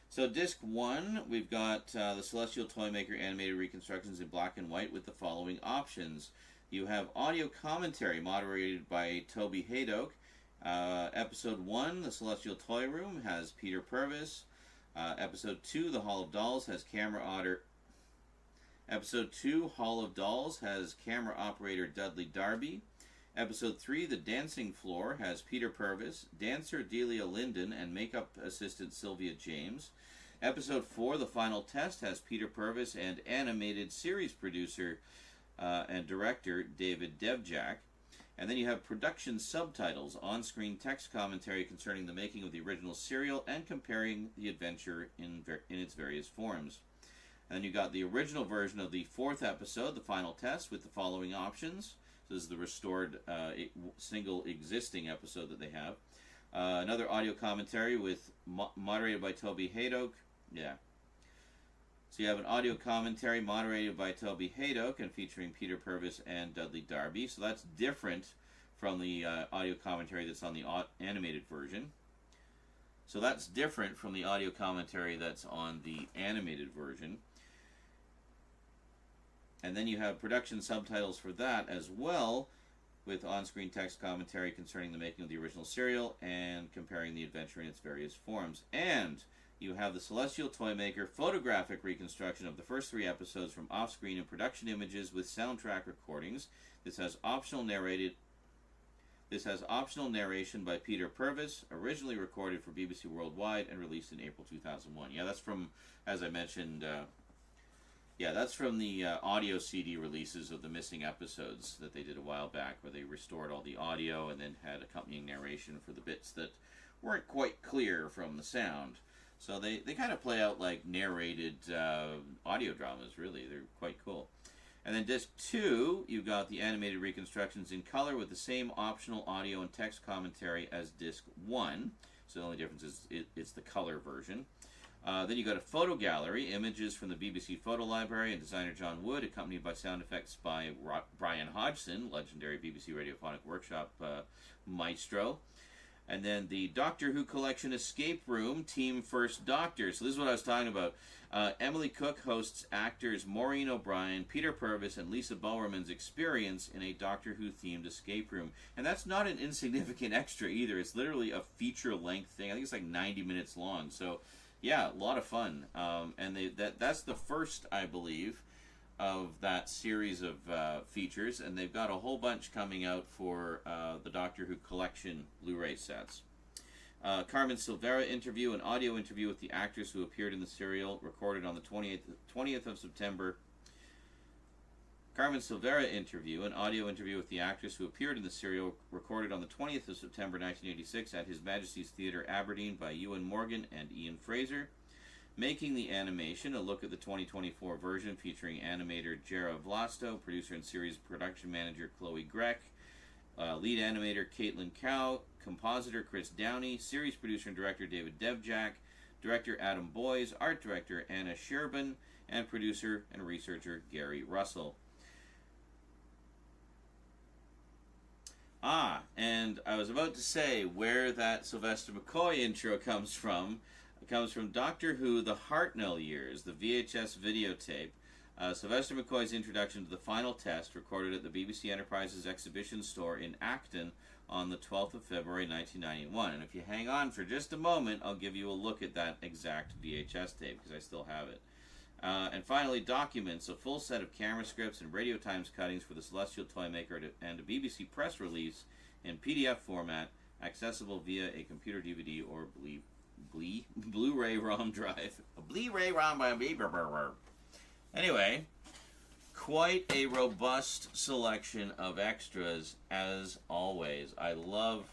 So disc 1, we've got the Celestial Toymaker animated reconstructions in black and white with the following options. You have audio commentary moderated by Toby Haydock. Episode 1, The Celestial Toy Room, has Peter Purvis. Episode 2, The Hall of Dolls, has camera otter. Episode 2, Hall of Dolls, has camera operator Dudley Darby. Episode 3, The Dancing Floor, has Peter Purvis, dancer Delia Linden, and makeup assistant Sylvia James. Episode 4, The Final Test, has Peter Purvis and animated series producer and director David Devjak. And then you have production subtitles, on-screen text commentary concerning the making of the original serial and comparing the adventure in its various forms. And then you got the original version of the 4th episode, The Final Test, with the following options. This is the restored single existing episode that they have. Another audio commentary with moderated by Toby Haydock. Yeah. So you have an audio commentary moderated by Toby Haydock and featuring Peter Purvis and Dudley Darby. So that's different from the audio commentary that's on the animated version. So that's different from the audio commentary that's on the animated version. And then you have production subtitles for that as well, with on-screen text commentary concerning the making of the original serial and comparing the adventure in its various forms. And You have the Celestial Toymaker photographic reconstruction of the first 3 episodes from off-screen and production images with soundtrack recordings. This has optional narration by Peter Purvis, originally recorded for BBC Worldwide and released in April 2001. Yeah, that's from, as I mentioned, that's from the audio CD releases of the missing episodes that they did a while back, where they restored all the audio and then had accompanying narration for the bits that weren't quite clear from the sound. So they kind of play out like narrated audio dramas, really. They're quite cool. And then disc 2, you've got the animated reconstructions in color with the same optional audio and text commentary as disc 1. So the only difference is it's the color version. Then you got a photo gallery, images from the BBC photo library and designer John Wood, accompanied by sound effects by Brian Hodgson, legendary BBC Radiophonic Workshop maestro. And then the Doctor Who Collection Escape Room, Team First Doctor. So this is what I was talking about. Emily Cook hosts actors Maureen O'Brien, Peter Purvis, and Lisa Bowerman's experience in a Doctor Who-themed escape room. And that's not an insignificant extra either. It's literally a feature-length thing. I think it's like 90 minutes long. So, yeah, a lot of fun. And that's the first, I believe, of that series of features, and they've got a whole bunch coming out for the Doctor Who Collection Blu-ray sets. Carmen Silvera interview, an audio interview with the actors who appeared in the serial, recorded on the 20th of September. Carmen Silvera interview, an audio interview with the actors who appeared in the serial, recorded on the 20th of September 1986 at His Majesty's Theatre, Aberdeen, by Ewan Morgan and Ian Fraser. Making the Animation, a look at the 2024 version featuring animator Jera Vlasto, producer and series production manager Chloe Grech, lead animator Caitlin Cow, compositor Chris Downey, series producer and director David Devjak, director Adam Boyes, art director Anna Sherbin, and producer and researcher Gary Russell. And I was about to say where that Sylvester McCoy intro comes from. It comes from Doctor Who The Hartnell Years, the VHS videotape. Sylvester McCoy's introduction to the final test, recorded at the BBC Enterprises exhibition store in Acton on the 12th of February 1991. And if you hang on for just a moment, I'll give you a look at that exact VHS tape, because I still have it. And finally, Documents, a full set of camera scripts and Radio Times cuttings for the Celestial Toymaker and a BBC press release in PDF format, accessible via a computer DVD or Blu-ray ROM drive. A Blu-ray ROM by Anyway, quite a robust selection of extras, as always. I love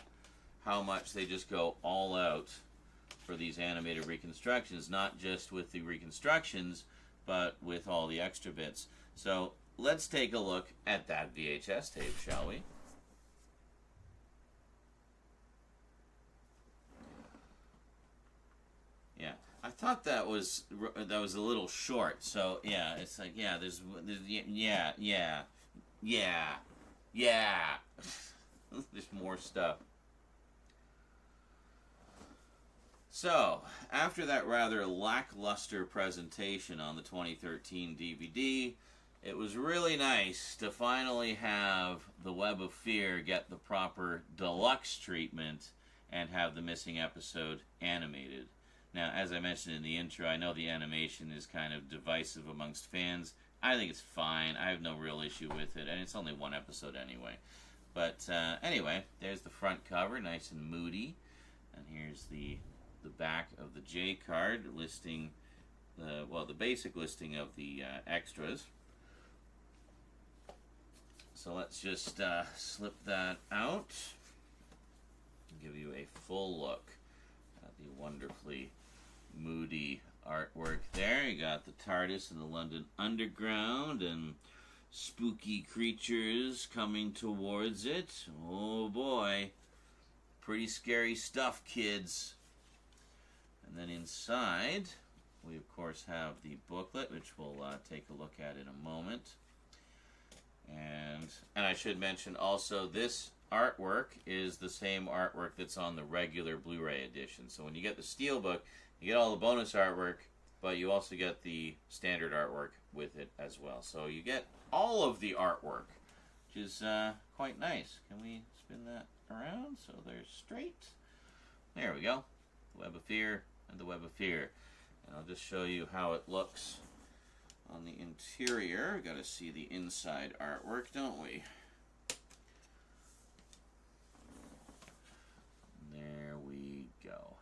how much they just go all out for these animated reconstructions, not just with the reconstructions, but with all the extra bits. So let's take a look at that VHS tape, shall we? Yeah, I thought that was a little short. So yeah, it's like there's there's more stuff. So, after that rather lackluster presentation on the 2013 DVD, it was really nice to finally have The Web of Fear get the proper deluxe treatment and have the missing episode animated. Now, as I mentioned in the intro, I know the animation is kind of divisive amongst fans. I think it's fine. I have no real issue with it, and it's only one episode anyway. But anyway, there's the front cover, nice and moody. And here's the back of the J card listing, the basic listing of the extras. So let's just slip that out and give you a full look at the wonderfully moody artwork there. You got the TARDIS and the London Underground and spooky creatures coming towards it. Oh boy, pretty scary stuff, kids. And then inside, we of course have the booklet, which we'll take a look at in a moment. And I should mention also, this artwork is the same artwork that's on the regular Blu-ray edition. So when you get the Steelbook, you get all the bonus artwork, but you also get the standard artwork with it as well. So you get all of the artwork, which is quite nice. Can we spin that around so they're straight? There we go. Web of Fear, and the Web of Fear. And I'll just show you how it looks on the interior. We've got to see the inside artwork, don't we? There we go.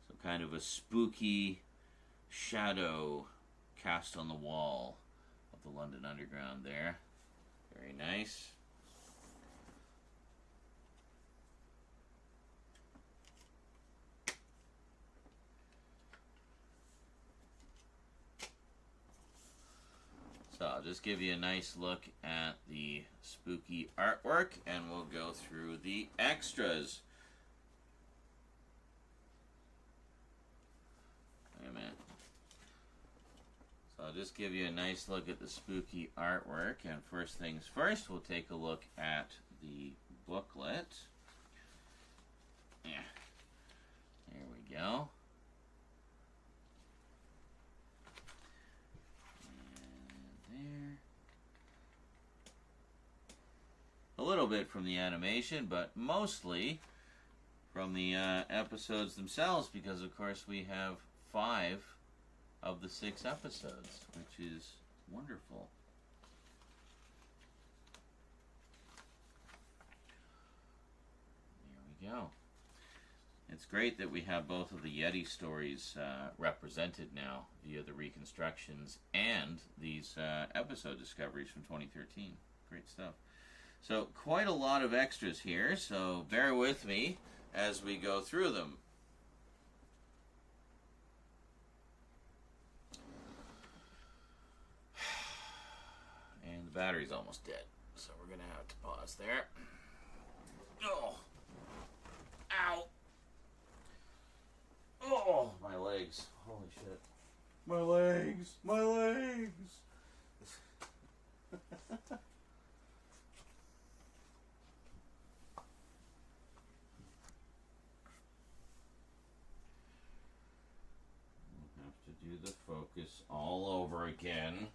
So kind of a spooky shadow cast on the wall of the London Underground there. Very nice. So I'll just give you a nice look at the spooky artwork, and we'll go through the extras. Wait a minute. So I'll just give you a nice look at the spooky artwork, and first things first, we'll take a look at the booklet. Yeah. There we go. A little bit from the animation, but mostly from the episodes themselves, because of course we have 5 of the 6 episodes, which is wonderful. There we go. It's great that we have both of the Yeti stories represented now via the reconstructions and these episode discoveries from 2013. Great stuff. So quite a lot of extras here, so bear with me as we go through them. And the battery's almost dead, so we're going to have to pause there. Oh! Ow! Oh, my legs. Holy shit. My legs! My legs! Do the focus all over again.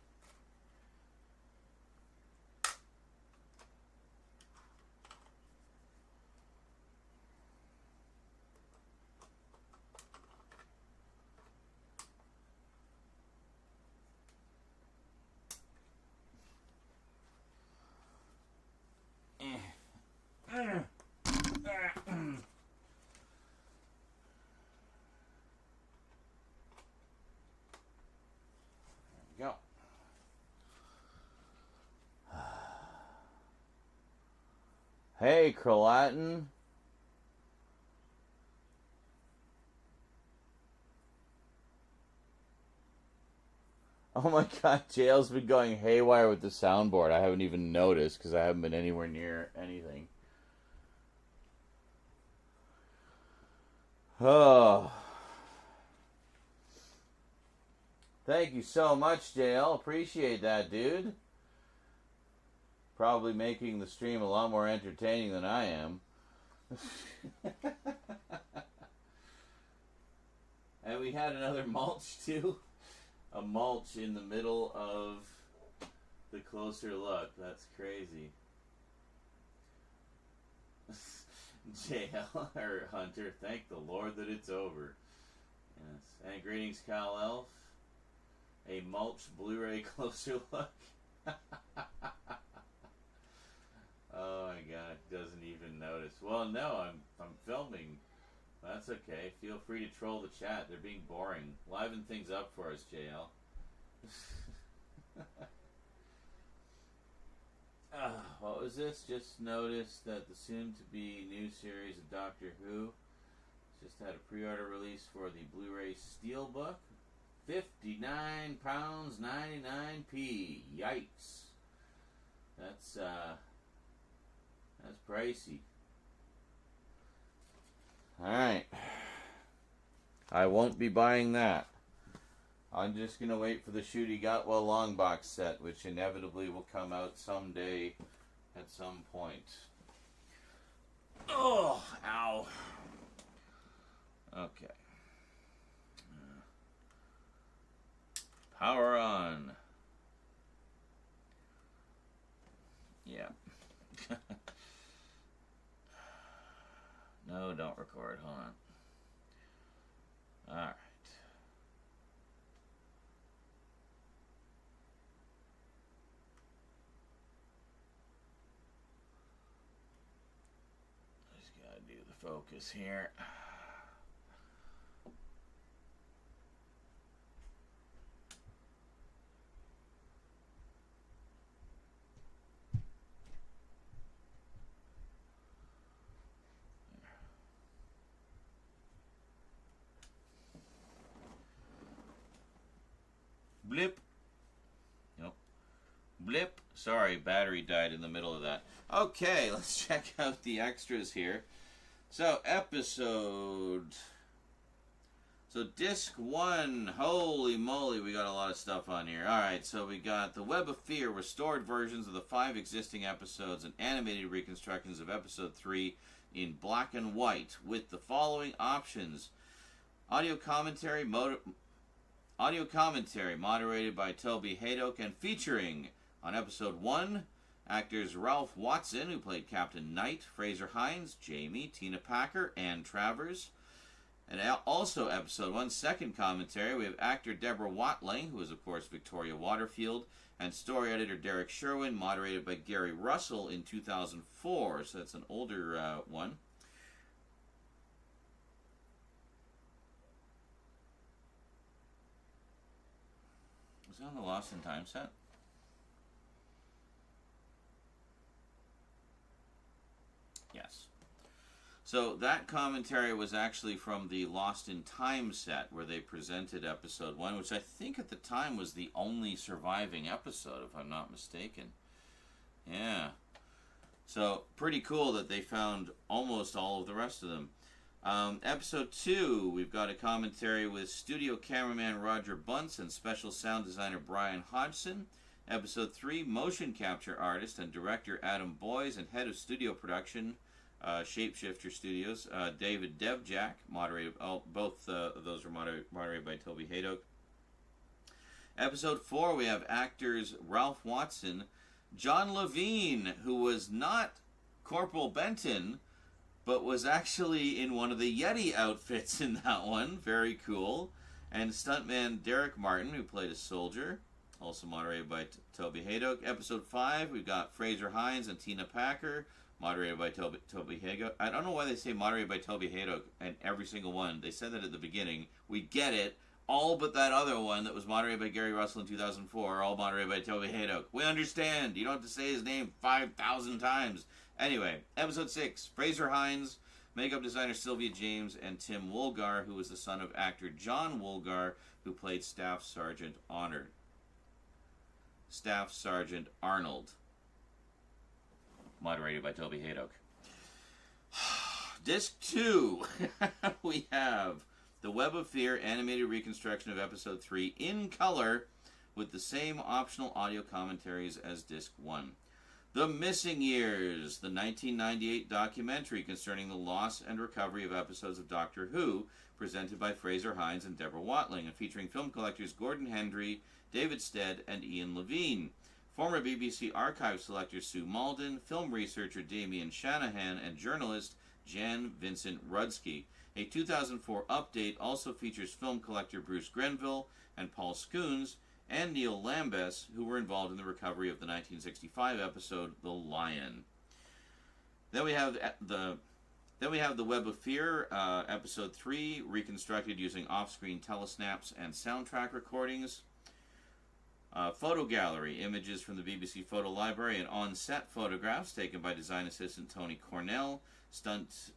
Go. Hey, Crolatin. Oh my god, JL's been going haywire with the soundboard. I haven't even noticed because I haven't been anywhere near anything. Oh. Thank you so much, JL. Appreciate that, dude. Probably making the stream a lot more entertaining than I am. And we had another mulch, too. A mulch in the middle of the closer look. That's crazy. JL, or Hunter, thank the Lord that it's over. Yes. And greetings, Kyle Elf. A mulch Blu-ray closer look. Oh my god, doesn't even notice. Well, no, I'm filming. That's okay. Feel free to troll the chat. They're being boring. Liven things up for us, JL. What was this? Just noticed that the soon-to-be new series of Doctor Who just had a pre-order release for the Blu-ray Steelbook. £59.99p. Yikes. That's pricey. Alright. I won't be buying that. I'm just going to wait for the Shooty Got Well Long box set, which inevitably will come out someday at some point. Oh, ow. Okay. Power on. Yeah. No, don't record. Hold on. focus here. Blip. Nope. Blip. Sorry, battery died in the middle of that. Okay, let's check out the extras here. So, disc 1. Holy moly, we got a lot of stuff on here. Alright, so we got The Web of Fear, restored versions of the 5 existing episodes and animated reconstructions of episode 3 in black and white, with the following options. Audio commentary moderated by Toby Hadoke and featuring, on episode 1, actors Ralph Watson, who played Captain Knight, Fraser Hines, Jamie, Tina Packer, and Travers. And also episode 1, second commentary, we have actor Deborah Watling, who is of course Victoria Waterfield, and story editor Derek Sherwin, moderated by Gary Russell in 2004, so that's an older one. Was it on the Lost in Time set? Yes. So that commentary was actually from the Lost in Time set, where they presented episode 1, which I think at the time was the only surviving episode, if I'm not mistaken. Yeah. So, pretty cool that they found almost all of the rest of them. Episode 2, we've got a commentary with studio cameraman Roger Bunce and special sound designer Brian Hodgson. Episode 3, motion capture artist and director Adam Boyes and head of studio production, Shapeshifter Studios, David Devjack, moderated. Both of those were moderated by Toby Hadoke. Episode 4, we have actors Ralph Watson, John Levine, who was not Corporal Benton, but was actually in one of the Yeti outfits in that one. Very cool. And stuntman Derek Martin, who played a soldier, also moderated by Toby Hadoke. Episode 5, we've got Fraser Hines and Tina Packer, moderated by Toby Hadoke. I don't know why they say moderated by Toby Hadoke in every single one. They said that at the beginning. We get it. All but that other one that was moderated by Gary Russell in 2004 are all moderated by Toby Hadoke. We understand. You don't have to say his name 5,000 times. Anyway, episode 6, Fraser Hines, makeup designer Sylvia James, and Tim Woolgar, who was the son of actor John Woolgar, who played Staff Sergeant Arnold. Moderated by Toby Hadoke. Disc 2, we have The Web of Fear animated reconstruction of episode 3 in color with the same optional audio commentaries as Disc 1. The Missing Years, the 1998 documentary concerning the loss and recovery of episodes of Doctor Who, presented by Fraser Hines and Deborah Watling, and featuring film collectors Gordon Hendry, David Stead, and Ian Levine. Former BBC archive selector Sue Malden, film researcher Damien Shanahan, and journalist Jan Vincent Rudsky. A 2004 update also features film collector Bruce Grenville and Paul Scoons, and Neil Lambess, who were involved in the recovery of the 1965 episode The Lion. Then we have the Web of Fear, episode 3, reconstructed using off-screen telesnaps and soundtrack recordings. Photo gallery, images from the BBC Photo Library and on-set photographs taken by design assistant Tony Cornell, stuntman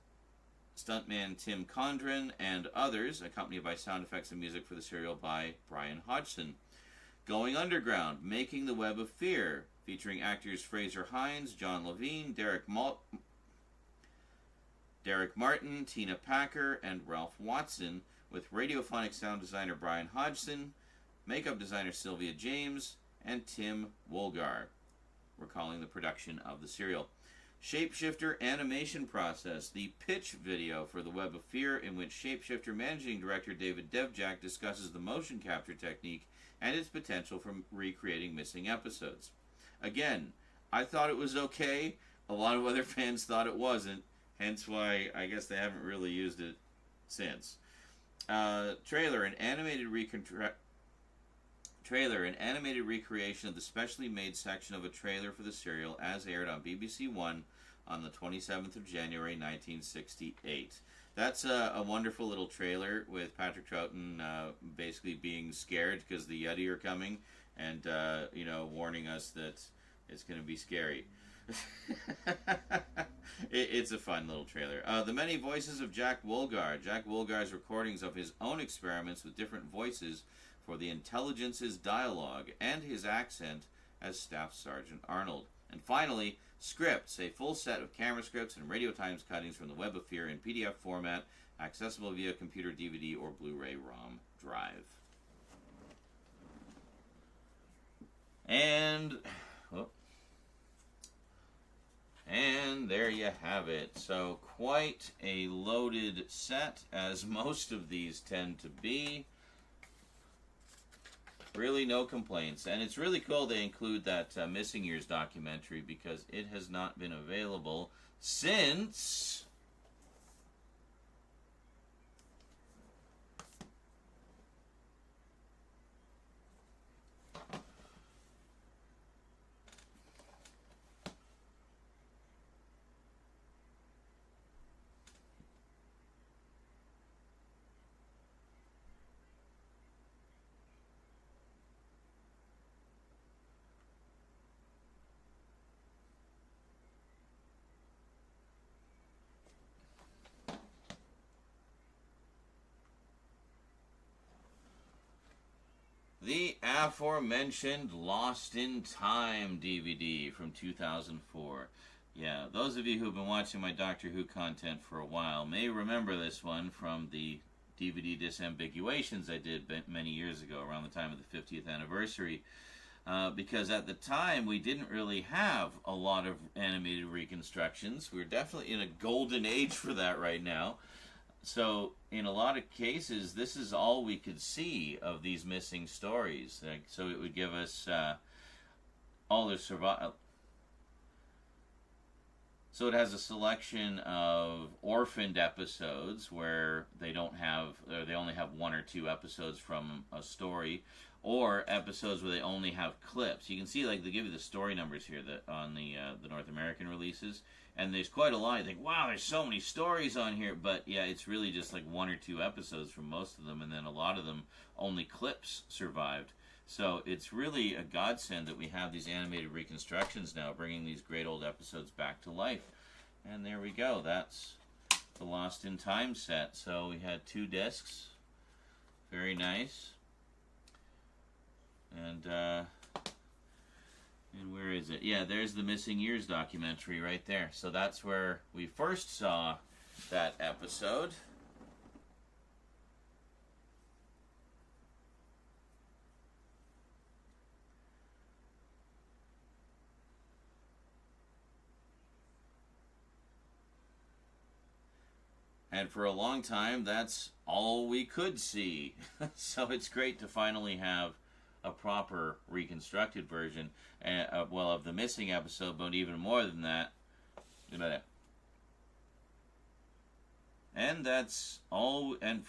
Tim Condren, and others, accompanied by sound effects and music for the serial by Brian Hodgson. Going Underground, Making the Web of Fear, featuring actors Fraser Hines, John Levine, Derek Martin, Tina Packer, and Ralph Watson, with radiophonic sound designer Brian Hodgson, makeup designer Sylvia James, and Tim Woolgar, recalling the production of the serial. Shapeshifter animation process, the pitch video for The Web of Fear, in which Shapeshifter managing director David Devjack discusses the motion capture technique and its potential for recreating missing episodes. Again, I thought it was okay. A lot of other fans thought it wasn't, hence why I guess they haven't really used it since. Trailer, an animated recreation of the specially made section of a trailer for the serial as aired on BBC One on the 27th of January, 1968. That's a wonderful little trailer with Patrick Troughton basically being scared because the Yeti are coming and, warning us that it's going to be scary. It's a fun little trailer. The many voices of Jack Wolgar. Jack Wolgar's recordings of his own experiments with different voices for the Intelligence's dialogue and his accent as Staff Sergeant Arnold. And finally, scripts, a full set of camera scripts and Radio Times cuttings from the Web of Fear in PDF format, accessible via computer, DVD, or Blu-ray ROM drive. And there you have it. So quite a loaded set, as most of these tend to be. Really no complaints. And it's really cool they include that Missing Years documentary because it has not been available since... the aforementioned Lost in Time DVD from 2004. Yeah, those of you who've been watching my Doctor Who content for a while may remember this one from the DVD disambiguations I did many years ago, around the time of the 50th anniversary. Because at the time, we didn't really have a lot of animated reconstructions. We're definitely in a golden age for that right now. So, in a lot of cases, this is all we could see of these missing stories. So it would give us all the survival. So it has a selection of orphaned episodes where they only have 1 or 2 episodes from a story, or episodes where they only have clips. You can see, like, they give you the story numbers here on the North American releases. And there's quite a lot. You think, wow, there's so many stories on here. But, yeah, it's really just like 1 or 2 episodes from most of them. And then a lot of them, only clips survived. So it's really a godsend that we have these animated reconstructions now, bringing these great old episodes back to life. And there we go. That's the Lost in Time set. So we had 2 discs. Very nice. And where is it? Yeah, there's the Missing Years documentary right there. So that's where we first saw that episode. And for a long time, that's all we could see. So it's great to finally have a proper reconstructed version of the missing episode, but even more than that. And that's all, and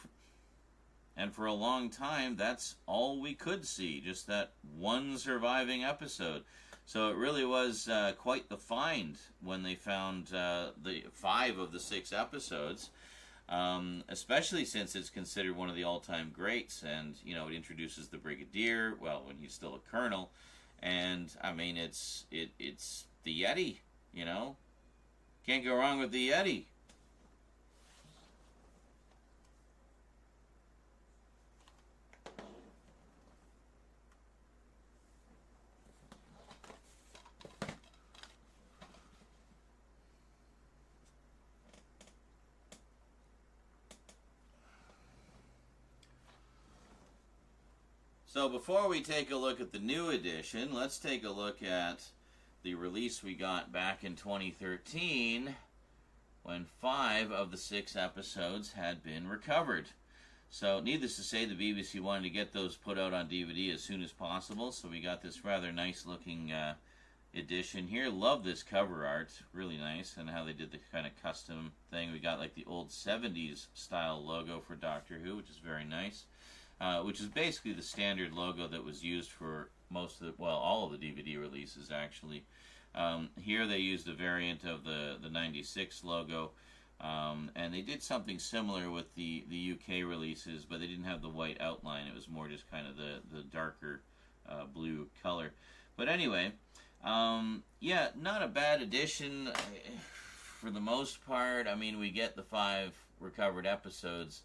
for a long time, that's all we could see, just that one surviving episode. So it really was quite the find when they found the 5 of the 6 episodes. Especially since it's considered one of the all-time greats, and it introduces the Brigadier, well, when he's still a colonel, and I mean it's the Yeti, can't go wrong with the Yeti. So before we take a look at the new edition, let's take a look at the release we got back in 2013 when 5 of the 6 episodes had been recovered. So needless to say, the BBC wanted to get those put out on DVD as soon as possible, so we got this rather nice looking edition here. Love this cover art, really nice, and how they did the kind of custom thing. We got like the old 70s style logo for Doctor Who, which is very nice. Which is basically the standard logo that was used for all of the DVD releases, actually. Here they used a variant of the 96 logo, and they did something similar with the UK releases, but they didn't have the white outline. It was more just kind of the darker blue color. But anyway, yeah, not a bad addition for the most part. I mean, we get the 5 recovered episodes,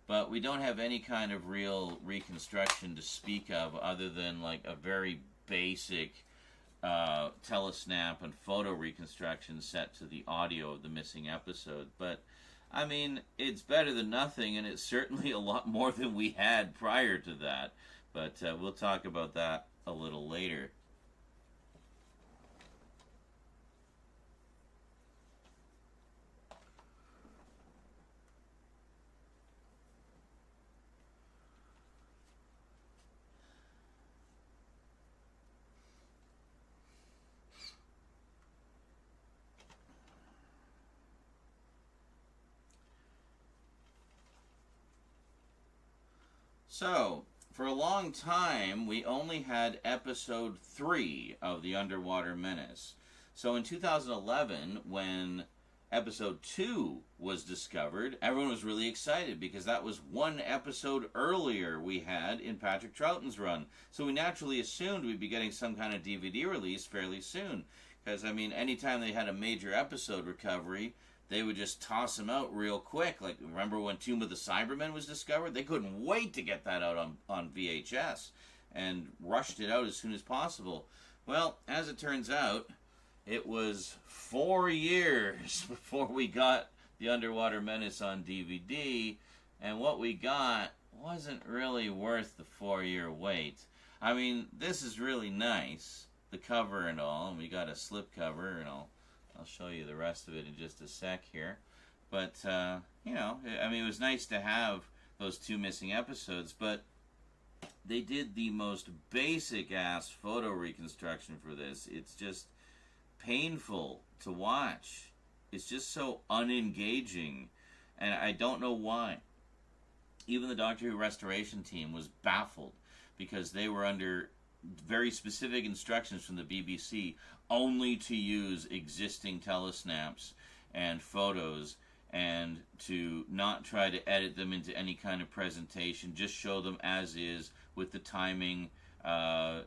but we don't have any kind of real reconstruction to speak of other than like a very basic telesnap and photo reconstruction set to the audio of the missing episode. But I mean, it's better than nothing, and it's certainly a lot more than we had prior to that. But we'll talk about that a little later. So, for a long time, we only had episode 3 of The Underwater Menace. So in 2011, when episode 2 was discovered, everyone was really excited because that was one episode earlier we had in Patrick Troughton's run. So we naturally assumed we'd be getting some kind of DVD release fairly soon. Because, I mean, anytime they had a major episode recovery, they would just toss them out real quick. Like, remember when Tomb of the Cybermen was discovered? They couldn't wait to get that out on VHS and rushed it out as soon as possible. Well, as it turns out, it was 4 years before we got The Underwater Menace on DVD, and what we got wasn't really worth the 4-year wait. I mean, this is really nice, the cover and all, and we got a slipcover, and I'll show you the rest of it in just a sec here. But, you know, I mean, it was nice to have those 2 missing episodes, but they did the most basic-ass photo reconstruction for this. It's just painful to watch. It's just so unengaging, and I don't know why. Even the Doctor Who restoration team was baffled because they were under very specific instructions from the BBC only to use existing telesnaps and photos and to not try to edit them into any kind of presentation, just show them as is with the timing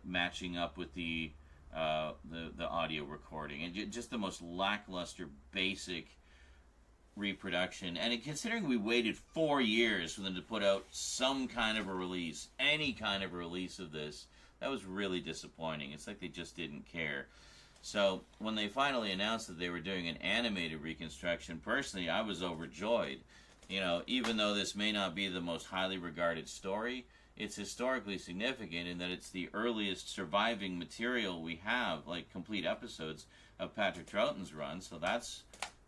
matching up with the audio recording, and just the most lackluster basic reproduction. And considering we waited 4 years for them to put out some kind of a release, any kind of a release of this, that was really disappointing. It's like they just didn't care. So when they finally announced that they were doing an animated reconstruction, personally, I was overjoyed. You know, even though this may not be the most highly regarded story, it's historically significant in that it's the earliest surviving material we have, like complete episodes of Patrick Troughton's run, so that's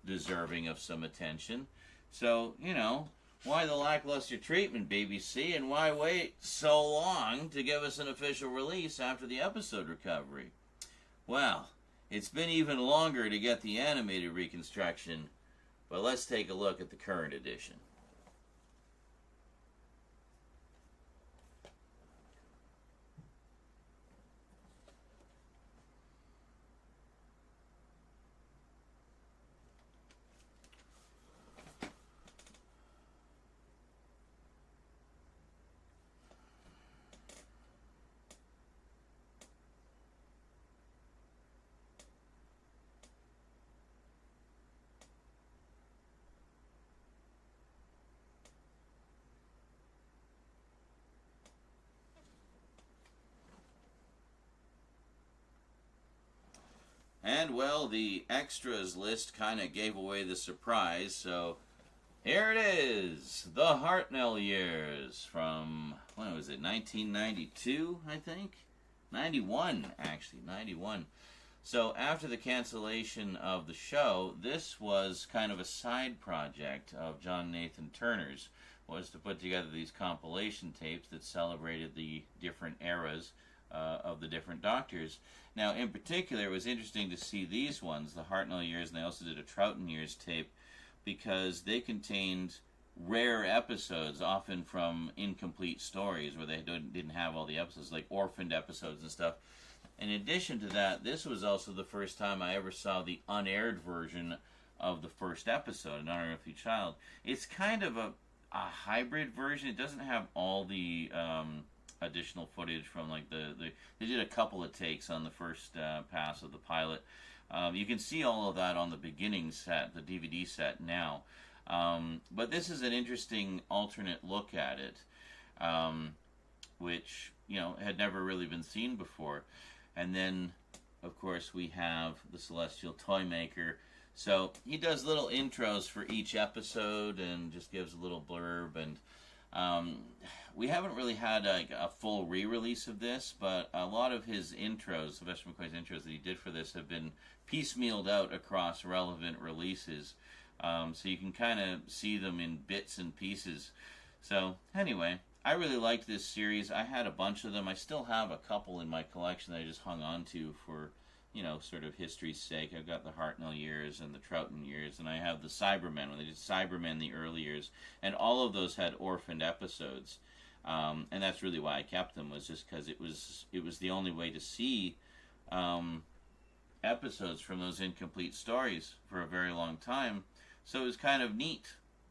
deserving of some attention. So, you know, why the lackluster treatment, BBC, and why wait so long to give us an official release after the episode recovery? Well, it's been even longer to get the animated reconstruction, but let's take a look at the current edition. And, well, the extras list kind of gave away the surprise, so here it is. The Hartnell years from, when was it, 1992, I think? 91, actually, 91. So after the cancellation of the show, this was kind of a side project of John Nathan Turner's, was to put together these compilation tapes that celebrated the different eras of the different Doctors. Now, in particular, it was interesting to see these ones, the Hartnell years, and they also did a Troughton years tape, because they contained rare episodes, often from incomplete stories, where they didn't have all the episodes, like orphaned episodes and stuff. In addition to that, this was also the first time I ever saw the unaired version of the first episode, An Unearthly Child. It's kind of a hybrid version. It doesn't have all the additional footage from like they did a couple of takes on the first pass of the pilot. You can see all of that on the beginning set, the DVD set now. But this is an interesting alternate look at it, which, you know, had never really been seen before. And then, of course, we have the Celestial Toy Maker. So he does little intros for each episode and just gives a little blurb. And we haven't really had a full re-release of this, but a lot of his intros, Sylvester McCoy's intros that he did for this, have been piecemealed out across relevant releases. So you can kind of see them in bits and pieces. So anyway, I really liked this series. I had a bunch of them. I still have a couple in my collection that I just hung on to for, you know, sort of history's sake. I've got the Hartnell years and the Troughton years, and I have the Cybermen, when they did Cybermen the early years, and all of those had orphaned episodes. And that's really why I kept them, was just because it was the only way to see episodes from those incomplete stories for a very long time. So it was kind of neat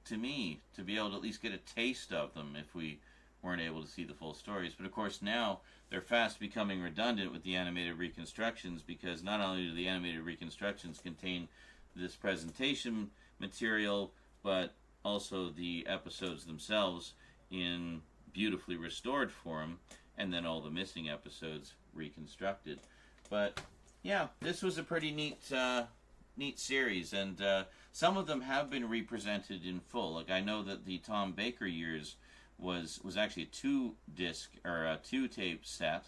to me to be able to at least get a taste of them if we weren't able to see the full stories. But of course now they're fast becoming redundant with the animated reconstructions, because not only do the animated reconstructions contain this presentation material, but also the episodes themselves in beautifully restored form, and then all the missing episodes reconstructed. But yeah, this was a pretty neat series, and some of them have been represented in full. Like, I know that the Tom Baker years was actually a 2-disc or a 2-tape set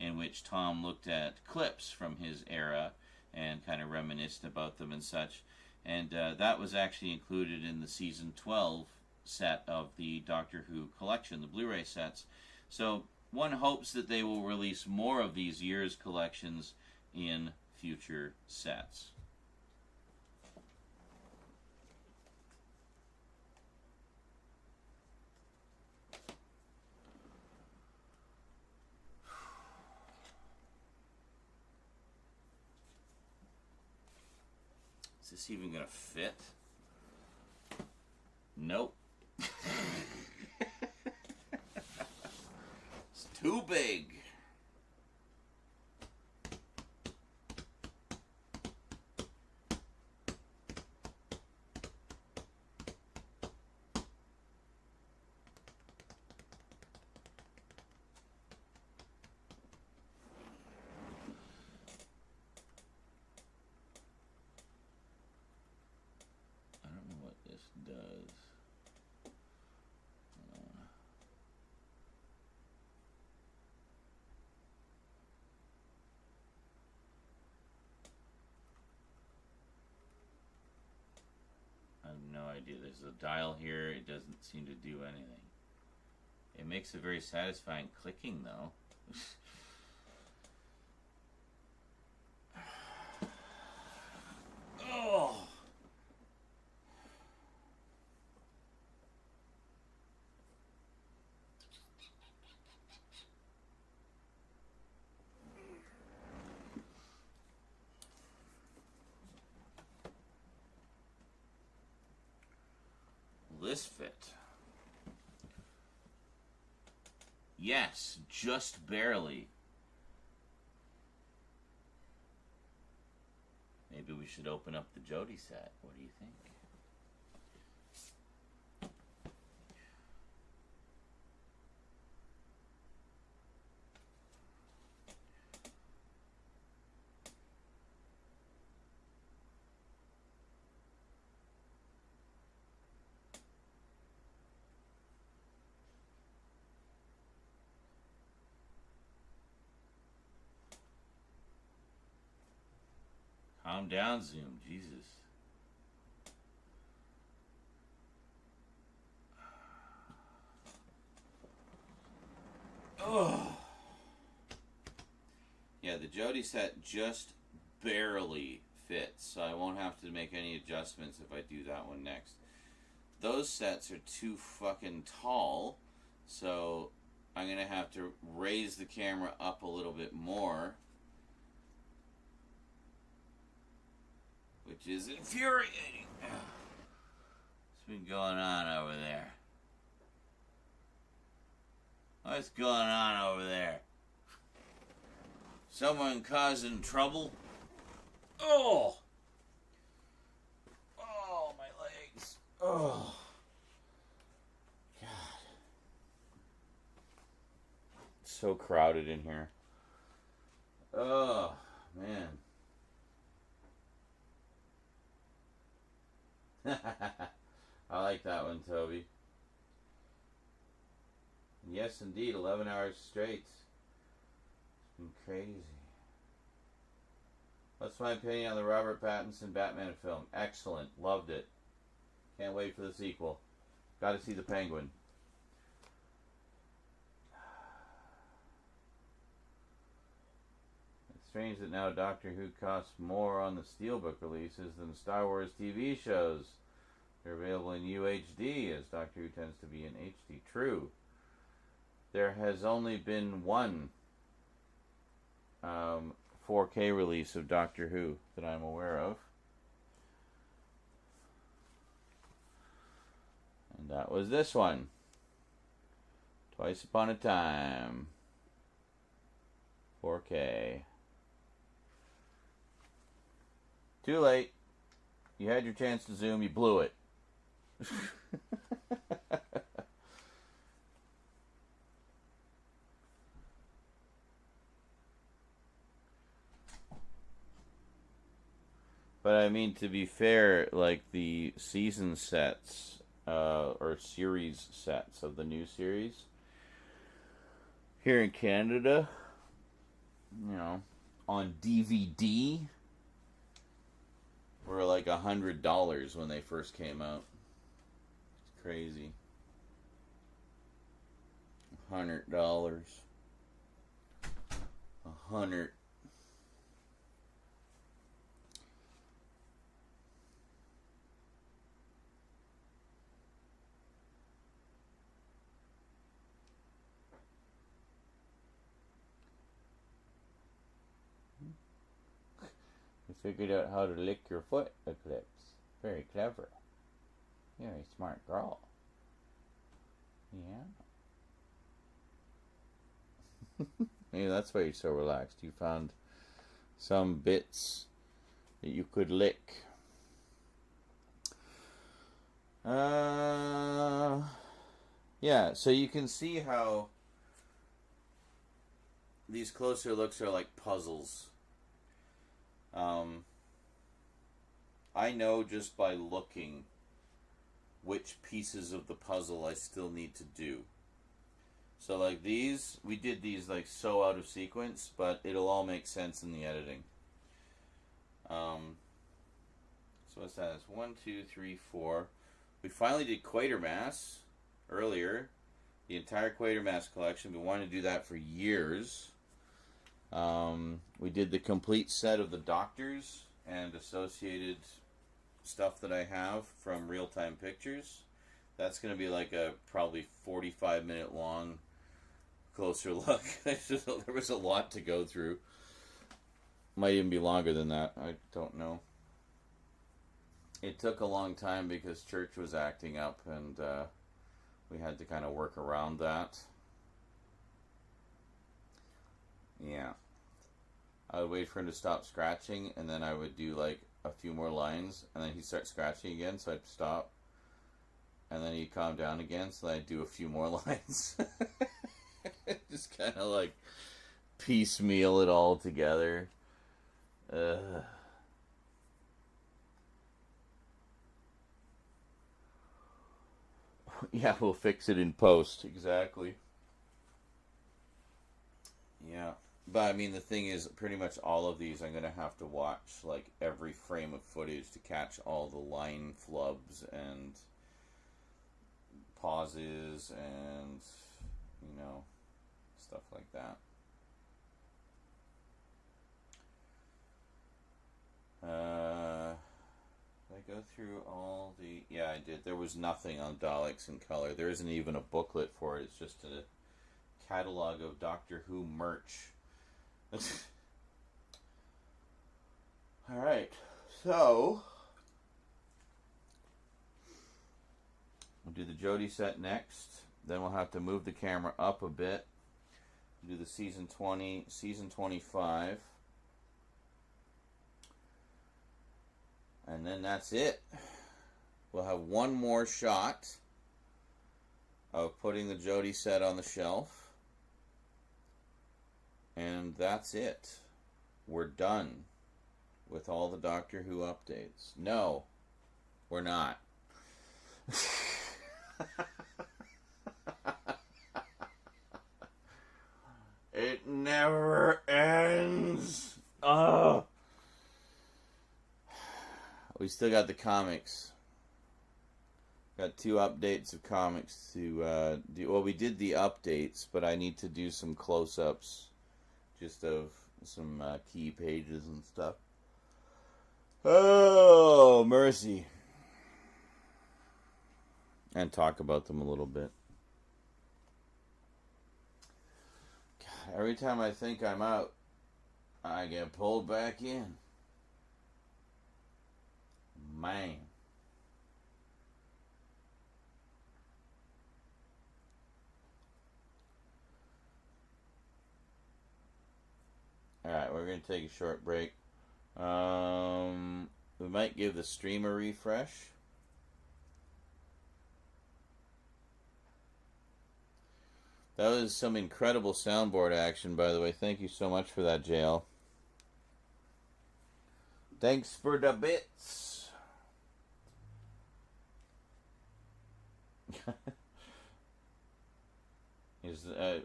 in which Tom looked at clips from his era and kind of reminisced about them and such. And that was actually included in the season 12 set of the Doctor Who collection, the Blu-ray sets. So one hopes that they will release more of these years collections in future sets. Is this even gonna fit? Nope. It's too big. Does. I have no idea. There's a dial here. It doesn't seem to do anything. It makes a very satisfying clicking, though. Oh! This fit. Yes, just barely. Maybe we should open up the Jodie set. What do you think? Calm down, Zoom. Jesus. Oh. Yeah, the Jodie set just barely fits, so I won't have to make any adjustments if I do that one next. Those sets are too fucking tall, so I'm going to have to raise the camera up a little bit more which is infuriating. What's been going on over there? What's going on over there? Someone causing trouble? Oh! Oh, my legs. Oh. God. It's so crowded in here. Oh, man. I like that one, Toby. Yes, indeed, 11 hours straight. It's been crazy. What's my opinion on the Robert Pattinson Batman film? Excellent. Loved it. Can't wait for the sequel. Got to see the Penguin. It's strange that now Doctor Who costs more on the Steelbook releases than Star Wars TV shows. They're available in UHD, as Doctor Who tends to be in HD. True. There has only been one 4K release of Doctor Who that I'm aware of. And that was this one. Twice Upon a Time. 4K. Too late. You had your chance to zoom, you blew it. But I mean, to be fair, like the season sets, or series sets of the new series, here in Canada, you know, on DVD, were like $100 when they first came out. It's crazy. $100. $100. You figured out how to lick your foot, Eclipse. Very clever. You're a smart girl. Yeah. Maybe that's why you're so relaxed. You found some bits that you could lick. Yeah, so you can see how these closer looks are like puzzles. I know just by looking which pieces of the puzzle I still need to do. So like these, we did these like so out of sequence, but it'll all make sense in the editing. So what's that? It's 1, 2, 3, 4. We finally did Quatermass earlier. The entire Quatermass collection. We wanted to do that for years. We did the complete set of the Doctors and associated stuff that I have from Real Time Pictures. That's going to be like a probably 45-minute long closer look. There was a lot to go through. Might even be longer than that. I don't know. It took a long time because church was acting up, and we had to kind of work around that. Yeah. I would wait for him to stop scratching, and then I would do like a few more lines, and then he'd start scratching again, so I'd stop. And then he'd calm down again, so then I'd do a few more lines. Just kind of like piecemeal it all together. Yeah, we'll fix it in post. Exactly. Yeah. But I mean, the thing is, pretty much all of these I'm going to have to watch like every frame of footage to catch all the line flubs and pauses and, you know, stuff like that. Did I go through all the... Yeah, I did. There was nothing on Daleks in color. There isn't even a booklet for it. It's just a catalog of Doctor Who merch. Alright, so Jody set next. Then we'll have to move the camera up a bit. Do the season 20, season 25. And then that's it. We'll have one more shot of putting the Jody set on the shelf. And that's it. We're done with all the Doctor Who updates. No, we're not. It never ends. Oh. We still got the comics. Got 2 updates of comics to do. Well, we did the updates, but I need to do some close-ups just of some key pages and stuff. Oh, mercy. And talk about them a little bit. God, every time I think I'm out, I get pulled back in. Man. Alright, we're going to take a short break. We might give the stream a refresh. That was some incredible soundboard action, by the way. Thank you so much for that, JL. Thanks for the bits.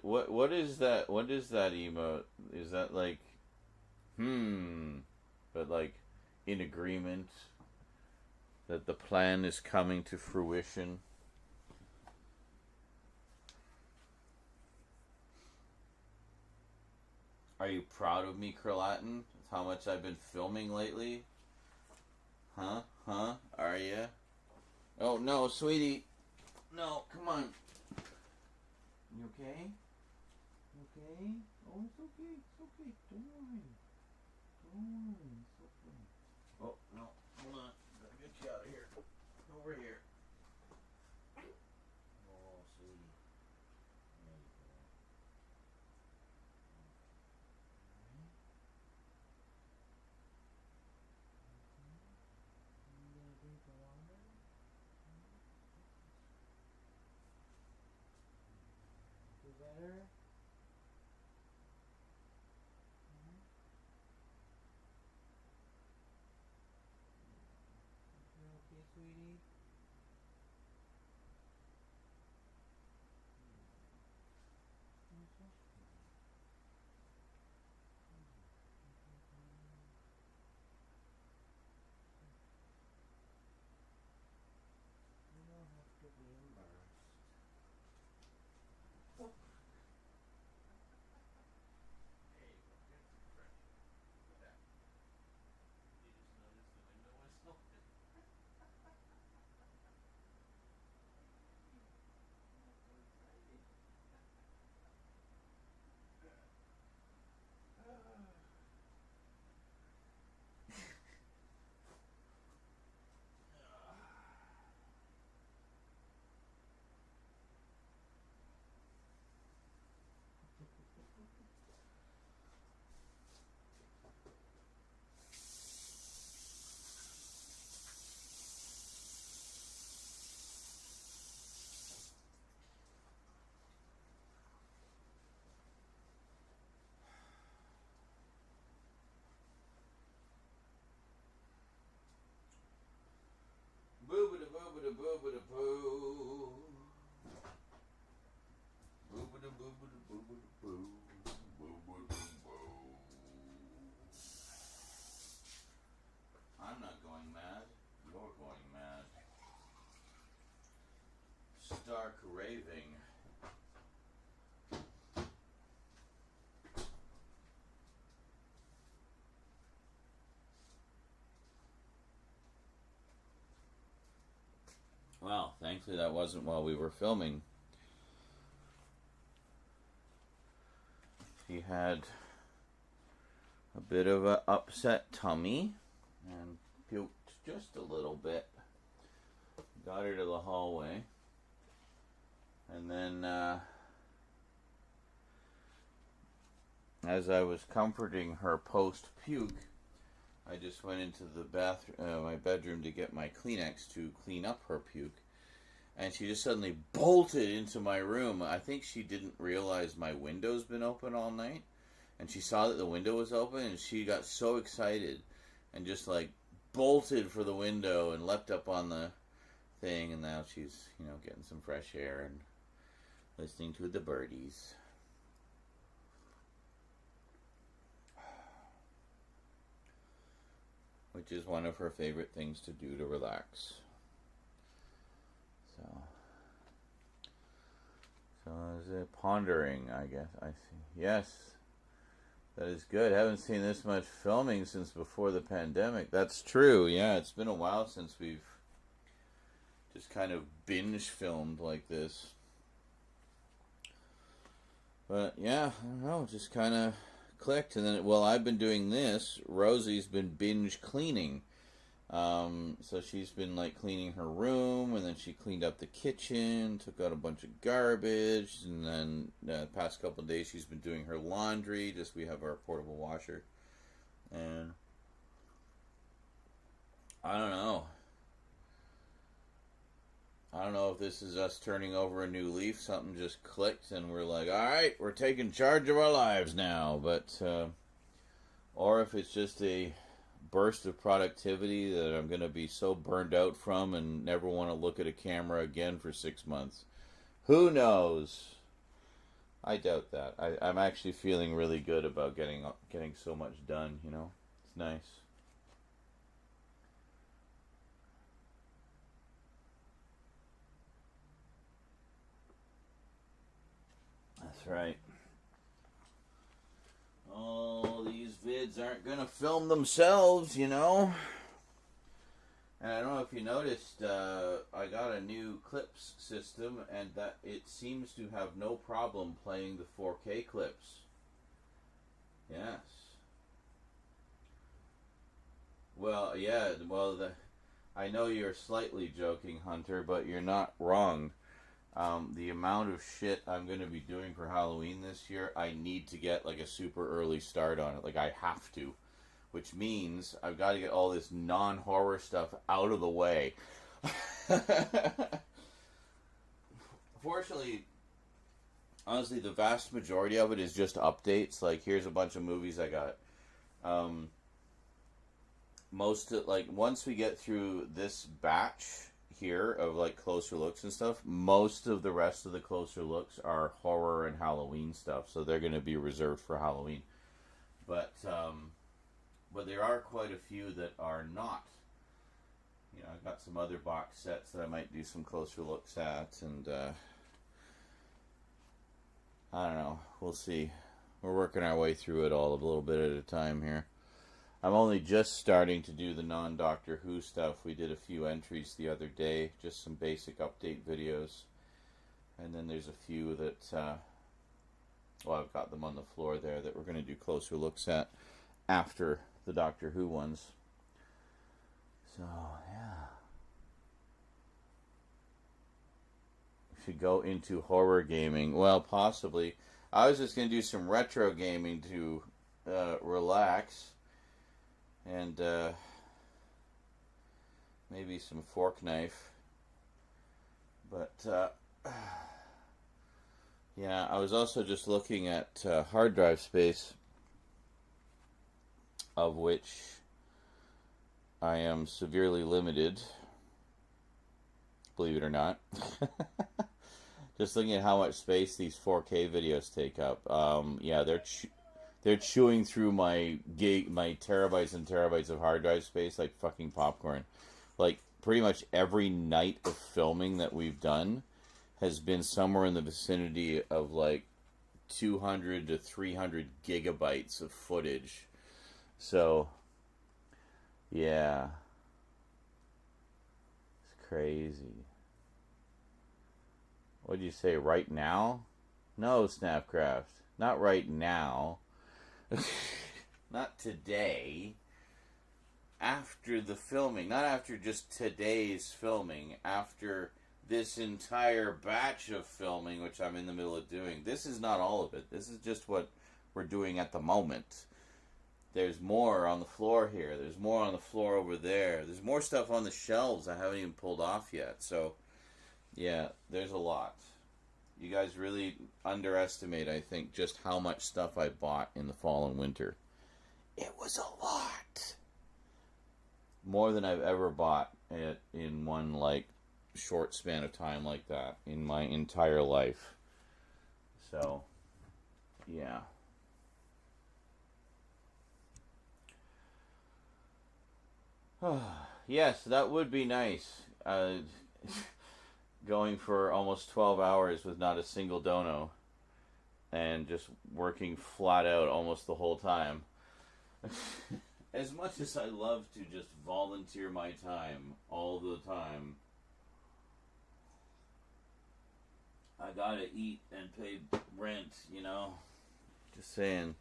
What is that? What is that emote? Is that like, but like in agreement that the plan is coming to fruition? Are you proud of me, Kralatin? How much I've been filming lately? Huh? Are ya? Oh no, sweetie. No, come on. You okay? Okay? Oh, it's okay. It's okay. Don't worry. Don't worry. It's okay. Oh, no. Hold on. Gotta get you out of here. Over here. Oh, sweetie. There you go. You gonna drink the water? Feel better? You okay, sweetie? You don't have to be embarrassed. There you go. Get some fresh air. Look at that. You just noticed the window was open. I'm so excited. Boobada-boobada-boobada-boo. Boobada-boobada-boobada-boo. Boobada-boo. I'm not going mad. You're going mad. Stark raving. Well, thankfully that wasn't while we were filming. She had a bit of an upset tummy and puked just a little bit. Got her to the hallway. And then, as I was comforting her post-puke, I just went into the my bedroom to get my Kleenex to clean up her puke. And she just suddenly bolted into my room. I think she didn't realize my window's been open all night. And she saw that the window was open, and she got so excited and just, like, bolted for the window and leapt up on the thing. And now she's, you know, getting some fresh air and listening to the birdies. Which is one of her favorite things to do to relax. So is it pondering, I guess. I see. Yes. That is good. I haven't seen this much filming since before the pandemic. That's true. Yeah, it's been a while since we've just kind of binge filmed like this. But yeah, I don't know, just kind of clicked. And then, well, I've been doing this. Rosie's been binge cleaning. So she's been like cleaning her room, and then she cleaned up the kitchen, took out a bunch of garbage, and then the past couple of days she's been doing her laundry. Just we have our portable washer, and I don't know if this is us turning over a new leaf. Something just clicked, and we're like, all right, we're taking charge of our lives now. But or if it's just a burst of productivity that I'm going to be so burned out from and never want to look at a camera again for 6 months. Who knows? I doubt that. I'm actually feeling really good about getting so much done, you know? It's nice. That's right. Oh, these vids aren't going to film themselves, you know? And I don't know if you noticed, I got a new clips system, and that it seems to have no problem playing the 4K clips. Yes. Well, yeah, I know you're slightly joking, Hunter, but you're not wrong. The amount of shit I'm going to be doing for Halloween this year, I need to get like a super early start on it. Like, I have to. Which means I've got to get all this non-horror stuff out of the way. Fortunately, honestly, the vast majority of it is just updates. Like, here's a bunch of movies I got. Once we get through this batch here of like closer looks and stuff, most of the rest of the closer looks are horror and Halloween stuff, so they're going to be reserved for Halloween. But there are quite a few that are not. You know, I've got some other box sets that I might do some closer looks at, and I don't know, we'll see. We're working our way through it all a little bit at a time here. I'm only just starting to do the non-Doctor Who stuff. We did a few entries the other day, just some basic update videos. And then there's a few that, I've got them on the floor there that we're going to do closer looks at after the Doctor Who ones. So, yeah. We should go into horror gaming. Well, possibly. I was just going to do some retro gaming to relax. And maybe some fork knife. But yeah, I was also just looking at hard drive space, of which I am severely limited, believe it or not. Just looking at how much space these 4K videos take up. Yeah, they're chewing through my terabytes and terabytes of hard drive space like fucking popcorn. Like, pretty much every night of filming that we've done has been somewhere in the vicinity of like 200 to 300 gigabytes of footage. So, yeah. It's crazy. What'd you say, right now? No, Snapcraft. Not right now. Not today. After the filming. Not after just today's filming. After this entire batch of filming, which I'm in the middle of doing. This is not all of it. This is just what we're doing at the moment. There's more on the floor here. There's more on the floor over there. There's more stuff on the shelves I haven't even pulled off yet. So, yeah, there's a lot. You guys really underestimate, I think, just how much stuff I bought in the fall and winter. It was a lot. More than I've ever bought it in one, like, short span of time like that in my entire life. So, yeah. Yes, that would be nice. Going for almost 12 hours with not a single dono. And just working flat out almost the whole time. As much as I love to just volunteer my time all the time, I gotta eat and pay rent, you know? Just saying.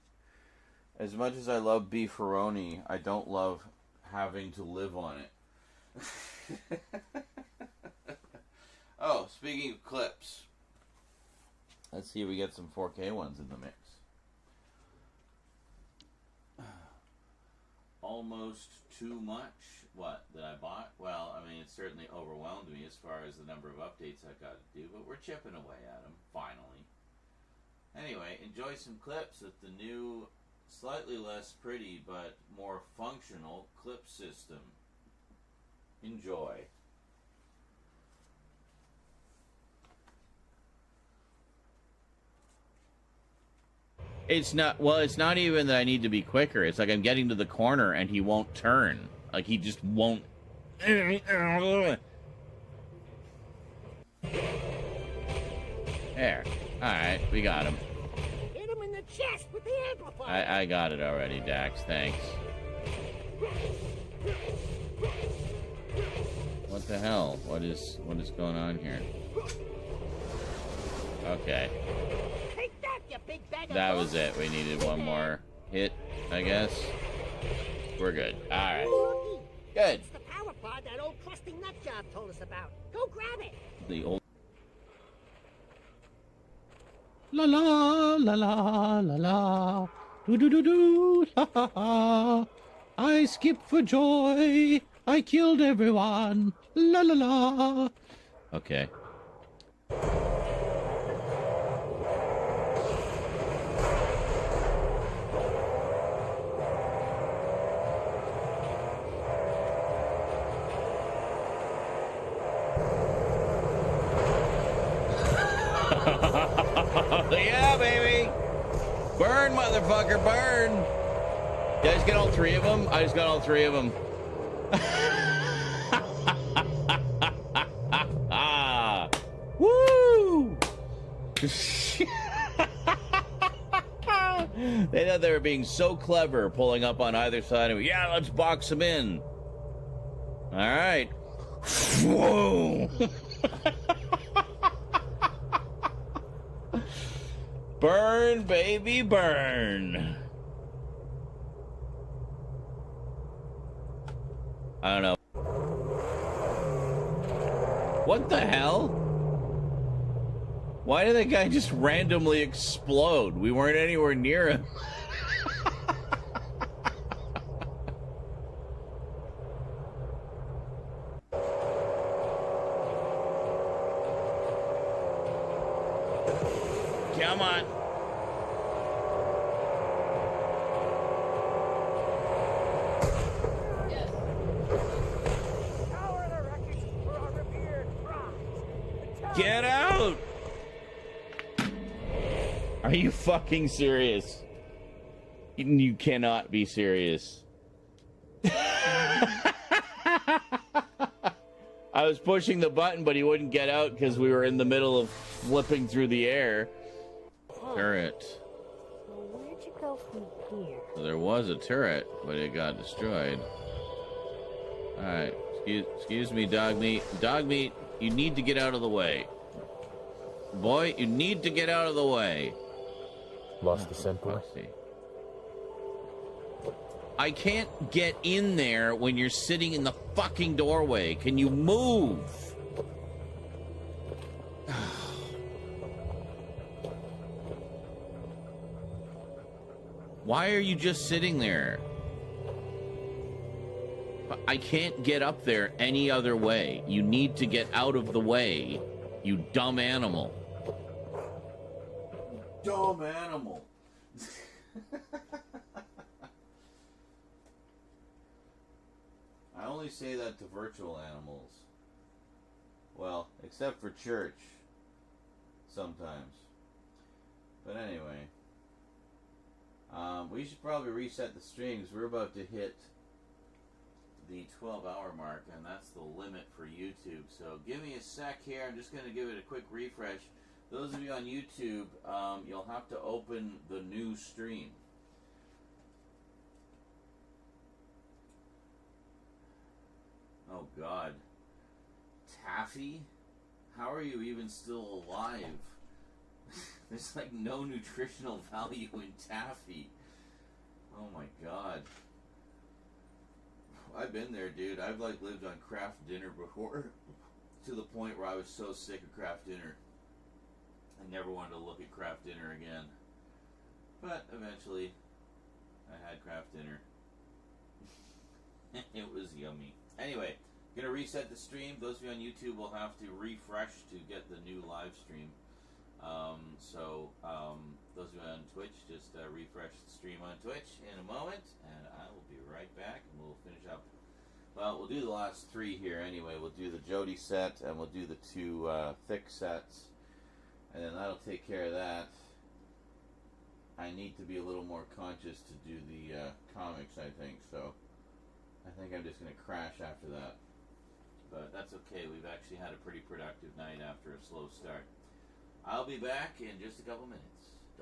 As much as I love beefaroni, I don't love having to live on it. Oh, speaking of clips. Let's see if we get some 4K ones in the mix. Almost too much. What, that I bought? Well, I mean, it certainly overwhelmed me as far as the number of updates I got to do, but we're chipping away at them, finally. Anyway, enjoy some clips with the new, slightly less pretty, but more functional clip system. Enjoy. It's not, well, it's not even that I need to be quicker. It's like I'm getting to the corner and he won't turn. Like, he just won't. There. Alright, we got him. Hit him in the chest with the amplifier. I got it already, Dax. Thanks. What the hell? What is going on here? Okay. Take that, you big bag of That was it. We needed one more hit, I guess. We're good. Alright. Good. It's the power pod that old crusty nutjob told us about. Go grab it. The old. La la la la la la, do do do do, la ha ha. I skipped for joy. I killed everyone. La la la. Okay. Yeah, baby. Burn, motherfucker, burn. You guys get all three of them? I just got all three of them. Woo! They thought they were being so clever, pulling up on either side of me. Yeah, let's box them in. All right. Whoa! Burn, baby, burn. I don't know. What the hell? Why did that guy just randomly explode? We weren't anywhere near him. Come on. Get out! Are you fucking serious? You cannot be serious. I was pushing the button, but he wouldn't get out because we were in the middle of flipping through the air. Turret. So where'd you go from here? So there was a turret, but it got destroyed. Alright. Excuse me, dog meat. Dog meat, you need to get out of the way. Boy, you need to get out of the way. Lost the scent boy. I can't get in there when you're sitting in the fucking doorway. Can you move? Why are you just sitting there? I can't get up there any other way. You need to get out of the way, you dumb animal. Dumb animal. I only say that to virtual animals. Well, except for church. Sometimes. But anyway. We should probably reset the stream because we're about to hit the 12-hour mark, and that's the limit for YouTube. So give me a sec here. I'm just going to give it a quick refresh. Those of you on YouTube, you'll have to open the new stream. Oh, God. Taffy? How are you even still alive? There's like no nutritional value in taffy. Oh, my God. I've been there, dude. I've like lived on Kraft Dinner before, to the point where I was so sick of Kraft Dinner, I never wanted to look at Kraft Dinner again. But eventually, I had Kraft Dinner. It was yummy. Anyway, gonna reset the stream. Those of you on YouTube will have to refresh to get the new live stream. Those of you on Twitch, just refresh the stream on Twitch in a moment, and I will be right back, and we'll finish up. Well, we'll do the last three here anyway. We'll do the Jody set, and we'll do the two thick sets, and then that'll take care of that. I need to be a little more conscious to do the comics, I think, so I think I'm just going to crash after that. But that's okay. We've actually had a pretty productive night after a slow start. I'll be back in just a couple minutes.